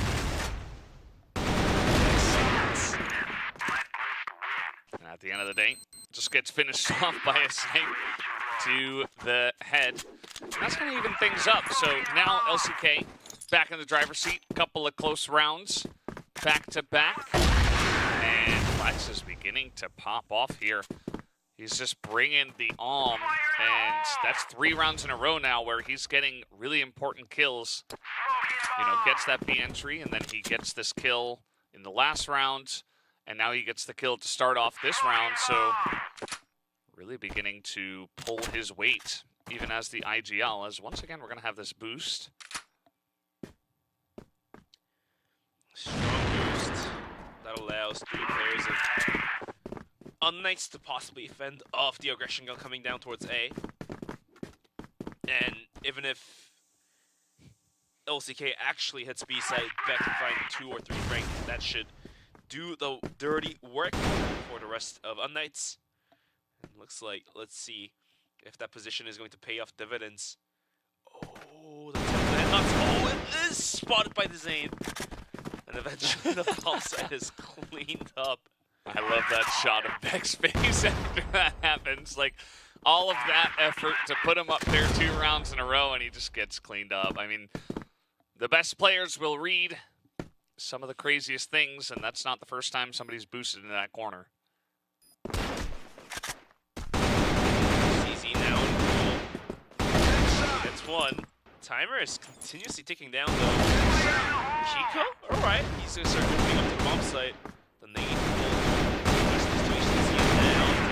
at the end of the day, just gets finished off by a snipe to the head. And that's going to even things up. So now LCK back in the driver's seat. A couple of close rounds back to back. And Flex is beginning to pop off here. He's just bringing the arm, and that's 3 rounds in a row now where he's getting really important kills. gets that B entry, and then he gets this kill in the last round, and now he gets the kill to start off this round, so really beginning to pull his weight, even as the IGL, as once again, we're going to have this boost. Strong boost that allows 3 players of unKnights to possibly fend off the aggression gun coming down towards A. And even if LCK actually hits B side, Beck can find 2 or 3 rank. That should do the dirty work for the rest of unKnights. Looks like, let's see if that position is going to pay off dividends. Oh, the headknocks. Oh, it is spotted by the Zane. And eventually the ball side is cleaned up. I love that shot of Beck's face after that happens. Like, all of that effort to put him up there 2 rounds in a row, and he just gets cleaned up. I mean, the best players will read some of the craziest things, and that's not the first time somebody's boosted into that corner. CZ now in goal. Gets 1. Timer is continuously ticking down, though. Chico? Alright, he's going to start moving up to the bomb site. The nade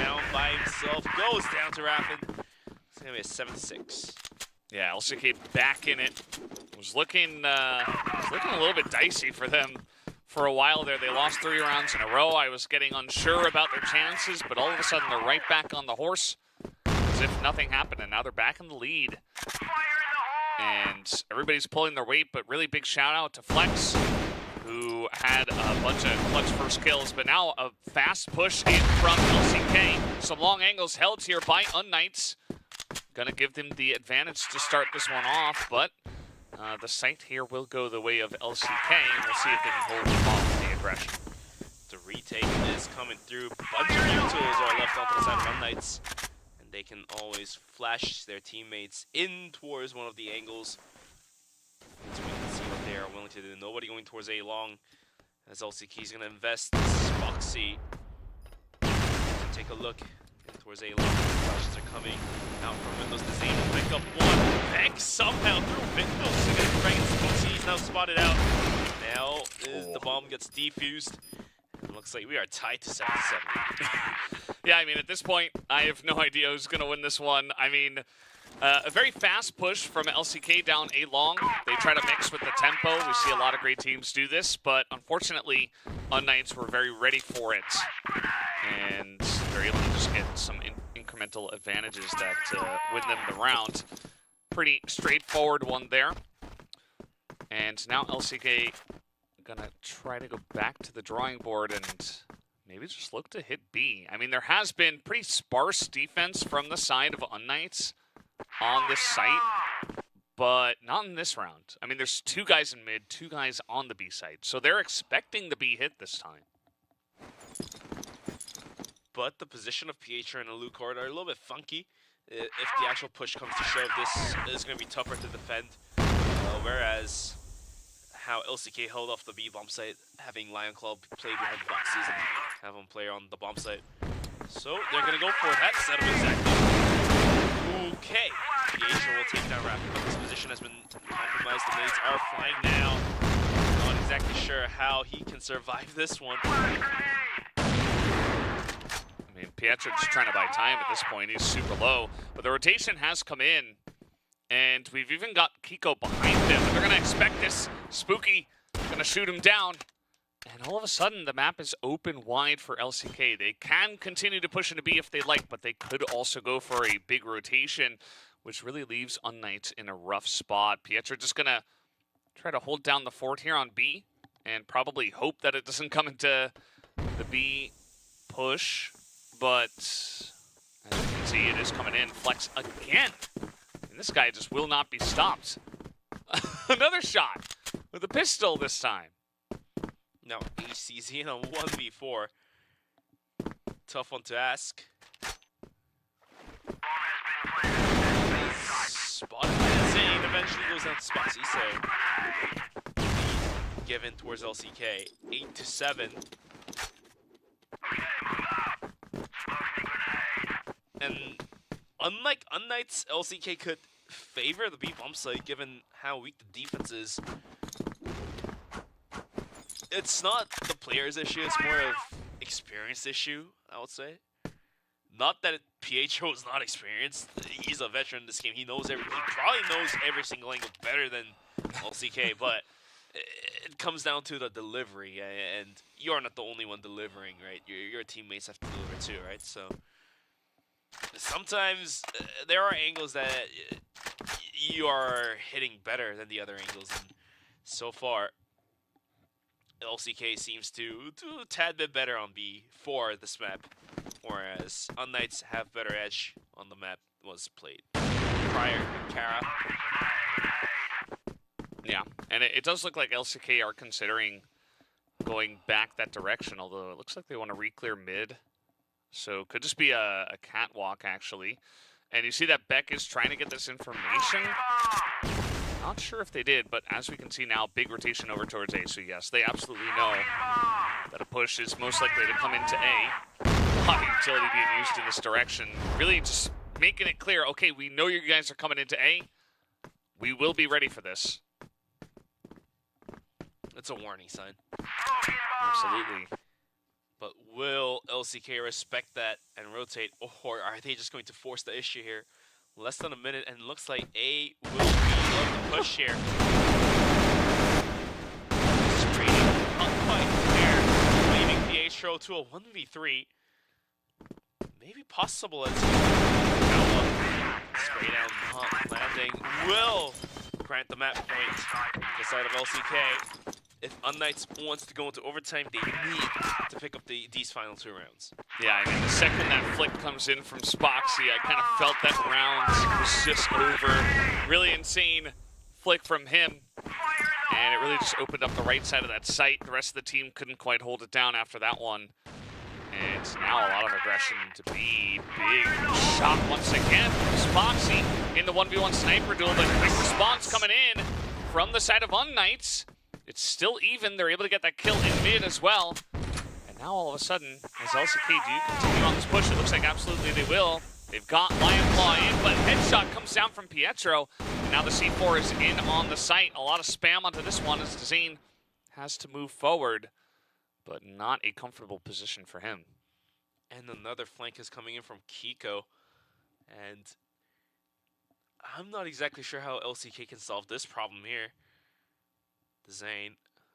down by himself, goes down to Rapid. It's going to be a 7-6. Yeah, LCK back in it. Was looking a little bit dicey for them for a while there. They lost 3 rounds in a row. I was getting unsure about their chances, but all of a sudden they're right back on the horse as if nothing happened, and now they're back in the lead. And everybody's pulling their weight, but really big shout out to Flex, who had a bunch of clutch first kills, but now a fast push in from LCK. Some long angles held here by unKnights. Gonna give them the advantage to start this one off, but the site here will go the way of LCK, and we'll see if they can hold them off with the aggression. The retake is coming through. Bunch of new tools are left onto the side of unKnights, and they can always flash their teammates in towards one of the angles. So we can see what they are willing to do. Nobody going towards A long, as LCK is gonna invest Foxy. Take a look towards A long. Flashes are coming out from windows. The Zane will pick up 1. Beck somehow through windows. Against Dragons. Foxy is now spotted out. Now the bomb gets defused. It looks like we are tied to 7-7. Yeah, I mean, at this point, I have no idea who's going to win this one. I mean, a very fast push from LCK down A long. They try to mix with the tempo. We see a lot of great teams do this, but unfortunately, unKnights were very ready for it. And they're able to just get some incremental advantages that win them the round. Pretty straightforward one there. And now LCK gonna try to go back to the drawing board and maybe just look to hit B. I mean, there has been pretty sparse defense from the side of unKnights on this site, but not in this round. I mean, there's 2 guys in mid, 2 guys on the B side, so they're expecting the B hit this time. But the position of Pietro and Alucard are a little bit funky. If the actual push comes to shove, this is going to be tougher to defend. Whereas how LCK held off the B bomb site, having Lion Club play behind the boxes and have him play on the bomb site. So they're going to go for that setup exactly. Okay, Pietro will take down Rapid, but this position has been compromised. The nades are flying now. Not exactly sure how he can survive this one. I mean, Pietro just trying to buy time at this point. He's super low, but the rotation has come in, and we've even got Kiko behind them. But they're going to expect this. Spooky going to shoot him down, and all of a sudden the map is open wide for LCK. They can continue to push into B if they like, but they could also go for a big rotation, which really leaves unKnights in a rough spot. Pietro just going to try to hold down the fort here on B, and probably hope that it doesn't come into the B push. But as you can see, it is coming in. Flex again. And this guy just will not be stopped. Another shot with a pistol this time. Now HCZ in a 1v4. Tough one to ask. Spotted by the Zane. Eventually goes down to Spotsy, so given towards LCK. 8-7. And unlike unKnights, LCK could favor the B bump site given how weak the defense is. It's not the player's issue, it's more of experience issue, I would say. Not that Pietro is not experienced. He's a veteran in this game. He knows he probably knows every single angle better than LCK, but it comes down to the delivery, and you're not the only one delivering, right? Your teammates have to deliver too, right? So sometimes there are angles that you are hitting better than the other angles, and so far LCK seems to do a tad bit better on B for this map, whereas unKnights have better edge on the map was played prior. Kara. Yeah, and it does look like LCK are considering going back that direction, although it looks like they want to re-clear mid. So could just be a catwalk, actually. And you see that Beck is trying to get this information. Not sure if they did, but as we can see now, big rotation over towards A. So yes, they absolutely know that a push is most likely to come into A. A lot of utility being used in this direction. Really just making it clear, okay, we know you guys are coming into A. We will be ready for this. It's a warning sign. Absolutely. But will LCK respect that and rotate, or are they just going to force the issue here? Less than a minute, and looks like A will be on the push here. Straight up quite there, leaving Pietro to a 1v3. Maybe possible as straight down landing will grant the map point to the side of LCK. If unKnights wants to go into overtime, they need to pick up these final 2 rounds. Yeah, I mean, the second that flick comes in from Spoxy, I kind of felt that round was just over. Really insane flick from him. And it really just opened up the right side of that site. The rest of the team couldn't quite hold it down after that one. And now a lot of aggression to B. Big shot once again from Spoxy in the 1v1 sniper duel, but quick response coming in from the side of unKnights. It's still even. They're able to get that kill in mid as well. And now all of a sudden, as LCK do continue on this push, it looks like absolutely they will. They've got Lion Claw in, but headshot comes down from Pietro. And now the C4 is in on the site. A lot of spam onto this one as Dazine has to move forward, but not a comfortable position for him. And another flank is coming in from Kiko. And I'm not exactly sure how LCK can solve this problem here. Zane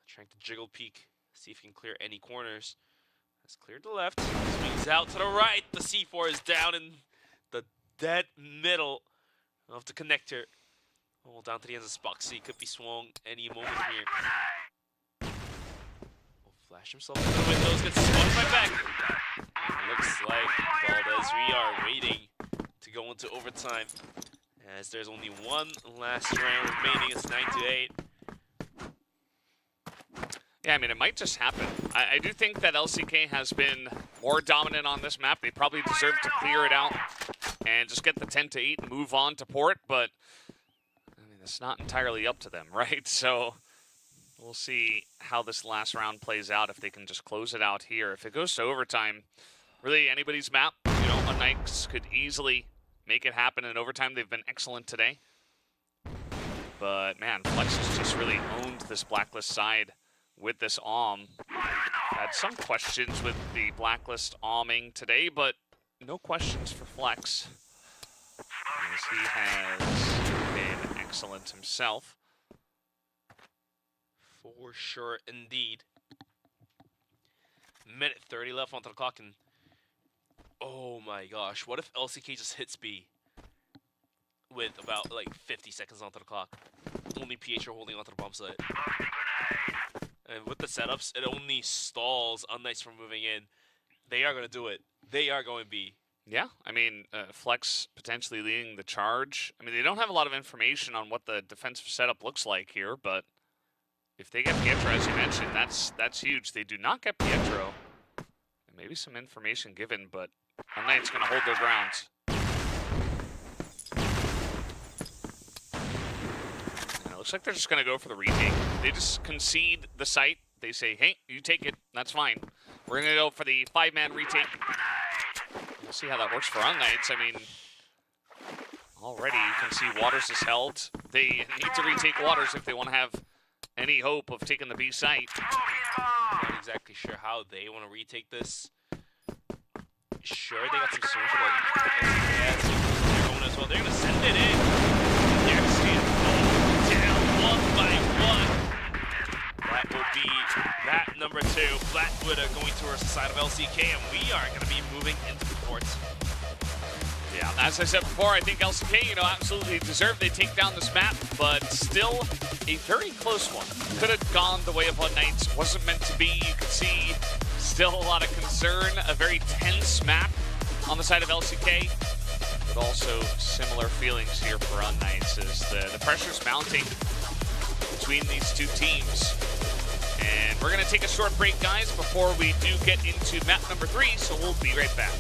trying to jiggle peek, see if he can clear any corners. Has cleared the left, swings out to the right. The C4 is down in the dead middle of the connector. Oh, down to the end of Spoxy, could be swung any moment here. Will flash himself into the windows, gets spotted by Beck. Looks like Valdez, we are waiting to go into overtime, as there's only one last round remaining. It's 9-8. Yeah, I mean, it might just happen. I do think that LCK has been more dominant on this map. They probably deserve to clear it out and just get the 10-8 and move on to port, but I mean, it's not entirely up to them, right? So we'll see how this last round plays out, if they can just close it out here. If it goes to overtime, really anybody's map, you know, unKnights could easily make it happen in overtime. They've been excellent today. But man, Flex has just really owned this Blacklist side with this had some questions with the Blacklist auming today, but no questions for Flex, as he has been excellent himself. For sure, indeed. Minute 30 left on the clock, and oh my gosh, what if LCK just hits B with about like 50 seconds onto the clock? Only Pietro holding onto the bomb site. And with the setups, it only stalls unKnights from moving in. They are going to do it. They are going B. Yeah, I mean, Flex potentially leading the charge. I mean, they don't have a lot of information on what the defensive setup looks like here, but if they get Pietro, as you mentioned, that's huge. They do not get Pietro. And maybe some information given, but unKnights going to hold their ground. Looks like they're just going to go for the retake. They just concede the site. They say, hey, you take it. That's fine. We're going to go for the 5-man retake. We'll see how that works for unKnights. I mean, Already you can see Waters is held. They need to retake Waters if they want to have any hope of taking the B site. Not exactly sure how they want to retake this. Sure, they got some search, but yeah, it's their own as well. They're gonna send it in. They're seeing down one by one. That will be that number 2. Flatwood going towards the side of LCK, and we are gonna be moving into the court. Yeah, as I said before, I think LCK, absolutely deserved they take down this map, but still a very close one. Could have gone the way of unKnights, wasn't meant to be. You could see still a lot of concern, a very tense map on the side of LCK, but also similar feelings here for unKnights as the pressure's mounting between these two teams. And we're going to take a short break, guys, before we do get into map number 3, so we'll be right back.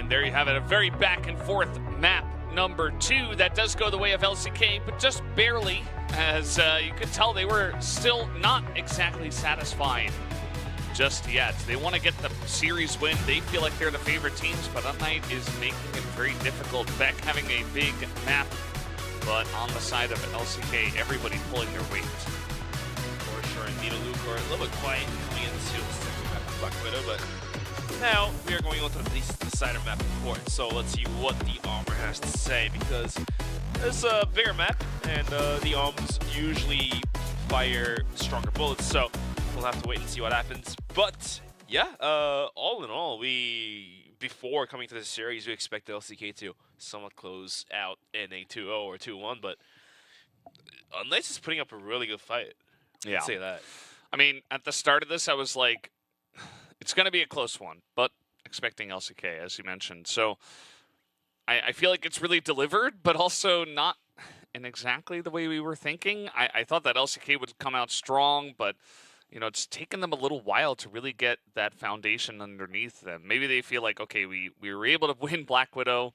And there you have it, a very back and forth map number 2 that does go the way of LCK, but just barely, as you could tell they were still not exactly satisfied just yet. They want to get the series win. They feel like they're the favorite teams, but unKnight is making it very difficult. Beck having a big map, but on the side of LCK, everybody pulling their weight. For sure, and Nita Luke are a little bit quiet coming into Black Widow, but now we are going on to the side of map court. So let's see what the Armor has to say, because it's a bigger map, and the Arms usually fire stronger bullets, so we'll have to wait and see what happens. But yeah, all in all, before coming to this series, we expect LCK to somewhat close out in a 2-0 or 2-1, but unKnights is putting up a really good fight. Yeah. I'd say that. I mean, at the start of this, I was like, it's going to be a close one, but expecting LCK, as you mentioned. So I feel like it's really delivered, but also not in exactly the way we were thinking. I thought that LCK would come out strong, but you know, it's taken them a little while to really get that foundation underneath them. Maybe they feel like, okay, we were able to win Black Widow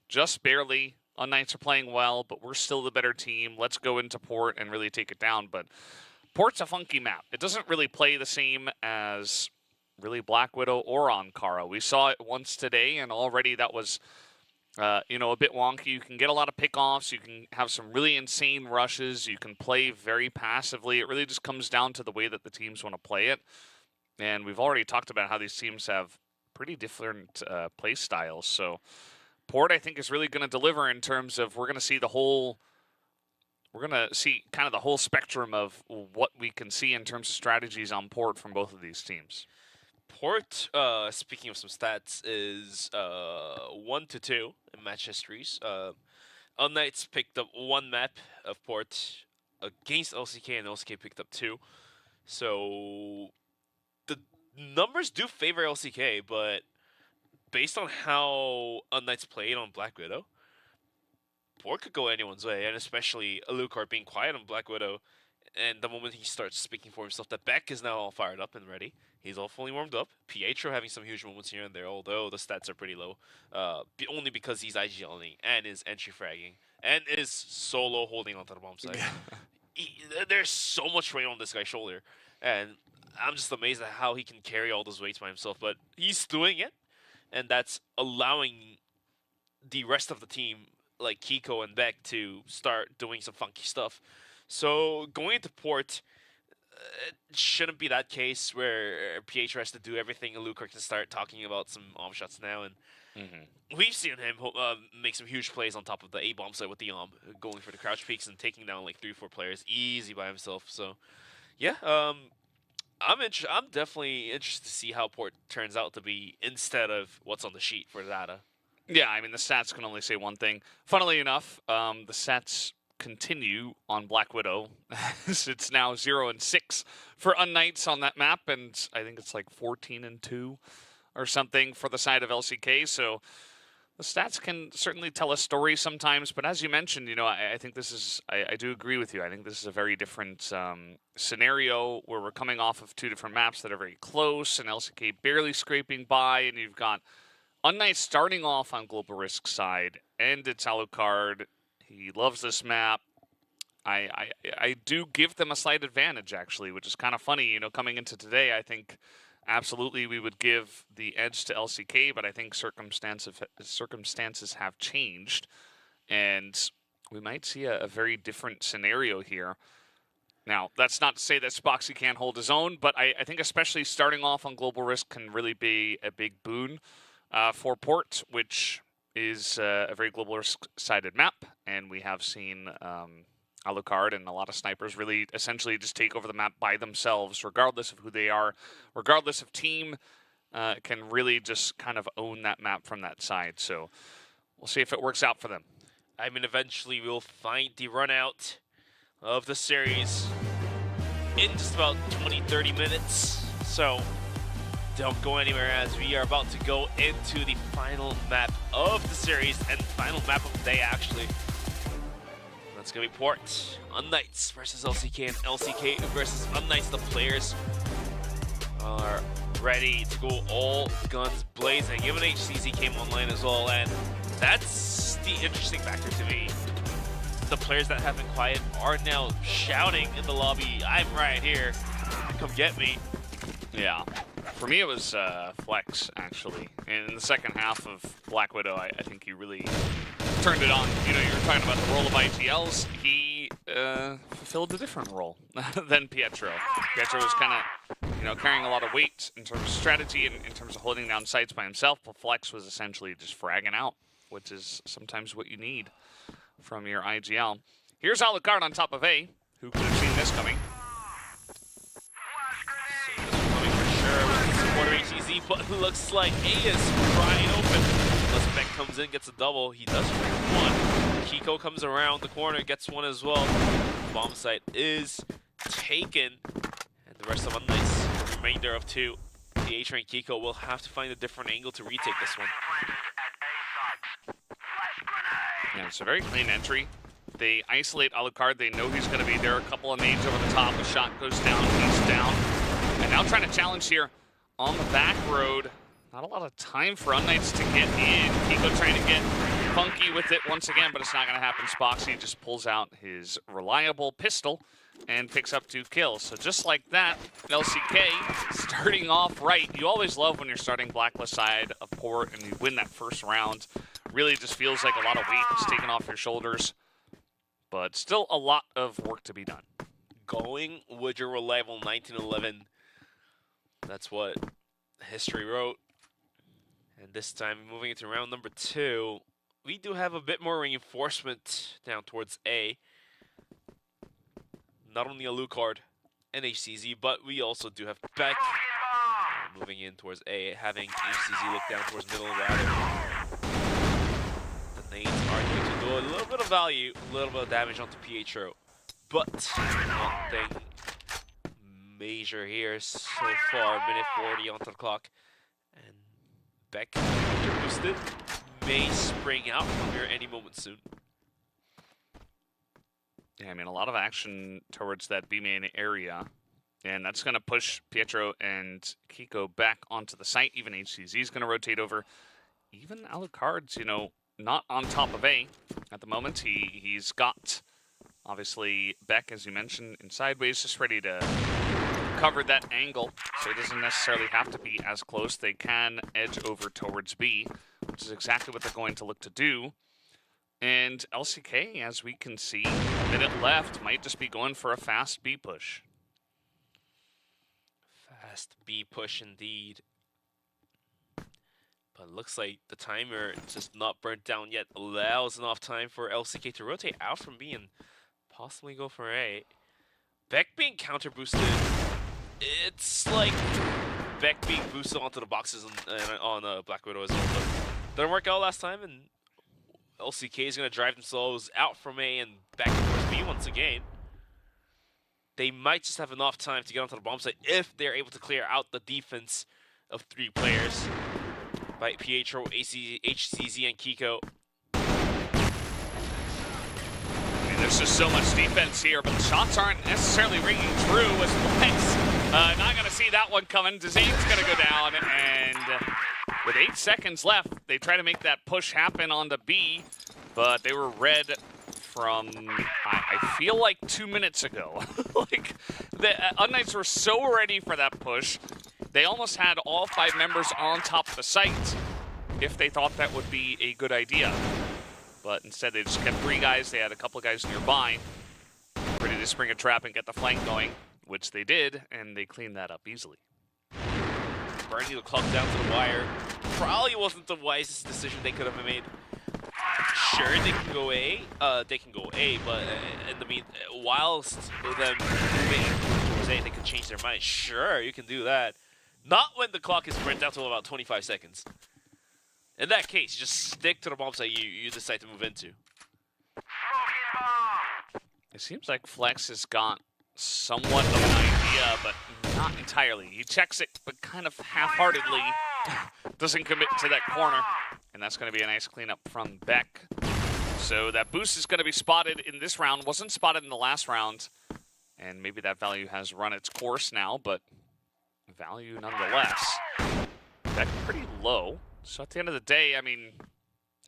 just barely. unKnights are playing well, but we're still the better team. Let's go into Port and really take it down. But Port's a funky map. It doesn't really play the same as really Black Widow or Ankara. We saw it once today, and already that was you know, a bit wonky. You can get a lot of pickoffs. You can have some really insane rushes. You can play very passively. It really just comes down to the way that the teams want to play it. And we've already talked about how these teams have pretty different play styles. So Port, I think, is really going to deliver in terms of we're going to see the whole kind of the whole spectrum of what we can see in terms of strategies on Port from both of these teams. Port, speaking of some stats, is 1-2 in match histories. unKnights picked up 1 map of Port against LCK, and LCK picked up 2. So the numbers do favor LCK, but based on how unKnights played on Black Widow, Port could go anyone's way, and especially Alucard being quiet on Black Widow. And the moment he starts speaking for himself, that Beck is now all fired up and ready. He's all fully warmed up. Pietro having some huge moments here and there, although the stats are pretty low. Only because he's IGLing and is entry fragging and is solo holding onto the bomb site. There's so much weight on this guy's shoulder. And I'm just amazed at how he can carry all those weights by himself. But he's doing it, and that's allowing the rest of the team, like Kiko and Beck, to start doing some funky stuff. So going into Port, it shouldn't be that case where Pietro has to do everything and Alucard can start talking about some arm shots now. And we've seen him make some huge plays on top of the A-bomb site with the going for the crouch peaks and taking down like 3-4 players easy by himself. So yeah, I'm definitely interested to see how Port turns out to be instead of what's on the sheet for data. Yeah, I mean, the stats can only say one thing. Funnily enough, the stats continue on Black Widow. It's now 0-6 for unKnights on that map, and I think it's like 14-2 or something for the side of LCK. So the stats can certainly tell a story sometimes, but as you mentioned, you know, I think this is, I do agree with you. I think this is a very different scenario where we're coming off of 2 different maps that are very close, and LCK barely scraping by, and you've got unKnights starting off on Global Risk side, and it's Alucard. He loves this map. I do give them a slight advantage, actually, which is kind of funny. You know, coming into today, I think absolutely we would give the edge to LCK, but I think circumstances have changed, and we might see a very different scenario here. Now, that's not to say that Spoxy can't hold his own, but I think especially starting off on Global Risk can really be a big boon for Port, which is a very Global Risk-sided map, and we have seen Alucard and a lot of snipers really essentially just take over the map by themselves, regardless of who they are, regardless of team, can really just kind of own that map from that side. So we'll see if it works out for them. I mean, eventually we'll find the run out of the series in just about 20-30 minutes. So don't go anywhere, as we are about to go into the final map of the series and final map of the day, actually. That's going to be Port. unKnights versus LCK, and LCK versus unKnights. The players are ready to go all guns blazing. Even HCZ came online as well, and that's the interesting factor to me. The players that have been quiet are now shouting in the lobby, "I'm right here, come get me." Yeah. For me, it was Flex, actually. In the second half of Black Widow, I think he really turned it on. You know, you were talking about the role of IGLs. He fulfilled a different role than Pietro. Pietro was kind of, you know, carrying a lot of weight in terms of strategy and in terms of holding down sites by himself, but Flex was essentially just fragging out, which is sometimes what you need from your IGL. Here's Alucard on top of A. Who could have seen this coming? Support of HCZ, but looks like A is wide open. Unless Beck comes in, gets a double. He does one. Kiko comes around the corner, gets one as well. Bomb site is taken. And the rest of unKnights, the remainder of two. The A-Train and Kiko will have to find a different angle to retake this one. Yeah, it's a very clean entry. They isolate Alucard. They know he's going to be there. A couple of nades over the top. A shot goes down. He's down. And now trying to challenge here on the back road. Not a lot of time for unKnights to get in. Kiko trying to get funky with it once again, but it's not going to happen. Spoxy just pulls out his reliable pistol and picks up 2 kills. So just like that, LCK starting off right. You always love when you're starting Blacklist side of port and you win that first round. Really just feels like a lot of weight is taken off your shoulders, but still a lot of work to be done. Going with your reliable 1911. That's what history wrote. And this time, moving into round number 2, we do have a bit more reinforcement down towards A. Not only Alucard and HCZ, but we also do have Beck moving in towards A, having HCZ look down towards middle rather. The nades are going to do a little bit of value, a little bit of damage onto Pietro. But nothing major here so far. Minute 40 onto the clock. And Beck, boosted, may spring out from here any moment soon. Yeah, I mean, a lot of action towards that B main area. And that's going to push Pietro and Kiko back onto the site. Even HCZ is going to rotate over. Even Alucard's, you know, not on top of A at the moment. He's got, obviously, Beck, as you mentioned, in sideways, just ready to cover that angle. So it doesn't necessarily have to be as close. They can edge over towards B, which is exactly what they're going to look to do. And LCK, as we can see, a minute left, might just be going for a fast B push. Fast B push indeed. But looks like the timer just not burnt down yet. Allows enough time for LCK to rotate out from B and possibly go for A. Beck being counter boosted. It's like Beck being boosted onto the boxes on Black Widow as well. But didn't work out last time, and LCK is going to drive themselves out from A and back towards B once again. They might just have enough time to get onto the bomb site if they're able to clear out the defense of 3 players by Pietro, HCZ, and Kiko. I mean, there's just so much defense here, but the shots aren't necessarily ringing true as Flex. Not going to see that one coming. Zane's going to go down, and with 8 seconds left, they try to make that push happen onto B, but they were red from, I feel like 2 minutes ago. Like, the unKnights were so ready for that push. They almost had all 5 members on top of the site if they thought that would be a good idea. But instead, they just kept 3 guys. They had a couple of guys nearby, ready to spring a trap and get the flank going, which they did, and they cleaned that up easily. Burning the clock down to the wire probably wasn't the wisest decision they could have made. Sure, they can go A, but in the mean, whilst them moving towards A, they could change their mind. Sure, you can do that. Not when the clock is burnt down to about 25 seconds. In that case, you just stick to the bomb site you decide to move into. It seems like Flex has got somewhat of an idea, but not entirely. He checks it, but kind of half-heartedly doesn't commit to that corner. And that's going to be a nice cleanup from Beck. So that boost is going to be spotted in this round. Wasn't spotted in the last round. And maybe that value has run its course now, but value nonetheless. Beck pretty low. So at the end of the day, I mean,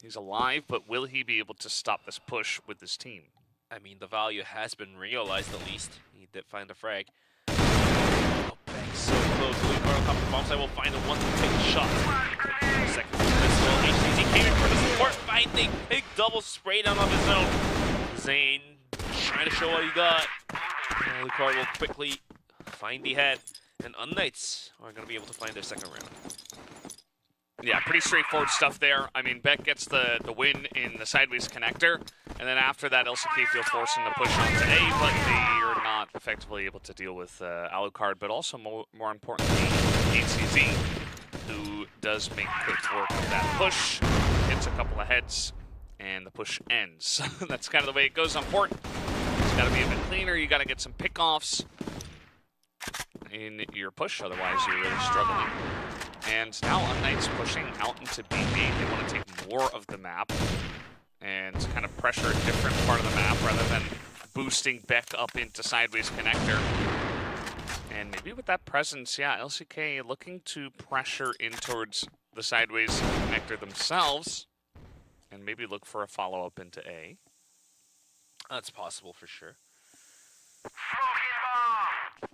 he's alive, but will he be able to stop this push with his team? I mean, the value has been realized at least. He did find a frag. Oh, Beck so close. Lucar on top of the bomb site will find the one to take the shot. Second pistol. HCZ came in for the support finding. Big double spray down on his own. Zane trying to show what he got. Lucar will quickly find the head. And unKnights are going to be able to find their second round. Yeah, pretty straightforward stuff there. I mean, Beck gets the win in the sideways connector, and then after that, LCK feel forced to push onto A, but they are not effectively able to deal with Alucard, but also more importantly, HCZ, who does make quick work of that push, hits a couple of heads, and the push ends. That's kind of the way it goes on Port. It's got to be a bit cleaner. You got to get some pickoffs in your push, otherwise you're really struggling. And now unKnights pushing out into B main. They want to take more of the map and kind of pressure a different part of the map rather than boosting Beck up into sideways connector. And maybe with that presence, yeah, LCK looking to pressure in towards the sideways connector themselves and maybe look for a follow-up into A. That's possible for sure.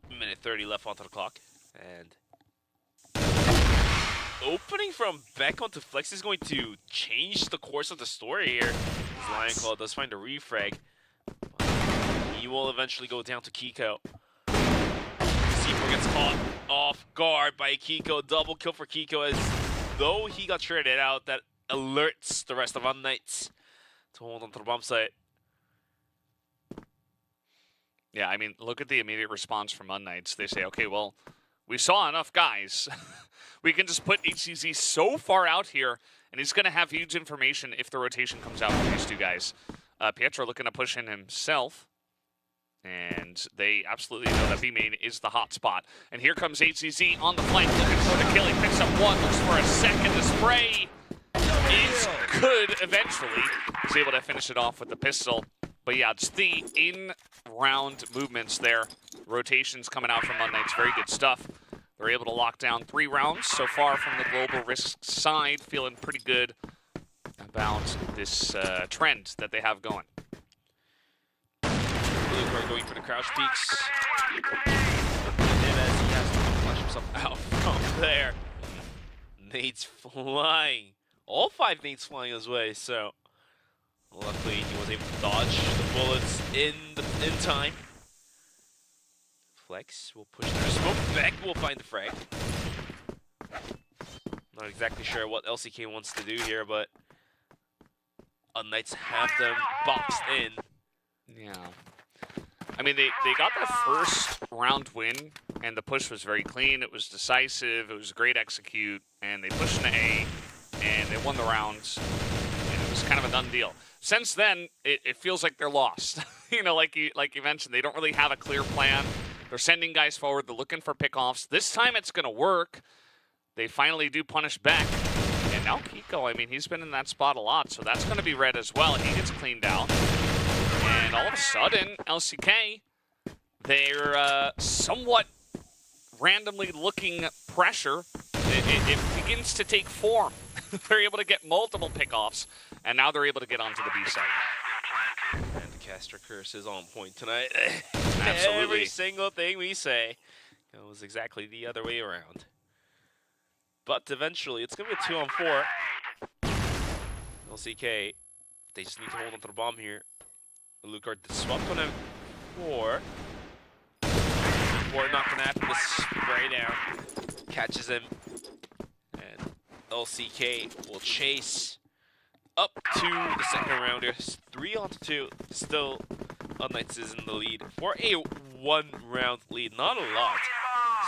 Minute 30 left onto the clock. And opening from Beck onto Flex is going to change the course of the story here. As Lion Claw does find a refrag. He will eventually go down to Kiko. C4 gets caught off guard by Kiko. Double kill for Kiko as though he got shredded out. That alerts the rest of unKnights to hold onto the bomb site. Yeah, I mean, look at the immediate response from unKnights. They say, okay, well, we saw enough guys. We can just put HCZ so far out here, and he's going to have huge information if the rotation comes out from these two guys. Pietro looking to push in himself, and they absolutely know that B main is the hot spot. And here comes HCZ on the flank, looking for the kill. He picks up one, looks for a second. The spray is good eventually. He's able to finish it off with the pistol. But yeah, it's the in-round movements there. Rotations coming out from unKnights, very good stuff. They're able to lock down 3 rounds so far from the global risk side. Feeling pretty good about this trend that they have going. Lucar going for the crouch peaks. And as he has to flush himself out from there. Nades flying. All 5 nades flying his way, so luckily he was able to dodge the bullets in time. Flex will push through smoke. Beck will find the frag. Not exactly sure what LCK wants to do here, but unKnights have them boxed in. Yeah. I mean, they got that first round win, and the push was very clean. It was decisive. It was a great execute, and they pushed into A, and they won the rounds, and it was kind of a done deal. Since then, it feels like they're lost. You know, like you mentioned, they don't really have a clear plan. They're sending guys forward. They're looking for pickoffs. This time it's going to work. They finally do punish Beck. And now Kiko, I mean, he's been in that spot a lot, so that's going to be red as well. He gets cleaned out. And all of a sudden, LCK, they're somewhat randomly looking pressure. It begins to take form. They're able to get multiple pickoffs, and now they're able to get onto the B side. And the caster curse is on point tonight. Absolutely. Every single thing we say goes exactly the other way around. But eventually, it's going to be a 2-on-4. LCK, they just need to hold onto the bomb here. Lucar swapped on him for not going to happen. The spray down catches him. And LCK will chase up to the second rounder. 3-on-2. Still, unKnights is in the lead for a 1-round lead. Not a lot.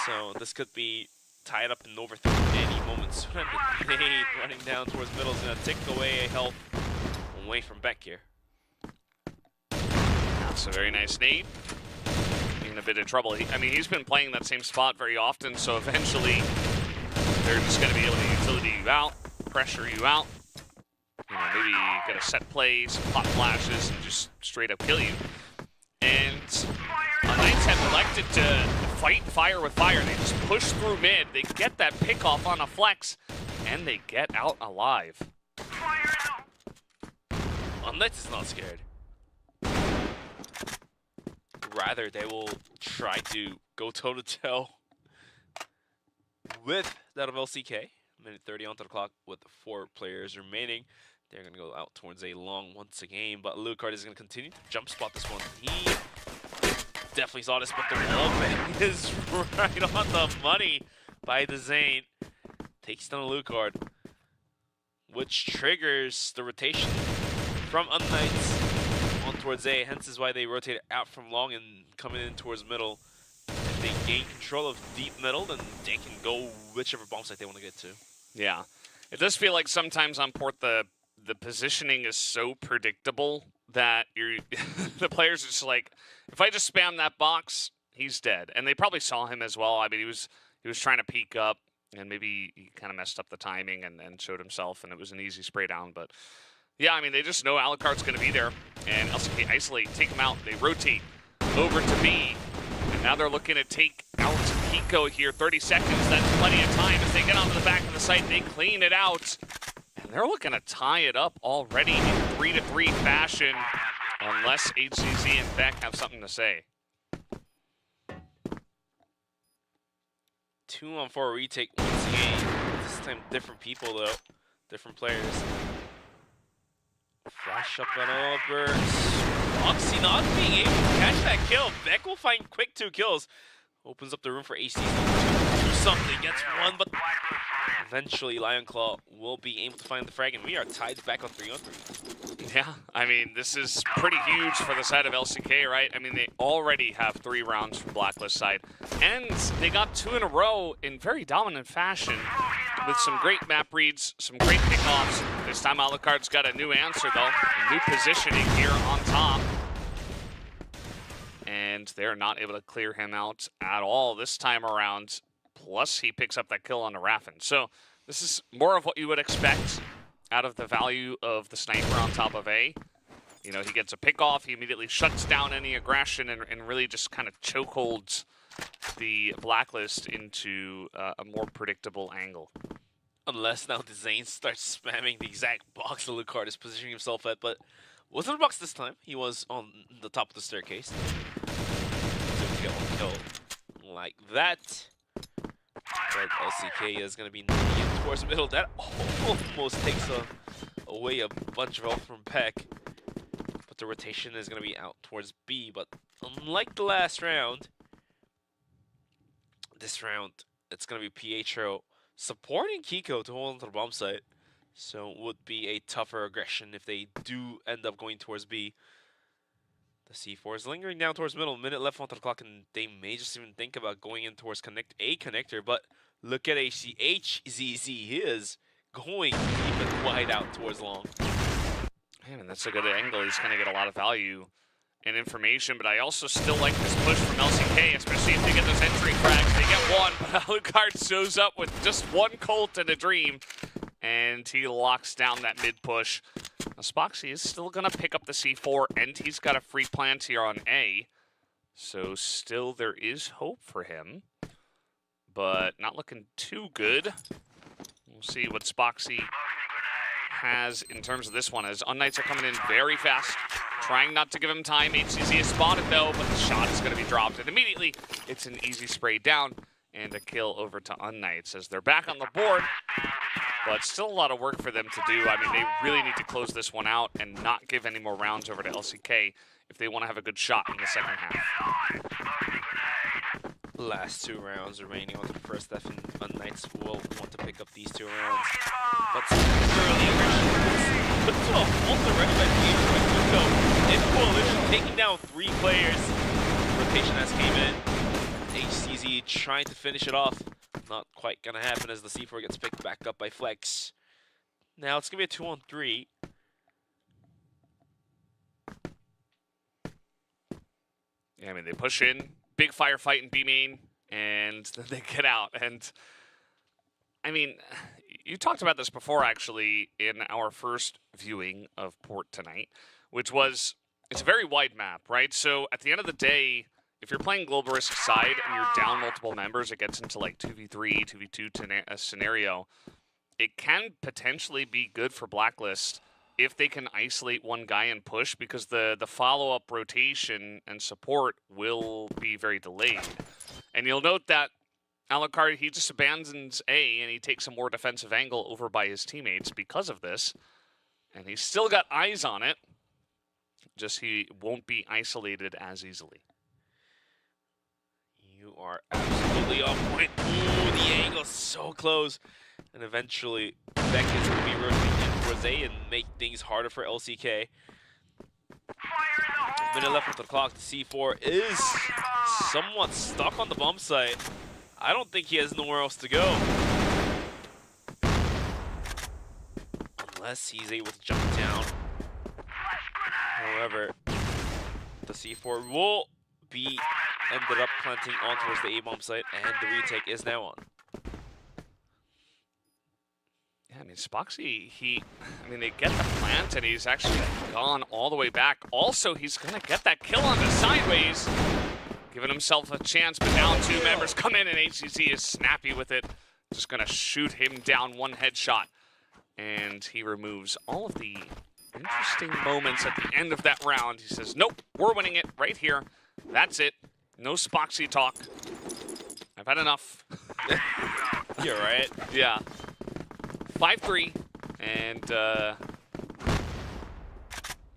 So this could be tied up in overtime at any moment. When the nade running down towards middle is going to take away help away from Beck here. That's a very nice nade. In a bit of trouble. I mean, he's been playing that same spot very often, so eventually they're just going to be able to utility you out, pressure you out. You know, maybe get a set play, some hot flashes, and just straight up kill you. And unKnights have elected to fight fire with fire. They just push through mid. They get that pick off on a flex, and they get out alive. unKnights is not scared. Rather, they will try to go toe-to-toe with that of LCK. Minute 30 onto the clock with 4 players remaining. They're going to go out towards a long once again, but Lucard is going to continue to jump spot this one. He definitely saw this, but the wallbang is right on the money by the Zane. Takes down Lucard, which triggers the rotation from unKnights on towards A. Hence is why they rotate out from long and coming in towards middle. If they gain control of deep middle, then they can go whichever bomb site they want to get to. Yeah. It does feel like sometimes on port the positioning is so predictable that you're the players are just like, if I just spam that box, he's dead. And they probably saw him as well. I mean, he was trying to peek up, and maybe he kind of messed up the timing and showed himself, and it was an easy spray down. But yeah, I mean, they just know Alucard's going to be there, and LCK isolate, take him out. They rotate over to B, and now they're looking to take out Kiko here. 30 seconds, that's plenty of time. As they get onto the back of the site, they clean it out. And they're looking to tie it up already in 3-3 fashion, unless HCZ and Beck have something to say. 2-on-4 retake once again. This time different people though, different players. Flash up and over. Foxy not being able to catch that kill. Beck will find quick 2 kills. Opens up the room for AC to do something. Gets one, but eventually Lionclaw will be able to find the frag, and we are tied back on 3-on-3. Yeah, I mean, this is pretty huge for the side of LCK, right? I mean, they already have 3 rounds from Blacklist side, and they got 2 in a row in very dominant fashion with some great map reads, some great pickoffs. This time Alucard's got a new answer, though, a new positioning here on top. And they're not able to clear him out at all this time around. Plus, he picks up that kill on the Raffin. So this is more of what you would expect out of the value of the sniper on top of A. You know, he gets a pick off, he immediately shuts down any aggression and really just kind of chokeholds the Blacklist into a more predictable angle. Unless now the Zane starts spamming the exact box that Lucard is positioning himself at, but wasn't a box this time. He was on the top of the staircase. So we get one kill like that. But LCK is going to be in towards the middle. That almost takes away a bunch of health from Peck. But the rotation is going to be out towards B. But unlike the last round, this round, it's going to be Pietro supporting Kiko to hold onto the bomb site. So it would be a tougher aggression if they do end up going towards B. The C4 is lingering down towards middle. Minute left onto the clock, and they may just even think about going in towards a connector. But look at HZZ. He is going even wide out towards long. Man, that's a good angle. He's going to get a lot of value and information, but I also still like this push from LCK, especially if they get those entry frags. They get one, but Alucard shows up with just 1 Colt and a Dream, and he locks down that mid push. Now, Spoxy is still going to pick up the C4, and he's got a free plant here on A, so still there is hope for him, but not looking too good. We'll see what Spoxy has in terms of this one, as unKnights are coming in very fast, trying not to give him time. HCZ is spotted though, but the shot is going to be dropped, and immediately it's an easy spray down and a kill over to unKnights as they're back on the board, but still a lot of work for them to do. I mean, they really need to close this one out and not give any more rounds over to LCK if they want to have a good shot in the second half. Last 2 rounds remaining onto the first half, and unKnights will want to pick up these 2 rounds. But early aggression put to a fault already by Pietro. In coalition, taking down 3 players. Rotation has came in. HCZ trying to finish it off. Not quite gonna happen as the C4 gets picked back up by Flex. Now it's gonna be a 2-on-3. Yeah, I mean, they push in, big firefight in B main, and then they get out. And I mean, you talked about this before, actually, in our first viewing of Port tonight, which was, it's a very wide map, right? So at the end of the day, if you're playing Global Risk side and you're down multiple members, it gets into like 2v3, 2v2 scenario. It can potentially be good for Blacklist if they can isolate one guy and push, because the follow-up rotation and support will be very delayed. And you'll note that Alucard, he just abandons A and he takes a more defensive angle over by his teammates because of this. And he's still got eyes on it, just he won't be isolated as easily. You are absolutely on point. Ooh, the angle's so close. And eventually, Beck is going to be rotating in towards A and make things harder for LCK. Minute left with the clock. The C4 is somewhat stuck on the bomb site. I don't think he has nowhere else to go. Unless he's able to jump down. However, the C4 will be ended up planting on towards the A-bomb site, and the retake is now on. Yeah, I mean, Spoxy, they get the plant, and he's actually gone all the way back. Also, he's going to get that kill on the sideways, giving himself a chance, but now two members come in, and HCC is snappy with it. Just going to shoot him down, one headshot, and he removes all of the interesting moments at the end of that round. He says, nope, we're winning it right here. That's it. No Spoxy talk. I've had enough. You're right. Yeah. 5-3, and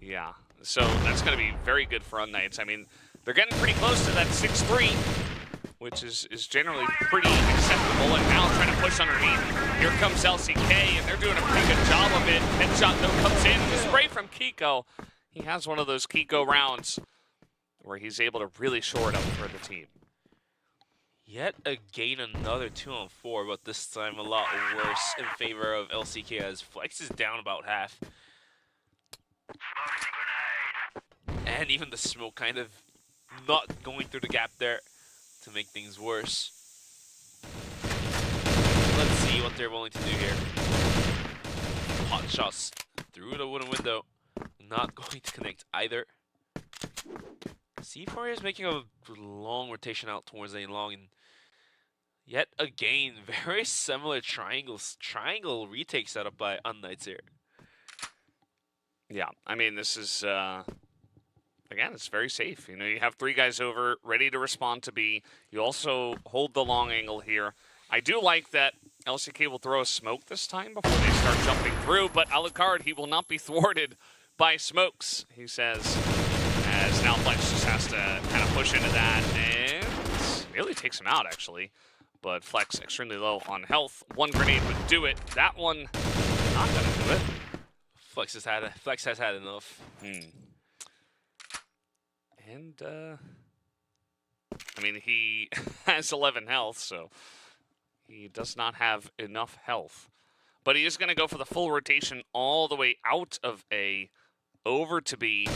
yeah, so that's going to be very good for unKnights. I mean, they're getting pretty close to that 6-3, which is generally pretty acceptable, and now trying to push underneath. Here comes LCK, and they're doing a pretty good job of it. Headshot, though, comes in, the spray from Kiko. He has one of those Kiko rounds where he's able to really shore it up for the team. Yet again, another 2-on-4, but this time a lot worse in favor of LCK as Flex is down about half. And even the smoke kind of not going through the gap there to make things worse. Let's see what they're willing to do here. Hot shots through the wooden window. Not going to connect either. C4 is making a long rotation out towards A long, and yet again, very similar triangle retake setup by unKnights here. Yeah, I mean, this is, again, it's very safe. You know, you have three guys over, ready to respond to B. You also hold the long angle here. I do like that LCK will throw a smoke this time before they start jumping through, but Alucard, he will not be thwarted by smokes, he says, as now Flex just has to kind of push into that, and nearly takes him out, actually. But Flex extremely low on health. One grenade would do it. That one, not gonna do it. Flex has had enough. And, I mean, he has 11 health, so he does not have enough health. But he is going to go for the full rotation all the way out of A, over to B.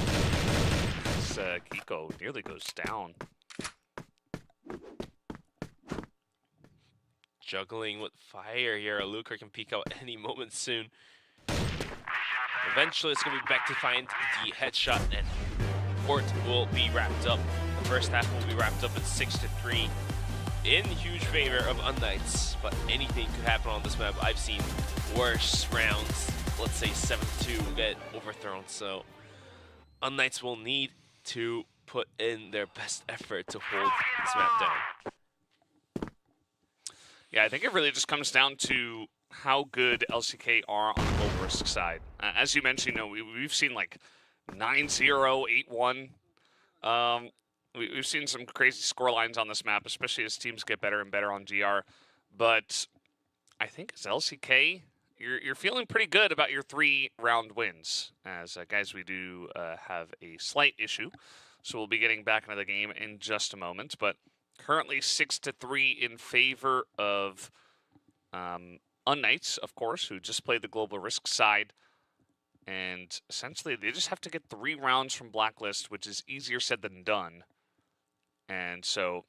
This, Kiko nearly goes down. Juggling with fire here. Luker can peek out any moment soon. Eventually, it's going to be back to find the headshot, and Fort will be wrapped up. The first half will be wrapped up at 6-3 in huge favor of unKnights, but anything could happen on this map. I've seen worse rounds, let's say 7-2, get overthrown, so unKnights will need to put in their best effort to hold this map down. Yeah, I think it really just comes down to how good LCK are on the global risk side. As you mentioned, you know, we've seen like 9-0, 8-1. We've seen some crazy score lines on this map, especially as teams get better and better on GR. But I think as LCK, you're feeling pretty good about your 3-round wins. As guys, we do have a slight issue, so we'll be getting back into the game in just a moment. But currently 6-3 in favor of unKnights, of course, who just played the global risk side. And essentially, they just have to get 3 rounds from Blacklist, which is easier said than done. And so,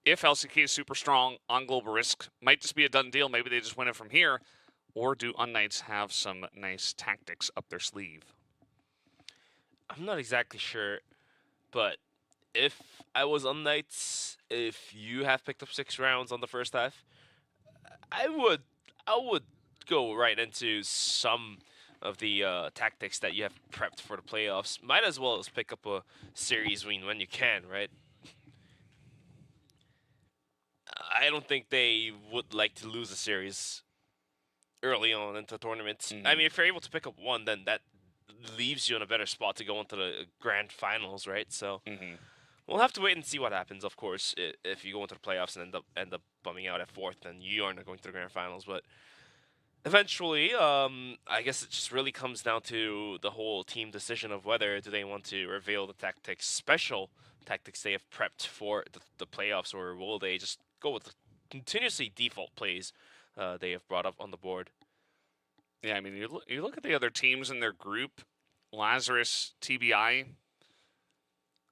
if LCK is super strong on global risk, might just be a done deal. Maybe they just win it from here. Or do unKnights have some nice tactics up their sleeve? I'm not exactly sure, but if I was unKnights, if you have picked up 6 rounds on the first half, I would go right into some of the tactics that you have prepped for the playoffs. Might as well as pick up a series win when you can, right? I don't think they would like to lose a series early on into the tournament. I mean, if you're able to pick up 1, then that leaves you in a better spot to go into the grand finals, right? So we'll have to wait and see what happens. Of course, if you go into the playoffs and end up bumming out at 4th, then you aren't going to the grand finals. But eventually, I guess it just really comes down to the whole team decision of whether do they want to reveal the tactics, special tactics they have prepped for the playoffs, or will they just go with the continuously default plays they have brought up on the board. Yeah, I mean, you look at the other teams in their group, Lazarus, TBI.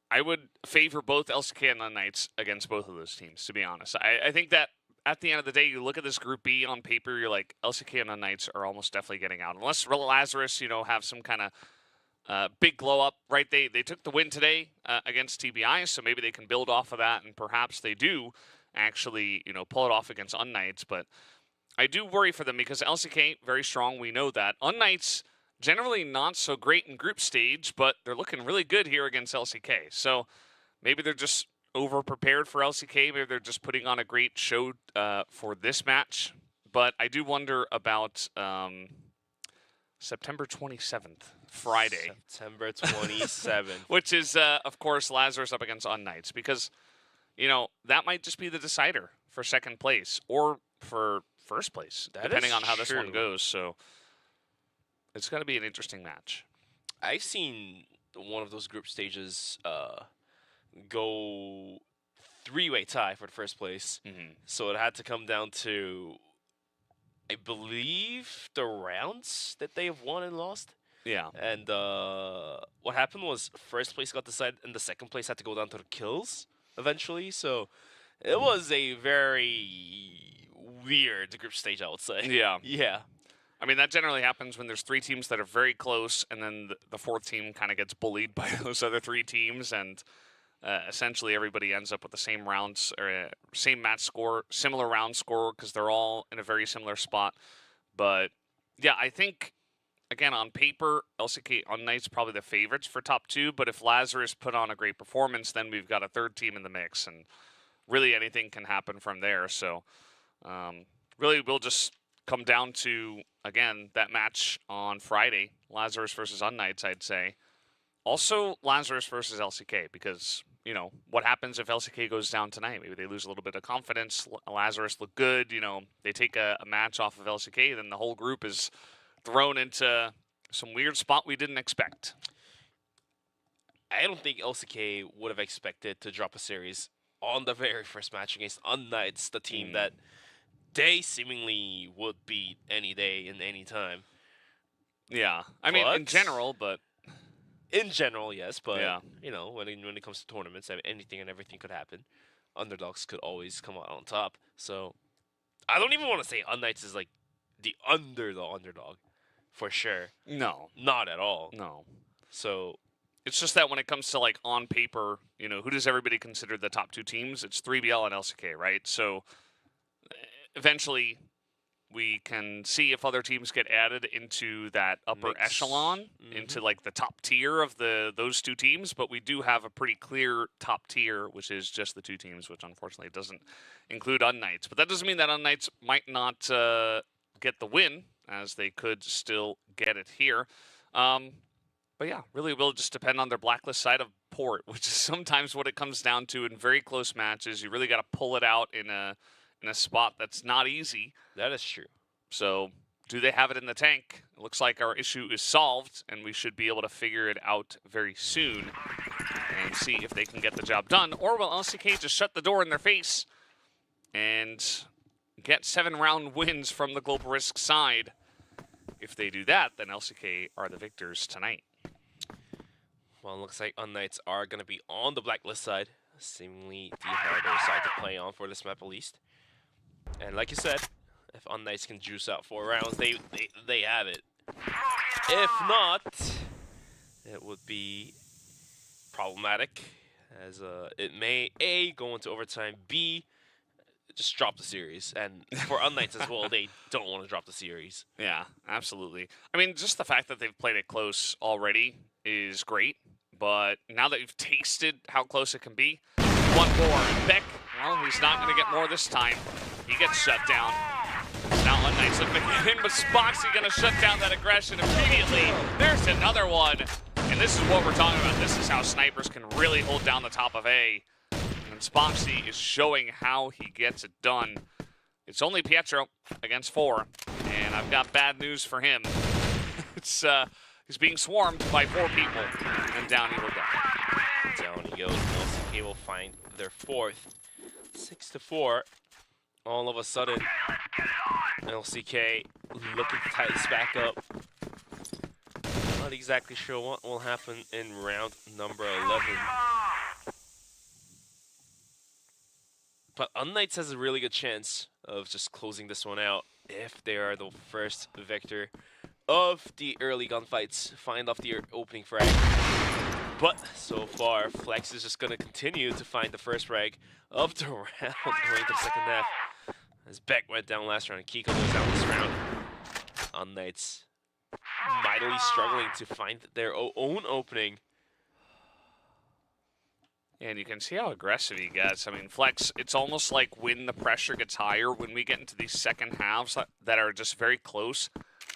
I would favor both LCK and unKnights against both of those teams, to be honest. I think that at the end of the day, you look at this Group B on paper, you're like, LCK and unKnights are almost definitely getting out. Unless Lazarus, have some kind of big glow up, right? They took the win today against TBI, so maybe they can build off of that, and perhaps they do actually, pull it off against unKnights. But I do worry for them because LCK, very strong, we know that. unKnights, generally not so great in group stage, but they're looking really good here against LCK. So maybe they're just over-prepared for LCK. Maybe they're just putting on a great show for this match. But I do wonder about September 27th, Friday. September 27th. Which is, of course, Lazarus up against unKnights. Because, that might just be the decider for second place or for first place, depending on how this one goes. So it's going to be an interesting match. I've seen one of those group stages go 3-way tie for the first place. So it had to come down to, I believe, the rounds that they have won and lost. Yeah. And what happened was first place got decided and the second place had to go down to the kills eventually. So it was a very weird group stage, I would say. Yeah. Yeah. I mean, that generally happens when there's 3 teams that are very close, and then the 4th team kind of gets bullied by those other 3 teams, and essentially everybody ends up with the same rounds, or same match score, similar round score, because they're all in a very similar spot. But, yeah, I think, again, on paper, LCK unKnights probably the favorites for top 2, but if Lazarus put on a great performance, then we've got a 3rd team in the mix, and really anything can happen from there. So, really, we'll just come down to, again, that match on Friday, Lazarus versus unKnights, I'd say. Also, Lazarus versus LCK, because, what happens if LCK goes down tonight? Maybe they lose a little bit of confidence. Lazarus look good, they take a match off of LCK, then the whole group is thrown into some weird spot we didn't expect. I don't think LCK would have expected to drop a series on the very first match against unKnights, the team that they seemingly would beat any day and any time. Yeah. I mean, in general, but... In general, yes, but, yeah. When it comes to tournaments, anything and everything could happen. Underdogs could always come out on top. So, I don't even want to say unKnights is, like, the underdog, for sure. No. Not at all. No. So... It's just that when it comes to, like, on paper, who does everybody consider the top 2 teams? It's 3BL and LCK, right? So... eventually, we can see if other teams get added into that upper echelon, into like the top tier of those 2 teams. But we do have a pretty clear top tier, which is just the 2 teams, which unfortunately doesn't include unKnights. But that doesn't mean that unKnights might not get the win, as they could still get it here. But yeah, really will just depend on their blacklist side of port, which is sometimes what it comes down to in very close matches. You really got to pull it out in a spot that's not easy. That is true. So, do they have it in the tank? It looks like our issue is solved, and we should be able to figure it out very soon and see if they can get the job done. Or will LCK just shut the door in their face and get 7-round wins from the Global Risk side? If they do that, then LCK are the victors tonight. Well, it looks like unKnights are going to be on the blacklist side. Seemingly the harder side to play on for this map at least. And like you said, if unKnights can juice out 4 rounds, they have it. If not, it would be problematic, as it may A, go into overtime, B, just drop the series. And for unKnights as well, they don't want to drop the series. Yeah, absolutely. I mean, just the fact that they've played it close already is great, but now that you've tasted how close it can be, one more. And Beck, well, he's not going to get more this time. He gets shut down. Now unKnights looking to get in, but Spoxy going to shut down that aggression immediately. There's another one. And this is what we're talking about. This is how snipers can really hold down the top of A. And Spoxy is showing how he gets it done. It's only Pietro against 4, and I've got bad news for him. He's being swarmed by 4 people, and down he will go. Down he goes. LCK will find their 4th. 6-4. All of a sudden, LCK looking to tie this back up. Not exactly sure what will happen in round number 11. But unKnights has a really good chance of just closing this one out if they are the first victor of the early gunfights, find off the opening frag. But so far, Flex is just going to continue to find the first frag of the round going into the second half. As Beck went down last round and Kiko goes down this round. unKnights mightily struggling to find their own opening. And you can see how aggressive he gets. I mean, Flex, it's almost like when the pressure gets higher, when we get into these second halves that are just very close,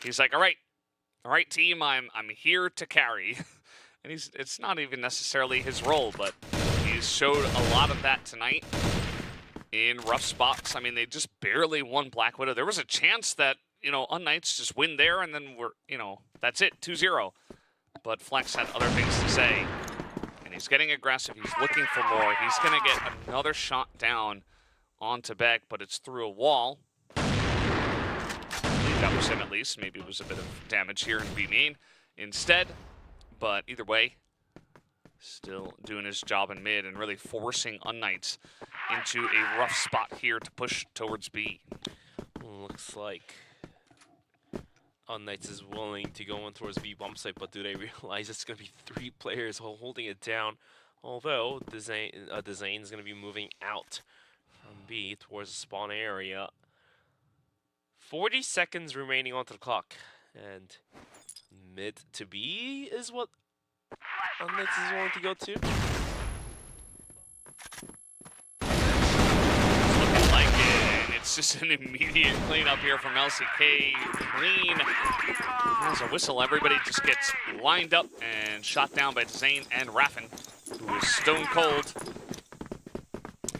he's like, all right, team, I'm here to carry. And it's not even necessarily his role, but he's showed a lot of that tonight in rough spots. I mean, they just barely won Black Widow. There was a chance that, unKnights just win there, and then that's it, 2-0. But Flex had other things to say. And he's getting aggressive. He's looking for more. He's going to get another shot down onto Beck, but it's through a wall. I believe that was him at least. Maybe it was a bit of damage here in B main instead. But either way, still doing his job in mid and really forcing unKnights into a rough spot here to push towards B. Looks like unKnights is willing to go in towards B bomb site, but do they realize it's going to be 3 players holding it down? Although Zane is going to be moving out from B towards the spawn area. 40 seconds remaining onto the clock, and mid to B is what unKnights is willing to go to. It's just an immediate cleanup here from LCK. Clean. There's a whistle. Everybody just gets lined up and shot down by Zane and Raffin, who is stone cold.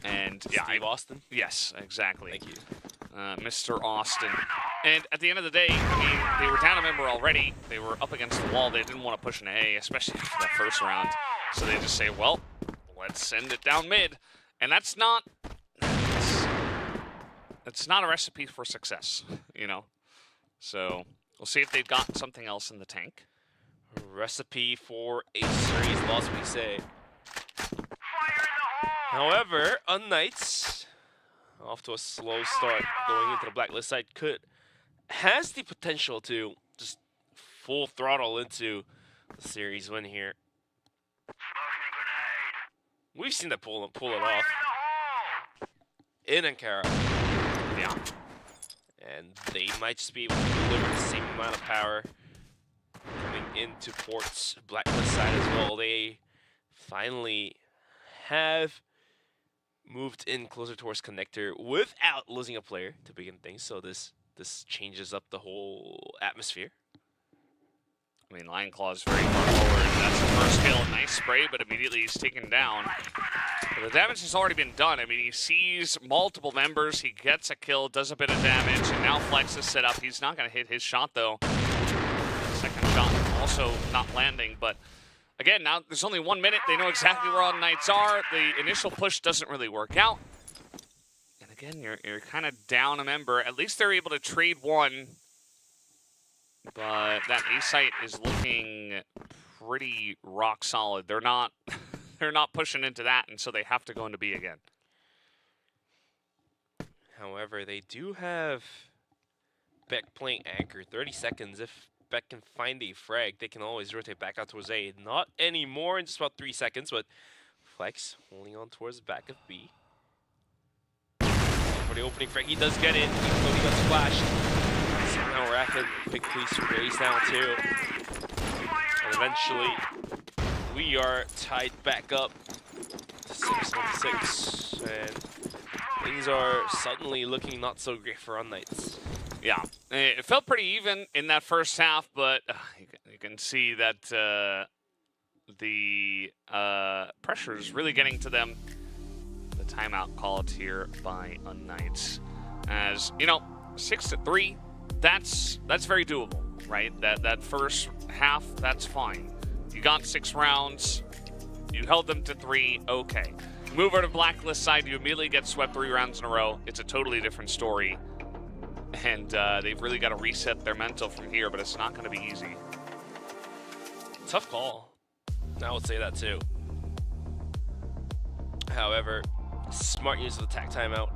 And yeah, Steve Austin? Yes, exactly. Thank you. Mr. Austin. And at the end of the day, I mean, they were down a member already. They were up against the wall. They didn't want to push an A, especially after that first round. So they just say, well, let's send it down mid. And that's not... It's not a recipe for success, So we'll see if they've got something else in the tank. A recipe for a series loss, we say. However, unKnights, off to a slow start going into the blacklist side, has the potential to just full throttle into the series win here. We've seen that pull it off in Ankara. Yeah. And they might just be able to deliver the same amount of power coming into Port's blacklist side as well. They finally have moved in closer towards connector without losing a player to begin things. So this changes up the whole atmosphere. I mean, Lion Claw's very far forward. That's the first kill. Nice spray, but immediately he's taken down. But the damage has already been done. I mean, he sees multiple members. He gets a kill, does a bit of damage, and now Flex is set up. He's not going to hit his shot, though. Second shot also not landing. But again, now there's only 1 minute. They know exactly where all Knights are. The initial push doesn't really work out. And again, you're kind of down a member. At least they're able to trade one. But that A site is looking pretty rock solid. They're not pushing into that, and so they have to go into B again. However, they do have Beck playing anchor. 30 seconds. If Beck can find a frag, they can always rotate back out towards A. Not anymore in just about 3 seconds, but Flex holding on towards the back of B. For the opening frag, he does get it, even though he got splashed. Somehow Rapid quickly sprays down too. And eventually, we are tied back up to 6-6. And things are suddenly looking not so great for unKnights. Yeah, it felt pretty even in that first half, but you can see that the pressure is really getting to them. The timeout called here by unKnights. As, you know, 6-3, that's very doable, right? That first half, that's fine. You got 6 rounds, you held them to 3, okay. Move over to Blacklist side, you immediately get swept 3 rounds in a row. It's a totally different story. And they've really got to reset their mental from here, but it's not going to be easy. Tough call. I would say that too. However, smart use of the attack timeout.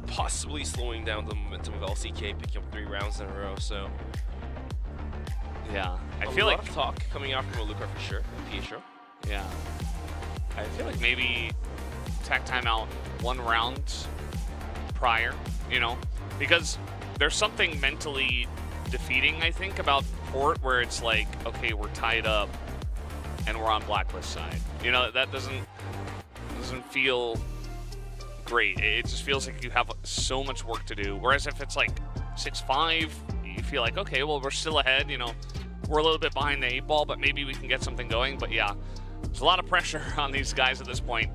Possibly slowing down the momentum of LCK, picking up 3 rounds in a row, so... Yeah, I feel feel like... like... of talk coming out from Alucard for sure, and Pietro. Yeah. I feel like maybe attack timeout 1 round prior, you know? Because there's something mentally defeating, I think, about Port where it's like, okay, we're tied up and we're on Blacklist side. You know, that doesn't feel great. It just feels like you have so much work to do. Whereas if it's like 6-5, you feel like, okay, well, we're still ahead, you know, we're a little bit behind the 8 ball, but maybe we can get something going. But yeah, there's a lot of pressure on these guys at this point.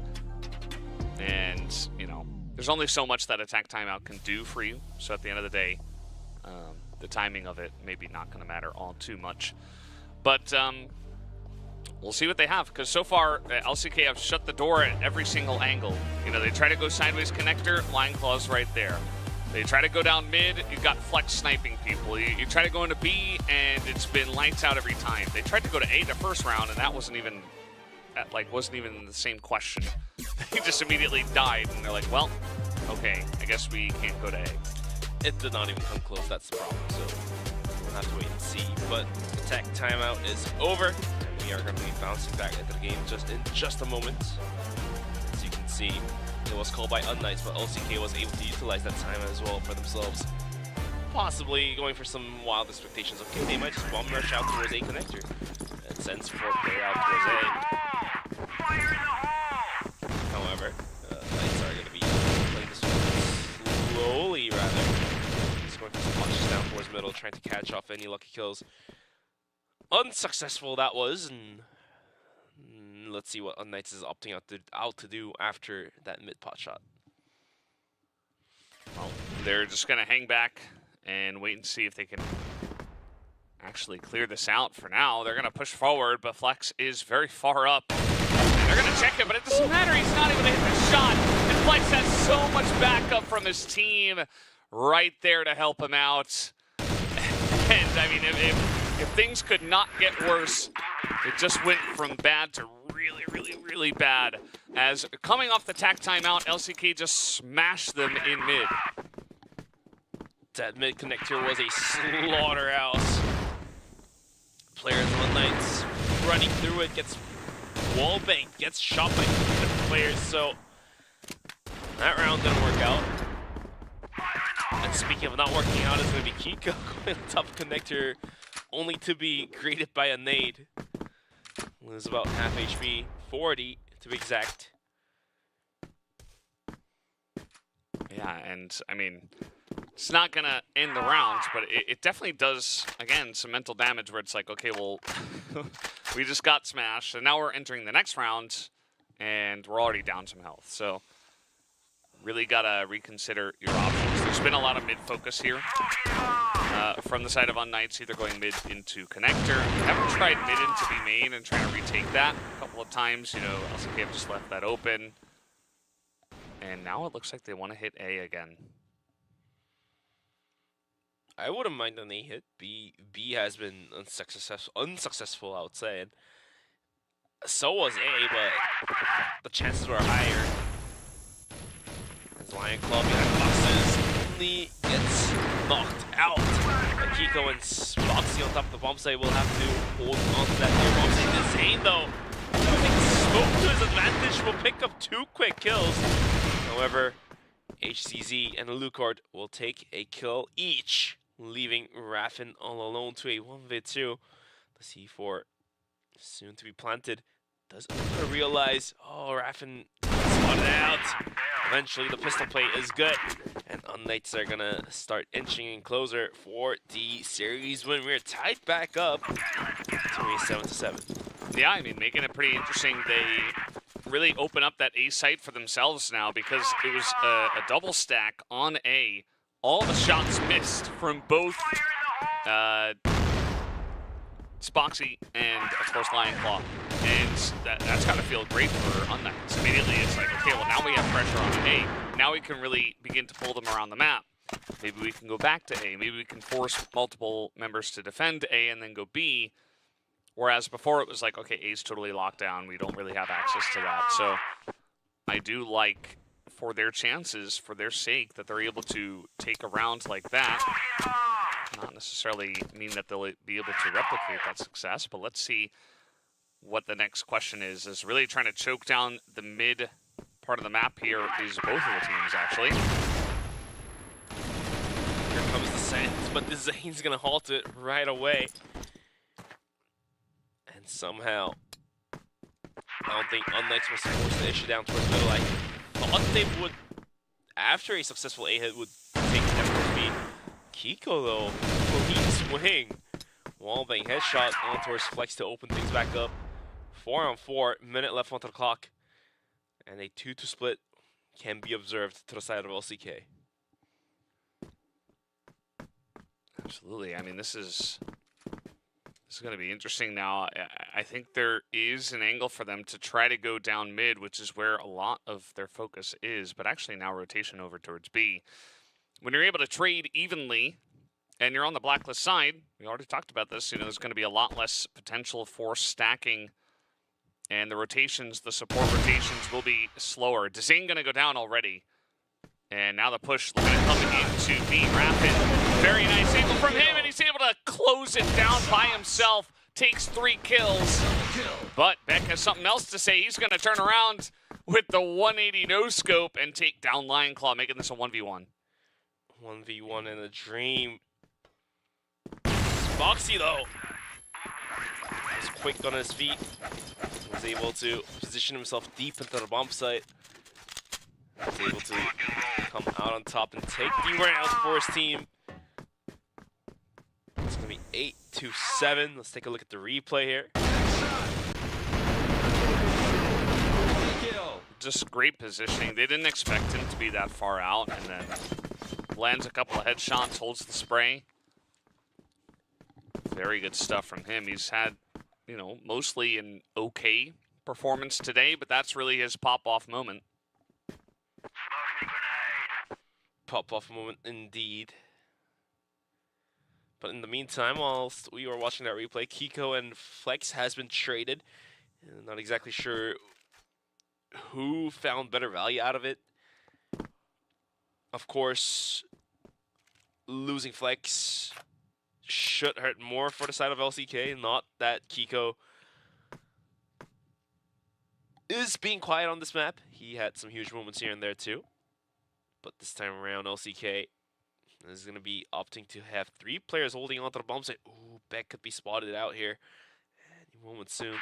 And, you know, there's only so much that attack timeout can do for you. So at the end of the day, the timing of it maybe not going to matter all too much. But we'll see what they have, because so far LCK have shut the door at every single angle. You know, they try to go sideways connector, Line Claw's right there. They try to go down mid, you've got Flex sniping people. You try to go into B, and it's been lights out every time. They tried to go to A the first round, and that wasn't even the same question. They just immediately died, and they're like, well, okay, I guess we can't go to A. It did not even come close, that's the problem, so we'll have to wait and see. But attack timeout is over. We are going to be bouncing back into the game in just a moment. As you can see, it was called by unKnights, but LCK was able to utilize that time as well for themselves. Possibly going for some wild expectations. Okay, they might just bomb rush out towards A connector. And sends 4 player out towards A. However, Knights are going to be playing this one slowly, rather. Just going for some punches down towards middle, trying to catch off any lucky kills. Unsuccessful that was, and let's see what unKnights is opting out to do after that mid pot shot. Well, they're just going to hang back and wait and see if they can actually clear this out. For now, they're going to push forward, but Flex is very far up. And they're going to check it, but it doesn't matter. He's not even hitting the shot. And Flex has so much backup from his team right there to help him out. And, I mean, if things could not get worse, it just went from bad to really, really, really bad. As coming off the attack timeout, LCK just smashed them in mid. That mid connector was a slaughterhouse. Players of unKnights running through it, gets wall banked, gets shot by different players, so that round didn't work out. And speaking of not working out, it's going to be Kiko going on top of connector, only to be greeted by a nade. Lose about half HP, 40 to be exact. Yeah, and I mean, it's not going to end the rounds, but it definitely does, again, some mental damage where it's like, okay, well, we just got smashed, and now we're entering the next round, and we're already down some health. So really got to reconsider your options. There's been a lot of mid-focus here from the side of unKnights, either going mid into connector. We haven't tried mid into B main and trying to retake that a couple of times. You know, LCK have just left that open. And now it looks like they want to hit A again. I wouldn't mind an A hit. B has been unsuccessful, I would say. And so was A, but the chances were higher. As Lion Claw behind boxes only gets knocked out. And Kiko and Spoxy on top of the bomb site will have to hold on to that near bomb site. The Zane, though, using smoke to his advantage, will pick up 2 quick kills. However, HCZ and Lucard will take a kill each, leaving Raffin all alone to a 1v2. The C4 soon to be planted. Does Uka realize, oh, Raffin spotted out. Eventually, the pistol play is good. And unKnights are going to start inching in closer for the series when we're tied back up to a 7-7. Yeah, I mean, making it pretty interesting. They really open up that A site for themselves now because it was a double stack on A. All the shots missed from both Spoxy and, of course, Lionclaw. And that's got to feel great for unKnights. Immediately, it's like, okay, well, now we have pressure on A. Now we can really begin to pull them around the map. Maybe we can go back to A. Maybe we can force multiple members to defend A and then go B. Whereas before it was like, okay, A's totally locked down. We don't really have access to that. So I do like, for their chances, for their sake, that they're able to take a round like that. Not necessarily mean that they'll be able to replicate that success, but let's see what the next question is really trying to choke down the mid part of the map here is both of the teams, actually. Here comes the Sense, but the Zane's going to halt it right away. And somehow, I don't think unKnights was forced to issue down towards middle. I thought they would, after a successful A hit, would take them towards B. Kiko, though, clean swing. Wallbang headshot on towards Flex to open things back up. 4-on-4, minute left on the clock. And a 2-2 split can be observed to the side of LCK. Absolutely. I mean, this is going to be interesting now. I think there is an angle for them to try to go down mid, which is where a lot of their focus is, but actually now rotation over towards B. When you're able to trade evenly and you're on the blacklist side, we already talked about this, you know, there's going to be a lot less potential for stacking, and the rotations, the support rotations will be slower. Dzane going to go down already. And now the push looking to come into B. Rapid. Very nice angle from him, and he's able to close it down by himself. Takes 3 kills. But Beck has something else to say. He's going to turn around with the 180 no-scope and take down Lionclaw, making this a 1v1. 1v1 in a dream. Spoxy, though, was quick on his feet. Was able to position himself deep into the bomb site. Was able to come out on top and take the round for his team. It's going to be 8-7. Let's take a look at the replay here. Just great positioning. They didn't expect him to be that far out, and then lands a couple of headshots, holds the spray. Very good stuff from him. He's had, you know, mostly an okay performance today, but that's really his pop-off moment. Pop-off moment indeed. But in the meantime, whilst we were watching that replay, Kiko and Flex has been traded. Not exactly sure who found better value out of it. Of course, losing Flex should hurt more for the side of LCK. Not that Kiko is being quiet on this map. He had some huge moments here and there too. But this time around, LCK is going to be opting to have 3 players holding onto the bomb site. Ooh, Beck could be spotted out here any moment soon.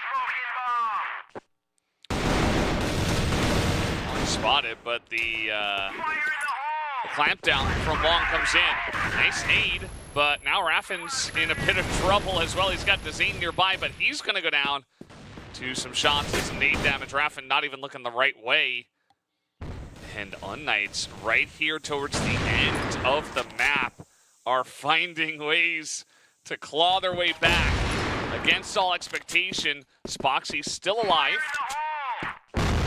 Spotted, but the clamp down from Long comes in. Nice nade, but now Raffin's in a bit of trouble as well. He's got Dzane nearby, but he's going to go down to some shots and some nade damage. Raffin not even looking the right way. And unKnights right here towards the end of the map are finding ways to claw their way back. Against all expectation, Spoxy's still alive,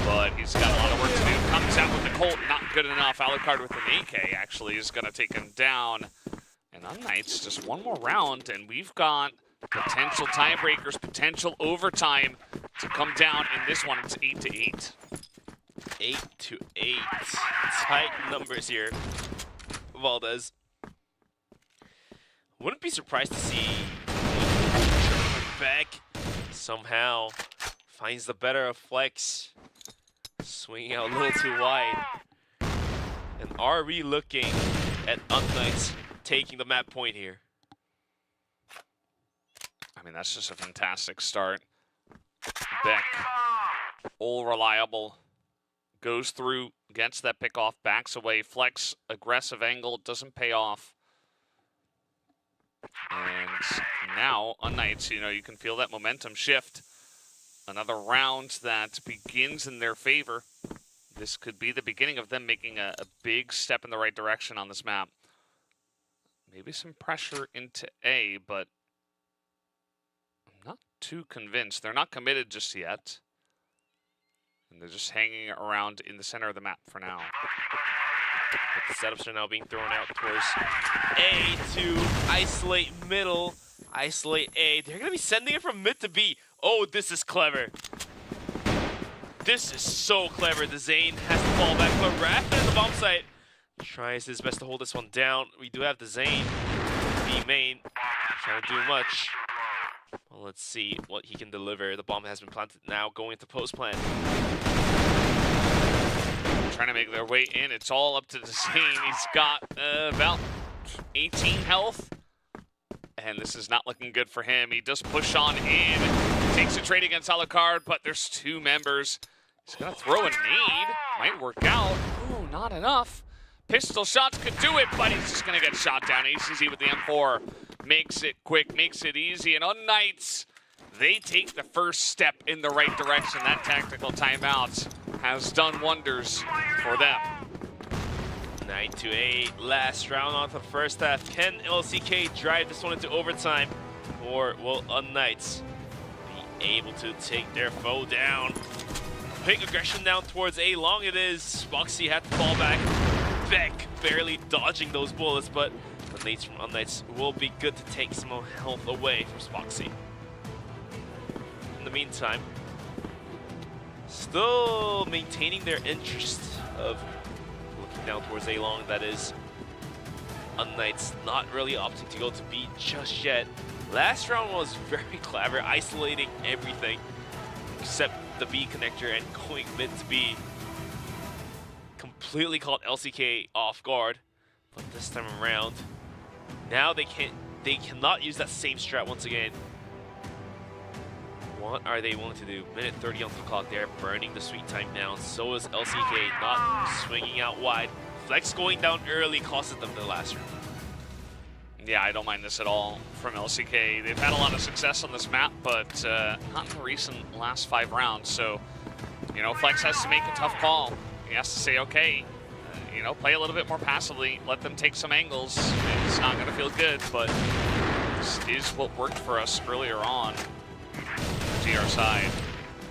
but he's got a lot of work to do. Comes out with the Colt, not good enough. Alucard with an AK actually is going to take him down. And unKnights, just one more round, and we've got potential tiebreakers, potential overtime to come down in this one. It's 8-8. 8-8. Tight numbers here, Valdez. Wouldn't be surprised to see back somehow finds the better of Flex, swinging out a little too wide. And are we looking at unKnights taking the map point here? I mean, that's just a fantastic start. Beck, all reliable, goes through, gets that pick off, backs away. Flex, aggressive angle, doesn't pay off. And now, unKnights, you know, you can feel that momentum shift. Another round that begins in their favor. This could be the beginning of them making a big step in the right direction on this map. Maybe some pressure into A, but I'm not too convinced. They're not committed just yet. And they're just hanging around in the center of the map for now. But the setups are now being thrown out towards A to isolate middle, isolate A. They're going to be sending it from mid to B. Oh, this is clever. This is so clever. The Zane has to fall back, but Rapid at the bomb site tries his best to hold this one down. We do have the Zane, B main, trying to do much. Well, let's see what he can deliver. The bomb has been planted now, going into post plant. Trying to make their way in. It's all up to the Zane. He's got about 18 health. And this is not looking good for him. He does push on in. Takes a trade against Alucard, but there's two members. He's going to throw a nade. Might work out. Ooh, not enough. Pistol shots could do it, but he's just going to get shot down. ACZ with the M4. Makes it quick, makes it easy. And unKnights, they take the first step in the right direction. That tactical timeout has done wonders for them. 9-8, last round on the first half. Can LCK drive this one into overtime, or will unKnights be able to take their foe down? Quick aggression down towards A long it is. Spoxy had to fall back. Beck barely dodging those bullets, but the nades from unKnights will be good to take some more health away from Spoxy. In the meantime, still maintaining their interest of looking down towards A long, that is unKnights not really opting to go to B just yet. Last round was very clever, isolating everything except the B connector and going mid to B. Completely caught LCK off guard, but this time around, now they cannot use that same strat once again. What are they willing to do? Minute 30 on the clock. They're burning the sweet time down. So is LCK, not swinging out wide. Flex going down early costed them the last round. Yeah, I don't mind this at all from LCK. They've had a lot of success on this map, but not in the recent last 5 rounds. So, you know, Flex has to make a tough call. He has to say, okay, you know, play a little bit more passively. Let them take some angles. It's not going to feel good, but this is what worked for us earlier on. GR side.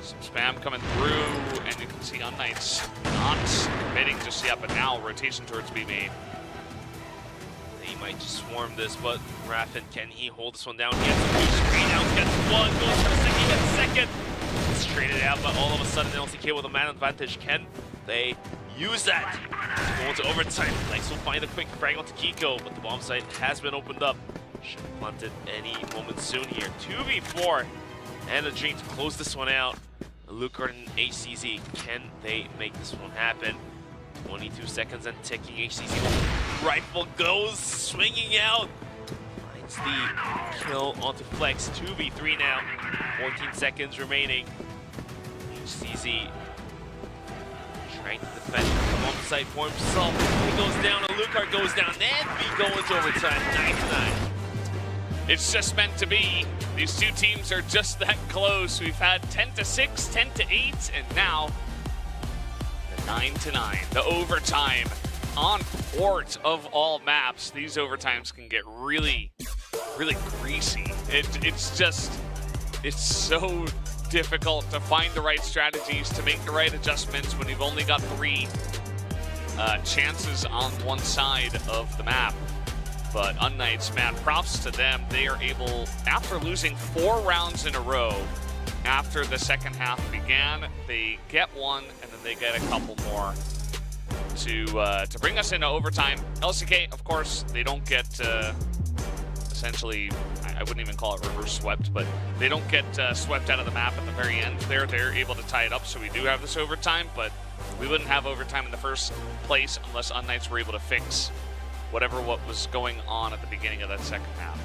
Some spam coming through, and you can see unKnights not committing just yet, but now rotation towards B main. They might just swarm this, but Raffin, can he hold this one down? He has to move straight out, gets one, goes for the second, he gets second. Straight it out, but all of a sudden LCK with a man advantage. Can they use that? Going to overtime. Flex will find a quick frag onto Kiko, but the bomb site has been opened up. Should have planted any moment soon here. 2v4. And a dream to close this one out. Alucard and ACZ, can they make this one happen? 22 seconds and ticking. ACZ rifle goes swinging out. Finds the kill onto Flex. 2v3 now. 14 seconds remaining. ACZ trying to defend the bomb site for himself. He goes down. Alucard goes down. And we go into overtime. 9-9. It's just meant to be. These two teams are just that close. We've had 10-6, 10-8, and now the 9-9, the overtime on port of all maps. These overtimes can get really, really greasy. It's so difficult to find the right strategies, to make the right adjustments when you've only got 3 chances on one side of the map. But unKnights, man, props to them. They are able, after losing 4 rounds in a row, after the second half began, they get one, and then they get a couple more to bring us into overtime. LCK, of course, they don't get a essentially, I wouldn't even call it reverse swept, but they don't get swept out of the map at the very end there. They're able to tie it up, so we do have this overtime, but we wouldn't have overtime in the first place unless UNKnights were able to fix what was going on at the beginning of that second half.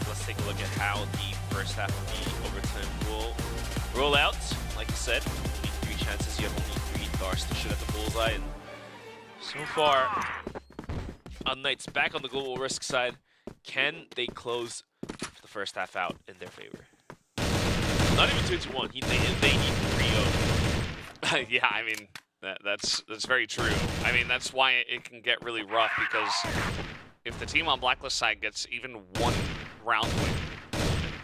Let's take a look at how the first half of the overtime will roll out. Like I said, only 3 chances. You have only 3 darts to shoot at the bullseye, and so far, UNKnights back on the global risk side. Can they close the first half out in their favor? Not even 2-1. They need 3-0. Yeah, I mean, that's very true. I mean, that's why it can get really rough, because if the team on Blacklist side gets even 1 round win,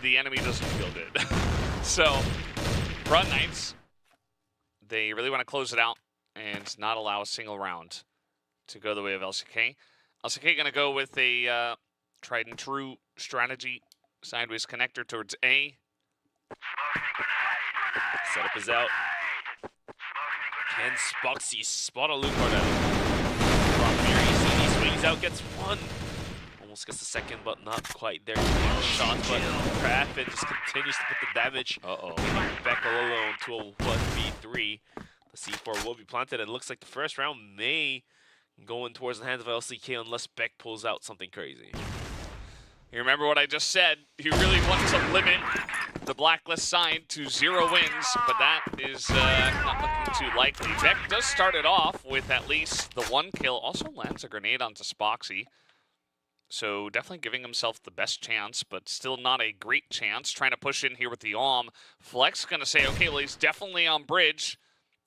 the enemy doesn't feel good. So, for UNKnights, they really want to close it out and not allow a single round to go the way of LCK. LCK going to go with a tried and true strategy. Sideways connector towards A. Setup is out. Can Spoxy spot a Lucard out? Very easy. He swings out, gets 1. Almost gets the second, but not quite there. Shot, but Krafen just continues to put the damage. Back alone to a 1v3. The C4 will be planted, and it looks like the first round may go in towards the hands of LCK unless Beck pulls out something crazy. You remember what I just said? You really want to limit the Blacklist side to 0 wins, but that is not looking too likely. Beck does start it off with at least the 1 kill. Also lands a grenade onto Spoxy. So definitely giving himself the best chance, but still not a great chance. Trying to push in here with the Flex going to say, okay, well, he's definitely on bridge.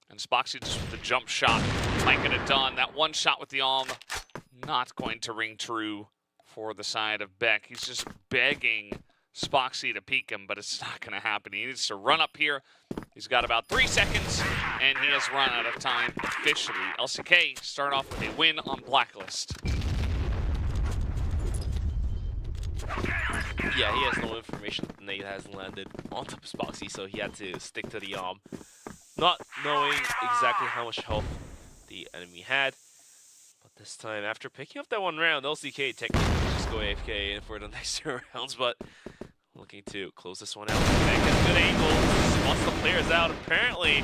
And Spoxy just with the jump shot might get it done. That 1 shot with the not going to ring true for the side of Beck. He's just begging Spoxy to peek him, but it's not going to happen. He needs to run up here. He's got about 3 seconds, and he has run out of time officially. LCK start off with a win on Blacklist. Yeah, he has no information that the nade has landed on top of Spoxy, so he had to stick to the not knowing exactly how much health the enemy had. But this time, after picking up that 1 round, LCK technically just go AFK in for the next 2 rounds, but looking to close this one out. Beck has good angle, spots the players out. Apparently,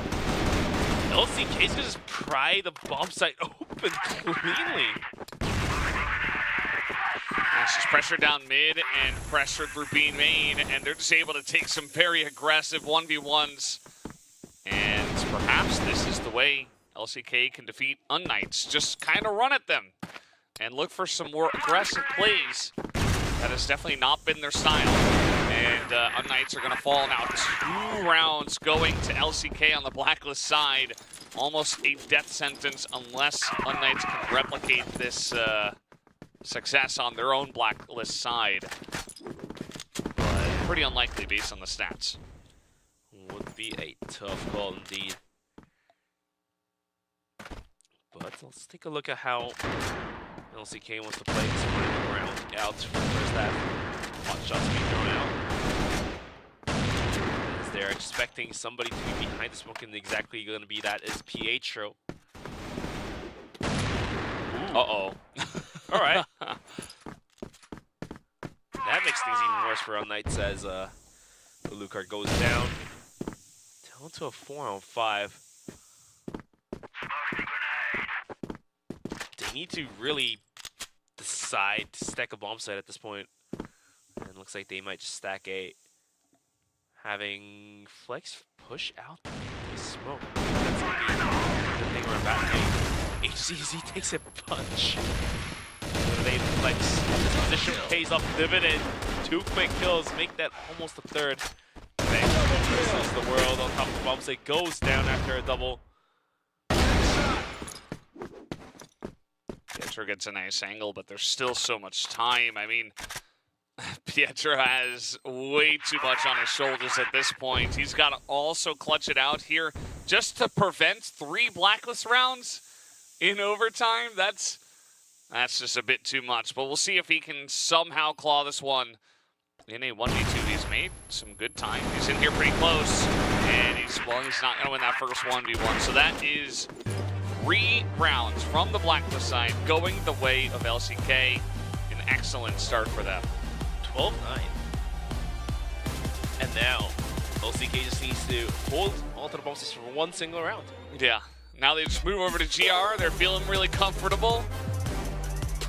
LCK is going to just pry the bomb site open cleanly. It's just pressure down mid and pressure through B main, and they're just able to take some very aggressive 1v1s. And perhaps this is the way LCK can defeat UNKnights. Just kind of run at them and look for some more aggressive plays. That has definitely not been their style. And UNKnights are going to fall now. 2 rounds going to LCK on the Blacklist side. Almost a death sentence unless UNKnights can replicate this success on their own Blacklist side. But pretty unlikely based on the stats. Would be a tough call indeed. But let's take a look at how LCK wants to play this final round out for the first half. Hot shots being thrown out. As they're expecting somebody to be behind the smoke, and exactly going to be that is Pietro. Uh-oh. All right. That makes things even worse for UNKnights as Lucard goes down. Down to a 4-on-5. They need to really decide to stack a bomb site at this point. And it looks like they might just stack A. Having Flex push out the smoke. That's going to be the thing we're about to make. HCZ takes a punch. They Flex. This position pays off dividend. 2 quick kills make that almost a 3rd. Versus the world on top of the bomb site goes down after a double. Pietro gets a nice angle, but there's still so much time. I mean, Pietro has way too much on his shoulders at this point. He's got to also clutch it out here just to prevent 3 Blacklist rounds in overtime. That's just a bit too much, but we'll see if he can somehow claw this one. In a 1v2, he's made some good time. He's in here pretty close, and he's not going to win that first 1v1. So that is 3 rounds from the Blacklist side going the way of LCK. An excellent start for them. 12-9. And now, LCK just needs to hold onto the bounces for one single round. Yeah, now they just move over to GR. They're feeling really comfortable.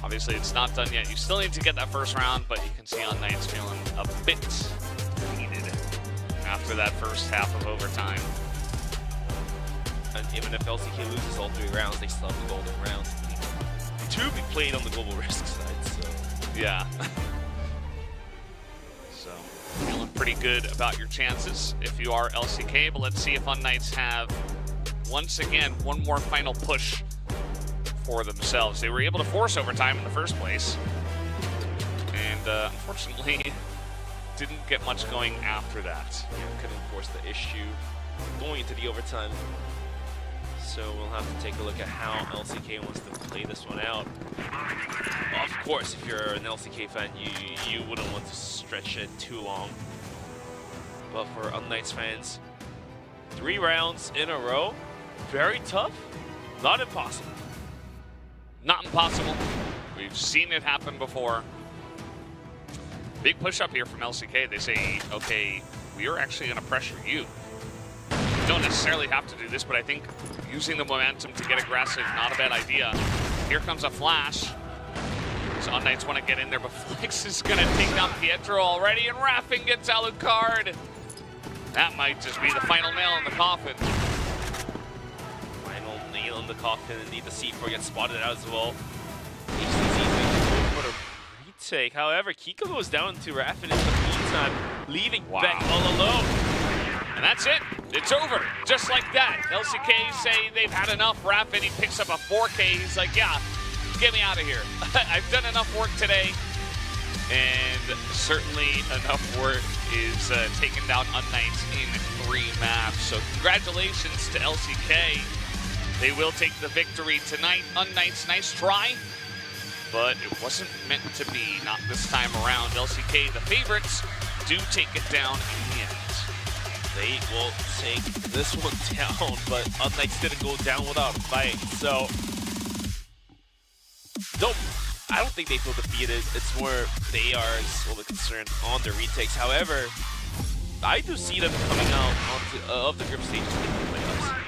Obviously, it's not done yet. You still need to get that first round, but you can see unKnights feeling a bit defeated after that first half of overtime. And even if LCK loses all 3 rounds, they still have the golden round to be played on the global risk side. So yeah. So feeling pretty good about your chances if you are LCK, but let's see if unKnights have, once again, one more final push for themselves. They were able to force overtime in the first place, and unfortunately didn't get much going after that. Yeah, couldn't force the issue going into the overtime. So we'll have to take a look at how LCK wants to play this one out. Of course, if you're an LCK fan, you wouldn't want to stretch it too long. But for unKnights fans, 3 rounds in a row, very tough, not impossible. Not impossible. We've seen it happen before. Big push up here from LCK. They say, okay, we are actually going to pressure you. You don't necessarily have to do this, but I think using the momentum to get aggressive, not a bad idea. Here comes a flash. So unKnights want to get in there, but Flex is going to take down Pietro already, and Raffin gets Alucard. That might just be the final nail in the coffin. Final nail in the coffin, indeed. The C4 gets spotted out as well. HTC for the retake. However, Kiko goes down to Raffin in the meantime, leaving Beck all alone. And that's it. It's over. Just like that. LCK say they've had enough. Raffin, he picks up a 4K. He's like, yeah, get me out of here. I've done enough work today. And certainly enough work is taking down unKnights in 3 maps. So congratulations to LCK. They will take the victory tonight. unKnights, nice try. But it wasn't meant to be, not this time around. LCK, the favorites, do take it down in the end. They will take this one down, but unKnights didn't go down without a fight. So, I don't think they feel defeated. It's more they are solely concerned on the retakes. However, I do see them coming out onto, of the group stage to make the playoffs.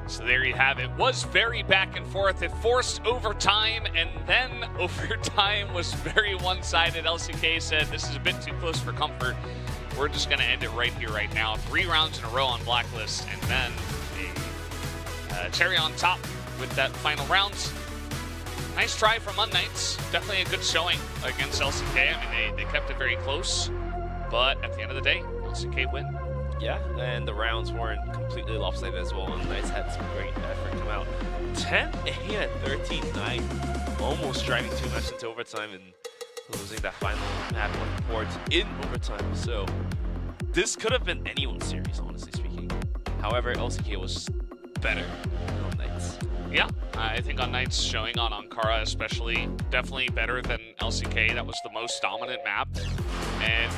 So there you have it. Was very back and forth. It forced overtime, and then overtime was very one-sided. LCK said, this is a bit too close for comfort. We're just going to end it right here, right now. 3 rounds in a row on Blacklist, and then the cherry on top with that final round. nice try from unKnights. Definitely a good showing against LCK. I mean, they kept it very close, but at the end of the day, LCK win. Yeah, and the rounds weren't completely lopsided as well. unKnights had some great effort come out. 10-8 and 13-9, almost driving 2 matches into overtime and losing that final map on port in overtime. So this could have been anyone's series, honestly speaking. However, LCK was better than unKnights. Yeah, I think unKnights showing on Ankara especially, definitely better than LCK. That was the most dominant map. And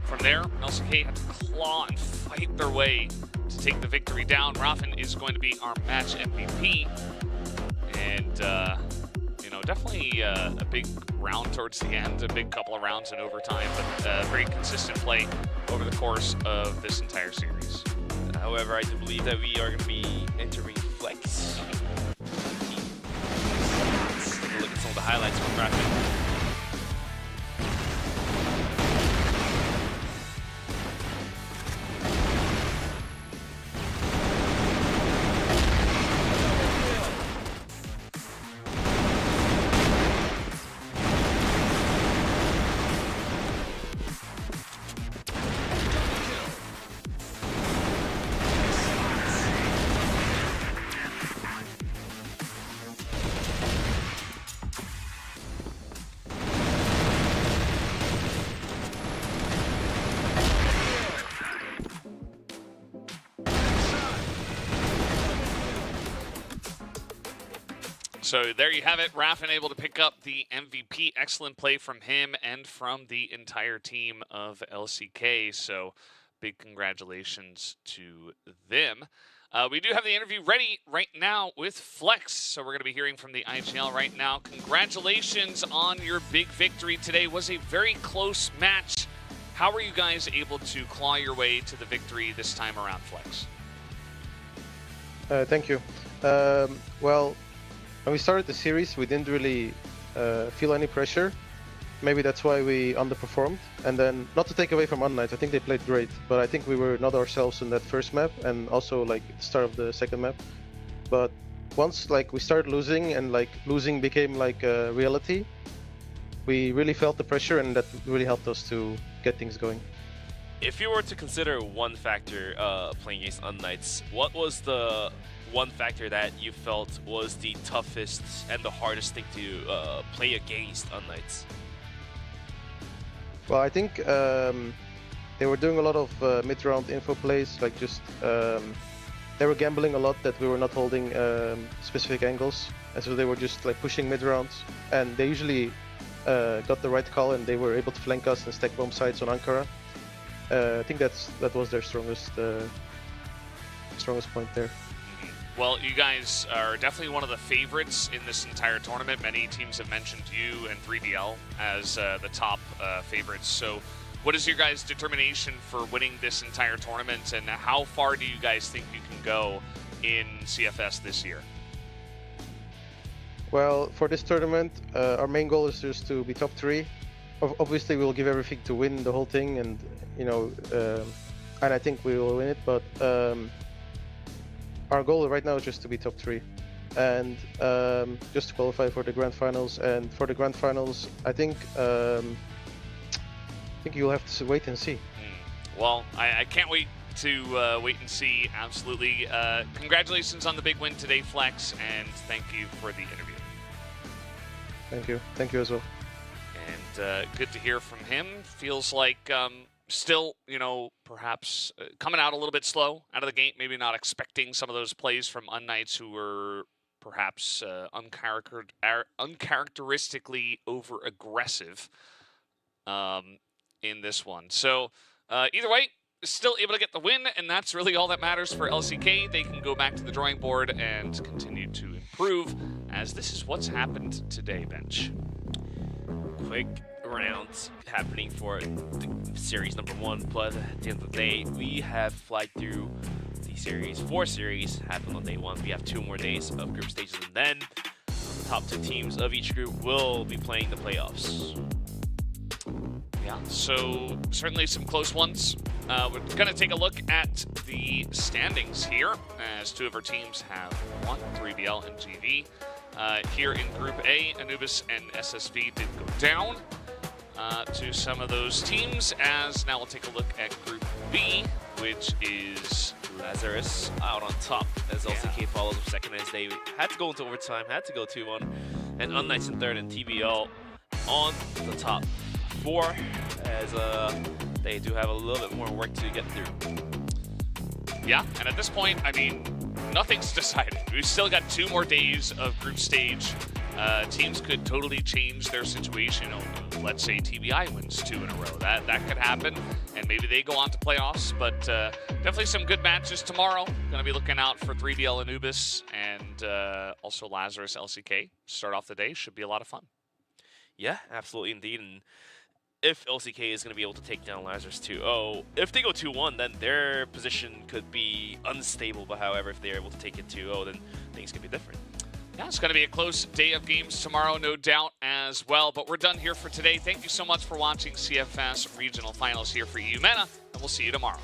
from there, LCK had to claw and fight their way to take the victory down. Raffen is going to be our match MVP. And, you know, definitely a big round towards the end, a big couple of rounds in overtime, but very consistent play over the course of this entire series. However, I do believe that we are going to be entering Flex. Let's take a look at some of the highlights from Raffen. So there you have it. Raffen able to pick up the MVP. Excellent play from him and from the entire team of LCK. So big congratulations to them. We do have the interview ready right now with Flex. So we're going to be hearing from the IGL right now. Congratulations on your big victory today. It was a very close match. How were you guys able to claw your way to the victory this time around, Flex? Thank you. Well, when we started the series, we didn't really feel any pressure. Maybe that's why we underperformed. And then, not to take away from unKnights, I think they played great, but I think we were not ourselves in that first map and also like the start of the second map. But once like we started losing and like losing became like a reality, we really felt the pressure and that really helped us to get things going. If you were to consider one factor playing against unKnights, what was the one factor that you felt was the toughest and the hardest thing to play against unKnights? Well, I think they were doing a lot of mid-round info plays, like just they were gambling a lot that we were not holding specific angles, and so they were just like pushing mid-rounds, and they usually got the right call and they were able to flank us and stack bomb sites on Ankara. I think that was their strongest point there. Well, you guys are definitely one of the favorites in this entire tournament. Many teams have mentioned you and 3DL as the top favorites. So what is your guys' determination for winning this entire tournament, and how far do you guys think you can go in CFS this year? Well, for this tournament, our main goal is just to be top 3. Obviously, we'll give everything to win the whole thing, and you know, and I think we will win it. But our goal right now is just to be top 3, and just to qualify for the grand finals. And for the grand finals, I think you'll have to wait and see. Well, I can't wait to wait and see. Absolutely. Congratulations on the big win today, Flex, and thank you for the interview. Thank you. Thank you as well. And good to hear from him. Feels like still, you know, perhaps coming out a little bit slow out of the gate, maybe not expecting some of those plays from unKnights who were perhaps uncharacteristically over-aggressive in this one. So either way, still able to get the win, and that's really all that matters for LCK. They can go back to the drawing board and continue to improve, as this is what's happened today, Bench. Quick rounds happening for the series number 1, but at the end of the day, we have flied through the series. 4 series happened on day 1. We have 2 more days of group stages, and then the top 2 teams of each group will be playing the playoffs. Yeah, so certainly some close ones we're going to take a look at the standings here, as two of our teams have won, 3BL and GV. Here in Group A, Anubis and SSV did go down to some of those teams, as now we'll take a look at Group B, which is Lazarus out on top as LCK follows up second as they had to go into overtime, had to go 2-1, and unKnights in third and TBL on the top 4 as they do have a little bit more work to get through. Yeah, and at this point, I mean, nothing's decided. We've still got 2 more days of group stage. Teams could totally change their situation. Let's say TBI wins 2 in a row. That could happen, and maybe they go on to playoffs. But definitely some good matches tomorrow. Going to be looking out for 3BL Anubis and also Lazarus LCK. Start off the day. Should be a lot of fun. Yeah, absolutely indeed. And if LCK is going to be able to take down Lazarus 2-0, if they go 2-1, then their position could be unstable. But however, if they're able to take it 2-0, then things could be different. Yeah, it's going to be a close day of games tomorrow, no doubt, as well. But we're done here for today. Thank you so much for watching CFS Regional Finals here for Eumena, and we'll see you tomorrow.